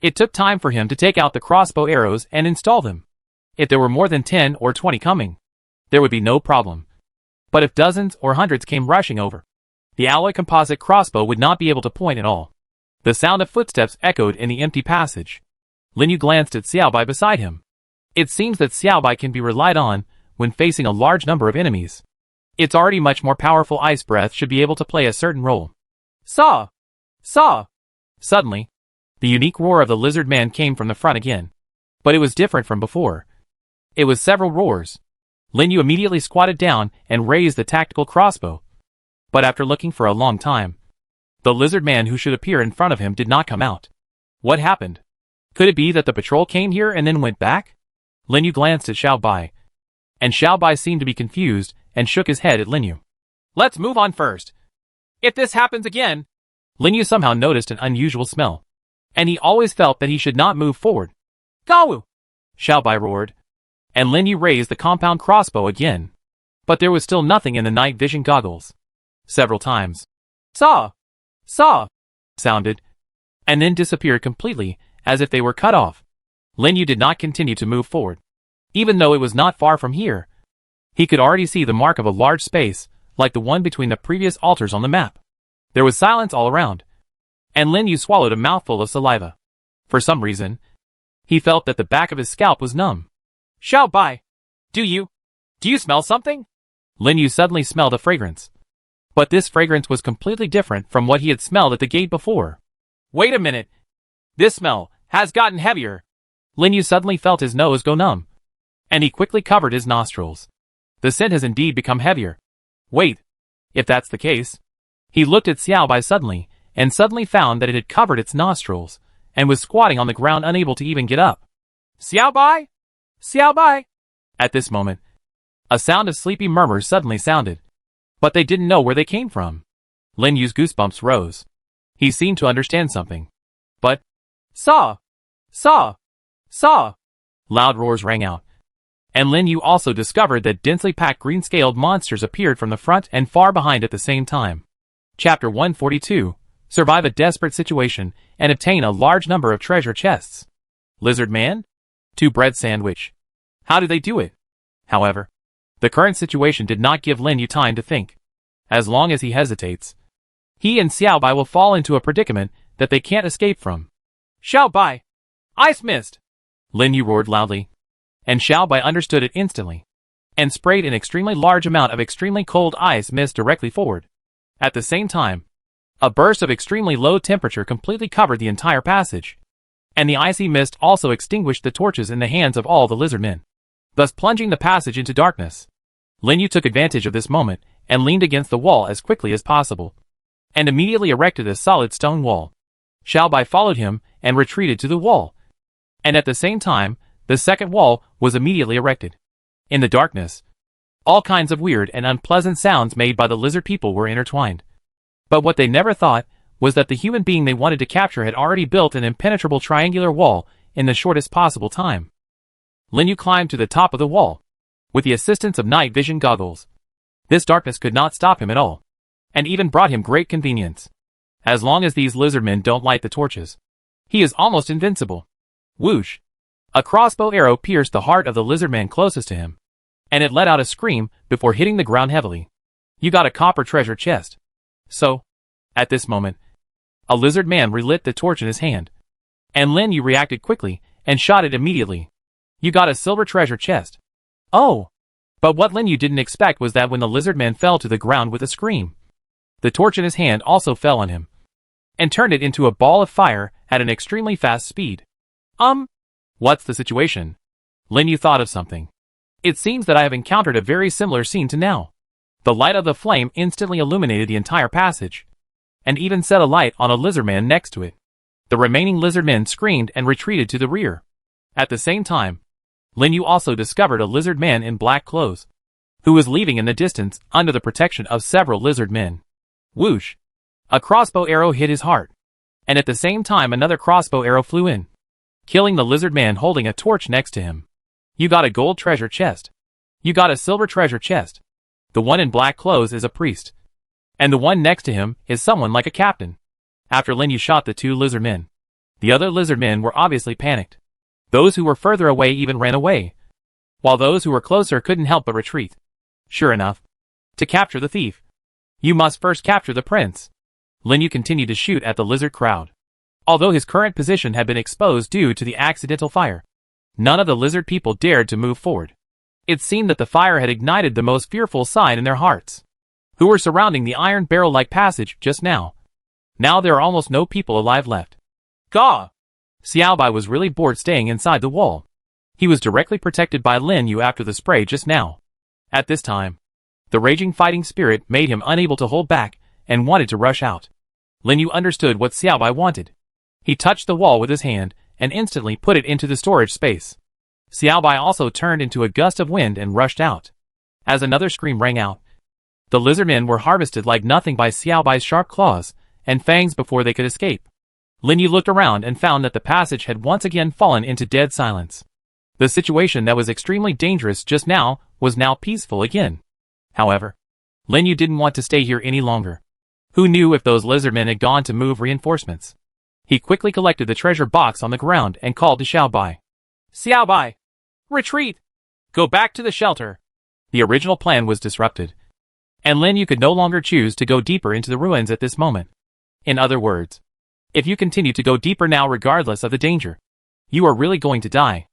[SPEAKER 1] it took time for him to take out the crossbow arrows and install them. If there were more than 10 or 20 coming, there would be no problem. But if dozens or hundreds came rushing over, the alloy composite crossbow would not be able to point at all. The sound of footsteps echoed in the empty passage. Lin Yu glanced at Xiao Bai beside him. It seems that Xiao Bai can be relied on when facing a large number of enemies. Its already much more powerful ice breath should be able to play a certain role. Saw! Saw! Suddenly, the unique roar of the lizard man came from the front again. But it was different from before. It was several roars. Lin Yu immediately squatted down and raised the tactical crossbow. But after looking for a long time, the lizard man who should appear in front of him did not come out. What happened? Could it be that the patrol came here and then went back? Lin Yu glanced at Xiao Bai. And Xiao Bai seemed to be confused and shook his head at Lin Yu. Let's move on first. If this happens again... Lin Yu somehow noticed an unusual smell. And he always felt that he should not move forward. Gawu! Xiao Bai roared. And Lin Yu raised the compound crossbow again. But there was still nothing in the night vision goggles. Several times. Saw! Saw! Sounded. And then disappeared completely, as if they were cut off. Lin Yu did not continue to move forward. Even though it was not far from here. He could already see the mark of a large space, like the one between the previous altars on the map. There was silence all around. And Lin Yu swallowed a mouthful of saliva. For some reason, he felt that the back of his scalp was numb. Xiao Bai! Do you smell something? Lin Yu suddenly smelled a fragrance. But this fragrance was completely different from what he had smelled at the gate before. Wait a minute. This smell has gotten heavier. Lin Yu suddenly felt his nose go numb. And he quickly covered his nostrils. The scent has indeed become heavier. Wait. If that's the case. He looked at Xiao Bai suddenly, and suddenly found that it had covered its nostrils, and was squatting on the ground unable to even get up. Xiao Bai! Xiao Bai! At this moment, a sound of sleepy murmurs suddenly sounded. But they didn't know where they came from. Lin Yu's goosebumps rose. He seemed to understand something. But, Saw! Saw! Saw! Loud roars rang out. And Lin Yu also discovered that densely packed green-scaled monsters appeared from the front and far behind at the same time. Chapter 142. Survive a desperate situation and obtain a large number of treasure chests. Lizard Man? 2 bread sandwich. How do they do it? However, the current situation did not give Lin Yu time to think. As long as he hesitates, he and Xiao Bai will fall into a predicament that they can't escape from. Xiao Bai! Ice mist! Lin Yu roared loudly. And Xiao Bai understood it instantly, and sprayed an extremely large amount of extremely cold ice mist directly forward. At the same time, a burst of extremely low temperature completely covered the entire passage, and the icy mist also extinguished the torches in the hands of all the lizard men, thus plunging the passage into darkness. Lin Yu took advantage of this moment and leaned against the wall as quickly as possible, and immediately erected a solid stone wall. Xiao Bai followed him and retreated to the wall, and at the same time, the second wall was immediately erected. In the darkness, all kinds of weird and unpleasant sounds made by the lizard people were intertwined. But what they never thought was that the human being they wanted to capture had already built an impenetrable triangular wall in the shortest possible time. Lin Yu climbed to the top of the wall, with the assistance of night vision goggles. This darkness could not stop him at all, and even brought him great convenience. As long as these lizard men don't light the torches, he is almost invincible. Whoosh! A crossbow arrow pierced the heart of the lizard man closest to him, and it let out a scream before hitting the ground heavily. You got a copper treasure chest. So, at this moment, a lizard man relit the torch in his hand, and Lin Yu reacted quickly and shot it immediately. You got a silver treasure chest. Oh! But what Lin Yu didn't expect was that when the lizard man fell to the ground with a scream, the torch in his hand also fell on him, and turned it into a ball of fire at an extremely fast speed. What's the situation? Lin Yu thought of something. It seems that I have encountered a very similar scene to now. The light of the flame instantly illuminated the entire passage, and even set a light on a lizard man next to it. The remaining lizard men screamed and retreated to the rear. At the same time, Lin Yu also discovered a lizard man in black clothes, who was leaving in the distance under the protection of several lizard men. Whoosh! A crossbow arrow hit his heart, and at the same time another crossbow arrow flew in, killing the lizard man holding a torch next to him. You got a gold treasure chest. You got a silver treasure chest. The one in black clothes is a priest, and the one next to him is someone like a captain. After Lin Yu shot the 2 lizard men, the other lizard men were obviously panicked. Those who were further away even ran away, while those who were closer couldn't help but retreat. Sure enough, to capture the thief, you must first capture the prince. Lin Yu continued to shoot at the lizard crowd. Although his current position had been exposed due to the accidental fire, none of the lizard people dared to move forward. It seemed that the fire had ignited the most fearful sign in their hearts, who were surrounding the iron barrel-like passage just now. Now there are almost no people alive left. Gah! Xiaobai was really bored staying inside the wall. He was directly protected by Lin Yu after the spray just now. At this time, the raging fighting spirit made him unable to hold back and wanted to rush out. Lin Yu understood what Xiaobai wanted. He touched the wall with his hand and instantly put it into the storage space. Xiaobai also turned into a gust of wind and rushed out. As another scream rang out, the lizardmen were harvested like nothing by Xiaobai's sharp claws and fangs before they could escape. Lin Yu looked around and found that the passage had once again fallen into dead silence. The situation that was extremely dangerous just now was now peaceful again. However, Lin Yu didn't want to stay here any longer. Who knew if those lizardmen had gone to move reinforcements? He quickly collected the treasure box on the ground and called to Xiaobai. Xiaobai! Retreat! Go back to the shelter! The original plan was disrupted, and Lin Yu could no longer choose to go deeper into the ruins at this moment. In other words, if you continue to go deeper now regardless of the danger, you are really going to die.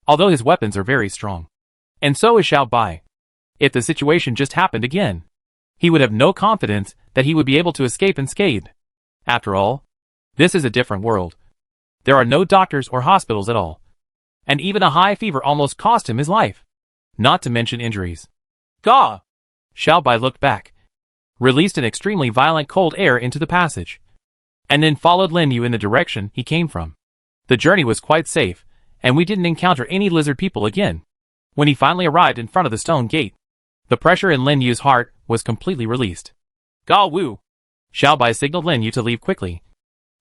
[SPEAKER 1] Although his weapons are very strong. And so is Xiaobai. If the situation just happened again, he would have no confidence that he would be able to escape unscathed. After all, this is a different world. There are no doctors or hospitals at all. And even a high fever almost cost him his life. Not to mention injuries. Gah! Xiaobai looked back, released an extremely violent cold air into the passage, and then followed Lin Yu in the direction he came from. The journey was quite safe, and we didn't encounter any lizard people again. When he finally arrived in front of the stone gate, the pressure in Lin Yu's heart was completely released. Ga Wu! Xiaobai signaled Lin Yu to leave quickly,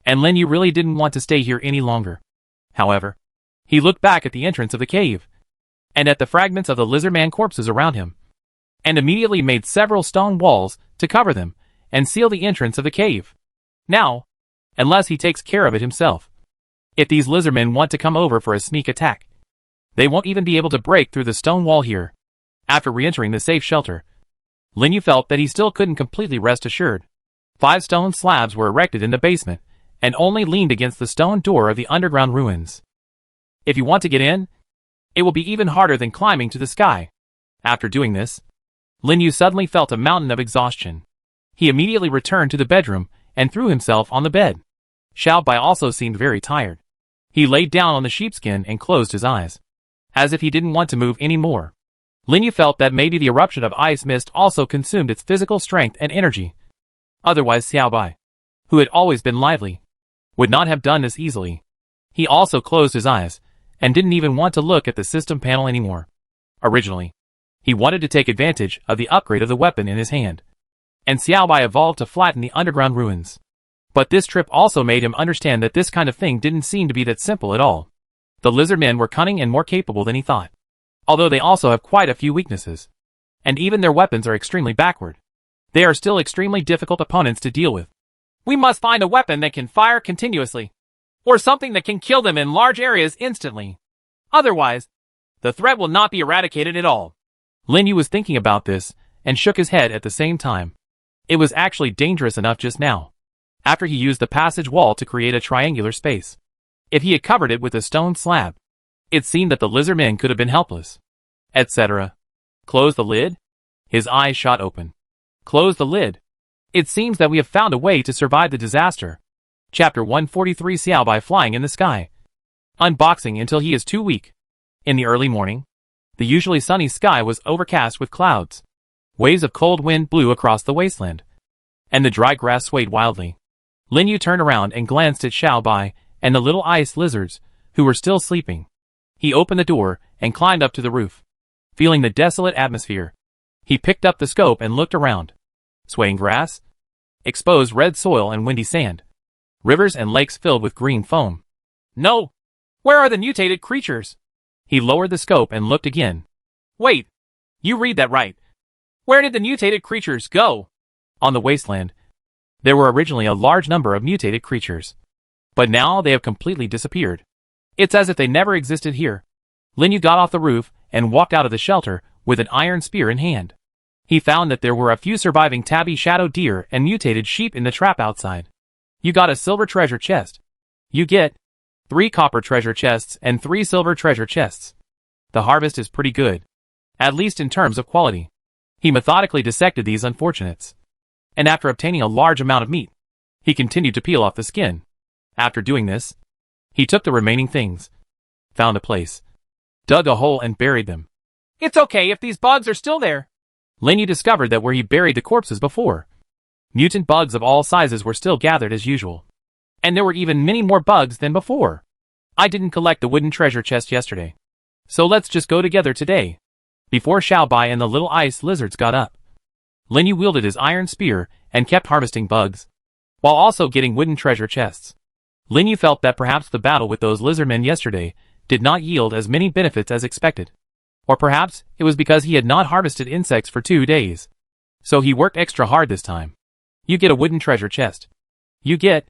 [SPEAKER 1] and Lin Yu really didn't want to stay here any longer. However, he looked back at the entrance of the cave, and at the fragments of the lizardman corpses around him, and immediately made several stone walls to cover them and seal the entrance of the cave. Now, unless he takes care of it himself, if these lizardmen want to come over for a sneak attack, they won't even be able to break through the stone wall here. After re-entering the safe shelter, Lin Yu felt that he still couldn't completely rest assured. 5 stone slabs were erected in the basement and only leaned against the stone door of the underground ruins. If you want to get in, it will be even harder than climbing to the sky. After doing this, Lin Yu suddenly felt a mountain of exhaustion. He immediately returned to the bedroom and threw himself on the bed. Xiaobai also seemed very tired. He laid down on the sheepskin and closed his eyes, as if he didn't want to move any more. Lin Yu felt that maybe the eruption of ice mist also consumed its physical strength and energy. Otherwise Xiaobai, who had always been lively, would not have done this easily. He also closed his eyes, and didn't even want to look at the system panel anymore. Originally, he wanted to take advantage of the upgrade of the weapon in his hand, and Xiaobai evolved to flatten the underground ruins. But this trip also made him understand that this kind of thing didn't seem to be that simple at all. The lizardmen were cunning and more capable than he thought, although they also have quite a few weaknesses, and even their weapons are extremely backward. They are still extremely difficult opponents to deal with. We must find a weapon that can fire continuously, or something that can kill them in large areas instantly. Otherwise, the threat will not be eradicated at all. Lin Yu was thinking about this and shook his head at the same time. It was actually dangerous enough just now, after he used the passage wall to create a triangular space. If he had covered it with a stone slab, it seemed that the lizardmen could have been helpless. Etc. Close the lid? His eyes shot open. Close the lid. It seems that we have found a way to survive the disaster. Chapter 143 Xiaobai flying in the sky. Unboxing until he is too weak. In the early morning, the usually sunny sky was overcast with clouds. Waves of cold wind blew across the wasteland, and the dry grass swayed wildly. Lin Yu turned around and glanced at Xiaobai and the little ice lizards, who were still sleeping. He opened the door and climbed up to the roof. Feeling the desolate atmosphere, he picked up the scope and looked around. Swaying grass, exposed red soil and windy sand, rivers and lakes filled with green foam. No! Where are the mutated creatures? He lowered the scope and looked again. Wait! You read that right. Where did the mutated creatures go? On the wasteland, there were originally a large number of mutated creatures, but now they have completely disappeared. It's as if they never existed here. Lin Yu got off the roof and walked out of the shelter with an iron spear in hand. He found that there were a few surviving tabby shadow deer and mutated sheep in the trap outside. You got a silver treasure chest. You get 3 copper treasure chests and 3 silver treasure chests. The harvest is pretty good, at least in terms of quality. He methodically dissected these unfortunates, and after obtaining a large amount of meat, He continued to peel off the skin. After doing this, he took the remaining things, found a place, dug a hole and buried them. It's okay if these bugs are still there. Linyu discovered that where he buried the corpses before, mutant bugs of all sizes were still gathered as usual. And there were even many more bugs than before. I didn't collect the wooden treasure chest yesterday, so let's just go together today. Before Xiaobai and the little ice lizards got up, Linyu wielded his iron spear and kept harvesting bugs, while also getting wooden treasure chests. Linyu felt that perhaps the battle with those lizardmen yesterday did not yield as many benefits as expected. Or perhaps it was because he had not harvested insects for 2 days. So he worked extra hard this time. You get a wooden treasure chest. You get.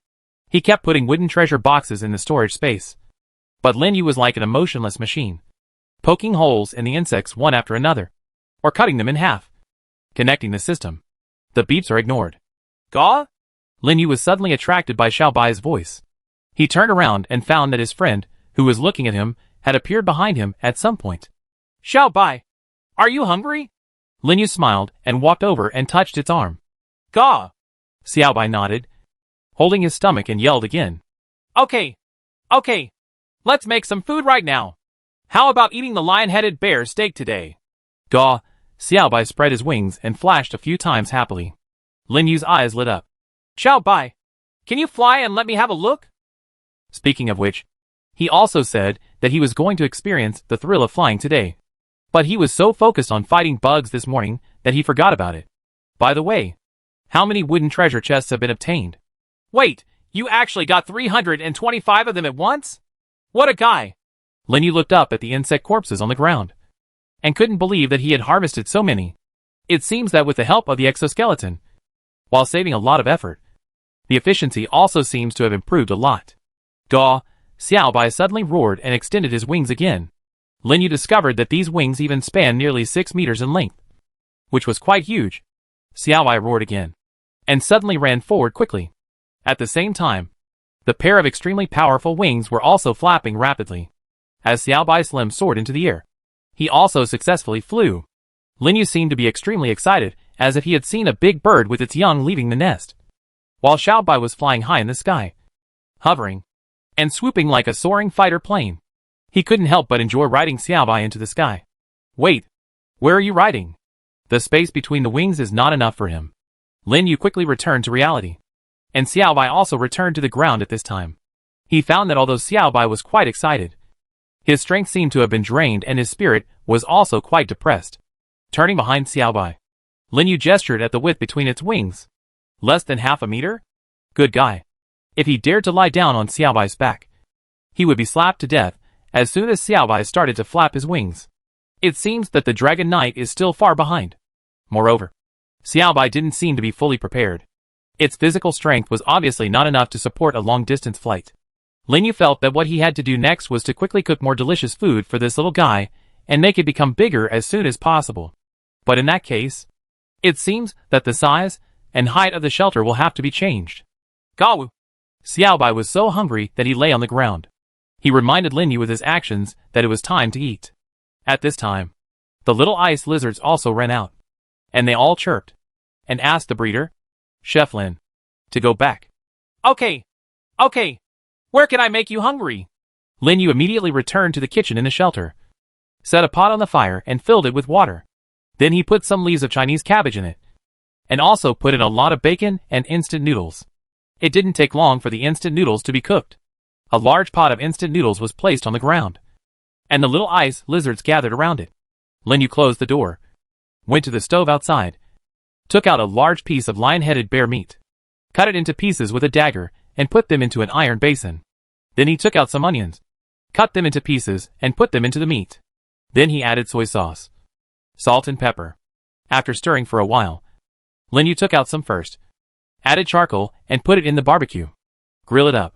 [SPEAKER 1] He kept putting wooden treasure boxes in the storage space. But Linyu was like an emotionless machine, poking holes in the insects one after another, or cutting them in half, connecting the system. The beeps are ignored. Gaw? Linyu was suddenly attracted by Xiaobai's voice. He turned around and found that his friend, who was looking at him, had appeared behind him at some point. Xiaobai, are you hungry? Linyu smiled and walked over and touched its arm. Gaw! Xiaobai nodded, holding his stomach and yelled again. Okay. Let's make some food right now. How about eating the lion-headed bear steak today? Gaw! Xiaobai spread his wings and flashed a few times happily. Linyu's eyes lit up. Xiaobai, can you fly and let me have a look? Speaking of which, he also said that he was going to experience the thrill of flying today. But he was so focused on fighting bugs this morning that he forgot about it. By the way, how many wooden treasure chests have been obtained? Wait, you actually got 325 of them at once? What a guy! Linyu looked up at the insect corpses on the ground, and couldn't believe that he had harvested so many. It seems that with the help of the exoskeleton, while saving a lot of effort, the efficiency also seems to have improved a lot. Gaw! Xiaobai suddenly roared and extended his wings again. Linyu discovered that these wings even span nearly 6 meters in length, which was quite huge. Xiaobai roared again, and suddenly ran forward quickly. At the same time, the pair of extremely powerful wings were also flapping rapidly. As Xiaobai Slim soared into the air, he also successfully flew. Linyu seemed to be extremely excited, as if he had seen a big bird with its young leaving the nest, while Xiaobai was flying high in the sky, hovering and swooping like a soaring fighter plane. He couldn't help but enjoy riding Xiaobai into the sky. Wait, where are you riding? The space between the wings is not enough for him. Linyu quickly returned to reality, and Xiaobai also returned to the ground at this time. He found that although Xiaobai was quite excited, his strength seemed to have been drained and his spirit was also quite depressed. Turning behind Xiaobai, Linyu gestured at the width between its wings. Less than half a meter? Good guy. If he dared to lie down on Xiaobai's back, he would be slapped to death as soon as Xiaobai started to flap his wings. It seems that the Dragon Knight is still far behind. Moreover, Xiaobai didn't seem to be fully prepared. Its physical strength was obviously not enough to support a long-distance flight. Linyu felt that what he had to do next was to quickly cook more delicious food for this little guy and make it become bigger as soon as possible. But in that case, it seems that the size and height of the shelter will have to be changed. Gawu! Xiaobai was so hungry that he lay on the ground. He reminded Linyu with his actions that it was time to eat. At this time, the little ice lizards also ran out, and they all chirped and asked the breeder, Chef Lin, to go back. Okay. Where can I make you hungry? Linyu immediately returned to the kitchen in the shelter, set a pot on the fire and filled it with water. Then he put some leaves of Chinese cabbage in it, and also put in a lot of bacon and instant noodles. It didn't take long for the instant noodles to be cooked. A large pot of instant noodles was placed on the ground, and the little ice lizards gathered around it. Linyu closed the door, went to the stove outside, took out a large piece of lion-headed bear meat, cut it into pieces with a dagger, and put them into an iron basin. Then he took out some onions, cut them into pieces, and put them into the meat. Then he added soy sauce, salt and pepper. After stirring for a while, Linyu took out some first, added charcoal, and put it in the barbecue. Grill it up.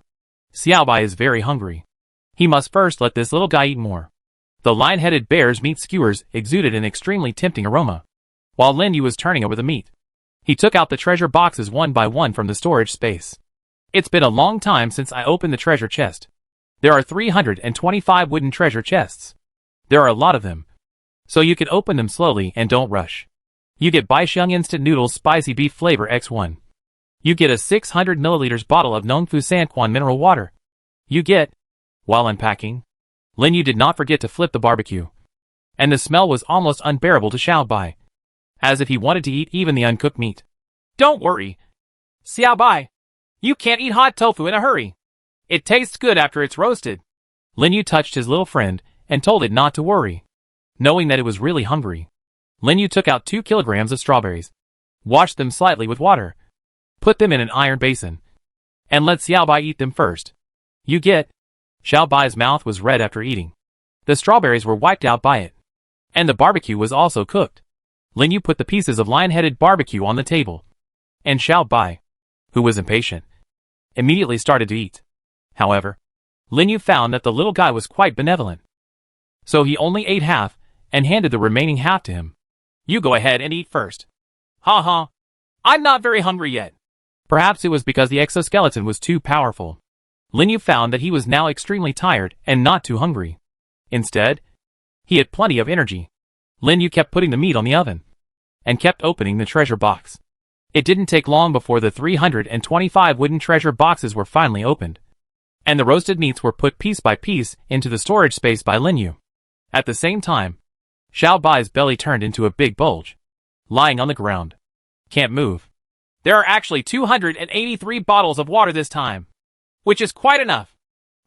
[SPEAKER 1] Xiaobai is very hungry. He must first let this little guy eat more. The lion-headed bear's meat skewers exuded an extremely tempting aroma. While Linyu was turning over the meat, he took out the treasure boxes one by one from the storage space. It's been a long time since I opened the treasure chest. There are 325 wooden treasure chests. There are a lot of them, so you can open them slowly and don't rush. You get Baisheng instant noodles spicy beef flavor X1. You get a 600 milliliters bottle of Nongfu Sanquan mineral water. You get, while unpacking, Lin Yu did not forget to flip the barbecue. And the smell was almost unbearable to Xiao Bai, as if he wanted to eat even the uncooked meat. Don't worry, Xiao Bai. You can't eat hot tofu in a hurry. It tastes good after it's roasted. Lin Yu touched his little friend and told it not to worry. Knowing that it was really hungry, Lin Yu took out 2 kilograms of strawberries, washed them slightly with water, put them in an iron basin, and let Xiao Bai eat them first. You get, Xiao Bai's mouth was red after eating. The strawberries were wiped out by it, and the barbecue was also cooked. Lin Yu put the pieces of lion-headed barbecue on the table, and Xiao Bai, who was impatient, immediately started to eat. However, Lin Yu found that the little guy was quite benevolent. So he only ate half, and handed the remaining half to him. You go ahead and eat first. Ha ha. I'm not very hungry yet. Perhaps it was because the exoskeleton was too powerful. Lin Yu found that he was now extremely tired and not too hungry. Instead, he had plenty of energy. Lin Yu kept putting the meat on the oven, and kept opening the treasure box. It didn't take long before the 325 wooden treasure boxes were finally opened, and the roasted meats were put piece by piece into the storage space by Lin Yu. At the same time, Xiao Bai's belly turned into a big bulge, lying on the ground. Can't move. There are actually 283 bottles of water this time, which is quite enough.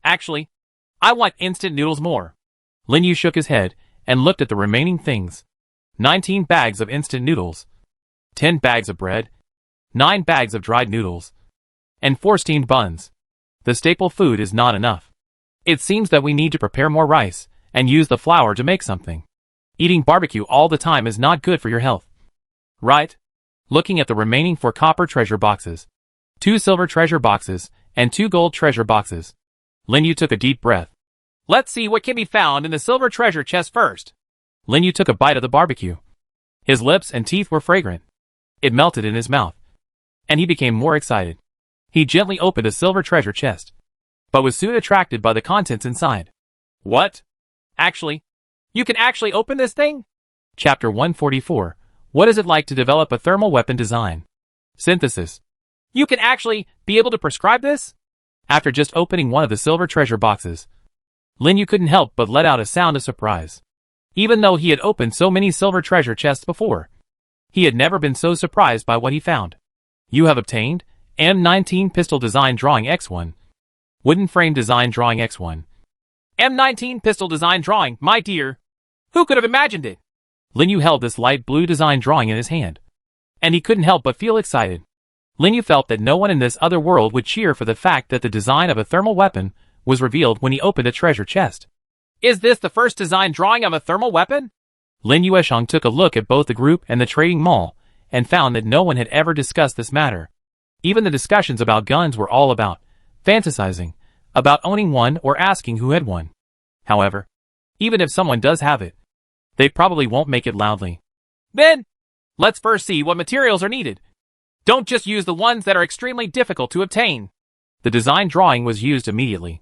[SPEAKER 1] Actually, I want instant noodles more. Lin Yu shook his head and looked at the remaining things. 19 bags of instant noodles, 10 bags of bread, 9 bags of dried noodles, and 4 steamed buns. The staple food is not enough. It seems that we need to prepare more rice and use the flour to make something. Eating barbecue all the time is not good for your health. Right? Looking at the remaining 4 copper treasure boxes, 2 silver treasure boxes, and 2 gold treasure boxes, Lin Yu took a deep breath. Let's see what can be found in the silver treasure chest first. Lin Yu took a bite of the barbecue. His lips and teeth were fragrant. It melted in his mouth, and he became more excited. He gently opened a silver treasure chest, but was soon attracted by the contents inside. What? Actually, you can actually open this thing? Chapter 144. What is it like to develop a thermal weapon design? Synthesis. You can actually be able to prescribe this? After just opening one of the silver treasure boxes, Lin Yu couldn't help but let out a sound of surprise. Even though he had opened so many silver treasure chests before, he had never been so surprised by what he found. You have obtained M19 Pistol Design Drawing X1. Wooden Frame Design Drawing X1. M19 Pistol Design Drawing, my dear. Who could have imagined it? Lin Yu held this light blue design drawing in his hand, and he couldn't help but feel excited. Lin Yu felt that no one in this other world would cheer for the fact that the design of a thermal weapon was revealed when he opened a treasure chest. Is this the first design drawing of a thermal weapon? Lin Yuesheng took a look at both the group and the trading mall, and found that no one had ever discussed this matter. Even the discussions about guns were all about fantasizing, about owning one or asking who had one. However, even if someone does have it, they probably won't make it loudly. Then, let's first see what materials are needed. Don't just use the ones that are extremely difficult to obtain. The design drawing was used immediately,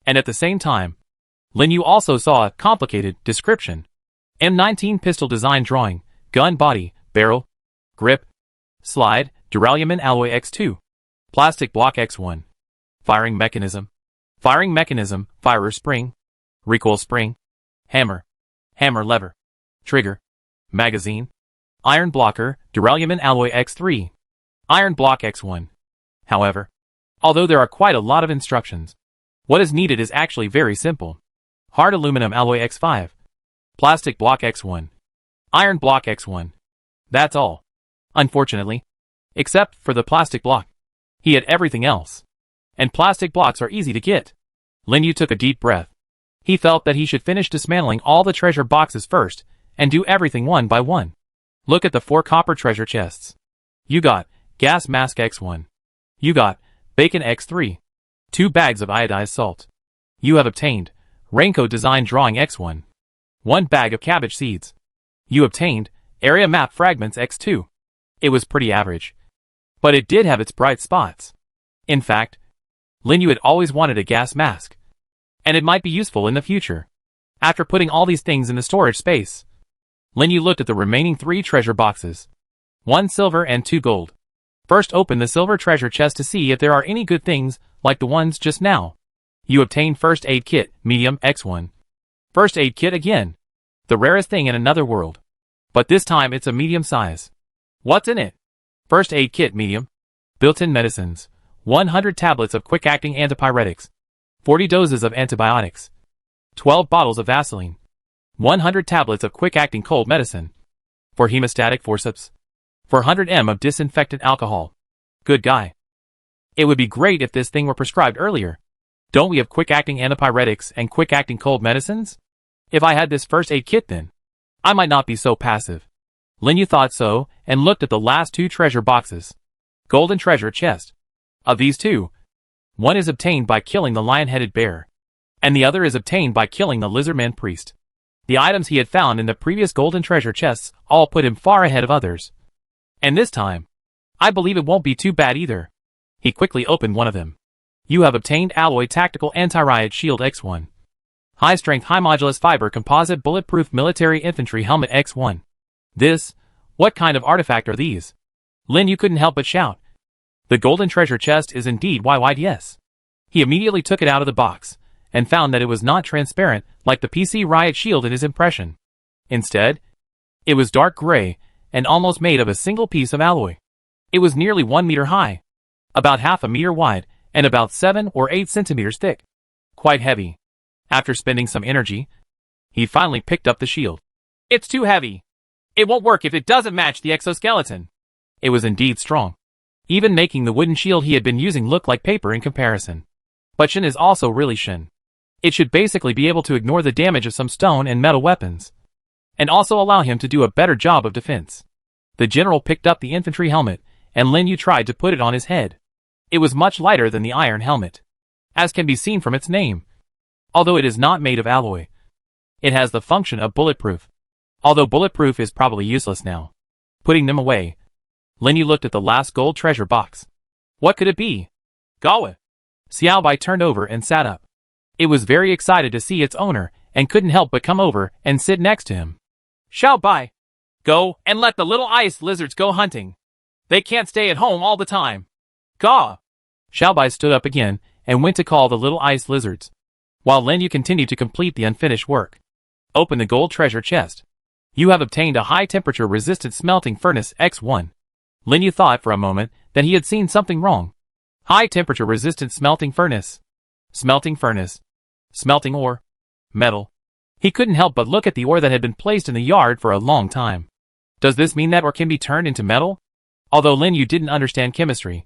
[SPEAKER 1] and at the same time, Lin Yu also saw a complicated description. M19 Pistol Design Drawing, Gun Body, Barrel, Grip, Slide, Duralumin Alloy X2, Plastic Block X1, Firing Mechanism, Firer Spring, Recoil Spring, Hammer Lever, Trigger, Magazine, Iron Blocker, Duralumin Alloy X3, Iron Block X1. However, although there are quite a lot of instructions, what is needed is actually very simple. Hard Aluminum Alloy X5, Plastic Block X1, Iron Block X1. That's all. Unfortunately, except for the plastic block, he had everything else. And plastic blocks are easy to get. Lin Yu took a deep breath. He felt that he should finish dismantling all the treasure boxes first, and do everything one by one. Look at the 4 copper treasure chests. You got Gas Mask X1. You got Bacon X3. 2 bags of iodized salt. You have obtained Raincoat Design Drawing X1. 1 bag of cabbage seeds. You obtained Area Map Fragments X2. It was pretty average, but it did have its bright spots. In fact, Lin Yu had always wanted a gas mask, and it might be useful in the future. After putting all these things in the storage space, Lin Yu looked at the remaining 3 treasure boxes. 1 silver and 2 gold. First open the silver treasure chest to see if there are any good things, like the ones just now. You obtain first aid kit, medium, X1. First aid kit again. The rarest thing in another world. But this time it's a medium size. What's in it? First aid kit, medium. Built-in medicines. 100 tablets of quick-acting antipyretics. 40 doses of antibiotics. 12 bottles of Vaseline. 100 tablets of quick-acting cold medicine. For hemostatic forceps. 400 ml of disinfectant alcohol. Good guy. It would be great if this thing were prescribed earlier. Don't we have quick-acting antipyretics and quick-acting cold medicines? If I had this first aid kit then, I might not be so passive. Linyu thought so, and looked at the last 2 treasure boxes. Golden treasure chest. Of these 2, one is obtained by killing the lion-headed bear, and the other is obtained by killing the lizardman priest. The items he had found in the previous golden treasure chests all put him far ahead of others. And this time, I believe it won't be too bad either. He quickly opened one of them. You have obtained alloy tactical anti-riot shield X1. High-strength high-modulus fiber composite bulletproof military infantry helmet X1. What kind of artifact are these? Linyu couldn't help but shout. The golden treasure chest is indeed wide yes. He immediately took it out of the box, and found that it was not transparent like the PC riot shield in his impression. Instead, it was dark gray, and almost made of a single piece of alloy. It was nearly 1 meter high, about half a meter wide, and about 7 or 8 centimeters thick. Quite heavy. After spending some energy, he finally picked up the shield. It's too heavy. It won't work if it doesn't match the exoskeleton. It was indeed strong, even making the wooden shield he had been using look like paper in comparison. But Shin is also really Shin. It should basically be able to ignore the damage of some stone and metal weapons, and also allow him to do a better job of defense. The general picked up the infantry helmet, and Linyu tried to put it on his head. It was much lighter than the iron helmet, as can be seen from its name. Although it is not made of alloy, it has the function of bulletproof. Although bulletproof is probably useless now. Putting them away, Linyu looked at the last gold treasure box. What could it be? Gawa. Xiaobai turned over and sat up. It was very excited to see its owner, and couldn't help but come over and sit next to him. Xiaobai, go and let the little ice lizards go hunting. They can't stay at home all the time. Gaw. Xiaobai stood up again, and went to call the little ice lizards, while Linyu continued to complete the unfinished work. Open the gold treasure chest. You have obtained a high-temperature resistant smelting furnace X1. Linyu thought for a moment that he had seen something wrong. High-temperature resistant smelting furnace. Smelting furnace. Smelting ore. Metal. He couldn't help but look at the ore that had been placed in the yard for a long time. Does this mean that ore can be turned into metal? Although Linyu didn't understand chemistry,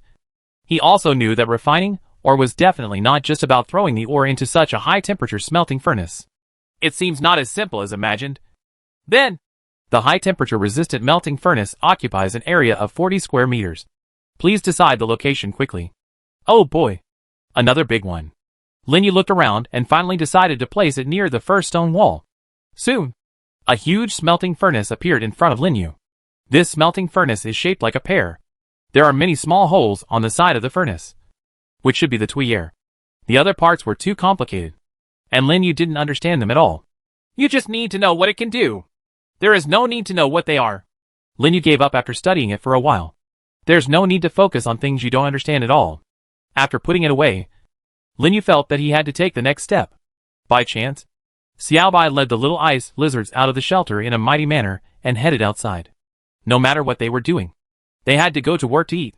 [SPEAKER 1] he also knew that refining ore was definitely not just about throwing the ore into such a high-temperature smelting furnace. It seems not as simple as imagined. Then, the high-temperature resistant melting furnace occupies an area of 40 square meters. Please decide the location quickly. Oh boy. Another big one. Linyu looked around and finally decided to place it near the first stone wall. Soon, a huge smelting furnace appeared in front of Linyu. This smelting furnace is shaped like a pear. There are many small holes on the side of the furnace, which should be the tuyere. The other parts were too complicated, and Linyu didn't understand them at all. You just need to know what it can do. There is no need to know what they are. Linyu gave up after studying it for a while. There's no need to focus on things you don't understand at all. After putting it away, Linyu felt that he had to take the next step. By chance, Xiaobai led the little ice lizards out of the shelter in a mighty manner and headed outside. No matter what they were doing, they had to go to work to eat.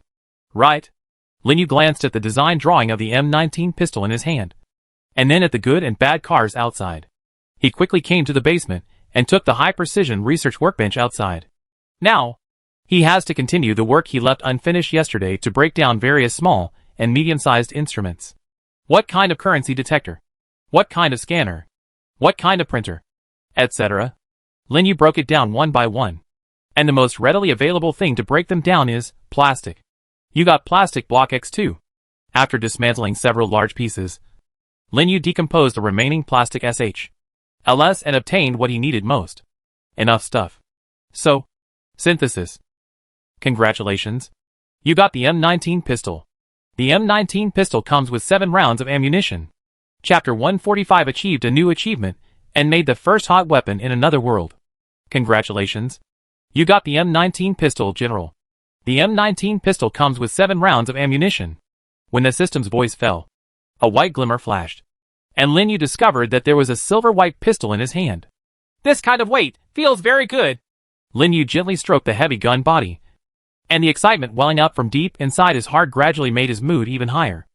[SPEAKER 1] Right? Linyu glanced at the design drawing of the M19 pistol in his hand, and then at the good and bad cars outside. He quickly came to the basement and took the high-precision research workbench outside. Now, he has to continue the work he left unfinished yesterday to break down various small and medium-sized instruments. What kind of currency detector? What kind of scanner? What kind of printer? Etc. Linyu broke it down one by one. And the most readily available thing to break them down is plastic. You got plastic block X2. After dismantling several large pieces, Linyu decomposed the remaining plastic SH/LS and obtained what he needed most. Enough stuff. So, synthesis. Congratulations. You got the M19 pistol. The M19 pistol comes with 7 rounds of ammunition. Chapter 145 achieved a new achievement and made the first hot weapon in another world. Congratulations. You got the M19 pistol, General. The M19 pistol comes with 7 rounds of ammunition. When the system's voice fell, a white glimmer flashed, and Lin Yu discovered that there was a silver-white pistol in his hand. This kind of weight feels very good. Lin Yu gently stroked the heavy gun body, and the excitement welling up from deep inside his heart gradually made his mood even higher.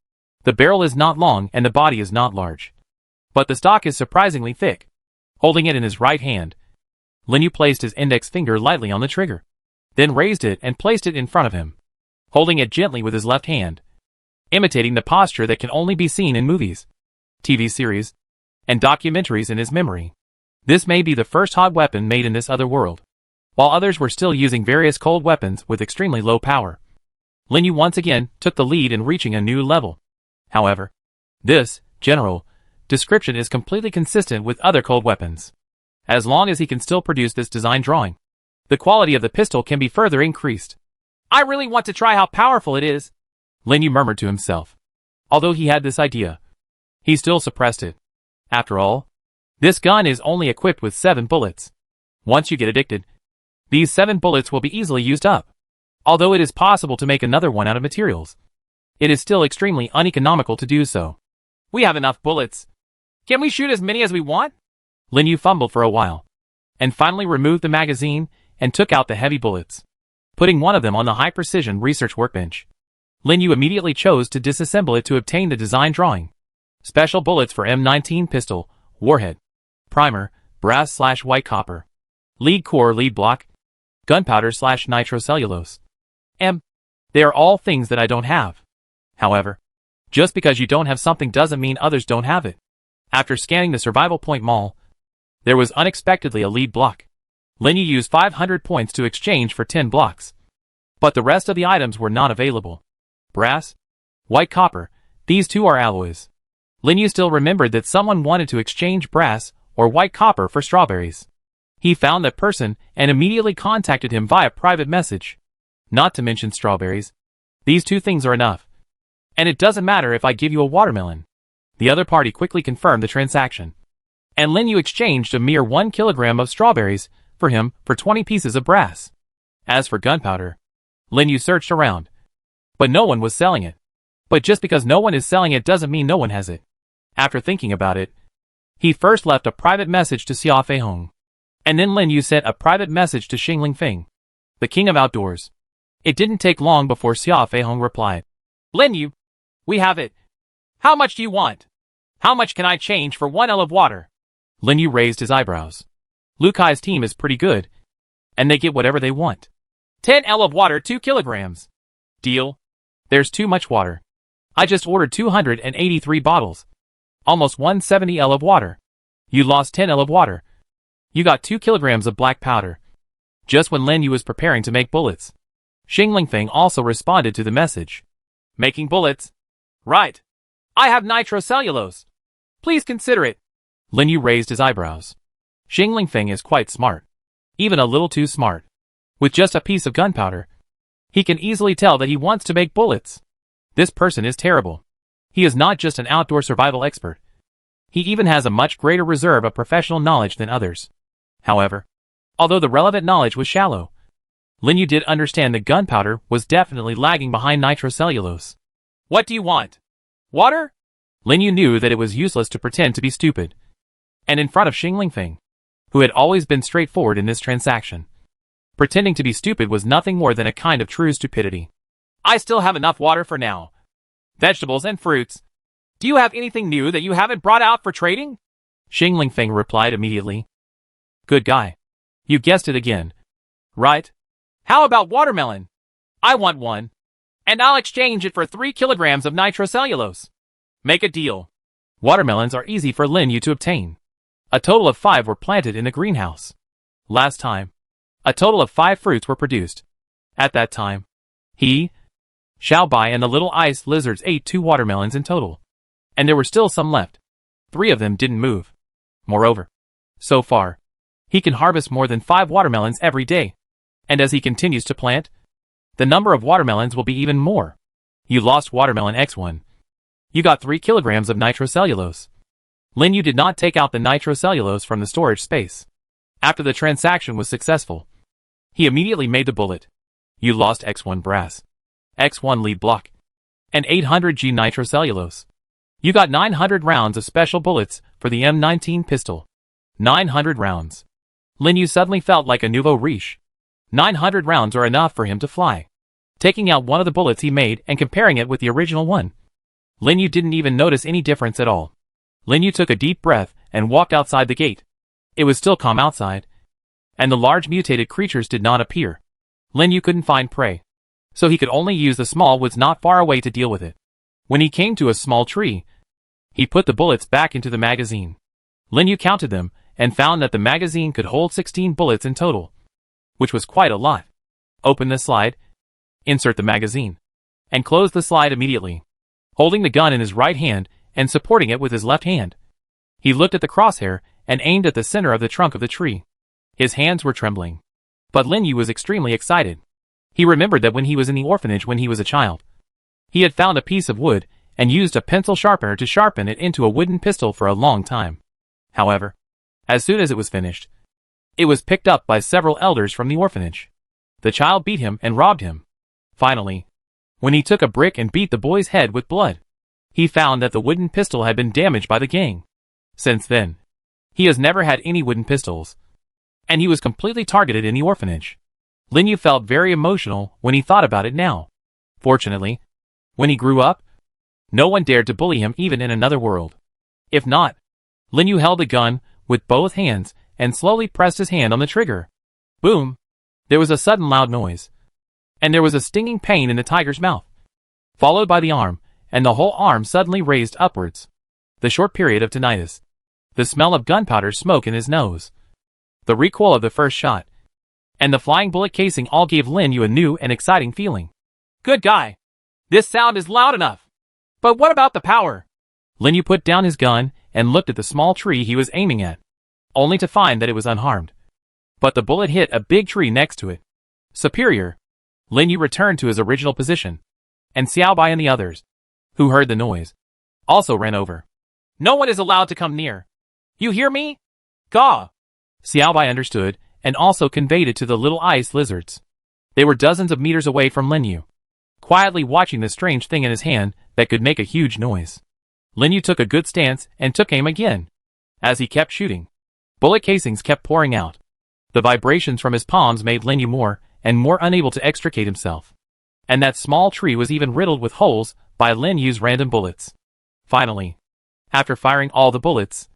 [SPEAKER 1] The barrel is not long and the body is not large, but the stock is surprisingly thick. Holding it in his right hand, Lin Yu placed his index finger lightly on the trigger, then raised it and placed it in front of him, holding it gently with his left hand, imitating the posture that can only be seen in movies, TV series, and documentaries in his memory. This may be the first hot weapon made in this other world. While others were still using various cold weapons with extremely low power, Lin Yu once again took the lead in reaching a new level. However, this general description is completely consistent with other cold weapons. As long as he can still produce this design drawing, the quality of the pistol can be further increased. I really want to try how powerful it is, Lin Yu murmured to himself. Although he had this idea, he still suppressed it. After all, this gun is only equipped with 7 bullets. Once you get addicted, these 7 bullets will be easily used up. Although it is possible to make another one out of materials, it is still extremely uneconomical to do so. We have enough bullets. Can we shoot as many as we want? Lin Yu fumbled for a while, and finally removed the magazine and took out the heavy bullets. Putting one of them on the high-precision research workbench, Lin Yu immediately chose to disassemble it to obtain the design drawing. Special bullets for M19 pistol, warhead, primer, brass/white copper, lead core lead block, gunpowder/nitrocellulose. They are all things that I don't have. However, just because you don't have something doesn't mean others don't have it. After scanning the Survival Point Mall, there was unexpectedly a lead block. Lin Yu used 500 points to exchange for 10 blocks. But the rest of the items were not available. Brass, white copper, these two are alloys. Lin Yu still remembered that someone wanted to exchange brass or white copper for strawberries. He found that person and immediately contacted him via private message. Not to mention strawberries. These 2 things are enough. And it doesn't matter if I give you a watermelon. The other party quickly confirmed the transaction, and Lin Yu exchanged a mere 1 kilogram of strawberries for him for 20 pieces of brass. As for gunpowder, Lin Yu searched around, but no one was selling it. But just because no one is selling it doesn't mean no one has it. After thinking about it, he first left a private message to Xia Feihong, and then Lin Yu sent a private message to Xing Feng, the king of outdoors. It didn't take long before Xia Feihong replied. Lin Yu, we have it. How much do you want? How much can I change for 1 L of water? Lin Yu raised his eyebrows. Lu Kai's team is pretty good, and they get whatever they want. 10 L of water, 2 kilograms. Deal. There's too much water. I just ordered 283 bottles. Almost 170 L of water. You lost 10 L of water. You got 2 kilograms of black powder. Just when Lin Yu was preparing to make bullets, Xing Feng also responded to the message. Making bullets? Right. I have nitrocellulose. Please consider it. Lin Yu raised his eyebrows. Xing Feng is quite smart. Even a little too smart. With just a piece of gunpowder, he can easily tell that he wants to make bullets. This person is terrible. He is not just an outdoor survival expert. He even has a much greater reserve of professional knowledge than others. However, although the relevant knowledge was shallow, Lin Yu did understand that gunpowder was definitely lagging behind nitrocellulose. What do you want? Water? Lin Yu knew that it was useless to pretend to be stupid. And in front of Xing Feng, who had always been straightforward in this transaction, pretending to be stupid was nothing more than a kind of true stupidity. I still have enough water for now. Vegetables and fruits. Do you have anything new that you haven't brought out for trading? Xing Feng replied immediately. Good guy. You guessed it again. Right? How about watermelon? I want one. And I'll exchange it for 3 kilograms of nitrocellulose. Make a deal. Watermelons are easy for Lin Yu to obtain. A total of 5 were planted in the greenhouse. Last time, a total of 5 fruits were produced. At that time, he, Xiao Bai and the little ice lizards ate 2 watermelons in total. And there were still some left. 3 of them didn't move. Moreover, so far, he can harvest more than 5 watermelons every day. And as he continues to plant, the number of watermelons will be even more. You lost watermelon X1. You got 3 kilograms of nitrocellulose. Lin Yu did not take out the nitrocellulose from the storage space. After the transaction was successful, he immediately made the bullet. You lost X1 brass, X1 lead block, and 800G nitrocellulose. You got 900 rounds of special bullets for the M19 pistol. 900 rounds. Lin Yu suddenly felt like a nouveau riche. 900 rounds are enough for him to fly. Taking out one of the bullets he made and comparing it with the original one, Lin Yu didn't even notice any difference at all. Lin Yu took a deep breath and walked outside the gate. It was still calm outside, and the large mutated creatures did not appear. Lin Yu couldn't find prey, so he could only use the small woods not far away to deal with it. When he came to a small tree, he put the bullets back into the magazine. Lin Yu counted them and found that the magazine could hold 16 bullets in total, which was quite a lot. Open the slide, insert the magazine, and close the slide immediately. Holding the gun in his right hand and supporting it with his left hand, he looked at the crosshair and aimed at the center of the trunk of the tree. His hands were trembling, but Lin Yu was extremely excited. He remembered that when he was in the orphanage when he was a child, he had found a piece of wood and used a pencil sharpener to sharpen it into a wooden pistol for a long time. However, as soon as it was finished, it was picked up by several elders from the orphanage. The child beat him and robbed him. Finally, when he took a brick and beat the boy's head with blood, he found that the wooden pistol had been damaged by the gang. Since then, he has never had any wooden pistols, and he was completely targeted in the orphanage. Lin Yu felt very emotional when he thought about it now. Fortunately, when he grew up, no one dared to bully him even in another world. If not, Lin Yu held the gun with both hands and slowly pressed his hand on the trigger. Boom! There was a sudden loud noise, and there was a stinging pain in the tiger's mouth, followed by the arm, and the whole arm suddenly raised upwards. The short period of tinnitus, the smell of gunpowder smoke in his nose, the recoil of the first shot, and the flying bullet casing all gave Lin Yu a new and exciting feeling. Good guy! This sound is loud enough! But what about the power? Lin Yu put down his gun and looked at the small tree he was aiming at, only to find that it was unharmed. But the bullet hit a big tree next to it. Superior! Lin Yu returned to his original position, and Xiaobai and the others, who heard the noise, also ran over. No one is allowed to come near. You hear me? Gaw! Xiaobai understood, and also conveyed it to the little ice lizards. They were dozens of meters away from Lin Yu, quietly watching the strange thing in his hand that could make a huge noise. Lin Yu took a good stance and took aim again. As he kept shooting, bullet casings kept pouring out. The vibrations from his palms made Lin Yu more and more unable to extricate himself. And that small tree was even riddled with holes by Lin Yu's random bullets. Finally, after firing all the bullets,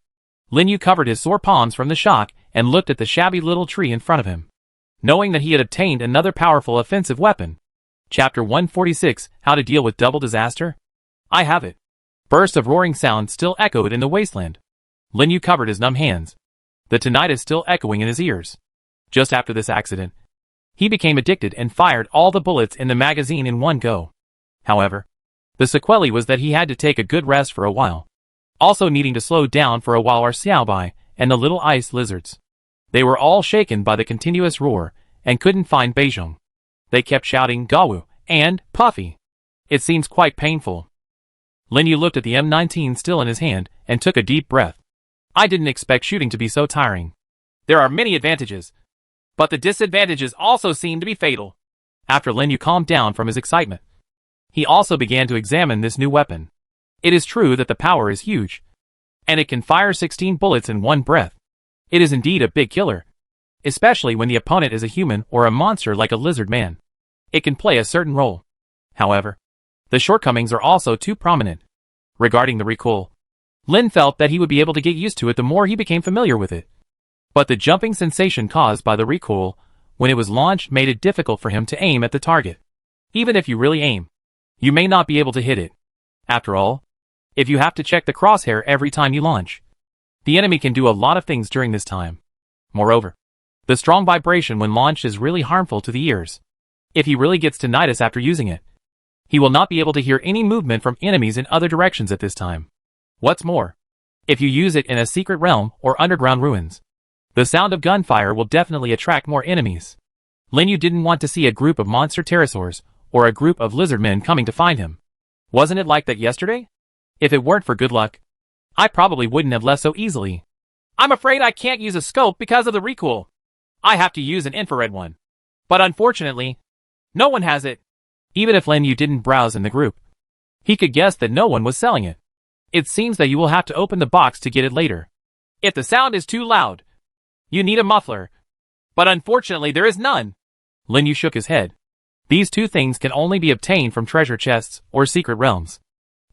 [SPEAKER 1] Lin Yu covered his sore palms from the shock and looked at the shabby little tree in front of him, knowing that he had obtained another powerful offensive weapon. Chapter 146, How to Deal with Double Disaster? I have it. Bursts of roaring sound still echoed in the wasteland. Lin Yu covered his numb hands, the tinnitus still echoing in his ears. Just after this accident, he became addicted and fired all the bullets in the magazine in one go. However, the sequelae was that he had to take a good rest for a while. Also needing to slow down for a while are Xiaobai and the little ice lizards. They were all shaken by the continuous roar and couldn't find Beijing. They kept shouting Gawu and Puffy. It seems quite painful. Lin Yu looked at the M19 still in his hand and took a deep breath. I didn't expect shooting to be so tiring. There are many advantages, but the disadvantages also seem to be fatal. After Lin Yu calmed down from his excitement, he also began to examine this new weapon. It is true that the power is huge, and it can fire 16 bullets in one breath. It is indeed a big killer, especially when the opponent is a human or a monster like a lizard man. It can play a certain role. However, the shortcomings are also too prominent. Regarding the recoil, Lin felt that he would be able to get used to it the more he became familiar with it. But the jumping sensation caused by the recoil when it was launched made it difficult for him to aim at the target. Even if you really aim, you may not be able to hit it. After all, if you have to check the crosshair every time you launch, the enemy can do a lot of things during this time. Moreover, the strong vibration when launched is really harmful to the ears. If he really gets tinnitus after using it, he will not be able to hear any movement from enemies in other directions at this time. What's more, if you use it in a secret realm or underground ruins, the sound of gunfire will definitely attract more enemies. Lin Yu didn't want to see a group of monster pterosaurs or a group of lizard men coming to find him. Wasn't it like that yesterday? If it weren't for good luck, I probably wouldn't have left so easily. I'm afraid I can't use a scope because of the recoil. I have to use an infrared one. But unfortunately, No one has it. Even if Lin Yu didn't browse in the group, he could guess that no one was selling it. It seems that you will have to open the box to get it later. If the sound is too loud, you need a muffler. But unfortunately there is none. Lin Yu shook his head. These two things can only be obtained from treasure chests or secret realms.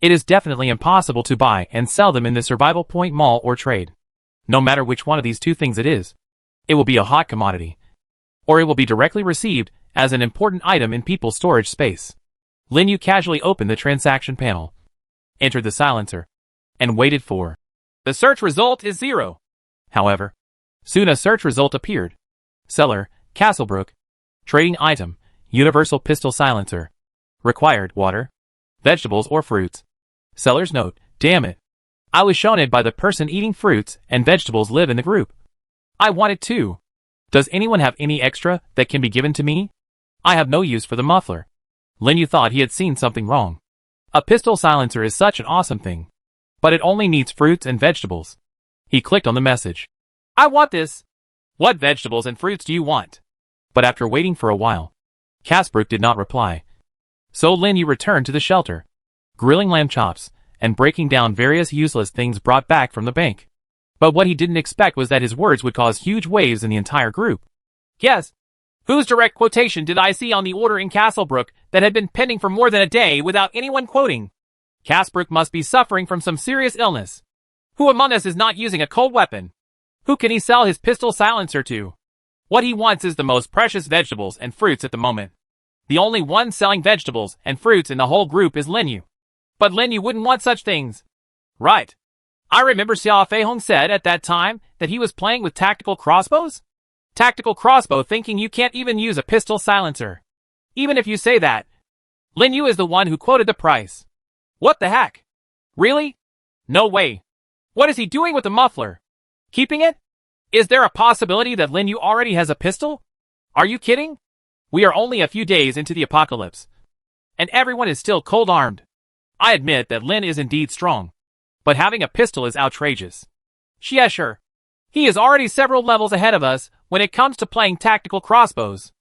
[SPEAKER 1] It is definitely impossible to buy and sell them in the Survival Point Mall or trade. No matter which one of these two things it is, it will be a hot commodity. Or it will be directly received as an important item in people's storage space. Lin Yu casually opened the transaction panel, entered the silencer, and waited for. The search result is 0. However, soon a search result appeared. Seller, Castlebrook. Trading item, universal pistol silencer. Required, water, vegetables or fruits. Seller's note, damn it. I was shown it by the person eating fruits and vegetables live in the group. I want it too. Does anyone have any extra that can be given to me? I have no use for the muffler. Lin Yu thought he had seen something wrong. A pistol silencer is such an awesome thing. But it only needs fruits and vegetables. He clicked on the message. I want this. What vegetables and fruits do you want? But after waiting for a while, Castlebrook did not reply. So Lin Yu returned to the shelter, grilling lamb chops, and breaking down various useless things brought back from the bank. But what he didn't expect was that his words would cause huge waves in the entire group. Yes. Whose direct quotation did I see on the order in Castlebrook that had been pending for more than a day without anyone quoting? Castlebrook must be suffering from some serious illness. Who among us is not using a cold weapon? Who can he sell his pistol silencer to? What he wants is the most precious vegetables and fruits at the moment. The only one selling vegetables and fruits in the whole group is Lin Yu. But Lin Yu wouldn't want such things. Right. I remember Xiao Feihong said at that time that he was playing with tactical crossbows? Tactical crossbow thinking you can't even use a pistol silencer. Even if you say that, Lin Yu is the one who quoted the price. What the heck? Really? No way. What is he doing with the muffler? Keeping it? Is there a possibility that Lin Yu already has a pistol? Are you kidding? We are only a few days into the apocalypse, and everyone is still cold-armed. I admit that Lin is indeed strong, but having a pistol is outrageous. Yeah, sure. He is already several levels ahead of us when it comes to playing tactical crossbows.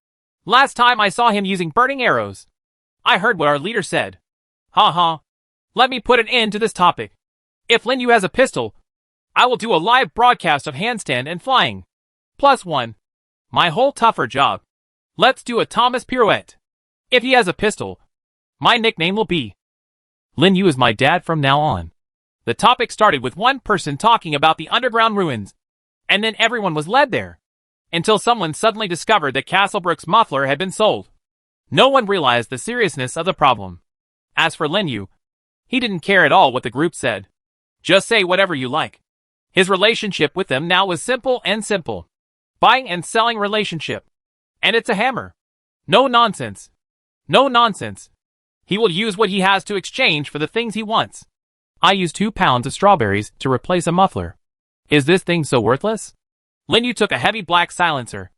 [SPEAKER 1] Last time I saw him using burning arrows. I heard what our leader said. Ha. Let me put an end to this topic. If Lin Yu has a pistol, I will do a live broadcast of handstand and flying. +1. My whole tougher job. Let's do a Thomas pirouette. If he has a pistol, my nickname will be Lin Yu is my dad from now on. The topic started with one person talking about the underground ruins, and then everyone was led there, until someone suddenly discovered that Castlebrook's muffler had been sold. No one realized the seriousness of the problem. As for Lin Yu, he didn't care at all what the group said. Just say whatever you like. His relationship with them now was simple and simple. Buying and selling relationship. And it's a hammer. No nonsense. No nonsense. He will use what he has to exchange for the things he wants. I used 2 pounds of strawberries to replace a muffler. Is this thing so worthless? Lin Yu took a heavy black silencer,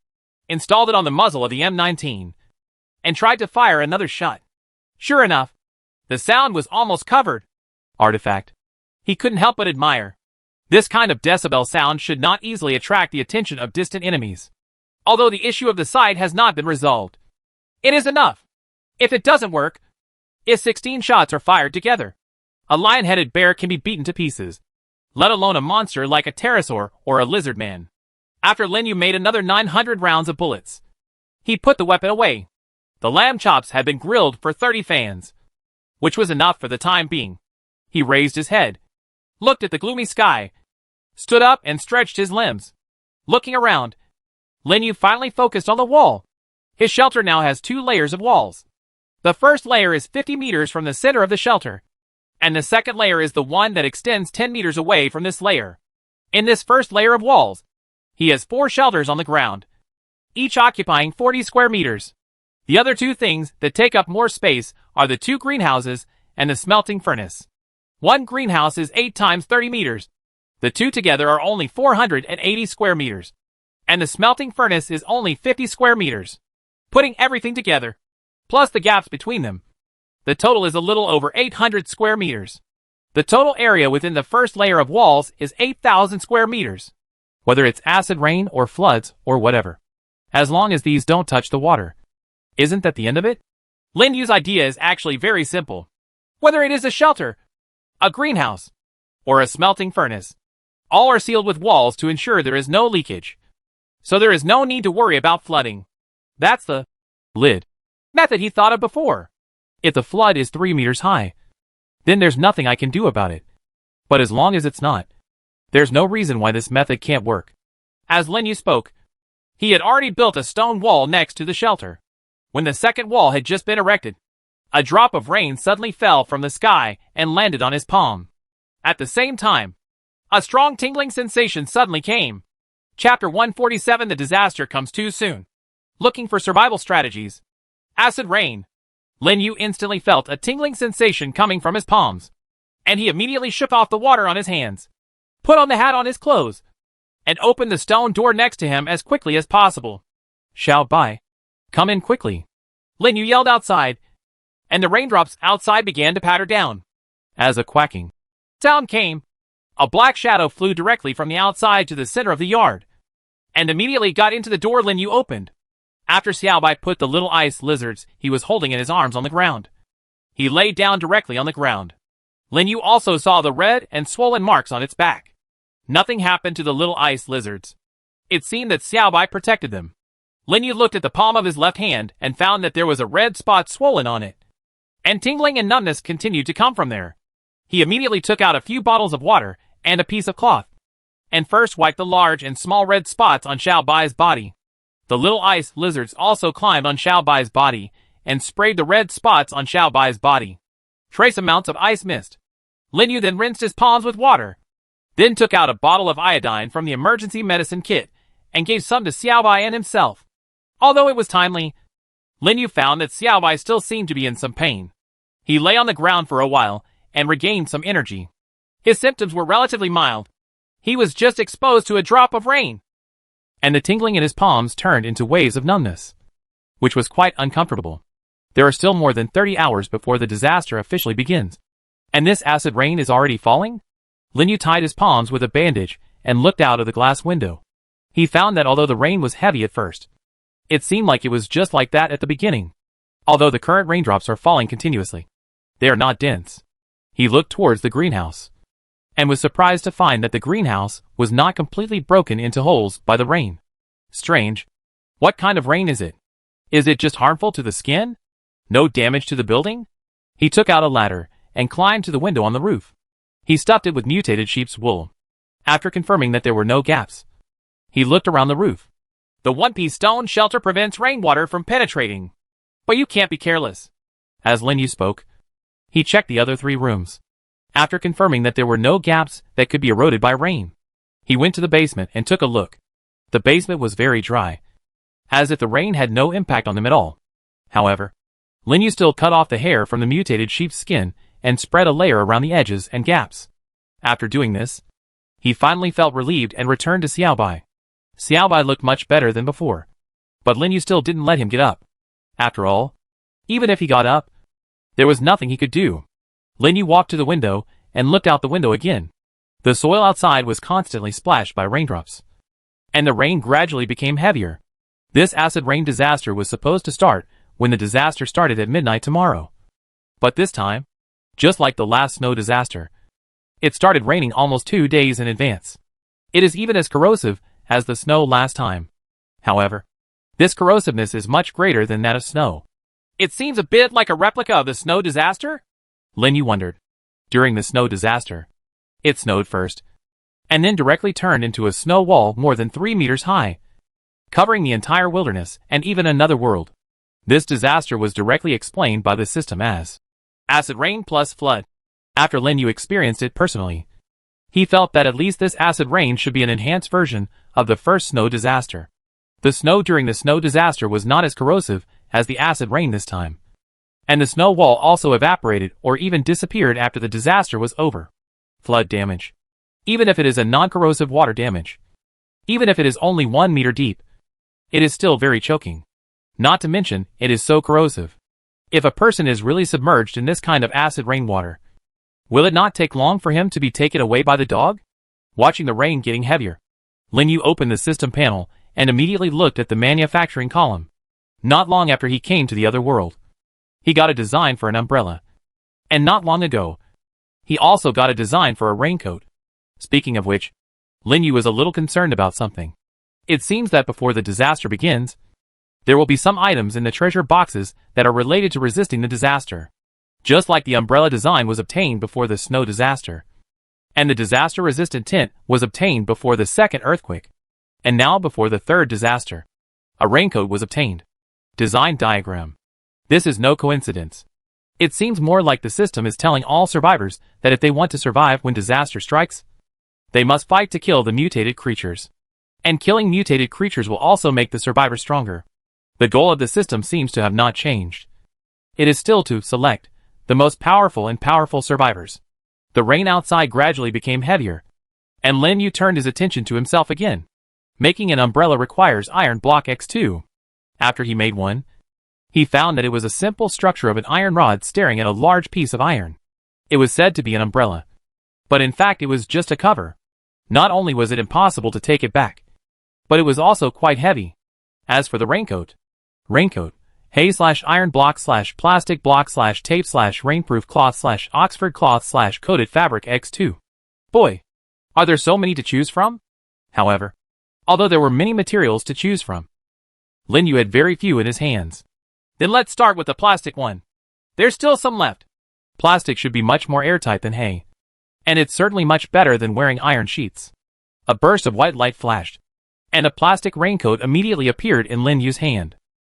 [SPEAKER 1] installed it on the muzzle of the M19, and tried to fire another shot. Sure enough, the sound was almost covered. Artifact. He couldn't help but admire. This kind of decibel sound should not easily attract the attention of distant enemies. Although the issue of the sight has not been resolved. It is enough. If it doesn't work, if 16 shots are fired together, a lion-headed bear can be beaten to pieces, let alone a monster like a pterosaur or a lizard man. After Lin Yu made another 900 rounds of bullets, he put the weapon away. The lamb chops had been grilled for 30 fans, which was enough for the time being. He raised his head, looked at the gloomy sky, stood up and stretched his limbs. Looking around, Lin Yu finally focused on the wall. His shelter now has 2 layers of walls. The first layer is 50 meters from the center of the shelter, and the second layer is the one that extends 10 meters away from this layer. In this first layer of walls, he has 4 shelters on the ground, each occupying 40 square meters. The other 2 things that take up more space are the 2 greenhouses and the smelting furnace. One greenhouse is 8 times 30 meters. The 2 together are only 480 square meters. And the smelting furnace is only 50 square meters. Putting everything together, plus the gaps between them, the total is a little over 800 square meters. The total area within the first layer of walls is 8,000 square meters. Whether it's acid rain or floods or whatever. As long as these don't touch the water, Isn't that the end of it? Lin Yu's idea is actually very simple. Whether it is a shelter, a greenhouse, or a smelting furnace, all are sealed with walls to ensure there is no leakage. So there is no need to worry about flooding. That's the lid method he thought of before. If the flood is 3 meters high, then there's nothing I can do about it. But as long as it's not, there's no reason why this method can't work. As Lin Yu spoke, he had already built a stone wall next to the shelter. When the second wall had just been erected, a drop of rain suddenly fell from the sky and landed on his palm. At the same time, a strong tingling sensation suddenly came. Chapter 147: The Disaster Comes Too Soon. Looking for survival strategies. Acid rain. Lin Yu instantly felt a tingling sensation coming from his palms, and he immediately shook off the water on his hands, put on the hat on his clothes, and opened the stone door next to him as quickly as possible. Xiao Bai, come in quickly. Lin Yu yelled outside, and the raindrops outside began to patter down. As a quacking sound came, a black shadow flew directly from the outside to the center of the yard, and immediately got into the door Lin Yu opened. After Xiao Bai put the little ice lizards he was holding in his arms on the ground, he lay down directly on the ground. Lin Yu also saw the red and swollen marks on its back. Nothing happened to the little ice lizards. It seemed that Xiao Bai protected them. Lin Yu looked at the palm of his left hand and found that there was a red spot swollen on it, and tingling and numbness continued to come from there. He immediately took out a few bottles of water and a piece of cloth, and first wiped the large and small red spots on Xiao Bai's body. The little ice lizards also climbed on Xiao Bai's body and sprayed the red spots on Xiao Bai's body. Trace amounts of ice mist. Lin Yu then rinsed his palms with water, then took out a bottle of iodine from the emergency medicine kit and gave some to Xiao Bai and himself. Although it was timely, Lin Yu found that Xiao Bai still seemed to be in some pain. He lay on the ground for a while and regained some energy. His symptoms were relatively mild. He was just exposed to a drop of rain, and the tingling in his palms turned into waves of numbness, which was quite uncomfortable. There are still more than 30 hours before the disaster officially begins, and this acid rain is already falling? Lin Yu tied his palms with a bandage and looked out of the glass window. He found that although the rain was heavy at first, it seemed like it was just like that at the beginning. Although the current raindrops are falling continuously, they are not dense. He looked towards the greenhouse, and was surprised to find that the greenhouse was not completely broken into holes by the rain. Strange. What kind of rain is it? Is it just harmful to the skin? No damage to the building? He took out a ladder and climbed to the window on the roof. He stuffed it with mutated sheep's wool. After confirming that there were no gaps, he looked around the roof. The one-piece stone shelter prevents rainwater from penetrating. But you can't be careless. As Lin Yu spoke, he checked the other 3 rooms. After confirming that there were no gaps that could be eroded by rain, he went to the basement and took a look. The basement was very dry, as if the rain had no impact on them at all. However, Lin Yu still cut off the hair from the mutated sheep's skin and spread a layer around the edges and gaps. After doing this, he finally felt relieved and returned to Xiao Bai. Xiao Bai looked much better than before, but Lin Yu still didn't let him get up. After all, even if he got up, there was nothing he could do. Lin Yu walked to the window and looked out the window again. The soil outside was constantly splashed by raindrops, and the rain gradually became heavier. This acid rain disaster was supposed to start when the disaster started at midnight tomorrow. But this time, just like the last snow disaster, it started raining almost 2 days in advance. It is even as corrosive as the snow last time. However, this corrosiveness is much greater than that of snow. It seems a bit like a replica of the snow disaster? Lin Yu wondered. During the snow disaster, it snowed first, and then directly turned into a snow wall more than 3 meters high, covering the entire wilderness and even another world. This disaster was directly explained by the system as acid rain plus flood. After Lin Yu experienced it personally, he felt that at least this acid rain should be an enhanced version of the first snow disaster. The snow during the snow disaster was not as corrosive as the acid rain this time, and the snow wall also evaporated or even disappeared after the disaster was over. Flood damage. Even if it is a non-corrosive water damage, even if it is only 1 meter deep, it is still very choking. Not to mention, it is so corrosive. If a person is really submerged in this kind of acid rainwater, will it not take long for him to be taken away by the dog? Watching the rain getting heavier, Lin Yu opened the system panel and immediately looked at the manufacturing column. Not long after he came to the other world, he got a design for an umbrella. And not long ago, he also got a design for a raincoat. Speaking of which, Lin Yu is a little concerned about something. It seems that before the disaster begins, there will be some items in the treasure boxes that are related to resisting the disaster. Just like the umbrella design was obtained before the snow disaster. And the disaster-resistant tent was obtained before the second earthquake. And now before the third disaster. A raincoat was obtained. Design diagram. This is no coincidence. It seems more like the system is telling all survivors that if they want to survive when disaster strikes, they must fight to kill the mutated creatures. And killing mutated creatures will also make the survivors stronger. The goal of the system seems to have not changed. It is still to select the most powerful and powerful survivors. The rain outside gradually became heavier, and Lin Yu turned his attention to himself again. Making an umbrella requires iron block X2. After he made one, he found that it was a simple structure of an iron rod staring at a large piece of iron. It was said to be an umbrella, but in fact it was just a cover. Not only was it impossible to take it back, but it was also quite heavy. As for the raincoat, hay/iron block/plastic block/tape/rainproof cloth/Oxford cloth/coated fabric X2. Boy, are there so many to choose from? However, although there were many materials to choose from, Lin Yu had very few in his hands. Then let's start with the plastic one. There's still some left. Plastic should be much more airtight than hay. And it's certainly much better than wearing iron sheets. A burst of white light flashed, and a plastic raincoat immediately appeared in Lin Yu's hand.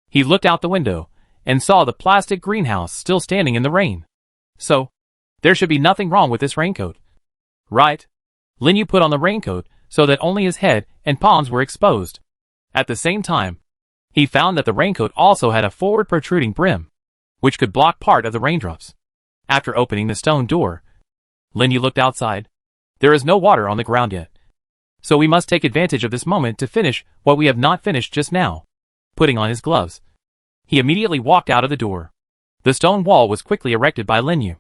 [SPEAKER 1] He looked out the window, and saw the plastic greenhouse still standing in the rain. So, there should be nothing wrong with this raincoat. Right? Lin Yu put on the raincoat, so that only his head and palms were exposed. At the same time, he found that the raincoat also had a forward protruding brim, which could block part of the raindrops. After opening the stone door, Lin Yu looked outside. There is no water on the ground yet. So we must take advantage of this moment to finish what we have not finished just now. Putting on his gloves, he immediately walked out of the door. The stone wall was quickly erected by Lin Yu,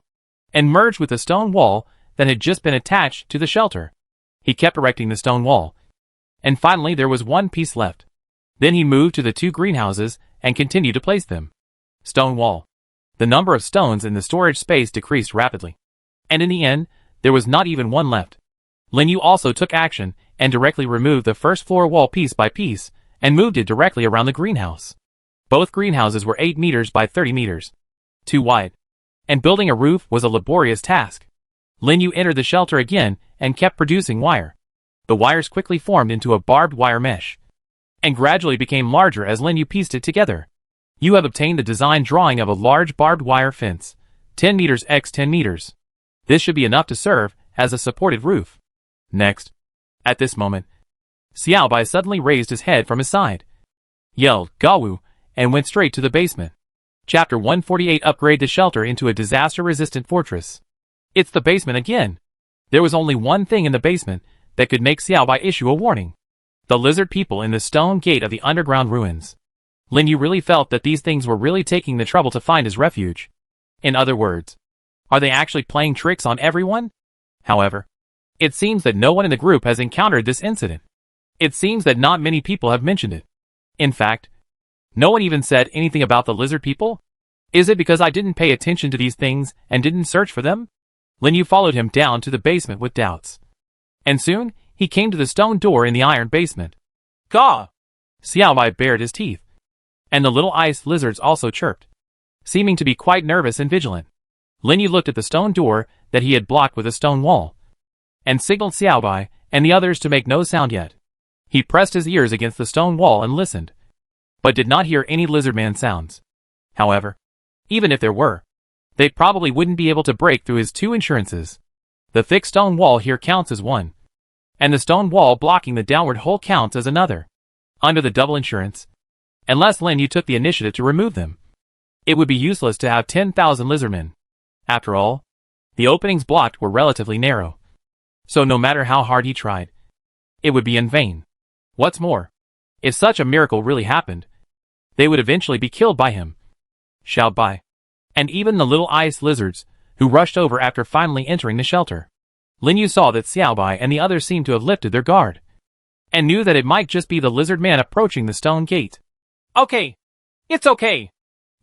[SPEAKER 1] and merged with the stone wall that had just been attached to the shelter. He kept erecting the stone wall, and finally there was one piece left. Then he moved to the two greenhouses and continued to place them. Stone wall. The number of stones in the storage space decreased rapidly, and in the end, there was not even one left. Lin Yu also took action and directly removed the first floor wall piece by piece and moved it directly around the greenhouse. Both greenhouses were 8 meters by 30 meters, too wide, and building a roof was a laborious task. Lin Yu entered the shelter again and kept producing wire. The wires quickly formed into a barbed wire mesh, and gradually became larger as Lin Yu pieced it together. You have obtained the design drawing of a large barbed wire fence, 10 meters x 10 meters. This should be enough to serve as a supported roof. Next. At this moment, Xiao Bai suddenly raised his head from his side, yelled, "Gawu," and went straight to the basement. Chapter 148. Upgrade the shelter into a disaster-resistant fortress. It's the basement again. There was only one thing in the basement that could make Xiao Bai issue a warning. The lizard people in the stone gate of the underground ruins. Lin Yu really felt that these things were really taking the trouble to find his refuge. In other words, are they actually playing tricks on everyone? However, it seems that no one in the group has encountered this incident. It seems that not many people have mentioned it. In fact, no one even said anything about the lizard people? Is it because I didn't pay attention to these things and didn't search for them? Lin Yu followed him down to the basement with doubts. And soon, he came to the stone door in the iron basement. Caw! Xiao Bai bared his teeth. And the little ice lizards also chirped, seeming to be quite nervous and vigilant. Lin Yu looked at the stone door that he had blocked with a stone wall, and signaled Xiao Bai and the others to make no sound yet. He pressed his ears against the stone wall and listened, but did not hear any lizardman sounds. However, even if there were, they probably wouldn't be able to break through his 2 insurances. The thick stone wall here counts as 1, and the stone wall blocking the downward hole counts as another. Under the double insurance, unless Lin Yu took the initiative to remove them, it would be useless to have 10,000 lizardmen. After all, the openings blocked were relatively narrow, so no matter how hard he tried, it would be in vain. What's more, if such a miracle really happened, they would eventually be killed by him. Xiao Bai, and even the little ice lizards, who rushed over after finally entering the shelter. Lin Yu saw that Xiao Bai and the others seemed to have lifted their guard, and knew that it might just be the lizard man approaching the stone gate. Okay, It's okay.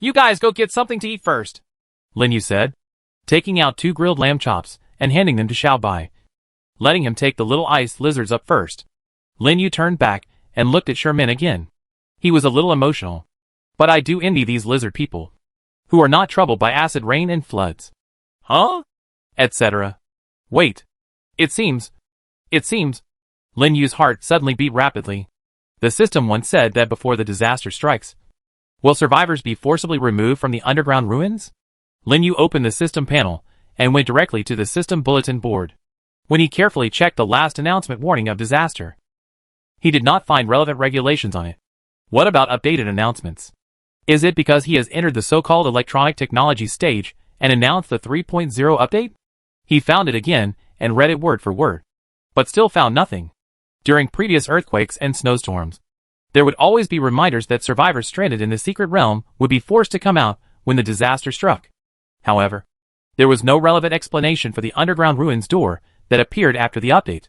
[SPEAKER 1] You guys go get something to eat first, Lin Yu said, taking out 2 grilled lamb chops and handing them to Xiao Bai, letting him take the little ice lizards up first. Lin Yu turned back and looked at Sherman again. He was a little emotional. But I do envy these lizard people, who are not troubled by acid rain and floods. Huh? Etc. Wait. It seems. Lin Yu's heart suddenly beat rapidly. The system once said that before the disaster strikes, will survivors be forcibly removed from the underground ruins? Lin Yu opened the system panel and went directly to the system bulletin board. When he carefully checked the last announcement warning of disaster, he did not find relevant regulations on it. What about updated announcements? Is it because he has entered the so-called electronic technology stage and announced the 3.0 update? He found it again and read it word for word, but still found nothing. During previous earthquakes and snowstorms, there would always be reminders that survivors stranded in the secret realm would be forced to come out when the disaster struck. However, there was no relevant explanation for the underground ruins door that appeared after the update.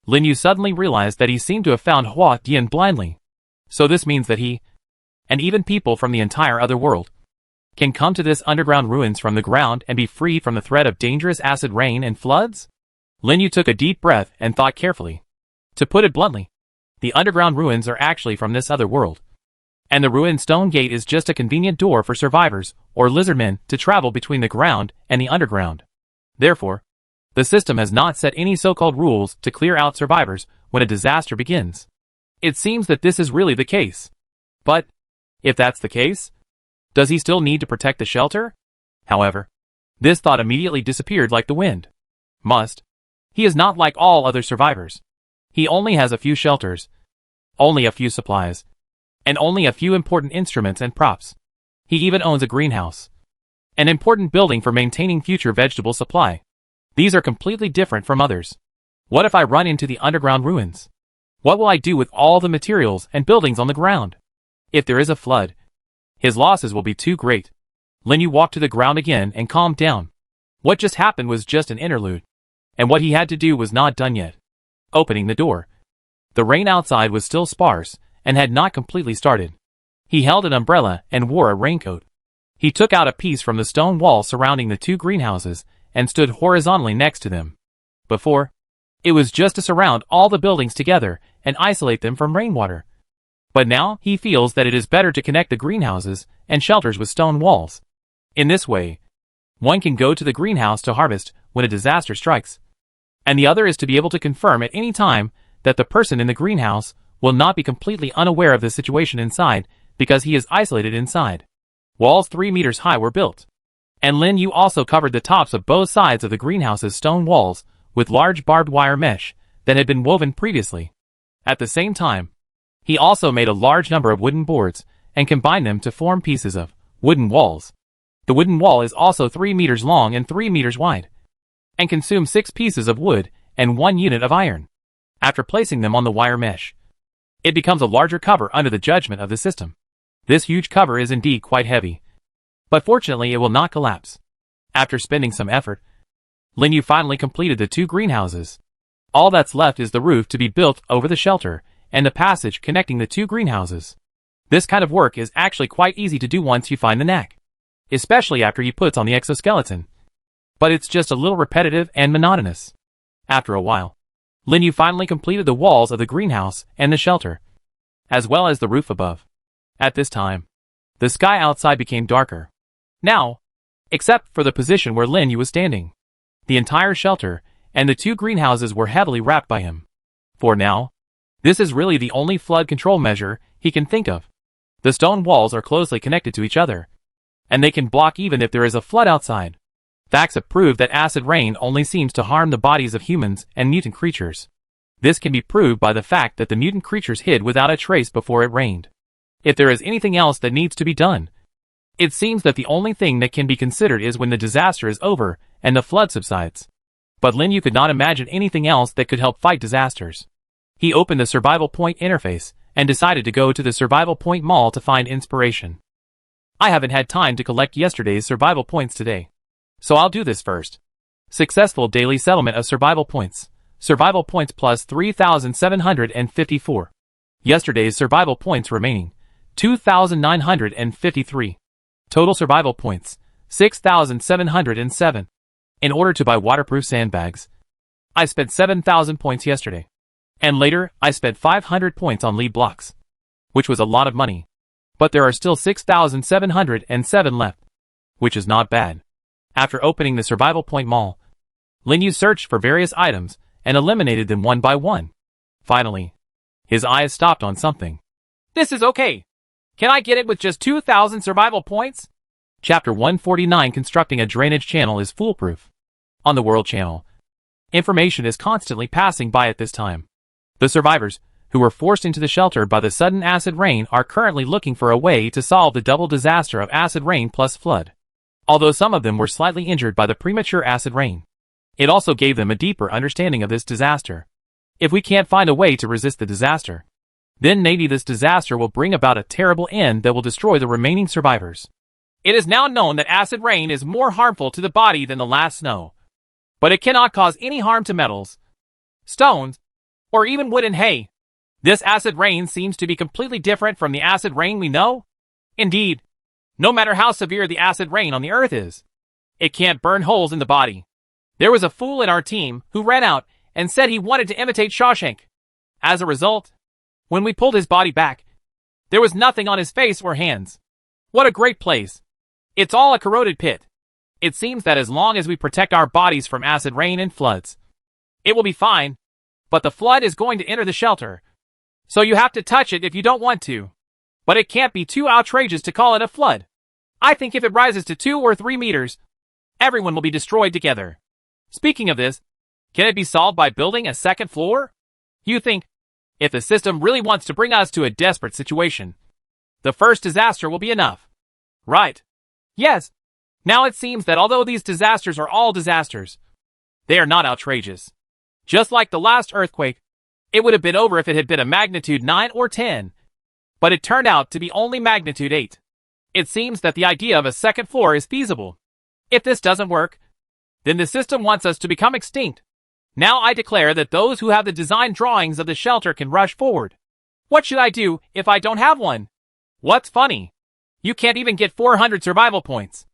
[SPEAKER 1] Lin Yu suddenly realized that he seemed to have found Hua Dian blindly. So this means that he, and even people from the entire other world, can come to this underground ruins from the ground and be freed from the threat of dangerous acid rain and floods? Lin Yu took a deep breath and thought carefully. To put it bluntly, the underground ruins are actually from this other world. And the ruined stone gate is just a convenient door for survivors or lizardmen to travel between the ground and the underground. Therefore, the system has not set any so-called rules to clear out survivors when a disaster begins. It seems that this is really the case. But, if that's the case, does he still need to protect the shelter? However, this thought immediately disappeared like the wind. He is not like all other survivors. He only has a few shelters, only a few supplies, and only a few important instruments and props. He even owns a greenhouse, an important building for maintaining future vegetable supply. These are completely different from others. What if I run into the underground ruins? What will I do with all the materials and buildings on the ground? If there is a flood, his losses will be too great. Lin Yu walked to the ground again and calmed down. What just happened was just an interlude, and what he had to do was not done yet. Opening the door. The rain outside was still sparse and had not completely started. He held an umbrella and wore a raincoat. He took out a piece from the stone wall surrounding the 2 greenhouses and stood horizontally next to them. Before, it was just to surround all the buildings together and isolate them from rainwater. But now he feels that it is better to connect the greenhouses and shelters with stone walls. In this way, one can go to the greenhouse to harvest when a disaster strikes, and the other is to be able to confirm at any time that the person in the greenhouse will not be completely unaware of the situation inside because he is isolated inside. Walls 3 meters high were built, and Lin Yu also covered the tops of both sides of the greenhouse's stone walls with large barbed wire mesh that had been woven previously. At the same time, he also made a large number of wooden boards and combined them to form pieces of wooden walls. The wooden wall is also 3 meters long and 3 meters wide, and consumes 6 pieces of wood and 1 unit of iron. After placing them on the wire mesh, it becomes a larger cover under the judgment of the system. This huge cover is indeed quite heavy, but fortunately it will not collapse. After spending some effort, Lin Yu finally completed the 2 greenhouses. All that's left is the roof to be built over the shelter and the passage connecting the 2 greenhouses. This kind of work is actually quite easy to do once you find the knack, especially after he puts on the exoskeleton. But it's just a little repetitive and monotonous. After a while, Lin Yu finally completed the walls of the greenhouse and the shelter, as well as the roof above. At this time, the sky outside became darker. Now, except for the position where Lin Yu was standing, the entire shelter and the 2 greenhouses were heavily wrapped by him. For now, this is really the only flood control measure he can think of. The stone walls are closely connected to each other, and they can block even if there is a flood outside. Facts have proved that acid rain only seems to harm the bodies of humans and mutant creatures. This can be proved by the fact that the mutant creatures hid without a trace before it rained. If there is anything else that needs to be done, it seems that the only thing that can be considered is when the disaster is over and the flood subsides. But Lin Yu could not imagine anything else that could help fight disasters. He opened the Survival Point interface and decided to go to the Survival Point Mall to find inspiration. I haven't had time to collect yesterday's survival points today, so I'll do this first. Successful daily settlement of survival points. Survival points plus 3,754. Yesterday's survival points remaining. 2,953. Total survival points, 6,707. In order to buy waterproof sandbags, I spent 7,000 points yesterday. And later, I spent 500 points on lead blocks, which was a lot of money. But there are still 6,707 left, which is not bad. After opening the survival point mall, Linyu searched for various items and eliminated them one by one. Finally, his eyes stopped on something. This is okay. Can I get it with just 2,000 survival points? Chapter 149, Constructing a Drainage Channel, is foolproof. On the World Channel, information is constantly passing by at this time. The survivors, who were forced into the shelter by the sudden acid rain, are currently looking for a way to solve the double disaster of acid rain plus flood. Although some of them were slightly injured by the premature acid rain, it also gave them a deeper understanding of this disaster. If we can't find a way to resist the disaster, then maybe this disaster will bring about a terrible end that will destroy the remaining survivors. It is now known that acid rain is more harmful to the body than the last snow, but it cannot cause any harm to metals, stones, or even wood and hay. This acid rain seems to be completely different from the acid rain we know. Indeed, no matter how severe the acid rain on the earth is, it can't burn holes in the body. There was a fool in our team who ran out and said he wanted to imitate Shawshank. As a result, when we pulled his body back, there was nothing on his face or hands. What a great place. It's all a corroded pit. It seems that as long as we protect our bodies from acid rain and floods, it will be fine. But the flood is going to enter the shelter, so you have to touch it if you don't want to. But it can't be too outrageous to call it a flood. I think if it rises to 2 or 3 meters, everyone will be destroyed together. Speaking of this, can it be solved by building a second floor? You think, if the system really wants to bring us to a desperate situation, the first disaster will be enough. Right. Yes. Now it seems that although these disasters are all disasters, they are not outrageous. Just like the last earthquake, it would have been over if it had been a magnitude 9 or 10. But it turned out to be only magnitude 8. It seems that the idea of a second floor is feasible. If this doesn't work, then the system wants us to become extinct. Now I declare that those who have the design drawings of the shelter can rush forward. What should I do if I don't have one? What's funny? You can't even get 400 survival points.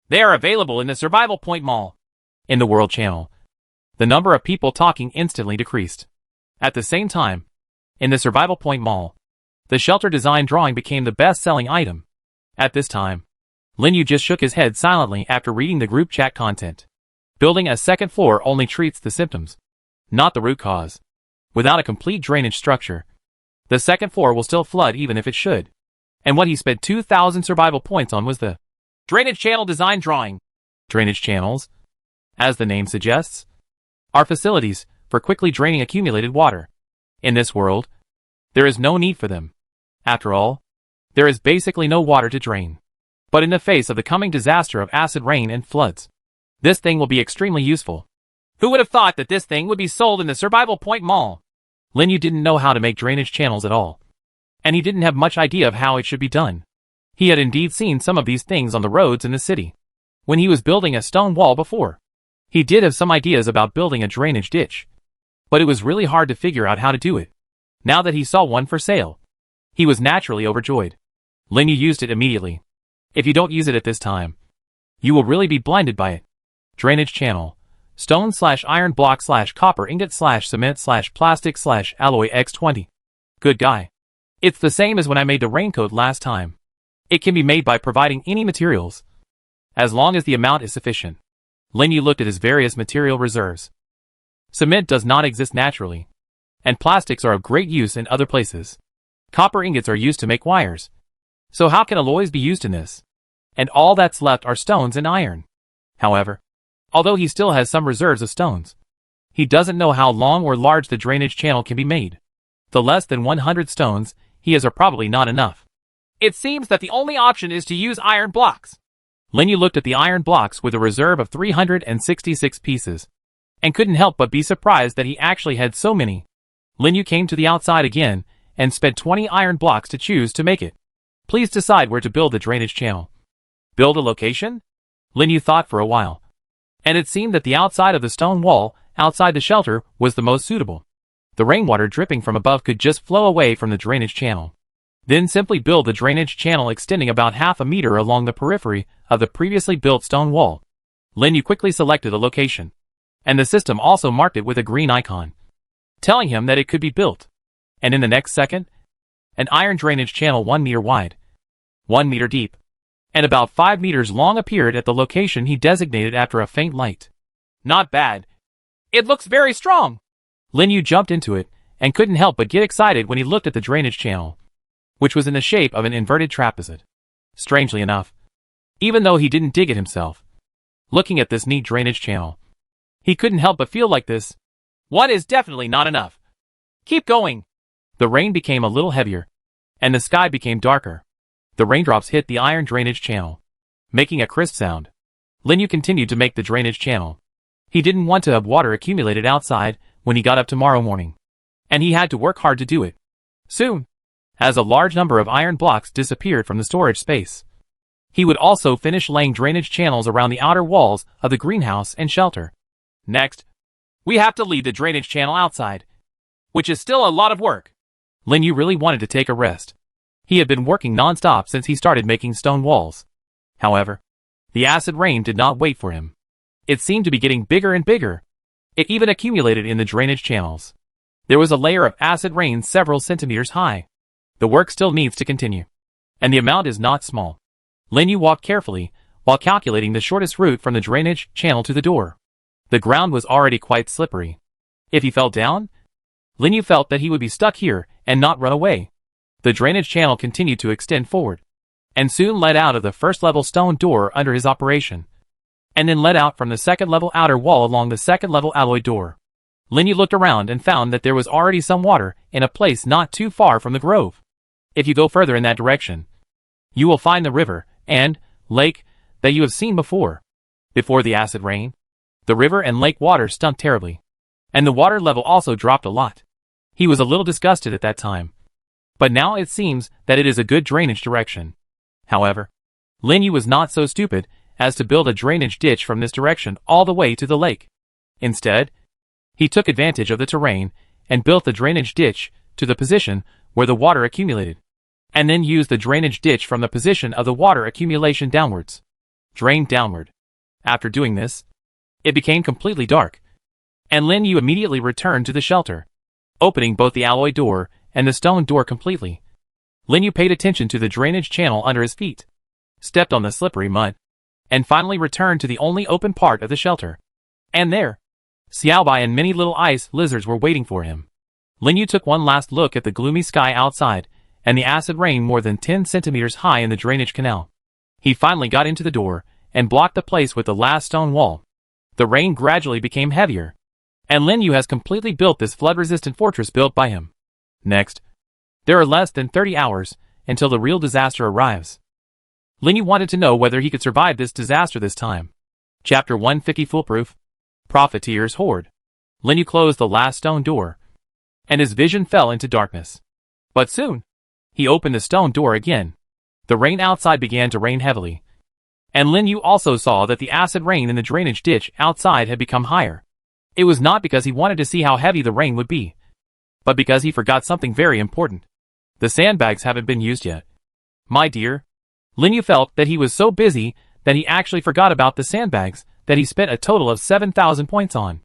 [SPEAKER 1] They are available in the Survival Point Mall. In the World Channel, the number of people talking instantly decreased. At the same time, in the Survival Point Mall, the shelter design drawing became the best-selling item. At this time, Linyu just shook his head silently after reading the group chat content. Building a second floor only treats the symptoms, not the root cause. Without a complete drainage structure, the second floor will still flood even if it should. And what he spent 2,000 survival points on was the drainage channel design drawing. Drainage channels, as the name suggests, are facilities for quickly draining accumulated water. In this world, there is no need for them. After all, there is basically no water to drain. But in the face of the coming disaster of acid rain and floods, this thing will be extremely useful. Who would have thought that this thing would be sold in the Survival Point Mall? Linyu didn't know how to make drainage channels at all, and he didn't have much idea of how it should be done. He had indeed seen some of these things on the roads in the city, when he was building a stone wall before. He did have some ideas about building a drainage ditch, but it was really hard to figure out how to do it. Now that he saw one for sale, he was naturally overjoyed. Linyu used it immediately. If you don't use it at this time, you will really be blinded by it. Drainage channel, stone/iron block/copper ingot/cement/plastic/alloy x20. Good guy. It's the same as when I made the raincoat last time. It can be made by providing any materials, as long as the amount is sufficient. Linyu looked at his various material reserves. Cement does not exist naturally, and plastics are of great use in other places. Copper ingots are used to make wires. So how can alloys be used in this? And all that's left are stones and iron. However, although he still has some reserves of stones, he doesn't know how long or large the drainage channel can be made. The less than 100 stones he has are probably not enough. It seems that the only option is to use iron blocks. Linyu looked at the iron blocks with a reserve of 366 pieces, and couldn't help but be surprised that he actually had so many. Linyu came to the outside again, and spent 20 iron blocks to choose to make it. Please decide where to build the drainage channel. Build a location? Linyu thought for a while, and it seemed that the outside of the stone wall, outside the shelter, was the most suitable. The rainwater dripping from above could just flow away from the drainage channel. Then simply build the drainage channel extending about half a meter along the periphery of the previously built stone wall. Lin Yu quickly selected a location, and the system also marked it with a green icon, telling him that it could be built. And in the next second, an iron drainage channel 1 meter wide, 1 meter deep, and about 5 meters long appeared at the location he designated after a faint light. Not bad. It looks very strong. Lin Yu jumped into it and couldn't help but get excited when he looked at the drainage channel, which was in the shape of an inverted trapezoid. Strangely enough, even though he didn't dig it himself, looking at this neat drainage channel, he couldn't help but feel like this one is definitely not enough. Keep going. The rain became a little heavier, and the sky became darker. The raindrops hit the iron drainage channel, making a crisp sound. Lin Yu continued to make the drainage channel. He didn't want to have water accumulated outside when he got up tomorrow morning, and he had to work hard to do it. Soon, as a large number of iron blocks disappeared from the storage space, he would also finish laying drainage channels around the outer walls of the greenhouse and shelter. Next, we have to leave the drainage channel outside, which is still a lot of work. Lin Yu really wanted to take a rest. He had been working non-stop since he started making stone walls. However, the acid rain did not wait for him. It seemed to be getting bigger and bigger. It even accumulated in the drainage channels. There was a layer of acid rain several centimeters high. The work still needs to continue, and the amount is not small. Lin Yu walked carefully while calculating the shortest route from the drainage channel to the door. The ground was already quite slippery. If he fell down, Lin Yu felt that he would be stuck here and not run away. The drainage channel continued to extend forward, and soon led out of the first-level stone door under his operation, and then led out from the second-level outer wall along the second-level alloy door. Lin Yu looked around and found that there was already some water in a place not too far from the grove. If you go further in that direction, you will find the river and lake that you have seen before. Before the acid rain, the river and lake water stunk terribly, and the water level also dropped a lot. He was a little disgusted at that time, but now it seems that it is a good drainage direction. However, Lin Yu was not so stupid as to build a drainage ditch from this direction all the way to the lake. Instead, he took advantage of the terrain and built the drainage ditch to the position where the water accumulated, and then used the drainage ditch from the position of the water accumulation downwards. Drained downward. After doing this, it became completely dark, and Lin Yu immediately returned to the shelter, opening both the alloy door and the stone door completely. Lin Yu paid attention to the drainage channel under his feet, stepped on the slippery mud, and finally returned to the only open part of the shelter. And there, Xiaobai and many little ice lizards were waiting for him. Lin Yu took one last look at the gloomy sky outside and the acid rain more than 10 centimeters high in the drainage canal. He finally got into the door and blocked the place with the last stone wall. The rain gradually became heavier, and Lin Yu has completely built this flood-resistant fortress built by him. Next, there are less than 30 hours until the real disaster arrives. Lin Yu wanted to know whether he could survive this disaster this time. Chapter 150 Foolproof. Profiteers Horde. Lin Yu closed the last stone door, and his vision fell into darkness. But soon, he opened the stone door again. The rain outside began to rain heavily, and Lin Yu also saw that the acid rain in the drainage ditch outside had become higher. It was not because he wanted to see how heavy the rain would be, but because he forgot something very important. The sandbags haven't been used yet. My dear, Lin Yu felt that he was so busy that he actually forgot about the sandbags that he spent a total of 7,000 points on.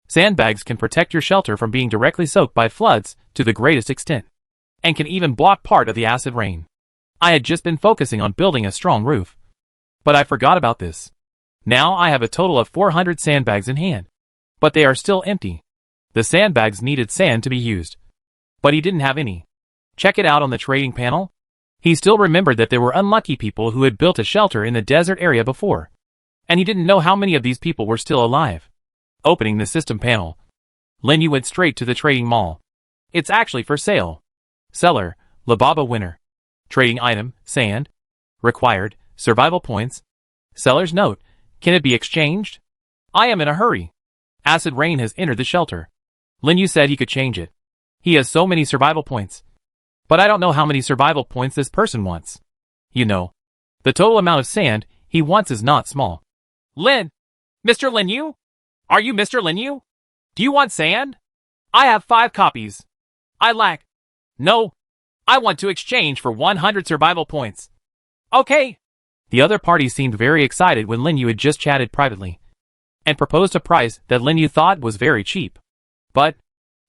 [SPEAKER 1] Sandbags can protect your shelter from being directly soaked by floods to the greatest extent, and can even block part of the acid rain. I had just been focusing on building a strong roof, but I forgot about this. Now I have a total of 400 sandbags in hand, but they are still empty. The sandbags needed sand to be used, but he didn't have any. Check it out on the trading panel. He still remembered that there were unlucky people who had built a shelter in the desert area before, and he didn't know how many of these people were still alive. Opening the system panel, Lin Yu went straight to the trading mall. It's actually for sale. Seller, Lababa winner. Trading item, sand. Required, survival points. Seller's note, can it be exchanged? I am in a hurry. Acid rain has entered the shelter. Lin Yu said he could change it. He has so many survival points. But I don't know how many survival points this person wants. You know, the total amount of sand he wants is not small. Mr. Lin Yu? Are you Mr. Lin Yu? Do you want sand? I have 5 copies. I lack. No. I want to exchange for 100 survival points. Okay. The other party seemed very excited when Lin Yu had just chatted privately and proposed a price that Lin Yu thought was very cheap. But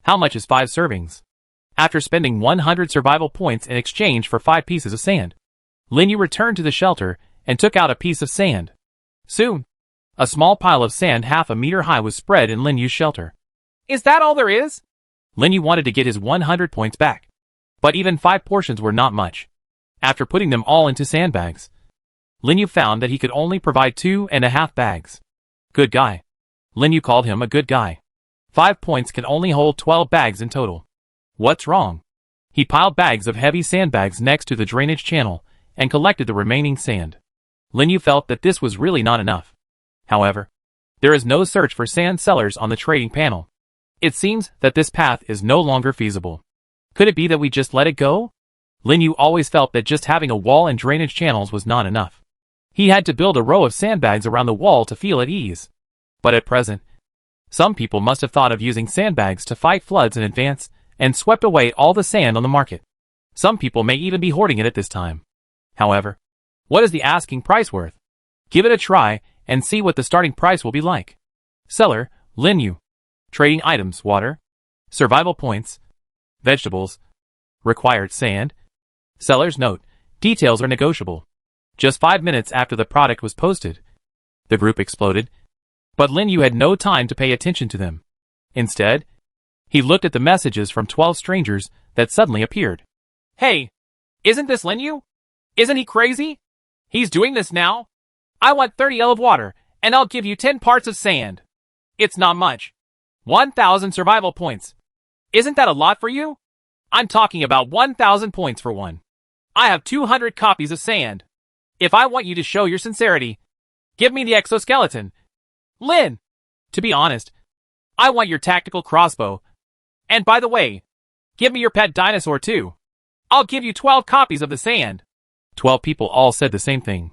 [SPEAKER 1] how much is 5 servings? After spending 100 survival points in exchange for 5 pieces of sand, Lin Yu returned to the shelter and took out a piece of sand. Soon, a small pile of sand half a meter high was spread in Lin Yu's shelter. Is that all there is? Lin Yu wanted to get his 100 points back, but even 5 portions were not much. After putting them all into sandbags, Lin Yu found that he could only provide 2.5 bags. Good guy. Lin Yu called him a good guy. 5 points can only hold 12 bags in total. What's wrong? He piled bags of heavy sandbags next to the drainage channel and collected the remaining sand. Lin Yu felt that this was really not enough. However, there is no search for sand sellers on the trading panel. It seems that this path is no longer feasible. Could it be that we just let it go? Lin Yu always felt that just having a wall and drainage channels was not enough. He had to build a row of sandbags around the wall to feel at ease. But at present, some people must have thought of using sandbags to fight floods in advance and swept away all the sand on the market. Some people may even be hoarding it at this time. However, what is the asking price worth? Give it a try and see what the starting price will be like. Seller, Lin Yu. Trading items, water, survival points, vegetables, required sand. Seller's note, details are negotiable. Just 5 minutes after the product was posted, the group exploded, but Lin Yu had no time to pay attention to them. Instead, he looked at the messages from 12 strangers that suddenly appeared. Hey, isn't this Lin Yu? Isn't he crazy? He's doing this now? I want 30 L of water, and I'll give you 10 parts of sand. It's not much. 1,000 survival points. Isn't that a lot for you? I'm talking about 1,000 points for one. I have 200 copies of sand. If I want you to show your sincerity, give me the exoskeleton. Lin! To be honest, I want your tactical crossbow. And by the way, give me your pet dinosaur too. I'll give you 12 copies of the sand. 12 people all said the same thing.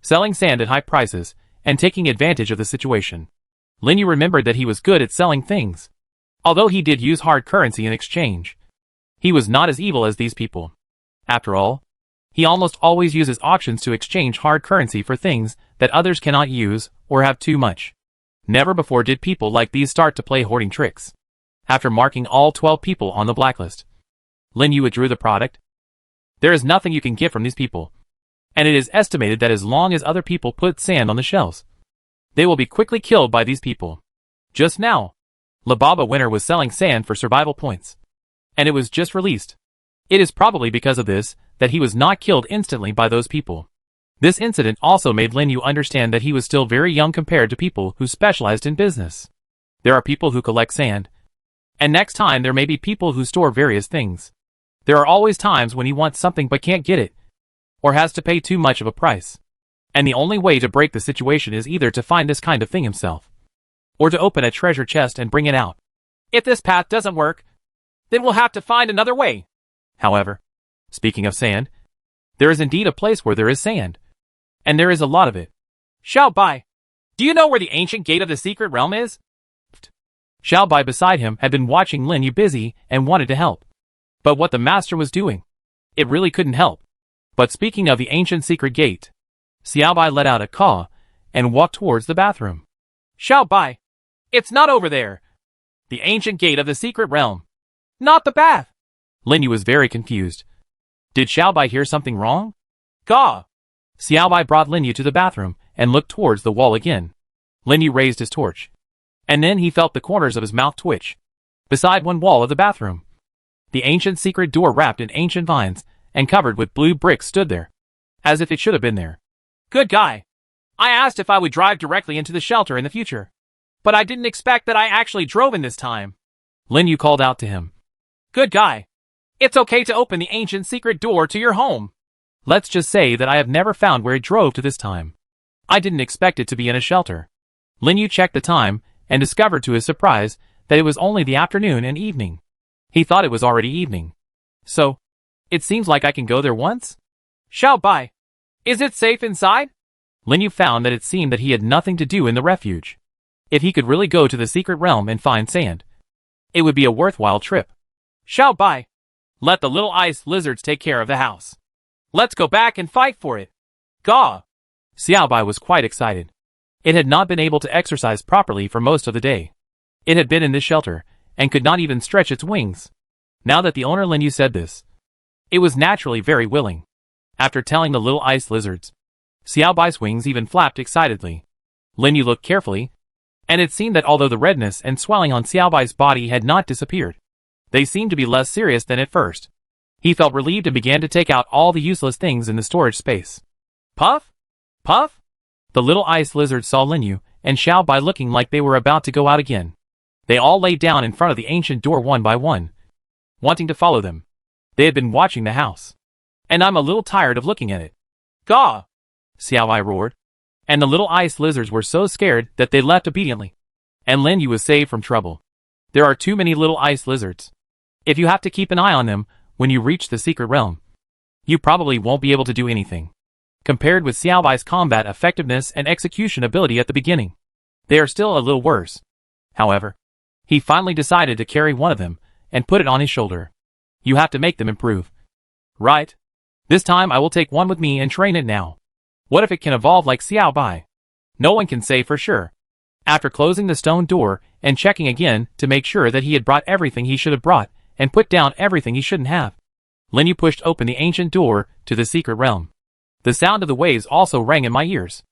[SPEAKER 1] Selling sand at high prices and taking advantage of the situation. Lin Yu remembered that he was good at selling things. Although he did use hard currency in exchange, he was not as evil as these people. After all, he almost always uses auctions to exchange hard currency for things that others cannot use or have too much. Never before did people like these start to play hoarding tricks. After marking all 12 people on the blacklist, Lin Yu withdrew the product. There is nothing you can get from these people, and it is estimated that as long as other people put sand on the shelves, they will be quickly killed by these people. Just now, Lababa Winter was selling sand for survival points, and it was just released. It is probably because of this that he was not killed instantly by those people. This incident also made Lin Yu understand that he was still very young compared to people who specialized in business. There are people who collect sand, and next time there may be people who store various things. There are always times when he wants something but can't get it, or has to pay too much of a price. And the only way to break the situation is either to find this kind of thing himself, or to open a treasure chest and bring it out. If this path doesn't work, then we'll have to find another way. However, speaking of sand, there is indeed a place where there is sand, and there is a lot of it. Xiao Bai, do you know where the ancient gate of the secret realm is? Xiao Bai beside him had been watching Lin Yu busy and wanted to help. But what the master was doing, it really couldn't help. But speaking of the ancient secret gate, Xiao Bai let out a caw and walked towards the bathroom. Xiao Bai, it's not over there. The ancient gate of the secret realm. Not the bath. Lin Yu was very confused. Did Xiao Bai hear something wrong? Gaw. Xiao Bai brought Lin Yu to the bathroom and looked towards the wall again. Lin Yu raised his torch, and then he felt the corners of his mouth twitch. Beside one wall of the bathroom, the ancient secret door wrapped in ancient vines and covered with blue bricks stood there, as if it should have been there. Good guy. I asked if I would drive directly into the shelter in the future, but I didn't expect that I actually drove in this time. Lin Yu called out to him. Good guy. It's okay to open the ancient secret door to your home. Let's just say that I have never found where it drove to this time. I didn't expect it to be in a shelter. Lin Yu checked the time and discovered to his surprise that it was only the afternoon and evening. He thought it was already evening. So, it seems like I can go there once? Xiao Bai, is it safe inside? Lin Yu found that it seemed that he had nothing to do in the refuge. If he could really go to the secret realm and find sand, it would be a worthwhile trip. Xiao Bai, Let the little ice lizards take care of the house. Let's go back and fight for it. Gaw! Xiaobai was quite excited. It had not been able to exercise properly for most of the day. It had been in this shelter, and could not even stretch its wings. Now that the owner Lin Yu said this, it was naturally very willing. After telling the little ice lizards, Xiaobai's wings even flapped excitedly. Lin Yu looked carefully, and it seemed that although the redness and swelling on Xiaobai's body had not disappeared, they seemed to be less serious than at first. He felt relieved and began to take out all the useless things in the storage space. Puff? Puff? The little ice lizards saw Lin Yu and Xiaobai looking like they were about to go out again. They all lay down in front of the ancient door one by one, wanting to follow them. They had been watching the house, and I'm a little tired of looking at it. Gaw! Xiaobai roared, and the little ice lizards were so scared that they left obediently, and Lin Yu was saved from trouble. There are too many little ice lizards. If you have to keep an eye on them when you reach the secret realm, you probably won't be able to do anything. Compared with Xiaobai's combat effectiveness and execution ability at the beginning, they are still a little worse. However, he finally decided to carry one of them and put it on his shoulder. You have to make them improve. Right? This time I will take one with me and train it now. What if it can evolve like Xiaobai? No one can say for sure. After closing the stone door and checking again to make sure that he had brought everything he should have brought and put down everything he shouldn't have, Lin Yu pushed open the ancient door to the secret realm. The sound of the waves also rang in my ears.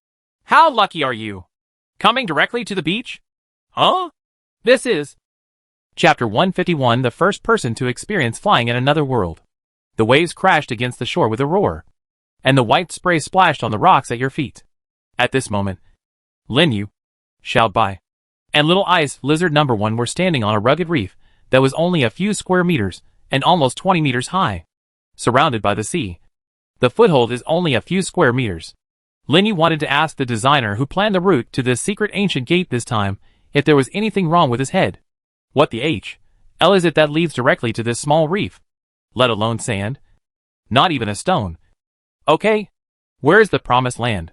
[SPEAKER 1] How lucky are you? Coming directly to the beach? Huh? This is Chapter 151, the first person to experience flying in another world. The waves crashed against the shore with a roar, and the white spray splashed on the rocks at your feet. At this moment, Lin Yu, Xiaobai, and Little Ice Lizard No. 1 were standing on a rugged reef that was only a few square meters and almost 20 meters high, surrounded by the sea. The foothold is only a few square meters. Lin Yu wanted to ask the designer who planned the route to this secret ancient gate this time if there was anything wrong with his head. What the hell is it that leads directly to this small reef? Let alone sand? Not even a stone. Okay. Where is the promised land?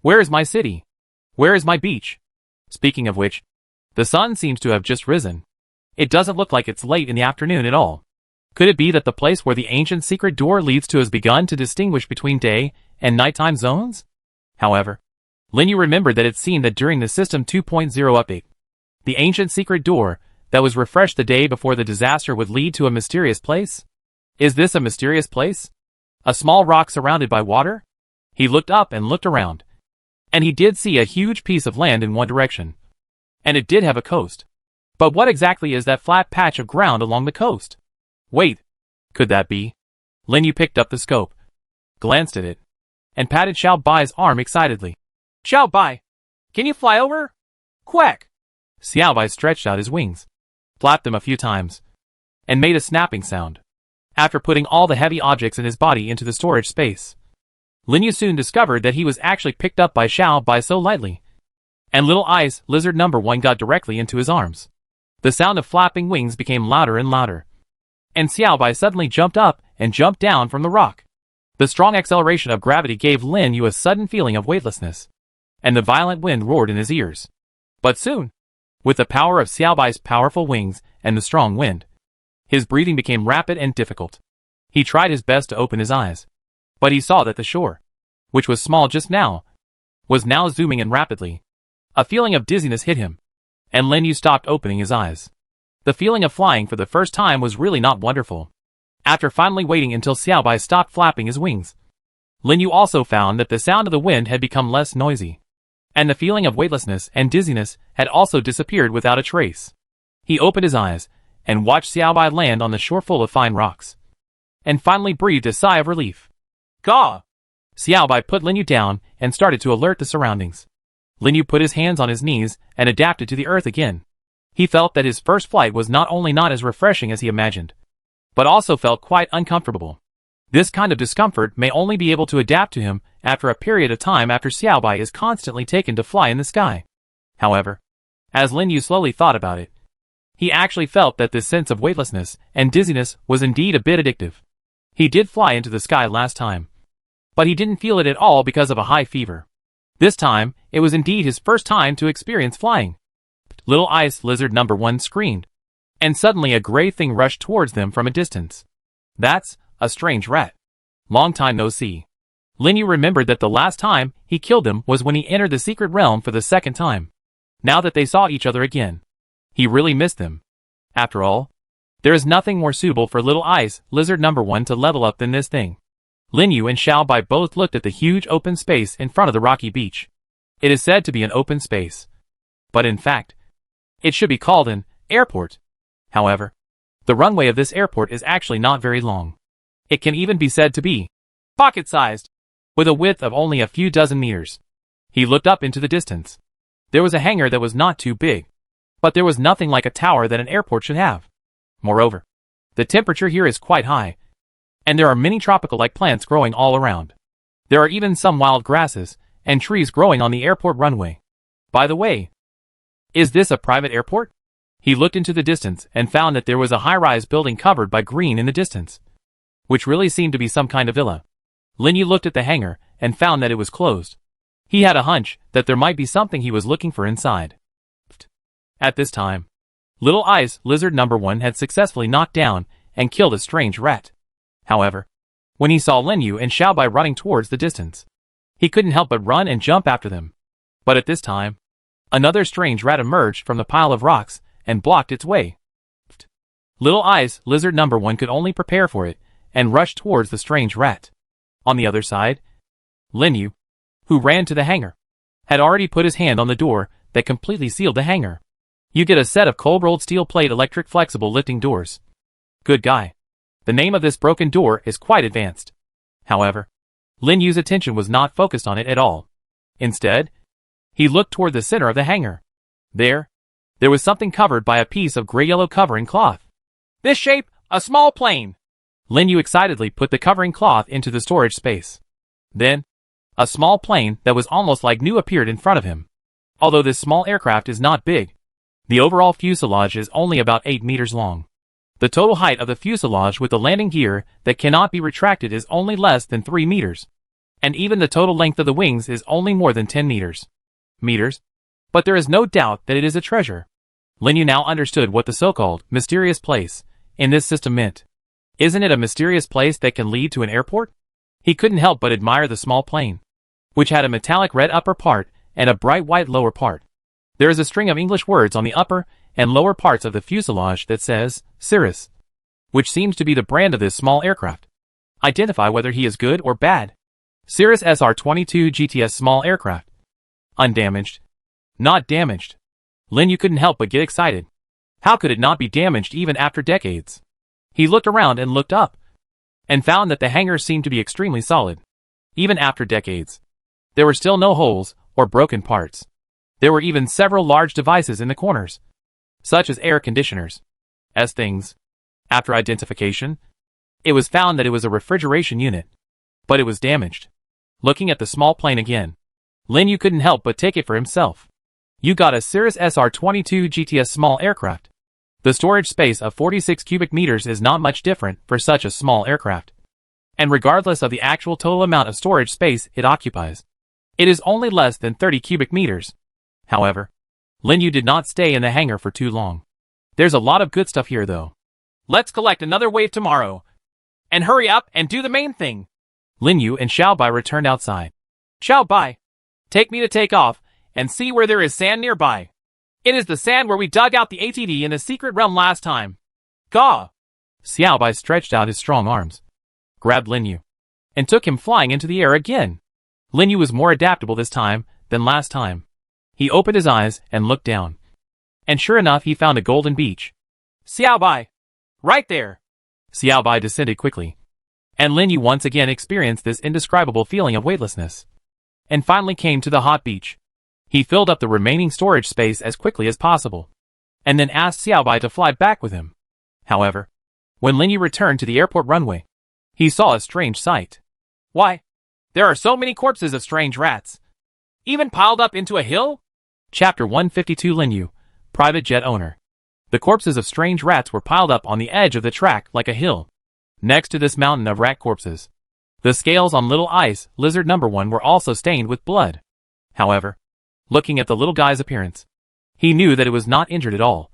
[SPEAKER 1] Where is my city? Where is my beach? Speaking of which, the sun seems to have just risen. It doesn't look like it's late in the afternoon at all. Could it be that the place where the ancient secret door leads to has begun to distinguish between day and nighttime zones? However, Lin Yu remembered that it's seen that during the System 2.0 update, the ancient secret door that was refreshed the day before the disaster would lead to a mysterious place? Is this a mysterious place? A small rock surrounded by water? He looked up and looked around, and he did see a huge piece of land in one direction. And it did have a coast. But what exactly is that flat patch of ground along the coast? Wait, could that be? Lin Yu picked up the scope, glanced at it, and patted Xiaobai's arm excitedly. Xiaobai, can you fly over? Quack! Xiaobai stretched out his wings, flapped them a few times, and made a snapping sound. After putting all the heavy objects in his body into the storage space, Lin Yu soon discovered that he was actually picked up by Xiaobai so lightly, and Little Ice Lizard No. 1 got directly into his arms. The sound of flapping wings became louder and louder, and Xiaobai suddenly jumped up and jumped down from the rock. The strong acceleration of gravity gave Lin Yu a sudden feeling of weightlessness, and the violent wind roared in his ears. But soon, with the power of Xiaobai's powerful wings and the strong wind, his breathing became rapid and difficult. He tried his best to open his eyes, but he saw that the shore, which was small just now, was now zooming in rapidly. A feeling of dizziness hit him, and Lin Yu stopped opening his eyes. The feeling of flying for the first time was really not wonderful. After finally waiting until Xiaobai stopped flapping his wings, Lin Yu also found that the sound of the wind had become less noisy, and the feeling of weightlessness and dizziness had also disappeared without a trace. He opened his eyes and watched Xiaobai land on the shore full of fine rocks, and finally breathed a sigh of relief. Gaw! Xiaobai put Lin Yu down and started to alert the surroundings. Lin Yu put his hands on his knees and adapted to the earth again. He felt that his first flight was not only not as refreshing as he imagined, but also felt quite uncomfortable. This kind of discomfort may only be able to adapt to him after a period of time after Xiaobai is constantly taken to fly in the sky. However, as Lin Yu slowly thought about it, he actually felt that this sense of weightlessness and dizziness was indeed a bit addictive. He did fly into the sky last time, but he didn't feel it at all because of a high fever. This time, it was indeed his first time to experience flying. Little Ice Lizard No. 1 screamed, and suddenly a gray thing rushed towards them from a distance. That's a strange rat. Long time no see. Lin Yu remembered that the last time he killed him was when he entered the secret realm for the second time. Now that they saw each other again, he really missed them. After all, there is nothing more suitable for Little Ice Lizard number 1 to level up than this thing. Lin Yu and Xiao Bai both looked at the huge open space in front of the rocky beach. It is said to be an open space, but in fact, it should be called an airport. However, the runway of this airport is actually not very long. It can even be said to be pocket-sized, with a width of only a few dozen meters. He looked up into the distance. There was a hangar that was not too big, but there was nothing like a tower that an airport should have. Moreover, the temperature here is quite high, and there are many tropical-like plants growing all around. There are even some wild grasses and trees growing on the airport runway. By the way, is this a private airport? He looked into the distance and found that there was a high-rise building covered by green in the distance, which really seemed to be some kind of villa. Lin Yu looked at the hangar and found that it was closed. He had a hunch that there might be something he was looking for inside. At this time, Little Ice Lizard number 1 had successfully knocked down and killed a strange rat. However, when he saw Lin Yu and Xiao Bai running towards the distance, he couldn't help but run and jump after them. But at this time, another strange rat emerged from the pile of rocks and blocked its way. Little Ice Lizard number 1 could only prepare for it and rush towards the strange rat. On the other side, Lin Yu, who ran to the hangar, had already put his hand on the door that completely sealed the hangar. You get a set of cold-rolled steel plate electric flexible lifting doors. Good guy. The name of this broken door is quite advanced. However, Lin Yu's attention was not focused on it at all. Instead, he looked toward the center of the hangar. There was something covered by a piece of gray-yellow covering cloth. This shape, a small plane. Lin Yu excitedly put the covering cloth into the storage space. Then, a small plane that was almost like new appeared in front of him. Although this small aircraft is not big, the overall fuselage is only about 8 meters long. The total height of the fuselage with the landing gear that cannot be retracted is only less than 3 meters. And even the total length of the wings is only more than 10 meters. But there is no doubt that it is a treasure. Lin Yu now understood what the so-called mysterious place in this system meant. Isn't it a mysterious place that can lead to an airport? He couldn't help but admire the small plane, which had a metallic red upper part and a bright white lower part. There is a string of English words on the upper and lower parts of the fuselage that says Cirrus, which seems to be the brand of this small aircraft. Identify whether he is good or bad. Cirrus SR-22 GTS small aircraft. Undamaged. Not damaged. Lin Yu couldn't help but get excited. How could it not be damaged even after decades? He looked around and looked up, and found that the hangar seemed to be extremely solid. Even after decades, there were still no holes or broken parts. There were even several large devices in the corners, such as air conditioners. As things, after identification, it was found that it was a refrigeration unit, but it was damaged. Looking at the small plane again, Lin Yu couldn't help but take it for himself. You got a Cirrus SR-22 GTS small aircraft. The storage space of 46 cubic meters is not much different for such a small aircraft. And regardless of the actual total amount of storage space it occupies, it is only less than 30 cubic meters. However, Lin Yu did not stay in the hangar for too long. There's a lot of good stuff here though. Let's collect another wave tomorrow. And hurry up and do the main thing. Lin Yu and Xiao Bai returned outside. Xiao Bai, take me to take off and see where there is sand nearby. It is the sand where we dug out the ATD in the secret realm last time. Gaw! Xiao Bai stretched out his strong arms, grabbed Lin Yu, and took him flying into the air again. Lin Yu was more adaptable this time than last time. He opened his eyes and looked down. And sure enough he found a golden beach. Xiao Bai! Right there! Xiao Bai descended quickly. And Lin Yu once again experienced this indescribable feeling of weightlessness. And finally came to the hot beach. He filled up the remaining storage space as quickly as possible, and then asked Xiao Bai to fly back with him. However, when Lin Yu returned to the airport runway, he saw a strange sight. Why, there are so many corpses of strange rats, even piled up into a hill? Chapter 152 Lin Yu, private jet owner. The corpses of strange rats were piled up on the edge of the track like a hill. Next to this mountain of rat corpses, the scales on Little Ice Lizard number 1 were also stained with blood. However, looking at the little guy's appearance, he knew that it was not injured at all,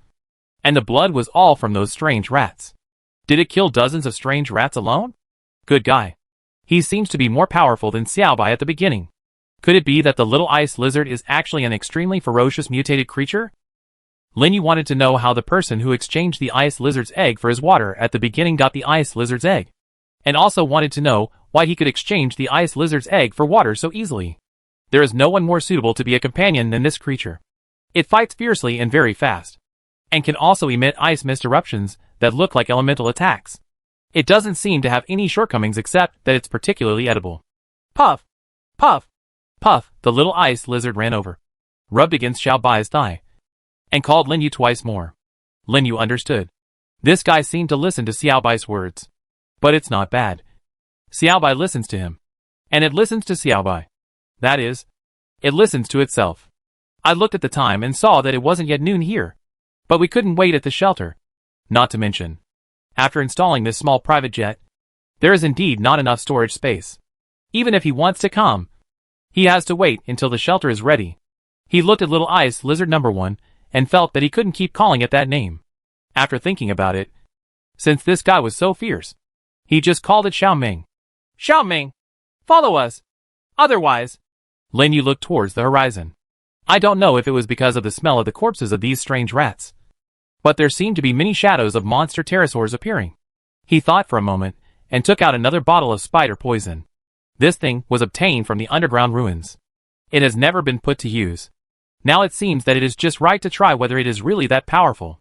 [SPEAKER 1] and the blood was all from those strange rats. Did it kill dozens of strange rats alone? Good guy. He seems to be more powerful than Xiaobai at the beginning. Could it be that the little ice lizard is actually an extremely ferocious mutated creature? Lin Yu wanted to know how the person who exchanged the ice lizard's egg for his water at the beginning got the ice lizard's egg. And also wanted to know why he could exchange the ice lizard's egg for water so easily. There is no one more suitable to be a companion than this creature. It fights fiercely and very fast. And can also emit ice mist eruptions that look like elemental attacks. It doesn't seem to have any shortcomings except that it's particularly edible. Puff! Puff! Puff! The little ice lizard ran over, rubbed against Xiaobai's thigh, and called Lin Yu twice more. Lin Yu understood. This guy seemed to listen to Xiaobai's words. But it's not bad. Xiaobai listens to him. And it listens to Xiaobai. That is, it listens to itself. I looked at the time and saw that it wasn't yet noon here. But we couldn't wait at the shelter. Not to mention, after installing this small private jet, there is indeed not enough storage space. Even if he wants to come, he has to wait until the shelter is ready. He looked at Little Ice Lizard number 1 and felt that he couldn't keep calling it that name. After thinking about it, since this guy was so fierce, he just called it Xiaoming. Xiaoming! Follow us! Otherwise... Lin Yu looked towards the horizon. I don't know if it was because of the smell of the corpses of these strange rats, but there seemed to be many shadows of monster pterosaurs appearing. He thought for a moment, and took out another bottle of spider poison. This thing was obtained from the underground ruins. It has never been put to use. Now it seems that it is just right to try whether it is really that powerful.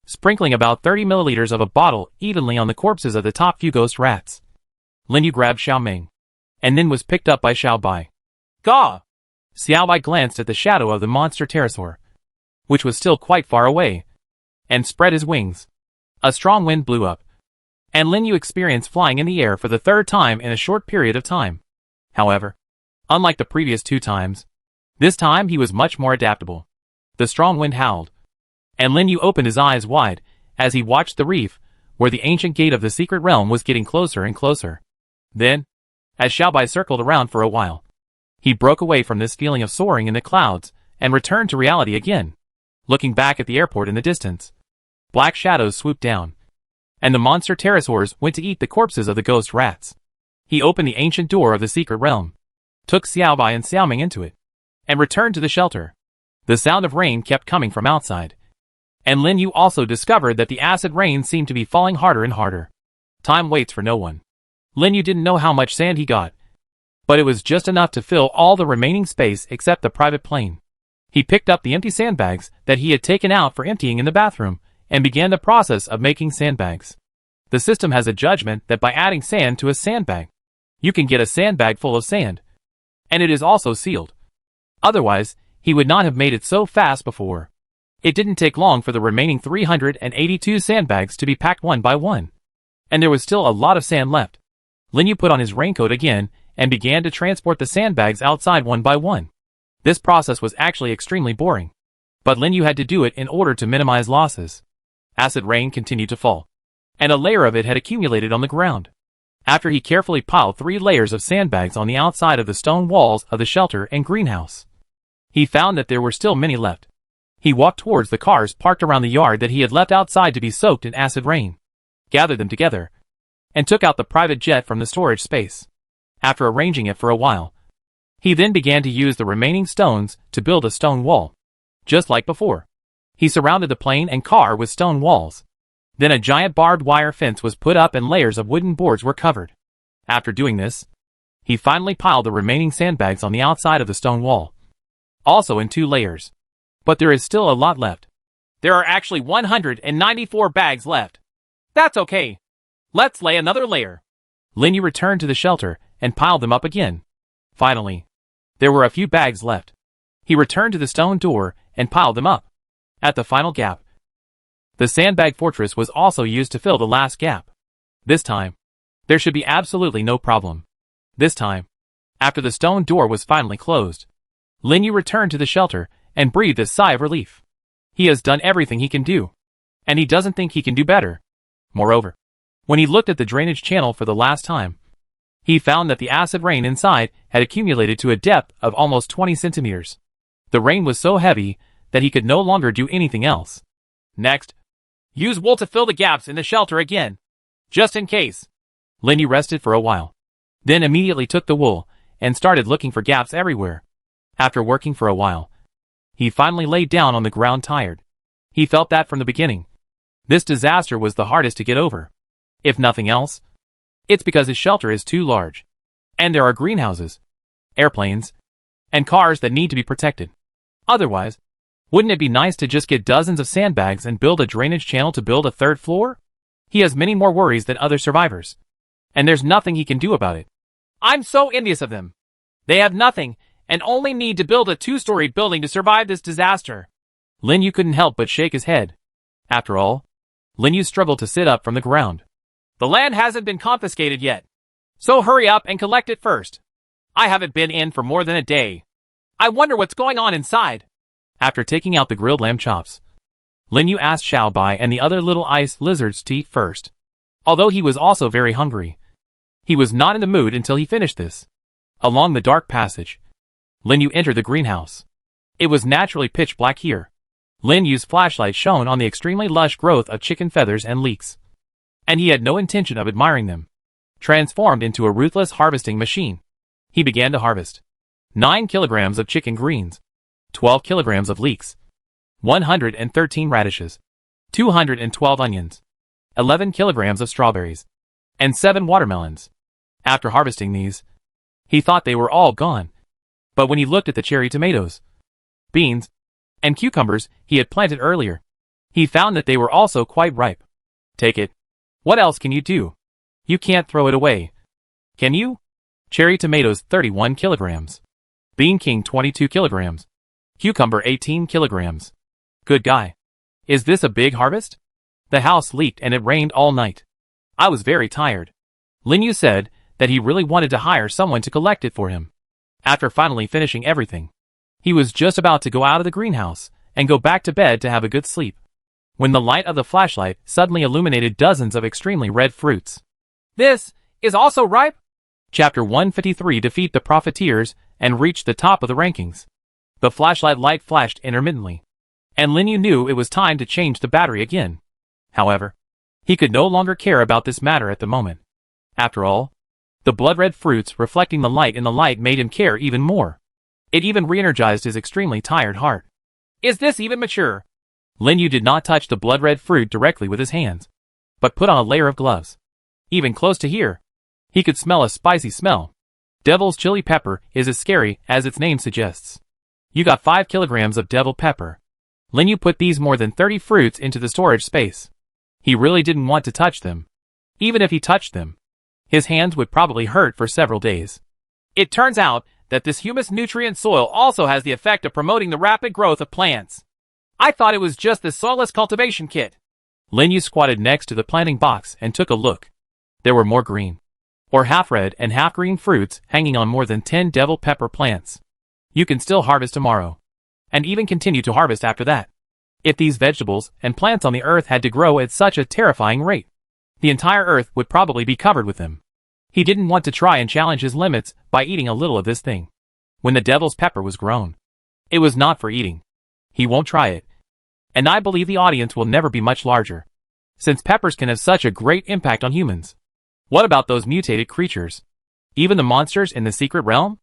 [SPEAKER 1] Sprinkling about 30 milliliters of a bottle evenly on the corpses of the top few ghost rats, Lin Yu grabbed Xiaoming, and then was picked up by Xiaobai. Gah! Xiaobai glanced at the shadow of the monster pterosaur, which was still quite far away, and spread his wings. A strong wind blew up, and Lin Yu experienced flying in the air for the third time in a short period of time. However, unlike the previous 2 times, this time he was much more adaptable. The strong wind howled, and Lin Yu opened his eyes wide as he watched the reef, where the ancient gate of the secret realm was getting closer and closer. Then, as Xiaobai circled around for a while, he broke away from this feeling of soaring in the clouds and returned to reality again. Looking back at the airport in the distance, black shadows swooped down, and the monster pterosaurs went to eat the corpses of the ghost rats. He opened the ancient door of the secret realm, took Xiaobai and Xiaoming into it, and returned to the shelter. The sound of rain kept coming from outside, and Lin Yu also discovered that the acid rain seemed to be falling harder and harder. Time waits for no one. Lin Yu didn't know how much sand he got, but it was just enough to fill all the remaining space except the private plane. He picked up the empty sandbags that he had taken out for emptying in the bathroom, and began the process of making sandbags. The system has a judgment that by adding sand to a sandbag, you can get a sandbag full of sand, and it is also sealed. Otherwise, he would not have made it so fast before. It didn't take long for the remaining 382 sandbags to be packed one by one, and there was still a lot of sand left. Lin Yu put on his raincoat again and began to transport the sandbags outside one by one. This process was actually extremely boring, but Lin Yu had to do it in order to minimize losses. Acid rain continued to fall, and a layer of it had accumulated on the ground. After he carefully piled 3 layers of sandbags on the outside of the stone walls of the shelter and greenhouse, he found that there were still many left. He walked towards the cars parked around the yard that he had left outside to be soaked in acid rain, gathered them together, and took out the private jet from the storage space. After arranging it for a while, he then began to use the remaining stones to build a stone wall. Just like before, he surrounded the plane and car with stone walls. Then a giant barbed wire fence was put up and layers of wooden boards were covered. After doing this, he finally piled the remaining sandbags on the outside of the stone wall, also in 2 layers. But there is still a lot left. There are actually 194 bags left. That's okay. Let's lay another layer. Lin Yu returned to the shelter and piled them up again. Finally, there were a few bags left. He returned to the stone door and piled them up. At the final gap, the sandbag fortress was also used to fill the last gap. This time, there should be absolutely no problem. This time, after the stone door was finally closed, Lin Yu returned to the shelter and breathed a sigh of relief. He has done everything he can do, and he doesn't think he can do better. Moreover, when he looked at the drainage channel for the last time, he found that the acid rain inside had accumulated to a depth of almost 20 centimeters. The rain was so heavy that he could no longer do anything else. Next, use wool to fill the gaps in the shelter again. Just in case. Lin Yu rested for a while. Then immediately took the wool and started looking for gaps everywhere. After working for a while, he finally laid down on the ground tired. He felt that from the beginning. This disaster was the hardest to get over. If nothing else, it's because his shelter is too large. And there are greenhouses, airplanes, and cars that need to be protected. Otherwise, wouldn't it be nice to just get dozens of sandbags and build a drainage channel to build a third floor? He has many more worries than other survivors. And there's nothing he can do about it. I'm so envious of them. They have nothing, and only need to build a 2-story building to survive this disaster. Lin Yu couldn't help but shake his head. After all, Lin Yu struggled to sit up from the ground. The land hasn't been confiscated yet. So hurry up and collect it first. I haven't been in for more than a day. I wonder what's going on inside. After taking out the grilled lamb chops, Lin Yu asked Xiao Bai and the other little ice lizards to eat first. Although he was also very hungry, he was not in the mood until he finished this. Along the dark passage, Lin Yu entered the greenhouse. It was naturally pitch black here. Lin Yu's flashlight shone on the extremely lush growth of chicken feathers and leeks. And he had no intention of admiring them. Transformed into a ruthless harvesting machine, he began to harvest 9 kilograms of chicken greens, 12 kilograms of leeks, 113 radishes, 212 onions, 11 kilograms of strawberries, and 7 watermelons. After harvesting these, he thought they were all gone. But when he looked at the cherry tomatoes, beans, and cucumbers he had planted earlier, he found that they were also quite ripe. Take it. What else can you do? You can't throw it away. Can you? Cherry tomatoes 31 kilograms. Bean king 22 kilograms. Cucumber 18 kilograms. Good guy. Is this a big harvest? The house leaked and it rained all night. I was very tired. Lin Yu said that he really wanted to hire someone to collect it for him. After finally finishing everything, he was just about to go out of the greenhouse and go back to bed to have a good sleep, when the light of the flashlight suddenly illuminated dozens of extremely red fruits. This is also ripe? Chapter 153. Defeat the profiteers and reach the top of the rankings. The flashlight light flashed intermittently, and Lin Yu knew it was time to change the battery again. However, he could no longer care about this matter at the moment. After all, the blood-red fruits reflecting the light in the light made him care even more. It even re-energized his extremely tired heart. Is this even mature? Lin Yu did not touch the blood-red fruit directly with his hands, but put on a layer of gloves. Even close to here, he could smell a spicy smell. Devil's chili pepper is as scary as its name suggests. You got 5 kilograms of devil pepper. Lin Yu put these more than 30 fruits into the storage space. He really didn't want to touch them. Even if he touched them, his hands would probably hurt for several days. It turns out that this humus nutrient soil also has the effect of promoting the rapid growth of plants. I thought it was just the soilless cultivation kit. Lin Yu squatted next to the planting box and took a look. There were more green, or half-red and half-green fruits hanging on more than 10 devil pepper plants. You can still harvest tomorrow, and even continue to harvest after that. If these vegetables and plants on the earth had to grow at such a terrifying rate, the entire earth would probably be covered with them. He didn't want to try and challenge his limits by eating a little of this thing. When the devil's pepper was grown, it was not for eating. He won't try it. And I believe the audience will never be much larger, since peppers can have such a great impact on humans. What about those mutated creatures? Even the monsters in the secret realm?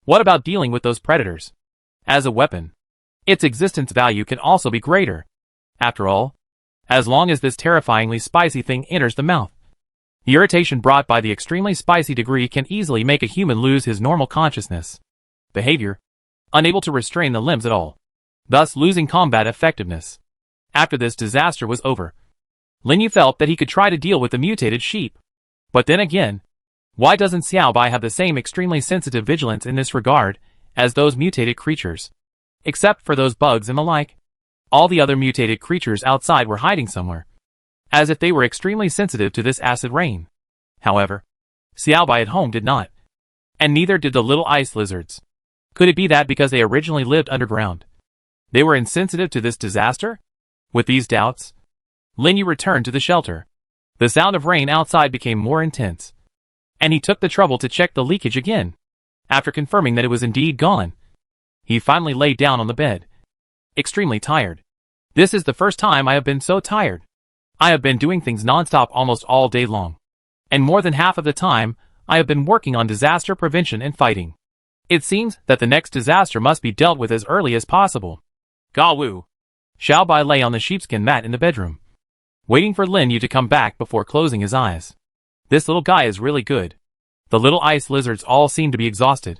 [SPEAKER 1] What about dealing with those predators? As a weapon, its existence value can also be greater. After all, as long as this terrifyingly spicy thing enters the mouth, the irritation brought by the extremely spicy degree can easily make a human lose his normal consciousness, behavior, unable to restrain the limbs at all, thus losing combat effectiveness. After this disaster was over, Lin Yu felt that he could try to deal with the mutated sheep. But then again, why doesn't Xiao Bai have the same extremely sensitive vigilance in this regard as those mutated creatures? Except for those bugs and the like, all the other mutated creatures outside were hiding somewhere, as if they were extremely sensitive to this acid rain. However, Xiao Bai at home did not, and neither did the little ice lizards. Could it be that because they originally lived underground, they were insensitive to this disaster? With these doubts, Lin Yu returned to the shelter. The sound of rain outside became more intense, and he took the trouble to check the leakage again. After confirming that it was indeed gone, he finally lay down on the bed, extremely tired. This is the first time I have been so tired. I have been doing things non-stop almost all day long. And more than half of the time, I have been working on disaster prevention and fighting. It seems that the next disaster must be dealt with as early as possible. Gawoo. Xiao Bai lay on the sheepskin mat in the bedroom, waiting for Lin Yu to come back before closing his eyes. This little guy is really good. The little ice lizards all seemed to be exhausted,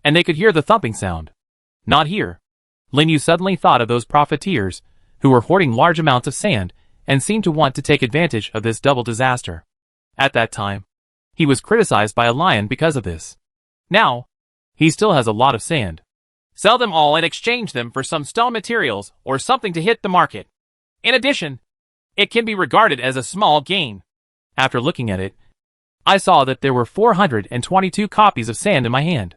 [SPEAKER 1] and they could hear the thumping sound. Not here. Lin Yu suddenly thought of those profiteers, who were hoarding large amounts of sand, and seemed to want to take advantage of this double disaster. At that time, he was criticized by a lion because of this. Now, he still has a lot of sand. Sell them all and exchange them for some stone materials or something to hit the market. In addition, it can be regarded as a small gain. After looking at it, I saw that there were 422 copies of sand in my hand.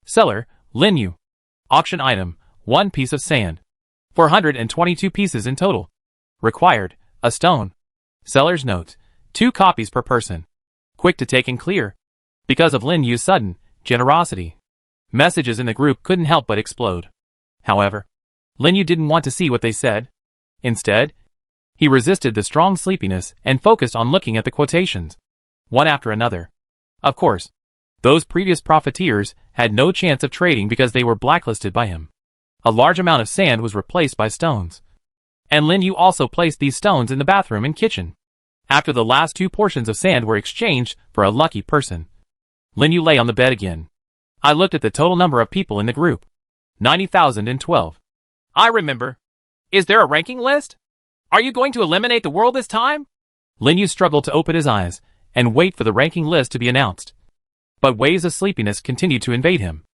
[SPEAKER 1] Seller, Lin Yu. Auction item, 1 piece of sand. 422 pieces in total. Required, a stone. Seller's note, 2 copies per person. Quick to take and clear. Because of Lin Yu's sudden generosity, messages in the group couldn't help but explode. However, Lin Yu didn't want to see what they said. Instead, he resisted the strong sleepiness and focused on looking at the quotations, one after another. Of course, those previous profiteers had no chance of trading because they were blacklisted by him. A large amount of sand was replaced by stones. And Lin Yu also placed these stones in the bathroom and kitchen. After the last 2 portions of sand were exchanged for a lucky person, Lin Yu lay on the bed again. I looked at the total number of people in the group. 90,012. I remember. Is there a ranking list? Are you going to eliminate the world this time? Lin Yu struggled to open his eyes and wait for the ranking list to be announced. But waves of sleepiness continued to invade him.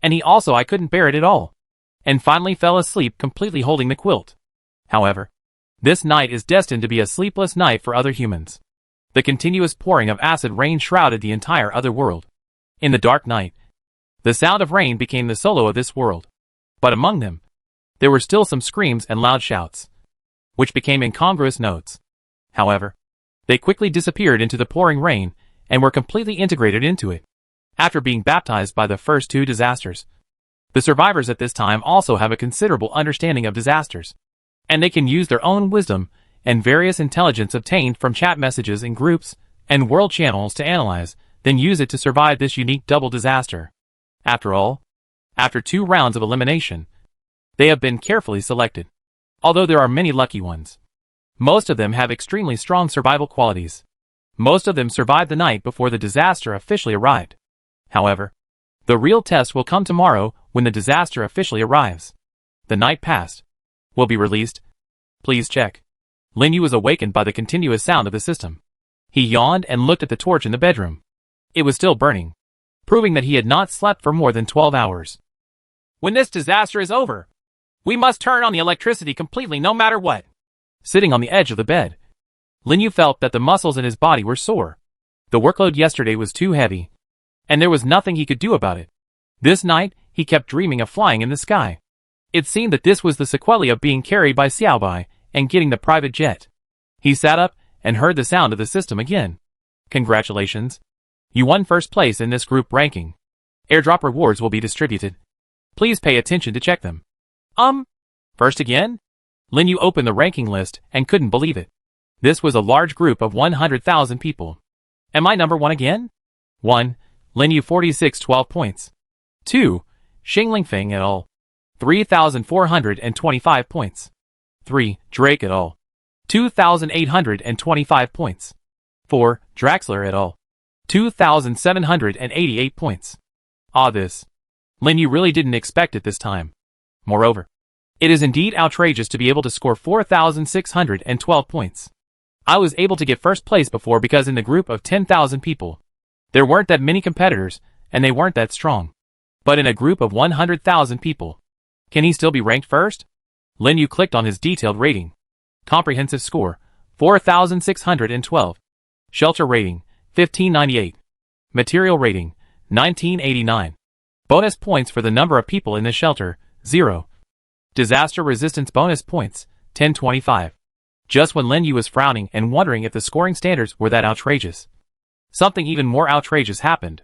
[SPEAKER 1] And I couldn't bear it at all. And finally fell asleep completely holding the quilt. However, this night is destined to be a sleepless night for other humans. The continuous pouring of acid rain shrouded the entire other world. In the dark night, the sound of rain became the solo of this world. But among them, there were still some screams and loud shouts, which became incongruous notes. However, they quickly disappeared into the pouring rain and were completely integrated into it. After being baptized by the first 2 disasters, the survivors at this time also have a considerable understanding of disasters, and they can use their own wisdom and various intelligence obtained from chat messages in groups and world channels to analyze, then use it to survive this unique double disaster. After all, after 2 rounds of elimination, they have been carefully selected. Although there are many lucky ones, most of them have extremely strong survival qualities. Most of them survived the night before the disaster officially arrived. However, the real test will come tomorrow when the disaster officially arrives. The night passed. Will be released. Please check. Lin Yu was awakened by the continuous sound of the system. He yawned and looked at the torch in the bedroom. It was still burning, proving that he had not slept for more than 12 hours. When this disaster is over, we must turn on the electricity completely no matter what. Sitting on the edge of the bed, Lin Yu felt that the muscles in his body were sore. The workload yesterday was too heavy, and there was nothing he could do about it. This night, he kept dreaming of flying in the sky. It seemed that this was the sequelae of being carried by Xiaobai and getting the private jet. He sat up and heard the sound of the system again. Congratulations. You won first place in this group ranking. Airdrop rewards will be distributed. Please pay attention to check them. First again? Lin Yu opened the ranking list and couldn't believe it. This was a large group of 100,000 people. Am I number 1 again? 1. Lin Yu 4612 points. 2. Xingling Feng et al. 3,425 points. 3. Drake et al. 2,825 points. 4. Draxler et al. 2,788 points. This. Lin Yu really didn't expect it this time. Moreover, it is indeed outrageous to be able to score 4,612 points. I was able to get first place before because in the group of 10,000 people, there weren't that many competitors, and they weren't that strong. But in a group of 100,000 people, can he still be ranked first? Lin Yu clicked on his detailed rating. Comprehensive score, 4,612. Shelter rating, 1598. Material rating, 1989. Bonus points for the number of people in the shelter, 0. Disaster resistance bonus points, 1025. Just when Lin Yu was frowning and wondering if the scoring standards were that outrageous, something even more outrageous happened.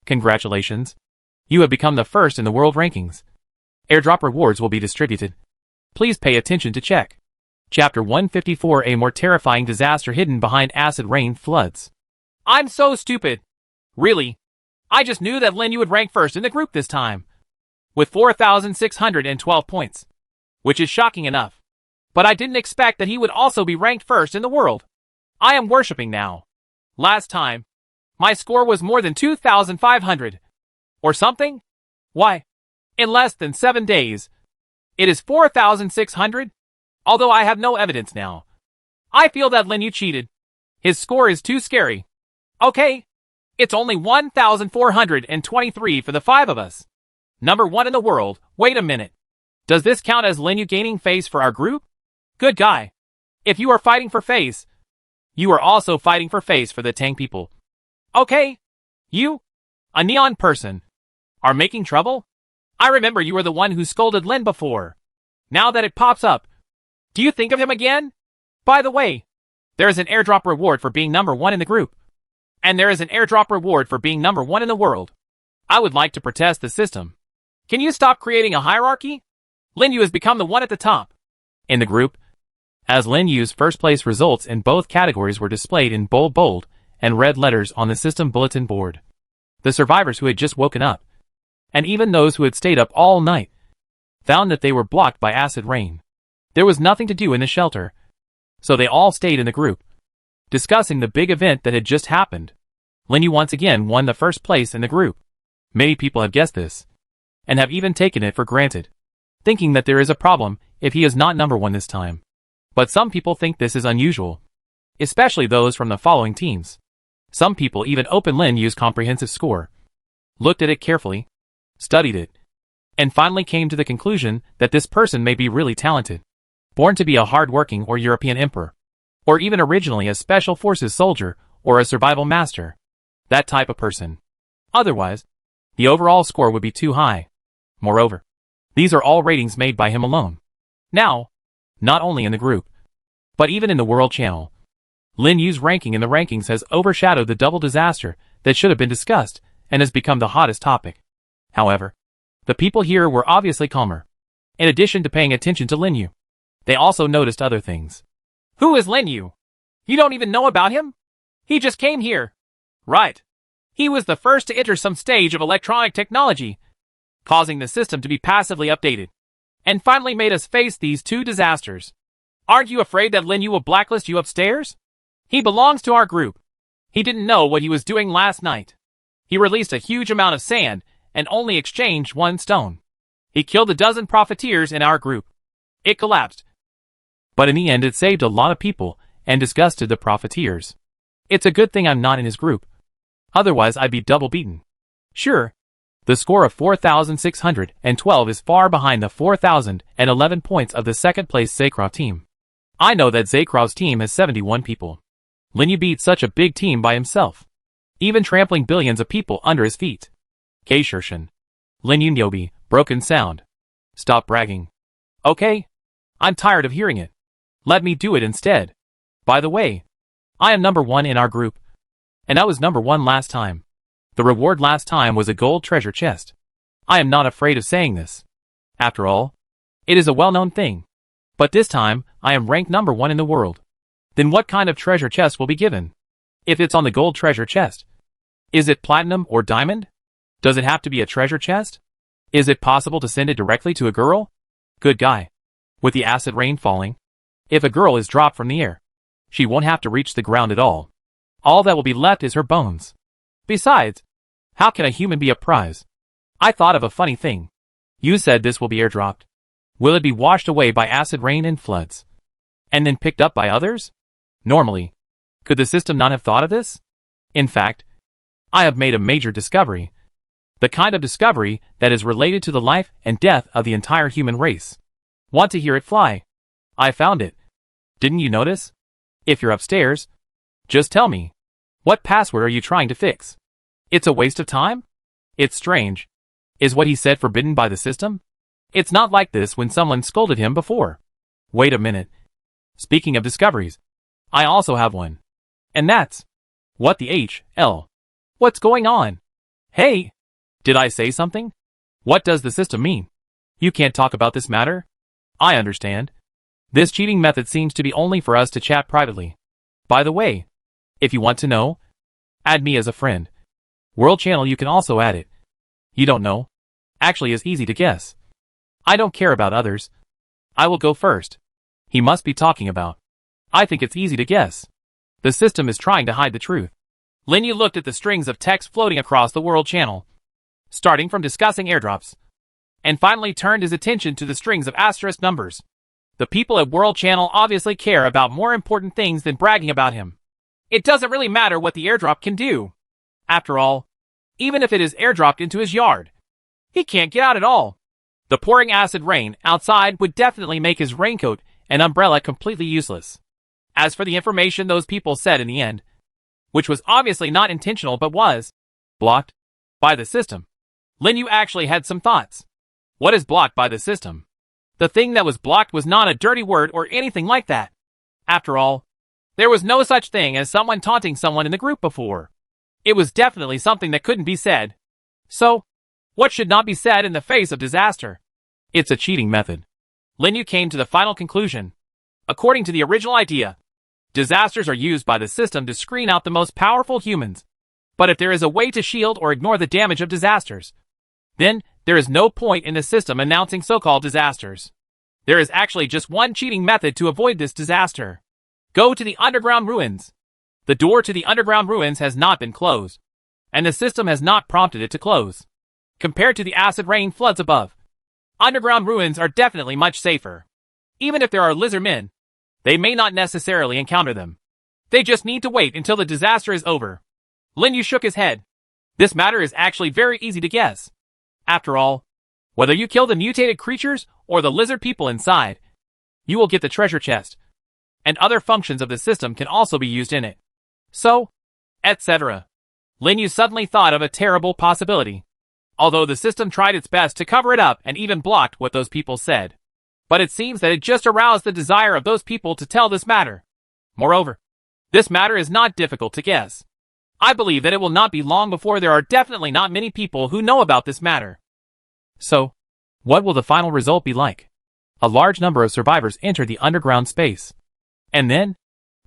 [SPEAKER 1] Congratulations. You have become the first in the world rankings. Airdrop rewards will be distributed. Please pay attention to check. Chapter 154, a more terrifying disaster hidden behind acid rain floods. I'm so stupid. Really? I just knew that Lin Yu would rank first in the group this time, with 4,612 points, which is shocking enough. But I didn't expect that he would also be ranked first in the world. I am worshipping now. Last time, my score was more than 2,500. Or something? Why? In less than 7 days, it is 4,600? Although I have no evidence now. I feel that Lin Yu cheated. His score is too scary. Okay. It's only 1,423 for the 5 of us. Number 1 in the world. Wait a minute. Does this count as Lin Yu gaining face for our group? Good guy. If you are fighting for face, you are also fighting for face for the Tang people. Okay. You, a neon person, are making trouble? I remember you were the one who scolded Lin before. Now that it pops up, do you think of him again? By the way, there is an airdrop reward for being number 1 in the group. And there is an airdrop reward for being number 1 in the world. I would like to protest the system. Can you stop creating a hierarchy? Lin Yu has become the one at the top in the group, as Lin Yu's first place results in both categories were displayed in bold and red letters on the system bulletin board. The survivors who had just woken up, and even those who had stayed up all night, found that they were blocked by acid rain. There was nothing to do in the shelter, so they all stayed in the group, discussing the big event that had just happened. Lin Yu once again won the first place in the group. Many people have guessed this, and have even taken it for granted, thinking that there is a problem if he is not number 1 this time. But some people think this is unusual, especially those from the following teams. Some people even opened Lin Yu's comprehensive score, looked at it carefully, studied it, and finally came to the conclusion that this person may be really talented, born to be a hard-working or European emperor, or even originally a special forces soldier or a survival master. That type of person. Otherwise, the overall score would be too high. Moreover, these are all ratings made by him alone. Now, not only in the group, but even in the world channel, Lin Yu's ranking in the rankings has overshadowed the double disaster that should have been discussed and has become the hottest topic. However, the people here were obviously calmer. In addition to paying attention to Lin Yu, they also noticed other things. Who is Lin Yu? You don't even know about him? He just came here. Right. He was the first to enter some stage of electronic technology, causing the system to be passively updated, and finally made us face these 2 disasters. Aren't you afraid that Lin Yu will blacklist you upstairs? He belongs to our group. He didn't know what he was doing last night. He released a huge amount of sand and only exchanged 1 stone. He killed a dozen profiteers in our group. It collapsed. But in the end it saved a lot of people and disgusted the profiteers. It's a good thing I'm not in his group. Otherwise I'd be double beaten. Sure, the score of 4,612 is far behind the 4,011 points of the second place Zakrov team. I know that Zakrov's team has 71 people. Lin Yu beat such a big team by himself, even trampling billions of people under his feet. K-Shershin. Lin Yu Nyobi, broken sound. Stop bragging. Okay? I'm tired of hearing it. Let me do it instead. By the way, I am number 1 in our group, and I was number 1 last time. The reward last time was a gold treasure chest. I am not afraid of saying this. After all, it is a well-known thing. But this time, I am ranked number 1 in the world. Then what kind of treasure chest will be given? If it's on the gold treasure chest, is it platinum or diamond? Does it have to be a treasure chest? Is it possible to send it directly to a girl? Good guy. With the acid rain falling, if a girl is dropped from the air, she won't have to reach the ground at all. All that will be left is her bones. Besides, how can a human be a prize? I thought of a funny thing. You said this will be airdropped. Will it be washed away by acid rain and floods, and then picked up by others? Normally, could the system not have thought of this? In fact, I have made a major discovery. The kind of discovery that is related to the life and death of the entire human race. Want to hear it fly? I found it. Didn't you notice? If you're upstairs, just tell me. What password are you trying to fix? It's a waste of time? It's strange. Is what he said forbidden by the system? It's not like this when someone scolded him before. Wait a minute. Speaking of discoveries, I also have one. And that's... What the HL? What's going on? Hey! Did I say something? What does the system mean? You can't talk about this matter? I understand. This cheating method seems to be only for us to chat privately. By the way, if you want to know, add me as a friend. World channel you can also add it. You don't know? Actually is easy to guess. I don't care about others. I will go first. He must be talking about. I think it's easy to guess. The system is trying to hide the truth. Lin Yu looked at the strings of text floating across the world channel, starting from discussing airdrops, and finally turned his attention to the strings of asterisk numbers. The people at World Channel obviously care about more important things than bragging about him. It doesn't really matter what the airdrop can do. After all, even if it is airdropped into his yard, he can't get out at all. The pouring acid rain outside would definitely make his raincoat and umbrella completely useless. As for the information those people said in the end, which was obviously not intentional but was blocked by the system, Lin Yu actually had some thoughts. What is blocked by the system? The thing that was blocked was not a dirty word or anything like that. After all, there was no such thing as someone taunting someone in the group before. It was definitely something that couldn't be said. So, what should not be said in the face of disaster? It's a cheating method. Lin Yu came to the final conclusion. According to the original idea, disasters are used by the system to screen out the most powerful humans. But if there is a way to shield or ignore the damage of disasters, then there is no point in the system announcing so-called disasters. There is actually just one cheating method to avoid this disaster. Go to the underground ruins. The door to the underground ruins has not been closed, and the system has not prompted it to close. Compared to the acid rain floods above, underground ruins are definitely much safer. Even if there are lizard men, they may not necessarily encounter them. They just need to wait until the disaster is over. Lin Yu shook his head. This matter is actually very easy to guess. After all, whether you kill the mutated creatures or the lizard people inside, you will get the treasure chest, and other functions of the system can also be used in it. So, etc. Lin Yu suddenly thought of a terrible possibility. Although the system tried its best to cover it up and even blocked what those people said. But it seems that it just aroused the desire of those people to tell this matter. Moreover, this matter is not difficult to guess. I believe that it will not be long before there are definitely not many people who know about this matter. So, what will the final result be like? A large number of survivors enter the underground space. And then,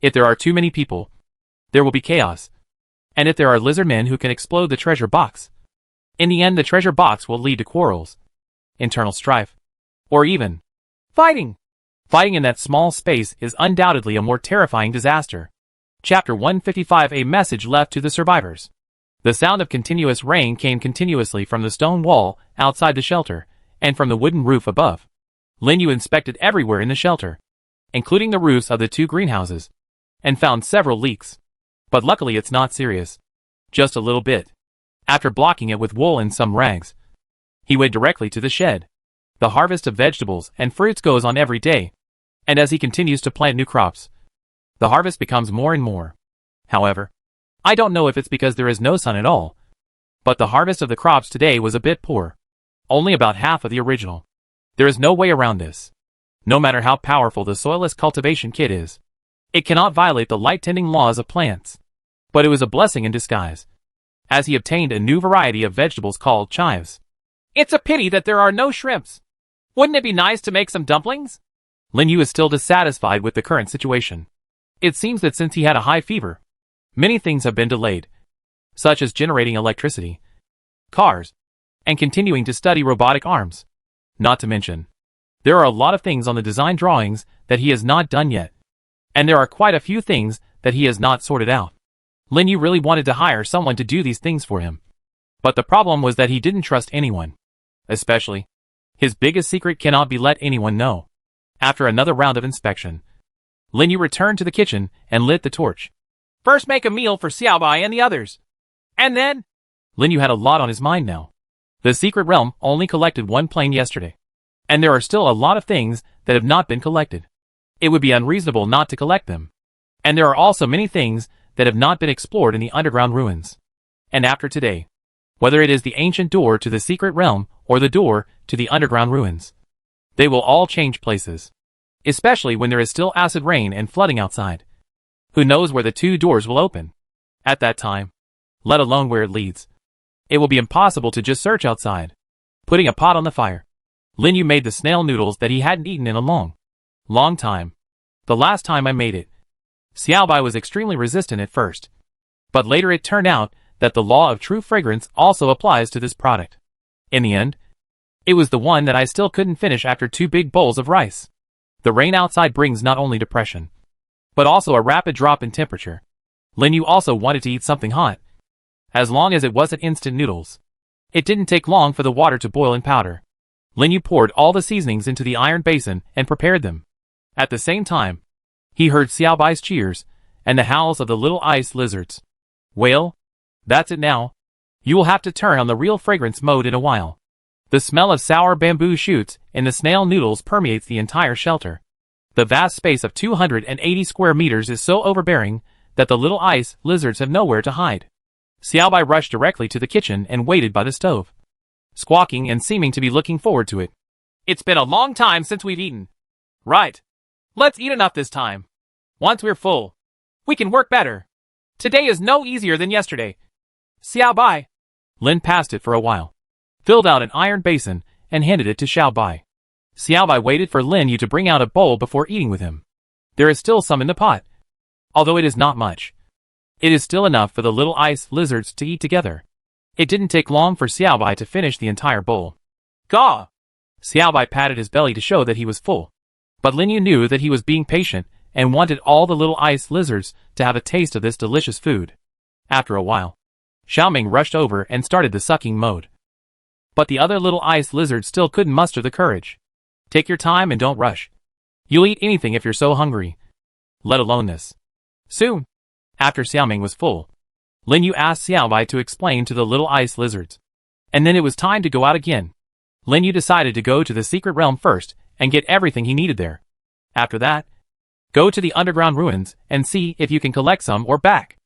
[SPEAKER 1] if there are too many people, there will be chaos. And if there are lizard men who can explode the treasure box, in the end the treasure box will lead to quarrels, internal strife, or even fighting. Fighting in that small space is undoubtedly a more terrifying disaster. Chapter 155. A message left to the survivors. The sound of continuous rain came continuously from the stone wall outside the shelter, and from the wooden roof above. Lin Yu inspected everywhere in the shelter, including the roofs of the two greenhouses, and found several leaks. But luckily it's not serious. Just a little bit. After blocking it with wool and some rags, he went directly to the shed. The harvest of vegetables and fruits goes on every day, and as he continues to plant new crops, the harvest becomes more and more. However, I don't know if it's because there is no sun at all, but the harvest of the crops today was a bit poor. Only about half of the original. There is no way around this. No matter how powerful the soilless cultivation kit is, it cannot violate the light-tending laws of plants. But it was a blessing in disguise, as he obtained a new variety of vegetables called chives. It's a pity that there are no shrimps. Wouldn't it be nice to make some dumplings? Lin Yu is still dissatisfied with the current situation. It seems that since he had a high fever, many things have been delayed, such as generating electricity, cars, and continuing to study robotic arms. Not to mention, there are a lot of things on the design drawings that he has not done yet, and there are quite a few things that he has not sorted out. Lin Yu really wanted to hire someone to do these things for him. But the problem was that he didn't trust anyone. Especially, his biggest secret cannot be let anyone know. After another round of inspection, Lin Yu returned to the kitchen and lit the torch. First make a meal for Xiaobai and the others. And then, Lin Yu had a lot on his mind now. The secret realm only collected one plane yesterday, and there are still a lot of things that have not been collected. It would be unreasonable not to collect them. And there are also many things that have not been explored in the underground ruins. And after today, whether it is the ancient door to the secret realm or the door to the underground ruins, they will all change places. Especially when there is still acid rain and flooding outside. Who knows where the two doors will open? At that time, let alone where it leads. It will be impossible to just search outside. Putting a pot on the fire, Lin Yu made the snail noodles that he hadn't eaten in a long Long time. The last time I made it. Xiaobai was extremely resistant at first. But later it turned out that the law of true fragrance also applies to this product. In the end, it was the one that I still couldn't finish after 2 big bowls of rice. The rain outside brings not only depression, but also a rapid drop in temperature. Lin Yu also wanted to eat something hot. As long as it wasn't instant noodles. It didn't take long for the water to boil in powder. Lin Yu poured all the seasonings into the iron basin and prepared them. At the same time, he heard Xiaobai's cheers and the howls of the little ice lizards. Well, that's it now. You will have to turn on the real fragrance mode in a while. The smell of sour bamboo shoots and the snail noodles permeates the entire shelter. The vast space of 280 square meters is so overbearing that the little ice lizards have nowhere to hide. Xiaobai rushed directly to the kitchen and waited by the stove, squawking and seeming to be looking forward to it. It's been a long time since we've eaten. Right. Let's eat enough this time. Once we're full, we can work better. Today is no easier than yesterday. Xiaobai. Lin passed it for a while, filled out an iron basin, and handed it to Xiaobai. Xiaobai waited for Lin Yu to bring out a bowl before eating with him. There is still some in the pot. Although it is not much, it is still enough for the little ice lizards to eat together. It didn't take long for Xiaobai to finish the entire bowl. Gaw! Xiaobai patted his belly to show that he was full. But Lin Yu knew that he was being patient and wanted all the little ice lizards to have a taste of this delicious food. After a while, Xiaoming rushed over and started the sucking mode. But the other little ice lizards still couldn't muster the courage. Take your time and don't rush. You'll eat anything if you're so hungry. Let alone this. Soon, after Xiaoming was full, Lin Yu asked Xiaobai to explain to the little ice lizards. And then it was time to go out again. Lin Yu decided to go to the secret realm first and get everything he needed there. After that, go to the underground ruins and see if you can collect some or back.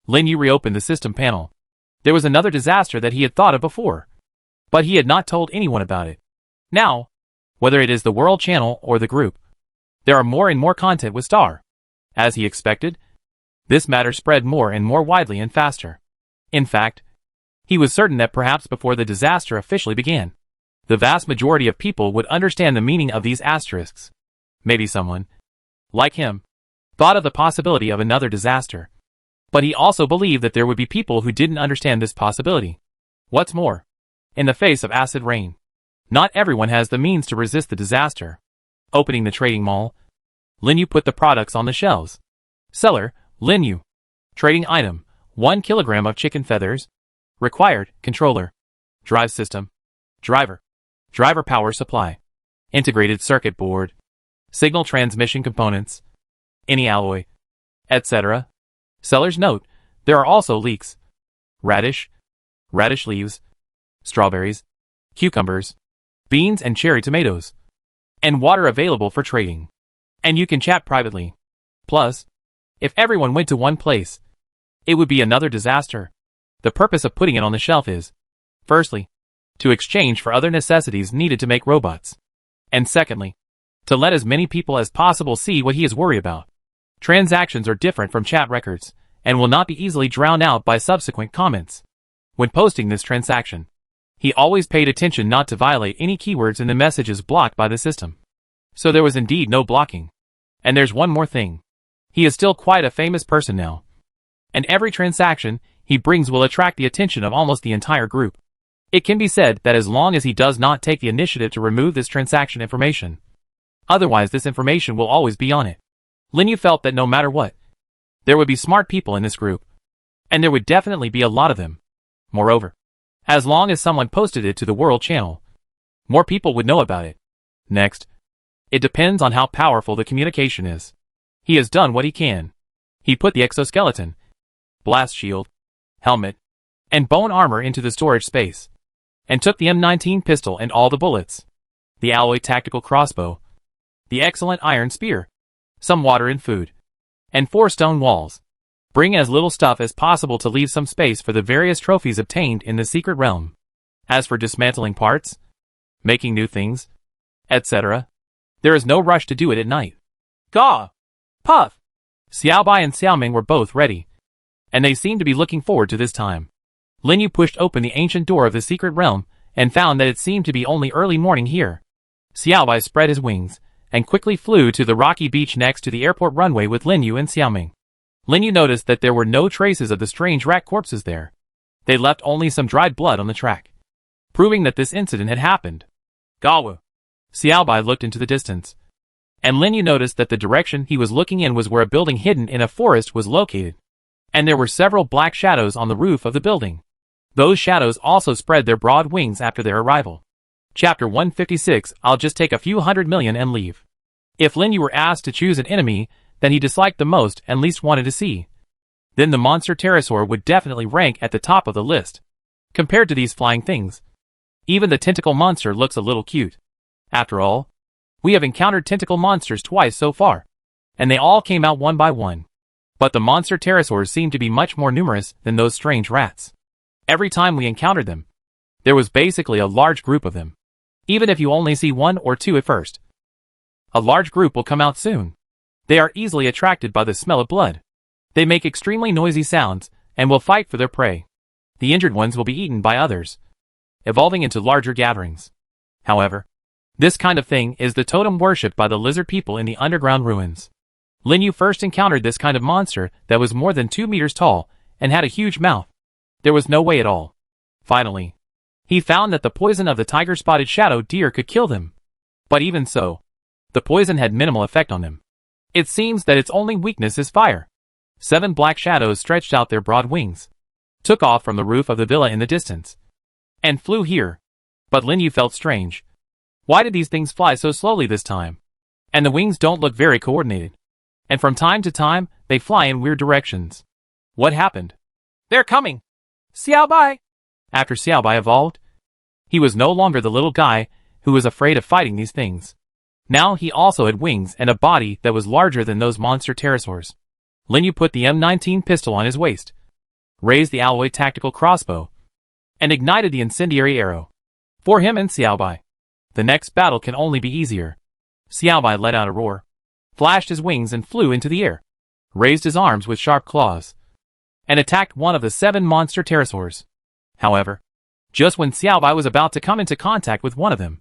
[SPEAKER 1] Lin Yu reopened the system panel. There was another disaster that he had thought of before, but he had not told anyone about it. Now, whether it is the World Channel or the group, there are more and more content with Star. As he expected, this matter spread more and more widely and faster. In fact, he was certain that perhaps before the disaster officially began, the vast majority of people would understand the meaning of these asterisks. Maybe someone, like him, thought of the possibility of another disaster. But he also believed that there would be people who didn't understand this possibility. What's more, in the face of acid rain, not everyone has the means to resist the disaster. Opening the trading mall, Lin Yu put the products on the shelves. Seller, Lin Yu. Trading item, 1 kilogram of chicken feathers. Required, controller. Drive system. Driver. Driver power supply. Integrated circuit board. Signal transmission components. Any alloy. Etc. Seller's note, there are also leeks. Radish. Radish leaves. Strawberries. Cucumbers. Beans and cherry tomatoes. And water available for trading. And you can chat privately. Plus, if everyone went to one place, it would be another disaster. The purpose of putting it on the shelf is, firstly, to exchange for other necessities needed to make robots. And secondly, to let as many people as possible see what he is worried about. Transactions are different from chat records, and will not be easily drowned out by subsequent comments. When posting this transaction, he always paid attention not to violate any keywords in the messages blocked by the system. So there was indeed no blocking. And there's one more thing. He is still quite a famous person now. And every transaction he brings will attract the attention of almost the entire group. It can be said that as long as he does not take the initiative to remove this transaction information, otherwise this information will always be on it. Lin Yu felt that no matter what, there would be smart people in this group. And there would definitely be a lot of them. Moreover, as long as someone posted it to the World Channel, more people would know about it. Next, it depends on how powerful the communication is. He has done what he can. He put the exoskeleton, blast shield, helmet, and bone armor into the storage space, and took the M19 pistol and all the bullets, the alloy tactical crossbow, the excellent iron spear, some water and food, and 4 stone walls. Bring as little stuff as possible to leave some space for the various trophies obtained in the secret realm. As for dismantling parts, making new things, etc., there is no rush to do it at night. Gaw! Puff! Xiaobai and Xiaoming were both ready, and they seemed to be looking forward to this time. Lin Yu pushed open the ancient door of the secret realm and found that it seemed to be only early morning here. Xiaobai spread his wings and quickly flew to the rocky beach next to the airport runway with Linyu and Xiaoming. Linyu noticed that there were no traces of the strange rat corpses there. They left only some dried blood on the track, proving that this incident had happened. Gawu. Xiaobai looked into the distance, and Linyu noticed that the direction he was looking in was where a building hidden in a forest was located, and there were several black shadows on the roof of the building. Those shadows also spread their broad wings after their arrival. Chapter 156. I'll just take a few 100 million and leave. If Linyu were asked to choose an enemy that he disliked the most and least wanted to see, then the monster pterosaur would definitely rank at the top of the list. Compared to these flying things, even the tentacle monster looks a little cute. After all, we have encountered tentacle monsters twice so far, and they all came out one by one. But the monster pterosaurs seem to be much more numerous than those strange rats. Every time we encountered them, there was basically a large group of them. Even if you only see one or two at first, a large group will come out soon. They are easily attracted by the smell of blood. They make extremely noisy sounds and will fight for their prey. The injured ones will be eaten by others, evolving into larger gatherings. However, this kind of thing is the totem worshipped by the lizard people in the underground ruins. Linyu first encountered this kind of monster that was more than 2 meters tall and had a huge mouth. There was no way at all. Finally, he found that the poison of the tiger-spotted shadow deer could kill them. But even so, the poison had minimal effect on them. It seems that its only weakness is fire. 7 black shadows stretched out their broad wings, took off from the roof of the villa in the distance, and flew here. But Linyu felt strange. Why did these things fly so slowly this time? And the wings don't look very coordinated. And from time to time, they fly in weird directions. What happened? They're coming! Xiaobai! After Xiaobai evolved, he was no longer the little guy who was afraid of fighting these things. Now he also had wings and a body that was larger than those monster pterosaurs. Linyu put the M19 pistol on his waist, raised the alloy tactical crossbow, and ignited the incendiary arrow. For him and Xiaobai, the next battle can only be easier. Xiaobai let out a roar, flashed his wings and flew into the air, raised his arms with sharp claws, and attacked one of the 7 monster pterosaurs. However, just when Xiaobai was about to come into contact with one of them,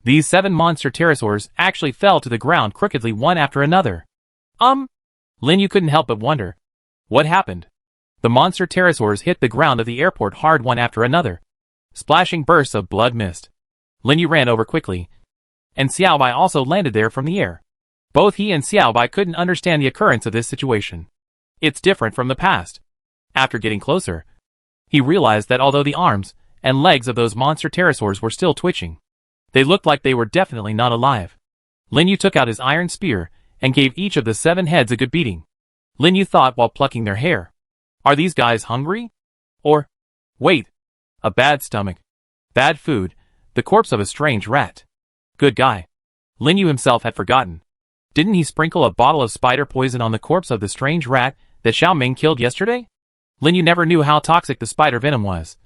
[SPEAKER 1] these 7 monster pterosaurs actually fell to the ground crookedly one after another. Linyu couldn't help but wonder. What happened? The monster pterosaurs hit the ground of the airport hard one after another, splashing bursts of blood mist. Linyu ran over quickly, and Xiaobai also landed there from the air. Both he and Xiaobai couldn't understand the occurrence of this situation. It's different from the past. After getting closer, he realized that although the arms and legs of those monster pterosaurs were still twitching, they looked like they were definitely not alive. Linyu took out his iron spear and gave each of the 7 heads a good beating. Linyu thought while plucking their hair, are these guys hungry? Or, wait, a bad stomach, bad food, the corpse of a strange rat. Good guy. Linyu himself had forgotten. Didn't he sprinkle a bottle of spider poison on the corpse of the strange rat that Xiaoming killed yesterday? Linyu never knew how toxic the spider venom was,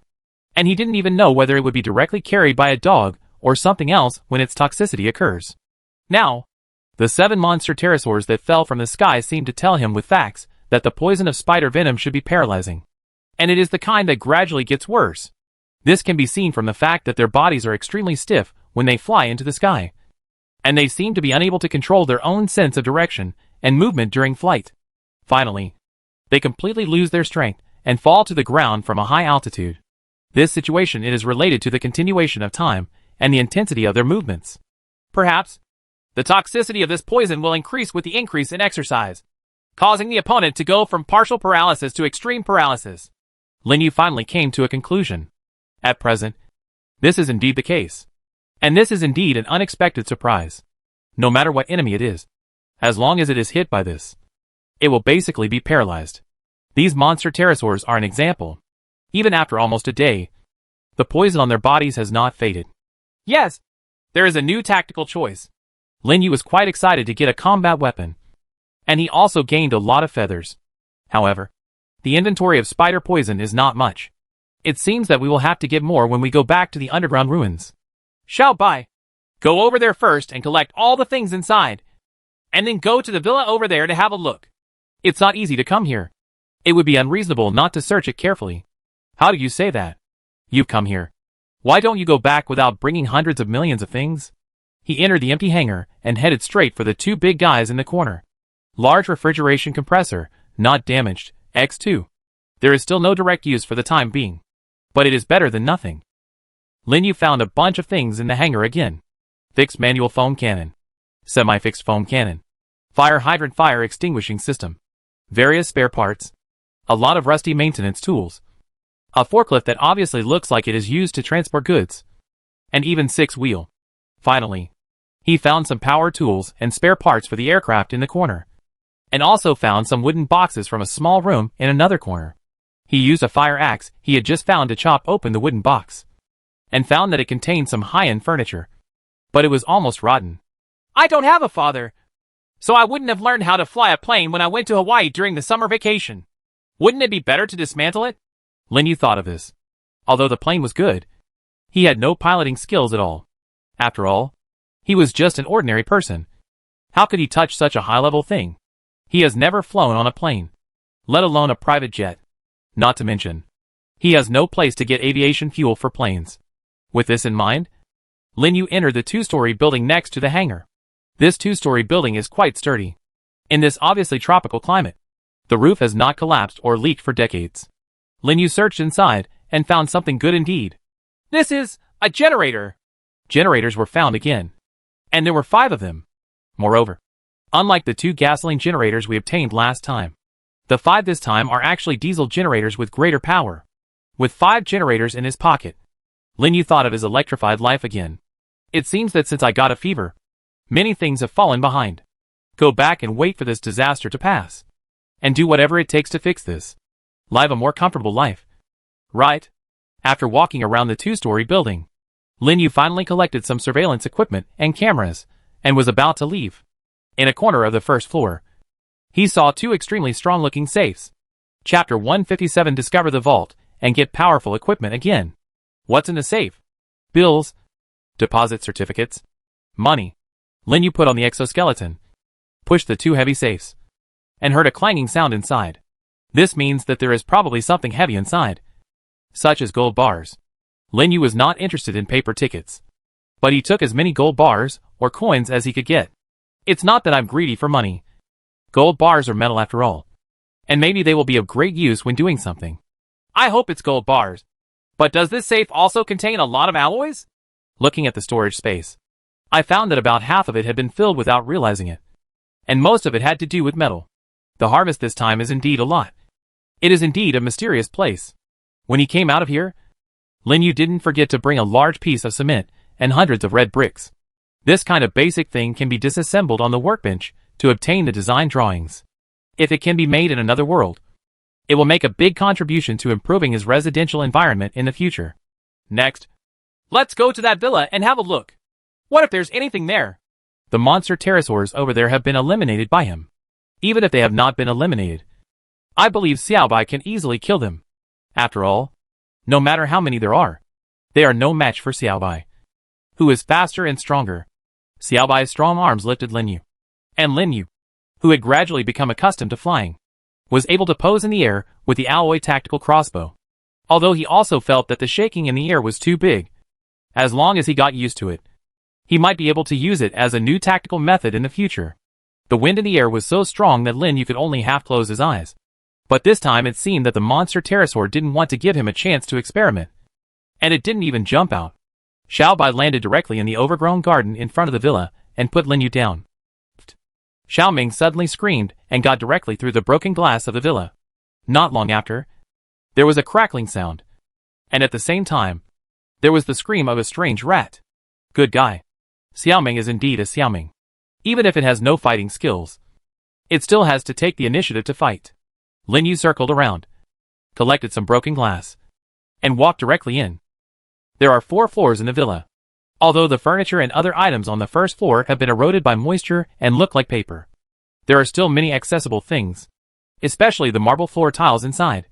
[SPEAKER 1] and he didn't even know whether it would be directly carried by a dog or something else when its toxicity occurs. Now, the 7 monster pterosaurs that fell from the sky seemed to tell him with facts that the poison of spider venom should be paralyzing, and it is the kind that gradually gets worse. This can be seen from the fact that their bodies are extremely stiff when they fly into the sky, and they seem to be unable to control their own sense of direction and movement during flight. Finally, they completely lose their strength and fall to the ground from a high altitude. This situation is related to the continuation of time and the intensity of their movements. Perhaps, the toxicity of this poison will increase with the increase in exercise, causing the opponent to go from partial paralysis to extreme paralysis. Linyu finally came to a conclusion. At present, this is indeed the case. And this is indeed an unexpected surprise. No matter what enemy it is, as long as it is hit by this, it will basically be paralyzed. These monster pterosaurs are an example. Even after almost a day, the poison on their bodies has not faded. Yes, there is a new tactical choice. Linyu was quite excited to get a combat weapon, and he also gained a lot of feathers. However, the inventory of spider poison is not much. It seems that we will have to get more when we go back to the underground ruins. Xiaobai, go over there first and collect all the things inside, and then go to the villa over there to have a look. It's not easy to come here. It would be unreasonable not to search it carefully. How do you say that? You've come here. Why don't you go back without bringing hundreds of millions of things? He entered the empty hangar and headed straight for the two big guys in the corner. Large refrigeration compressor, not damaged, X2. There is still no direct use for the time being. But it is better than nothing. Lin Yu found a bunch of things in the hangar again. Fixed manual foam cannon. Semi-fixed foam cannon. Fire hydrant fire extinguishing system. Various spare parts. A lot of rusty maintenance tools. A forklift that obviously looks like it is used to transport goods. And even 6-wheel. Finally, he found some power tools and spare parts for the aircraft in the corner. And also found some wooden boxes from a small room in another corner. He used a fire axe he had just found to chop open the wooden box. And found that it contained some high-end furniture. But it was almost rotten. I don't have a father. So I wouldn't have learned how to fly a plane when I went to Hawaii during the summer vacation. Wouldn't it be better to dismantle it? Lin Yu thought of this. Although the plane was good, he had no piloting skills at all. After all, he was just an ordinary person. How could he touch such a high-level thing? He has never flown on a plane, let alone a private jet. Not to mention, he has no place to get aviation fuel for planes. With this in mind, Lin Yu entered the 2-story building next to the hangar. This 2-story building is quite sturdy. In this obviously tropical climate, the roof has not collapsed or leaked for decades. Lin Yu searched inside and found something good indeed. This is a generator. Generators were found again. And there were 5 of them. Moreover, unlike the 2 gasoline generators we obtained last time, the 5 this time are actually diesel generators with greater power. With 5 generators in his pocket, Lin Yu thought of his electrified life again. It seems that since I got a fever, many things have fallen behind. Go back and wait for this disaster to pass. And do whatever it takes to fix this. Live a more comfortable life. Right? After walking around the 2-story building, Lin Yu finally collected some surveillance equipment and cameras, and was about to leave. In a corner of the first floor, he saw 2 extremely strong-looking safes. Chapter 157 Discover the vault, and get powerful equipment again. What's in the safe? Bills. Deposit certificates. Money. Lin Yu put on the exoskeleton, pushed the 2 heavy safes, and heard a clanging sound inside. This means that there is probably something heavy inside, such as gold bars. Lin Yu was not interested in paper tickets, but he took as many gold bars or coins as he could get. It's not that I'm greedy for money. Gold bars are metal after all, and maybe they will be of great use when doing something. I hope it's gold bars. But does this safe also contain a lot of alloys? Looking at the storage space, I found that about half of it had been filled without realizing it, and most of it had to do with metal. The harvest this time is indeed a lot. It is indeed a mysterious place. When he came out of here, Lin Yu didn't forget to bring a large piece of cement and hundreds of red bricks. This kind of basic thing can be disassembled on the workbench to obtain the design drawings. If it can be made in another world, it will make a big contribution to improving his residential environment in the future. Next, let's go to that villa and have a look. What if there's anything there? The monster pterosaurs over there have been eliminated by him. Even if they have not been eliminated, I believe Xiaobai can easily kill them. After all, no matter how many there are, they are no match for Xiaobai, who is faster and stronger. Xiaobai's strong arms lifted Lin Yu. And Lin Yu, who had gradually become accustomed to flying, was able to pose in the air with the alloy tactical crossbow. Although he also felt that the shaking in the air was too big. As long as he got used to it, he might be able to use it as a new tactical method in the future. The wind in the air was so strong that Lin Yu could only half close his eyes. But this time it seemed that the monster pterosaur didn't want to give him a chance to experiment. And it didn't even jump out. Xiaobai landed directly in the overgrown garden in front of the villa and put Lin Yu down. Xiao Ming suddenly screamed and got directly through the broken glass of the villa. Not long after, there was a crackling sound. And at the same time, there was the scream of a strange rat. Good guy. Xiao Ming is indeed a Xiao Ming. Even if it has no fighting skills, it still has to take the initiative to fight. Lin Yu circled around, collected some broken glass, and walked directly in. There are 4 floors in the villa. Although the furniture and other items on the first floor have been eroded by moisture and look like paper, there are still many accessible things, especially the marble floor tiles inside.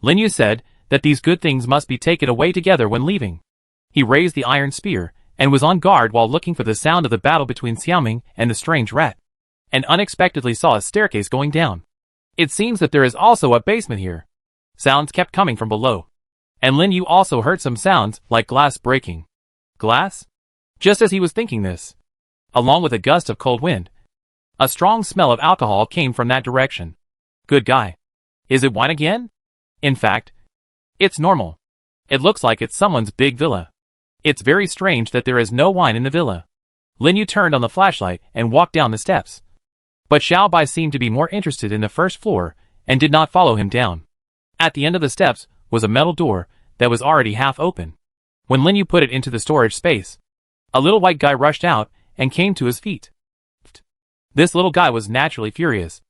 [SPEAKER 1] Lin Yu said that these good things must be taken away together when leaving. He raised the iron spear and was on guard while looking for the sound of the battle between Xiaoming and the strange rat, and unexpectedly saw a staircase going down. It seems that there is also a basement here. Sounds kept coming from below, and Lin Yu also heard some sounds like glass breaking. Glass? Just as he was thinking this, along with a gust of cold wind. A strong smell of alcohol came from that direction. Good guy. Is it wine again? In fact, it's normal. It looks like it's someone's big villa. It's very strange that there is no wine in the villa. Lin Yu turned on the flashlight and walked down the steps. But Xiao Bai seemed to be more interested in the first floor and did not follow him down. At the end of the steps was a metal door that was already half open. When Lin Yu put it into the storage space, a little white guy rushed out and came to his feet. This little guy was naturally furious,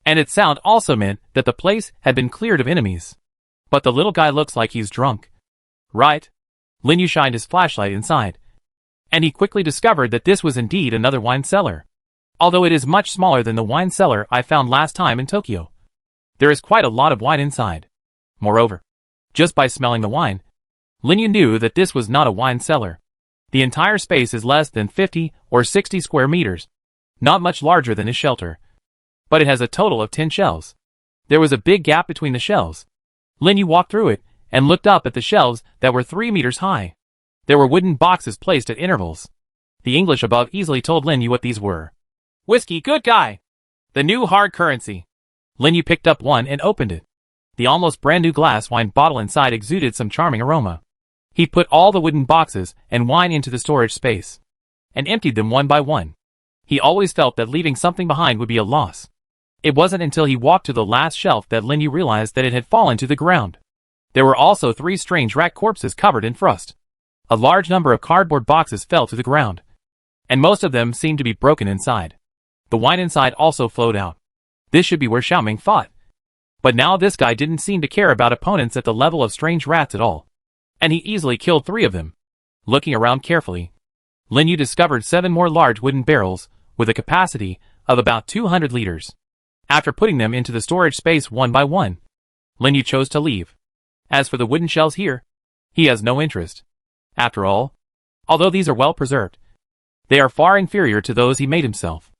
[SPEAKER 1] and its sound also meant that the place had been cleared of enemies. But the little guy looks like he's drunk. Right? Lin Yu shined his flashlight inside, and he quickly discovered that this was indeed another wine cellar. Although it is much smaller than the wine cellar I found last time in Tokyo. There is quite a lot of wine inside. Moreover, just by smelling the wine, Lin Yu knew that this was not a wine cellar. The entire space is less than 50 or 60 square meters, not much larger than his shelter. But it has a total of 10 shelves. There was a big gap between the shelves. Lin Yu walked through it and looked up at the shelves that were 3 meters high. There were wooden boxes placed at intervals. The English above easily told Lin Yu what these were. Whiskey, good guy! The new hard currency. Lin Yu picked up one and opened it. The almost brand new glass wine bottle inside exuded some charming aroma. He put all the wooden boxes and wine into the storage space, and emptied them one by one. He always felt that leaving something behind would be a loss. It wasn't until he walked to the last shelf that Lin Yu realized that it had fallen to the ground. There were also 3 strange rat corpses covered in frost. A large number of cardboard boxes fell to the ground, and most of them seemed to be broken inside. The wine inside also flowed out. This should be where Xiaoming fought. But now this guy didn't seem to care about opponents at the level of strange rats at all. And he easily killed 3 of them. Looking around carefully, Lin Yu discovered 7 more large wooden barrels with a capacity of about 200 liters. After putting them into the storage space one by one, Lin Yu chose to leave. As for the wooden shells here, he has no interest. After all, although these are well preserved, they are far inferior to those he made himself.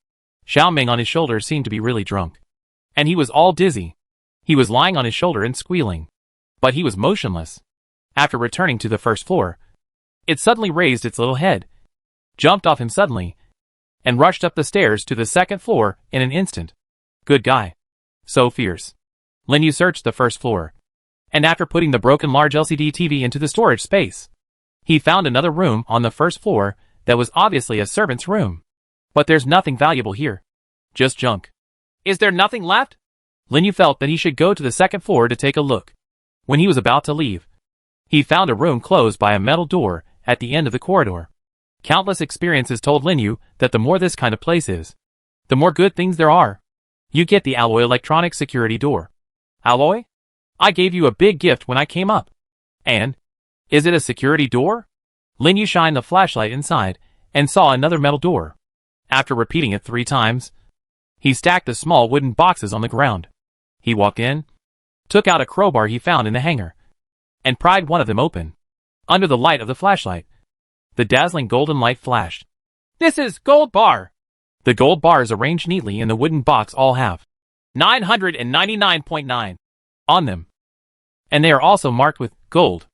[SPEAKER 1] Xiaoming on his shoulder seemed to be really drunk. And he was all dizzy. He was lying on his shoulder and squealing. But he was motionless. After returning to the first floor, it suddenly raised its little head, jumped off him suddenly, and rushed up the stairs to the second floor in an instant. Good guy. So fierce. Lin Yu searched the first floor, and after putting the broken large LCD TV into the storage space, he found another room on the first floor that was obviously a servant's room. But there's nothing valuable here. Just junk. Is there nothing left? Lin Yu felt that he should go to the second floor to take a look. When he was about to leave, he found a room closed by a metal door at the end of the corridor. Countless experiences told Lin Yu that the more this kind of place is, the more good things there are. You get the alloy electronic security door. Alloy? I gave you a big gift when I came up. And? Is it a security door? Lin Yu shined the flashlight inside and saw another metal door. After repeating it 3 times, he stacked the small wooden boxes on the ground. He walked in, took out a crowbar he found in the hangar, and pried one of them open. Under the light of the flashlight, the dazzling golden light flashed. This is gold bar! The gold bars arranged neatly in the wooden box all have 999.9 on them. And they are also marked with gold.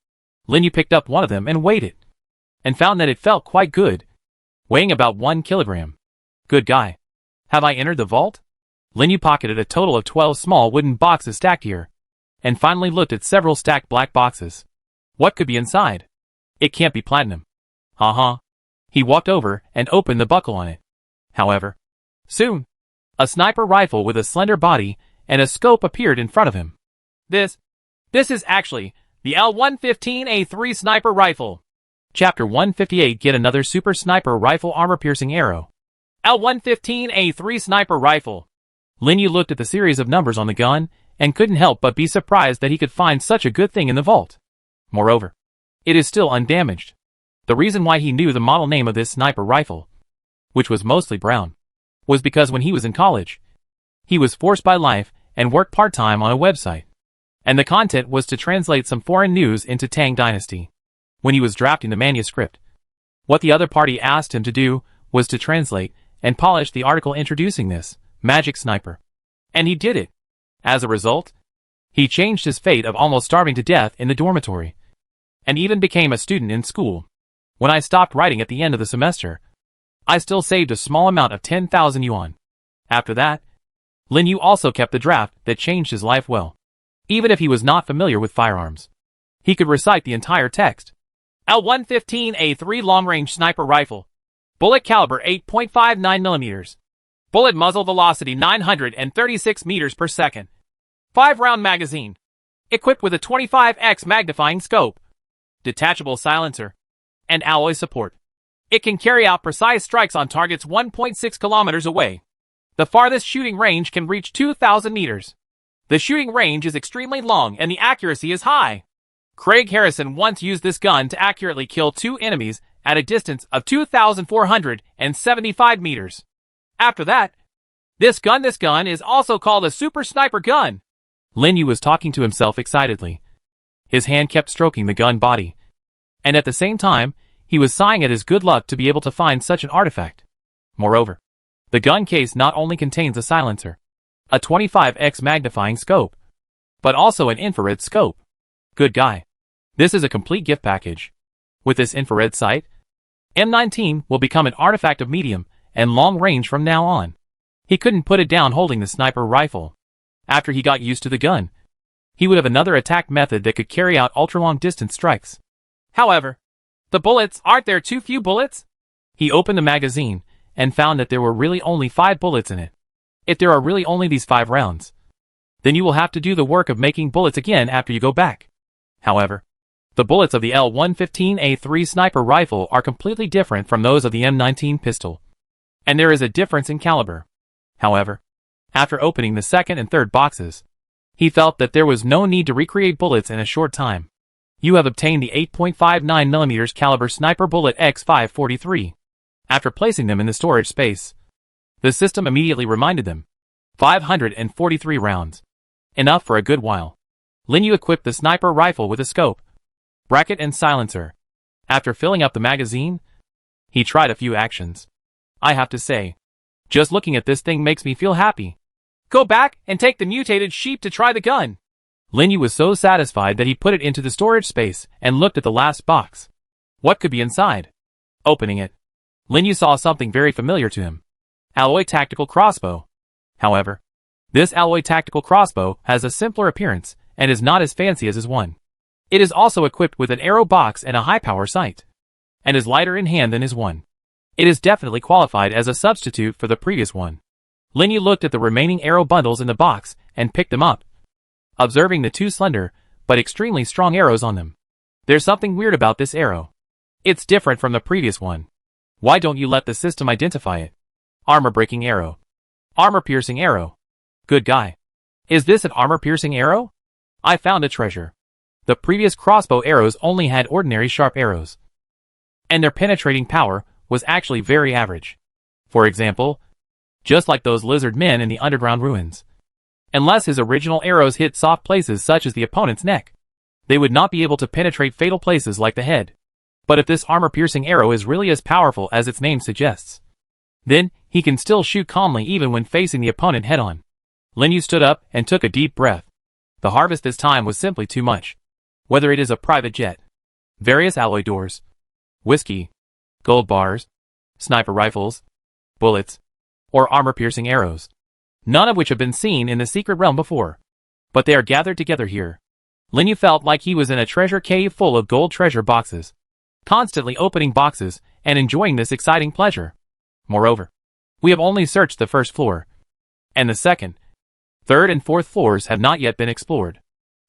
[SPEAKER 1] Lin Yu picked up one of them and weighed it, and found that it felt quite good, weighing about 1 kilogram. Good guy. Have I entered the vault? Lin Yu pocketed a total of 12 small wooden boxes stacked here, and finally looked at several stacked black boxes. What could be inside? It can't be platinum. He walked over and opened the buckle on it. However, soon, a sniper rifle with a slender body and a scope appeared in front of him. This is actually the L115A3 sniper rifle. Chapter 158. Get another super sniper rifle armor-piercing arrow. L115A3 sniper rifle. Lin Yu looked at the series of numbers on the gun and couldn't help but be surprised that he could find such a good thing in the vault. Moreover, it is still undamaged. The reason why he knew the model name of this sniper rifle, which was mostly brown, was because when he was in college, he was forced by life and worked part-time on a website. And the content was to translate some foreign news into Tang Dynasty. When he was drafting the manuscript, what the other party asked him to do was to translate and polish the article introducing this magic sniper. And he did it. As a result, he changed his fate of almost starving to death in the dormitory, and even became a student in school. When I stopped writing at the end of the semester, I still saved a small amount of 10,000 yuan. After that, Lin Yu also kept the draft that changed his life well. Even if he was not familiar with firearms, he could recite the entire text. L115A3 long-range sniper rifle. Bullet caliber 8.59mm. Bullet muzzle velocity 936 meters per second. 5-round magazine. Equipped with a 25x magnifying scope. Detachable silencer. And alloy support. It can carry out precise strikes on targets 1.6 kilometers away. The farthest shooting range can reach 2,000 meters. The shooting range is extremely long and the accuracy is high. Craig Harrison once used this gun to accurately kill 2 enemies at a distance of 2,475 meters. After that, this gun is also called a super sniper gun. Lin Yu was talking to himself excitedly. His hand kept stroking the gun body. And at the same time, he was sighing at his good luck to be able to find such an artifact. Moreover, the gun case not only contains a silencer, a 25x magnifying scope, but also an infrared scope. Good guy. This is a complete gift package. With this infrared sight, M19 will become an artifact of medium and long range from now on. He couldn't put it down holding the sniper rifle. After he got used to the gun, he would have another attack method that could carry out ultra-long distance strikes. However, the bullets, aren't there too few bullets? He opened the magazine and found that there were really only 5 bullets in it. If there are really only these 5 rounds, then you will have to do the work of making bullets again after you go back. However, the bullets of the L115A3 sniper rifle are completely different from those of the M19 pistol. And there is a difference in caliber. However, after opening the second and third boxes, he felt that there was no need to recreate bullets in a short time. You have obtained the 8.59mm caliber sniper bullet X543. After placing them in the storage space, the system immediately reminded them. 543 rounds. Enough for a good while. Lin Yu equipped the sniper rifle with a scope, bracket and silencer. After filling up the magazine, he tried a few actions. I have to say, just looking at this thing makes me feel happy. Go back and take the mutated sheep to try the gun. Lin Yu was so satisfied that he put it into the storage space and looked at the last box. What could be inside? Opening it, Lin Yu saw something very familiar to him. Alloy tactical crossbow. However, this alloy tactical crossbow has a simpler appearance and is not as fancy as his one. It is also equipped with an arrow box and a high-power sight, and is lighter in hand than his one. It is definitely qualified as a substitute for the previous one. Lin Yu looked at the remaining arrow bundles in the box and picked them up, observing the 2 slender, but extremely strong arrows on them. There's something weird about this arrow. It's different from the previous one. Why don't you let the system identify it? Armor-breaking arrow. Armor-piercing arrow. Good guy. Is this an armor-piercing arrow? I found a treasure. The previous crossbow arrows only had ordinary sharp arrows, and their penetrating power was actually very average. For example, just like those lizard men in the underground ruins. Unless his original arrows hit soft places such as the opponent's neck, they would not be able to penetrate fatal places like the head. But if this armor-piercing arrow is really as powerful as its name suggests, then he can still shoot calmly even when facing the opponent head-on. Lin Yu stood up and took a deep breath. The harvest this time was simply too much. Whether it is a private jet, various alloy doors, whiskey, gold bars, sniper rifles, bullets, or armor-piercing arrows, none of which have been seen in the secret realm before. But they are gathered together here. Lin Yu felt like he was in a treasure cave full of gold treasure boxes, constantly opening boxes and enjoying this exciting pleasure. Moreover, we have only searched the first floor, and the second, third and fourth floors have not yet been explored.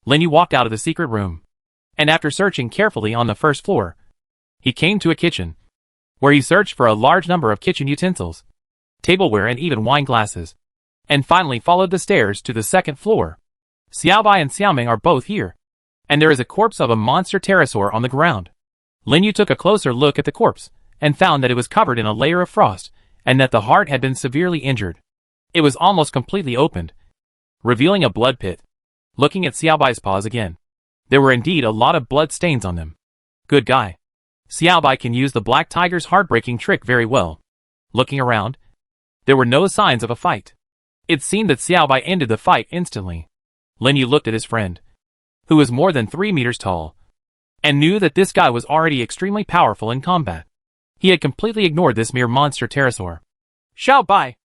[SPEAKER 1] Lin Yu walked out of the secret room, and after searching carefully on the first floor, he came to a kitchen, where he searched for a large number of kitchen utensils, tableware and even wine glasses, and finally followed the stairs to the second floor. Xiaobai and Xiaoming are both here, and there is a corpse of a monster pterosaur on the ground. Lin Yu took a closer look at the corpse, and found that it was covered in a layer of frost, and that the heart had been severely injured. It was almost completely opened, revealing a blood pit. Looking at Xiaobai's paws again, there were indeed a lot of blood stains on them. Good guy. Xiaobai can use the black tiger's heartbreaking trick very well. Looking around, there were no signs of a fight. It seemed that Xiaobai ended the fight instantly. Lin Yu looked at his friend, who was more than 3 meters tall, and knew that this guy was already extremely powerful in combat. He had completely ignored this mere monster pterosaur. Xiao Bai,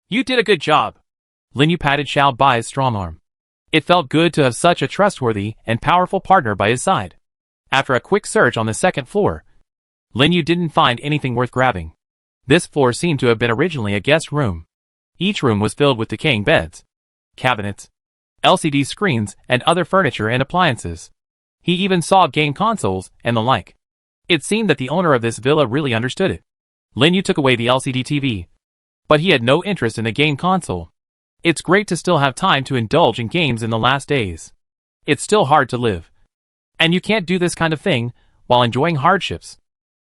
[SPEAKER 1] you did a good job. Lin Yu patted Xiao Bai's strong arm. It felt good to have such a trustworthy and powerful partner by his side. After a quick search on the second floor, Lin Yu didn't find anything worth grabbing. This floor seemed to have been originally a guest room. Each room was filled with decaying beds, cabinets, LCD screens, and other furniture and appliances. He even saw game consoles and the like. It seemed that the owner of this villa really understood it. Lin Yu took away the LCD TV, but he had no interest in the game console. It's great to still have time to indulge in games in the last days. It's still hard to live. And you can't do this kind of thing while enjoying hardships.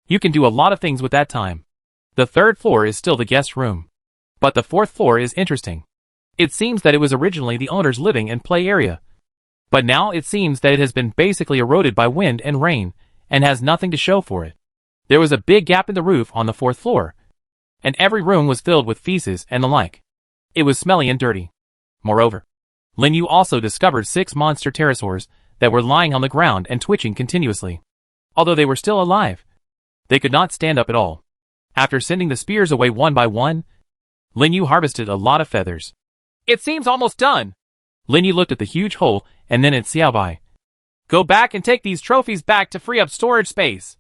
[SPEAKER 1] You can do a lot of things with that time. The third floor is still the guest room. But the fourth floor is interesting. It seems that it was originally the owner's living and play area. But now it seems that it has been basically eroded by wind and rain, and has nothing to show for it. There was a big gap in the roof on the fourth floor, and every room was filled with feces and the like. It was smelly and dirty. Moreover, Lin Yu also discovered 6 monster pterosaurs that were lying on the ground and twitching continuously. Although they were still alive, they could not stand up at all. After sending the spears away one by one, Lin Yu harvested a lot of feathers. It seems almost done. Lin Yu looked at the huge hole and then at Xiao Bai. Go back and take these trophies back to free up storage space.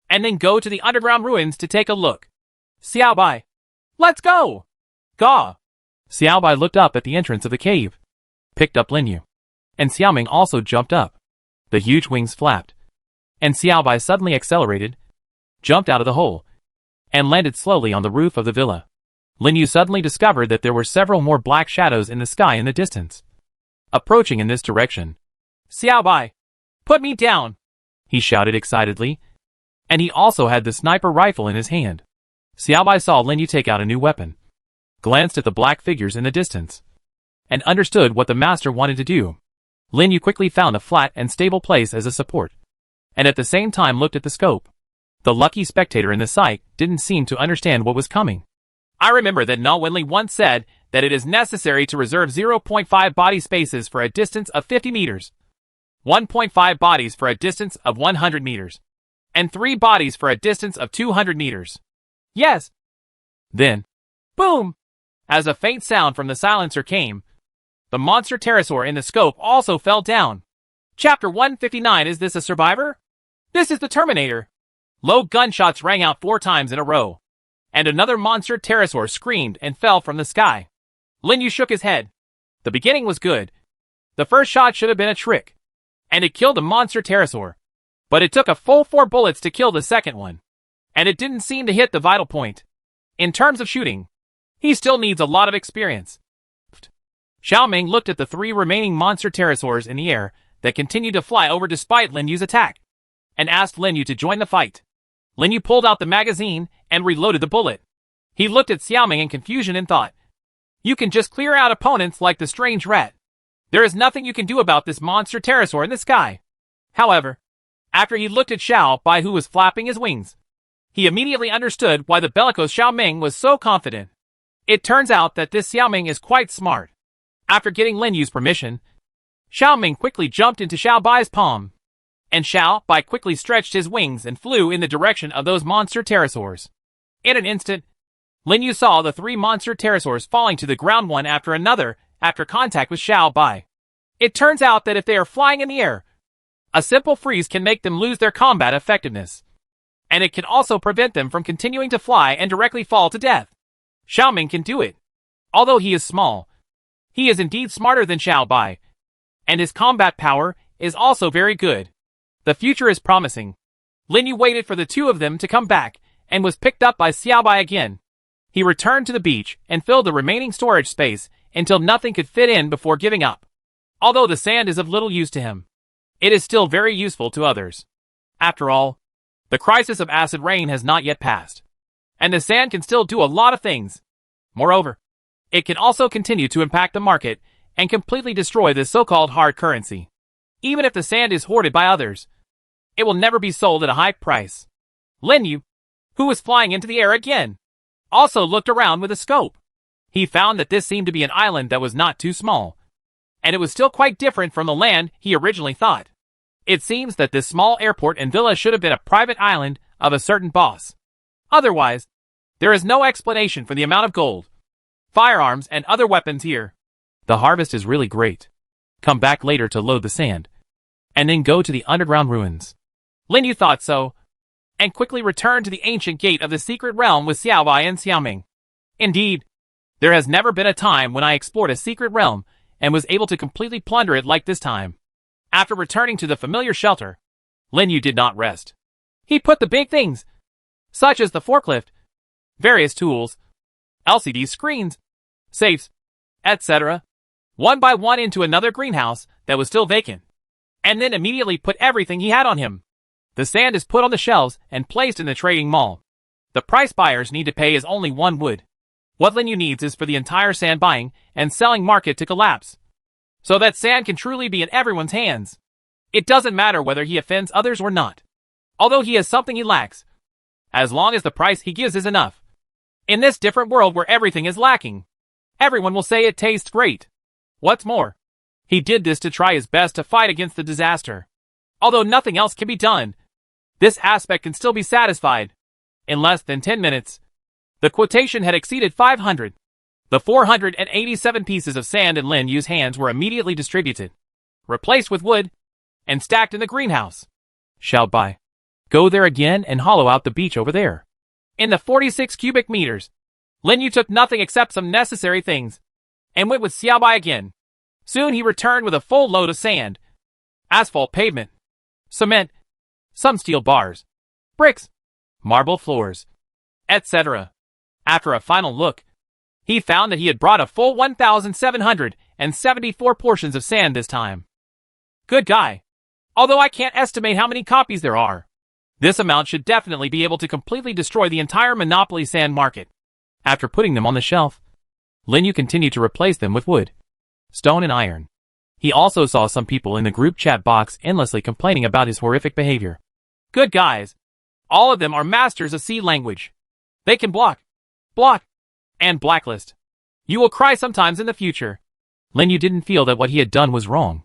[SPEAKER 1] And then go to the underground ruins to take a look. Xiao Bai, let's go! Gaw! Xiao Bai looked up at the entrance of the cave, picked up Lin Yu, and Xiao Ming also jumped up. The huge wings flapped, and Xiao Bai suddenly accelerated, jumped out of the hole, and landed slowly on the roof of the villa. Lin Yu suddenly discovered that there were several more black shadows in the sky in the distance, approaching in this direction. Xiao Bai, put me down! He shouted excitedly, and he also had the sniper rifle in his hand. Xiao Bai saw Lin Yu take out a new weapon, glanced at the black figures in the distance, and understood what the master wanted to do. Lin Yu quickly found a flat and stable place as a support, and at the same time looked at the scope. The lucky spectator in the sight didn't seem to understand what was coming. I remember that Na Wenli once said that it is necessary to reserve 0.5 body spaces for a distance of 50 meters, 1.5 bodies for a distance of 100 meters, and 3 bodies for a distance of 200 meters. Yes. Then, boom! As a faint sound from the silencer came, the monster pterosaur in the scope also fell down. Chapter 159. Is this a survivor? This is the Terminator. Low gunshots rang out 4 times in a row, and another monster pterosaur screamed and fell from the sky. Lin Yu shook his head. The beginning was good. The first shot should have been a trick, and it killed the monster pterosaur. But it took a full 4 bullets to kill the second one, and it didn't seem to hit the vital point. In terms of shooting, he still needs a lot of experience. Xiao Ming looked at the 3 remaining monster pterosaurs in the air that continued to fly over despite Lin Yu's attack, and asked Lin Yu to join the fight. Lin Yu pulled out the magazine and reloaded the bullet. He looked at Xiao Ming in confusion and thought, you can just clear out opponents like the strange rat. There is nothing you can do about this monster pterosaur in the sky. However, after he looked at Xiao Bai, who was flapping his wings, he immediately understood why the bellicose Xiao Ming was so confident. It turns out that this Xiao Ming is quite smart. After getting Lin Yu's permission, Xiao Ming quickly jumped into Xiao Bai's palm, and Xiao Bai quickly stretched his wings and flew in the direction of those monster pterosaurs. In an instant, Lin Yu saw the 3 monster pterosaurs falling to the ground one after another after contact with Xiao Bai. It turns out that if they are flying in the air, a simple freeze can make them lose their combat effectiveness, and it can also prevent them from continuing to fly and directly fall to death. Xiao Ming can do it. Although he is small, he is indeed smarter than Xiao Bai, and his combat power is also very good. The future is promising. Lin Yu waited for the 2 of them to come back and was picked up by Xiao Bai again. He returned to the beach and filled the remaining storage space until nothing could fit in before giving up. Although the sand is of little use to him, it is still very useful to others. After all, the crisis of acid rain has not yet passed, and the sand can still do a lot of things. Moreover, it can also continue to impact the market and completely destroy the so-called hard currency. Even if the sand is hoarded by others, it will never be sold at a high price. Lin Yu, who was flying into the air again, also looked around with a scope. He found that this seemed to be an island that was not too small, and it was still quite different from the land he originally thought. It seems that this small airport and villa should have been a private island of a certain boss. Otherwise, there is no explanation for the amount of gold, firearms, and other weapons here. The harvest is really great. Come back later to load the sand, and then go to the underground ruins. Lin Yu thought so, and quickly returned to the ancient gate of the secret realm with Xiaobai and Xiaoming. Indeed, there has never been a time when I explored a secret realm and was able to completely plunder it like this time. After returning to the familiar shelter, Lin Yu did not rest. He put the big things, such as the forklift, various tools, LCD screens, safes, etc., one by one into another greenhouse that was still vacant, and then immediately put everything he had on him. The sand is put on the shelves and placed in the trading mall. The price buyers need to pay is only 1 wood. What Lin Yu needs is for the entire sand buying and selling market to collapse, so that sand can truly be in everyone's hands. It doesn't matter whether he offends others or not, although he has something he lacks, as long as the price he gives is enough. In this different world where everything is lacking, everyone will say it tastes great. What's more, he did this to try his best to fight against the disaster. Although nothing else can be done, this aspect can still be satisfied. In less than 10 minutes, the quotation had exceeded 500. The 487 pieces of sand in Lin Yu's hands were immediately distributed, replaced with wood, and stacked in the greenhouse. Xiaobai, go there again and hollow out the beach over there. In the 46 cubic meters, Lin Yu took nothing except some necessary things, and went with Xiaobai again. Soon he returned with a full load of sand, asphalt pavement, cement, some steel bars, bricks, marble floors, etc. After a final look, he found that he had brought a full 1,774 portions of sand this time. Good guy. Although I can't estimate how many copies there are, this amount should definitely be able to completely destroy the entire monopoly sand market. After putting them on the shelf, Lin Yu continued to replace them with wood, stone, and iron. He also saw some people in the group chat box endlessly complaining about his horrific behavior. Good guys. All of them are masters of C language. They can block, and blacklist. You will cry sometimes in the future. Lin Yu didn't feel that what he had done was wrong.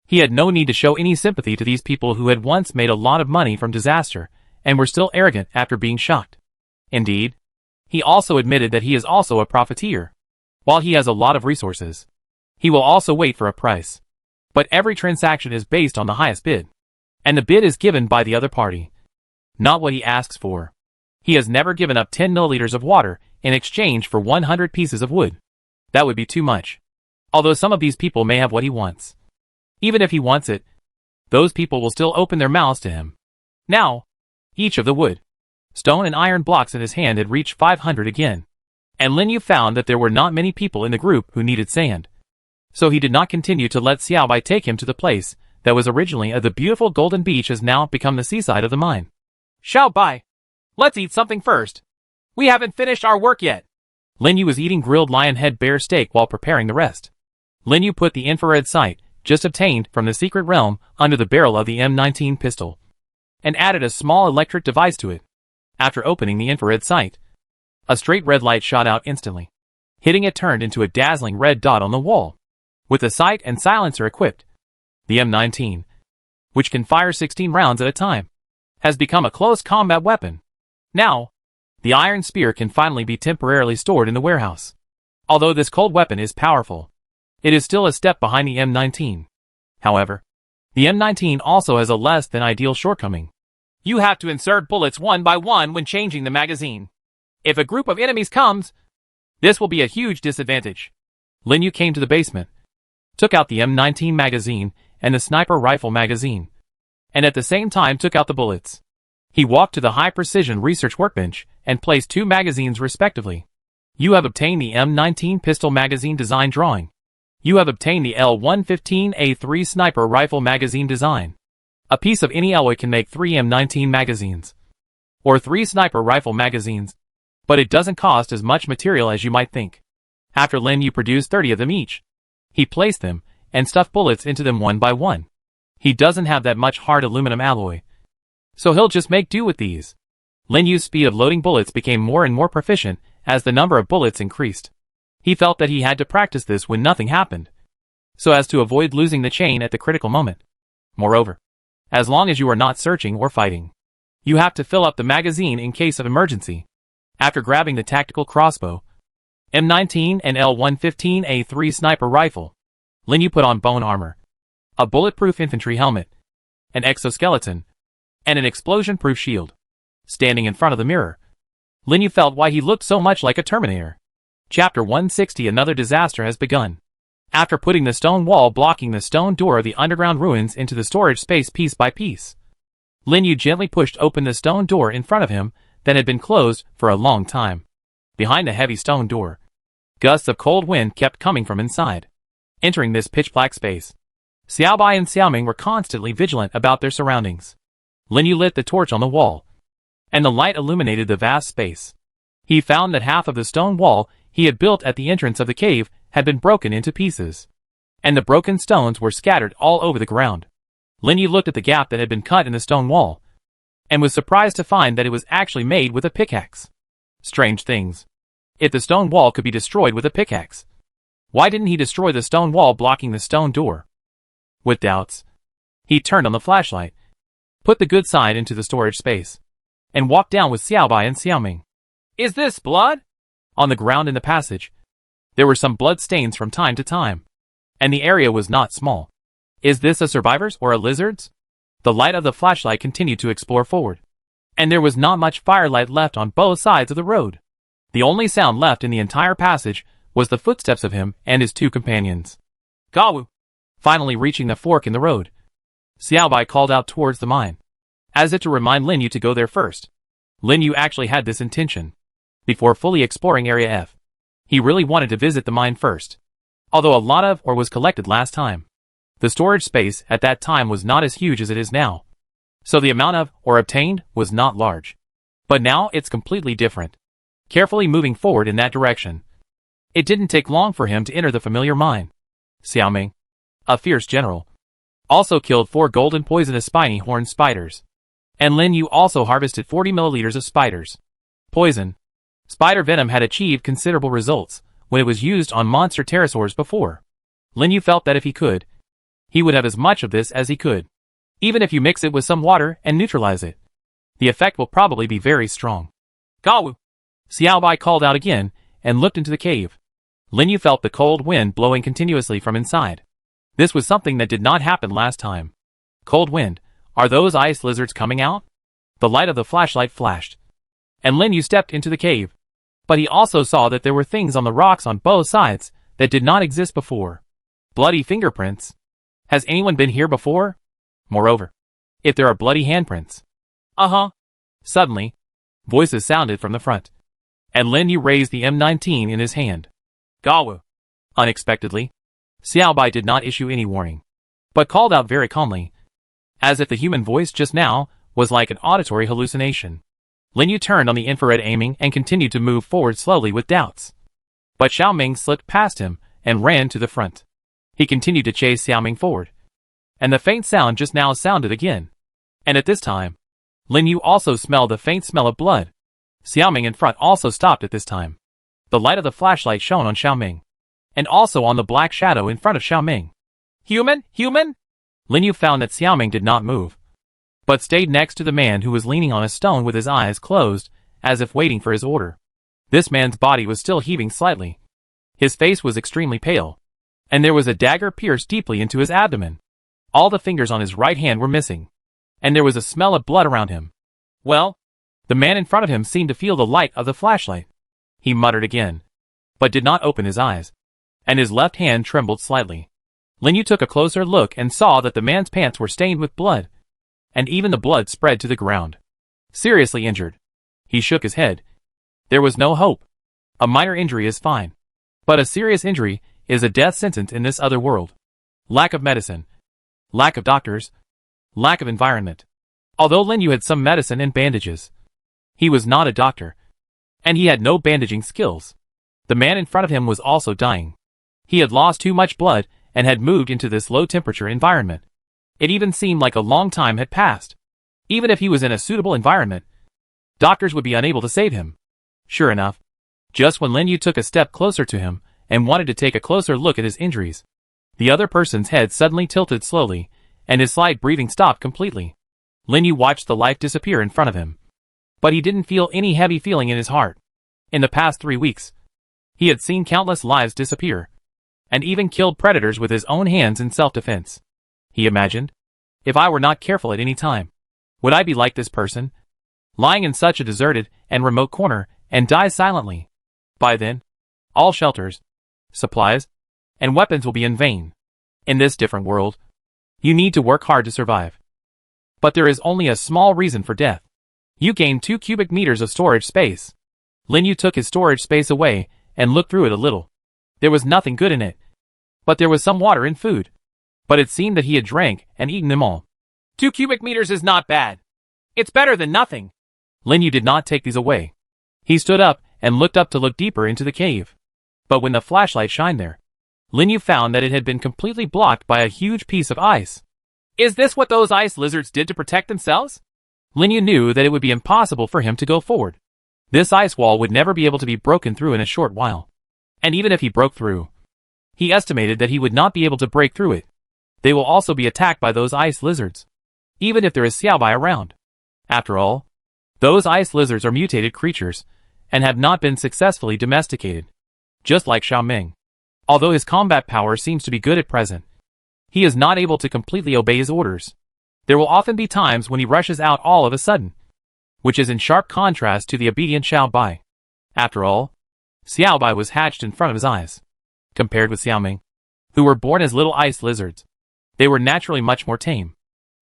[SPEAKER 1] He had no need to show any sympathy to these people who had once made a lot of money from disaster and were still arrogant after being shocked. Indeed, he also admitted that he is also a profiteer. While he has a lot of resources, he will also wait for a price. But every transaction is based on the highest bid, and the bid is given by the other party, not what he asks for. He has never given up 10 milliliters of water in exchange for 100 pieces of wood. That would be too much. Although some of these people may have what he wants. Even if he wants it, those people will still open their mouths to him. Now, each of the wood, stone, and iron blocks in his hand had reached 500 again, and Lin Yu found that there were not many people in the group who needed sand. So he did not continue to let Xiaobai take him to the place that was originally the beautiful golden beach has now become the seaside of the mine. Xiaobai, let's eat something first. We haven't finished our work yet. Lin Yu was eating grilled lion head bear steak while preparing the rest. Lin Yu put the infrared sight, just obtained from the secret realm, under the barrel of the M19 pistol, and added a small electric device to it. After opening the infrared sight, a straight red light shot out instantly. Hitting it turned into a dazzling red dot on the wall. With the sight and silencer equipped, the M19, which can fire 16 rounds at a time, has become a close combat weapon. Now, the iron spear can finally be temporarily stored in the warehouse. Although this cold weapon is powerful, it is still a step behind the M19. However, the M19 also has a less than ideal shortcoming. You have to insert bullets one by one when changing the magazine. If a group of enemies comes, this will be a huge disadvantage. Lin Yu came to the basement, took out the M19 magazine and the sniper rifle magazine, and at the same time took out the bullets. He walked to the high-precision research workbench and placed 2 magazines respectively. You have obtained the M19 pistol magazine design drawing. You have obtained the L115A3 sniper rifle magazine design. A piece of any alloy can make 3 M19 magazines, or 3 sniper rifle magazines, but it doesn't cost as much material as you might think. After Lin Yu produced 30 of them each, he placed them and stuffed bullets into them one by one. He doesn't have that much hard aluminum alloy, so he'll just make do with these. Lin Yu's speed of loading bullets became more and more proficient as the number of bullets increased. He felt that he had to practice this when nothing happened, so as to avoid losing the chain at the critical moment. Moreover, as long as you are not searching or fighting, you have to fill up the magazine in case of emergency. After grabbing the tactical crossbow, M19 and L115A3 sniper rifle, Lin Yu put on bone armor, a bulletproof infantry helmet, an exoskeleton, and an explosion-proof shield. Standing in front of the mirror, Lin Yu felt why he looked so much like a Terminator. Chapter 160. Another disaster has begun. After putting the stone wall blocking the stone door of the underground ruins into the storage space piece by piece, Lin Yu gently pushed open the stone door in front of him that had been closed for a long time. Behind the heavy stone door, gusts of cold wind kept coming from inside. Entering this pitch-black space, Xiaobai and Xiaoming were constantly vigilant about their surroundings. Lin Yu lit the torch on the wall, and the light illuminated the vast space. He found that half of the stone wall he had built at the entrance of the cave had been broken into pieces, and the broken stones were scattered all over the ground. Lin Yu looked at the gap that had been cut in the stone wall, and was surprised to find that it was actually made with a pickaxe. Strange things. If the stone wall could be destroyed with a pickaxe, why didn't he destroy the stone wall blocking the stone door? With doubts, he turned on the flashlight, put the good side into the storage space, and walked down with Xiaobai and Xiaoming. Is this blood? On the ground in the passage, there were some blood stains from time to time, and the area was not small. Is this a survivor's or a lizard's? The light of the flashlight continued to explore forward, and there was not much firelight left on both sides of the road. The only sound left in the entire passage was the footsteps of him and his two companions. Gawu! Finally reaching the fork in the road, Xiaobai called out towards the mine, as if to remind Lin Yu to go there first. Lin Yu actually had this intention. Before fully exploring Area F, he really wanted to visit the mine first. Although a lot of ore was collected last time, the storage space at that time was not as huge as it is now, so the amount of ore obtained was not large. But now it's completely different. Carefully moving forward in that direction, it didn't take long for him to enter the familiar mine. Xiaoming, a fierce general, also killed 4 golden poisonous spiny horned spiders, and Lin Yu also harvested 40 milliliters of spiders. Poison. Spider venom had achieved considerable results when it was used on monster pterosaurs before. Lin Yu felt that if he could, he would have as much of this as he could. Even if you mix it with some water and neutralize it, the effect will probably be very strong. Gawu! Xiaobai called out again and looked into the cave. Lin Yu felt the cold wind blowing continuously from inside. This was something that did not happen last time. Cold wind. Are those ice lizards coming out? The light of the flashlight flashed, and Lin Yu stepped into the cave. But he also saw that there were things on the rocks on both sides that did not exist before. Bloody fingerprints. Has anyone been here before? Moreover, if there are bloody handprints. Suddenly, voices sounded from the front, and Lin Yu raised the M19 in his hand. Gawu. Unexpectedly, Xiaobai did not issue any warning, but called out very calmly, as if the human voice just now was like an auditory hallucination. Lin Yu turned on the infrared aiming and continued to move forward slowly with doubts. But Xiaoming slipped past him and ran to the front. He continued to chase Xiaoming forward, and the faint sound just now sounded again. And at this time, Lin Yu also smelled the faint smell of blood. Xiaoming in front also stopped at this time. The light of the flashlight shone on Xiaoming, and also on the black shadow in front of Xiaoming. Human? Human? Lin Yu found that Xiaoming did not move, but stayed next to the man who was leaning on a stone with his eyes closed, as if waiting for his order. This man's body was still heaving slightly. His face was extremely pale, and there was a dagger pierced deeply into his abdomen. All the fingers on his right hand were missing, and there was a smell of blood around him. Well, the man in front of him seemed to feel the light of the flashlight. He muttered again, but did not open his eyes, and his left hand trembled slightly. Lin Yu took a closer look and saw that the man's pants were stained with blood, and even the blood spread to the ground. Seriously injured. He shook his head. There was no hope. A minor injury is fine, but a serious injury is a death sentence in this other world. Lack of medicine. Lack of doctors. Lack of environment. Although Lin Yu had some medicine and bandages, he was not a doctor, and he had no bandaging skills. The man in front of him was also dying. He had lost too much blood and had moved into this low-temperature environment. It even seemed like a long time had passed. Even if he was in a suitable environment, doctors would be unable to save him. Sure enough, just when Lin Yu took a step closer to him and wanted to take a closer look at his injuries, the other person's head suddenly tilted slowly, and his slight breathing stopped completely. Lin Yu watched the life disappear in front of him, but he didn't feel any heavy feeling in his heart. In the past 3 weeks, he had seen countless lives disappear, and even killed predators with his own hands in self-defense. He imagined, if I were not careful at any time, would I be like this person, lying in such a deserted and remote corner, and die silently? By then, all shelters, supplies, and weapons will be in vain. In this different world, you need to work hard to survive. But there is only a small reason for death. You gain 2 cubic meters of storage space. Lin Yu took his storage space away and looked through it a little. There was nothing good in it, but there was some water and food. But it seemed that he had drank and eaten them all. 2 cubic meters is not bad. It's better than nothing. Lin Yu did not take these away. He stood up and looked up to look deeper into the cave. But when the flashlight shined there, Lin Yu found that it had been completely blocked by a huge piece of ice. Is this what those ice lizards did to protect themselves? Lin Yu knew that it would be impossible for him to go forward. This ice wall would never be able to be broken through in a short while. And even if he broke through, he estimated that he would not be able to break through it. They will also be attacked by those ice lizards, even if there is Xiaobai around. After all, those ice lizards are mutated creatures, and have not been successfully domesticated. Just like Xiaoming. Although his combat power seems to be good at present, he is not able to completely obey his orders. There will often be times when he rushes out all of a sudden, which is in sharp contrast to the obedient Xiaobai. After all, Xiaobai was hatched in front of his eyes. Compared with Xiaoming, who were born as little ice lizards, they were naturally much more tame.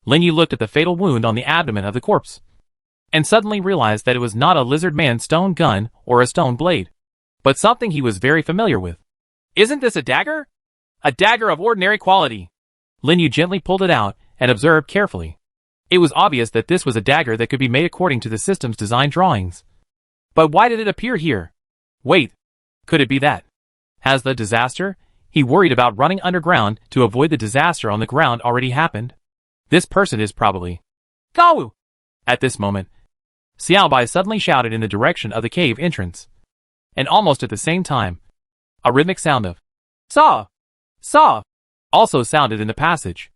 [SPEAKER 1] Lin Yu looked at the fatal wound on the abdomen of the corpse, and suddenly realized that it was not a lizard man's stone gun or a stone blade, but something he was very familiar with. Isn't this a dagger? A dagger of ordinary quality. Lin Yu gently pulled it out and observed carefully. It was obvious that this was a dagger that could be made according to the system's design drawings. But why did it appear here? Wait, could it be that? Has the disaster he worried about running underground to avoid the disaster on the ground already happened? This person is probably Gawu. At this moment, Xiaobai suddenly shouted in the direction of the cave entrance. And almost at the same time, a rhythmic sound of Saw! Saw! also sounded in the passage.